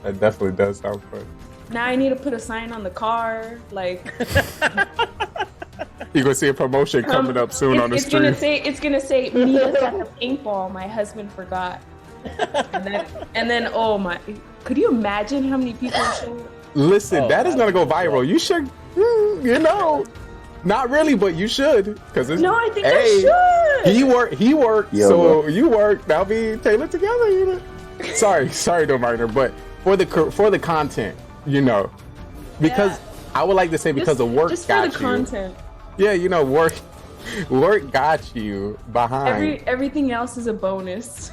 That definitely does sound fun. Now I need to put a sign on the car, like. You're gonna see a promotion coming up soon on the street. It's gonna say meet us at the paintball. My husband forgot. And then oh my, could you imagine how many people should? Listen, that is gonna go viral. You should, you know, not really, but you should, because it's. No, I think I should. He worked, so you work. That'll be tailored together. You know. Sorry, though, Martin, but for the content, you know, because I would like to say because the work just got for the content. Yeah, you know, work got you behind. Everything else is a bonus.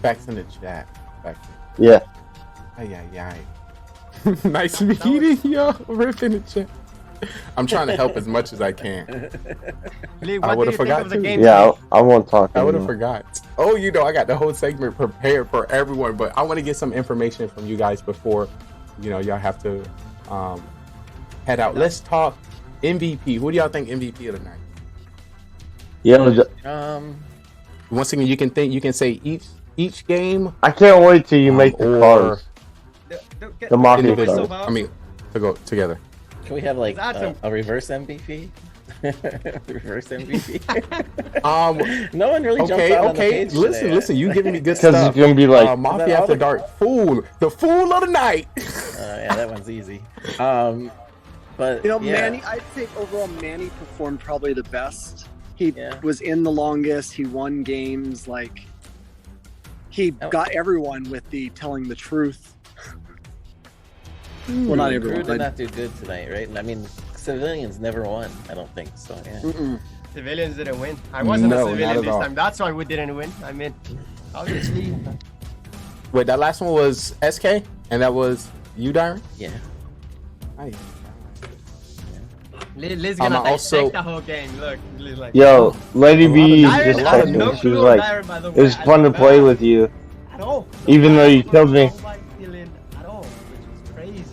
Facts in the chat. Yeah. Ay. Nice meeting you. Rip in the chat. I'm trying to help as much as I can. I would have forgot to. Yeah, I won't talk. I would have forgot. Oh, you know, I got the whole segment prepared for everyone, but I want to get some information from you guys before, you know, y'all have to head out. Let's talk MVP. Who do y'all think MVP of the night? Yeah. Once again, you can say each game. I can't wait till you make the cars. The Mafia cars. I mean, to go together. Can we have like a reverse MVP? Reverse MVP. No one really jumped out on the page today. Listen. You giving me good stuff. Because it's gonna be like Mafia After Dark. The fool of the night. Yeah, that one's easy. But Manny, I think overall Manny performed probably the best. He was in the longest. He won games. Like he got everyone with the telling the truth. Well, not everyone. Crew did not do good tonight, right? I mean, civilians never won. I don't think so. Yeah. Civilians didn't win. I wasn't a civilian this time. That's why we didn't win. I mean, obviously. Wait, that last one was SK, and that was you, Darren? Yeah. Nice. Liz gonna dissect the whole game. Look, Liz like. Yo, Lady B just texted me. She was like, "It was fun to play with you." At all. Even though you killed me. At all, which is crazy.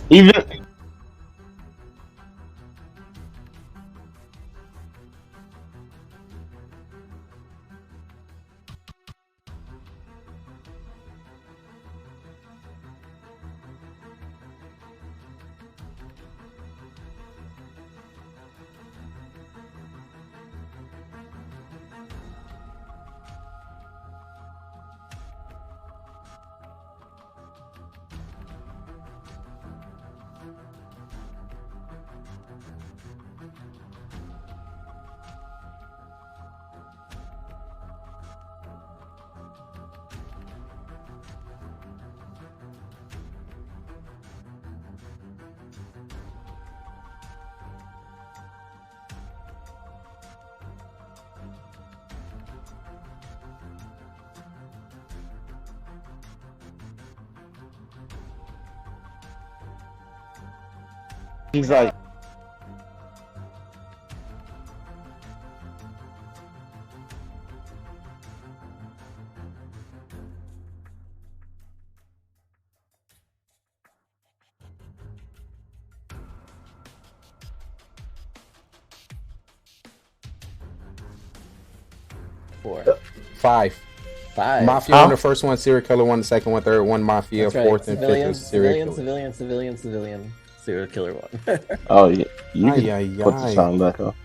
Even. He's like, Five. Mafia won the first one, serial killer won the second one, third one, Mafia, fourth and fifth was serial killer. Civilian, serial killer one. oh yeah, you can put the song back up.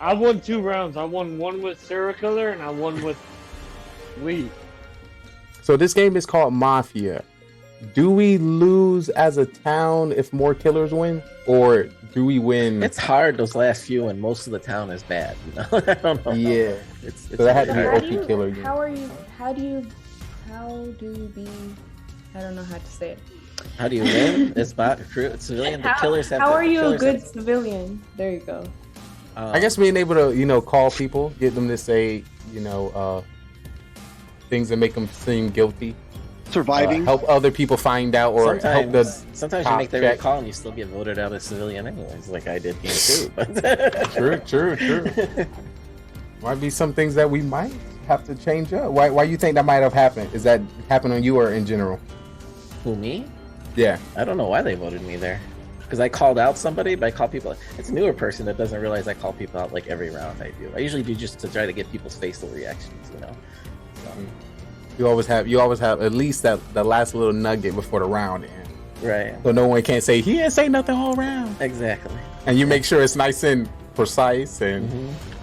I won 2 rounds. I won one with serial killer and I won with Lee. So this game is called Mafia. Do we lose as a town if more killers win, or do we win? It's hard those last few, and most of the town is bad. You know? I don't know. Yeah, it's so that had to be OP killer game. How do you be? I don't know how to say it. How do you win? It's bot recruit civilian. The killers have. How are you a good civilian? There you go. I guess being able to, call people, get them to say, things that make them seem guilty. Surviving. help other people find out, or help the. Sometimes you make the right call and you still get voted out as civilian anyways, like I did game 2. But True. Might be some things that we might have to change up. Why you think that might have happened? Is that happened on you or in general? Who, me? Yeah. I don't know why they voted me there. Because I called out somebody, but I call people. It's a newer person that doesn't realize I call people out like every round I do. I usually do just to try to get people's facial reactions, you know. So. You always have at least that last little nugget before the round ends. Right. So no one can't say he didn't say nothing all round. Exactly. And you make sure it's nice and precise, and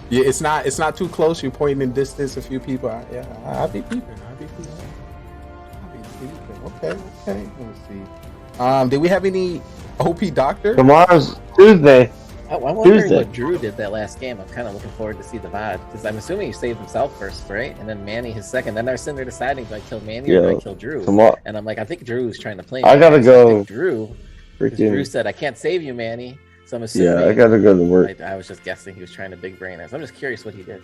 yeah, it's not too close. You're pointing in distance. A few people. I'll be peeping. Okay. Let me see. Did we have any OP doctor? Tomorrow's Tuesday. I'm wondering what Drew did that last game. I'm kind of looking forward to see the VOD, because I'm assuming he saved himself first, right? And then Manny his second. Then they're sitting there deciding, do I kill Manny or do I kill Drew? And I'm like, I think Drew's trying to play me. I gotta go. Drew. Freaking... Drew said, I can't save you, Manny. So I'm assuming. Yeah, I gotta go to work. I was just guessing he was trying to big brain us. I'm just curious what he did.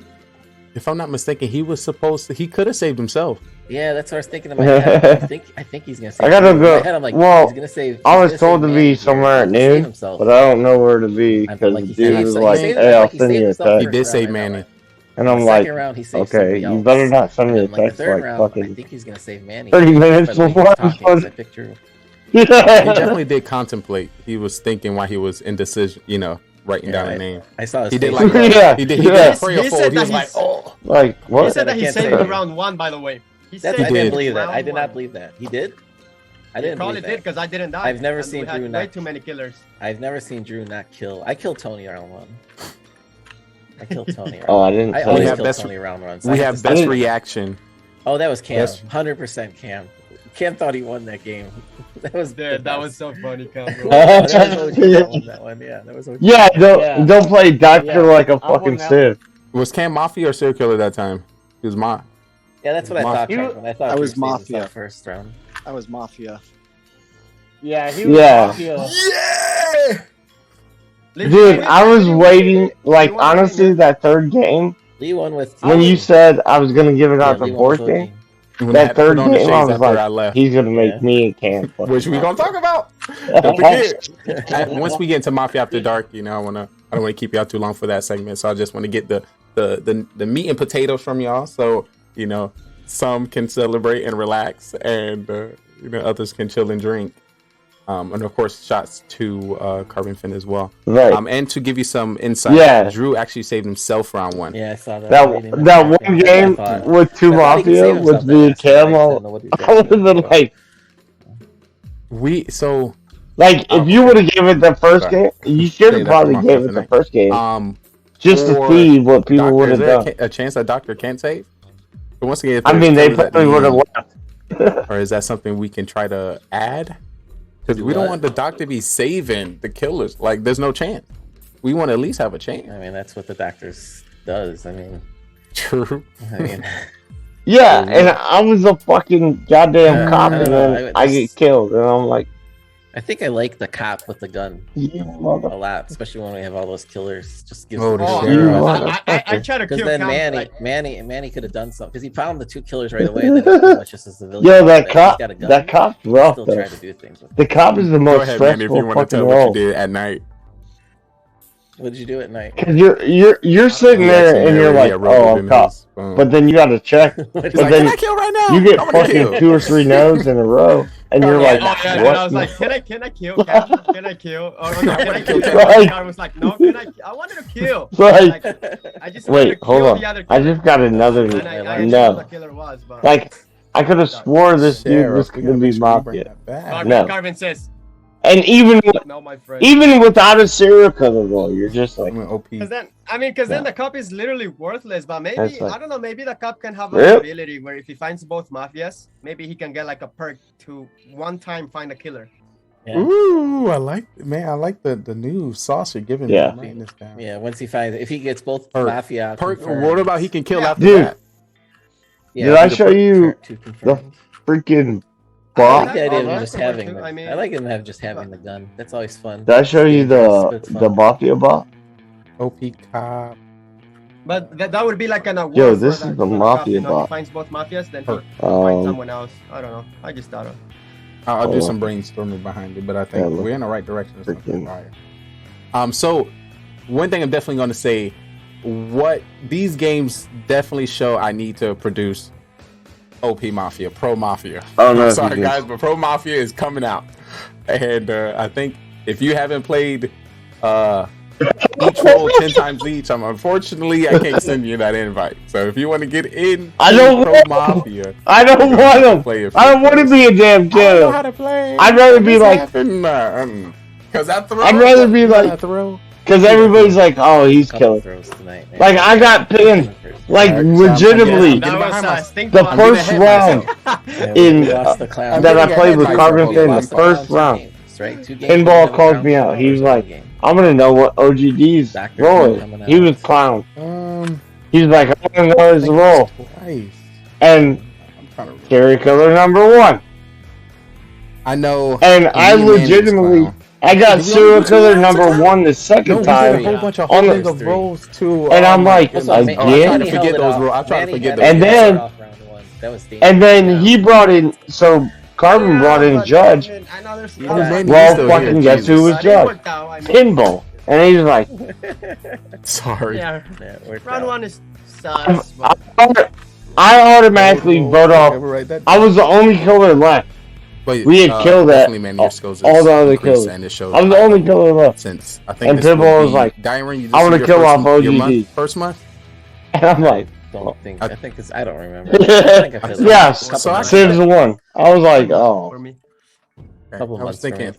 If I'm not mistaken, he could have saved himself. Yeah, that's what I was thinking in my head. I think he's gonna save. I gotta go. In my head, I'm like, well, he's gonna save. I was told to be somewhere at noon, but I don't know where to be because the dude was like, "Hey, I'll send you a text." He did save Manny, and I'm like, "Okay, you better not send me a text like fucking." I think he's gonna save Manny. 30 minutes before I'm supposed to. He definitely did contemplate. He was thinking while he was indecision, writing down a name. I saw his he did face. like he did prayerful. He was like, "Oh, like what?" He said that he saved me round 1, by the way. I didn't believe that. I did not believe that. He did? I didn't probably believe that. did because I didn't die. I've never seen Drew way too many killers. I've never seen Drew not kill. I killed Tony round 1. I killed Tony. I didn't. I always kill Tony round 1. We have best reaction. Oh, that was Cam. 100% Cam. Cam thought he won that game. That was so funny, Cam. that one. Yeah, that was. Yeah, don't play doctor like a fucking sieve. Was Cam Mafia or serial killer that time? He was Ma. Yeah, that's what I thought. I was Mafia first round. I was Mafia. Yeah, he was Mafia. Yeah. Dude, I was waiting. Like honestly, that third game. Lee won with. When you said I was gonna give it out the fourth game. That third game, I was like, he's gonna make me and Cam. Which we gonna talk about? Don't forget. Once we get into Mafia After Dark, I don't want to keep y'all too long for that segment. So I just want to get the meat and potatoes from y'all. So some can celebrate and relax, and others can chill and drink. And of course, shots to Carbon Fin as well. Right. And to give you some insight, Drew actually saved himself round 1. Yeah, I saw that. That one game with 2 Mafia with the camo, I would have been like, if you would have given it the first game, you should have probably given it the first game. Just to see what people would have done. A chance that Doctor can't save? But once again, they probably would have left. Or is that something we can try to add? Because we don't want the Doctor to be saving the killers. Like, there's no chance. We want to at least have a chance. I mean, that's what the Doctor's does. I mean, true. I mean, yeah, and I was a fucking goddamn cop, and then I get killed, and I'm like, I think I like the cop with the gun a lot, especially when we have all those killers. Just gives. I try to kill. Because then Manny could have done something because he found the 2 killers right away. And then it was just a civilian. Yeah, that cop's rough. Still trying to do things with the cop is the most stressful fucking role. What you did at night. What did you do at night? Because you're sitting there and you're like, oh, I'm cop. But then you got to check. But then can I kill right now? You get fucking 2 or 3 no's in a row. And you're like, what? And I was like, can I kill? Can I kill? Or can I kill? I was like, no, I wanted to kill. Like, I just wait, hold on. I just got another no. Like, I could have swore this dude was going to be Mafia. No. Carvin says. And even without a serial killer role, you're just like OP. Because then the cop is literally worthless. But maybe I don't know. Maybe the cop can have an ability where if he finds both mafias, maybe he can get like a perk to one time find a killer. Yeah. Ooh, I like the new sauce you're giving me. Yeah, once he finds if he gets both mafia. What about he can kill after that? Yeah, did I show you the freaking? I like him just having. I like him just having the gun. That's always fun. Did I show you the mafia bot? OP cop. But that would be like an award. Yo, this is the mafia He bot. finds both mafias, then he finds someone else. I don't know. I just thought of. I'll do some brainstorming behind it, but I think we're in the right direction. So one thing I'm definitely going to say, what these games definitely show I need to produce OP Mafia, Pro Mafia. Oh, no, I'm sorry guys, but Pro Mafia is coming out. And I think if you haven't played each role 10 times each, unfortunately I can't send you that invite. So if you want to get in Pro Mafia, I don't want to. I don't want to be a damn killer. I don't know how to play. I'd rather be like. Because I throw. I'd rather be like. Because everybody's like, oh, he's killing. Like I got pinned, like legitimately, the first round in that I played with Carbon Finn, the first round. Pinball called me out. He was like, I'm gonna know what OGD's role is. He was clown. He's like, I want to know his role. And serial killer number 1. I know. And I legitimately, I got serial killer number 1 the second time. On the roles too. And I'm like, again. I'm trying to forget those rules. I'm trying to forget those. And then he brought in, so Carbon brought in Judge. Well, fucking guess who was Judge? Pinball. And he was like, sorry. Yeah, round 1 is sus. I automatically vote off. I was the only killer left. We had killed that. All the other killers. I was the only killer left. Since I think and Pinball was like, I want to kill off OGD. First month? And I'm like, I think it's. I don't remember. Yes, Civ's the one. I was like, oh. I was thinking.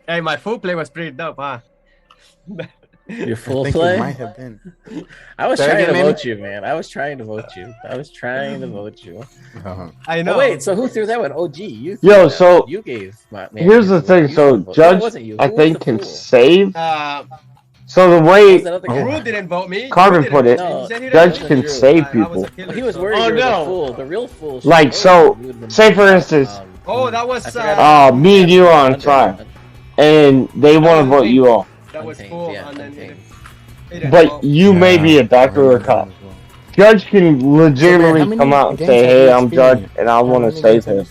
Hey, my full play was pretty dope, huh? Your full play? Might have been. I was trying to vote you, man. I was trying to vote you. I know. Oh, wait, so who threw that one? OG. You Yo, so you gave. Here's the thing. So Judge, I think, can save. So the way Rule didn't vote me. Carbon put it, Judge can save people. He was worried you were the fool. The real fool. Like, so, say for instance, oh, that was me and you are on trial, and they want to vote you off. That was cool, and then but you may be a backdoor cop. Judge can legitimately come out and say, "Hey, I'm Judge, and I want to save him."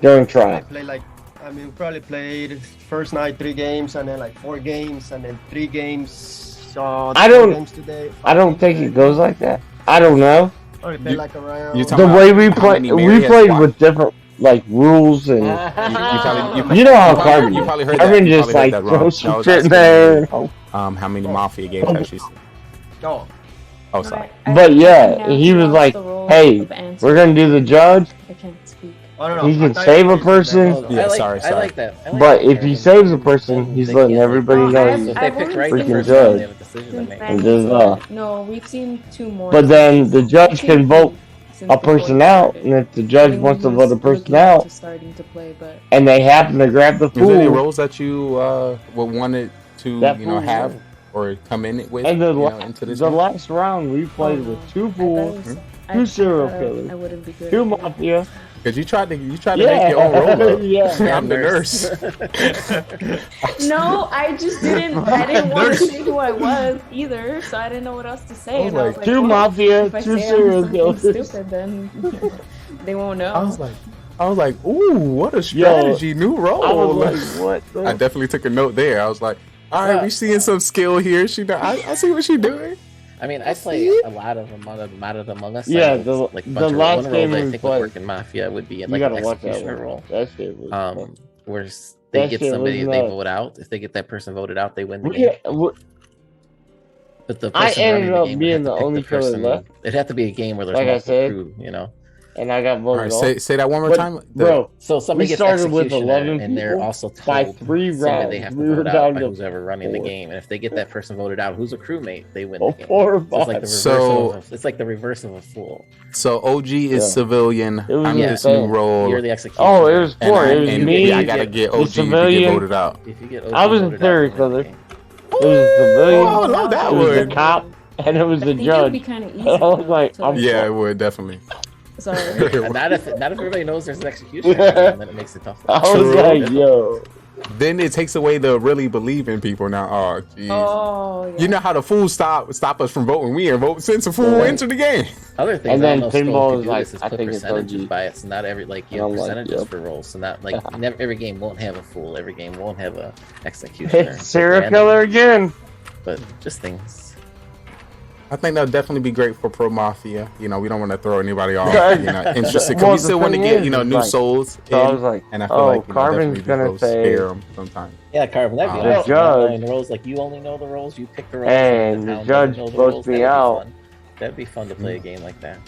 During trial. I play like, I mean, probably played first night 3 games, and then like 4 games, and then 3 games. I don't think it goes like that. I don't know. Or play like around. The way we play, we played with different like rules and you know how Carbon. You probably heard Carbon that. just like throw some shit in there. How many Mafia games have she seen? Oh. Oh, sorry. But yeah, he was like, "Hey, we're gonna do the Judge. I can't speak. He can save a person." Yeah, sorry. I like that. But if he saves a person, he's letting everybody know he's freaking Judge. And just No, we've seen 2 more. But then the Judge can vote a person out, and if the Judge wants to vote a person out, and they happen to grab the fool. Is there any roles that you wanted to have or come in with and into this? The last round we played with 2 fools, 2 serial killers, 2 mafia. Because you tried to make your own role up. Yeah. I'm the nurse. No, I just didn't. I didn't want to say who I was either, so I didn't know what else to say. I was like, 2 mafia, 2 serial killers. Stupid, then they won't know. I was like, ooh, what a strategy, new role. I was like, what? I definitely took a note there. I was like, all right, we seeing some skill here. I see what she's doing. I mean, I play a lot of Among Us. Yeah, the last game I think would work in Mafia would be like an executioner role. That shit was where they get somebody, they vote out. If they get that person voted out, they win the game. But the person I ended up being the only killer left. It'd have to be a game where there's like multiple crew, And I got voted off. Say that one more time, bro. So somebody gets started with executioner, 11 and they're also told by 3 rounds. They have to vote out by who's ever running the game, and if they get that person voted out, who's a crewmate, they win the game. It's like the reverse of a fool. So OG is civilian. I'm this new role. You're the executioner. Oh, it was 4. It was me. I gotta get OG to get voted out. If you get OG I was a serial killer. It was a civilian. Oh, I love that one. one. It was a cop, and it was the judge. Be kind of easy. I was like, yeah, it would definitely. Sorry. Not if everybody knows there's an executioner, then it makes it tough. I was like, yo. then it takes away the really believe in people now. Oh, jeez. Oh, yeah. You know how the fools stop us from voting? We ain't vote since a fool into the game. Other things And I then don't know pinball is do like, this is I put think it's percentages OG. by it. So not every like you have percentages for rolls. So not like never, every game won't have a fool. Every game won't have a executioner. Serial killer again. But just things. I think that'll definitely be great for Pro Mafia. You know, we don't want to throw anybody off. You know, interested because we still want to get like, souls. So I was like, and I feel like Carbon's gonna say scare them sometimes. Yeah, Carbon, that'd be the awesome. judge, the roles like you only know the roles, you pick the roles, and the judge votes me out. That'd be fun to play a game like that.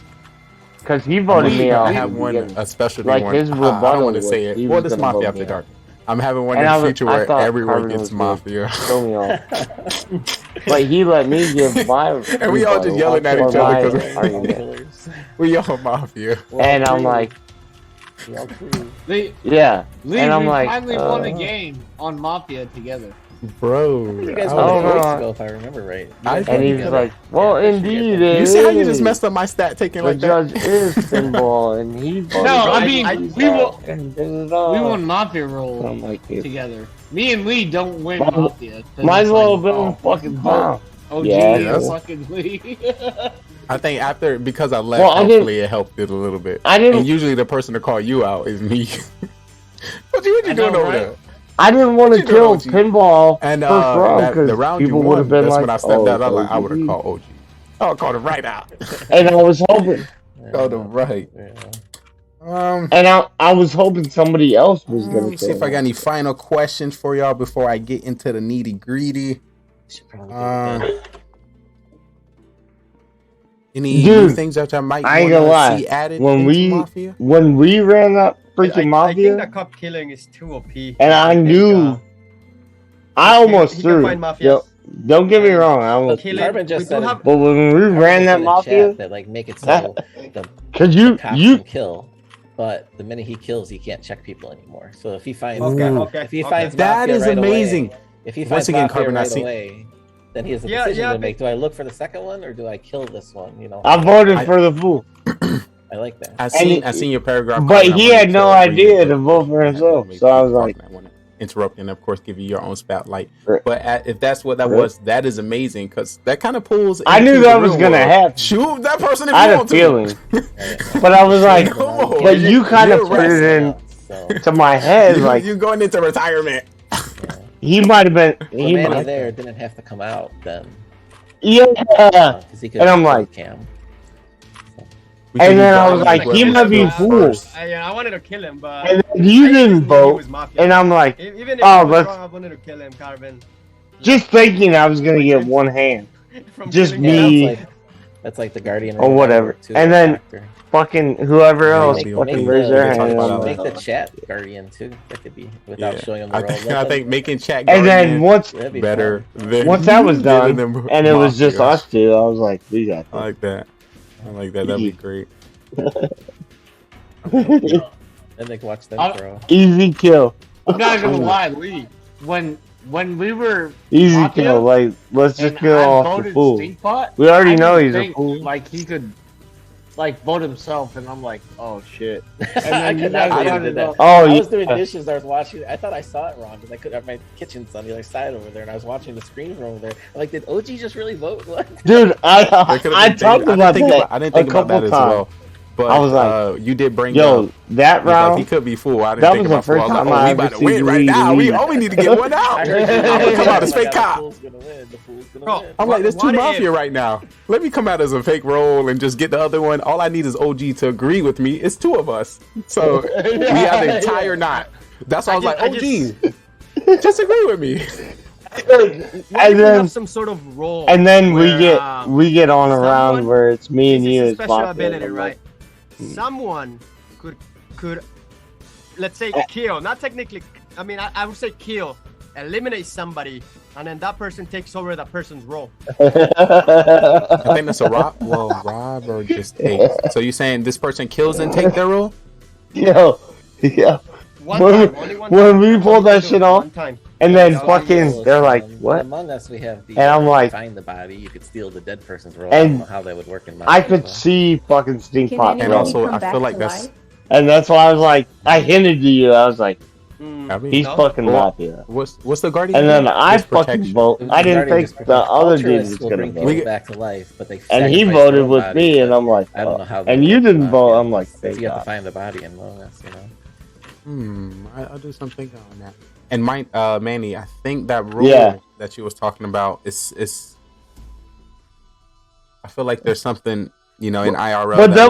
Because he voted me out. I have one, a specialty like one. His I don't want to was, say it. Well, this Mafia After Dark. I'm having one and in the future where everyone Carbon gets Mafia. Show me off. But he let me give my. And we all just yelling at each other because we all Mafia. And I'm like, yeah. Lee, and I'm we like, finally won a game on Mafia together. Bro, you guys won 2 weeks ago, if I remember right. And he was like, well, indeed. You see how you just messed up my stat taking the like judge that? is pinball, and he. No, I mean, we won Mafia roll together. Me and Lee don't win Mafia. Might as well have been fucking bomb. OG fucking Lee. I think after, because I left, hopefully it helped it a little bit. And usually the person to call you out is me. What you doing over there? I didn't want to kill pinball and first round because the round people you would have won, been that's like, when I stepped out. oh, I would have called OG. I would called him right out. And I was hoping. Called him right. And I was hoping somebody else was gonna. Let me see if I got any final questions for y'all before I get into the nitty gritty. Any new things that I might I ain't gonna lie. see added when we ran that freaking Mafia, I think the cup killing is too OP. and I knew, I almost threw. Don't get me wrong. I almost. Carbon just said But when we ran that Mafia, that like make it so the you can kill, but the minute he kills, he can't check people anymore. So if he finds if he finds that Mafia is right amazing. Away, if he Once finds again, Mafia Carbon, right away, then he has a decision to make. Do I look for the second one or do I kill this one? You know. I voted for the fool. I like that. I seen your paragraph. But he had no idea to vote for himself, so I was like, interrupt and of course give you your own spotlight. But if that's what that was, that is amazing because that kind of pulls. I knew that was gonna happen. Shoot that person if I you had want a feeling, but I was like, but you kind of put it into my head, like you're going into retirement. He might have been. He there didn't have to come out then. Yeah, and I'm like, Cam. And then I was like, he might be fooled. I wanted to kill him, but and you didn't vote. And I'm like, even if oh, wrong, I wanted to kill him, Carbon. Just thinking I was gonna get one hand, just me. That's like the Guardian or whatever. And then fucking whoever else fucking raise their hand. Make the chat Guardian too. That could be without showing them the role. I think making chat Guardian. And then once once that was done, and it was just us two, I was like, we got that. I like that. I like that. That'd be great. And they can watch them throw. Easy kill. I'm not gonna lie, Lee. When we were easy kill, like let's just kill off the fool. We already know he's a fool. Like he could, like vote himself, and I'm like, oh shit. I And could then not do that. Oh, I was doing dishes. I was watching. I thought I saw it wrong because I could have my kitchen's on the other side over there, and I was watching the screen from over there. I'm like, did OG just really vote? What? Dude, I talked about that. I didn't think about that as well. But I was like, you did bring up that round. Like, he could be fool. I didn't think about fool. I was like, we about to win right now. We need to get one out. I'm gonna come out as fake cop. I'm like, there's two Mafia right now. Let me come out as a fake role and just get the other one. All I need is OG to agree with me. It's two of us, so we have an entire knot. That's why I was like, OG, just agree with me. And then have some sort of role. And then where, we get on a round where it's me and you as special ability, right? Someone could let's say kill, not technically. I mean, I would say kill, eliminate somebody, and then that person takes over that person's role. I think that's a rob. Well, rob or just take. So you're saying this person kills and take their role? Yeah. When we pull that shit off, and then fucking, they're like, what? Among Us, we have the. And I'm like, find the body. You could steal the dead person's role. And I don't know how that would work in my. I could see fucking stink pot. And also, I feel like that's. And that's why I was like, I hinted to you. I was like, I mean, he's fucking Mafia. What's the Guardian? And then I fucking vote. I didn't think the other dude was gonna vote. Back to life, but they and he voted with me, and I'm like, I don't know how. And you didn't vote. I'm like, you have to find the body and bonus, you know. I'll do something on that. And Manny, I think that rule that you was talking about is. I feel like there's something. You know, in IRL. But that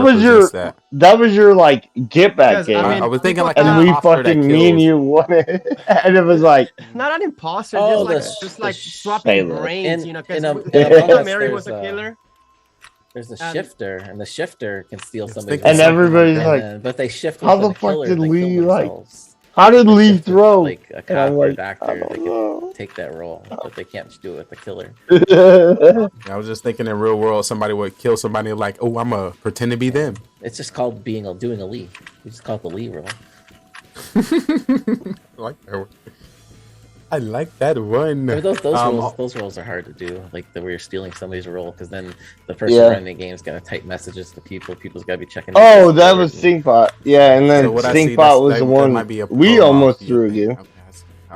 was your like get back game. I was thinking like, and we fucking me and you won it, and it was like not an imposter, just like swapping brains, you know. Because Mary was a killer. There's a shifter, and the shifter can steal somebody's. And everybody's like, but they shift. How the fuck did Lee like? How did Lee throw? Like a cop or doctor, they can take that role, but they can't do it with the killer. I was just thinking in real world, somebody would kill somebody like, oh, I'm gonna pretend to be them. It's just called doing a Lee. We just call it the Lee role. I like that one. I mean, those roles are hard to do. Like where you're stealing somebody's role, because then the person running the game is gonna type messages to people. People's gotta be checking. Oh, that was Stinkbot. Yeah, and then Stinkbot was the one we almost threw you.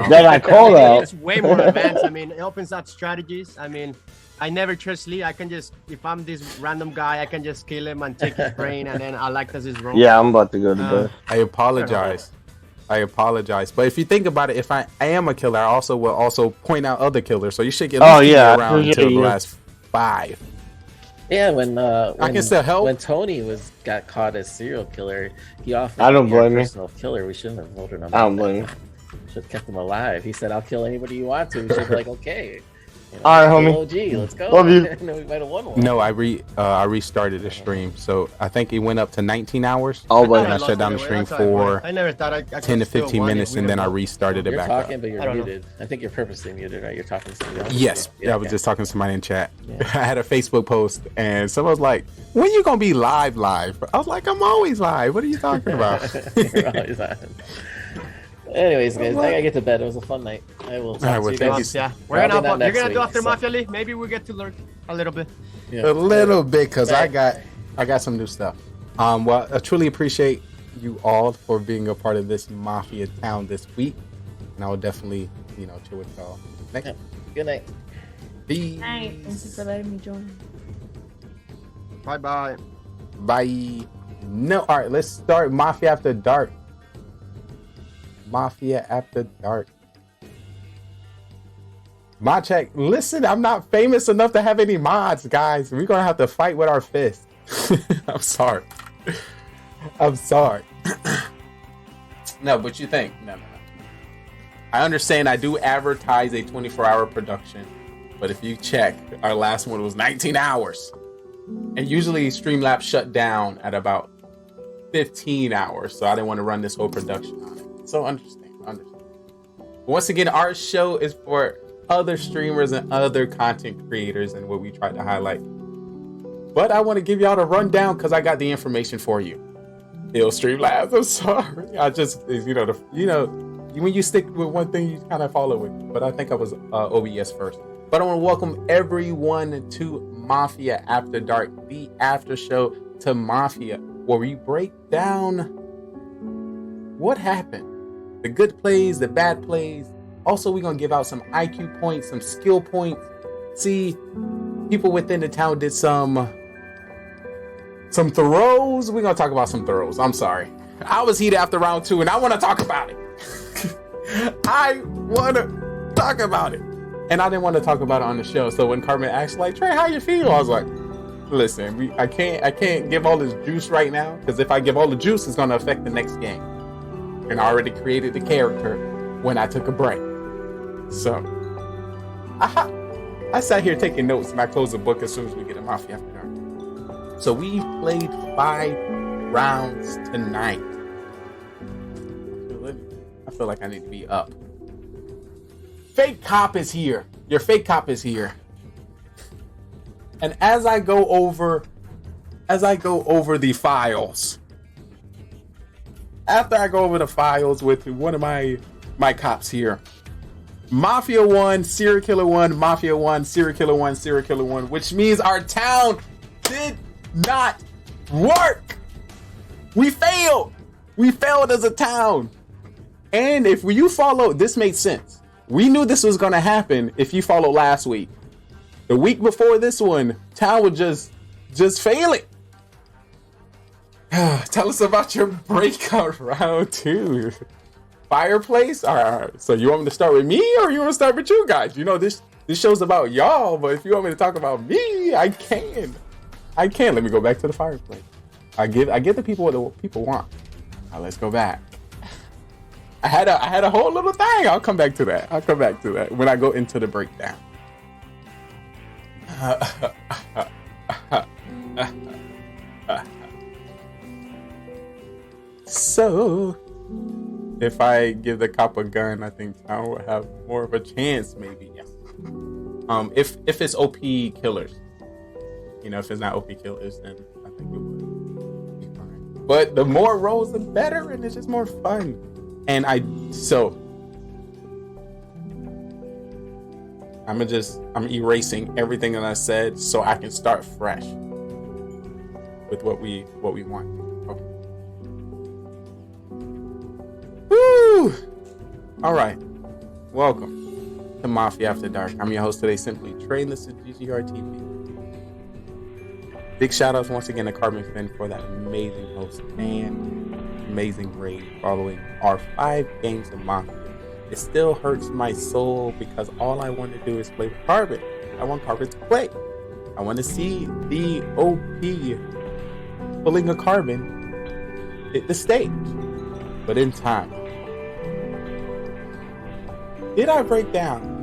That I called out. It's way more advanced. I mean, it opens up strategies. I mean, I never trust Lee. I can just, if I'm this random guy, I can just kill him and take his brain, and then I like as his role. Yeah, I'm about to go to bed. I apologize. But if you think about it, if I am a killer, I also will point out other killers. So you should get around until the last 5. Yeah, when I can still help. When Tony got caught as serial killer, he offered I don't blame personal killer. We shouldn't have voted on. I don't blame him. Should have kept him alive. He said, "I'll kill anybody you want to." We should be like, "Okay." You know, all right, homie. OG, let's go. Love you. No, we might have won one. No, I restarted the stream, so I think it went up to 19 hours. Oh, but and I shut down the stream for I never thought I 10 to 15 minutes, and then I restarted it back up. But you're muted. I think you're purposely muted, right? You're talking to somebody else. Yes, I was just talking to somebody in chat. Yeah. I had a Facebook post, and someone was like, "When you gonna be live?" I was like, "I'm always live. What are you talking about?" You're always live. Anyways, guys, I gotta get to bed. It was a fun night. I will talk to you guys. Yeah, you're gonna do after Mafia Lee. Maybe we get to lurk a little bit. Yeah. A little bit, because I got some new stuff. Well, I truly appreciate you all for being a part of this Mafia town this week, and I will definitely, chill with y'all. Yeah. Good night. Peace. Thank you for letting me join. Bye. No, all right. Let's start Mafia After Dark. Mafia After Dark. Mod check. Listen, I'm not famous enough to have any mods, guys. We're gonna have to fight with our fists. I'm sorry. No, but you think? No. I understand. I do advertise a 24-hour production, but if you check, our last one was 19 hours, and usually Streamlabs shut down at about 15 hours, so I didn't want to run this whole production on it. So understand. Once again, our show is for other streamers and other content creators and what we try to highlight. But I want to give y'all the rundown because I got the information for you. Streamlabs, I'm sorry. I just, when you stick with one thing, you kind of follow it. But I think I was OBS first. But I want to welcome everyone to Mafia After Dark, the after show to Mafia, where we break down what happened. The good plays, the bad plays. Also, we're going to give out some IQ points, some skill points. See, people within the town did some throws. We're going to talk about some throws. I'm sorry. I was heated after round 2, and I want to talk about it. I want to talk about it. And I didn't want to talk about it on the show. So when Carmen asked, like, Trey, how you feel? I was like, listen, I can't give all this juice right now. Because if I give all the juice, it's going to affect the next game. And I already created the character when I took a break. So I sat here taking notes, and I closed the book as soon as we get a Mafia After Dark. So we played 5 rounds tonight. I feel like I need to be up. Fake cop is here. Your fake cop is here. And as I go over the files. After I go over the files with one of my cops here, Mafia 1, Serial Killer 1, Mafia 1, Serial Killer 1, Serial Killer 1, which means our town did not work. We failed. We failed as a town. And if you follow, this made sense. We knew this was going to happen if you follow last week. The week before this one, town was just failing. Tell us about your breakout round 2. Fireplace? All right. So you want me to start with me or you want to start with you guys? You know, this show's about y'all, but if you want me to talk about me, I can. Let me go back to the fireplace. I give the people what the people want. Now let's go back. I had a whole little thing. I'll come back to that when I go into the breakdown. So, if I give the cop a gun, I think I will have more of a chance, maybe. Yeah. If it's OP killers, you know, if it's not OP killers, then I think it would be fine. But the more rolls, the better, and it's just more fun. And I'm erasing everything that I said so I can start fresh with what we want. Okay. Woo! All right. Welcome to Mafia After Dark. I'm your host today, Simply Train. This is GGR TV. Big shout outs once again to Carbon Finn for that amazing host and amazing raid following our 5 games of Mafia. It still hurts my soul because all I want to do is play with Carbon. I want Carbon to play. I want to see the OP pulling a Carbon hit the stage. But in time, did I break down?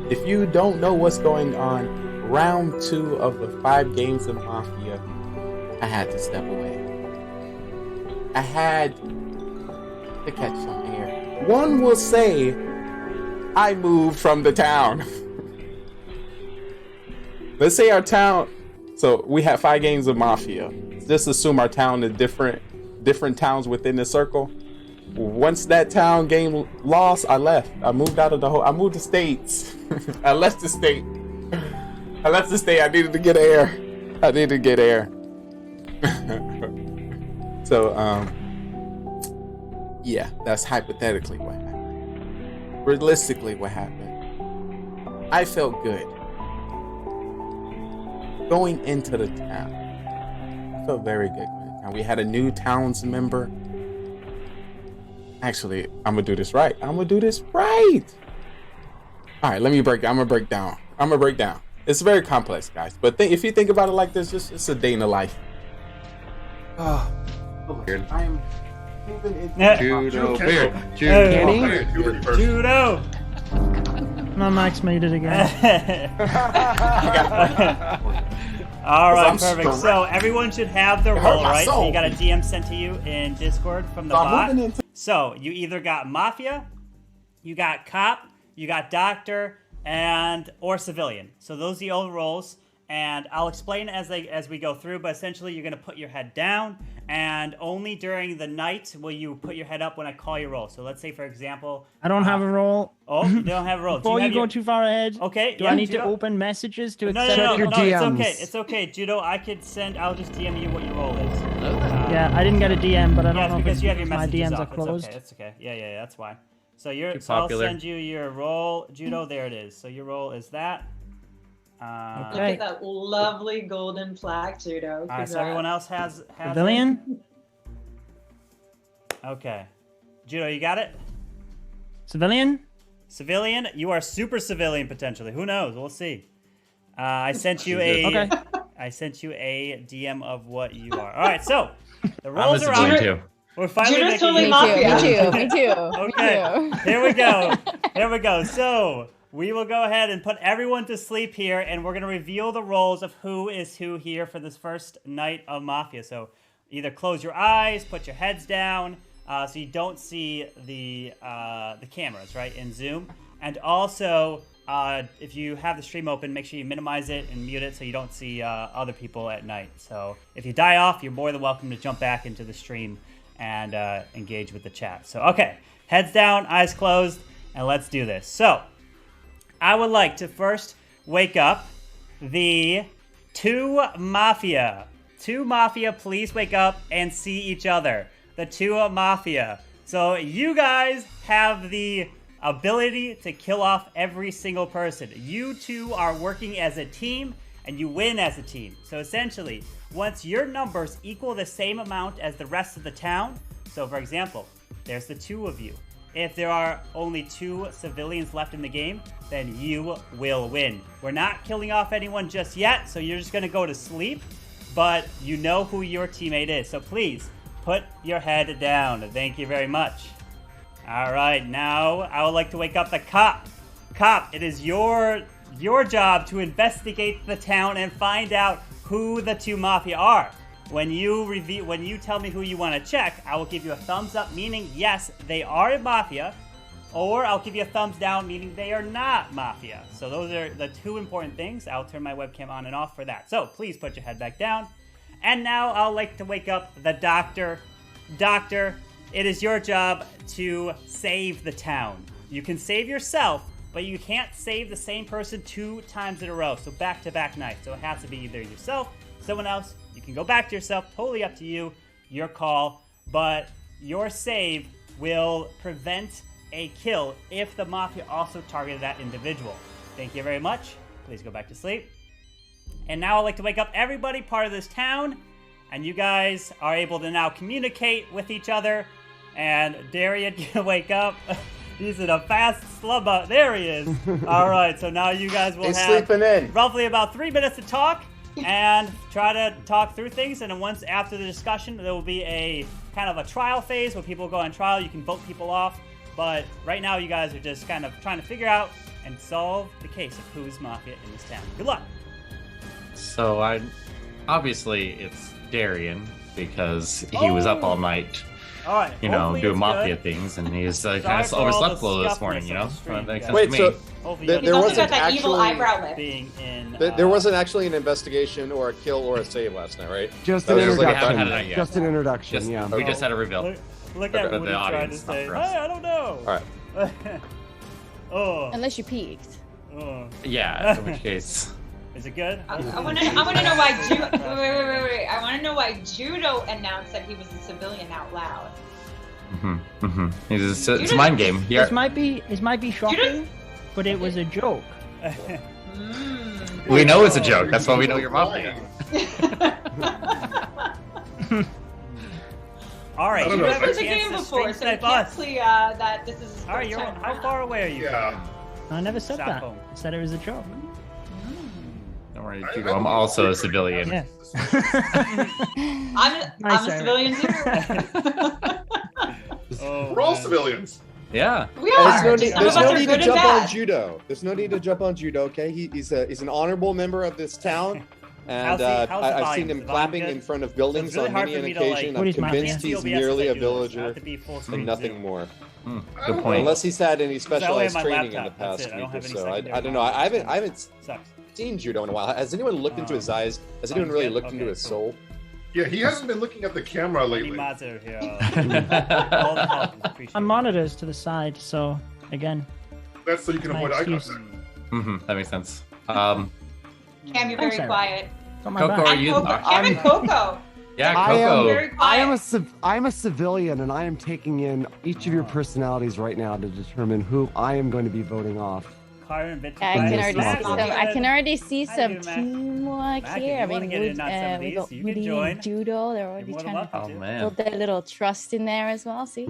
If you don't know what's going on, round 2 of the 5 games of Mafia, I had to step away. I had to catch some air. One will say I moved from the town. Let's say our town, so we had 5 games of Mafia. Just assume our town is different towns within the circle. Once that town game lost, I left. I moved out of I moved to states. I left the state. I needed to get air. So, yeah, that's hypothetically what happened. Realistically, what happened? I felt good going into the town. I felt very good going into town. We had a new towns member. Actually, I'm gonna do this right. All right, let me break. I'm gonna break down. It's very complex, guys. But if you think about it like this, it's a day in the life. Oh, weird. I am moving into Judo. My Max made it again. All right, perfect. So everyone should have their role, right? So you got a DM sent to you in Discord from the bot. So you either got Mafia, you got Cop, you got Doctor, or Civilian. So those are the old roles. And I'll explain as we go through, but essentially you're going to put your head down, and only during the night will you put your head up when I call your roll. So let's say, for example... I don't have a roll. Oh, you don't have a roll. Before you go too far ahead, okay, do I need to open messages to accept your DMs? It's okay. Judo, I'll just DM you what your role is. Yeah, I didn't get a DM, but I don't know because you have your my DMs off. are closed. It's okay. Yeah, that's why. So I'll send you your role. Judo, there it is. So your role is that. Look at that lovely golden plaque, Judo. So everyone else has Civilian? Okay. Judo, you got it? Civilian? Civilian? You are super civilian, potentially. Who knows? We'll see. I sent you a DM of what you are. All right, so the roles are out. Too. We're finally Judo's making totally Mafia. Me too. Okay, here we go. So we will go ahead and put everyone to sleep here, and we're going to reveal the roles of who is who here for this first night of Mafia. So either close your eyes, put your heads down, so you don't see the cameras, right, in Zoom. And also, if you have the stream open, make sure you minimize it and mute it so you don't see other people at night. So if you die off, you're more than welcome to jump back into the stream and engage with the chat. So, okay, heads down, eyes closed, and let's do this. So I would like to first wake up the two Mafia. Two Mafia, please wake up and see each other. The two Mafia. So you guys have the ability to kill off every single person. You two are working as a team, and you win as a team. So essentially, once your numbers equal the same amount as the rest of the town, so for example, there's the 2 of you. If there are only 2 civilians left in the game, then you will win. We're not killing off anyone just yet, so you're just gonna go to sleep, but you know who your teammate is. So please, put your head down. Thank you very much. All right, now I would like to wake up the cop. Cop, it is your job to investigate the town and find out who the 2 mafia are. When you tell me who you want to check, I will give you a thumbs up, meaning yes, they are a mafia, or I'll give you a thumbs down, meaning they are not mafia. So those are the 2 important things. I'll turn my webcam on and off for that. So please put your head back down. And now I'll like to wake up the doctor. Doctor, it is your job to save the town. You can save yourself, but you can't save the same person 2 times in a row. So back-to-back nights. So it has to be either yourself, someone else. You can go back to yourself, totally up to you, your call. But your save will prevent a kill if the mafia also targeted that individual. Thank you very much. Please go back to sleep. And now I'd like to wake up everybody part of this town. And you guys are able to now communicate with each other. And Darian can wake up. He's in a fast slumber. There he is. All right, so now you guys will have roughly about 3 minutes to talk and try to talk through things. And then once after the discussion, there will be a kind of a trial phase where people go on trial. You can vote people off. But right now, you guys are just kind of trying to figure out and solve the case of who's mafia in this town. Good luck. So obviously it's Darian because he was up all night. All right, doing mafia things, and he's kind of overslept a little this morning, Wait, so there wasn't there wasn't actually an investigation or a kill or a save last night, right? Just an introduction. Just an introduction. Yeah. We just had a reveal. Look at Woody trying to say, hey, I don't know. All right. Oh. Unless you peeked. Oh. Yeah, in which case. Is it good? I want to know why wait. I want to know why Judo announced that he was a civilian out loud. It's a mind game. Yeah. This might be shocking, but it was a joke. We know it's a joke. That's why we know you're mafia. All right. You've never played the game before, so you can't play that this is. All right, how far away are you? Yeah. I never said that. I said it was a joke. Don't worry, Judo. I'm also a civilian. Yeah. I'm a civilian too. We're all civilians. Yeah. We are. There's no need to jump on Judo. There's no need to jump on Judo. Okay, he's an honorable member of this town. And I've seen him clapping in front of buildings on many an occasion. I'm convinced he's merely a villager and nothing more. Good point. Unless he's had any specialized training in the past week or so. I don't know. I haven't seen Judo in a while. Has anyone looked into his eyes? Has anyone really looked into his soul? Yeah, he hasn't been looking at the camera lately. On monitors to the side, so again. That's so you can avoid eye contact. That makes sense. Cam, you're very quiet. Coco, are you? Kevin Coco. Yeah, Coco. I am a civilian, and I am taking in each of your personalities right now to determine who I am going to be voting off. I can already see some teamwork here. I mean, we got Woody and Judo. They're already trying to build their little trust in there as well. See?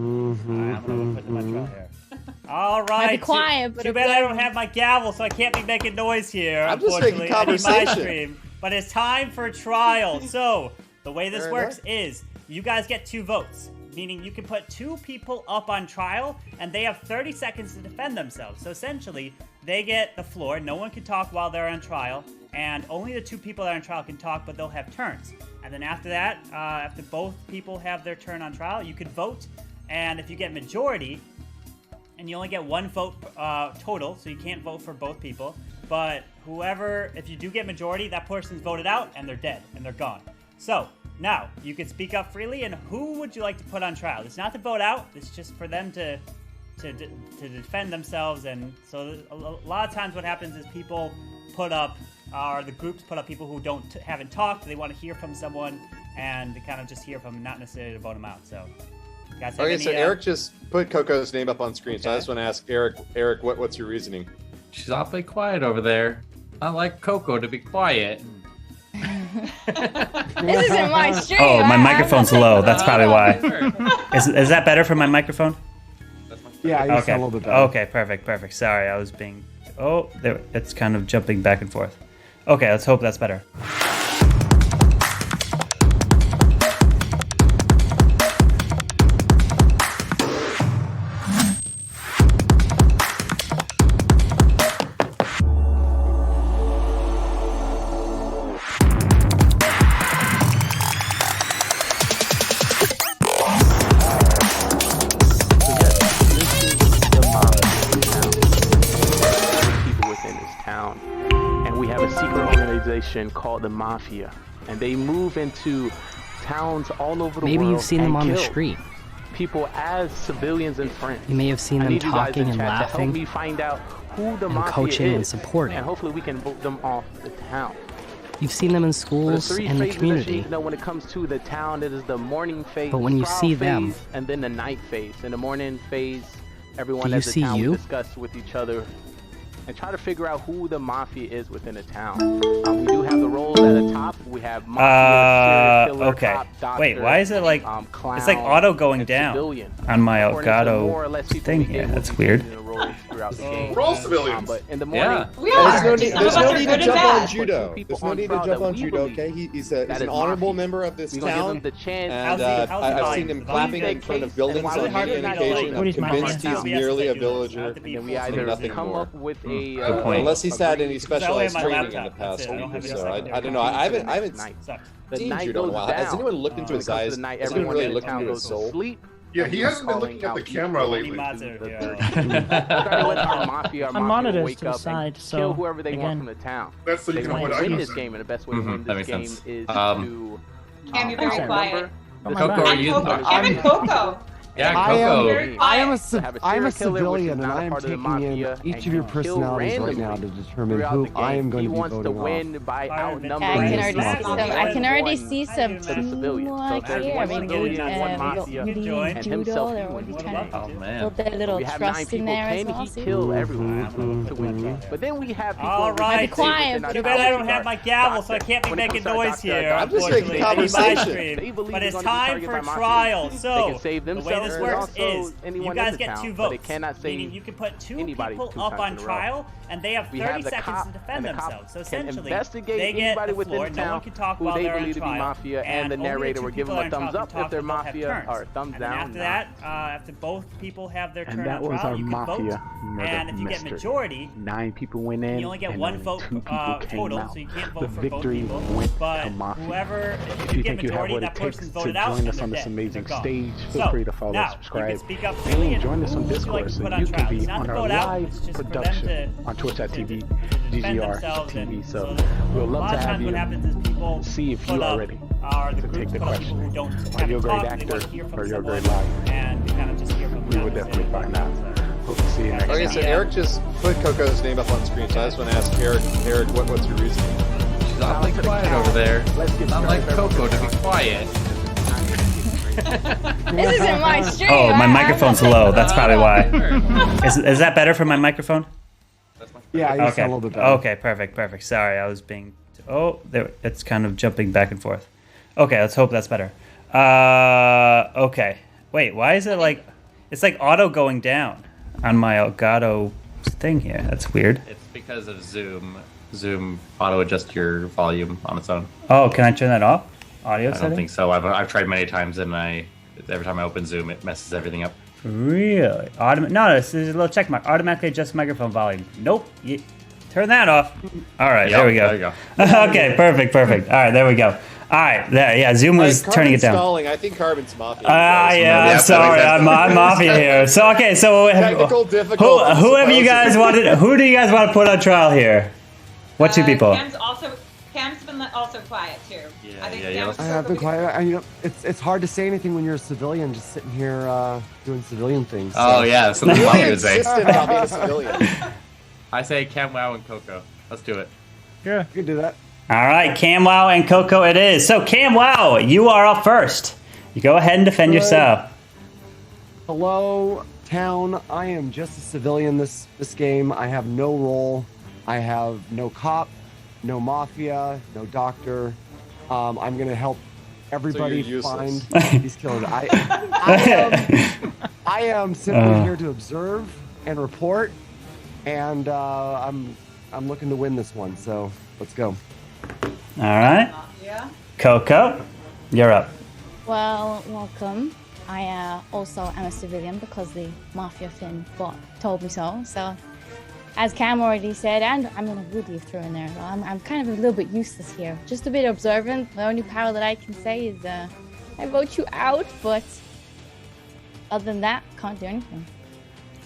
All right. Might be quiet, but too bad I don't have my gavel, so I can't be making noise here. I'm just making conversation. Stream, but it's time for trial. So the way this works is you guys get 2 votes. Meaning you can put 2 people up on trial, and they have 30 seconds to defend themselves. So essentially, they get the floor. No one can talk while they're on trial, and only the 2 people that are on trial can talk, but they'll have turns. And then after that, after both people have their turn on trial, you can vote. And if you get majority, and you only get 1 vote total, so you can't vote for both people. But if you do get majority, that person's voted out, and they're dead, and they're gone. So now you can speak up freely. And who would you like to put on trial? It's not to vote out. It's just for them to defend themselves. And so a lot of times what happens is people put up, or the groups put up people who haven't talked. They want to hear from someone, and to kind of just hear from them, not necessarily to vote them out. So Okay, so Eric just put Coco's name up on screen, so I just want to ask Eric, what's your reasoning? She's awfully quiet over there. I like Coco to be quiet. This isn't my stream. Oh, my microphone's low. That's probably why. Is that better for my microphone? Yeah, you sound a little bit better. Okay, perfect. Sorry, I was being... Oh, there, it's kind of jumping back and forth. Okay, let's hope that's better. Called the Mafia, and they move into towns all over the world. Maybe you've seen them on the street. People as civilians and friends. You may have seen them talking and laughing, help me find out who the and Mafia coaching is, and supporting. And hopefully we can vote them off the town. You've seen them in schools and the community. You know, when it comes to the town, it is the morning phase. But when you see them, and then the night phase. In the morning phase, everyone at the town will discuss with each other and try to figure out who the Mafia is within a town. We do have the roles at the top. We have Mafia, serial killer, okay. cop, doctor, wait, why is it like clown, it's like auto going down civilian. on my Elgato thing here? That's weird. Roll civilians. But in the morning, there's no need to jump on judo. There's no need to jump on judo. Okay, he's an honorable member of this town, and I've seen him clapping in front of buildings on many occasions. I'm convinced he's merely a villager. And we either come up with a unless he's had any specialized training in the past week or so. I don't know. I haven't seen judo in a while. Has anyone looked into his eyes? Has anyone really looked into his soul? Yeah, he hasn't been looking at the camera lately. I'm monitors to the side, so kill whoever they want again, from the town. That's so you can avoid win items. this game, and the best way to win this game is to Cam, you're very quiet. Coco, are you? Cam and Coco. Yeah, Coco. I am a civilian, and I am taking in each of your personalities right now to determine who I am going to be voting off. I can already see some teamwork here. I mean, judo, they're already trying to build their little trust in there as well. Kill everyone to win. But then we have people. All right, quiet. Too bad I don't have my gavel, so I can't be making noise here. I'm just making conversation. But it's time for trial. So the way this works is you guys get 2 votes. They cannot say meaning you can put 2 people up on trial, and they have 30 seconds to defend themselves. So essentially, they get the floor. No one can talk while they're on trial. And the narrator will give them a thumbs up if they're Mafia, or a thumbs down. After that, after both people have their turn on trial, you can vote. And if you get majority, 9 people went in. you only get 1 vote total, so you can't vote for both people. But whoever, if you get majority, that person's voted out, and they're dead. Amazing They're gone. stage. Feel So, free to follow, now, subscribe, you can speak up freely and join us on who would you Discord like to so put on you can trial? be It's not on to our vote out, live it's just for them production to on Twitch.tv, defend GGR themselves. TV. So a we'll lot love of to have times what you happens is people see if put you are up, ready the to group take the put up people who question. don't Are you a great talk, they actor want to hear from or you're a great someone, liar? and we kind of just hear from We would definitely find out. Hope to see you next time. Okay, so Eric just put Coco's name up on screen, so I just want to ask Eric, what's your reasoning? She's awfully quiet over there. I like Coco to be quiet. This isn't my stream. Oh, my microphone's low. That's probably why. Is that better for my microphone? Yeah, you sound a little bit better. Okay, perfect. Sorry, I was being... Oh, there, it's kind of jumping back and forth. Okay, let's hope that's better. Okay. Wait, why is it like... It's like auto going down on my Elgato thing here. That's weird. It's because of Zoom. Zoom auto adjust your volume on its own. Oh, can I turn that off? Audio I setting? don't think so. I've tried many times, and every time I open Zoom, it messes everything up. Really? No, this is a little check mark. Automatically adjust microphone volume. Nope. Turn that off. All right, there we go. There you go. Okay, perfect. All right, there we go. All right, there. Yeah, Zoom was turning it down. Stalling. I think Carbon's Mafia. Yeah, I'm sorry. I'm Mafia here. So, okay, so technical difficulties. Who do you guys want to put on trial here? What 2 people? Cam's been also quiet too. I have been quiet. It's hard to say anything when you're a civilian, just sitting here doing civilian things. So. Oh yeah, that's something I would say. About being a civilian. I say Cam, Wow, and Coco. Let's do it. Yeah, you can do that. All right, Cam, Wow, and Coco it is. So Cam, Wow, you are up first. You go ahead and defend yourself. Hello, town. I am just a civilian this game. I have no role. I have no cop, no mafia, no doctor. I'm gonna help everybody find these killers. I am simply here to observe and report, and I'm looking to win this one. So let's go. All right. Yeah. Coco, you're up. Well, welcome. I also am a civilian because the Mafia Finn bot told me so. So, as Cam already said, and I'm gonna Woody throw in there. I'm kind of a little bit useless here. Just a bit observant. The only power that I can say is I vote you out, but other than that, can't do anything.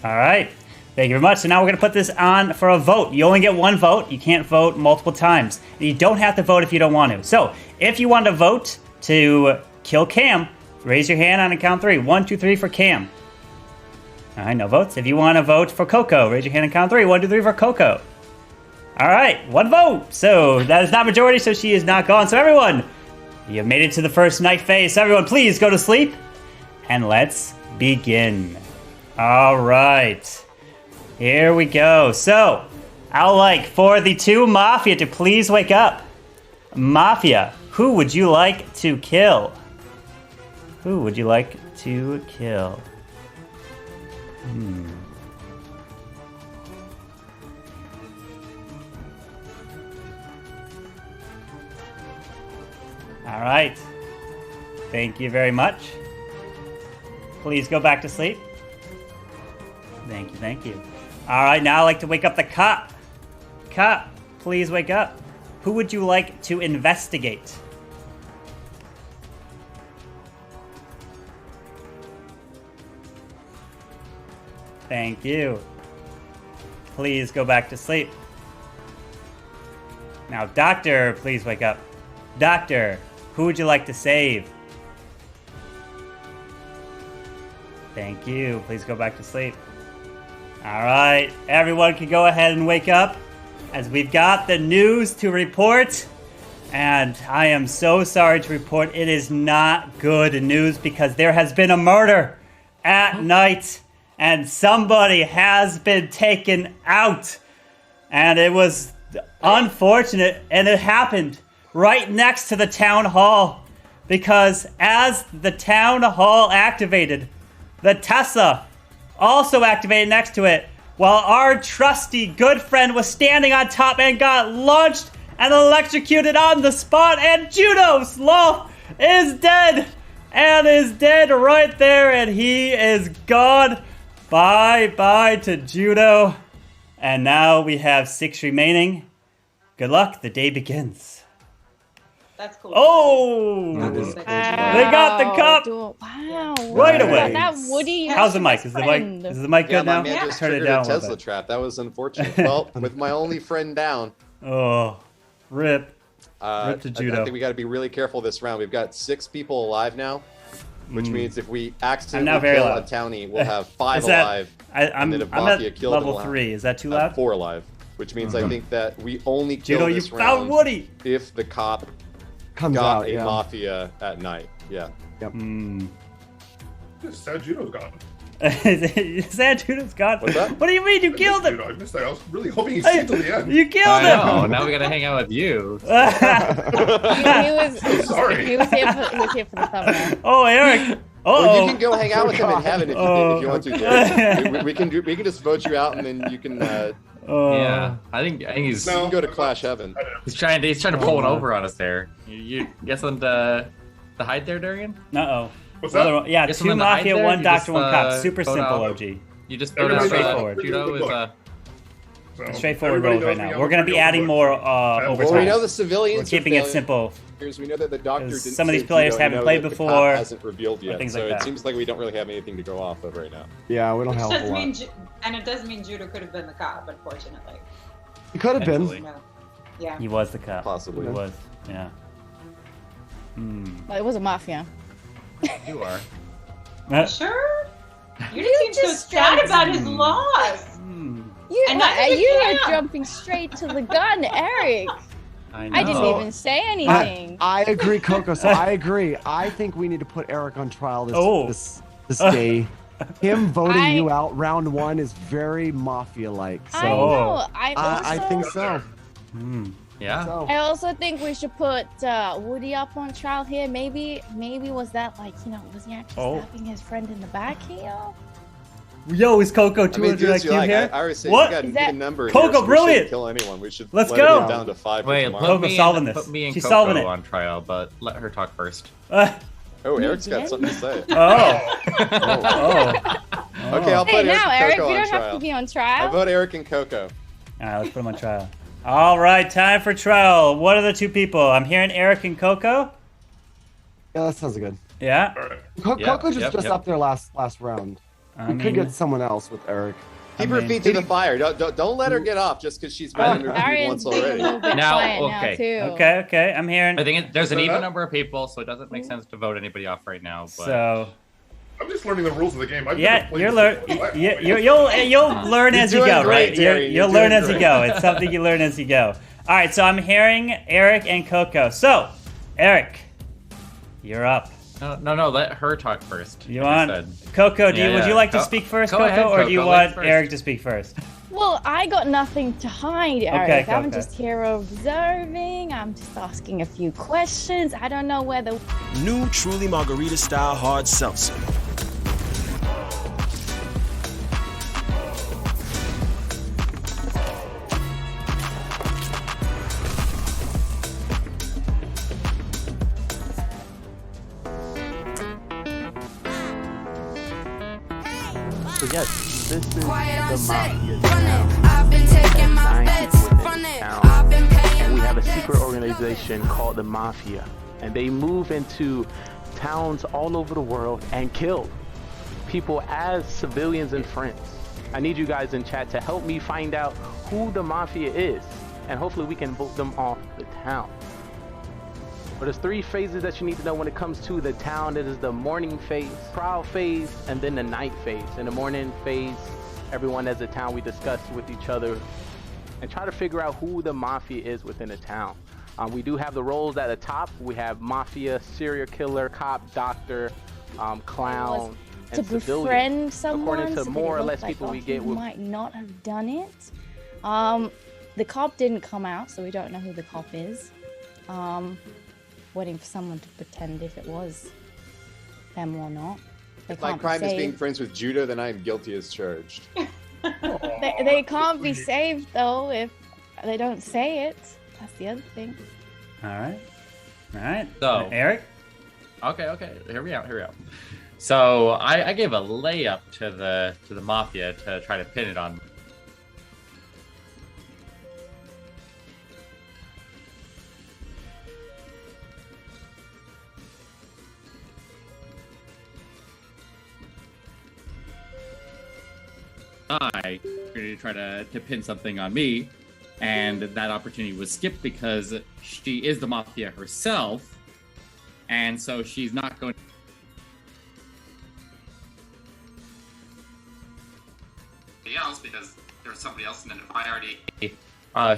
All right. Thank you very much. So now we're going to put this on for a vote. You only get one vote. You can't vote multiple times. You don't have to vote if you don't want to. So if you want to vote to kill Cam, raise your hand on a count 3. 1, 2, 3 for Cam. All right, no votes. If you want to vote for Coco, raise your hand on count 3. 1, 2, 3 for Coco. All right, one vote. So that is not majority, so she is not gone. So everyone, you have made it to the first night phase. So everyone, please go to sleep and let's begin. All right. Here we go. So, I would like for the two Mafia to please wake up. Mafia, who would you like to kill? Who would you like to kill? All right. Thank you very much. Please go back to sleep. Thank you, thank you. All right, now I'd like to wake up the cop. Cop, please wake up. Who would you like to investigate? Thank you. Please go back to sleep. Now, doctor, please wake up. Doctor, who would you like to save? Thank you. Please go back to sleep. All right, everyone can go ahead and wake up as we've got the news to report. And I am so sorry to report it is not good news because there has been a murder at night and somebody has been taken out. And it was unfortunate and it happened right next to the town hall because as the town hall activated, the Tesla also activated next to it, while our trusty good friend was standing on top and got launched and electrocuted on the spot, and Judo Sloth is dead, and is dead right there, and he is gone. Bye-bye to Judo. And now we have 6 remaining. Good luck, the day begins. That's cool. Oh! They got the cup! Wow. Right away. That Woody. How's the mic? Is the mic good now? My man just Turn it triggered down a Tesla trap. That was unfortunate. Well, with my only friend down. Oh, rip. Rip to Judo. I think we got to be really careful this round. We've got 6 people alive now, which means if we accidentally kill a townie, we'll have 5 alive. I'm at level 3. Is that too loud? 4 alive, which means I think that we only kill Judo, this you round found Woody. if the cop comes got out, a mafia at night. Yeah. Yep. Sad Judo's gone. Sad Judo's gone? What's that? What do you mean? You killed him? I missed that. I was really hoping he'd stay till the end. You killed him! Oh, now we gotta hang out with you. He was sorry. He was here for the thumbnail. Oh, Eric. Well, you can go hang out with him in heaven if you want to. Derek. We can just vote you out, and then you can. Yeah, I think he's. You can go to Clash Heaven. He's trying to pull it over on us there. You guessing the hide there, Darian? Uh-oh. What's that? Yeah, Guess 2 Mafia, 1 Doctor, 1 Cop. Super vote simple, out. OG. You just vote out straightforward. Judo is Straightforward road right now. We're going to be adding more overtime. Well, we know the civilians. We're keeping it simple. We know that the doctor didn't. Some of these players haven't played before. The cop hasn't revealed yet, things so like that. it seems like we don't really have anything to go off of right now. Yeah, we don't have a whole lot. And it does mean Judo could have been the cop, unfortunately. He could have been. No. Yeah. He was the cop. Possibly. He was. Yeah. Well, it was a Mafia. You are. Sure? You didn't seem so sad about his loss. You And were jumping straight to the gun, Eric. I didn't even say anything. I agree, Coco. So I agree. I think we need to put Eric on trial this day. him voting you out round 1 is very mafia-like. So I know. I think so. Yeah. So. I also think we should put Woody up on trial here. Maybe was that like, was he actually stabbing his friend in the back here? Yo, is Coco 200 IQ here? I always say what? You got a number Coco, here, so brilliant! We kill anyone. We should Let's let go. it get down to 5. Wait, Coco's solving this. Put me and She's Coco solving it. on trial, but let her talk first. Oh, Eric's got something to say. Oh. Okay, I'll put Hey, now, Eric, Coco we don't on trial. have to be on trial. I vote Eric and Coco. All right, let's put him on trial. All right, time for trial. What are the 2 people? I'm hearing Eric and Coco. Yeah, that sounds good. Yeah. Coco's just up there last round. We could get someone else with Eric. Keep her feet to the fire. Don't let her get off just because she's been interviewed once already. Okay. I'm hearing. I think there's an even number of people, so it doesn't make sense to vote anybody off right now. But... So. I'm just learning the rules of the game. You'll learn as you go, right? You'll learn as you go. It's something you learn as you go. All right, so I'm hearing Eric and Coco. So, Eric, you're up. No, let her talk first. You want Coco? Would you like to speak first, Coco, ahead, or do you want Eric to speak first? Well, I got nothing to hide, Eric. Okay, I'm just here observing. I'm just asking a few questions. I don't know whether... New Truly Margarita Style Hard Seltzer. So yes, this is the Mafia town. I've been taking my bets from it. And we have a secret organization called the Mafia, and they move into towns all over the world and kill people as civilians and friends. I need you guys in chat to help me find out who the Mafia is, and hopefully we can vote them off the town. But there's 3 phases that you need to know when it comes to the town. It is the morning phase, trial phase, and then the night phase. In the morning phase, everyone as a town, we discuss with each other and try to figure out who the Mafia is within the town. We do have the roles at the top. We have Mafia, serial killer, cop, doctor, clown, and to civilian. befriend someone, according to so more or less like people we he get with. might not have done it. The cop didn't come out, so we don't know who the cop is. Waiting for someone to pretend if it was them or not. If my crime is being friends with Judo, then I am guilty as charged. They can't be saved though if they don't say it. That's the other thing. All right. So Eric. Okay. Hear me out. So I gave a layup to the Mafia to try to pin it on. I to try to pin something on me, and that opportunity was skipped because she is the Mafia herself, and so she's not going else because there's somebody else, and then if I already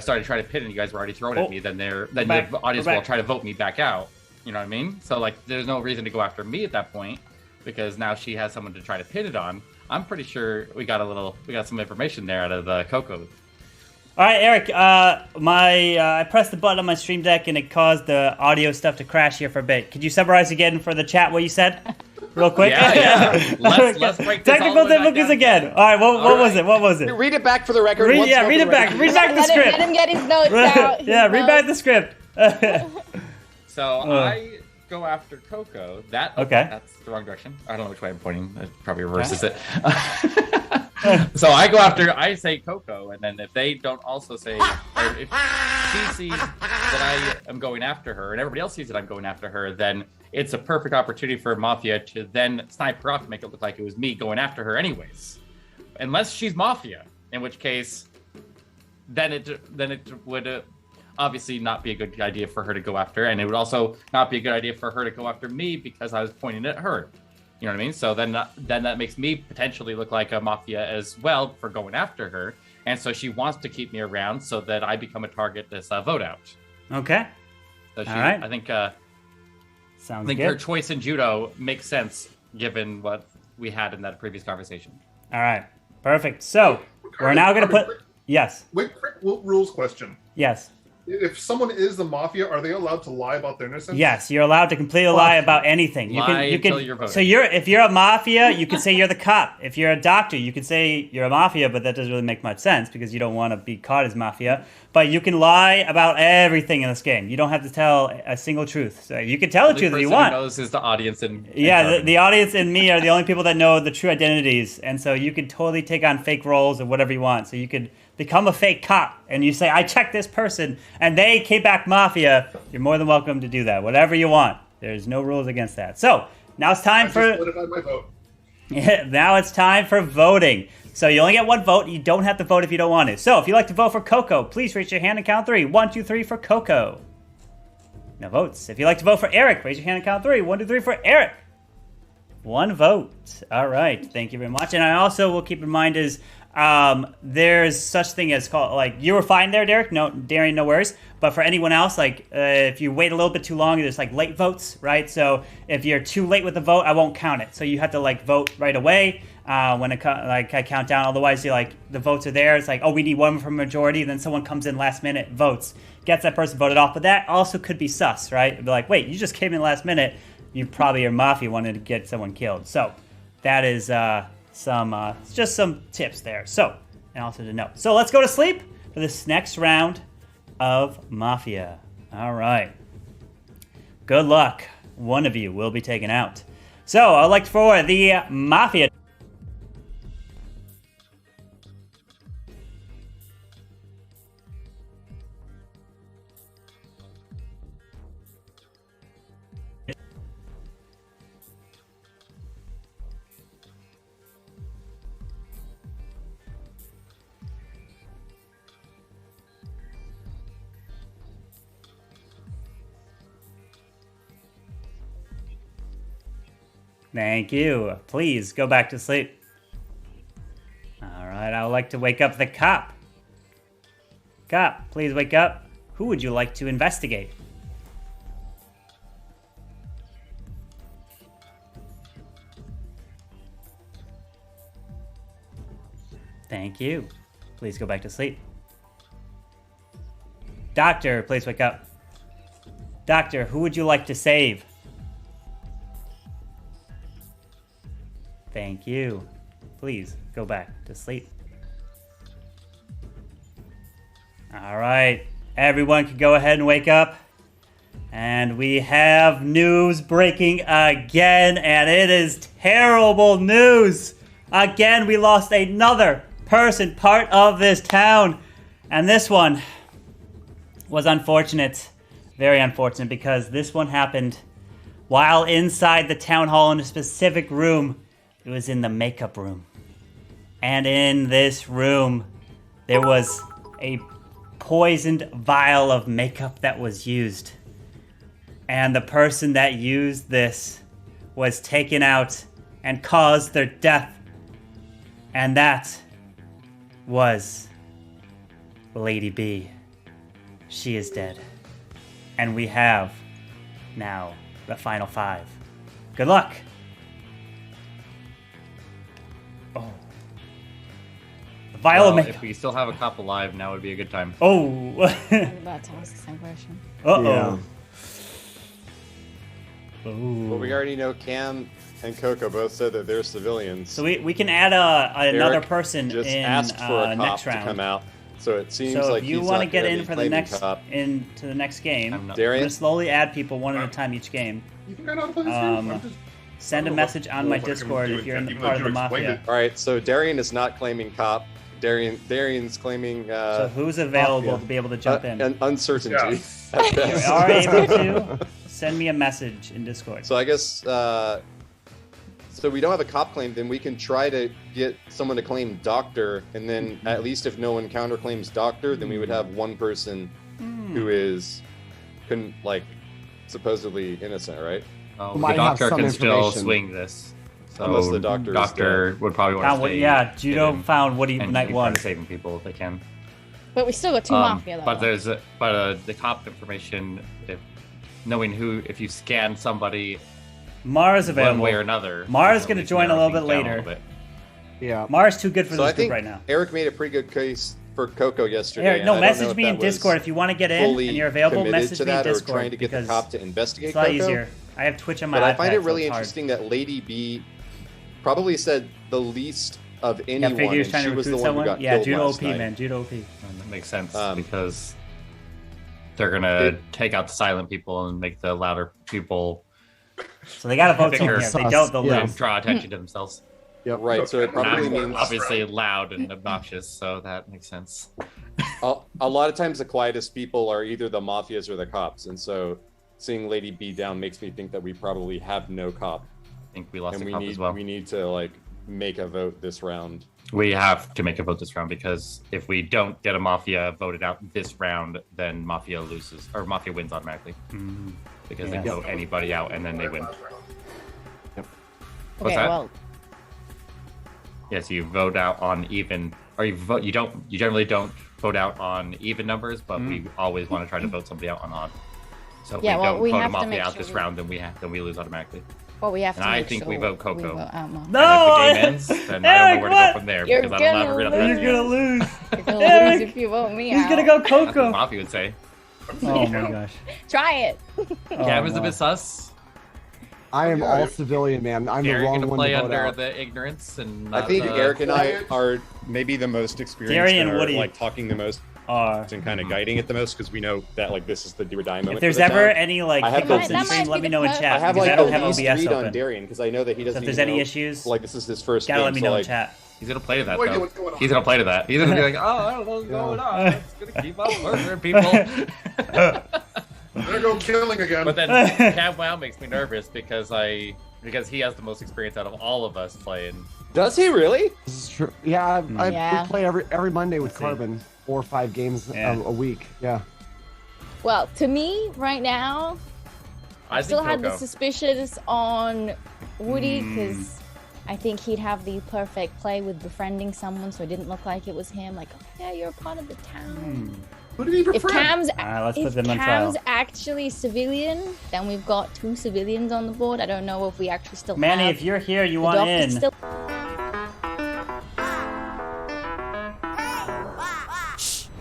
started to try to pin and you guys were already throwing at me, then your audience will try to vote me back out. You know what I mean? So like, there's no reason to go after me at that point because now she has someone to try to pin it on. I'm pretty sure we got some information there out of Coco. All right, Eric. I pressed the button on my stream deck and it caused the audio stuff to crash here for a bit. Could you summarize again for the chat what you said, real quick? Yeah. Let's break this technical difficulties again. All right. What was it? Read it back for the record. Read it back. Read back the script. Let him get his notes out. Read back the script. So I go after Coco. That's the wrong direction. I don't know which way I'm pointing. It probably reverses it. So I say Coco, and then if they don't also say, or if she sees that I am going after her, and everybody else sees that I'm going after her, then it's a perfect opportunity for Mafia to then snipe her off to make it look like it was me going after her anyways. Unless she's Mafia, in which case, then it would obviously not be a good idea for her to go after, and it would also not be a good idea for her to go after me because I was pointing at her. You know what I mean? So then that makes me potentially look like a Mafia as well for going after her, and so she wants to keep me around so that I become a target this vote out. Okay. So all right. I think sounds good. Her choice in judo makes sense given what we had in that previous conversation. All right, perfect. So we're now going to put yes. Wait, quick rules question. Yes. If someone is the mafia, are they allowed to lie about their innocence? Yes, you're allowed to completely lie about anything. You can. You're voting. So if you're a mafia, you can say you're the cop. If you're a doctor, you can say you're a mafia, but that doesn't really make much sense because you don't want to be caught as mafia. But you can lie about everything in this game. You don't have to tell a single truth. So you can tell the truth if you want. The person who knows is the audience and the audience and me are the only people that know the true identities, and so you can totally take on fake roles or whatever you want. So you could become a fake cop, and you say, I checked this person, and they came back mafia. You're more than welcome to do that. Whatever you want. There's no rules against that. So, now it's time for... I just solidified my vote. Now it's time for voting. So you only get one vote. You don't have to vote if you don't want to. So, if you'd like to vote for Coco, please raise your hand and count 3. 1, 2, 3 for Coco. No votes. If you'd like to vote for Eric, raise your hand and count 3. 1, 2, 3 for Eric. 1 vote. All right. Thank you very much. And I also will keep in mind is... there's such thing as called, like, you were fine there, Derek. No, Darian, no worries. But for anyone else, like, if you wait a little bit too long, there's like late votes, right? So if you're too late with the vote, I won't count it. So you have to like vote right away when I count down. Otherwise, you like the votes are there. It's like, oh, we need one from majority. Then someone comes in last minute, votes, gets that person voted off. But that also could be sus, right? It'd be like, wait, you just came in last minute. You probably are mafia wanted to get someone killed. So that is just some tips there. So, and also to note. So let's go to sleep for this next round of Mafia. All right. Good luck. One of you will be taken out. So I'd like for the Mafia. Thank you. Please go back to sleep. All right, I would like to wake up the cop. Cop, please wake up. Who would you like to investigate? Thank you. Please go back to sleep. Doctor, please wake up. Doctor, who would you like to save? Thank you. Please go back to sleep. All right, everyone can go ahead and wake up. And we have news breaking again, and it is terrible news. Again, we lost another person, part of this town. And this one was unfortunate, very unfortunate, because this one happened while inside the town hall in a specific room. It was in the makeup room. And in this room, there was a poisoned vial of makeup that was used. And the person that used this was taken out and caused their death. And that was Lady B. She is dead. And we have now the final 5. Good luck. Oh. The vial of makeup. If we still have a cop alive, now would be a good time. Oh. I'm about to ask the same question. Uh-oh. Yeah. Well, we already know Cam and Coco both said that they're civilians. So we can add another person just in asked for a cop next round to come out. So it seems so like if you he's want to not get gonna in be for the claiming next cop. into the next game, we're Darian? gonna slowly add people one at a time each game. You think I know how to play this game? I'm just... Send a message on my Discord if you're in the part of the Mafia. All right, so Darian is not claiming cop. Darian's claiming. So who's available Mafia. to be able to jump in? An uncertainty. Yeah. You are able to send me a message in Discord. So I guess so we don't have a cop claim, then we can try to get someone to claim doctor, and then at least if no one counterclaims doctor, then we would have one person who is supposedly innocent, right? The doctor can still swing this. So unless the doctor would probably want to stay. Yeah, Judo found Woody Night 1. Saving people if they can. But we still got 2 Mafia though. But there's the cop information, if you scan somebody Mara's available. One way or another. Mara's going to join a little bit later. Yeah. Mara's too good for this group right now. Eric made a pretty good case for Coco yesterday. Eric, message me in Discord if you want to get in and you're available. Message me in Discord. Or trying to get the cop to investigate it's a lot Coco. easier. I have Twitch on my iPad. But I find it really interesting that Lady B probably said the least of anyone, and she was the one who got killed Judo last OP, night. man. Judo OP. That makes sense because they're gonna take out the silent people and make the louder people. So they gotta vote someone here. If they don't, they'll lose. Draw attention to themselves. Yep. Right. So it probably means obviously loud and obnoxious. So that makes sense. A lot of times, the quietest people are either the mafias or the cops, and so seeing Lady B down makes me think that we probably have no cop. I think we lost the cop as well. We need to make a vote this round. We have to make a vote this round because if we don't get a mafia voted out this round, then mafia loses or mafia wins automatically because they vote anybody out and then they win. Yep. What's that? Well. Yes, you vote out on even, or you generally don't vote out on even numbers, but we always want to try to vote somebody out on odd. So if we don't vote a mafia out this round, then we lose automatically. Well, we have to. And I think we vote Coco. We vote out no, and if the game ends, then I don't know where to go from there because I don't have a real. You're gonna lose. You're gonna lose if you vote me out. He's gonna go Coco. That's what mafia would say. Oh my gosh. Try it. Cam is a bit sus. I am all civilian, man. I'm the wrong one to play vote under out. the ignorance, and I think Eric and I are maybe the most experienced and are talking the most and kind of guiding it the most because we know that this is the do or die moment. If there's ever any hiccups in that stream, let me know in chat. I have I don't have OBS read open. on Darian because I know that he doesn't. So if there's any issues, this is his first gotta game, let me know in chat. He's gonna play to that though. He's gonna play to that. He's gonna be like, oh, I don't know what's going on. It's gonna keep on murdering people. There go killing again. But then Cam Wow makes me nervous because he has the most experience out of all of us playing. Does he really? This is true. Yeah, we play every Monday with Carbon, 4 or 5 games a week. Yeah. Well, to me, right now, I still had the suspicions on Woody because I think he'd have the perfect play with befriending someone, so it didn't look like it was him. Like, oh, yeah, you're a part of the town. Who did he befriend? If Cam's actually civilian, then we've got 2 civilians on the board. I don't know if we actually still Manny, have. if you're here, you want in.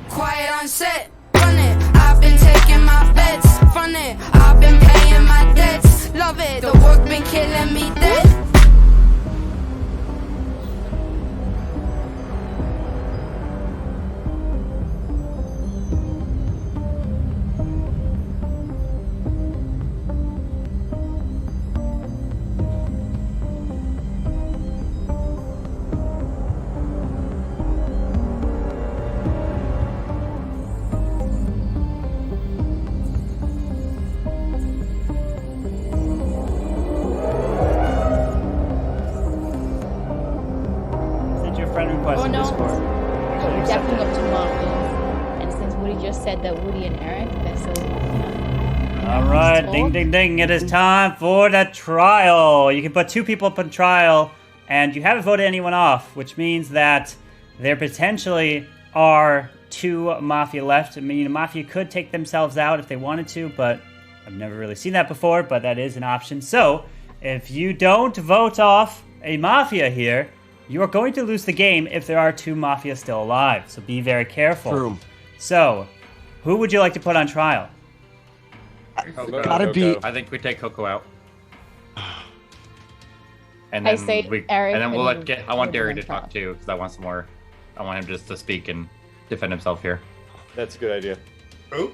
Quiet on set, run it. I've been taking my bets from it. I've been paying my debts. Love it. The work been killing me dead. Said that Woody and Eric, they're so, all right, ding, ding, ding. It is time for the trial. You can put 2 people up on trial, and you haven't voted anyone off, which means that there potentially are 2 Mafia left. I mean, Mafia could take themselves out if they wanted to, but I've never really seen that before, but that is an option. So, if you don't vote off a Mafia here, you are going to lose the game if there are 2 Mafia still alive. So be very careful. True. So, who would you like to put on trial? Gotta be. I think we take Coco out. And I then say Eric. And then we'll I want Derry to talk too because I want some more. I want him just to speak and defend himself here. That's a good idea. Who?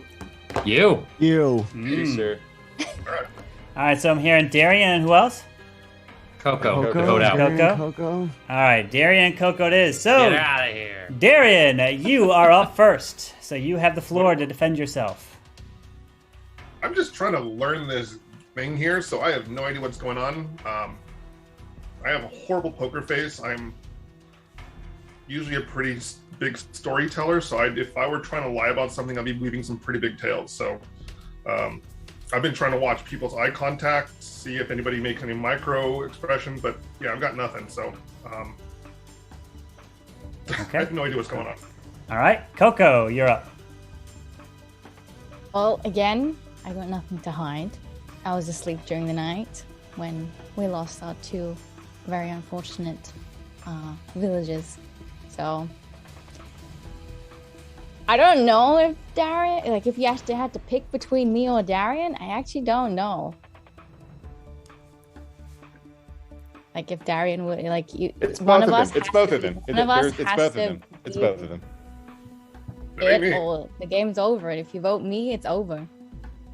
You. You. Sir. All right, so I'm hearing Darian and who else? Coco. Vote out. Coco. All right, Darian and Coco it is. So, get out of here. Darian, you are up first. So you have the floor to defend yourself. I'm just trying to learn this thing here, so I have no idea what's going on. I have a horrible poker face. I'm usually a pretty big storyteller, so if I were trying to lie about something, I'd be weaving some pretty big tales. So I've been trying to watch people's eye contact, see if anybody makes any micro expressions, but yeah, I've got nothing. So okay. I have no idea what's going on. All right, Coco, you're up. Well, again, I got nothing to hide. I was asleep during the night. when we lost our two very unfortunate villagers. So I don't know if Darian, like if you actually had to pick between me or Darian, I actually don't know. Like if Darian would, like you, it's both of them. It's both of them. It's both of them. It's both of them. Or the game's over. If you vote me, it's over.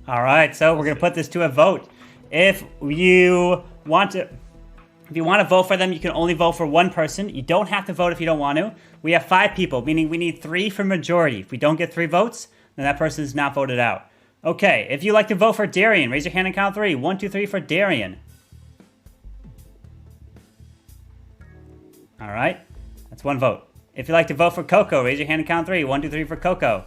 All right, so we're gonna put this to a vote. If you want to vote for them, you can only vote for one person. You don't have to vote if you don't want to. We have 5 people, meaning we need 3 for majority. If we don't get 3 votes, then that person is not voted out. Okay, if you'd like to vote for Darian, raise your hand and count 3. 1, 2, 3 for Darian. All right, that's 1 vote. If you'd like to vote for Coco, raise your hand and count 3. 1, 2, 3 for Coco.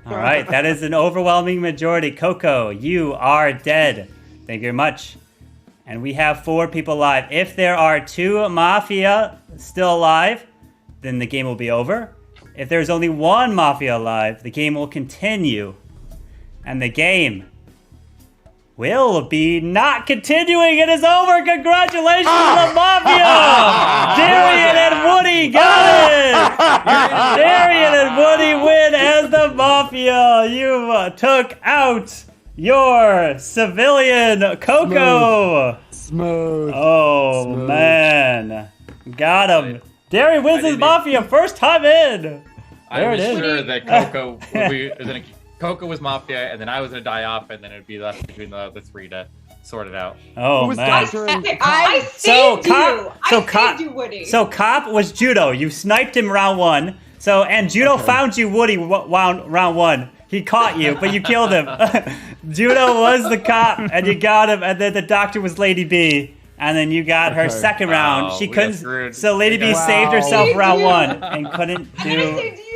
All right, that is an overwhelming majority. Coco, you are dead. Thank you very much. And we have 4 people alive. If there are 2 Mafia still alive, then the game will be over. If there's only 1 Mafia alive, the game will continue. And the game will be not continuing. It is over. Congratulations to the Mafia! Darian and Woody got it! Darian and Woody win as the Mafia. You took out your civilian Coco. Smooth. Oh, Smooth. Man. Got him. Darian wins his Mafia. First time in. I was sure that Coco Coco was Mafia, and then I was gonna die off, and then it'd be left between the 3 to sort it out. Oh man! I saved you. I saved you, Woody. So Cop was Judo. You sniped him round 1. And Judo found you, Woody, round 1. He caught you, but you killed him. Judo was the cop, and you got him. And then the doctor was Lady B, and then you got her second round. She couldn't. So Lady B saved herself round 1 and couldn't do. I saved you.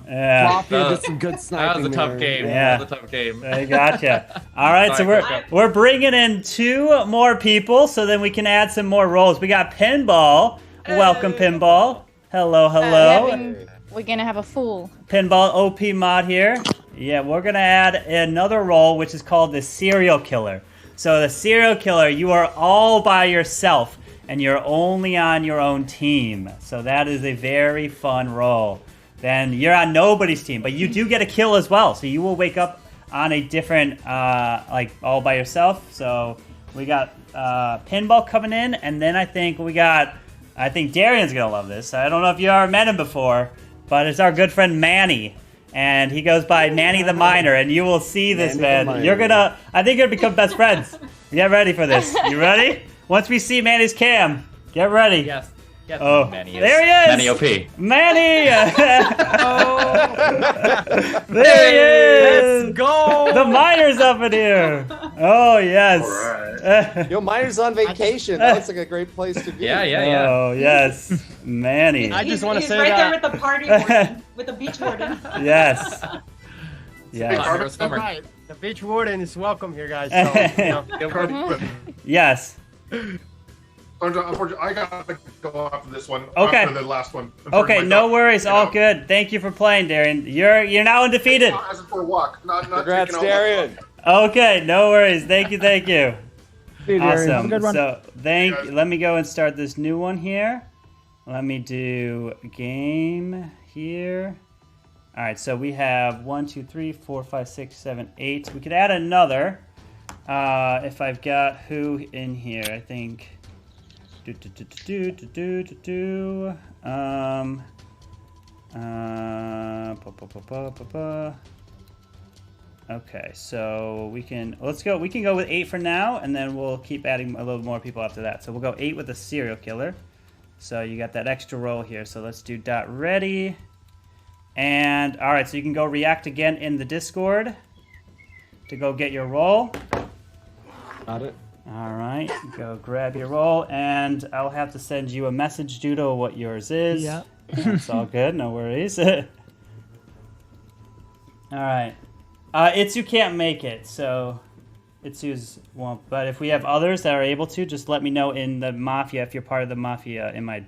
Yeah. Mafia did some good sniping. That was a tough game. Yeah. That was a tough game. I gotcha. All right, so we're bringing in 2 more people, so then we can add some more roles. We got Pinball. Welcome, Pinball. Hello, hello. We're gonna have a full Pinball OP mod here. Yeah, we're gonna add another role, which is called the Serial Killer. So the Serial Killer, you are all by yourself, and you're only on your own team. So that is a very fun role. Then you're on nobody's team, but you do get a kill as well. So you will wake up on a different, like all by yourself. So we got Pinball coming in, and then I think Darian's gonna love this. I don't know if you ever met him before, but it's our good friend Manny. And he goes by Manny the Miner, and you will see this, man. I think you're gonna become best friends. Get ready for this. You ready? Once we see Manny's cam, get ready. Yes. Yes, oh, Manny there he is! Manny OP. Manny! There he is! Let's go! The Miner's up in here. Oh, yes. Right. Yo, Miner's on vacation. That looks like a great place to be. Yeah. Oh, yes. Manny. I just want to say right that. there with the party warden, with the beach warden. Yes. Yeah. Right. The beach warden is welcome here, guys. So, Yes. Unfortunately, I gotta go after this one. Okay. After the last one. Okay, no worries. All good. Thank you for playing, Darian. You're now undefeated. As for a walk, not Congrats, taking Darian. Okay, no worries. Thank you. Hey, Darian, have a Awesome. good one. So let me go and start this new one here. Let me do game here. All right, so we have 1, 2, 3, 4, 5, 6, 7, 8. We could add another if I've got who in here. I think. Okay, so we can go with 8 for now, and then we'll keep adding a little more people after that. So we'll go 8 with the Serial Killer. So you got that extra roll here. So let's do .ready. And all right, so you can go react again in the Discord to go get your roll. Got it. All right, go grab your roll, and I'll have to send you a message, Judo, what yours is. Yeah. It's all good, no worries. All right. Itsu can't make it, so Itsu's won't. But if we have others that are able to, just let me know in the Mafia, if you're part of the Mafia in my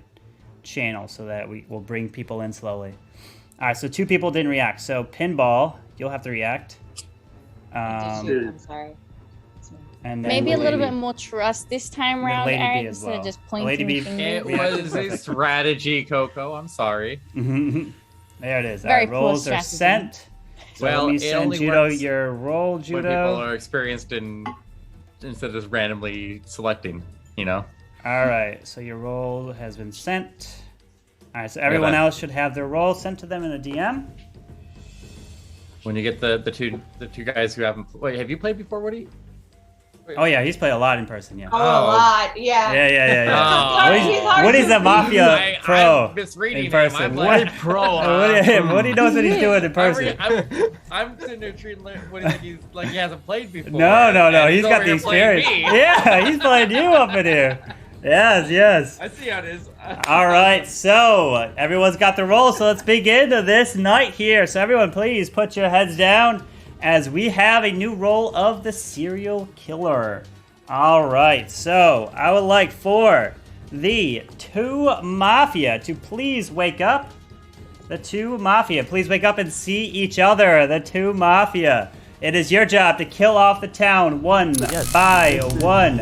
channel, so that we will bring people in slowly. All right, so 2 people didn't react. So Pinball, you'll have to react. I'm sorry. And maybe a little bit more trust this time around, Eric, instead of just pointing It was a strategy, Coco. I'm sorry. There it is. Very All right, rolls are sent. So well, let me it send only Judo works your roll, Judo. when people are experienced in instead of just randomly selecting, you know. All right, so your roll has been sent. All right, so everyone else should have their roll sent to them in a DM. When you get the two guys who haven't. Wait, have you played before, Woody? Oh yeah, he's played a lot in person. Yeah. Oh, a lot. Yeah. Yeah. Woody's a Mafia pro I'm misreading in person. Woody Woody knows what he's doing in person. I'm sitting there treating Woody like he hasn't played before. No. He's got the experience. Yeah, he's playing you up in here. Yes. I see how it is. All right, so everyone's got the roll, so let's begin this night here. So everyone, please put your heads down as we have a new role of the serial killer. All right, so I would like for the two Mafia to please wake up. The two Mafia, please wake up and see each other. The two Mafia. It is your job to kill off the town one by one.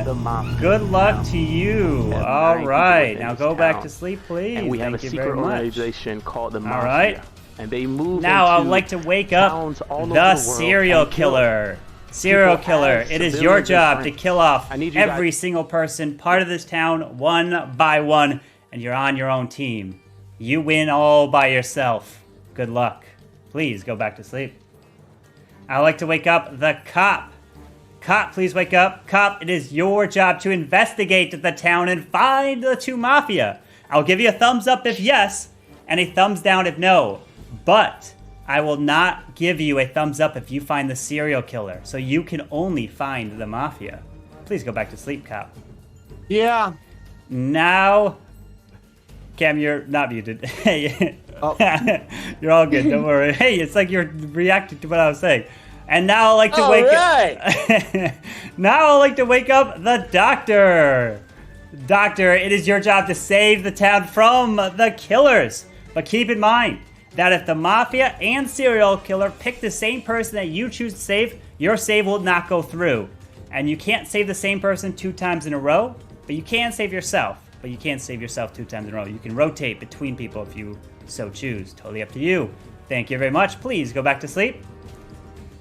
Good luck to you. All right, now go back to sleep, please. And we have a secret organization called the Mafia. All right. And they move now I would like to wake up the serial killer. Serial killer, it is your job to kill off every single person part of this town one by one, and you're on your own team. You win all by yourself. Good luck. Please go back to sleep. I'd like to wake up the cop. Cop, please wake up. Cop, it is your job to investigate the town and find the two Mafia. I'll give you a thumbs up if yes, and a thumbs down if no. But I will not give you a thumbs up if you find the serial killer. So you can only find the Mafia. Please go back to sleep, Cop. Yeah. Now, Cam, you're not muted. Hey, you're all good. Don't worry. Hey, it's like you're reacting to what I was saying. And now I'd like to now I'd like to wake up the doctor. Doctor, it is your job to save the town from the killers. But keep in mind that if the Mafia and serial killer pick the same person that you choose to save, your save will not go through. And you can't save the same person 2 times in a row, but you can save yourself. But you can't save yourself 2 times in a row. You can rotate between people if you so choose. Totally up to you. Thank you very much. Please go back to sleep.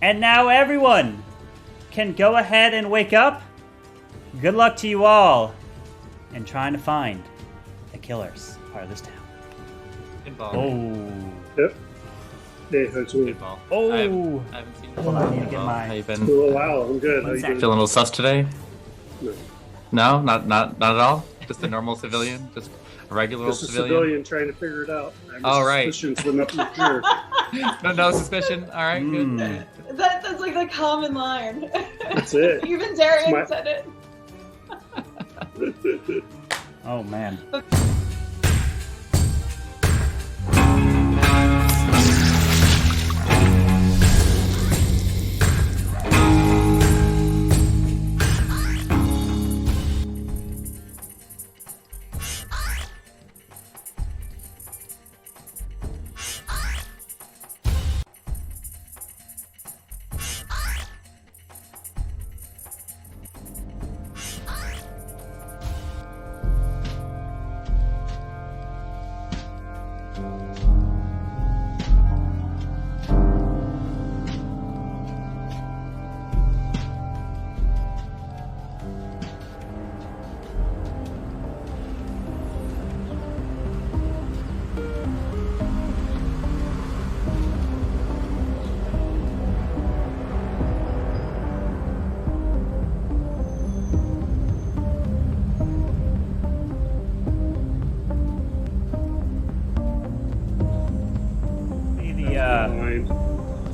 And now everyone can go ahead and wake up. Good luck to you all in trying to find the killers part of this town. Oh. Yep. Hey, how's it going? Oh. I haven't seen you. I need to get mine. How you been? Oh, wow, I'm good. How you doing? Feeling a little sus today? No. No, not at all. Just a normal civilian, just a regular old civilian. Civilian trying to figure it out. Suspicions, but nothing sure. No suspicion. All right, good. That's like the common line. That's it. Even Darian said it. Oh man.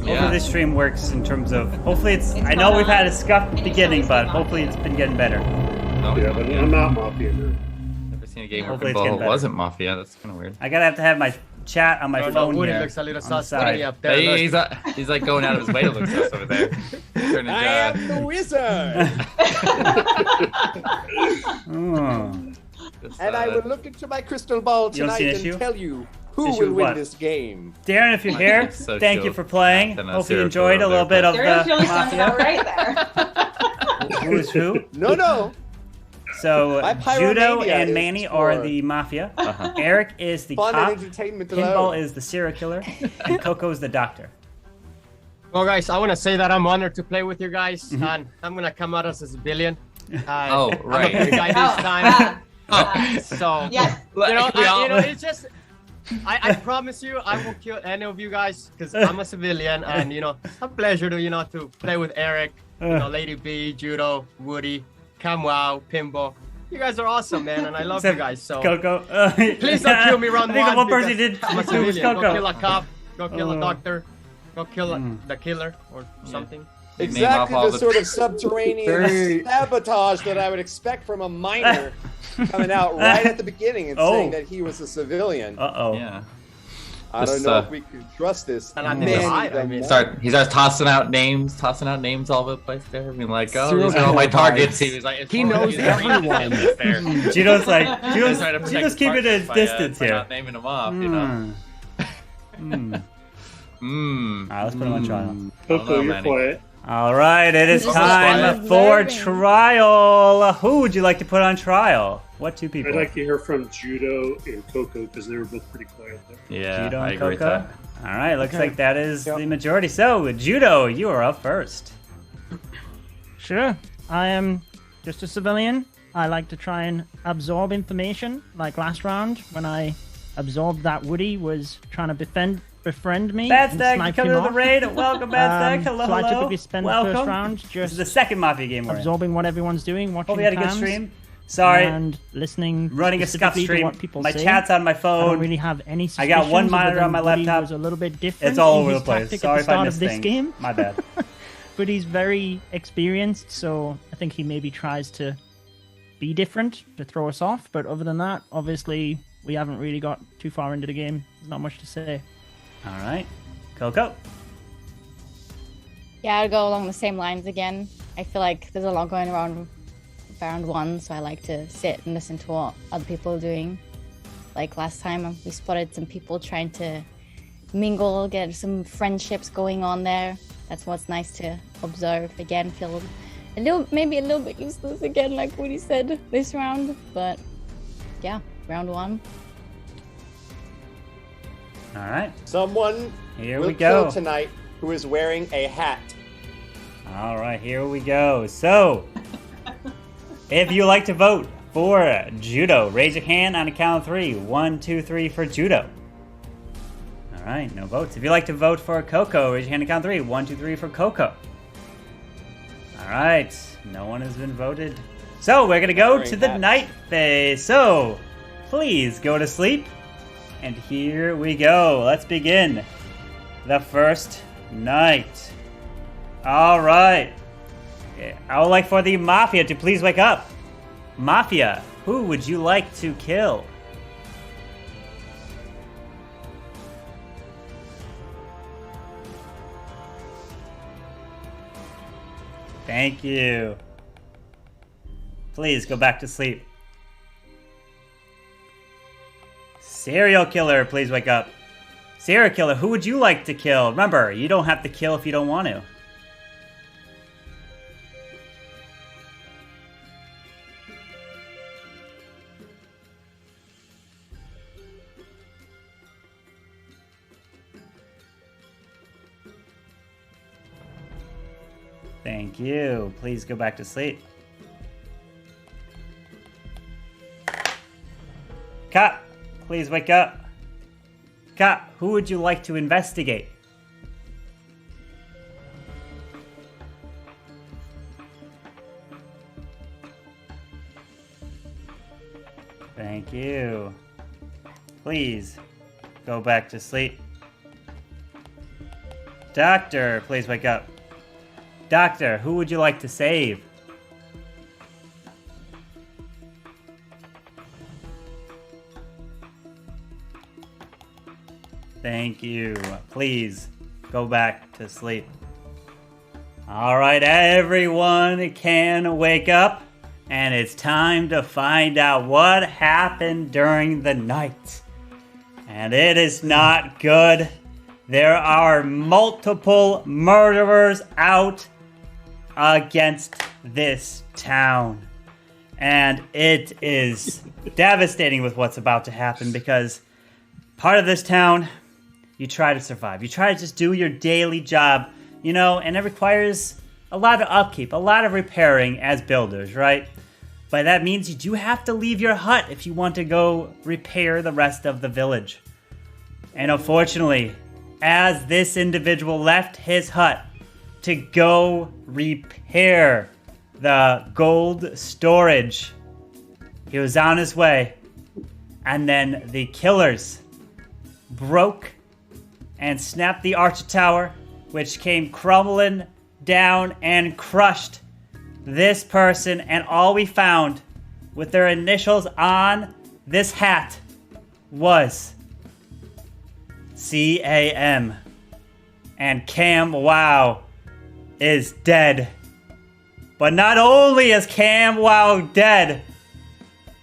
Hopefully this stream works in terms of, hopefully it's I know we've had a scuffed beginning, but hopefully it's been getting better. Yeah, but I'm not Mafia now. Never seen a game where football wasn't Mafia. That's kind of weird. I gotta have to have my chat on my phone here. Looks a little on the side. up there. He's like going out of his way to look sus over there. I am the wizard. Oh. And I will look into my crystal ball tonight and tell you Who will win this game? Darren, if you're here, thank you for playing. Hope you enjoyed a little bit of Darren's the really sounding Mafia. about right there. Who is who? No. So Judo pyromania and is Manny for are the Mafia. Eric is the fun and cop. entertainment Pinball alone. is the serial killer. And Coco is the doctor. Well, guys, I want to say that I'm honored to play with you guys, and I'm gonna come out as a civilian. Oh, right. I'm a good guy this time. So, yeah, it's just. I promise you, I won't kill any of you guys because I'm a civilian, and it's a pleasure to to play with Eric, Lady B, Judo, Woody, Kamwao, Pimbo. You guys are awesome, man, and I love you guys. So Coco, please don't kill me round I think one. the one person because did I'm a was civilian. Coco. Go kill a cop. Go kill a doctor. Go kill the killer or something. Exactly the sort of subterranean sabotage that I would expect from a minor coming out right at the beginning and saying that he was a civilian. Yeah. I don't know if we can trust this. He starts tossing out names all over the place there. I mean, like, these are all my targets. He was like, he knows everyone. Judo's like, Judo's keeping his distance here. Not naming them off, you know. Alright, let's put him on trial. Coco, you're quiet. All right, it is time for trial. Who would you like to put on trial? What two people? I'd like to hear from Judo and Coco because they were both pretty quiet there. Yeah, Judo I and agree with Coco. that. All right, looks like that is the majority. So, Judo, you are up first. Sure. I am just a civilian. I like to try and absorb information, like last round when I absorbed that Woody was trying to befriend me. Bad Stack, coming to the raid. Welcome, Bad Stack. Hello, so hello. I typically spend the first round just this is the second Mafia game we're absorbing what everyone's doing, watching Hope you had a good cams, stream. Sorry. And listening. Running a scuff specifically to stream. What people My say. chat's on my phone. I don't really have any I got one suspicions monitor other on my than Woody laptop. was a little bit different. It's all in over his the place. tactic Sorry at the if I start missed of this things. game. My bad. But he's very experienced, so I think he maybe tries to be different to throw us off. But other than that, obviously, we haven't really got too far into the game. There's not much to say. All right. Coco? Yeah, I'll go along the same lines again. I feel like there's a lot going around round one, so I like to sit and listen to what other people are doing. Like last time, we spotted some people trying to mingle, get some friendships going on there. That's what's nice to observe. Again, feel maybe a little bit useless again, like Woody said this round. But yeah, round one. All right. Someone here will we go kill tonight who is wearing a hat. All right, here we go. So, if you like to vote for Judo, raise your hand on a count of 3. 1, 2, 3 for Judo. All right, no votes. If you like to vote for Coco, raise your hand on a count of 3. 1, 2, 3 for Coco. All right, no one has been voted. So, we're going to go to the night phase. So, please go to sleep. And here we go. Let's begin the first night. All right. I would like for the Mafia to please wake up. Mafia, who would you like to kill? Thank you. Please go back to sleep. Serial killer, please wake up. Serial killer, who would you like to kill? Remember, you don't have to kill if you don't want to. Thank you. Please go back to sleep. Cop, please wake up. Cop, who would you like to investigate? Thank you. Please go back to sleep. Doctor, please wake up. Doctor, who would you like to save? Thank you. Please go back to sleep. All right, everyone can wake up, and it's time to find out what happened during the night. And it is not good. There are multiple murderers out against this town. And it is devastating with what's about to happen because part of this town, you try to survive. You try to just do your daily job, and it requires a lot of upkeep, a lot of repairing as builders, right? But that means you do have to leave your hut if you want to go repair the rest of the village. And unfortunately, as this individual left his hut to go repair the gold storage, he was on his way, and then the killers broke and snapped the archer tower, which came crumbling down and crushed this person, and all we found with their initials on this hat was CAM. And Cam Wow is dead. But not only is Cam Wow dead,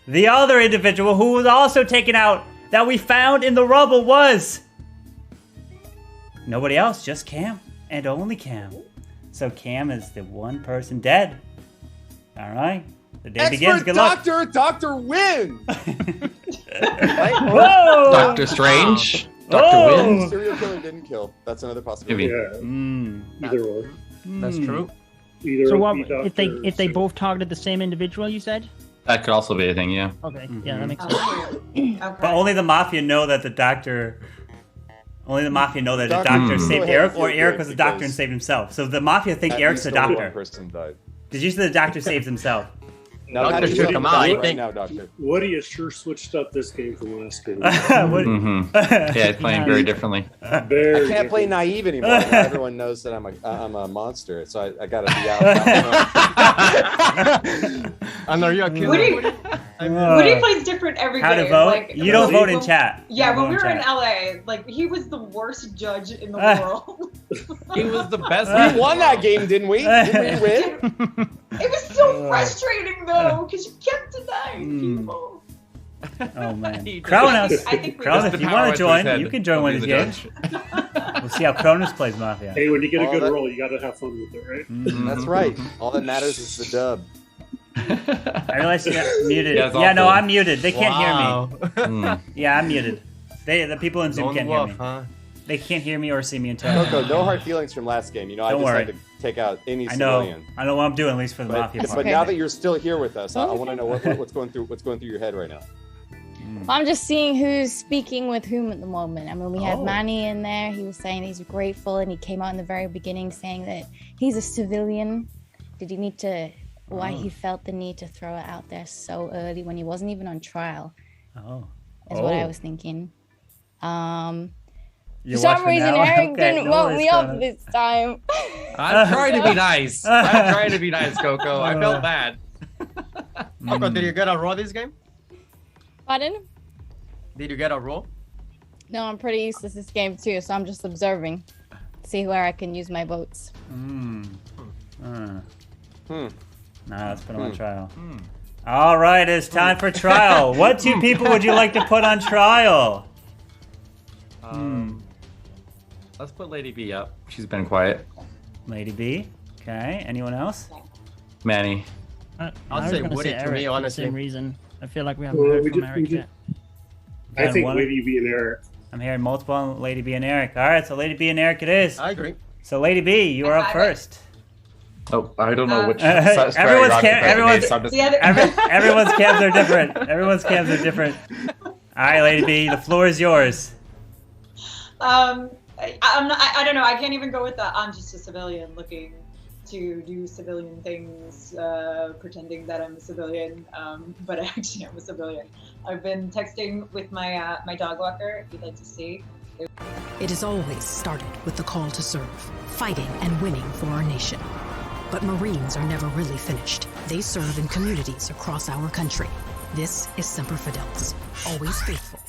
the other individual who was also taken out that we found in the rubble was nobody else, just Cam and only Cam. So Cam is the one person dead. All right. The day begins. Good luck. Doctor wins. Whoa! Doctor Strange. Doctor wins. Serial killer didn't kill. That's another possibility. Yeah. Either or. That's true. Either so what if they both targeted the same individual? You said. That could also be a thing. Yeah. Okay. Yeah, that makes sense. Okay. But only the mafia know that the doctor. Only the mafia know that the doctor saved Eric, or Eric was the doctor and saved himself. So the mafia think Eric's the doctor. One person died. Did you say the doctor saves himself? No, Doctor took him out. I think now, Doctor. Woody has sure switched up this game from last game. Yeah, he's playing very differently. I can't play naive anymore. Now everyone knows that I'm a monster, so I gotta be out. And are you a killer? Woody plays different every How game. to vote? Like, You don't vote in chat. Yeah, You when we vote were in in chat. LA, he was the worst judge in the world. He was the best. We won that game, didn't we? Didn't we win? It was so frustrating though, because you kept denying people. Oh man, Kronos. I think we Kronos, if you want to join, you can join one of these the games. We'll see how Kronos plays Mafia. Hey, when you get a good roll, you got to have fun with it, right? That's right. All that matters is the dub. I realize you're muted. Yeah, it's Yeah, no, awful. I'm muted. They can't hear me. Yeah, I'm muted. The people in Zoom can't hear me. Huh? They can't hear me or see me in chat. Coco, no hard feelings from last game. I Don't just worry. had to take out any I know. civilian. I know what I'm doing, at least for the Mafia part. But now that you're still here with us, I want to know what's going through your head right now. Well, I'm just seeing who's speaking with whom at the moment. I mean, we had Manny in there. He was saying he's grateful, and he came out in the very beginning saying that he's a civilian. Did he need to? Why he felt the need to throw it out there so early when he wasn't even on trial? Is what I was thinking. For some reason, Eric didn't vote me up this time. I'm trying to be nice. I'm trying to be nice, Coco. I felt bad. Coco, did you get a roll this game? Pardon? Did you get a roll? No, I'm pretty useless this game too, so I'm just observing. See where I can use my votes. Nah, let's put him on trial. All right, it's time for trial. What two people would you like to put on trial? Let's put Lady B up. She's been quiet. Lady B. Okay. Anyone else? Manny. I'll say Woody to me, honestly. Same reason. I feel like we haven't heard from Eric yet. I think Lady B and Eric. I'm hearing multiple on Lady B and Eric. All right, so Lady B and Eric it is. I agree. So Lady B, you are up first. Oh, I don't know which. Everyone's cabs are different. Everyone's cabs are different. All right, Lady B, the floor is yours. I don't know. I can't even go with the I'm just a civilian looking to do civilian things, pretending that I'm a civilian, but I actually am a civilian. I've been texting with my my dog walker, if you'd like to see. It has always started with the call to serve, fighting and winning for our nation. But Marines are never really finished. They serve in communities across our country. This is Semper Fidelis, always faithful.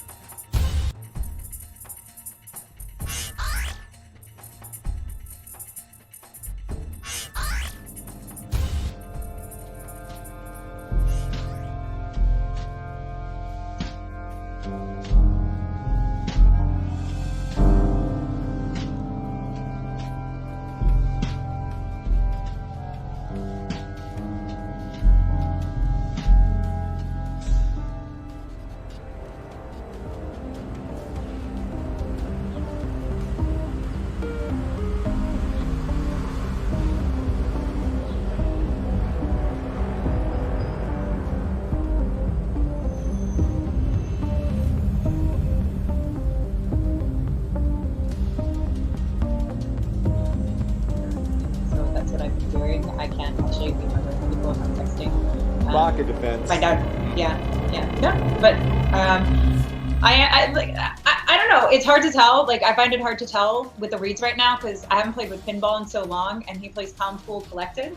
defense. Find out. Yeah. No, but I don't know. It's hard to tell. Like, I find it hard to tell with the reads right now because I haven't played with pinball in so long, and he plays calm, cool, collected.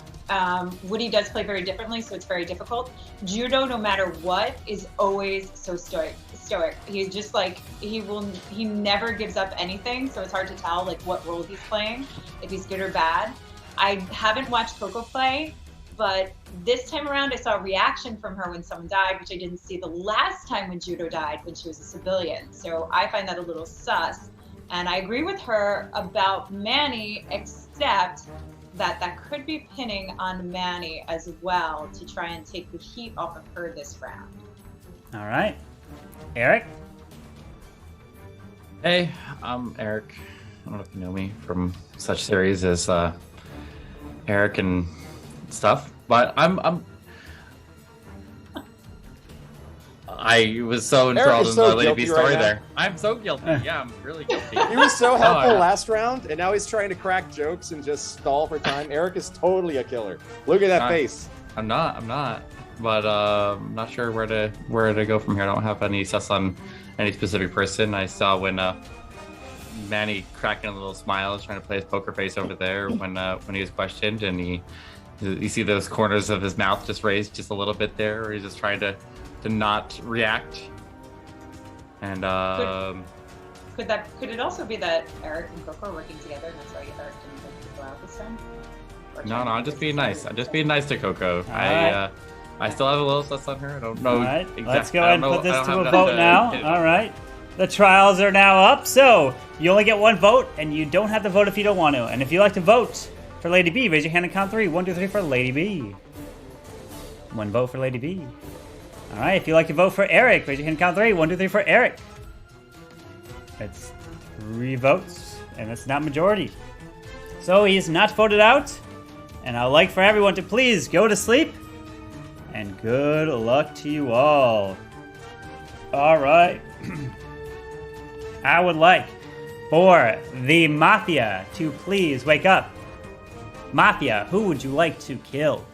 Woody does play very differently, so it's very difficult. Judo, no matter what, is always so stoic. He's just like, he never gives up anything, so it's hard to tell like what role he's playing, if he's good or bad. I haven't watched Coco play, but this time around I saw a reaction from her when someone died, which I didn't see the last time when Judo died, when she was a civilian. So I find that a little sus. And I agree with her about Manny, except that could be pinning on Manny as well to try and take the heat off of her this round. All right. Eric? Hey, I'm Eric. I don't know if you know me from such series as Eric and stuff, but I was so enthralled in the Lady B story there. I'm so guilty. Yeah, I'm really guilty. He was so helpful last round, and now he's trying to crack jokes and just stall for time. Eric is totally a killer. Look at that face. I'm not. But I'm not sure where to go from here. I don't have any sus on any specific person. I saw when Manny cracking a little smile, trying to play his poker face over there when he was questioned, and you see those corners of his mouth just raised just a little bit there, or he's just trying to not react. And could it also be that Eric and Coco are working together, and that's why Eric didn't think to go out this time? No, I'm just being nice. I'm just being nice to Coco. I still have a little sus on her. I don't know. All right, let's go ahead and put this to a vote now. All right. The trials are now up, so you only get one vote, and you don't have to vote if you don't want to. And if you like to vote for Lady B, raise your hand and count 3. 1, 2, 3 for Lady B. 1 vote for Lady B. All right, if you like to vote for Eric, raise your hand and count 3. 1, 2, 3 for Eric. It's 3 votes, and it's not majority. So he's not voted out, and I'd like for everyone to please go to sleep, and good luck to you all. All right. I would like for the Mafia to please wake up. Mafia, who would you like to kill?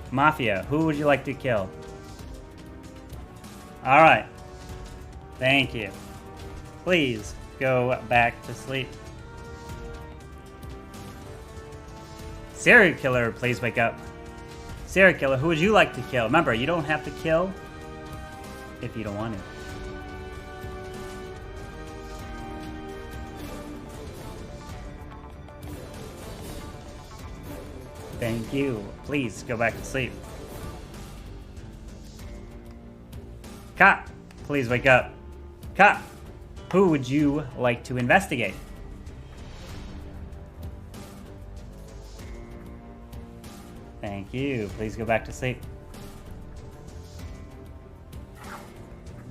Mafia, who would you like to kill? All right. Thank you. Please go back to sleep. Serial killer, please wake up. Serial killer, who would you like to kill? Remember, you don't have to kill if you don't want to. Thank you. Please go back to sleep. Cop, please wake up. Cop, who would you like to investigate? Thank you. Please go back to sleep.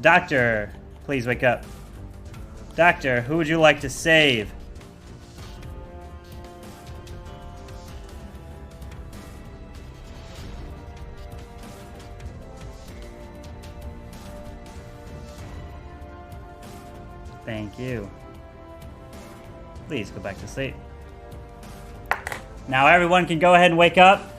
Doctor, please wake up. Doctor, who would you like to save? Thank you. Please go back to sleep. Now everyone can go ahead and wake up.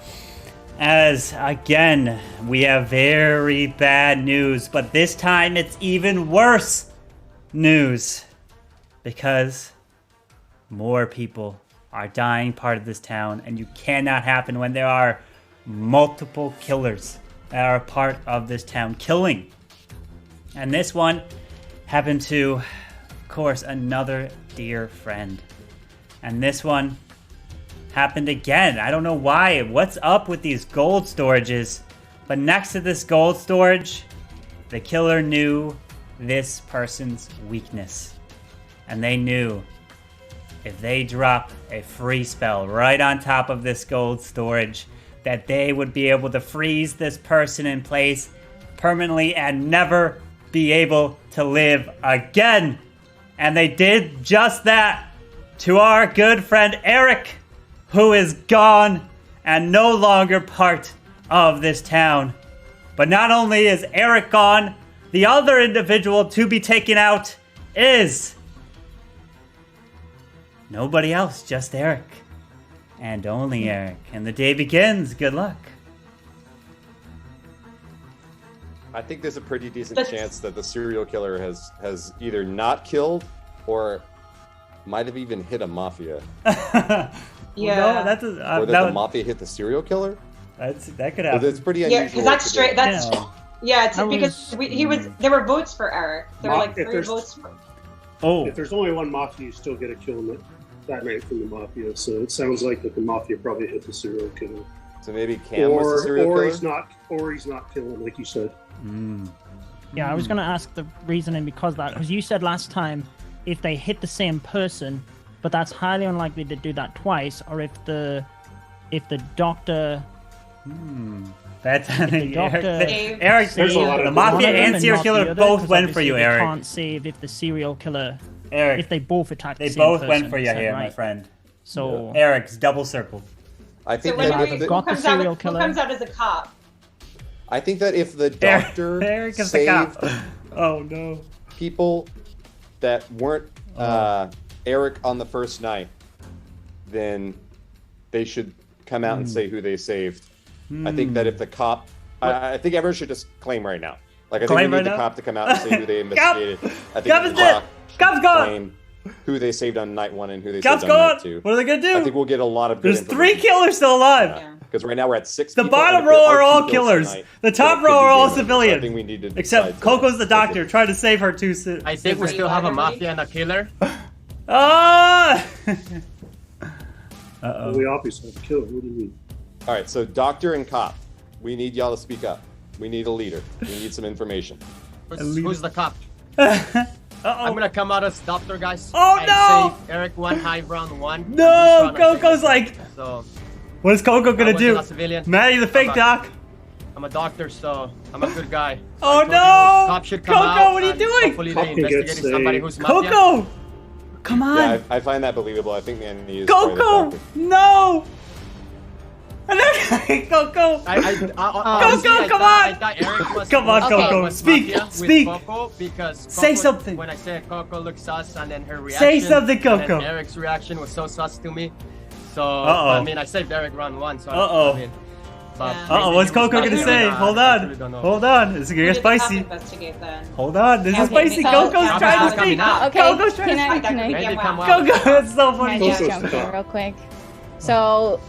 As, again, we have very bad news, but this time it's even worse news. Because more people are dying part of this town, and you cannot happen when there are multiple killers that are part of this town killing. And this one happened to, of course, another dear friend. And this one happened again. I don't know why. What's up with these gold storages? But next to this gold storage, the killer knew this person's weakness. And they knew if they drop a free spell right on top of this gold storage, that they would be able to freeze this person in place permanently and never be able to live again. And they did just that to our good friend Eric, who is gone and no longer part of this town. But not only is Eric gone, the other individual to be taken out is Nobody else, just Eric. And only Eric. And the day begins. Good luck. I think there's a pretty decent chance that the serial killer has either not killed or might have even hit a mafia. Yeah. Or that the mafia hit the serial killer? That could happen. That's pretty unusual. Yeah, because that's straight. That's because there were votes for Eric. There were like 3 votes for. Oh. If there's only one mafia, you still get a kill that night from the mafia. So it sounds like that the mafia probably hit the serial killer. So maybe Cam was the serial killer? He's not killing, like you said. Yeah, I was going to ask the reasoning because you said last time if they hit the same person, but that's highly unlikely to do that twice, or if the doctor. That's Eric. The mafia and serial killer both went for you, Eric. They can't save if the serial killer. Eric, if they both attack the they same both person, went for you is that here, right? my friend. So Eric's double circled. I think So who comes out as a cop? I think that if the doctor Eric is saved the cop. Oh no, people that weren't Eric on the first night, then they should come out and say who they saved. I think that if the cop, I think everyone should just claim right now. Like I think we need the cop to come out and say who they investigated. I think the cop claim who they saved on night 1 and who they saved on night 2. What are they gonna do? I think we'll get a lot of good There's 3 killers still alive. Because right now we're at 6 The people, bottom and if row there are all 2 kills killers. tonight, The top then it row could be are all good. So I civilians. think we need to Except decide Coco's the doctor, trying to save her too soon. I think we still have a mafia and a killer. Ah! Uh-oh. We obviously have a killer. What do you mean? All right, so doctor and cop, we need y'all to speak up. We need a leader. We need some information. Who's the cop? I'm gonna come out as doctor, guys. Oh, no! Save Eric 1, high round 1. No, Coco's like. So. What is Coco gonna do? Maddie the fake doc. I'm a doctor, so I'm a good guy. So Oh no! Cop should come Coco, out what are you and doing? hopefully they investigating somebody who's mafia. Coco! Come on! Yeah, I find that believable. I think Andy is Coco! No! Coco! Coco, come on! Come on, Coco. Speak! Speak! Because say something. When I said Coco looks sus, and then her reaction. Say something, Coco. And then Eric's reaction was so sus to me. So I mean, I saved Eric round 1. So I mean, what's Coco gonna say? Hold on. Hold on. This is gonna get spicy. Hold on. This is spicy. Coco's trying to speak. Coco's trying to speak. Coco, it's so funny. Can I just jump in real quick? So.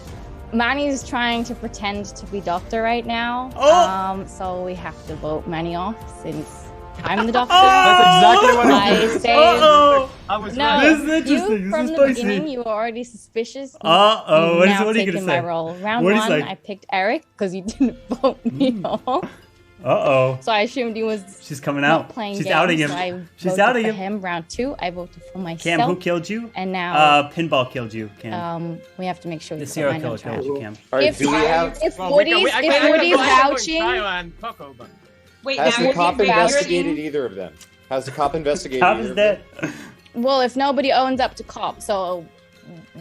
Manny's trying to pretend to be doctor right now. So we have to vote Manny off since I'm the doctor. That's exactly what I saved. No, this is interesting. From the beginning, you were already suspicious. What are you gonna say? My role. Round 1, I picked Eric because you didn't vote me off. So I assumed he was. She's coming out. Playing She's games, outing him. So I She's voted outing for him. Round 2, I voted for myself. Cam, who killed you? And now. Pinball killed you, Cam. We have to make sure the serial killer killed you, Cam. All right, do we have? If Woody's vouching. Wait, has now the cop vouching? investigated either of them? Has the cop investigated? Cop is dead. Well, if nobody owns up to cop, so